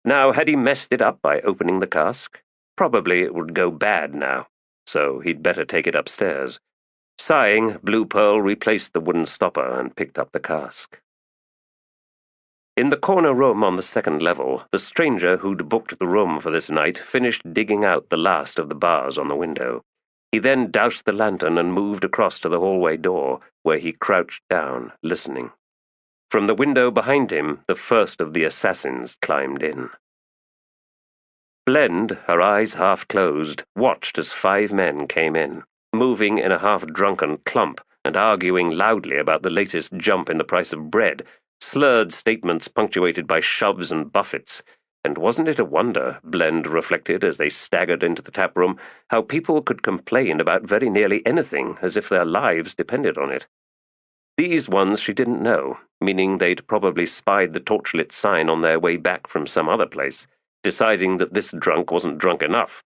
Now, had he messed it up by opening the cask? Probably it would go bad now, so he'd better take it upstairs. Sighing, Blue Pearl replaced the wooden stopper and picked up the cask. In the corner room on the second level, the stranger who'd booked the room for this night finished digging out the last of the bars on the window. He then doused the lantern and moved across to the hallway door, where he crouched down, listening. From the window behind him, the first of the assassins climbed in. Blend, her eyes half closed, watched as 5 men came in, moving in a half-drunken clump and arguing loudly about the latest jump in the price of bread, slurred statements punctuated by shoves and buffets. And wasn't it a wonder, Blend reflected as they staggered into the taproom, how people could complain about very nearly anything as if their lives depended on it. These ones she didn't know, meaning they'd probably spied the torchlit sign on their way back from some other place, deciding that this drunk wasn't drunk enough.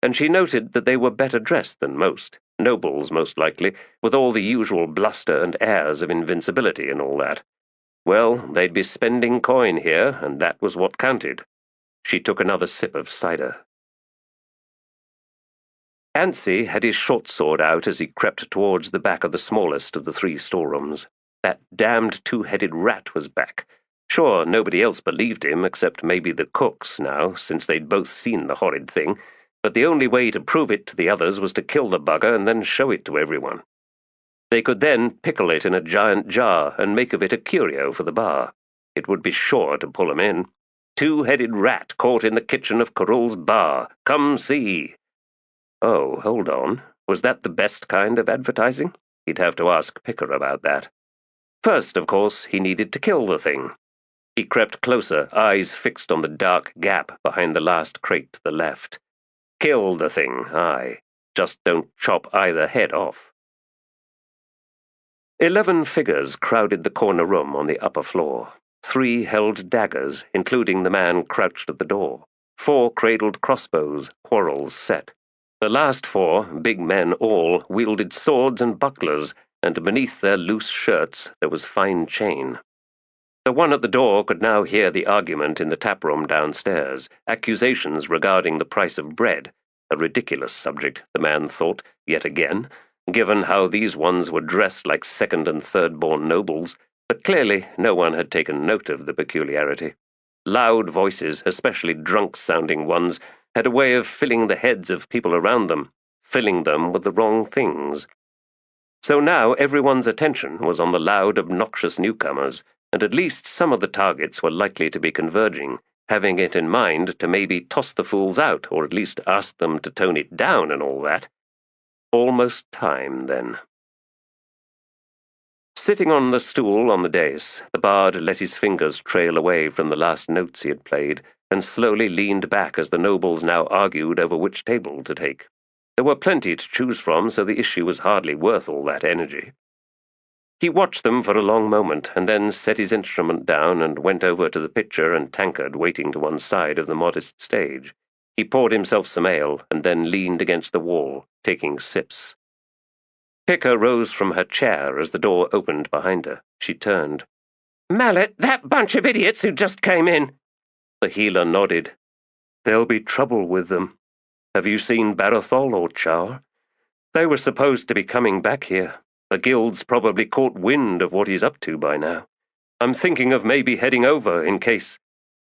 And she noted that they were better dressed than most, nobles most likely, with all the usual bluster and airs of invincibility and all that. Well, they'd be spending coin here, and that was what counted. She took another sip of cider. Ansi had his short sword out as he crept towards the back of the smallest of the 3 storerooms. That damned 2-headed rat was back. Sure, nobody else believed him, except maybe the cooks now, since they'd both seen the horrid thing, but the only way to prove it to the others was to kill the bugger and then show it to everyone. They could then pickle it in a giant jar and make of it a curio for the bar. It would be sure to pull 'em in. 2-headed rat caught in the kitchen of Corul's bar. Come see. Oh, hold on. Was that the best kind of advertising? He'd have to ask Picker about that. First, of course, he needed to kill the thing. He crept closer, eyes fixed on the dark gap behind the last crate to the left. Kill the thing, aye. Just don't chop either head off. 11 figures crowded the corner room on the upper floor. 3 held daggers, including the man crouched at the door. 4 cradled crossbows, quarrels set. The last 4, big men all, wielded swords and bucklers, and beneath their loose shirts there was fine chain. The one at the door could now hear the argument in the taproom downstairs, accusations regarding the price of bread, a ridiculous subject, the man thought, yet again, given how these ones were dressed like 2nd and 3rd-born nobles, but clearly no one had taken note of the peculiarity. Loud voices, especially drunk-sounding ones, had a way of filling the heads of people around them, filling them with the wrong things. So now everyone's attention was on the loud, obnoxious newcomers, and at least some of the targets were likely to be converging, having it in mind to maybe toss the fools out, or at least ask them to tone it down and all that. Almost time, then. Sitting on the stool on the dais, the bard let his fingers trail away from the last notes he had played, and slowly leaned back as the nobles now argued over which table to take. There were plenty to choose from, so the issue was hardly worth all that energy. He watched them for a long moment, and then set his instrument down and went over to the pitcher and tankard waiting to one side of the modest stage. He poured himself some ale, and then leaned against the wall, taking sips. Picker rose from her chair as the door opened behind her. She turned. "Mallet, that bunch of idiots who just came in." The healer nodded. "There'll be trouble with them. Have you seen Barathol or Char? They were supposed to be coming back here. The guild's probably caught wind of what he's up to by now. I'm thinking of maybe heading over in case—"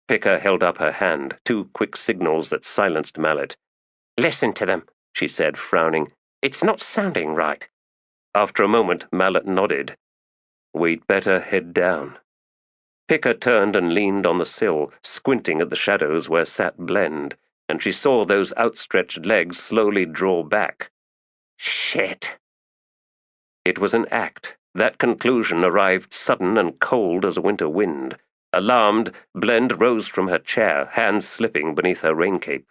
Picker held up her hand, 2 quick signals that silenced Mallet. "Listen to them," she said, frowning. "It's not sounding right." After a moment, Mallet nodded. "We'd better head down." Picker turned and leaned on the sill, squinting at the shadows where sat Blend, and she saw those outstretched legs slowly draw back. Shit. It was an act. That conclusion arrived sudden and cold as a winter wind. Alarmed, Blend rose from her chair, hands slipping beneath her raincape,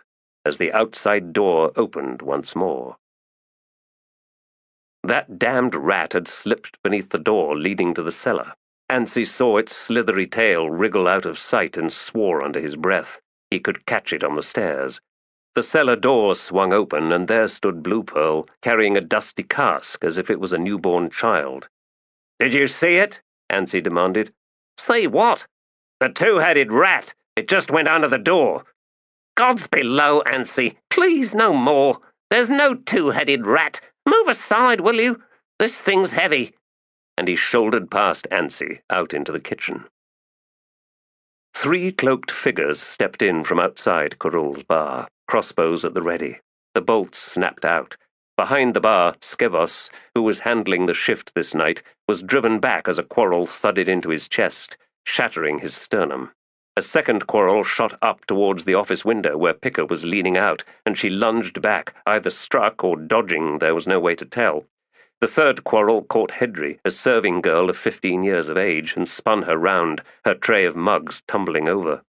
as the outside door opened once more. That damned rat had slipped beneath the door leading to the cellar. Ansi saw its slithery tail wriggle out of sight and swore under his breath. He could catch it on the stairs. The cellar door swung open, and there stood Blue Pearl, carrying a dusty cask as if it was a newborn child. "Did you see it?" Ansi demanded. "See what?" "The 2-headed rat. It just went under the door." "Gods below, Ansi. Please, no more. There's no 2-headed rat. Move aside, will you? This thing's heavy." And he shouldered past Ansi out into the kitchen. 3 cloaked figures stepped in from outside Kurul's bar, crossbows at the ready. The bolts snapped out. Behind the bar, Skevos, who was handling the shift this night, was driven back as a quarrel thudded into his chest, shattering his sternum. A second quarrel shot up towards the office window where Picker was leaning out, and she lunged back, either struck or dodging, there was no way to tell. The third quarrel caught Hedry, a serving girl of 15 years of age, and spun her round, her tray of mugs tumbling over.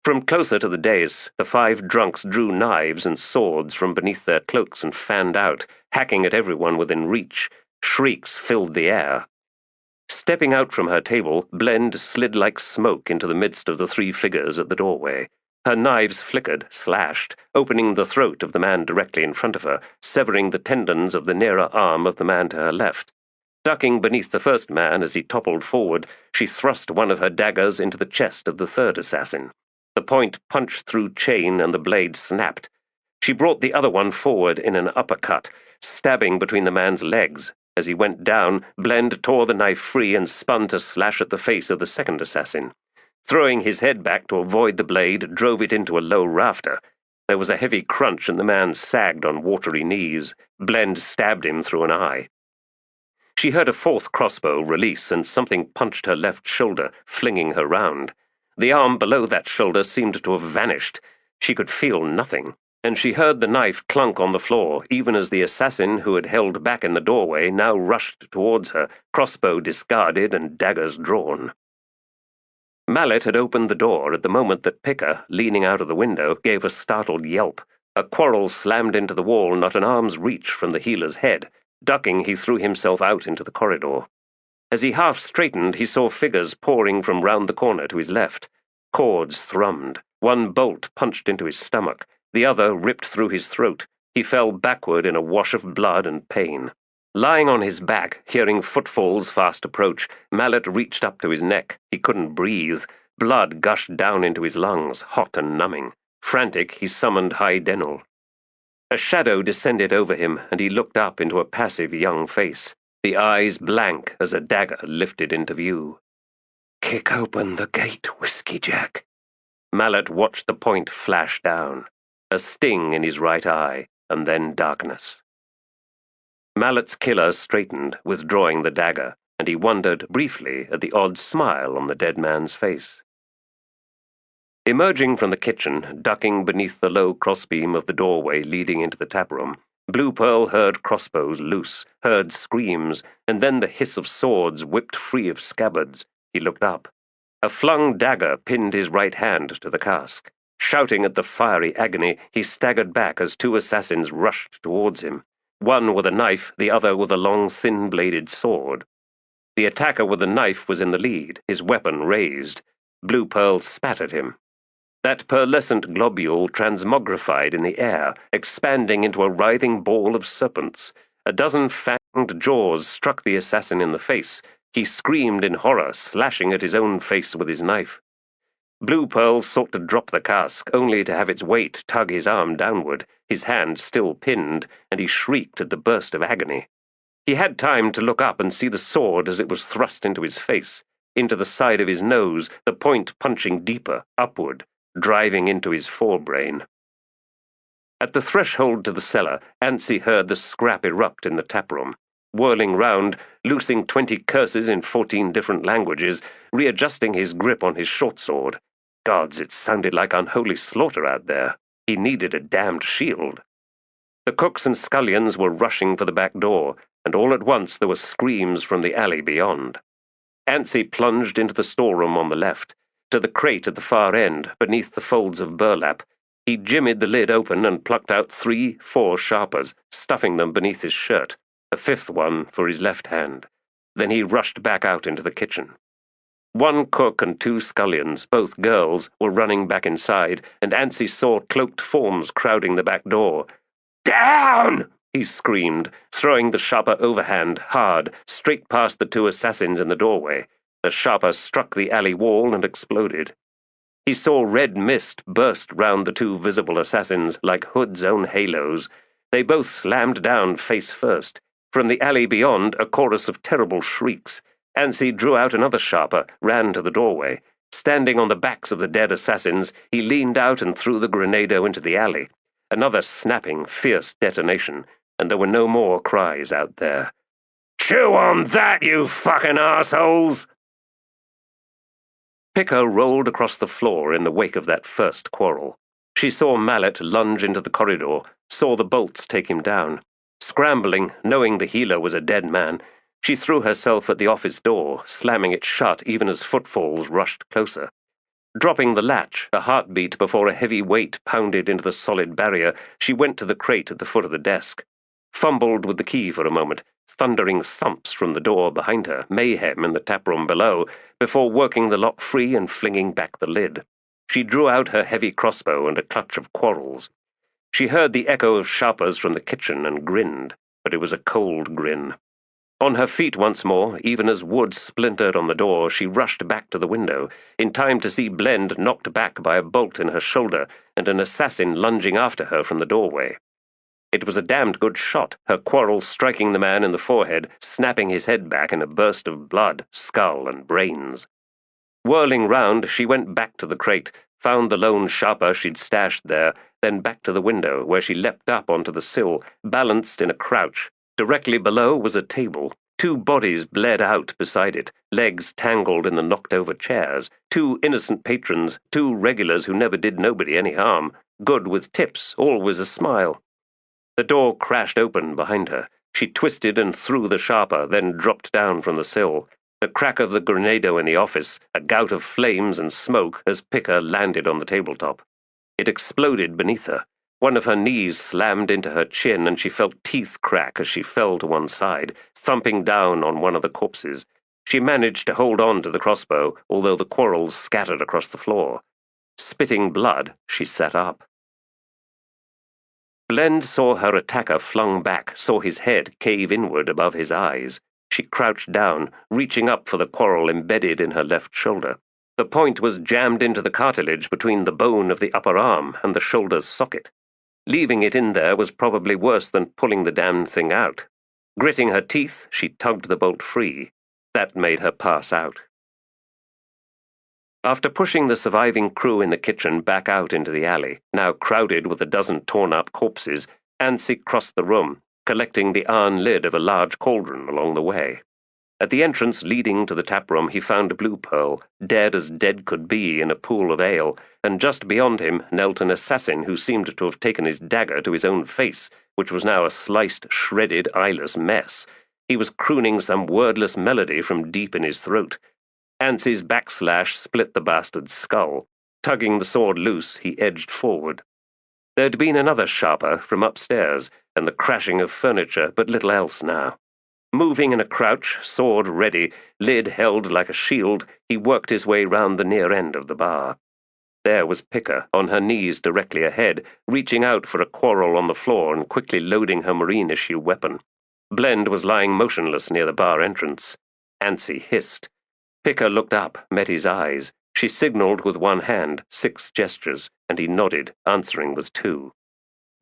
From closer to the dais, the 5 drunks drew knives and swords from beneath their cloaks and fanned out, hacking at everyone within reach. Shrieks filled the air. Stepping out from her table, Blend slid like smoke into the midst of the 3 figures at the doorway. Her knives flickered, slashed, opening the throat of the man directly in front of her, severing the tendons of the nearer arm of the man to her left. Ducking beneath the first man as he toppled forward, she thrust one of her daggers into the chest of the third assassin. The point punched through chain and the blade snapped. She brought the other one forward in an uppercut, stabbing between the man's legs. As he went down, Blend tore the knife free and spun to slash at the face of the second assassin. Throwing his head back to avoid the blade, drove it into a low rafter. There was a heavy crunch and the man sagged on watery knees. Blend stabbed him through an eye. She heard a 4th crossbow release and something punched her left shoulder, flinging her round. The arm below that shoulder seemed to have vanished. She could feel nothing, and she heard the knife clunk on the floor, even as the assassin who had held back in the doorway now rushed towards her, crossbow discarded and daggers drawn. Mallet had opened the door at the moment that Picker, leaning out of the window, gave a startled yelp. A quarrel slammed into the wall not an arm's reach from the healer's head. Ducking, he threw himself out into the corridor. As he half straightened, he saw figures pouring from round the corner to his left. Cords thrummed. One bolt punched into his stomach. The other ripped through his throat. He fell backward in a wash of blood and pain. Lying on his back, hearing footfalls fast approach, Mallet reached up to his neck. He couldn't breathe. Blood gushed down into his lungs, hot and numbing. Frantic, he summoned High Denul. A shadow descended over him, and he looked up into a passive young face, the eyes blank as a dagger lifted into view. "Kick open the gate, Whiskey Jack." Mallet watched the point flash down. A sting in his right eye, and then darkness. Mallet's killer straightened, withdrawing the dagger, and he wondered briefly at the odd smile on the dead man's face. Emerging from the kitchen, ducking beneath the low crossbeam of the doorway leading into the taproom, Blue Pearl heard crossbows loose, heard screams, and then the hiss of swords whipped free of scabbards. He looked up. A flung dagger pinned his right hand to the cask. Shouting at the fiery agony, he staggered back as 2 assassins rushed towards him, one with a knife, the other with a long, thin-bladed sword. The attacker with the knife was in the lead, his weapon raised. Blue Pearl spat at him. That pearlescent globule transmogrified in the air, expanding into a writhing ball of serpents. A dozen fanged jaws struck the assassin in the face. He screamed in horror, slashing at his own face with his knife. Blue Pearl sought to drop the cask, only to have its weight tug his arm downward, his hand still pinned, and he shrieked at the burst of agony. He had time to look up and see the sword as it was thrust into his face, into the side of his nose, the point punching deeper, upward, driving into his forebrain. At the threshold to the cellar, Ansey heard the scrap erupt in the taproom. Whirling round, loosing 20 curses in 14 different languages, readjusting his grip on his short sword. Gods, it sounded like unholy slaughter out there. He needed a damned shield. The cooks and scullions were rushing for the back door, and all at once there were screams from the alley beyond. Ansey plunged into the storeroom on the left, to the crate at the far end, beneath the folds of burlap. He jimmied the lid open and plucked out 3-4 sharpers, stuffing them beneath his shirt, a 5th one for his left hand. Then he rushed back out into the kitchen. 1 cook and 2 scullions, both girls, were running back inside, and Ansey saw cloaked forms crowding the back door. "Down!" he screamed, throwing the sharper overhand hard, straight past the 2 assassins in the doorway. The sharper struck the alley wall and exploded. He saw red mist burst round the 2 visible assassins like Hood's own halos. They both slammed down face first. From the alley beyond, a chorus of terrible shrieks. Ansey drew out another sharper, ran to the doorway. Standing on the backs of the dead assassins, he leaned out and threw the grenado into the alley. Another snapping, fierce detonation, and there were no more cries out there. "Chew on that, you fucking assholes!" Picker rolled across the floor in the wake of that first quarrel. She saw Mallet lunge into the corridor, saw the bolts take him down. Scrambling, knowing the healer was a dead man, she threw herself at the office door, slamming it shut even as footfalls rushed closer. Dropping the latch, a heartbeat before a heavy weight pounded into the solid barrier, she went to the crate at the foot of the desk. Fumbled with the key for a moment, thundering thumps from the door behind her, mayhem in the taproom below, before working the lock free and flinging back the lid. She drew out her heavy crossbow and a clutch of quarrels. She heard the echo of sharpers from the kitchen and grinned, but it was a cold grin. On her feet once more, even as wood splintered on the door, she rushed back to the window, in time to see Blend knocked back by a bolt in her shoulder and an assassin lunging after her from the doorway. It was a damned good shot, her quarrel striking the man in the forehead, snapping his head back in a burst of blood, skull, and brains. Whirling round, she went back to the crate, found the lone sharper she'd stashed there, then back to the window, where she leapt up onto the sill, balanced in a crouch. Directly below was a table. 2 bodies bled out beside it, legs tangled in the knocked-over chairs. 2 innocent patrons, 2 regulars who never did nobody any harm, good with tips, always a smile. The door crashed open behind her. She twisted and threw the sharper, then dropped down from the sill. The crack of the grenado in the office, a gout of flames and smoke as Picker landed on the tabletop. It exploded beneath her. One of her knees slammed into her chin, and she felt teeth crack as she fell to one side, thumping down on one of the corpses. She managed to hold on to the crossbow, although the quarrels scattered across the floor. Spitting blood, she sat up. Blend saw her attacker flung back, saw his head cave inward above his eyes. She crouched down, reaching up for the quarrel embedded in her left shoulder. The point was jammed into the cartilage between the bone of the upper arm and the shoulder's socket. Leaving it in there was probably worse than pulling the damned thing out. Gritting her teeth, she tugged the bolt free. That made her pass out. After pushing the surviving crew in the kitchen back out into the alley, now crowded with a dozen torn-up corpses, Andii crossed the room, collecting the iron lid of a large cauldron along the way. At the entrance leading to the taproom he found Blue Pearl, dead as dead could be in a pool of ale, and just beyond him knelt an assassin who seemed to have taken his dagger to his own face, which was now a sliced, shredded, eyeless mess. He was crooning some wordless melody from deep in his throat. Andie's backslash split the bastard's skull. Tugging the sword loose, he edged forward. There'd been another sharper from upstairs, and the crashing of furniture, but little else now. Moving in a crouch, sword ready, lid held like a shield, he worked his way round the near end of the bar. There was Picker, on her knees directly ahead, reaching out for a quarrel on the floor and quickly loading her marine-issue weapon. Blend was lying motionless near the bar entrance. Andii hissed. Picker looked up, met his eyes. She signaled with one hand, 6 gestures, and he nodded, answering with 2.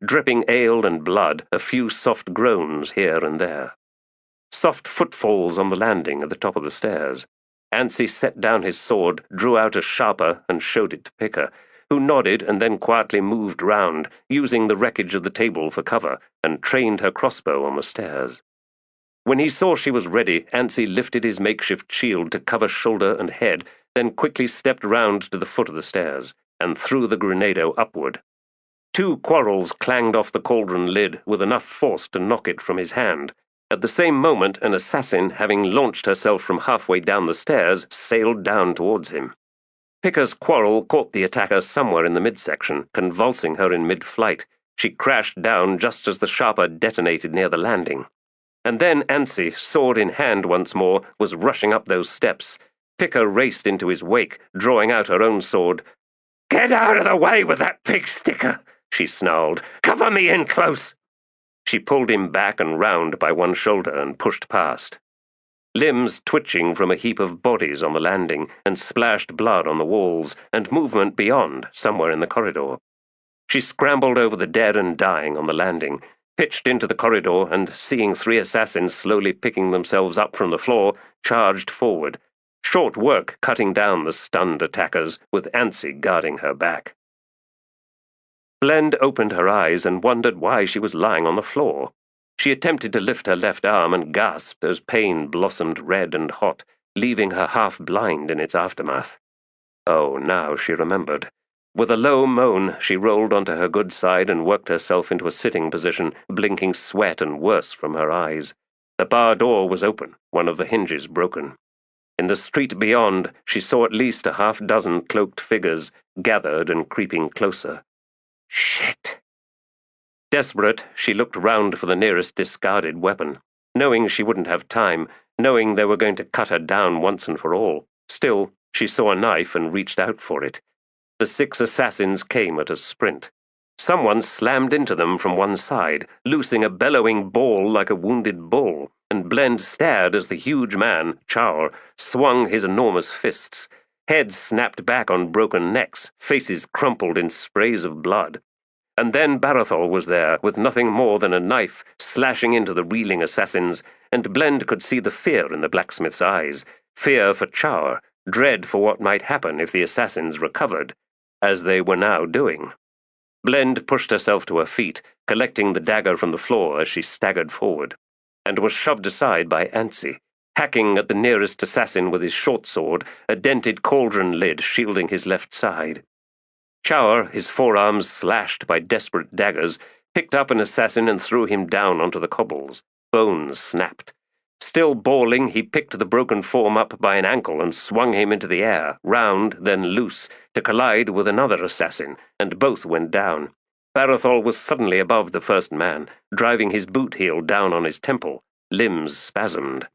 Dripping ale and blood, a few soft groans here and there. Soft footfalls on the landing at the top of the stairs. Andii set down his sword, drew out a sharper, and showed it to Picker, who nodded and then quietly moved round, using the wreckage of the table for cover, and trained her crossbow on the stairs. When he saw she was ready, Andii lifted his makeshift shield to cover shoulder and head, then quickly stepped round to the foot of the stairs, and threw the grenado upward. 2 quarrels clanged off the cauldron lid with enough force to knock it from his hand. At the same moment, an assassin, having launched herself from halfway down the stairs, sailed down towards him. Picker's quarrel caught the attacker somewhere in the midsection, convulsing her in mid-flight. She crashed down just as the sharper detonated near the landing. And then Andii, sword in hand once more, was rushing up those steps. Picker raced into his wake, drawing out her own sword. "Get out of the way with that pig sticker!" she snarled. "Cover me in close!" She pulled him back and round by one shoulder and pushed past. Limbs twitching from a heap of bodies on the landing, and splashed blood on the walls, and movement beyond, somewhere in the corridor. She scrambled over the dead and dying on the landing, pitched into the corridor, and, seeing 3 assassins slowly picking themselves up from the floor, charged forward. Short work cutting down the stunned attackers, with Anssi guarding her back. Blend opened her eyes and wondered why she was lying on the floor. She attempted to lift her left arm and gasped as pain blossomed red and hot, leaving her half blind in its aftermath. Oh, now she remembered. With a low moan, she rolled onto her good side and worked herself into a sitting position, blinking sweat and worse from her eyes. The bar door was open, one of the hinges broken. In the street beyond, she saw at least a half-dozen cloaked figures, gathered and creeping closer. Shit! Desperate, she looked round for the nearest discarded weapon, knowing she wouldn't have time, knowing they were going to cut her down once and for all. Still, she saw a knife and reached out for it. The 6 assassins came at a sprint. Someone slammed into them from one side, loosing a bellowing bawl like a wounded bull, and Blend stared as the huge man, Chaur, swung his enormous fists. Heads snapped back on broken necks, faces crumpled in sprays of blood. And then Barathol was there, with nothing more than a knife, slashing into the reeling assassins, and Blend could see the fear in the blacksmith's eyes, fear for Chaur, dread for what might happen if the assassins recovered, as they were now doing. Blend pushed herself to her feet, collecting the dagger from the floor as she staggered forward, and was shoved aside by Anssi, hacking at the nearest assassin with his short sword, a dented cauldron lid shielding his left side. Chaur, his forearms slashed by desperate daggers, picked up an assassin and threw him down onto the cobbles. Bones snapped. Still bawling, he picked the broken form up by an ankle and swung him into the air, round, then loose, to collide with another assassin, and both went down. Barathol was suddenly above the first man, driving his boot heel down on his temple, limbs spasmed.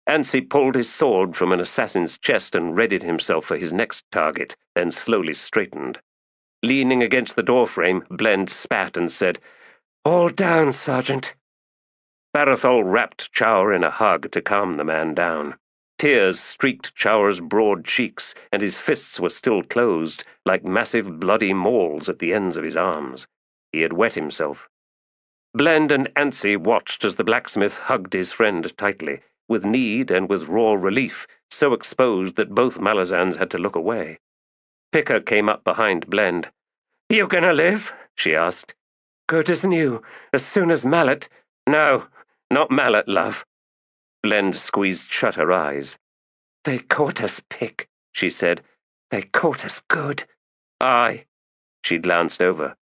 Anssi pulled his sword from an assassin's chest and readied himself for his next target, then slowly straightened. Leaning against the doorframe, Blend spat and said, "All down, Sergeant." Barathol wrapped Chaur in a hug to calm the man down. Tears streaked Chaur's broad cheeks, and his fists were still closed, like massive bloody mauls at the ends of his arms. He had wet himself. Blend and Anssi watched as the blacksmith hugged his friend tightly, with need and with raw relief, so exposed that both Malazans had to look away. Picker came up behind Blend. "You gonna live?" she asked. "Good as new, as soon as Mallet—" "No, not Mallet, love." Blend squeezed shut her eyes. "They caught us, Pick," she said. "They caught us good." "Aye." She glanced over.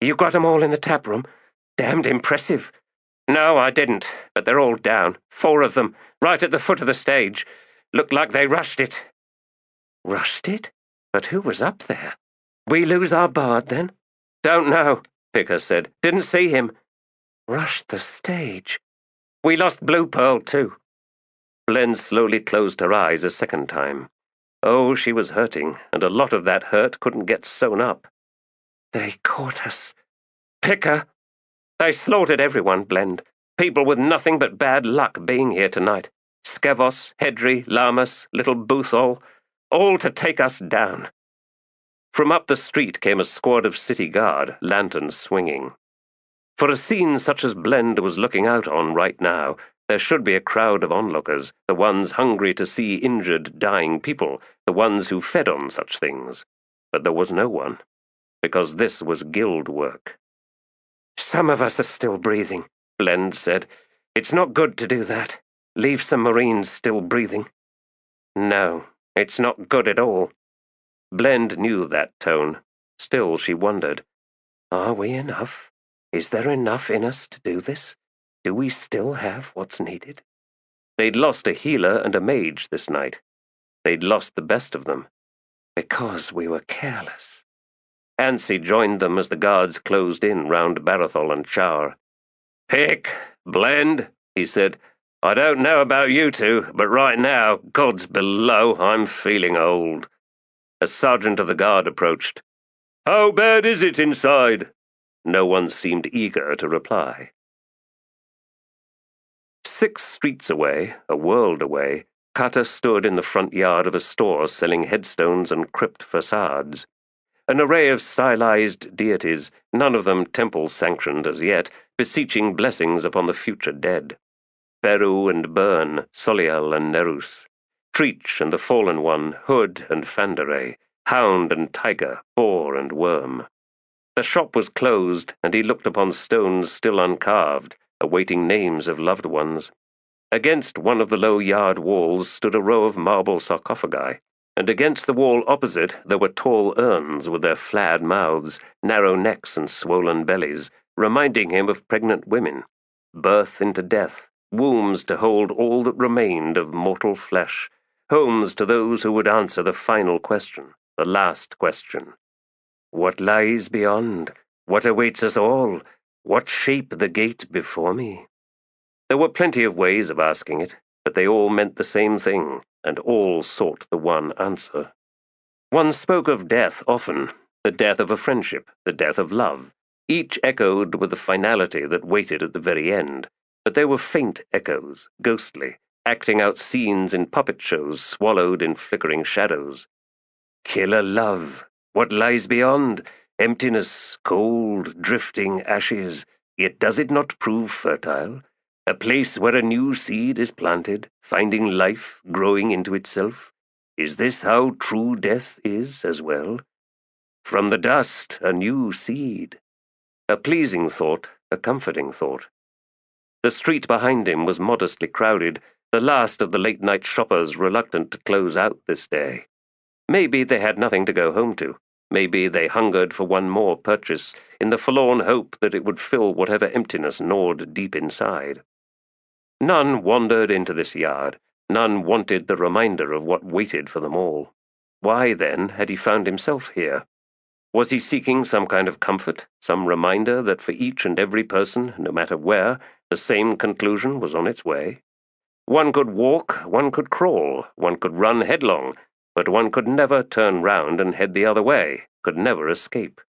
"You got 'em all in the tap room? Damned impressive." "No, I didn't, but they're all down. 4 of them, right at the foot of the stage. Looked like they rushed it." "Rushed it? But who was up there? We lose our bard, then?" "Don't know," Picker said. "Didn't see him." "Rushed the stage?" "We lost Blue Pearl, too." Blend slowly closed her eyes a second time. Oh, she was hurting, and a lot of that hurt couldn't get sewn up. "They caught us." "Picker!" "They slaughtered everyone, Blend. People with nothing but bad luck being here tonight. Skevos, Hedri, Lamas, little Buthol, all to take us down." From up the street came a squad of city guard, lanterns swinging. For a scene such as Blend was looking out on right now, there should be a crowd of onlookers, the ones hungry to see injured, dying people, the ones who fed on such things. But there was no one, because this was guild work. "Some of us are still breathing," Blend said. "It's not good to do that. Leave some Marines still breathing." "No, it's not good at all." Blend knew that tone. Still, she wondered, are we enough? Is there enough in us to do this? Do we still have what's needed? They'd lost a healer and a mage this night. They'd lost the best of them. Because we were careless. Anssi joined them as the guards closed in round Barathol and Chaur. "Pick, Blend," he said. "I don't know about you two, but right now, gods below, I'm feeling old." A sergeant of the guard approached. "How bad is it inside?" No one seemed eager to reply. 6 streets away, a world away, Kata stood in the front yard of a store selling headstones and crypt facades. An array of stylized deities, none of them temple-sanctioned as yet, beseeching blessings upon the future dead. Beru and Bern, Soliel and Nerus. Screech and the Fallen One, Hood and Fanderay, Hound and Tiger, Boar and Worm. The shop was closed, and he looked upon stones still uncarved, awaiting names of loved ones. Against one of the low yard walls stood a row of marble sarcophagi, and against the wall opposite there were tall urns with their flat mouths, narrow necks and swollen bellies, reminding him of pregnant women. Birth into death, wombs to hold all that remained of mortal flesh, homes to those who would answer the final question, the last question. What lies beyond? What awaits us all? What shape the gate before me? There were plenty of ways of asking it, but they all meant the same thing, and all sought the one answer. One spoke of death often, the death of a friendship, the death of love. Each echoed with a finality that waited at the very end, but they were faint echoes, ghostly, acting out scenes in puppet shows swallowed in flickering shadows. Kill a love. What lies beyond? Emptiness, cold, drifting ashes, yet does it not prove fertile? A place where a new seed is planted, finding life, growing into itself? Is this how true death is as well? From the dust, a new seed. A pleasing thought, a comforting thought. The street behind him was modestly crowded, the last of the late-night shoppers reluctant to close out this day. Maybe they had nothing to go home to. Maybe they hungered for one more purchase, in the forlorn hope that it would fill whatever emptiness gnawed deep inside. None wandered into this yard. None wanted the reminder of what waited for them all. Why, then, had he found himself here? Was he seeking some kind of comfort, some reminder that for each and every person, no matter where, the same conclusion was on its way? One could walk, one could crawl, one could run headlong, but one could never turn round and head the other way, could never escape.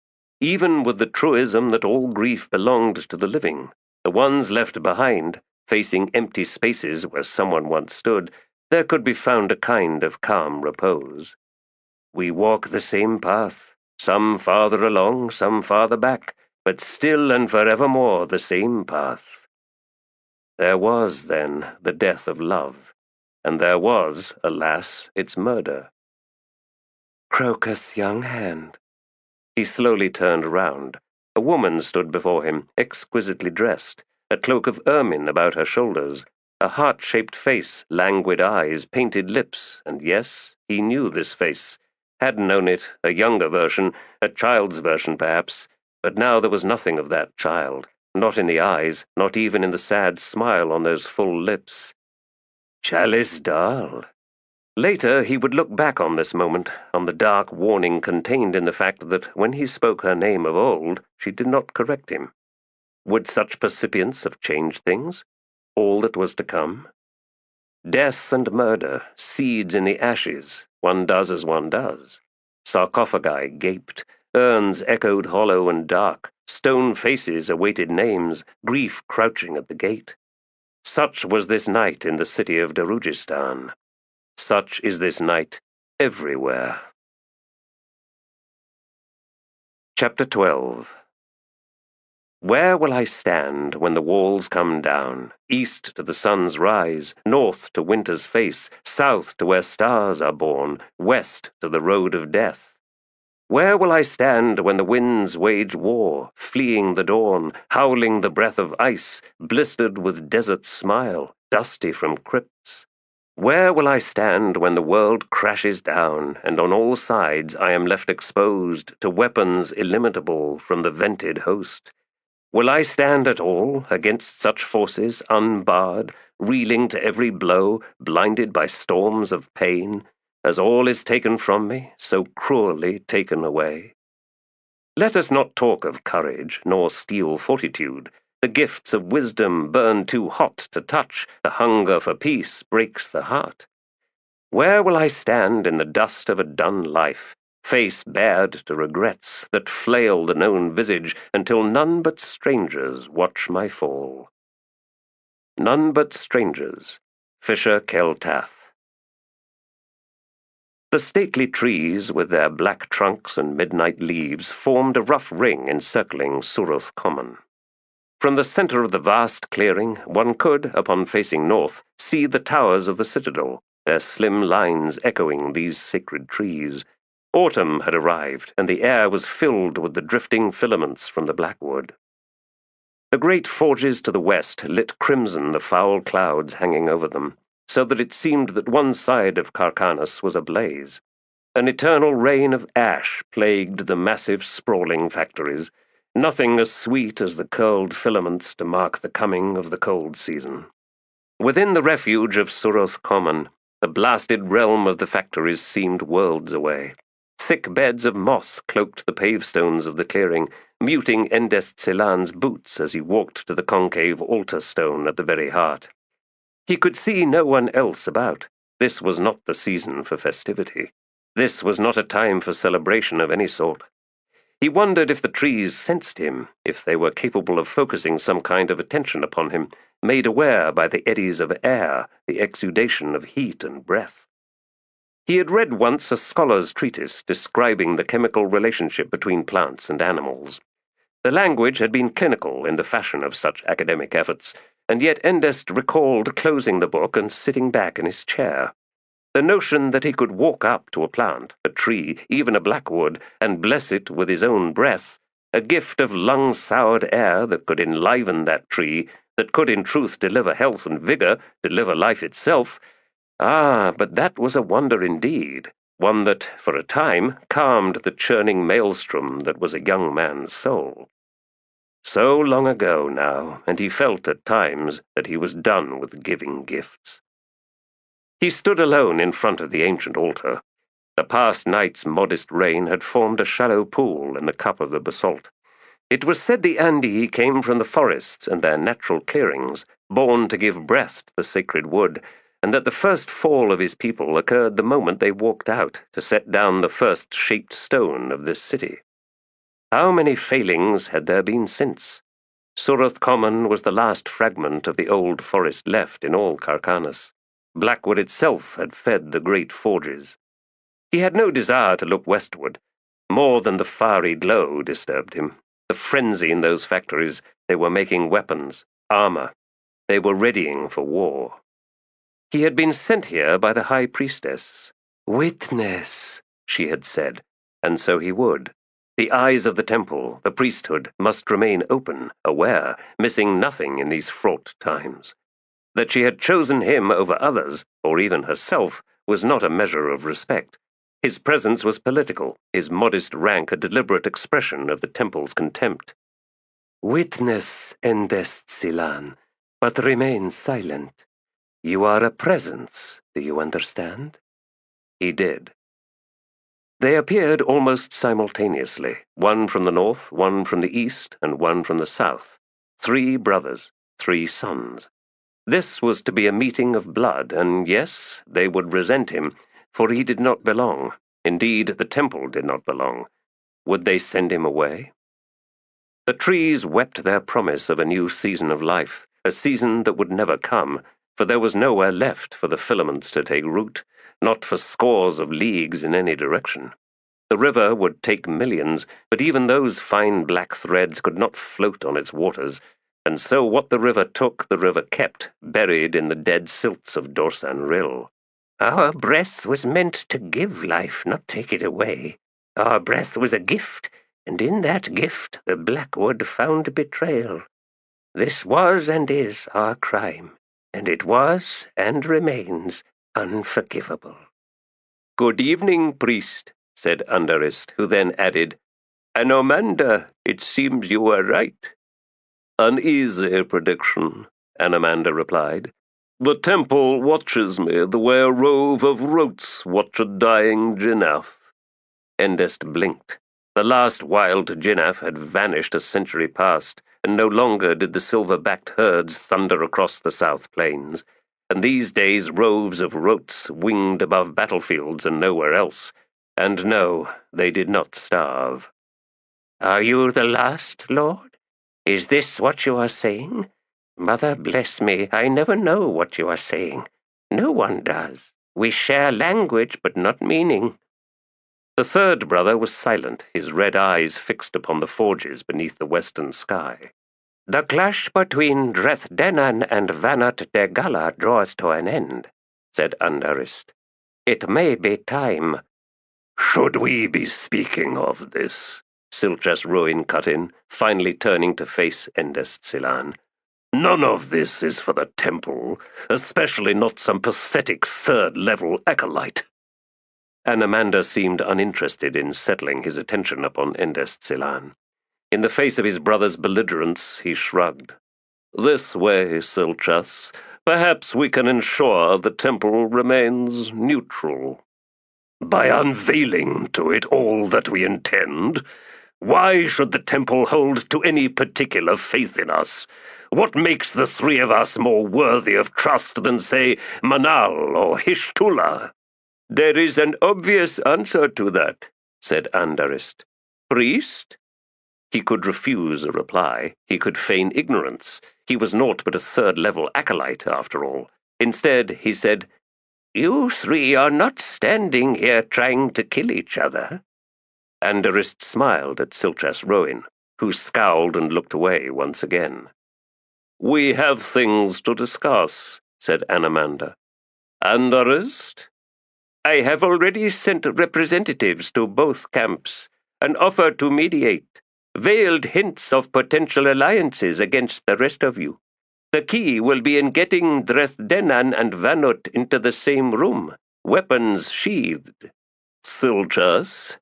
Even with the truism that all grief belonged to the living, the ones left behind, facing empty spaces where someone once stood, there could be found a kind of calm repose. We walk the same path, some farther along, some farther back, but still and forevermore the same path. There was, then, the death of love, and there was, alas, its murder. Crocus, young hand. He slowly turned round. A woman stood before him, exquisitely dressed, a cloak of ermine about her shoulders, a heart-shaped face, languid eyes, painted lips, and yes, he knew this face. Had known it, a younger version, a child's version perhaps, but now there was nothing of that child, not in the eyes, not even in the sad smile on those full lips. Chalice Dahl. Later he would look back on this moment, on the dark warning contained in the fact that when he spoke her name of old, she did not correct him. Would such percipience have changed things? All that was to come? Death and murder, seeds in the ashes, one does as one does. Sarcophagi gaped, urns echoed hollow and dark, stone faces awaited names, grief crouching at the gate. Such was this night in the city of Darujhistan. Such is this night everywhere. Chapter 12. Where will I stand when the walls come down, east to the sun's rise, north to winter's face, south to where stars are born, west to the road of death? Where will I stand when the winds wage war, fleeing the dawn, howling the breath of ice, blistered with desert smile, dusty from crypts? Where will I stand when the world crashes down, and on all sides I am left exposed to weapons illimitable from the vented host? Will I stand at all against such forces, unbarred, reeling to every blow, blinded by storms of pain, as all is taken from me, so cruelly taken away? Let us not talk of courage, nor steel fortitude. The gifts of wisdom burn too hot to touch, the hunger for peace breaks the heart. Where will I stand in the dust of a done life, face bared to regrets that flail the known visage until none but strangers watch my fall? None but strangers. Fisher Keltath. The stately trees, with their black trunks and midnight leaves, formed a rough ring encircling Suroth Common. From the center of the vast clearing, one could, upon facing north, see the towers of the citadel, their slim lines echoing these sacred trees. Autumn had arrived, and the air was filled with the drifting filaments from the blackwood. The great forges to the west lit crimson the foul clouds hanging over them, so that it seemed that one side of Carcanos was ablaze. An eternal rain of ash plagued the massive, sprawling factories, nothing as sweet as the curled filaments to mark the coming of the cold season. Within the refuge of Suroth Common, the blasted realm of the factories seemed worlds away. Thick beds of moss cloaked the pavestones of the clearing, muting Endest Celan's boots as he walked to the concave altar stone at the very heart. He could see no one else about. This was not the season for festivity. This was not a time for celebration of any sort. He wondered if the trees sensed him, if they were capable of focusing some kind of attention upon him, made aware by the eddies of air, the exudation of heat and breath. He had read once a scholar's treatise describing the chemical relationship between plants and animals. The language had been clinical in the fashion of such academic efforts, and yet Endest recalled closing the book and sitting back in his chair. The notion that he could walk up to a plant, a tree, even a blackwood, and bless it with his own breath, a gift of lung-soured air that could enliven that tree, that could in truth deliver health and vigor, deliver life itself. But that was a wonder indeed, one that, for a time, calmed the churning maelstrom that was a young man's soul. So long ago now, and he felt at times that he was done with giving gifts. He stood alone in front of the ancient altar. The past night's modest rain had formed a shallow pool in the cup of the basalt. It was said the Andii came from the forests and their natural clearings, born to give breath to the sacred wood, and that the first fall of his people occurred the moment they walked out to set down the first shaped stone of this city. How many failings had there been since? Suroth Common was the last fragment of the old forest left in all Carcanos. Blackwood itself had fed the great forges. He had no desire to look westward. More than the fiery glow disturbed him. The frenzy in those factories. They were making weapons, armor. They were readying for war. He had been sent here by the high priestess. Witness, she had said, and so he would. The eyes of the temple, the priesthood, must remain open, aware, missing nothing in these fraught times. That she had chosen him over others, or even herself, was not a measure of respect. His presence was political, his modest rank a deliberate expression of the temple's contempt. Witness, Endest Celan, but remain silent. You are a presence, do you understand? He did. They appeared almost simultaneously, one from the north, one from the east, and one from the south. 3 brothers, 3 sons. This was to be a meeting of blood, and yes, they would resent him, for he did not belong. Indeed, the temple did not belong. Would they send him away? The trees wept their promise of a new season of life, a season that would never come, for there was nowhere left for the filaments to take root, not for scores of leagues in any direction. The river would take millions, but even those fine black threads could not float on its waters, and so what the river took, the river kept, buried in the dead silts of Dorsan Rill. Our breath was meant to give life, not take it away. Our breath was a gift, and in that gift the blackwood found betrayal. This was and is our crime, and it was and remains unforgivable. Good evening, priest, said Underist, who then added, Anomander, it seems you were right. An easy prediction, Anomander replied. The temple watches me the way a rove of rotes watch a dying giraffe. Endest blinked. The last wild giraffe had vanished a century past, and no longer did the silver-backed herds thunder across the south plains, and these days roves of rotes winged above battlefields and nowhere else. And no, they did not starve. Are you the last, Lord? Is this what you are saying? Mother bless me, I never know what you are saying. No one does. We share language, but not meaning. The third brother was silent, his red eyes fixed upon the forges beneath the western sky. The clash between Drethdenan and Vanat de Gala draws to an end. said Andarist. "It may be time." "Should we be speaking of this?" Silchas Ruin cut in, finally turning to face Endest Silan. "None of this is for the temple, especially not some pathetic third-level acolyte." Anomander seemed uninterested in settling his attention upon Endest Silan. In the face of his brother's belligerence, he shrugged. "This way, Silchas. Perhaps we can ensure the temple remains neutral." "By unveiling to it all that we intend? Why should the temple hold to any particular faith in us? What makes the three of us more worthy of trust than, say, Manal or Hishtula?" "There is an obvious answer to that," said Andarist. "Priest?" He could refuse a reply. He could feign ignorance. He was naught but a third-level acolyte, after all. Instead, he said, "You three are not standing here trying to kill each other." Andarist smiled at Silchas Roin, who scowled and looked away once again. "We have things to discuss," said Anomander. "Andarist?" "I have already sent representatives to both camps, an offer to mediate, veiled hints of potential alliances against the rest of you. The key will be in getting Dresdenan and Vanot into the same room, weapons sheathed." "Silchas?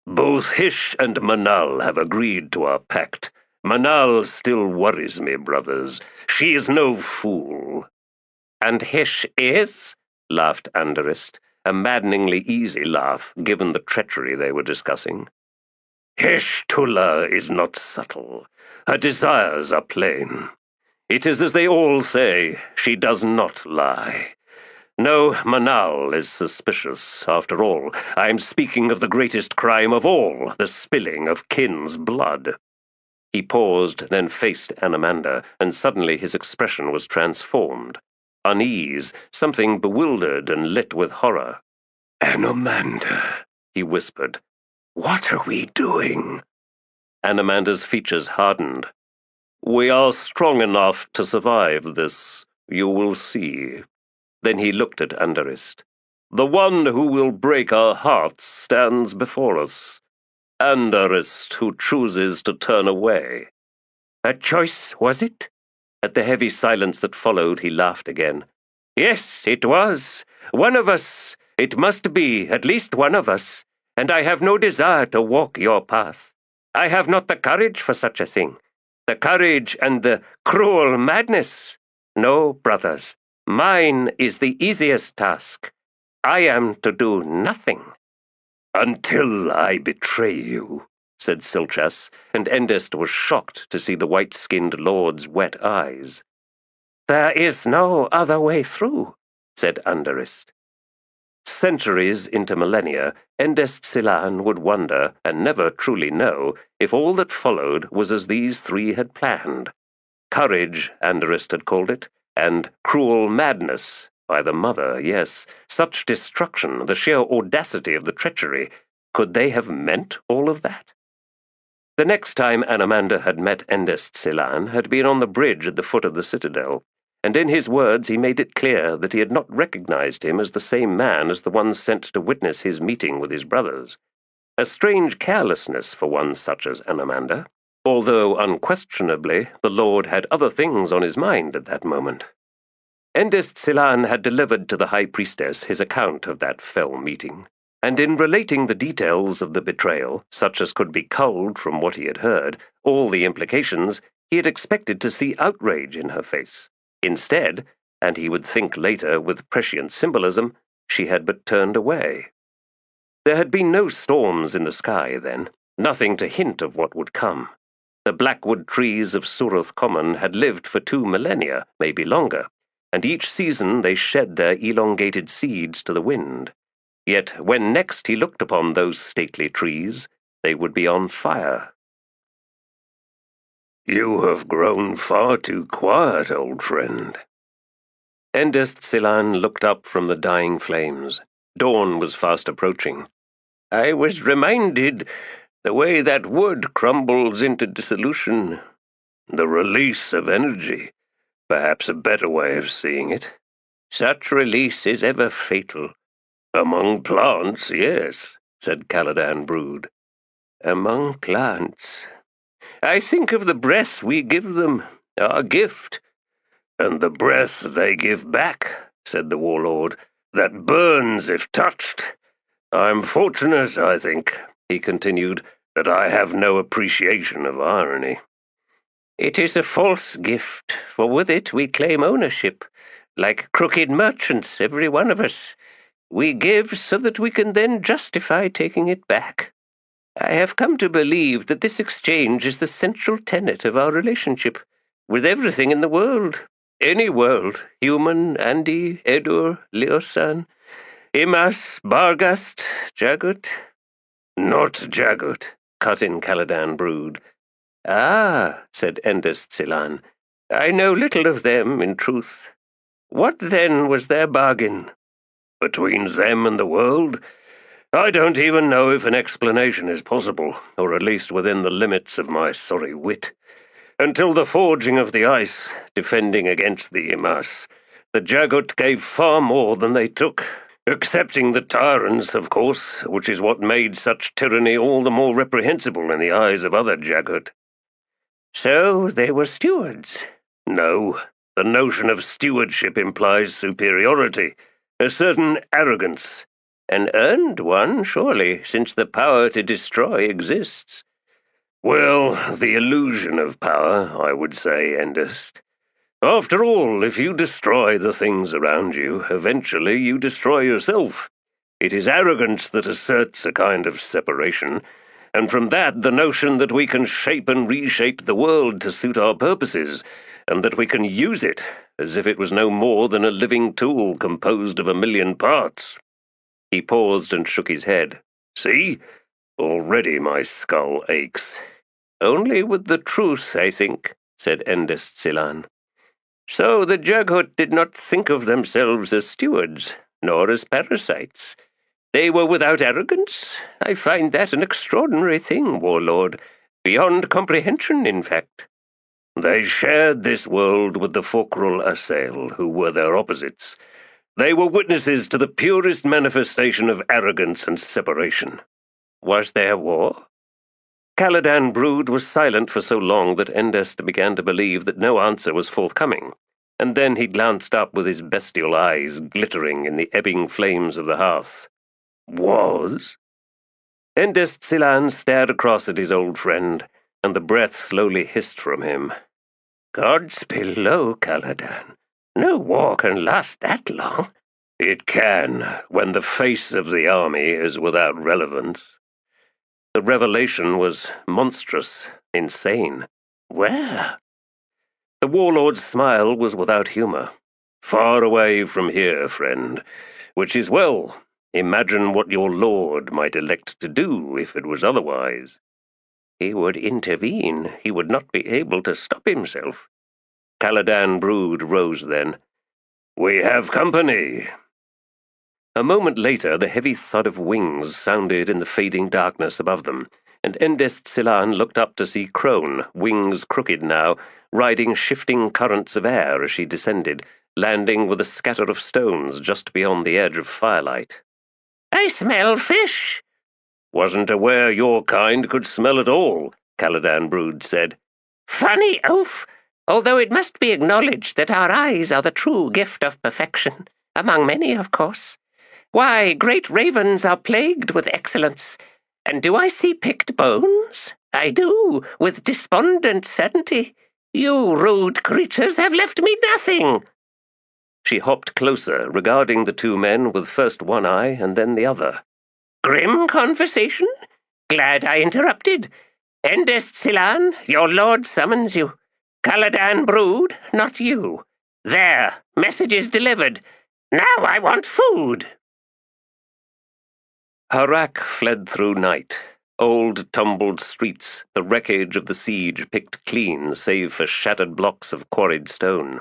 Both Hish and Manal have agreed to our pact. Manal still worries me, brothers. She is no fool." "And Hish is?" laughed Andarist, a maddeningly easy laugh, given the treachery they were discussing. "Hishtula is not subtle. Her desires are plain. It is as they all say, she does not lie. No, Manal is suspicious. After all, I am speaking of the greatest crime of all, the spilling of kin's blood." He paused, then faced Anomander, and suddenly his expression was transformed. Unease, something bewildered and lit with horror. "Anomander," he whispered, "what are we doing?" Anomander's features hardened. "We are strong enough to survive this. You will see." Then he looked at Andarist. "The one who will break our hearts stands before us. Andarist, who chooses to turn away." "A choice, was it?" At the heavy silence that followed, he laughed again. "Yes, it was. One of us. It must be, at least one of us. And I have no desire to walk your path. I have not the courage for such a thing. The courage and the cruel madness. No, brothers, mine is the easiest task. I am to do nothing." "Until I betray you," said Silchas, and Endest was shocked to see the white-skinned lord's wet eyes. "There is no other way through," said Andarist. Centuries into millennia, Endest Silan would wonder, and never truly know, if all that followed was as these three had planned. Courage, Andarist had called it, and cruel madness, by the mother, yes. Such destruction, the sheer audacity of the treachery. Could they have meant all of that? The next time Anomander had met Endest Silan had been on the bridge at the foot of the citadel, and in his words he made it clear that he had not recognized him as the same man as the one sent to witness his meeting with his brothers. A strange carelessness for one such as Anomander, although unquestionably the Lord had other things on his mind at that moment. Endest Silan had delivered to the High Priestess his account of that fell meeting, and in relating the details of the betrayal, such as could be culled from what he had heard, all the implications, he had expected to see outrage in her face. Instead, and he would think later with prescient symbolism, she had but turned away. There had been no storms in the sky then, nothing to hint of what would come. The blackwood trees of Suroth Common had lived for 2 millennia, maybe longer, and each season they shed their elongated seeds to the wind. Yet when next he looked upon those stately trees, they would be on fire. "You have grown far too quiet, old friend." Endest Silan looked up from the dying flames. Dawn was fast approaching. "I was reminded the way that wood crumbles into dissolution." "The release of energy. Perhaps a better way of seeing it." Such release is ever fatal. Among plants, yes, said Caladan Brood. Among plants. I think of the breath we give them, our gift. And the breath they give back, said the warlord, that burns if touched. I'm fortunate, I think, he continued, that I have no appreciation of irony. It is a false gift, for with it we claim ownership. Like crooked merchants, every one of us. We give so that we can then justify taking it back. I have come to believe that this exchange is the central tenet of our relationship, with everything in the world. Any world, human, Andii, Edur, Leosan, Imas, Bargast, Jagut. Not Jagut, cut in Caladan Brood. Ah, said Endest Silan, I know little of them, in truth. What then was their bargain? Between them and the world? I don't even know if an explanation is possible, or at least within the limits of my sorry wit. Until the forging of the ice, defending against the Imas, the Jagut gave far more than they took, excepting the tyrants, of course, which is what made such tyranny all the more reprehensible in the eyes of other Jagut. So they were stewards? No. The notion of stewardship implies superiority, a certain arrogance. An earned one, surely, since the power to destroy exists. Well, the illusion of power, I would say, Endest. After all, if you destroy the things around you, eventually you destroy yourself. It is arrogance that asserts a kind of separation, and from that the notion that we can shape and reshape the world to suit our purposes, and that we can use it as if it was no more than a living tool composed of 1,000,000 parts. He paused and shook his head. See? Already my skull aches. Only with the truth, I think, said Endest Silan. So the Jaghut did not think of themselves as stewards, nor as parasites. They were without arrogance? I find that an extraordinary thing, warlord. Beyond comprehension, in fact. They shared this world with the Fokral Assail, who were their opposites. They were witnesses to the purest manifestation of arrogance and separation. Was there war? Caladan Brood was silent for so long that Endest began to believe that no answer was forthcoming, and then he glanced up with his bestial eyes glittering in the ebbing flames of the hearth. Was? Endest Silan stared across at his old friend, and the breath slowly hissed from him. Gods below, Caladan. No war can last that long. It can, when the face of the army is without relevance. The revelation was monstrous, insane. Where? The warlord's smile was without humor. Far away from here, friend, which is well. Imagine what your lord might elect to do if it was otherwise. He would intervene. He would not be able to stop himself. Caladan Brood rose then. We have company. A moment later, the heavy thud of wings sounded in the fading darkness above them, and Endest Silan looked up to see Crone, wings crooked now, riding shifting currents of air as she descended, landing with a scatter of stones just beyond the edge of firelight. I smell fish. Wasn't aware your kind could smell at all, Caladan Brood said. Funny oaf, although it must be acknowledged that our eyes are the true gift of perfection, among many, of course. Why, great ravens are plagued with excellence. And do I see picked bones? I do, with despondent certainty. You rude creatures have left me nothing. She hopped closer, regarding the two men with first one eye and then the other. Grim conversation? Glad I interrupted. Endest Silan, your lord summons you. Caladan Brood, not you. There, message is delivered. Now I want food. Harak fled through night. Old, tumbled streets, the wreckage of the siege picked clean save for shattered blocks of quarried stone.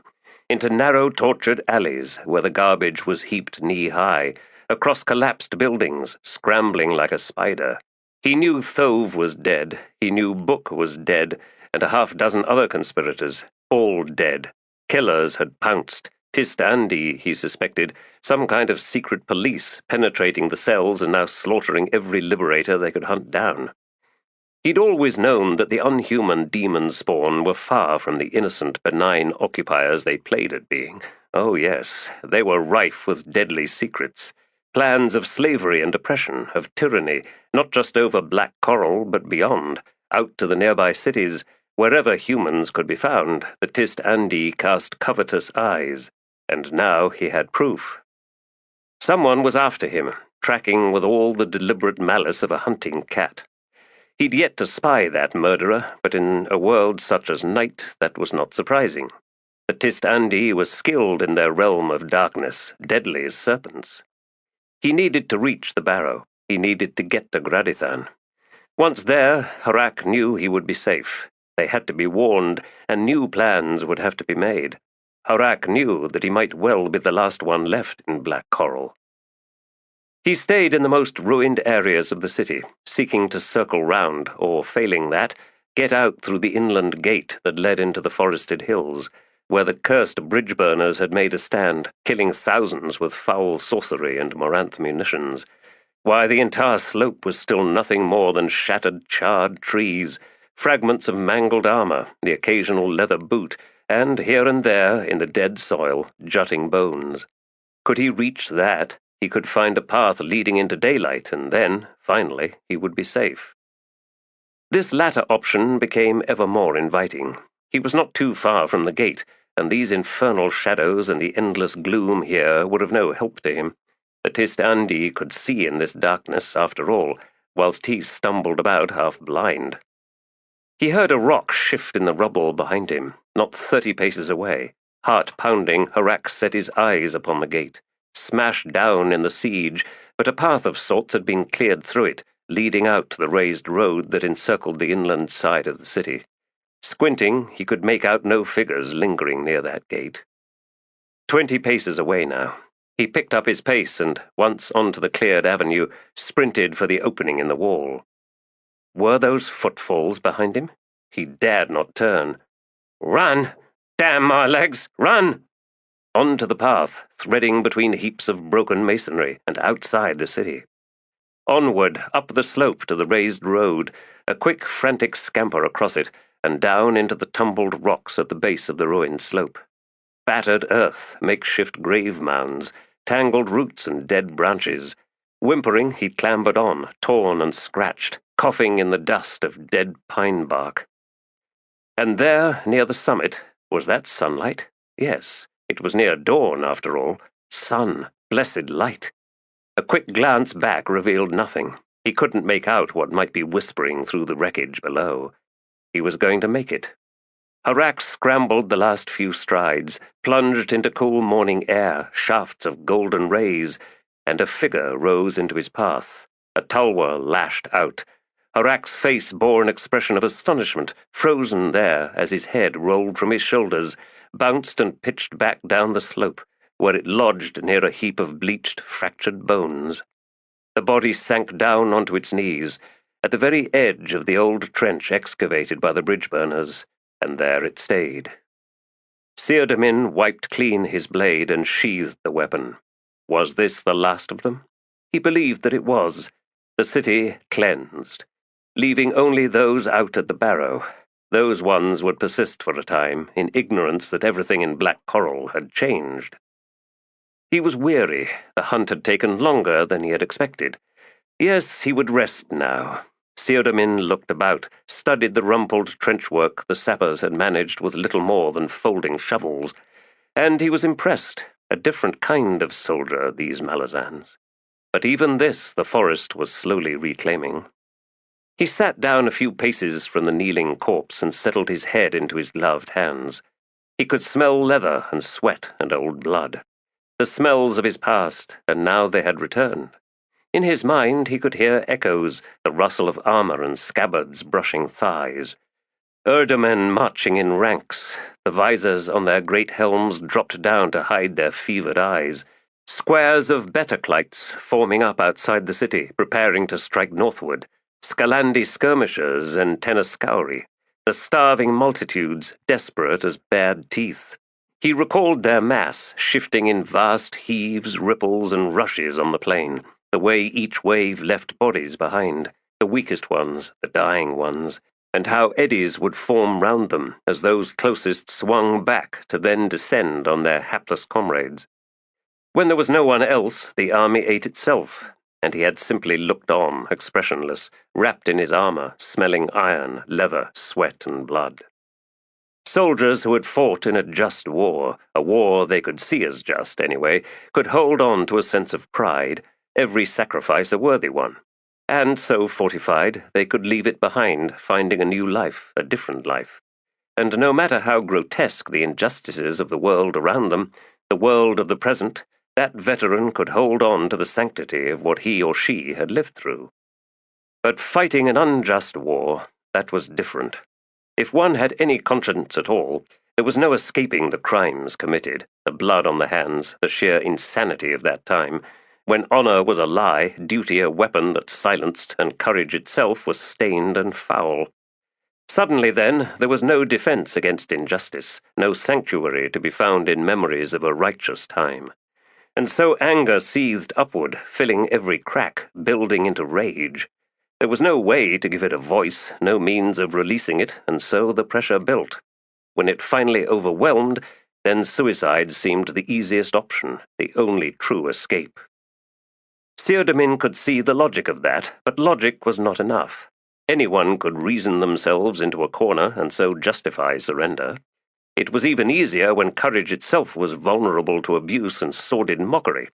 Into narrow, tortured alleys where the garbage was heaped knee-high, across collapsed buildings, scrambling like a spider. He knew Thove was dead, he knew Book was dead, and a half-dozen other conspirators, all dead. Killers had pounced, Tiste Andii, he suspected, some kind of secret police penetrating the cells and now slaughtering every liberator they could hunt down. He'd always known that the unhuman demon spawn were far from the innocent, benign occupiers they played at being. Oh yes, they were rife with deadly secrets, plans of slavery and oppression, of tyranny, not just over Black Coral, but beyond, out to the nearby cities. Wherever humans could be found, the Tiste Andii cast covetous eyes, and now he had proof. Someone was after him, tracking with all the deliberate malice of a hunting cat. He'd yet to spy that murderer, but in a world such as night, that was not surprising. The Tiste Andii was skilled in their realm of darkness, deadly as serpents. He needed to reach the barrow. He needed to get to Gradithan. Once there, Harak knew he would be safe. They had to be warned, and new plans would have to be made. Harak knew that he might well be the last one left in Black Coral. He stayed in the most ruined areas of the city, seeking to circle round, or failing that, get out through the inland gate that led into the forested hills, where the cursed bridge burners had made a stand, killing thousands with foul sorcery and Moranth munitions. Why, the entire slope was still nothing more than shattered, charred trees, fragments of mangled armor, the occasional leather boot, and here and there, in the dead soil, jutting bones. Could he reach that, he could find a path leading into daylight, and then, finally, he would be safe. This latter option became ever more inviting. He was not too far from the gate, and these infernal shadows and the endless gloom here were of no help to him. The Tiste Andii could see in this darkness, after all, whilst he stumbled about half blind. He heard a rock shift in the rubble behind him, not 30 paces away. Heart pounding, Harak set his eyes upon the gate. Smashed down in the siege, but a path of sorts had been cleared through it, leading out to the raised road that encircled the inland side of the city. Squinting, he could make out no figures lingering near that gate. 20 paces away now. He picked up his pace and, once onto the cleared avenue, sprinted for the opening in the wall. Were those footfalls behind him? He dared not turn. Run! Damn my legs! Run! Onto the path, threading between heaps of broken masonry, and outside the city. Onward, up the slope to the raised road, a quick, frantic scamper across it, and down into the tumbled rocks at the base of the ruined slope. Battered earth, makeshift grave mounds, tangled roots and dead branches. Whimpering, he clambered on, torn and scratched, coughing in the dust of dead pine bark. And there, near the summit, was that sunlight? Yes, it was near dawn, after all. Sun, blessed light. A quick glance back revealed nothing. He couldn't make out what might be whispering through the wreckage below. He was going to make it. Harak scrambled the last few strides, plunged into cool morning air, shafts of golden rays, and a figure rose into his path. A tulwar lashed out. Harak's face bore an expression of astonishment, frozen there as his head rolled from his shoulders, bounced and pitched back down the slope, where it lodged near a heap of bleached, fractured bones. The body sank down onto its knees, at the very edge of the old trench excavated by the bridge burners, and there it stayed. Seardamin wiped clean his blade and sheathed the weapon. Was this the last of them? He believed that it was. The city cleansed, leaving only those out at the barrow. Those ones would persist for a time, in ignorance that everything in Black Coral had changed. He was weary. The hunt had taken longer than he had expected. Yes, he would rest now. Seardamin looked about, studied the rumpled trenchwork the sappers had managed with little more than folding shovels, and he was impressed. A different kind of soldier, these Malazans. But even this the forest was slowly reclaiming. He sat down a few paces from the kneeling corpse and settled his head into his gloved hands. He could smell leather and sweat and old blood. The smells of his past, and now they had returned. In his mind he could hear echoes, the rustle of armor and scabbards brushing thighs. Erdemen marching in ranks, the visors on their great helms dropped down to hide their fevered eyes. Squares of Betaclites forming up outside the city, preparing to strike northward. Scalandi skirmishers and Tenascauri, the starving multitudes, desperate as bared teeth. He recalled their mass, shifting in vast heaves, ripples, and rushes on the plain, the way each wave left bodies behind, the weakest ones, the dying ones, and how eddies would form round them as those closest swung back to then descend on their hapless comrades. When there was no one else, the army ate itself, and he had simply looked on, expressionless, wrapped in his armor, smelling iron, leather, sweat, and blood. Soldiers who had fought in a just war, a war they could see as just anyway, could hold on to a sense of pride, every sacrifice a worthy one. And so fortified, they could leave it behind, finding a new life, a different life. And no matter how grotesque the injustices of the world around them, the world of the present, that veteran could hold on to the sanctity of what he or she had lived through. But fighting an unjust war, that was different. If one had any conscience at all, there was no escaping the crimes committed, the blood on the hands, the sheer insanity of that time, when honor was a lie, duty a weapon that silenced, and courage itself was stained and foul. Suddenly, then, there was no defense against injustice, no sanctuary to be found in memories of a righteous time. And so anger seethed upward, filling every crack, building into rage. There was no way to give it a voice, no means of releasing it, and so the pressure built. When it finally overwhelmed, then suicide seemed the easiest option, the only true escape. Theodomin could see the logic of that, but logic was not enough. Anyone could reason themselves into a corner and so justify surrender. It was even easier when courage itself was vulnerable to abuse and sordid mockery.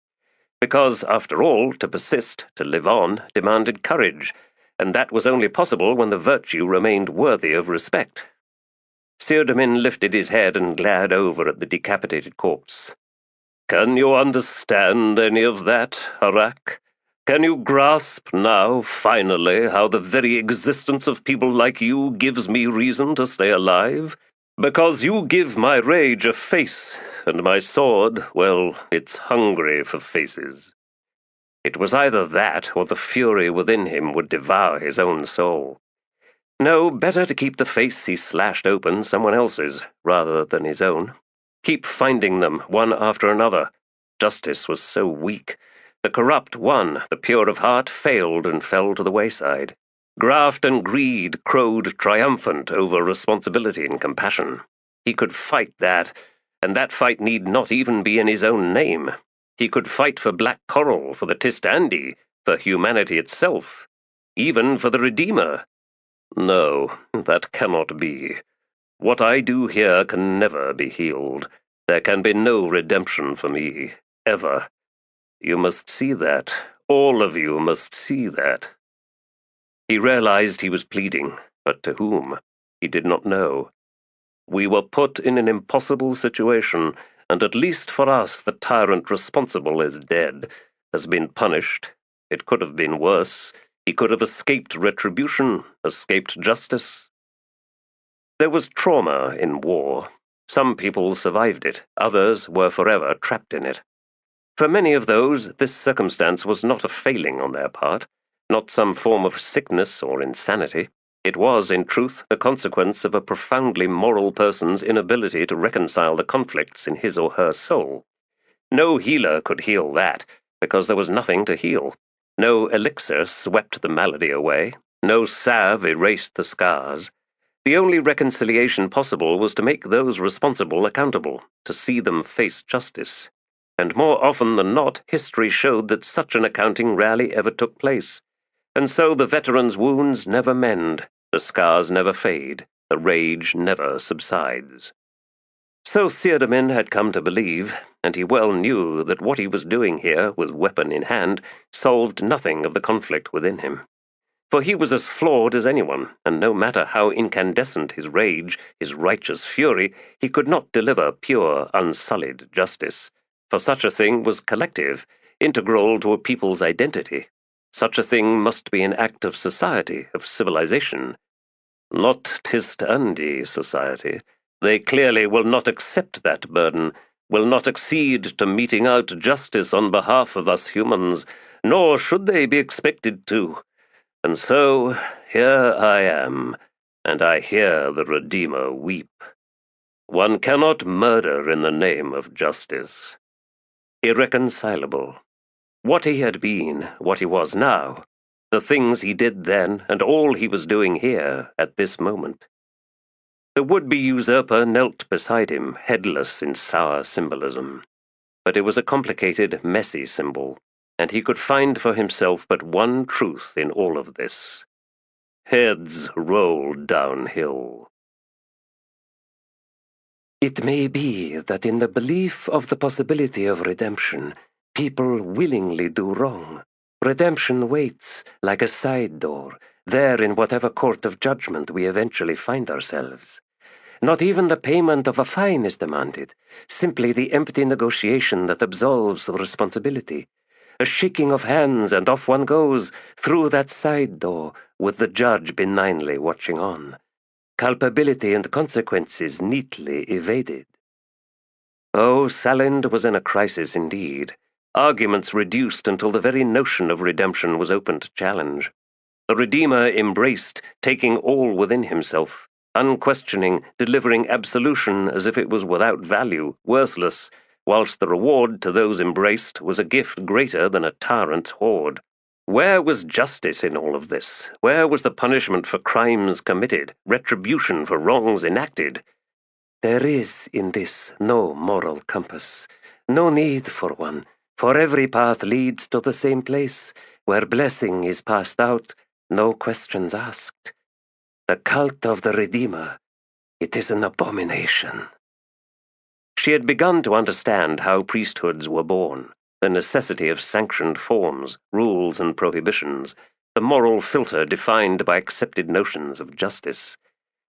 Because, after all, to persist, to live on, demanded courage, and that was only possible when the virtue remained worthy of respect. Theodomin lifted his head and glared over at the decapitated corpse. "Can you understand any of that, Harak? Can you grasp now, finally, how the very existence of people like you gives me reason to stay alive? Because you give my rage a face, and my sword, well, it's hungry for faces." It was either that, or the fury within him would devour his own soul. No, better to keep the face he slashed open someone else's, rather than his own. Keep finding them, one after another. Justice was so weak. The corrupt won, the pure of heart failed and fell to the wayside. Graft and greed crowed triumphant over responsibility and compassion. He could fight that, and that fight need not even be in his own name. He could fight for black coral, for the Tiste Andii, for humanity itself, even for the Redeemer. No, that cannot be. What I do here can never be healed. There can be no redemption for me, ever. You must see that. All of you must see that. He realized he was pleading, but to whom? He did not know. We were put in an impossible situation, and at least for us the tyrant responsible is dead, has been punished. It could have been worse. He could have escaped retribution, escaped justice. There was trauma in war. Some people survived it, others were forever trapped in it. For many of those, this circumstance was not a failing on their part, not some form of sickness or insanity. It was, in truth, the consequence of a profoundly moral person's inability to reconcile the conflicts in his or her soul. No healer could heal that, because there was nothing to heal. No elixir swept the malady away. No salve erased the scars. The only reconciliation possible was to make those responsible accountable, to see them face justice. And more often than not, history showed that such an accounting rarely ever took place. And so the veteran's wounds never mend, the scars never fade, the rage never subsides. So Theodomin had come to believe, and he well knew that what he was doing here, with weapon in hand, solved nothing of the conflict within him. For he was as flawed as anyone, and no matter how incandescent his rage, his righteous fury, he could not deliver pure, unsullied justice. For such a thing was collective, integral to a people's identity. Such a thing must be an act of society, of civilization. Not Tiste Andii society. They clearly will not accept that burden, will not accede to meting out justice on behalf of us humans, nor should they be expected to. And so, here I am, and I hear the Redeemer weep. One cannot murder in the name of justice. Irreconcilable. What he had been, what he was now, the things he did then, and all he was doing here at this moment. The would-be usurper knelt beside him, headless in sour symbolism. But it was a complicated, messy symbol, and he could find for himself but one truth in all of this. Heads roll downhill. It may be that in the belief of the possibility of redemption, people willingly do wrong. Redemption waits, like a side door, there in whatever court of judgment we eventually find ourselves. Not even the payment of a fine is demanded, simply the empty negotiation that absolves the responsibility. A shaking of hands, and off one goes, through that side door, with the judge benignly watching on. Culpability and consequences neatly evaded. Oh, Salind was in a crisis indeed. Arguments reduced until the very notion of redemption was open to challenge. The Redeemer embraced, taking all within himself, unquestioning, delivering absolution as if it was without value, worthless, whilst the reward to those embraced was a gift greater than a tyrant's hoard. Where was justice in all of this? Where was the punishment for crimes committed, retribution for wrongs enacted? There is in this no moral compass, no need for one, for every path leads to the same place, where blessing is passed out, no questions asked. The cult of the Redeemer, it is an abomination. She had begun to understand how priesthoods were born, the necessity of sanctioned forms, rules and prohibitions, the moral filter defined by accepted notions of justice.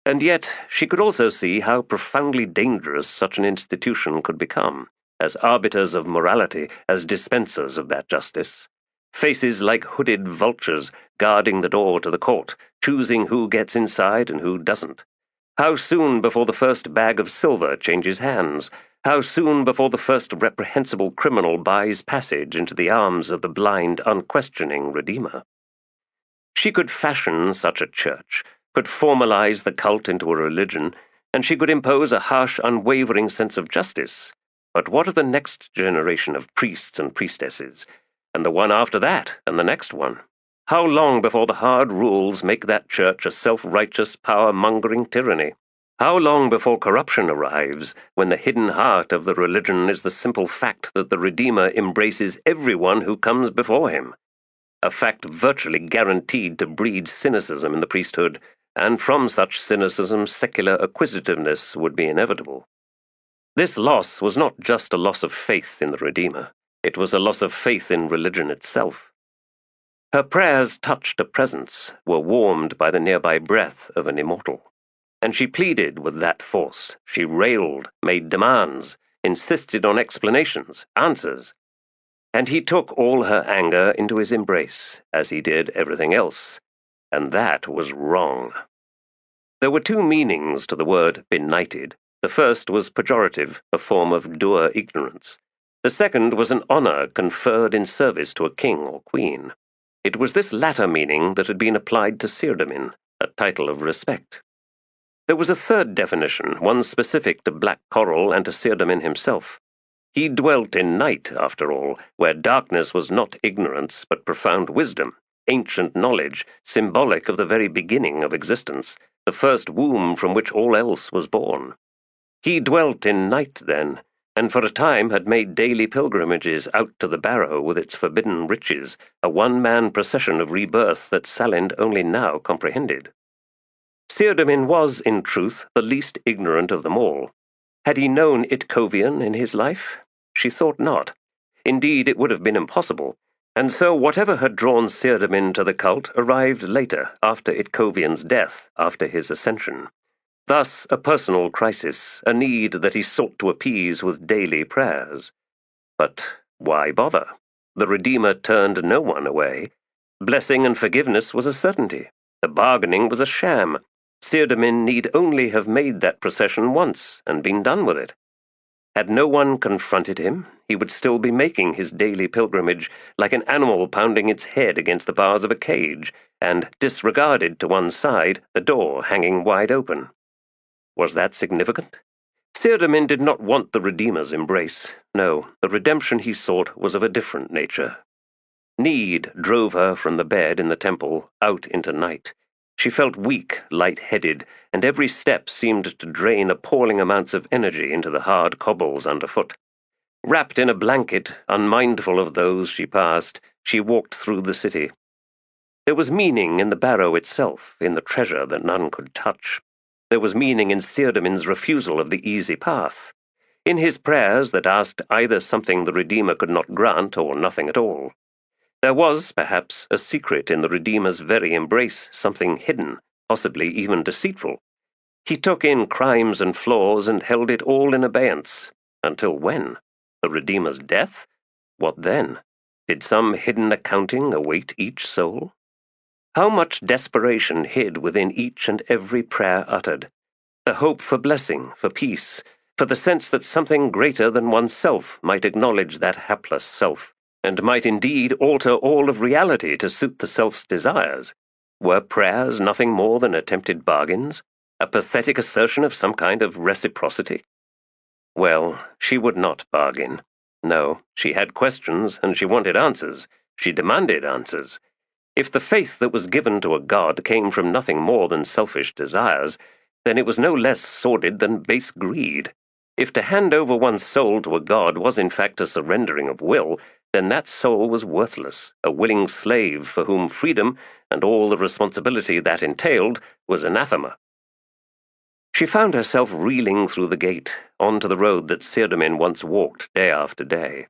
And yet she could also see how profoundly dangerous such an institution could become, as arbiters of morality, as dispensers of that justice. Faces like hooded vultures guarding the door to the court, choosing who gets inside and who doesn't. How soon before the first bag of silver changes hands? How soon before the first reprehensible criminal buys passage into the arms of the blind, unquestioning Redeemer? She could fashion such a church, could formalize the cult into a religion, and she could impose a harsh, unwavering sense of justice. But what of the next generation of priests and priestesses, and the one after that, and the next one? How long before the hard rules make that church a self-righteous, power-mongering tyranny? How long before corruption arrives, when the hidden heart of the religion is the simple fact that the Redeemer embraces everyone who comes before him? A fact virtually guaranteed to breed cynicism in the priesthood, and from such cynicism secular acquisitiveness would be inevitable. This loss was not just a loss of faith in the Redeemer, it was a loss of faith in religion itself. Her prayers touched a presence, were warmed by the nearby breath of an immortal. And she pleaded with that force. She railed, made demands, insisted on explanations, answers. And he took all her anger into his embrace, as he did everything else. And that was wrong. There were two meanings to the word benighted. The first was pejorative, a form of dour ignorance. The second was an honor conferred in service to a king or queen. It was this latter meaning that had been applied to Seardamin, a title of respect. There was a third definition, one specific to Black Coral and to Seardamin himself. He dwelt in night, after all, where darkness was not ignorance, but profound wisdom, ancient knowledge, symbolic of the very beginning of existence, the first womb from which all else was born. He dwelt in night, then, and for a time had made daily pilgrimages out to the barrow with its forbidden riches, a one-man procession of rebirth that Salind only now comprehended. Seardamin was, in truth, the least ignorant of them all. Had he known Itkovian in his life? She thought not. Indeed, it would have been impossible, and so whatever had drawn Seardamin to the cult arrived later, after Itkovian's death, after his ascension. Thus, a personal crisis, a need that he sought to appease with daily prayers. But why bother? The Redeemer turned no one away. Blessing and forgiveness was a certainty. The bargaining was a sham. Seardamin need only have made that procession once and been done with it. Had no one confronted him, he would still be making his daily pilgrimage like an animal pounding its head against the bars of a cage, and, disregarded to one side, the door hanging wide open. Was that significant? Theodomin did not want the Redeemer's embrace. No, the redemption he sought was of a different nature. Need drove her from the bed in the temple out into night. She felt weak, light-headed, and every step seemed to drain appalling amounts of energy into the hard cobbles underfoot. Wrapped in a blanket, unmindful of those she passed, she walked through the city. There was meaning in the barrow itself, in the treasure that none could touch. There was meaning in Theodomin's refusal of the easy path, in his prayers that asked either something the Redeemer could not grant or nothing at all. There was, perhaps, a secret in the Redeemer's very embrace, something hidden, possibly even deceitful. He took in crimes and flaws and held it all in abeyance. Until when? The Redeemer's death? What then? Did some hidden accounting await each soul? How much desperation hid within each and every prayer uttered? The hope for blessing, for peace, for the sense that something greater than oneself might acknowledge that hapless self, and might indeed alter all of reality to suit the self's desires. Were prayers nothing more than attempted bargains? A pathetic assertion of some kind of reciprocity? Well, she would not bargain. No, she had questions, and she wanted answers. She demanded answers. If the faith that was given to a god came from nothing more than selfish desires, then it was no less sordid than base greed. If to hand over one's soul to a god was in fact a surrendering of will, then that soul was worthless, a willing slave for whom freedom, and all the responsibility that entailed, was anathema. She found herself reeling through the gate, onto the road that Theodomin once walked day after day.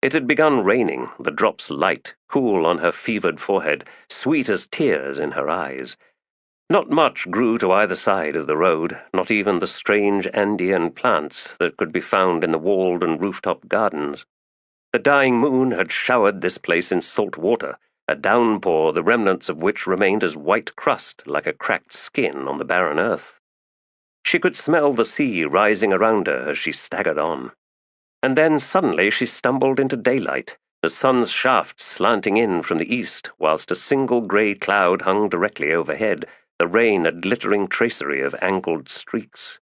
It had begun raining, the drops light, cool on her fevered forehead, sweet as tears in her eyes. Not much grew to either side of the road, not even the strange Andean plants that could be found in the walled and rooftop gardens. The dying moon had showered this place in salt water, a downpour the remnants of which remained as white crust like a cracked skin on the barren earth. She could smell the sea rising around her as she staggered on. And then suddenly she stumbled into daylight, the sun's shafts slanting in from the east, whilst a single grey cloud hung directly overhead, the rain a glittering tracery of angled streaks.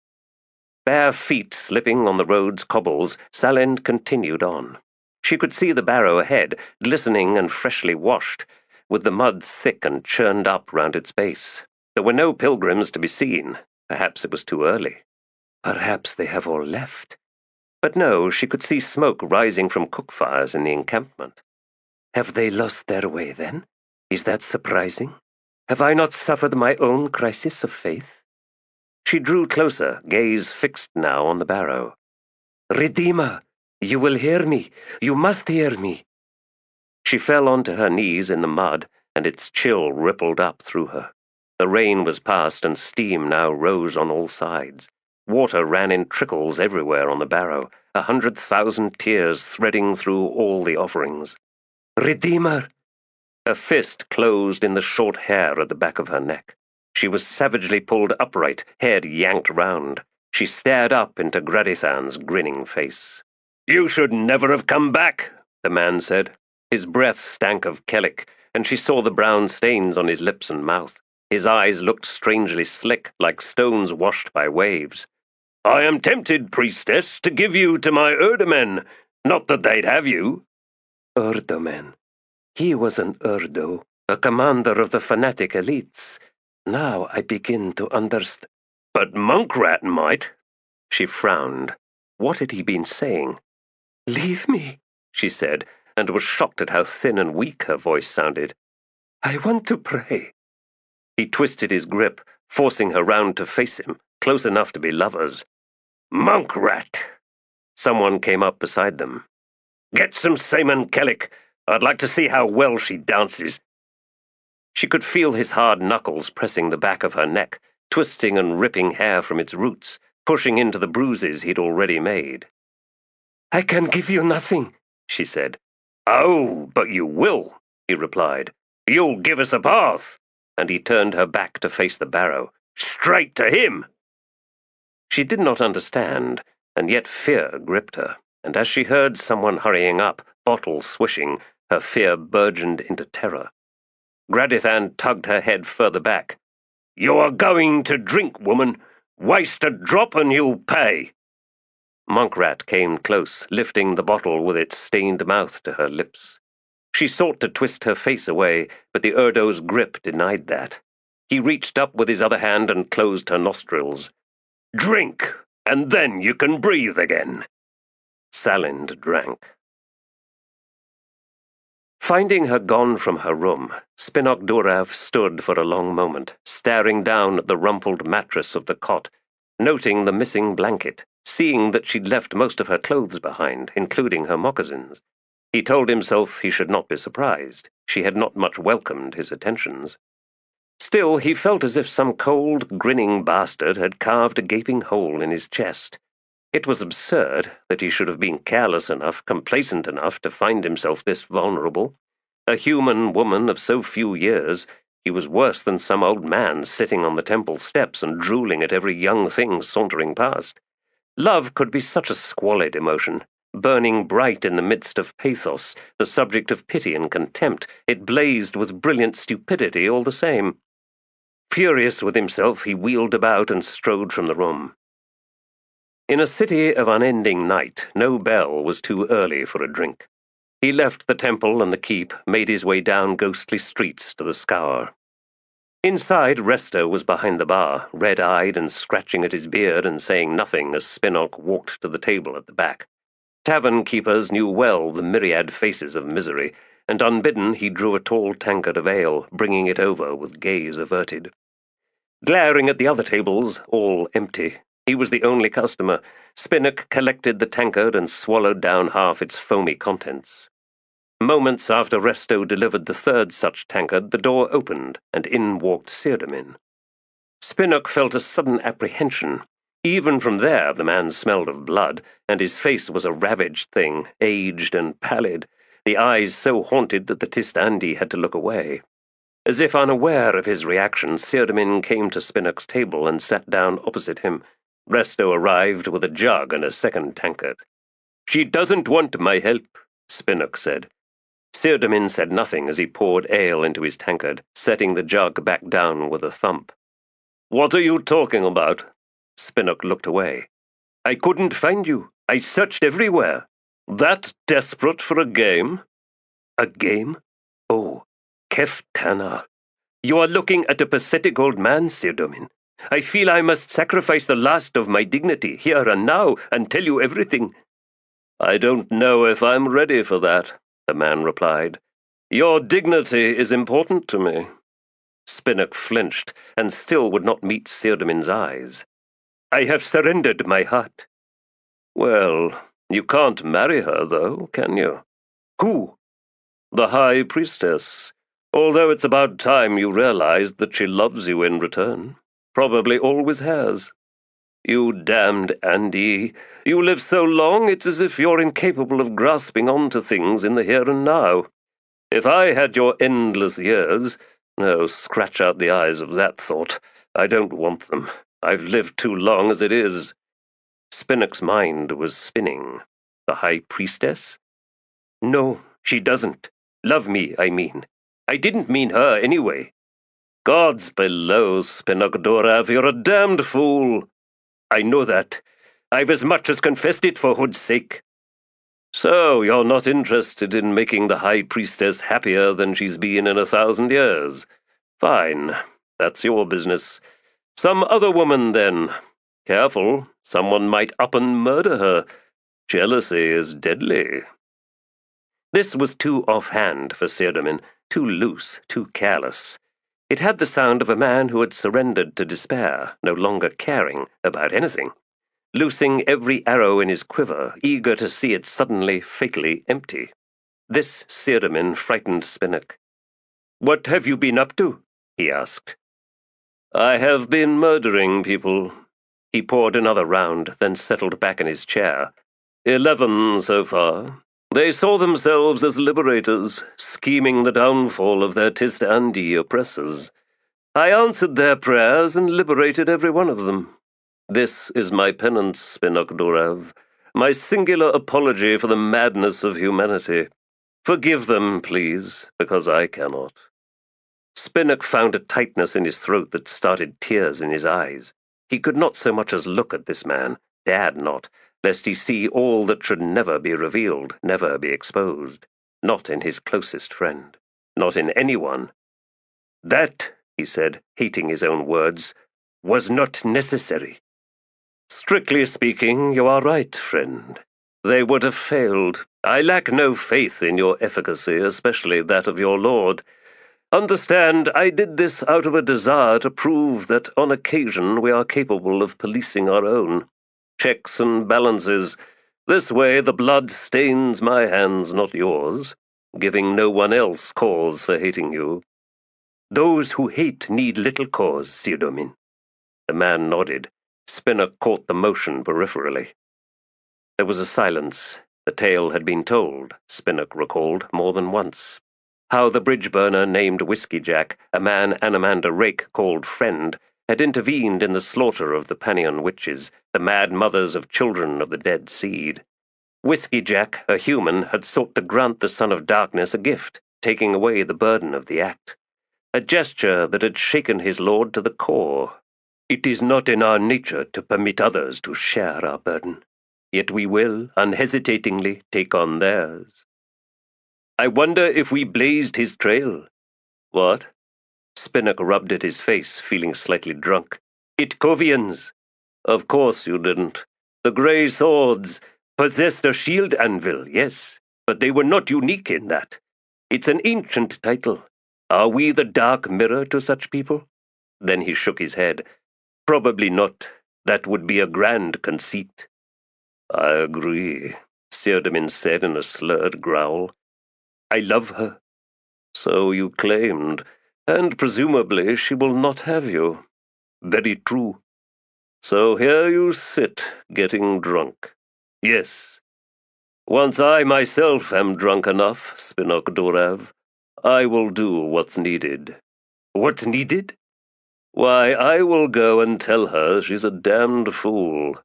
Bare feet slipping on the road's cobbles, Salind continued on. She could see the barrow ahead, glistening and freshly washed, with the mud thick and churned up round its base. There were no pilgrims to be seen. Perhaps it was too early. Perhaps they have all left. But no, she could see smoke rising from cook fires in the encampment. Have they lost their way, then? Is that surprising? Have I not suffered my own crisis of faith? She drew closer, gaze fixed now on the barrow. Redeemer, you will hear me. You must hear me. She fell onto her knees in the mud, and its chill rippled up through her. The rain was past, and steam now rose on all sides. Water ran in trickles everywhere on the barrow, 100,000 tears threading through all the offerings. Redeemer! Her fist closed in the short hair at the back of her neck. She was savagely pulled upright, head yanked round. She stared up into Gradithan's grinning face. "You should never have come back," the man said. His breath stank of kellic, and she saw the brown stains on his lips and mouth. His eyes looked strangely slick, like stones washed by waves. "I am tempted, priestess, to give you to my Urdamen. Not that they'd have you." Urdamen. He was an Urdo, a commander of the fanatic elites. Now I begin to understand. But Monkrat might. She frowned. What had he been saying? "Leave me," she said, and was shocked at how thin and weak her voice sounded. "I want to pray." He twisted his grip, forcing her round to face him, close enough to be lovers. "Monkrat!" Someone came up beside them. "Get some Seaman Kellic. I'd like to see how well she dances." She could feel his hard knuckles pressing the back of her neck, twisting and ripping hair from its roots, pushing into the bruises he'd already made. "I can give you nothing," she said. "Oh, but you will," he replied. "You'll give us a path." And he turned her back to face the barrow. "Straight to him." She did not understand, and yet fear gripped her, and as she heard someone hurrying up, bottle swishing, her fear burgeoned into terror. Gradithan tugged her head further back. "You are going to drink, woman. Waste a drop and you'll pay." Monkrat came close, lifting the bottle with its stained mouth to her lips. She sought to twist her face away, but the Urdo's grip denied that. He reached up with his other hand and closed her nostrils. "Drink, and then you can breathe again." Salind drank. Finding her gone from her room, Spinok Durav stood for a long moment, staring down at the rumpled mattress of the cot, noting the missing blanket, seeing that she'd left most of her clothes behind, including her moccasins. He told himself he should not be surprised. She had not much welcomed his attentions. Still, he felt as if some cold, grinning bastard had carved a gaping hole in his chest. It was absurd that he should have been careless enough, complacent enough to find himself this vulnerable. A human woman of so few years, he was worse than some old man sitting on the temple steps and drooling at every young thing sauntering past. Love could be such a squalid emotion, burning bright in the midst of pathos, the subject of pity and contempt. It blazed with brilliant stupidity all the same. Furious with himself, he wheeled about and strode from the room. In a city of unending night, no bell was too early for a drink. He left the temple and the keep, made his way down ghostly streets to the scour. Inside, Resto was behind the bar, red-eyed and scratching at his beard and saying nothing as Spinok walked to the table at the back. Tavern keepers knew well the myriad faces of misery, and unbidden he drew a tall tankard of ale, bringing it over with gaze averted. Glaring at the other tables, all empty, he was the only customer. Spinok collected the tankard and swallowed down half its foamy contents. Moments after Resto delivered the third such tankard, the door opened, and in walked Seardamin. Spinok felt a sudden apprehension. Even from there the man smelled of blood, and his face was a ravaged thing, aged and pallid, the eyes so haunted that the Tiste Andii had to look away. As if unaware of his reaction, Seardamin came to Spinok's table and sat down opposite him. Resto arrived with a jug and a second tankard. "She doesn't want my help," Spinok said. Seardamin said nothing as he poured ale into his tankard, setting the jug back down with a thump. "What are you talking about?" Spinok looked away. "I couldn't find you. I searched everywhere." "That desperate for a game?" "A game? Oh, Keftana. You are looking at a pathetic old man, Seardamin. I feel I must sacrifice the last of my dignity here and now and tell you everything." "I don't know if I'm ready for that," the man replied. "Your dignity is important to me." Spinok flinched and still would not meet Seardamin's eyes. "I have surrendered my heart." "Well, you can't marry her, though, can you?" "Who?" "The High Priestess. Although it's about time you realized that she loves you in return. Probably always has. You damned Andii. You live so long it's as if you're incapable of grasping onto things in the here and now. If I had your endless years— no, scratch out the eyes of that thought. I don't want them. I've lived too long as it is." Spinok's mind was spinning. The High Priestess? "No, she doesn't. Love me, I mean. I didn't mean her anyway." "Gods below, Spinok Durav, you're a damned fool." "I know that. I've as much as confessed it for Hood's sake." "So you're not interested in making the High Priestess happier than she's been in 1,000 years. Fine. That's your business. Some other woman, then. Careful, someone might up and murder her. Jealousy is deadly." This was too offhand for Seardamin, too loose, too careless. It had the sound of a man who had surrendered to despair, no longer caring about anything, loosing every arrow in his quiver, eager to see it suddenly, fatally empty. This Seardamin frightened Spinok. "What have you been up to?" he asked. "I have been murdering people." He poured another round, then settled back in his chair. 11 so far. They saw themselves as liberators, scheming the downfall of their Tiste Andii oppressors. I answered their prayers and liberated every one of them. This is my penance, Spinok Durav, my singular apology for the madness of humanity. Forgive them, please, because I cannot." Spinok found a tightness in his throat that started tears in his eyes. He could not so much as look at this man, dared not, lest he see all that should never be revealed, never be exposed, not in his closest friend, not in anyone. That, he said, hating his own words, was not necessary. Strictly speaking, you are right, friend. They would have failed. I lack no faith in your efficacy, especially that of your lord. Understand, I did this out of a desire to prove that on occasion we are capable of policing our own. Checks and balances. This way the blood stains my hands, not yours, giving no one else cause for hating you. Those who hate need little cause, Theodomin. The man nodded. Spinner caught the motion peripherally. There was a silence. The tale had been told, Spinnock recalled, more than once. How the bridge burner named Whiskey Jack, a man Anomander Rake called Friend, had intervened in the slaughter of the Panion witches, the mad mothers of children of the dead seed. Whiskey Jack, a human, had sought to grant the Son of Darkness a gift, taking away the burden of the act. A gesture that had shaken his lord to the core. It is not in our nature to permit others to share our burden, yet we will, unhesitatingly, take on theirs. I wonder if we blazed his trail. What? Spinnock rubbed at his face, feeling slightly drunk. It Covians. Of course you didn't. The grey swords possessed a shield anvil, yes, but they were not unique in that. It's an ancient title. Are we the dark mirror to such people? Then he shook his head. Probably not. That would be a grand conceit. I agree, Theodomin said in a slurred growl. I love her. So you claimed, and presumably she will not have you. Very true. So here you sit, getting drunk. Yes. Once I myself am drunk enough, Spinnock Dorav, I will do what's needed. What's needed? Why, I will go and tell her she's a damned fool.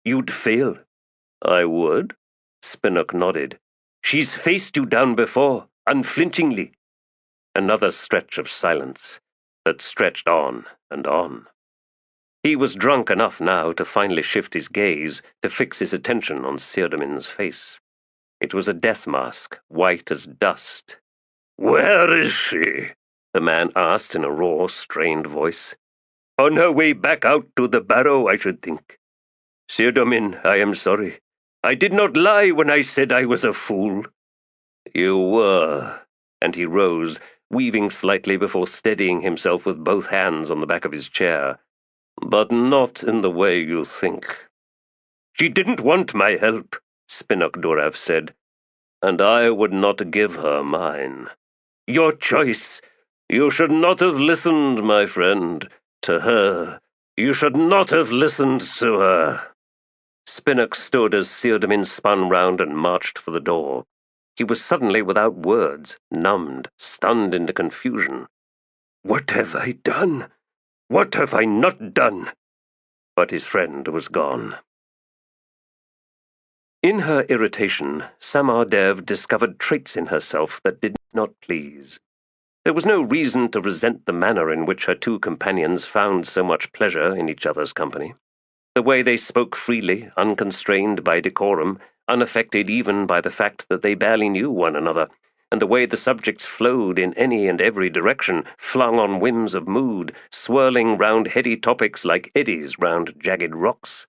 You'd fail. I would? Spinnock nodded. She's faced you down before, unflinchingly. Another stretch of silence that stretched on and on. He was drunk enough now to finally shift his gaze, to fix his attention on Theodomin's face. It was a death mask, white as dust. Where is she? The man asked in a raw, strained voice. On her way back out to the barrow, I should think. Theodomin, I am sorry. I did not lie when I said I was a fool. You were. And he rose, weaving slightly before steadying himself with both hands on the back of his chair. But not in the way you think. She didn't want my help, Spinnock Dorav said, and I would not give her mine. Your choice. You should not have listened, my friend, to her. You should not have listened to her. Spinnock stood as Theodomin spun round and marched for the door. He was suddenly without words, numbed, stunned into confusion. What have I done? What have I not done? But his friend was gone. In her irritation, Samardev discovered traits in herself that did not please. There was no reason to resent the manner in which her two companions found so much pleasure in each other's company. The way they spoke freely, unconstrained by decorum, unaffected even by the fact that they barely knew one another, and the way the subjects flowed in any and every direction, flung on whims of mood, swirling round heady topics like eddies round jagged rocks.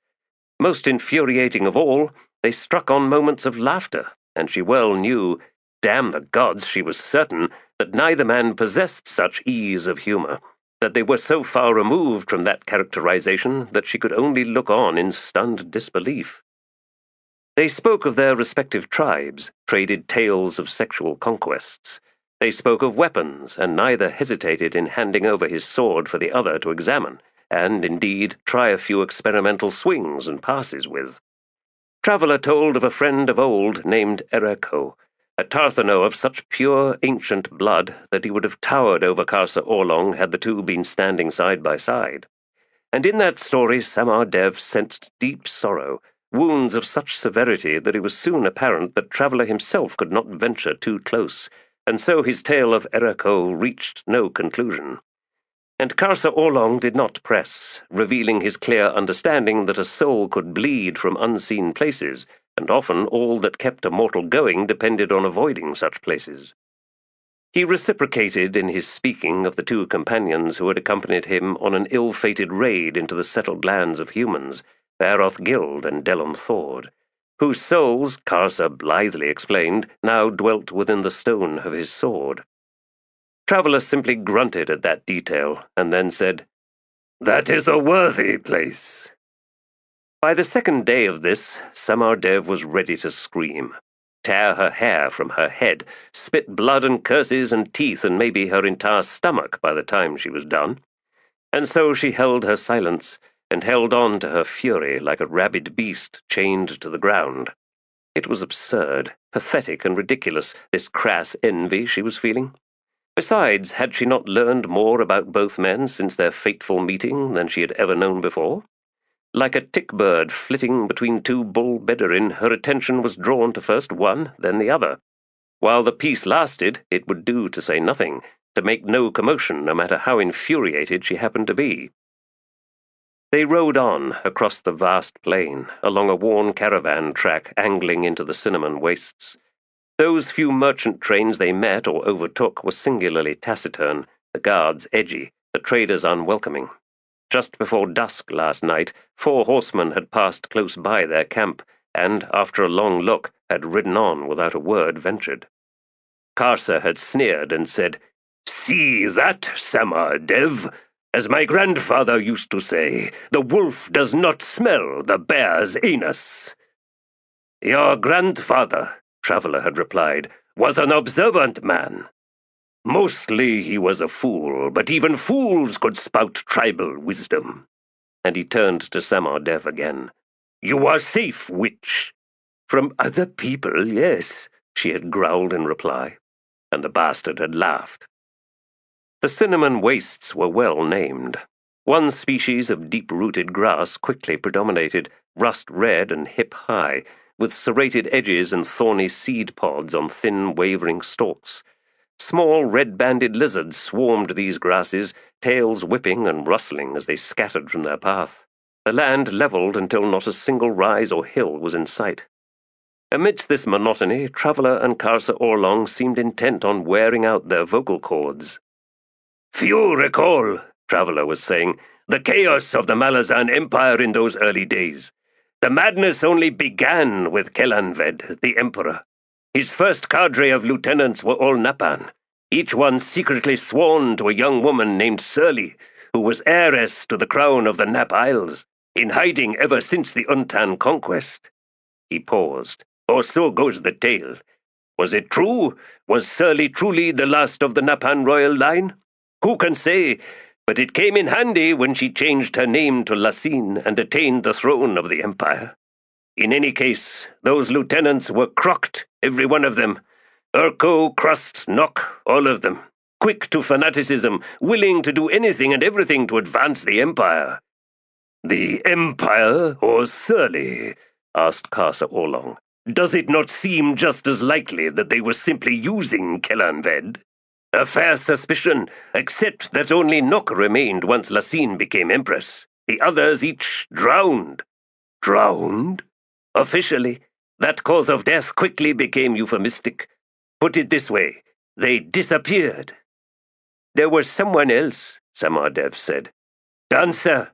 Most infuriating of all, they struck on moments of laughter, and she well knew, damn the gods, she was certain, that neither man possessed such ease of humour, that they were so far removed from that characterization that she could only look on in stunned disbelief. They spoke of their respective tribes, traded tales of sexual conquests. They spoke of weapons, and neither hesitated in handing over his sword for the other to examine, and, indeed, try a few experimental swings and passes with. Traveller told of a friend of old named Ereko, a Tarthano of such pure, ancient blood that he would have towered over Karsa Orlong had the two been standing side by side. And in that story Samardev sensed deep sorrow, wounds of such severity that it was soon apparent that Traveller himself could not venture too close, and so his tale of Ereko reached no conclusion. And Karsa Orlong did not press, revealing his clear understanding that a soul could bleed from unseen places, and often all that kept a mortal going depended on avoiding such places. He reciprocated in his speaking of the two companions who had accompanied him on an ill-fated raid into the settled lands of humans, Baroth Guild and Delum Thord, whose souls, Karsa blithely explained, now dwelt within the stone of his sword. Traveller simply grunted at that detail, and then said, "That is a worthy place." By the second day of this, Samardev was ready to scream, tear her hair from her head, spit blood and curses and teeth and maybe her entire stomach by the time she was done. And so she held her silence, and held on to her fury like a rabid beast chained to the ground. It was absurd, pathetic and ridiculous, this crass envy she was feeling. Besides, had she not learned more about both men since their fateful meeting than she had ever known before? Like a tick-bird flitting between two bull bedarin, her attention was drawn to first one, then the other. While the peace lasted, it would do to say nothing, to make no commotion, no matter how infuriated she happened to be. They rode on across the vast plain, along a worn caravan track angling into the cinnamon wastes. Those few merchant trains they met or overtook were singularly taciturn, the guards edgy, the traders unwelcoming. Just before dusk last night, 4 horsemen had passed close by their camp, and, after a long look, had ridden on without a word ventured. Karsa had sneered and said, "See that, Samardev? As my grandfather used to say, the wolf does not smell the bear's anus." "Your grandfather," Traveller had replied, "was an observant man. Mostly he was a fool, but even fools could spout tribal wisdom." And he turned to Samardev again. "You are safe, witch." "From other people, yes," she had growled in reply, and the bastard had laughed. The cinnamon wastes were well named. One species of deep-rooted grass quickly predominated, rust-red and hip-high, with serrated edges and thorny seed pods on thin, wavering stalks. Small red-banded lizards swarmed these grasses, tails whipping and rustling as they scattered from their path. The land levelled until not a single rise or hill was in sight. Amidst this monotony, Traveller and Karsa Orlong seemed intent on wearing out their vocal cords. "Few recall," Traveller was saying, "the chaos of the Malazan Empire in those early days. The madness only began with Kelanved, the Emperor. His first cadre of lieutenants were all Napan, each one secretly sworn to a young woman named Surly, who was heiress to the crown of the Nap Isles, in hiding ever since the Untan conquest." He paused. "Or so goes the tale. Was it true? Was Surly truly the last of the Napan royal line? Who can say? But it came in handy when she changed her name to Lasine and attained the throne of the empire. In any case, those lieutenants were crocked, every one of them. Urko, Crust, Nock, all of them. Quick to fanaticism, willing to do anything and everything to advance the empire." "The empire, or Surly?" asked Karsa Orlong. "Does it not seem just as likely that they were simply using Kelanved?" "A fair suspicion, except that only Nock remained once Lasine became empress. The others each drowned." "Drowned?" "Officially. That cause of death quickly became euphemistic. Put it this way, they disappeared." "There was someone else," Samardev said. "Dancer."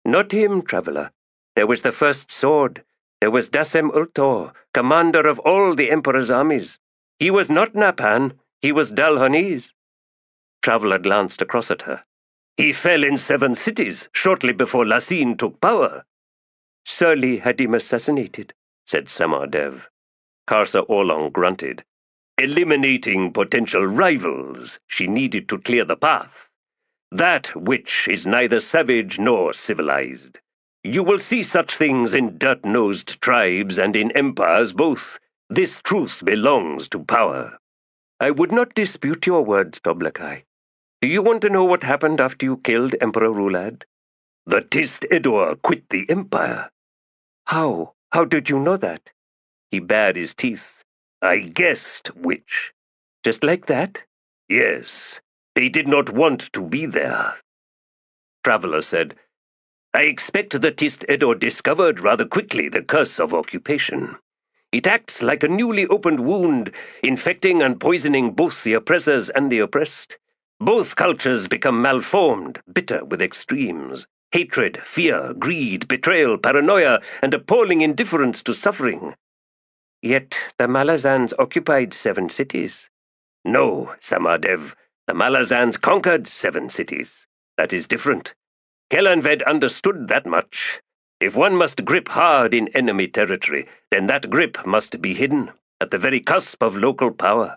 "Not him, Traveller. There was the First Sword. There was Dasem Ultor, commander of all the Emperor's armies. He was not Napan. He was Dalhanese." Traveller glanced across at her. "He fell in 7 cities, shortly before Lasine took power." "Surly had him assassinated," said Samardev. Karsa Orlong grunted. "Eliminating potential rivals, she needed to clear the path. That witch is neither savage nor civilized. You will see such things in dirt-nosed tribes and in empires both. This truth belongs to power." "I would not dispute your words, Toblakai. Do you want to know what happened after you killed Emperor Rulad?" "The Tiste Andii quit the empire." "How? How did you know that?" He bared his teeth. "I guessed, witch." "Just like that?" "Yes. They did not want to be there. Traveller said, I expect the Tiste Andii discovered rather quickly the curse of occupation. It acts like a newly opened wound, infecting and poisoning both the oppressors and the oppressed. Both cultures become malformed, bitter with extremes. Hatred, fear, greed, betrayal, paranoia, and appalling indifference to suffering. Yet the Malazans occupied 7 cities. No, Samadev, the Malazans conquered 7 cities. That is different. Kellanved understood that much. If one must grip hard in enemy territory, then that grip must be hidden, at the very cusp of local power.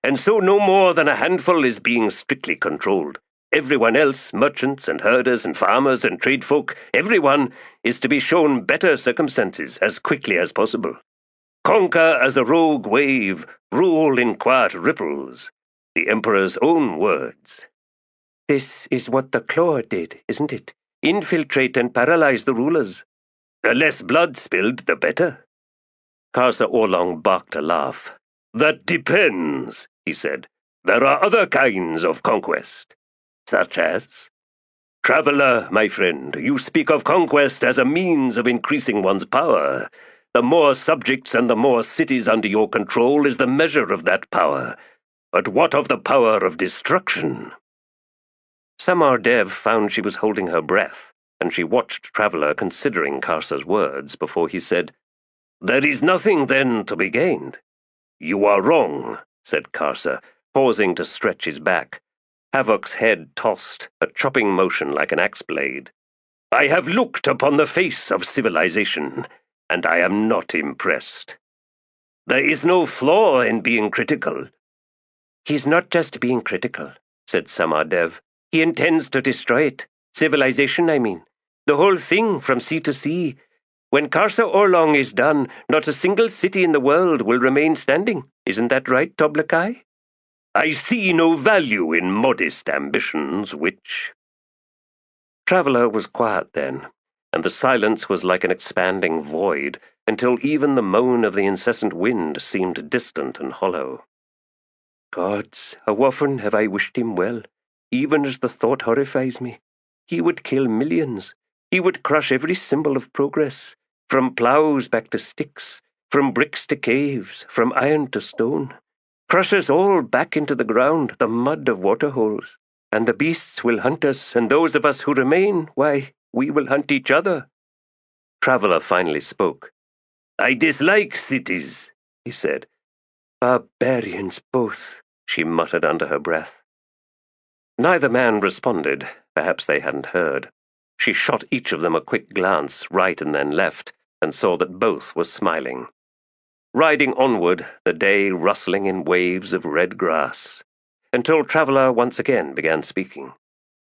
And so no more than a handful is being strictly controlled. Everyone else, merchants and herders and farmers and tradefolk, everyone is to be shown better circumstances as quickly as possible. Conquer as a rogue wave, rule in quiet ripples. The Emperor's own words. This is what the Claw did, isn't it? Infiltrate and paralyze the rulers. The less blood spilled, the better. Karsa Orlong barked a laugh. That depends, he said. There are other kinds of conquest. Such as? Traveller, my friend, you speak of conquest as a means of increasing one's power. The more subjects and the more cities under your control is the measure of that power. But what of the power of destruction? Samardev found she was holding her breath, and she watched Traveller considering Karsa's words before he said, There is nothing then to be gained. You are wrong, said Karsa, pausing to stretch his back. Havok's head tossed, a chopping motion like an axe blade. I have looked upon the face of civilization, and I am not impressed. There is no flaw in being critical. He's not just being critical, said Samardev. He intends to destroy it. Civilization, I mean. The whole thing from sea to sea. When Karsa Orlong is done, not a single city in the world will remain standing. Isn't that right, Toblakai? I see no value in modest ambitions, witch. Traveller was quiet then, and the silence was like an expanding void, until even the moan of the incessant wind seemed distant and hollow. Gods, how often have I wished him well, even as the thought horrifies me. He would kill millions. He would crush every symbol of progress, from ploughs back to sticks, from bricks to caves, from iron to stone. Crush us all back into the ground, the mud of waterholes. And the beasts will hunt us, and those of us who remain, why, we will hunt each other. Traveller finally spoke. I dislike cities, he said. Barbarians both, she muttered under her breath. Neither man responded. Perhaps they hadn't heard. She shot each of them a quick glance, right and then left, and saw that both were smiling. Riding onward, the day rustling in waves of red grass, until Traveller once again began speaking.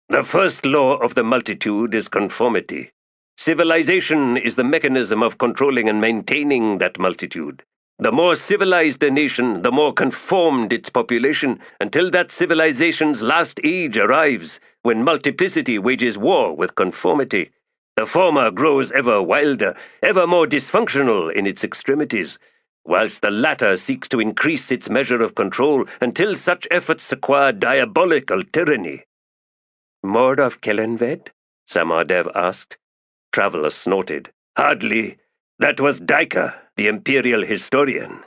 The first law of the multitude is conformity. Civilization is the mechanism of controlling and maintaining that multitude. The more civilized a nation, the more conformed its population, until that civilization's last age arrives, when multiplicity wages war with conformity. The former grows ever wilder, ever more dysfunctional in its extremities, whilst the latter seeks to increase its measure of control until such efforts acquire diabolical tyranny. More of Kellanved? Samardev asked. Traveller snorted. Hardly. That was Daika, the imperial historian.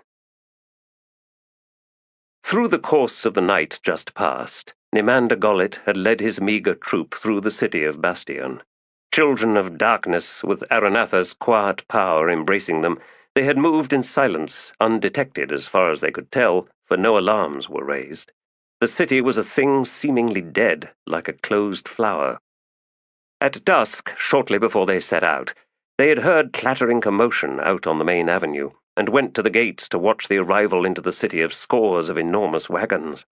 Through the course of the night just past, Nimander had led his meagre troop through the city of Bastion. Children of darkness, with Aranatha's quiet power embracing them, they had moved in silence, undetected as far as they could tell, for no alarms were raised. The city was a thing seemingly dead, like a closed flower. At dusk, shortly before they set out, they had heard clattering commotion out on the main avenue, and went to the gates to watch the arrival into the city of scores of enormous wagons.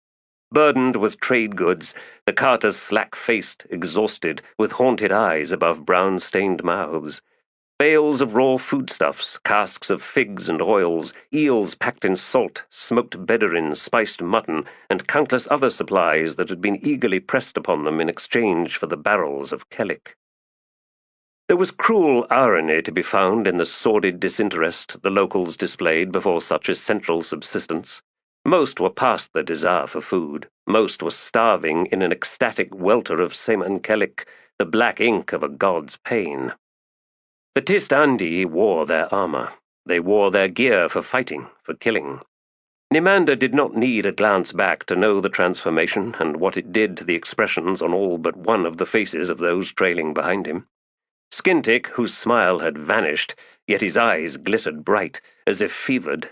Burdened with trade goods, the carters slack-faced, exhausted, with haunted eyes above brown-stained mouths. Bales of raw foodstuffs, casks of figs and oils, eels packed in salt, smoked bedouin, spiced mutton, and countless other supplies that had been eagerly pressed upon them in exchange for the barrels of kellic. There was cruel irony to be found in the sordid disinterest the locals displayed before such essential subsistence. Most were past their desire for food. Most were starving in an ecstatic welter of semen kellic, the black ink of a god's pain. The Tiste Andii wore their armor. They wore their gear for fighting, for killing. Nimander did not need a glance back to know the transformation and what it did to the expressions on all but one of the faces of those trailing behind him. Skintic, whose smile had vanished, yet his eyes glittered bright, as if fevered.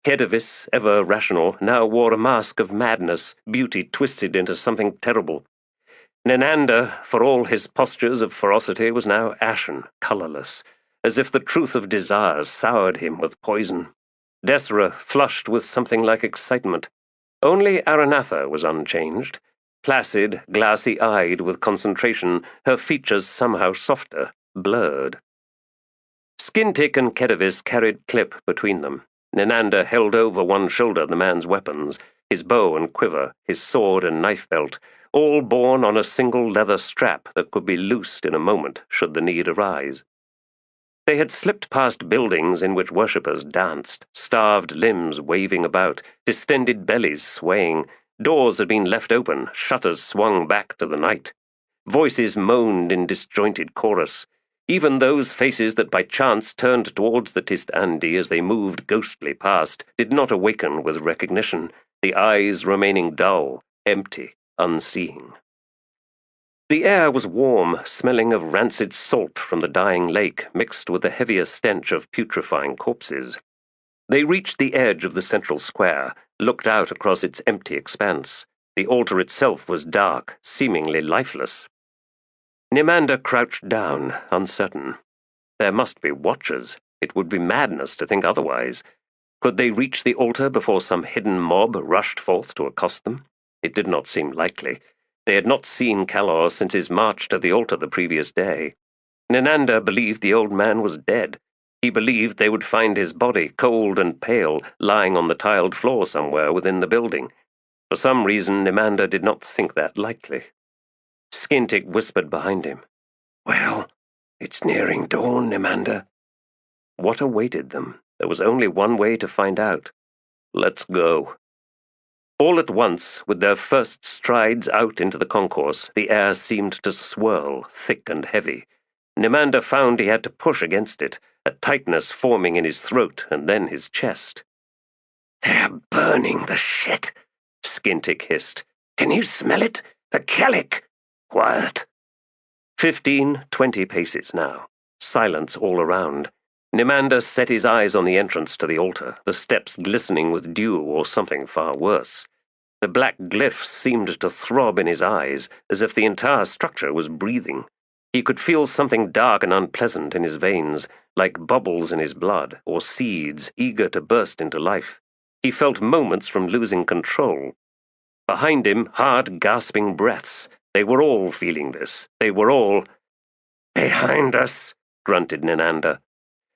Kedavis, ever rational, now wore a mask of madness, beauty twisted into something terrible. Nimander, for all his postures of ferocity, was now ashen, colourless, as if the truth of desires soured him with poison. Desra flushed with something like excitement. Only Aranatha was unchanged. Placid, glassy-eyed with concentration, her features somehow softer, blurred. Skintic and Kedavis carried Clip between them. Nimander held over one shoulder the man's weapons, his bow and quiver, his sword and knife belt, all borne on a single leather strap that could be loosed in a moment should the need arise. They had slipped past buildings in which worshippers danced, starved limbs waving about, distended bellies swaying. Doors had been left open, shutters swung back to the night. Voices moaned in disjointed chorus. Even those faces that by chance turned towards the Tiste Andii as they moved ghostly past did not awaken with recognition, the eyes remaining dull, empty, unseeing. The air was warm, smelling of rancid salt from the dying lake, mixed with the heavier stench of putrefying corpses. They reached the edge of the central square, looked out across its empty expanse. The altar itself was dark, seemingly lifeless. Nimander crouched down, uncertain. There must be watchers. It would be madness to think otherwise. Could they reach the altar before some hidden mob rushed forth to accost them? It did not seem likely. They had not seen Calor since his march to the altar the previous day. Nimander believed the old man was dead. He believed they would find his body, cold and pale, lying on the tiled floor somewhere within the building. For some reason, Nimander did not think that likely. Skintic whispered behind him, "Well, it's nearing dawn, Nimander." What awaited them? There was only one way to find out. Let's go. All at once, with their first strides out into the concourse, the air seemed to swirl, thick and heavy. Nimander found he had to push against it, a tightness forming in his throat and then his chest. "They're burning the shit," Skintic hissed. "Can you smell it? The Kellic!" "Quiet." 15, 20 paces now. Silence all around. Nimander set his eyes on the entrance to the altar, the steps glistening with dew or something far worse. The black glyphs seemed to throb in his eyes, as if the entire structure was breathing. He could feel something dark and unpleasant in his veins, like bubbles in his blood, or seeds eager to burst into life. He felt moments from losing control. Behind him, hard, gasping breaths. They were all feeling this. They were all... "Behind us," grunted Nimander.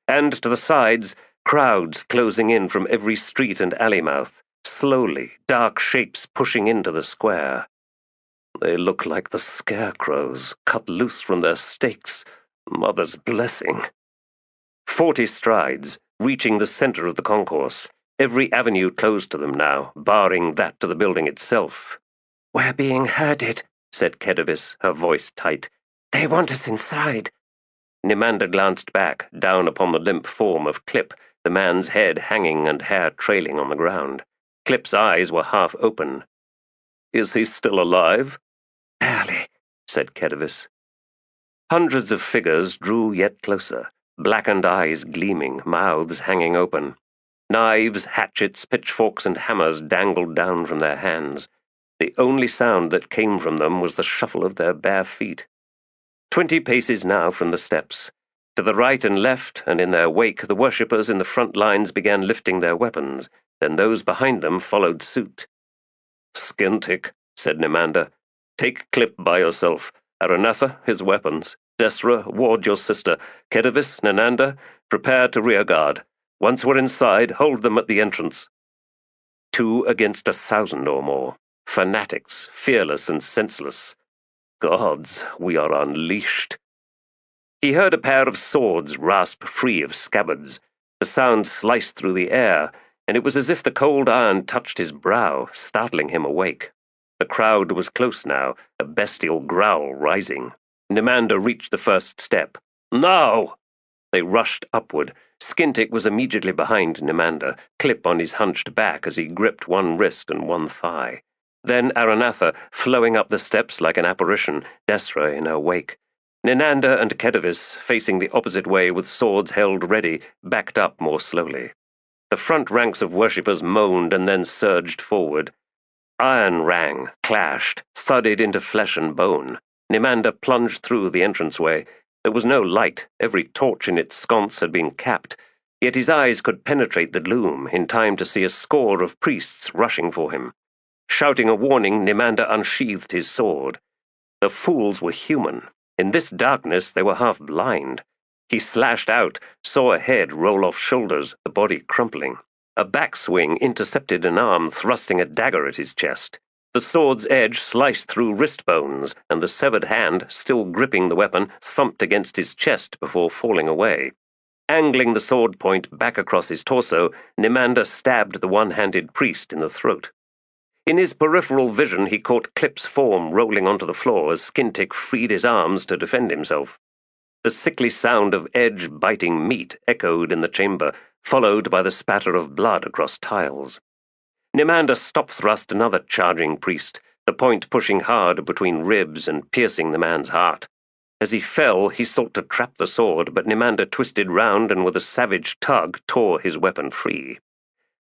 And to the sides, crowds closing in from every street and alley mouth, slowly, dark shapes pushing into the square. They look like the scarecrows, cut loose from their stakes. Mother's blessing. 40 strides, reaching the center of the concourse. Every avenue closed to them now, barring that to the building itself. "We're being herded," said Kedavis, her voice tight. "They want us inside." Nimander glanced back, down upon the limp form of Clip, the man's head hanging and hair trailing on the ground. Clip's eyes were half open. "Is he still alive?" "Barely," said Kedavis. Hundreds of figures drew yet closer, blackened eyes gleaming, mouths hanging open. Knives, hatchets, pitchforks, and hammers dangled down from their hands. The only sound that came from them was the shuffle of their bare feet. 20 paces now from the steps. To the right and left, and in their wake, the worshippers in the front lines began lifting their weapons. Then those behind them followed suit. "Skintic," said Nimander. "Take Clip by yourself. Aranatha, his weapons. Desra, ward your sister. Kedavis, Nimander, prepare to rearguard. Once we're inside, hold them at the entrance." 2 against 1,000 or more. Fanatics, fearless and senseless. Gods, we are unleashed. He heard a pair of swords rasp free of scabbards. The sound sliced through the air, and it was as if the cold iron touched his brow, startling him awake. The crowd was close now, a bestial growl rising. Nimander reached the first step. "No!" They rushed upward. Skintic was immediately behind Nimander, Clip on his hunched back as he gripped one wrist and one thigh. Then Aranatha, flowing up the steps like an apparition, Desra in her wake. Ninander and Kedavis, facing the opposite way with swords held ready, backed up more slowly. The front ranks of worshippers moaned and then surged forward. Iron rang, clashed, thudded into flesh and bone. Nimander plunged through the entranceway. There was no light, every torch in its sconce had been capped, yet his eyes could penetrate the gloom in time to see a score of priests rushing for him. Shouting a warning, Nimander unsheathed his sword. The fools were human. In this darkness they were half blind. He slashed out, saw a head roll off shoulders, the body crumpling. A backswing intercepted an arm thrusting a dagger at his chest. The sword's edge sliced through wrist bones, and the severed hand, still gripping the weapon, thumped against his chest before falling away. Angling the sword point back across his torso, Nimander stabbed the one-handed priest in the throat. In his peripheral vision he caught Clip's form rolling onto the floor as Skintic freed his arms to defend himself. The sickly sound of edge-biting meat echoed in the chamber, followed by the spatter of blood across tiles. Nimander stop-thrust another charging priest, the point pushing hard between ribs and piercing the man's heart. As he fell, he sought to trap the sword, but Nimander twisted round and with a savage tug tore his weapon free.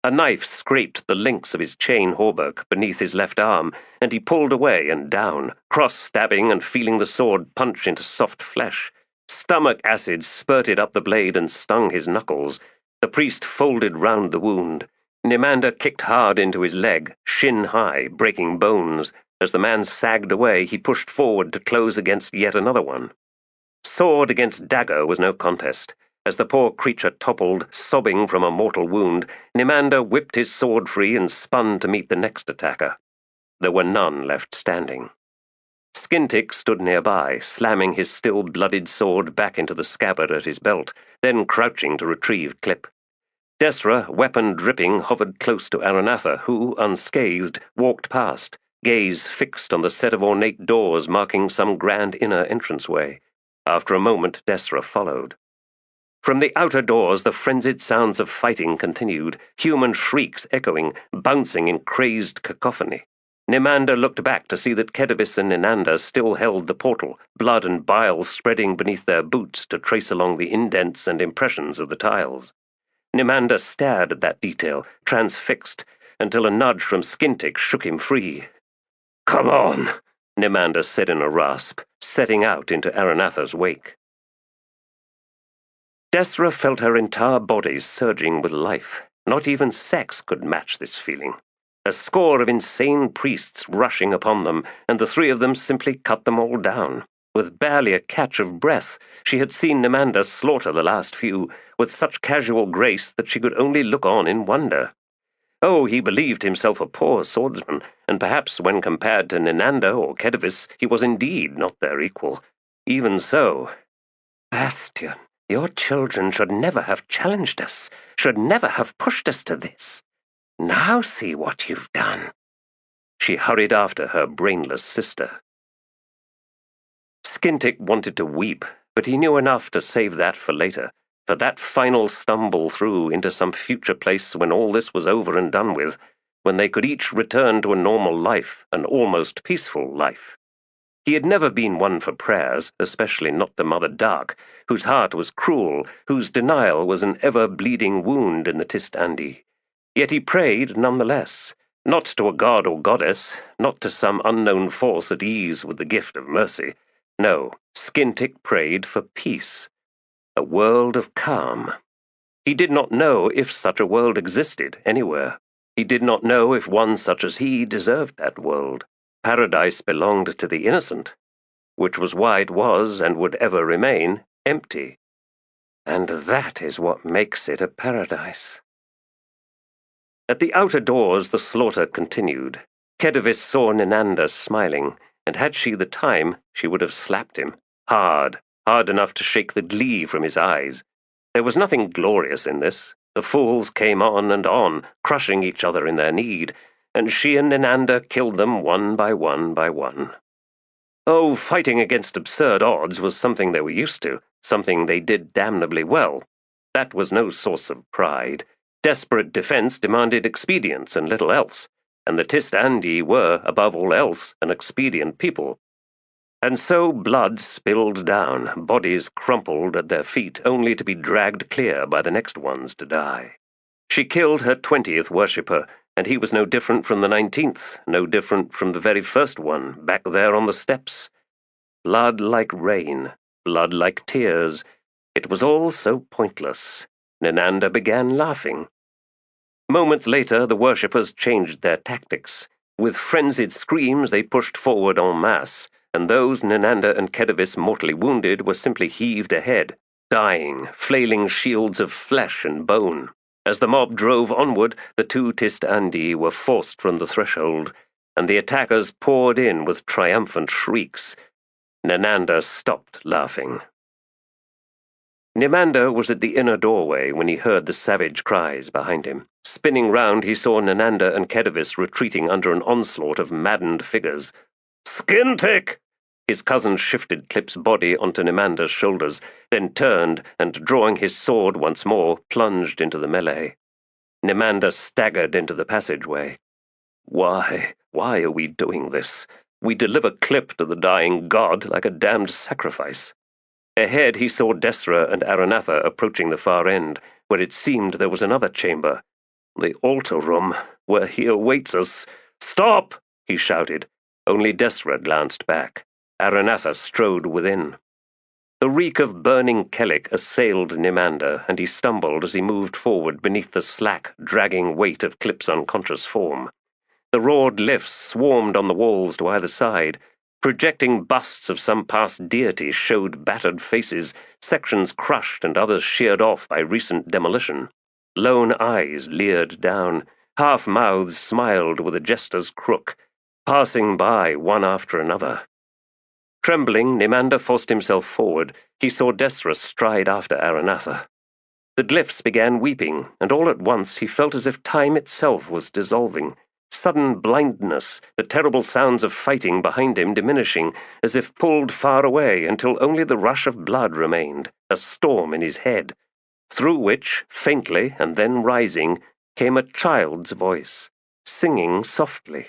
A knife scraped the links of his chain hauberk beneath his left arm, and he pulled away and down, cross-stabbing and feeling the sword punch into soft flesh. Stomach acid spurted up the blade and stung his knuckles. The priest folded round the wound. Nimander kicked hard into his leg, shin high, breaking bones. As the man sagged away, he pushed forward to close against yet another one. Sword against dagger was no contest. As the poor creature toppled, sobbing from a mortal wound, Nimander whipped his sword free and spun to meet the next attacker. There were none left standing. Skintic stood nearby, slamming his still-bloodied sword back into the scabbard at his belt, then crouching to retrieve Clip. Desra, weapon dripping, hovered close to Aranatha, who, unscathed, walked past, gaze fixed on the set of ornate doors marking some grand inner entranceway. After a moment, Desra followed. From the outer doors the frenzied sounds of fighting continued, human shrieks echoing, bouncing in crazed cacophony. Nimander looked back to see that Kedavis and Ninander still held the portal, blood and bile spreading beneath their boots to trace along the indents and impressions of the tiles. Nimander stared at that detail, transfixed, until a nudge from Skintic shook him free. "Come on," Nimander said in a rasp, setting out into Aranatha's wake. Desra felt her entire body surging with life. Not even sex could match this feeling. A score of insane priests rushing upon them, and the three of them simply cut them all down. With barely a catch of breath, she had seen Nimander slaughter the last few, with such casual grace that she could only look on in wonder. Oh, he believed himself a poor swordsman, and perhaps when compared to Ninander or Kedavis, he was indeed not their equal. Even so, Bastion, your children should never have challenged us, should never have pushed us to this. Now see what you've done. She hurried after her brainless sister. Skintic wanted to weep, but he knew enough to save that for later, for that final stumble through into some future place when all this was over and done with, when they could each return to a normal life, an almost peaceful life. He had never been one for prayers, especially not to Mother Dark, whose heart was cruel, whose denial was an ever-bleeding wound in the Tiste Andii. Yet he prayed nonetheless, not to a god or goddess, not to some unknown force at ease with the gift of mercy. No, Skintic prayed for peace, a world of calm. He did not know if such a world existed anywhere. He did not know if one such as he deserved that world. Paradise belonged to the innocent, which was why it was, and would ever remain, empty. And that is what makes it a paradise. At the outer doors the slaughter continued. Kedavis saw Ninander smiling, and had she the time, she would have slapped him, hard enough to shake the glee from his eyes. There was nothing glorious in this. The fools came on, crushing each other in their need, and she and Ninander killed them one by one by one. Oh, fighting against absurd odds was something they were used to, something they did damnably well. That was no source of pride. Desperate defense demanded expedience and little else, and the Tiste Andii were, above all else, an expedient people. And so blood spilled down, bodies crumpled at their feet, only to be dragged clear by the next ones to die. She killed her 20th worshipper, and he was no different from the 19th, no different from the very first one, back there on the steps. Blood like rain, blood like tears. It was all so pointless. Nimander began laughing. Moments later, the worshippers changed their tactics. With frenzied screams, they pushed forward en masse, and those Nimander and Kedavis mortally wounded were simply heaved ahead, dying, flailing shields of flesh and bone. As the mob drove onward, the two Tiste Andii were forced from the threshold, and the attackers poured in with triumphant shrieks. Nimander stopped laughing. Nimander was at the inner doorway when he heard the savage cries behind him. Spinning round, he saw Nimander and Kedavis retreating under an onslaught of maddened figures. "Skin-tick!" His cousin shifted Clip's body onto Nimander's shoulders, then turned and, drawing his sword once more, plunged into the melee. Nimander staggered into the passageway. Why are we doing this? We deliver Clip to the dying god like a damned sacrifice. Ahead he saw Desra and Aranatha approaching the far end, where it seemed there was another chamber. The altar room, where he awaits us. "Stop!" he shouted. Only Desra glanced back. Aranatha strode within. The reek of burning kellic assailed Nimander, and he stumbled as he moved forward beneath the slack, dragging weight of Clip's unconscious form. The roared lifts swarmed on the walls to either side. Projecting busts of some past deity showed battered faces, sections crushed and others sheared off by recent demolition. Lone eyes leered down, half-mouths smiled with a jester's crook, passing by one after another. Trembling, Nimander forced himself forward. He saw Desra stride after Aranatha. The glyphs began weeping, and all at once he felt as if time itself was dissolving. Sudden blindness, the terrible sounds of fighting behind him diminishing, as if pulled far away until only the rush of blood remained, a storm in his head, through which, faintly and then rising, came a child's voice, singing softly.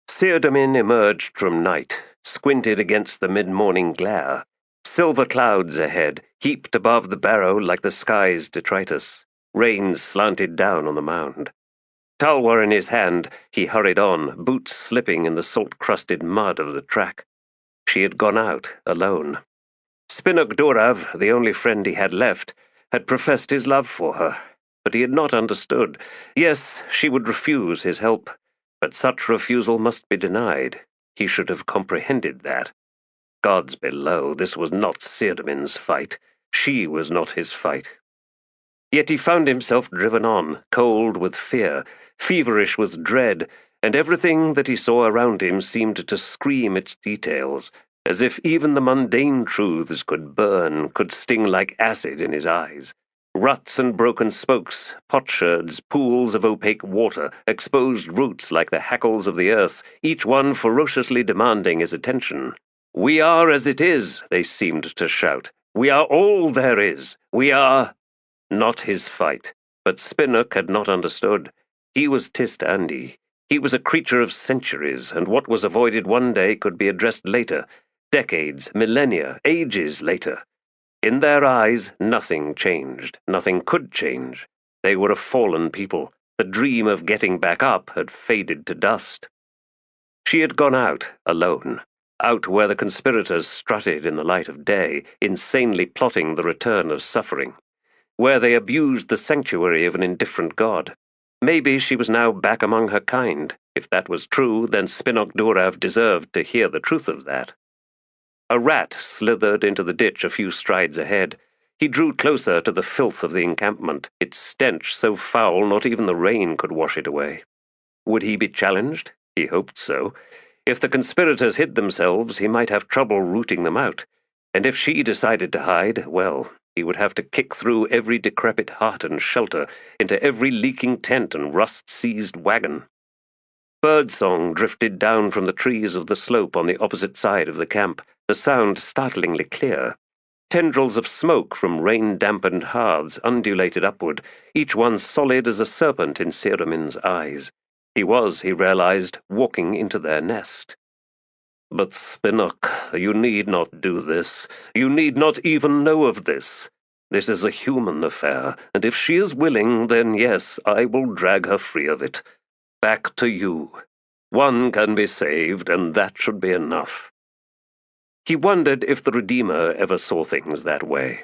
Seardamin emerged from night, squinted against the mid-morning glare. Silver clouds ahead, heaped above the barrow like the sky's detritus. Rain slanted down on the mound. Talwar in his hand, he hurried on, boots slipping in the salt-crusted mud of the track. She had gone out, alone. Spinok Durav, the only friend he had left, had professed his love for her, but he had not understood. Yes, she would refuse his help, but such refusal must be denied. He should have comprehended that. Gods below, this was not Seardamin's fight. She was not his fight. Yet he found himself driven on, cold with fear, feverish with dread, and everything that he saw around him seemed to scream its details, as if even the mundane truths could burn, could sting like acid in his eyes. Ruts and broken spokes, potsherds, pools of opaque water, exposed roots like the hackles of the earth, each one ferociously demanding his attention. "We are as it is," they seemed to shout. "We are all there is. We are—" Not his fight, but Spinok had not understood. He was Tiste Andii. He was a creature of centuries, and what was avoided one day could be addressed later, decades, millennia, ages later. In their eyes, nothing changed, nothing could change. They were a fallen people. The dream of getting back up had faded to dust. She had gone out, alone, out where the conspirators strutted in the light of day, insanely plotting the return of suffering, where they abused the sanctuary of an indifferent god. Maybe she was now back among her kind. If that was true, then Spinok Durav deserved to hear the truth of that. A rat slithered into the ditch a few strides ahead. He drew closer to the filth of the encampment, its stench so foul not even the rain could wash it away. Would he be challenged? He hoped so. If the conspirators hid themselves, he might have trouble rooting them out. And if she decided to hide, well, he would have to kick through every decrepit hut and shelter, into every leaking tent and rust-seized wagon. Birdsong drifted down from the trees of the slope on the opposite side of the camp, the sound startlingly clear. Tendrils of smoke from rain-dampened hearths undulated upward, each one solid as a serpent in Ceramin's eyes. He was, he realized, walking into their nest. "But, Spinnock, you need not do this. You need not even know of this. This is a human affair, and if she is willing, then yes, I will drag her free of it. Back to you. One can be saved, and that should be enough." He wondered if the Redeemer ever saw things that way,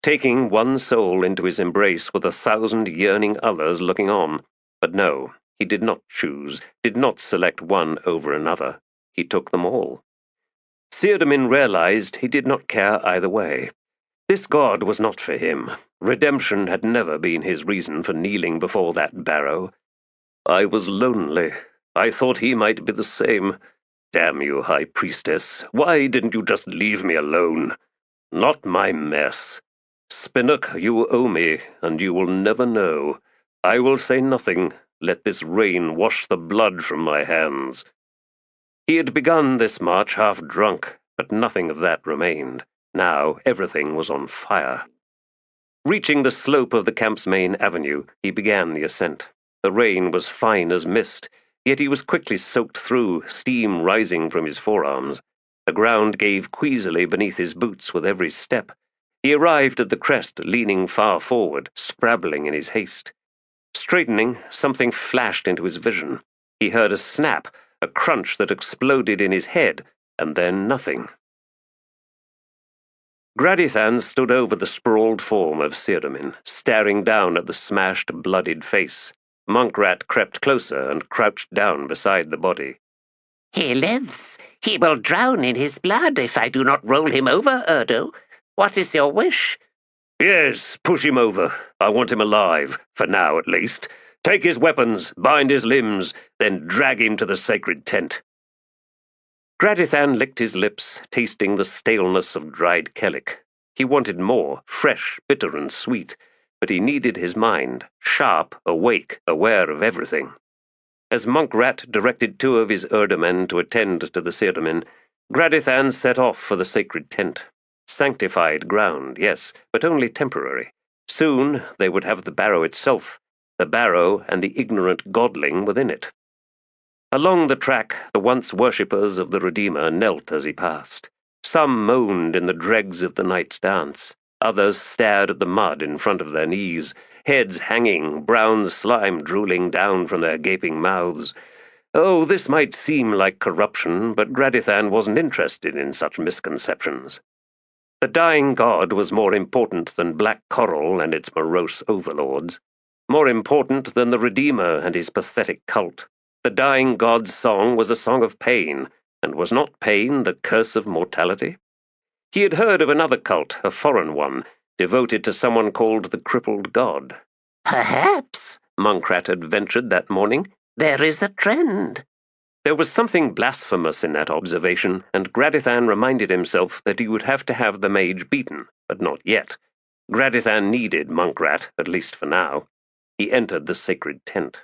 taking one soul into his embrace with 1,000 yearning others looking on. But no, he did not choose, did not select one over another. He took them all. Ceramin realized he did not care either way. This god was not for him. Redemption had never been his reason for kneeling before that barrow. "I was lonely. I thought he might be the same. Damn you, High Priestess, why didn't you just leave me alone? Not my mess. Spinnock, you owe me, and you will never know. I will say nothing. Let this rain wash the blood from my hands." He had begun this march half drunk, but nothing of that remained. Now everything was on fire. Reaching the slope of the camp's main avenue, he began the ascent. The rain was fine as mist, yet he was quickly soaked through, steam rising from his forearms. The ground gave queasily beneath his boots with every step. He arrived at the crest, leaning far forward, scrabbling in his haste. Straightening, something flashed into his vision. He heard a snap, a crunch that exploded in his head, and then nothing. Gradithan stood over the sprawled form of Ceramin, staring down at the smashed, bloodied face. Monkrat crept closer and crouched down beside the body. "He lives. He will drown in his blood if I do not roll him over, Erdo. What is your wish?" "Yes, push him over. I want him alive, for now at least. Take his weapons, bind his limbs, then drag him to the sacred tent." Gradithan licked his lips, tasting the staleness of dried kellic. He wanted more, fresh, bitter, and sweet, but he needed his mind, sharp, awake, aware of everything. As Monkrat directed 2 of his Erdemen to attend to the Ceramin, Gradithan set off for the sacred tent. Sanctified ground, yes, but only temporary. Soon they would have the barrow itself, the barrow and the ignorant godling within it. Along the track, the once worshippers of the Redeemer knelt as he passed. Some moaned in the dregs of the night's dance. Others stared at the mud in front of their knees, heads hanging, brown slime drooling down from their gaping mouths. Oh, this might seem like corruption, but Gradithan wasn't interested in such misconceptions. The dying god was more important than Black Coral and its morose overlords, more important than the Redeemer and his pathetic cult. The dying god's song was a song of pain, and was not pain the curse of mortality? He had heard of another cult, a foreign one, devoted to someone called the Crippled God. "Perhaps," Monkrat had ventured that morning, "there is a trend." There was something blasphemous in that observation, and Gradithan reminded himself that he would have to have the mage beaten, but not yet. Gradithan needed Monkrat, at least for now. He entered the sacred tent.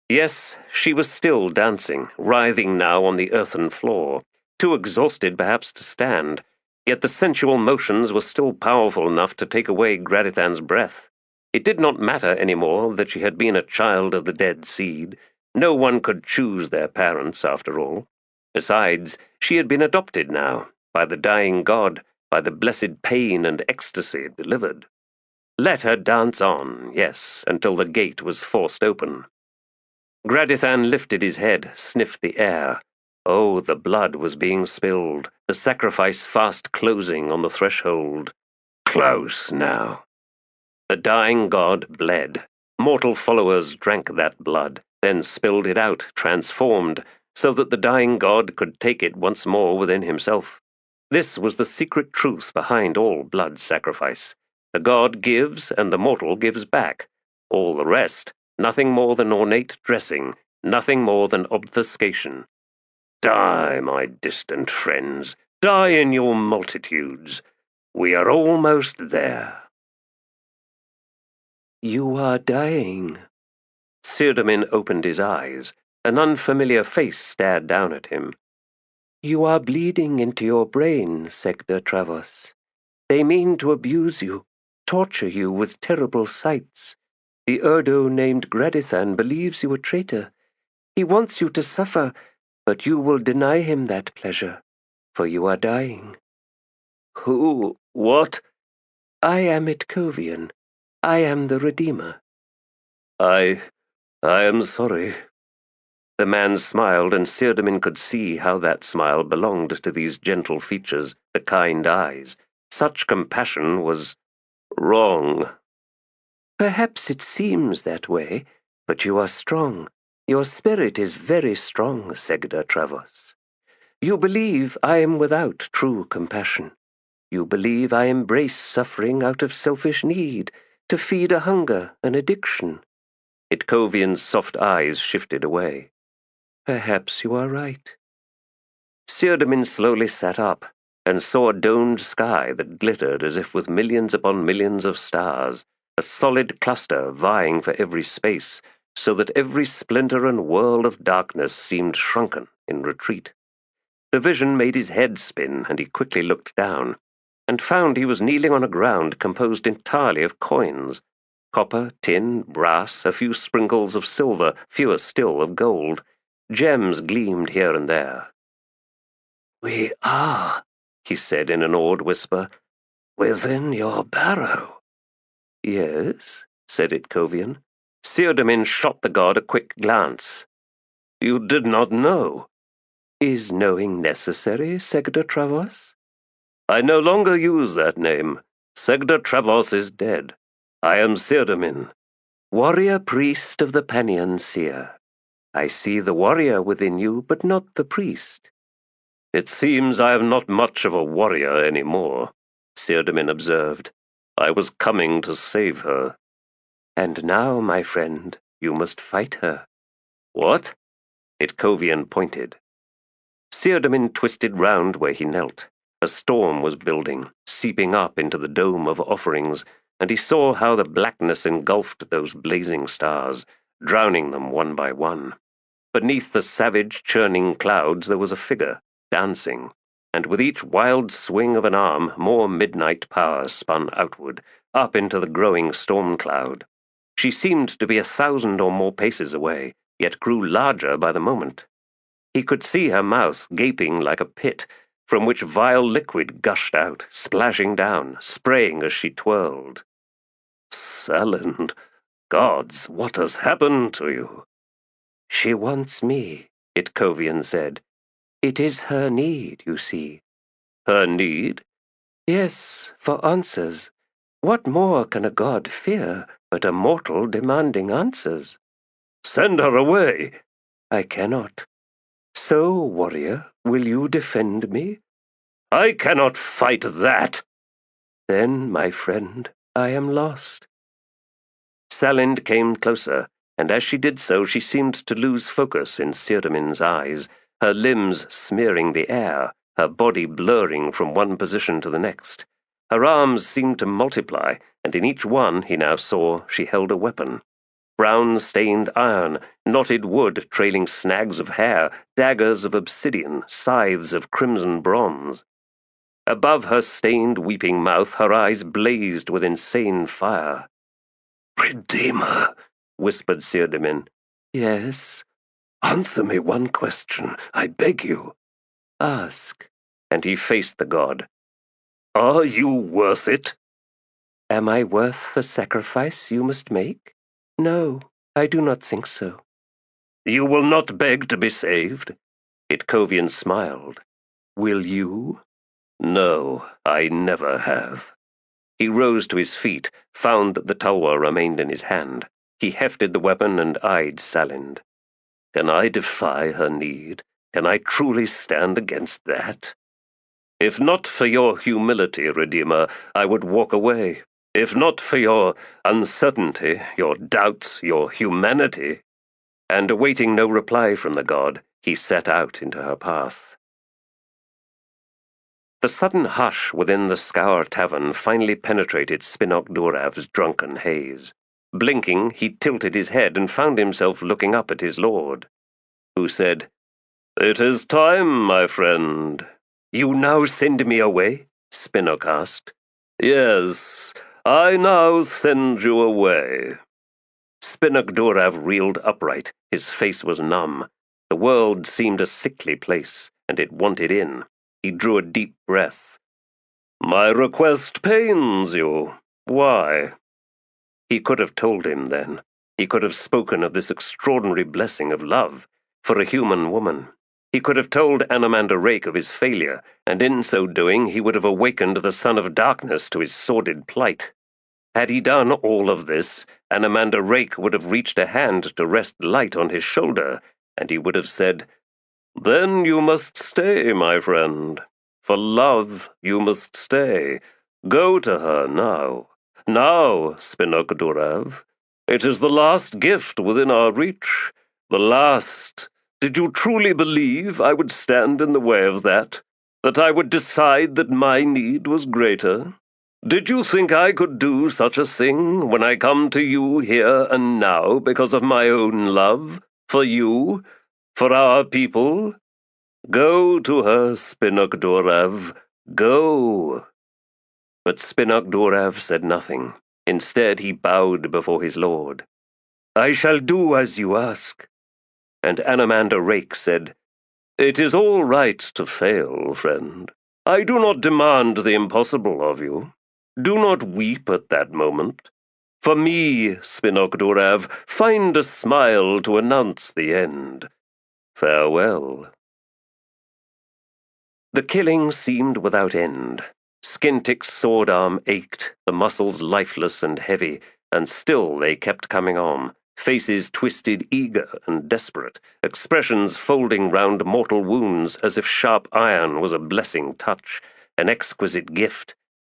Yes, she was still dancing, writhing now on the earthen floor, too exhausted perhaps to stand, yet the sensual motions were still powerful enough to take away Gradithan's breath. It did not matter any more that she had been a child of the dead seed. No one could choose their parents, after all. Besides, she had been adopted now, by the dying god, by the blessed pain and ecstasy it delivered. Let her dance on, yes, until the gate was forced open. Gradithan lifted his head, sniffed the air. Oh, the blood was being spilled, the sacrifice fast closing on the threshold. Close now. The dying god bled. Mortal followers drank that blood, then spilled it out, transformed, so that the dying god could take it once more within himself. This was the secret truth behind all blood sacrifice. The god gives, and the mortal gives back. All the rest, nothing more than ornate dressing, nothing more than obfuscation. Die, my distant friends, die in your multitudes. We are almost there. "You are dying." Ceramin opened his eyes. An unfamiliar face stared down at him. "You are bleeding into your brain, Segda Travos. They mean to abuse you, torture you with terrible sights. The Urdo named Gradithan believes you a traitor. He wants you to suffer, but you will deny him that pleasure, for you are dying." Who? What? "I am Itkovian. I am the Redeemer." I am sorry." The man smiled, and Sirdamin could see how that smile belonged to these gentle features, the kind eyes. Such compassion was wrong. "Perhaps it seems that way, but you are strong. Your spirit is very strong, Segda Travos. You believe I am without true compassion. You believe I embrace suffering out of selfish need, to feed a hunger, an addiction." Itkovian's soft eyes shifted away. "Perhaps you are right." Sirdamin slowly sat up, and saw a domed sky that glittered as if with millions upon millions of stars, a solid cluster vying for every space, so that every splinter and whirl of darkness seemed shrunken in retreat. The vision made his head spin, and he quickly looked down, and found he was kneeling on a ground composed entirely of coins. Copper, tin, brass, a few sprinkles of silver, fewer still of gold. Gems gleamed here and there. "We are," he said in an awed whisper, "within your barrow." "Yes," said Itkovian. Sirdamin shot the god a quick glance. "You did not know." "Is knowing necessary, Segda Travos?" "I no longer use that name. Segda Travos is dead. I am Sirdamin." "Warrior priest of the Panion Seer. I see the warrior within you, but not the priest." "It seems I am not much of a warrior any more," Sirdamin observed. "I was coming to save her." "And now, my friend, you must fight her." "What?" Itkovian pointed. Sirdamin twisted round where he knelt. A storm was building, seeping up into the dome of offerings, and he saw how the blackness engulfed those blazing stars, drowning them one by one. Beneath the savage, churning clouds there was a figure, dancing, and with each wild swing of an arm more midnight power spun outward, up into the growing storm cloud. She seemed to be 1,000 or more paces away, yet grew larger by the moment. He could see her mouth gaping like a pit, from which vile liquid gushed out, splashing down, spraying as she twirled. "Salind, gods, what has happened to you?" "She wants me," Itkovian said. "It is her need, you see." "Her need?" "Yes, for answers. What more can a god fear but a mortal demanding answers?" "Send her away." "I cannot. So, warrior, will you defend me?" "I cannot fight that." "Then, my friend, I am lost." Salind came closer, and as she did so she seemed to lose focus in Sirdamin's eyes, her limbs smearing the air, her body blurring from one position to the next. Her arms seemed to multiply, and in each one, he now saw, she held a weapon. Brown-stained iron, knotted wood trailing snags of hair, daggers of obsidian, scythes of crimson bronze. Above her stained, weeping mouth her eyes blazed with insane fire. "Redeemer," whispered Sirdamin. "Yes?" "Answer me one question, I beg you." "Ask." And he faced the god. "Are you worth it?" "Am I worth the sacrifice you must make? No, I do not think so." "You will not beg to be saved?" Itkovian smiled. "Will you?" "No, I never have." He rose to his feet, found that the tulwar remained in his hand. He hefted the weapon and eyed Salind. "Can I defy her need? Can I truly stand against that? If not for your humility, Redeemer, I would walk away. If not for your uncertainty, your doubts, your humanity." And awaiting no reply from the god, he set out into her path. The sudden hush within the Scour Tavern finally penetrated Spinok Durav's drunken haze. Blinking, he tilted his head and found himself looking up at his lord. who said, "It is time, my friend." "You now send me away?" Spinnock asked. "Yes, I now send you away." Spinnock Dorav reeled upright. His face was numb. The world seemed a sickly place, and it wanted in. He drew a deep breath. "My request pains you. Why?" He could have told him then. He could have spoken of this extraordinary blessing of love for a human woman. He could have told Anomander Rake of his failure, and in so doing he would have awakened the son of darkness to his sordid plight. Had he done all of this, Anomander Rake would have reached a hand to rest light on his shoulder, and he would have said, "Then you must stay, my friend. For love, you must stay. Go to her now. Now, Spinnock Dorav. It is the last gift within our reach. The last. Did you truly believe I would stand in the way of that? That I would decide that my need was greater? Did you think I could do such a thing when I come to you here and now because of my own love? For you? For our people? Go to her, Spinnock Dorav. Go." But Spinnock Dorav said nothing. Instead he bowed before his lord. "I shall do as you ask." And Anomander Rake said, "It is all right to fail, friend. I do not demand the impossible of you. Do not weep at that moment. For me, Spinnock Dorav, find a smile to announce the end. Farewell." The killing seemed without end. Skintick's sword arm ached, the muscles lifeless and heavy, and still they kept coming on, faces twisted eager and desperate, expressions folding round mortal wounds as if sharp iron was a blessing touch, an exquisite gift.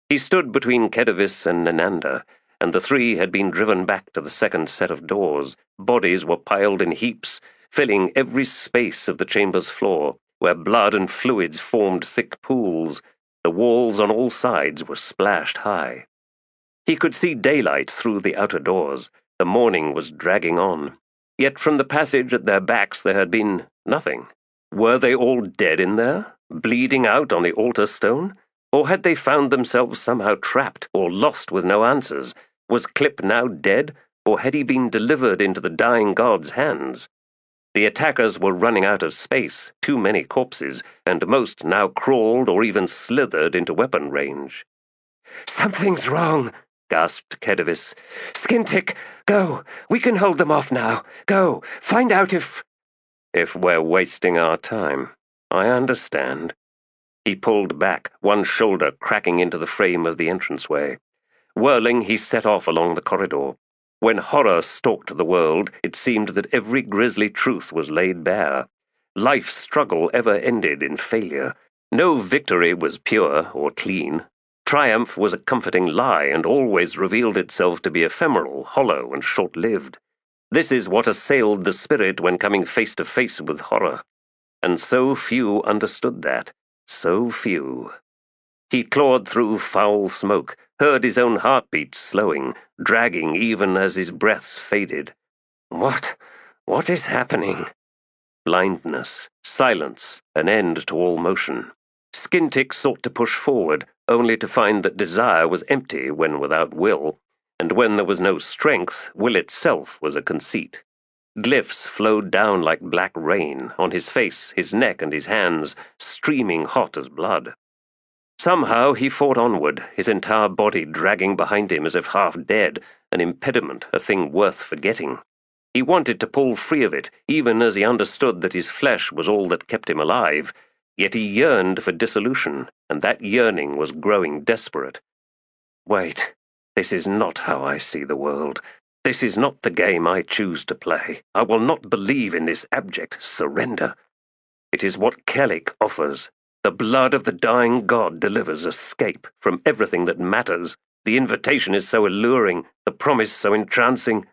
He stood between Kedavis and Nimander, and the three had been driven back to the second set of doors. Bodies were piled in heaps, filling every space of the chamber's floor, where blood and fluids formed thick pools. The walls on all sides were splashed high. He could see daylight through the outer doors. The morning was dragging on. Yet from the passage at their backs there had been nothing. Were they all dead in there, bleeding out on the altar stone? Or had they found themselves somehow trapped or lost with no answers? Was Clip now dead, or had he been delivered into the dying god's hands? The attackers were running out of space, too many corpses, and most now crawled or even slithered into weapon range. "Something's wrong," gasped Kedavis. "Skintick, go! We can hold them off now. Go! Find out if—" "If we're wasting our time. I understand." He pulled back, one shoulder cracking into the frame of the entranceway. Whirling, he set off along the corridor. When horror stalked the world, it seemed that every grisly truth was laid bare. Life's struggle ever ended in failure. No victory was pure or clean. Triumph was a comforting lie and always revealed itself to be ephemeral, hollow, and short-lived. This is what assailed the spirit when coming face to face with horror. And so few understood that. So few. He clawed through foul smoke, heard his own heartbeat slowing, dragging even as his breaths faded. What is happening? Blindness, silence, an end to all motion. Skintick sought to push forward, only to find that desire was empty when without will, and when there was no strength, will itself was a conceit. Glyphs flowed down like black rain, on his face, his neck, and his hands, streaming hot as blood. Somehow he fought onward, his entire body dragging behind him as if half dead, an impediment, a thing worth forgetting. He wanted to pull free of it, even as he understood that his flesh was all that kept him alive, yet he yearned for dissolution, and that yearning was growing desperate. Wait, this is not how I see the world. This is not the game I choose to play. I will not believe in this abject surrender. It is what Kellic offers. The blood of the dying god delivers escape from everything that matters. The invitation is so alluring, the promise so entrancing.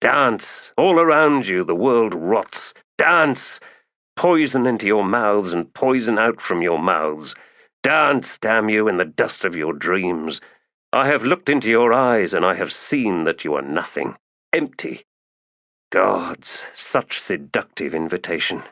Dance! All around you the world rots. Dance! Poison into your mouths and poison out from your mouths. Dance, damn you, in the dust of your dreams. I have looked into your eyes and I have seen that you are nothing. Empty. Gods, such seductive invitation.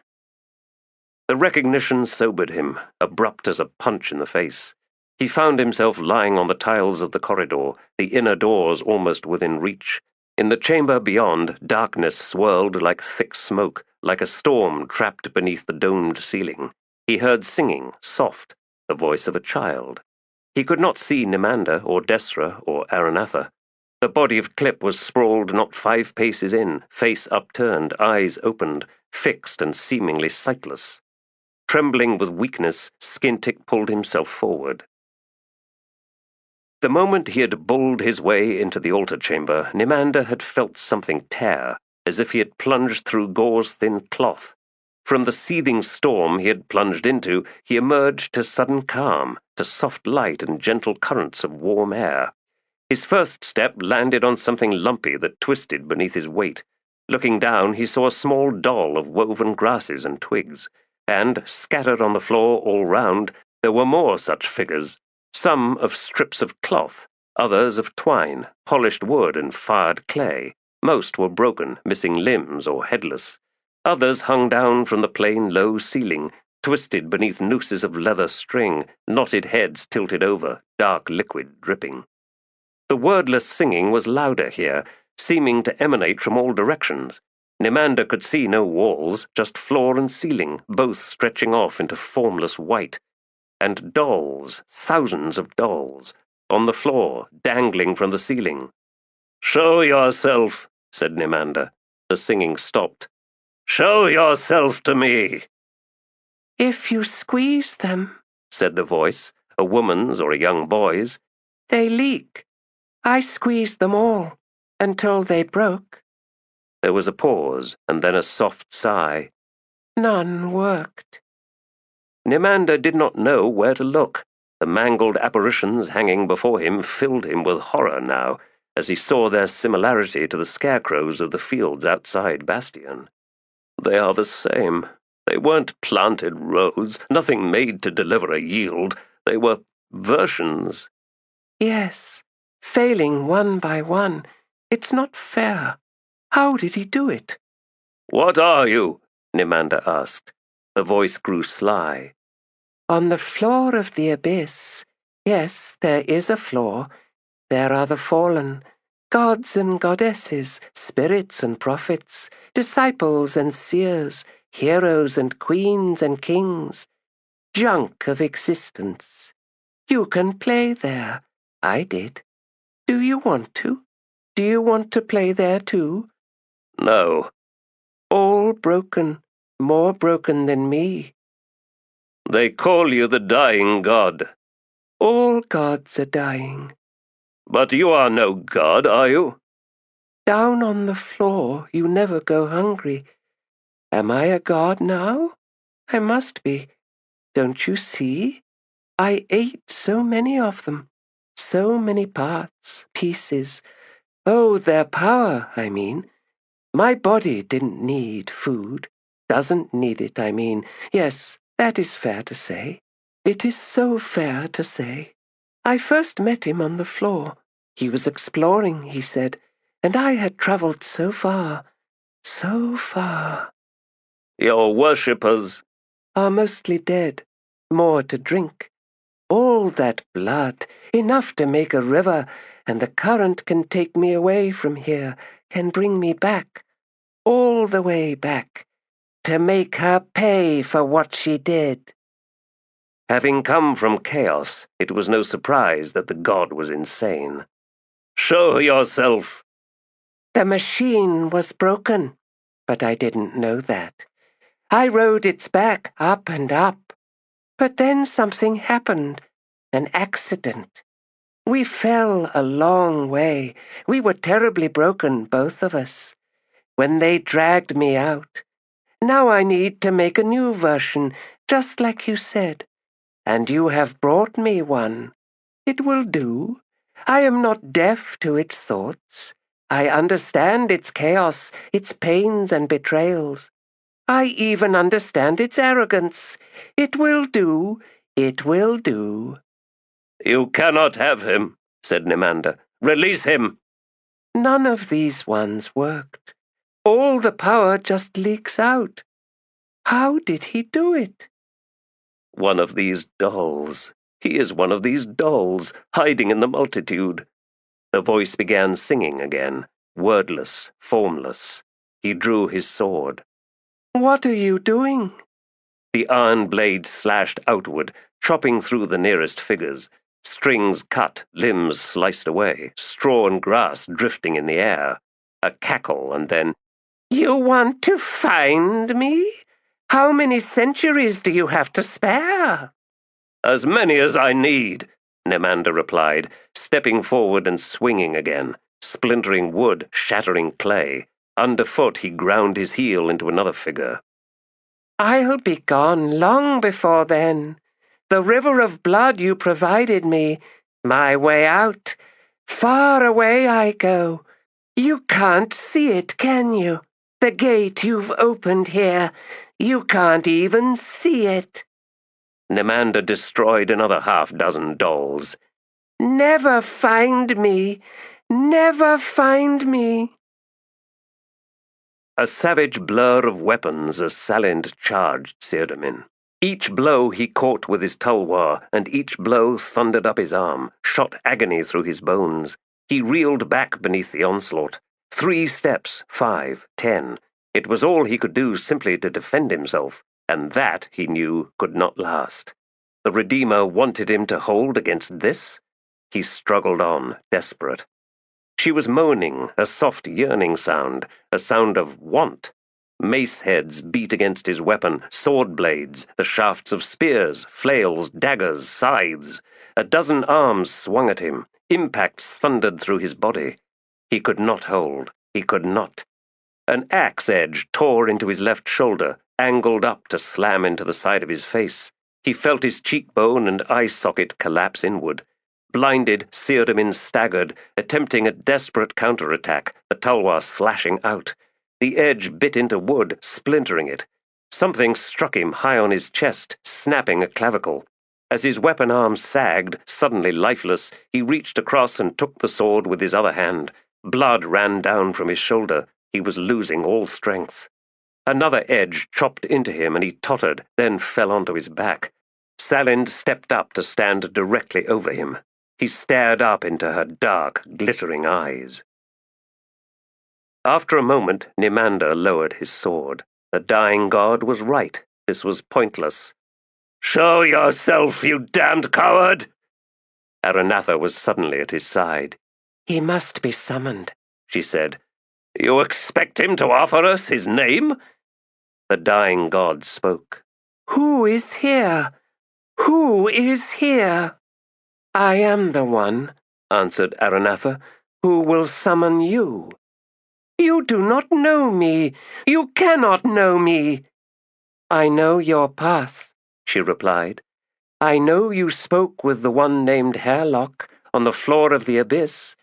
The recognition sobered him, abrupt as a punch in the face. He found himself lying on the tiles of the corridor, the inner doors almost within reach. In the chamber beyond, darkness swirled like thick smoke, like a storm trapped beneath the domed ceiling. He heard singing, soft, the voice of a child. He could not see Nimander or Desra or Aranatha. The body of Clip was sprawled not 5 paces in, face upturned, eyes opened, fixed and seemingly sightless. Trembling with weakness, Skintick pulled himself forward. The moment he had bulled his way into the altar chamber, Nimander had felt something tear, as if he had plunged through gauze-thin cloth. From the seething storm he had plunged into, he emerged to sudden calm, to soft light and gentle currents of warm air. His first step landed on something lumpy that twisted beneath his weight. Looking down, he saw a small doll of woven grasses and twigs, and, scattered on the floor all round, there were more such figures, some of strips of cloth, others of twine, polished wood and fired clay. Most were broken, missing limbs or headless. Others hung down from the plain low ceiling, twisted beneath nooses of leather string, knotted heads tilted over, dark liquid dripping. The wordless singing was louder here, seeming to emanate from all directions. Nimander could see no walls, just floor and ceiling, both stretching off into formless white. And dolls, thousands of dolls, on the floor, dangling from the ceiling. "Show yourself," said Nimander. The singing stopped. "Show yourself to me." "If you squeeze them," said the voice, a woman's or a young boy's, "they leak. I squeezed them all, until they broke." There was a pause, and then a soft sigh. "None worked." Nimander did not know where to look. The mangled apparitions hanging before him filled him with horror now, as he saw their similarity to the scarecrows of the fields outside Bastion. They are the same. They weren't planted rows, nothing made to deliver a yield. They were versions. "Yes, failing one by one. It's not fair. How did he do it?" "What are you?" Nimander asked. The voice grew sly. "On the floor of the abyss. Yes, there is a floor. There are the fallen, gods and goddesses, spirits and prophets, disciples and seers, heroes and queens and kings. Junk of existence. You can play there. I did. Do you want to? Do you want to play there too?" "No." "All broken, more broken than me." "They call you the dying god." "All gods are dying." "But you are no god, are you?" "Down on the floor you never go hungry. Am I a god now? I must be. Don't you see? I ate so many of them. So many parts, pieces. Oh, their power, I mean. My body didn't need food. Doesn't need it, I mean. Yes, that is fair to say. It is so fair to say. I first met him on the floor. He was exploring, he said, and I had travelled so far, so far." "Your worshippers—" "Are mostly dead. More to drink. All that blood, enough to make a river, and the current can take me away from here, can bring me back, all the way back, to make her pay for what she did." Having come from chaos, it was no surprise that the god was insane. "Show yourself." "The machine was broken, but I didn't know that. I rode its back up and up. But then something happened, an accident. We fell a long way. We were terribly broken, both of us. When they dragged me out. Now I need to make a new version, just like you said. And you have brought me one. It will do. I am not deaf to its thoughts. I understand its chaos, its pains and betrayals. I even understand its arrogance. It will do. It will do." "You cannot have him," said Nimander. "Release him." "None of these ones worked. All the power just leaks out. How did he do it? One of these dolls. He is one of these dolls, hiding in the multitude. The voice began singing again, wordless, formless. He drew his sword. What are you doing? The iron blade slashed outward, chopping through the nearest figures. Strings cut, limbs sliced away, straw and grass drifting in the air. A cackle, and then, You want to find me? How many centuries do you have to spare? As many as I need, Nimander replied, stepping forward and swinging again, splintering wood, shattering clay. Underfoot he ground his heel into another figure. I'll be gone long before then. The river of blood you provided me, my way out. Far away I go. You can't see it, can you? The gate you've opened here, you can't even see it. Nimander destroyed another half-dozen dolls. Never find me. Never find me. A savage blur of weapons as Salind charged Círdamin. Each blow he caught with his tulwar, and each blow thundered up his arm, shot agony through his bones. He reeled back beneath the onslaught. 3 steps, 5, 10. It was all he could do simply to defend himself, and that, he knew, could not last. The Redeemer wanted him to hold against this? He struggled on, desperate. She was moaning, a soft yearning sound, a sound of want. Mace heads beat against his weapon, sword blades, the shafts of spears, flails, daggers, scythes. A dozen arms swung at him, impacts thundered through his body. He could not hold, he could not. An axe edge tore into his left shoulder, angled up to slam into the side of his face. He felt his cheekbone and eye socket collapse inward. Blinded, Círdamin staggered, attempting a desperate counterattack, the tulwar slashing out. The edge bit into wood, splintering it. Something struck him high on his chest, snapping a clavicle. As his weapon arm sagged, suddenly lifeless, he reached across and took the sword with his other hand. Blood ran down from his shoulder. He was losing all strength. Another edge chopped into him, and he tottered, then fell onto his back. Salind stepped up to stand directly over him. He stared up into her dark, glittering eyes. After a moment, Nimander lowered his sword. The dying god was right. This was pointless. "Show yourself, you damned coward!" Aranatha was suddenly at his side. He must be summoned, she said. "You expect him to offer us his name?" The dying god spoke. Who is here? Who is here? I am the one, answered Aranatha, who will summon you. You do not know me. You cannot know me. I know your path, she replied. I know you spoke with the one named Hairlock on the floor of the abyss,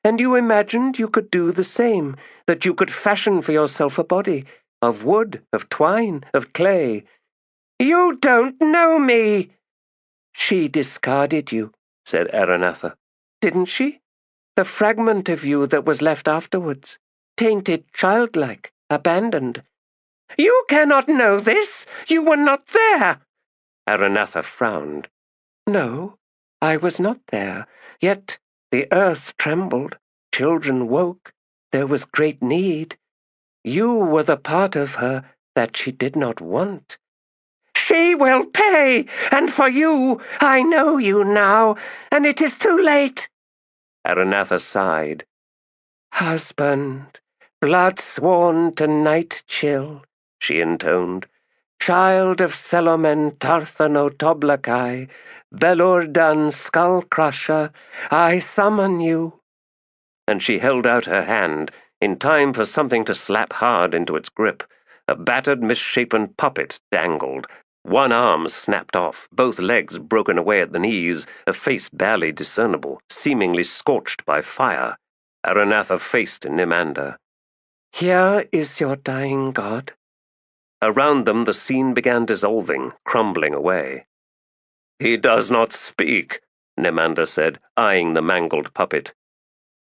and you imagined you could do the same, that you could fashion for yourself a body, of wood, of twine, of clay. You don't know me. She discarded you, said Aranatha. Didn't she? The fragment of you that was left afterwards, tainted, childlike, abandoned. You cannot know this. You were not there. Aranatha frowned. No, I was not there, yet the earth trembled, children woke, there was great need. You were the part of her that she did not want. She will pay, and for you, I know you now, and it is too late. Aranatha sighed. Husband, blood sworn to night chill, she intoned. Child of Thelomen Tarthano-Toblakai, Belurdan skull-crusher, I summon you. And she held out her hand, in time for something to slap hard into its grip. A battered, misshapen puppet dangled. One arm snapped off, both legs broken away at the knees, a face barely discernible, seemingly scorched by fire. Aranatha faced Nimander. Here is your dying god. Around them the scene began dissolving, crumbling away. He does not speak, Nimander said, eyeing the mangled puppet.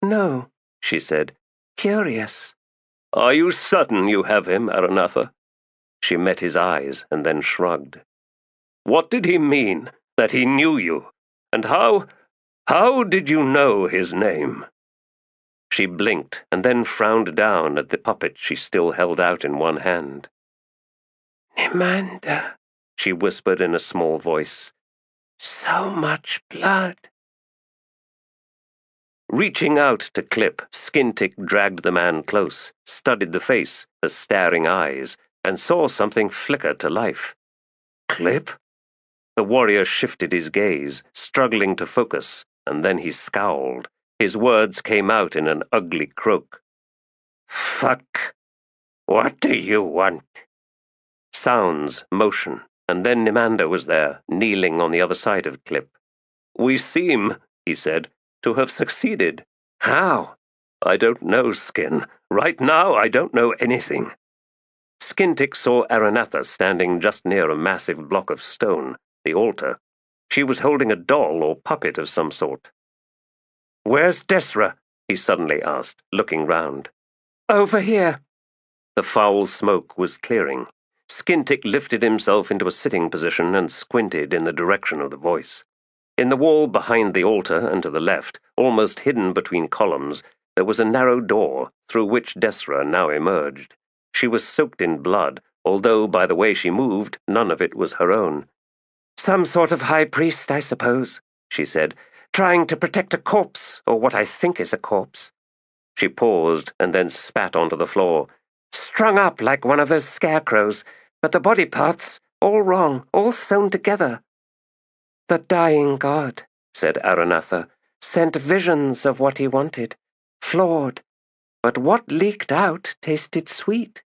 No, she said. Curious. Are you certain you have him, Aranatha? She met his eyes and then shrugged. What did he mean, that he knew you? And how did you know his name? She blinked and then frowned down at the puppet she still held out in one hand. Nimander, she whispered in a small voice. So much blood. Reaching out to Clip, Skintick dragged the man close, studied the face, the staring eyes, and saw something flicker to life. Clip? The warrior shifted his gaze, struggling to focus, and then he scowled. His words came out in an ugly croak. Fuck. What do you want? Sounds, motion, and then Nimander was there, kneeling on the other side of Clip. We seem, he said, to have succeeded. How? I don't know, Skin. Right now, I don't know anything. Skintick saw Aranatha standing just near a massive block of stone, the altar. She was holding a doll or puppet of some sort. Where's Desra? He suddenly asked, looking round. Over here. The foul smoke was clearing. Skintick lifted himself into a sitting position and squinted in the direction of the voice. In the wall behind the altar and to the left, almost hidden between columns, there was a narrow door, through which Desra now emerged. She was soaked in blood, although by the way she moved, none of it was her own. Some sort of high priest, I suppose, she said, trying to protect a corpse, or what I think is a corpse. She paused and then spat onto the floor. Strung up like one of those scarecrows, but the body parts, all wrong, all sewn together. The dying god, said Aranatha, sent visions of what he wanted, flawed, but what leaked out tasted sweet.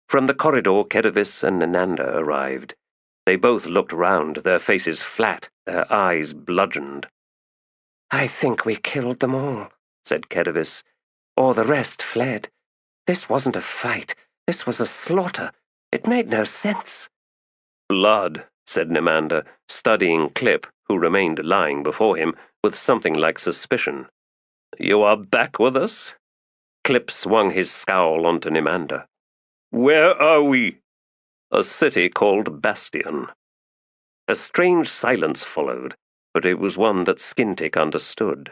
From the corridor, Kedivus and Nimander arrived. They both looked round, their faces flat, their eyes bludgeoned. I think we killed them all, said Kedivus, or the rest fled. This wasn't a fight, this was a slaughter. It made no sense. Blood, said Nimander, studying Clip, who remained lying before him, with something like suspicion. You are back with us? Clip swung his scowl onto Nimander. Where are we? A city called Bastion. A strange silence followed, but it was one that Skintick understood.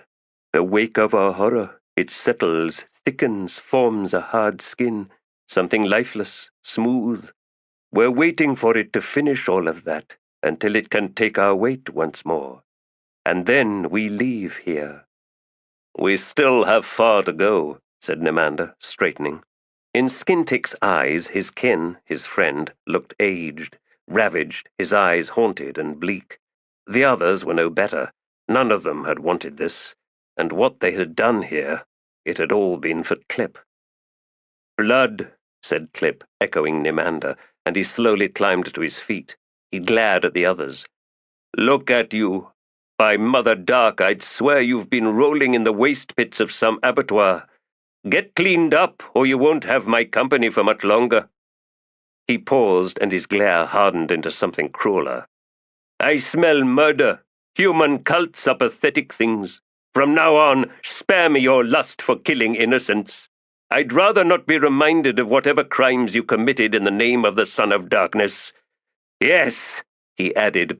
The wake of our horror, it settles, thickens, forms a hard skin, something lifeless, smooth. We're waiting for it to finish all of that, until it can take our weight once more. And then we leave here. We still have far to go, said Nimander, straightening. In Skintick's eyes, his kin, his friend, looked aged, ravaged, his eyes haunted and bleak. The others were no better. None of them had wanted this. And what they had done here, it had all been for Clip. Blood, said Clip, echoing Nimander, and he slowly climbed to his feet. He glared at the others. Look at you. By Mother Dark, I'd swear you've been rolling in the waste pits of some abattoir. Get cleaned up, or you won't have my company for much longer. He paused, and his glare hardened into something crueler. I smell murder. Human cults are pathetic things. From now on, spare me your lust for killing innocents. I'd rather not be reminded of whatever crimes you committed in the name of the Son of Darkness. Yes, he added,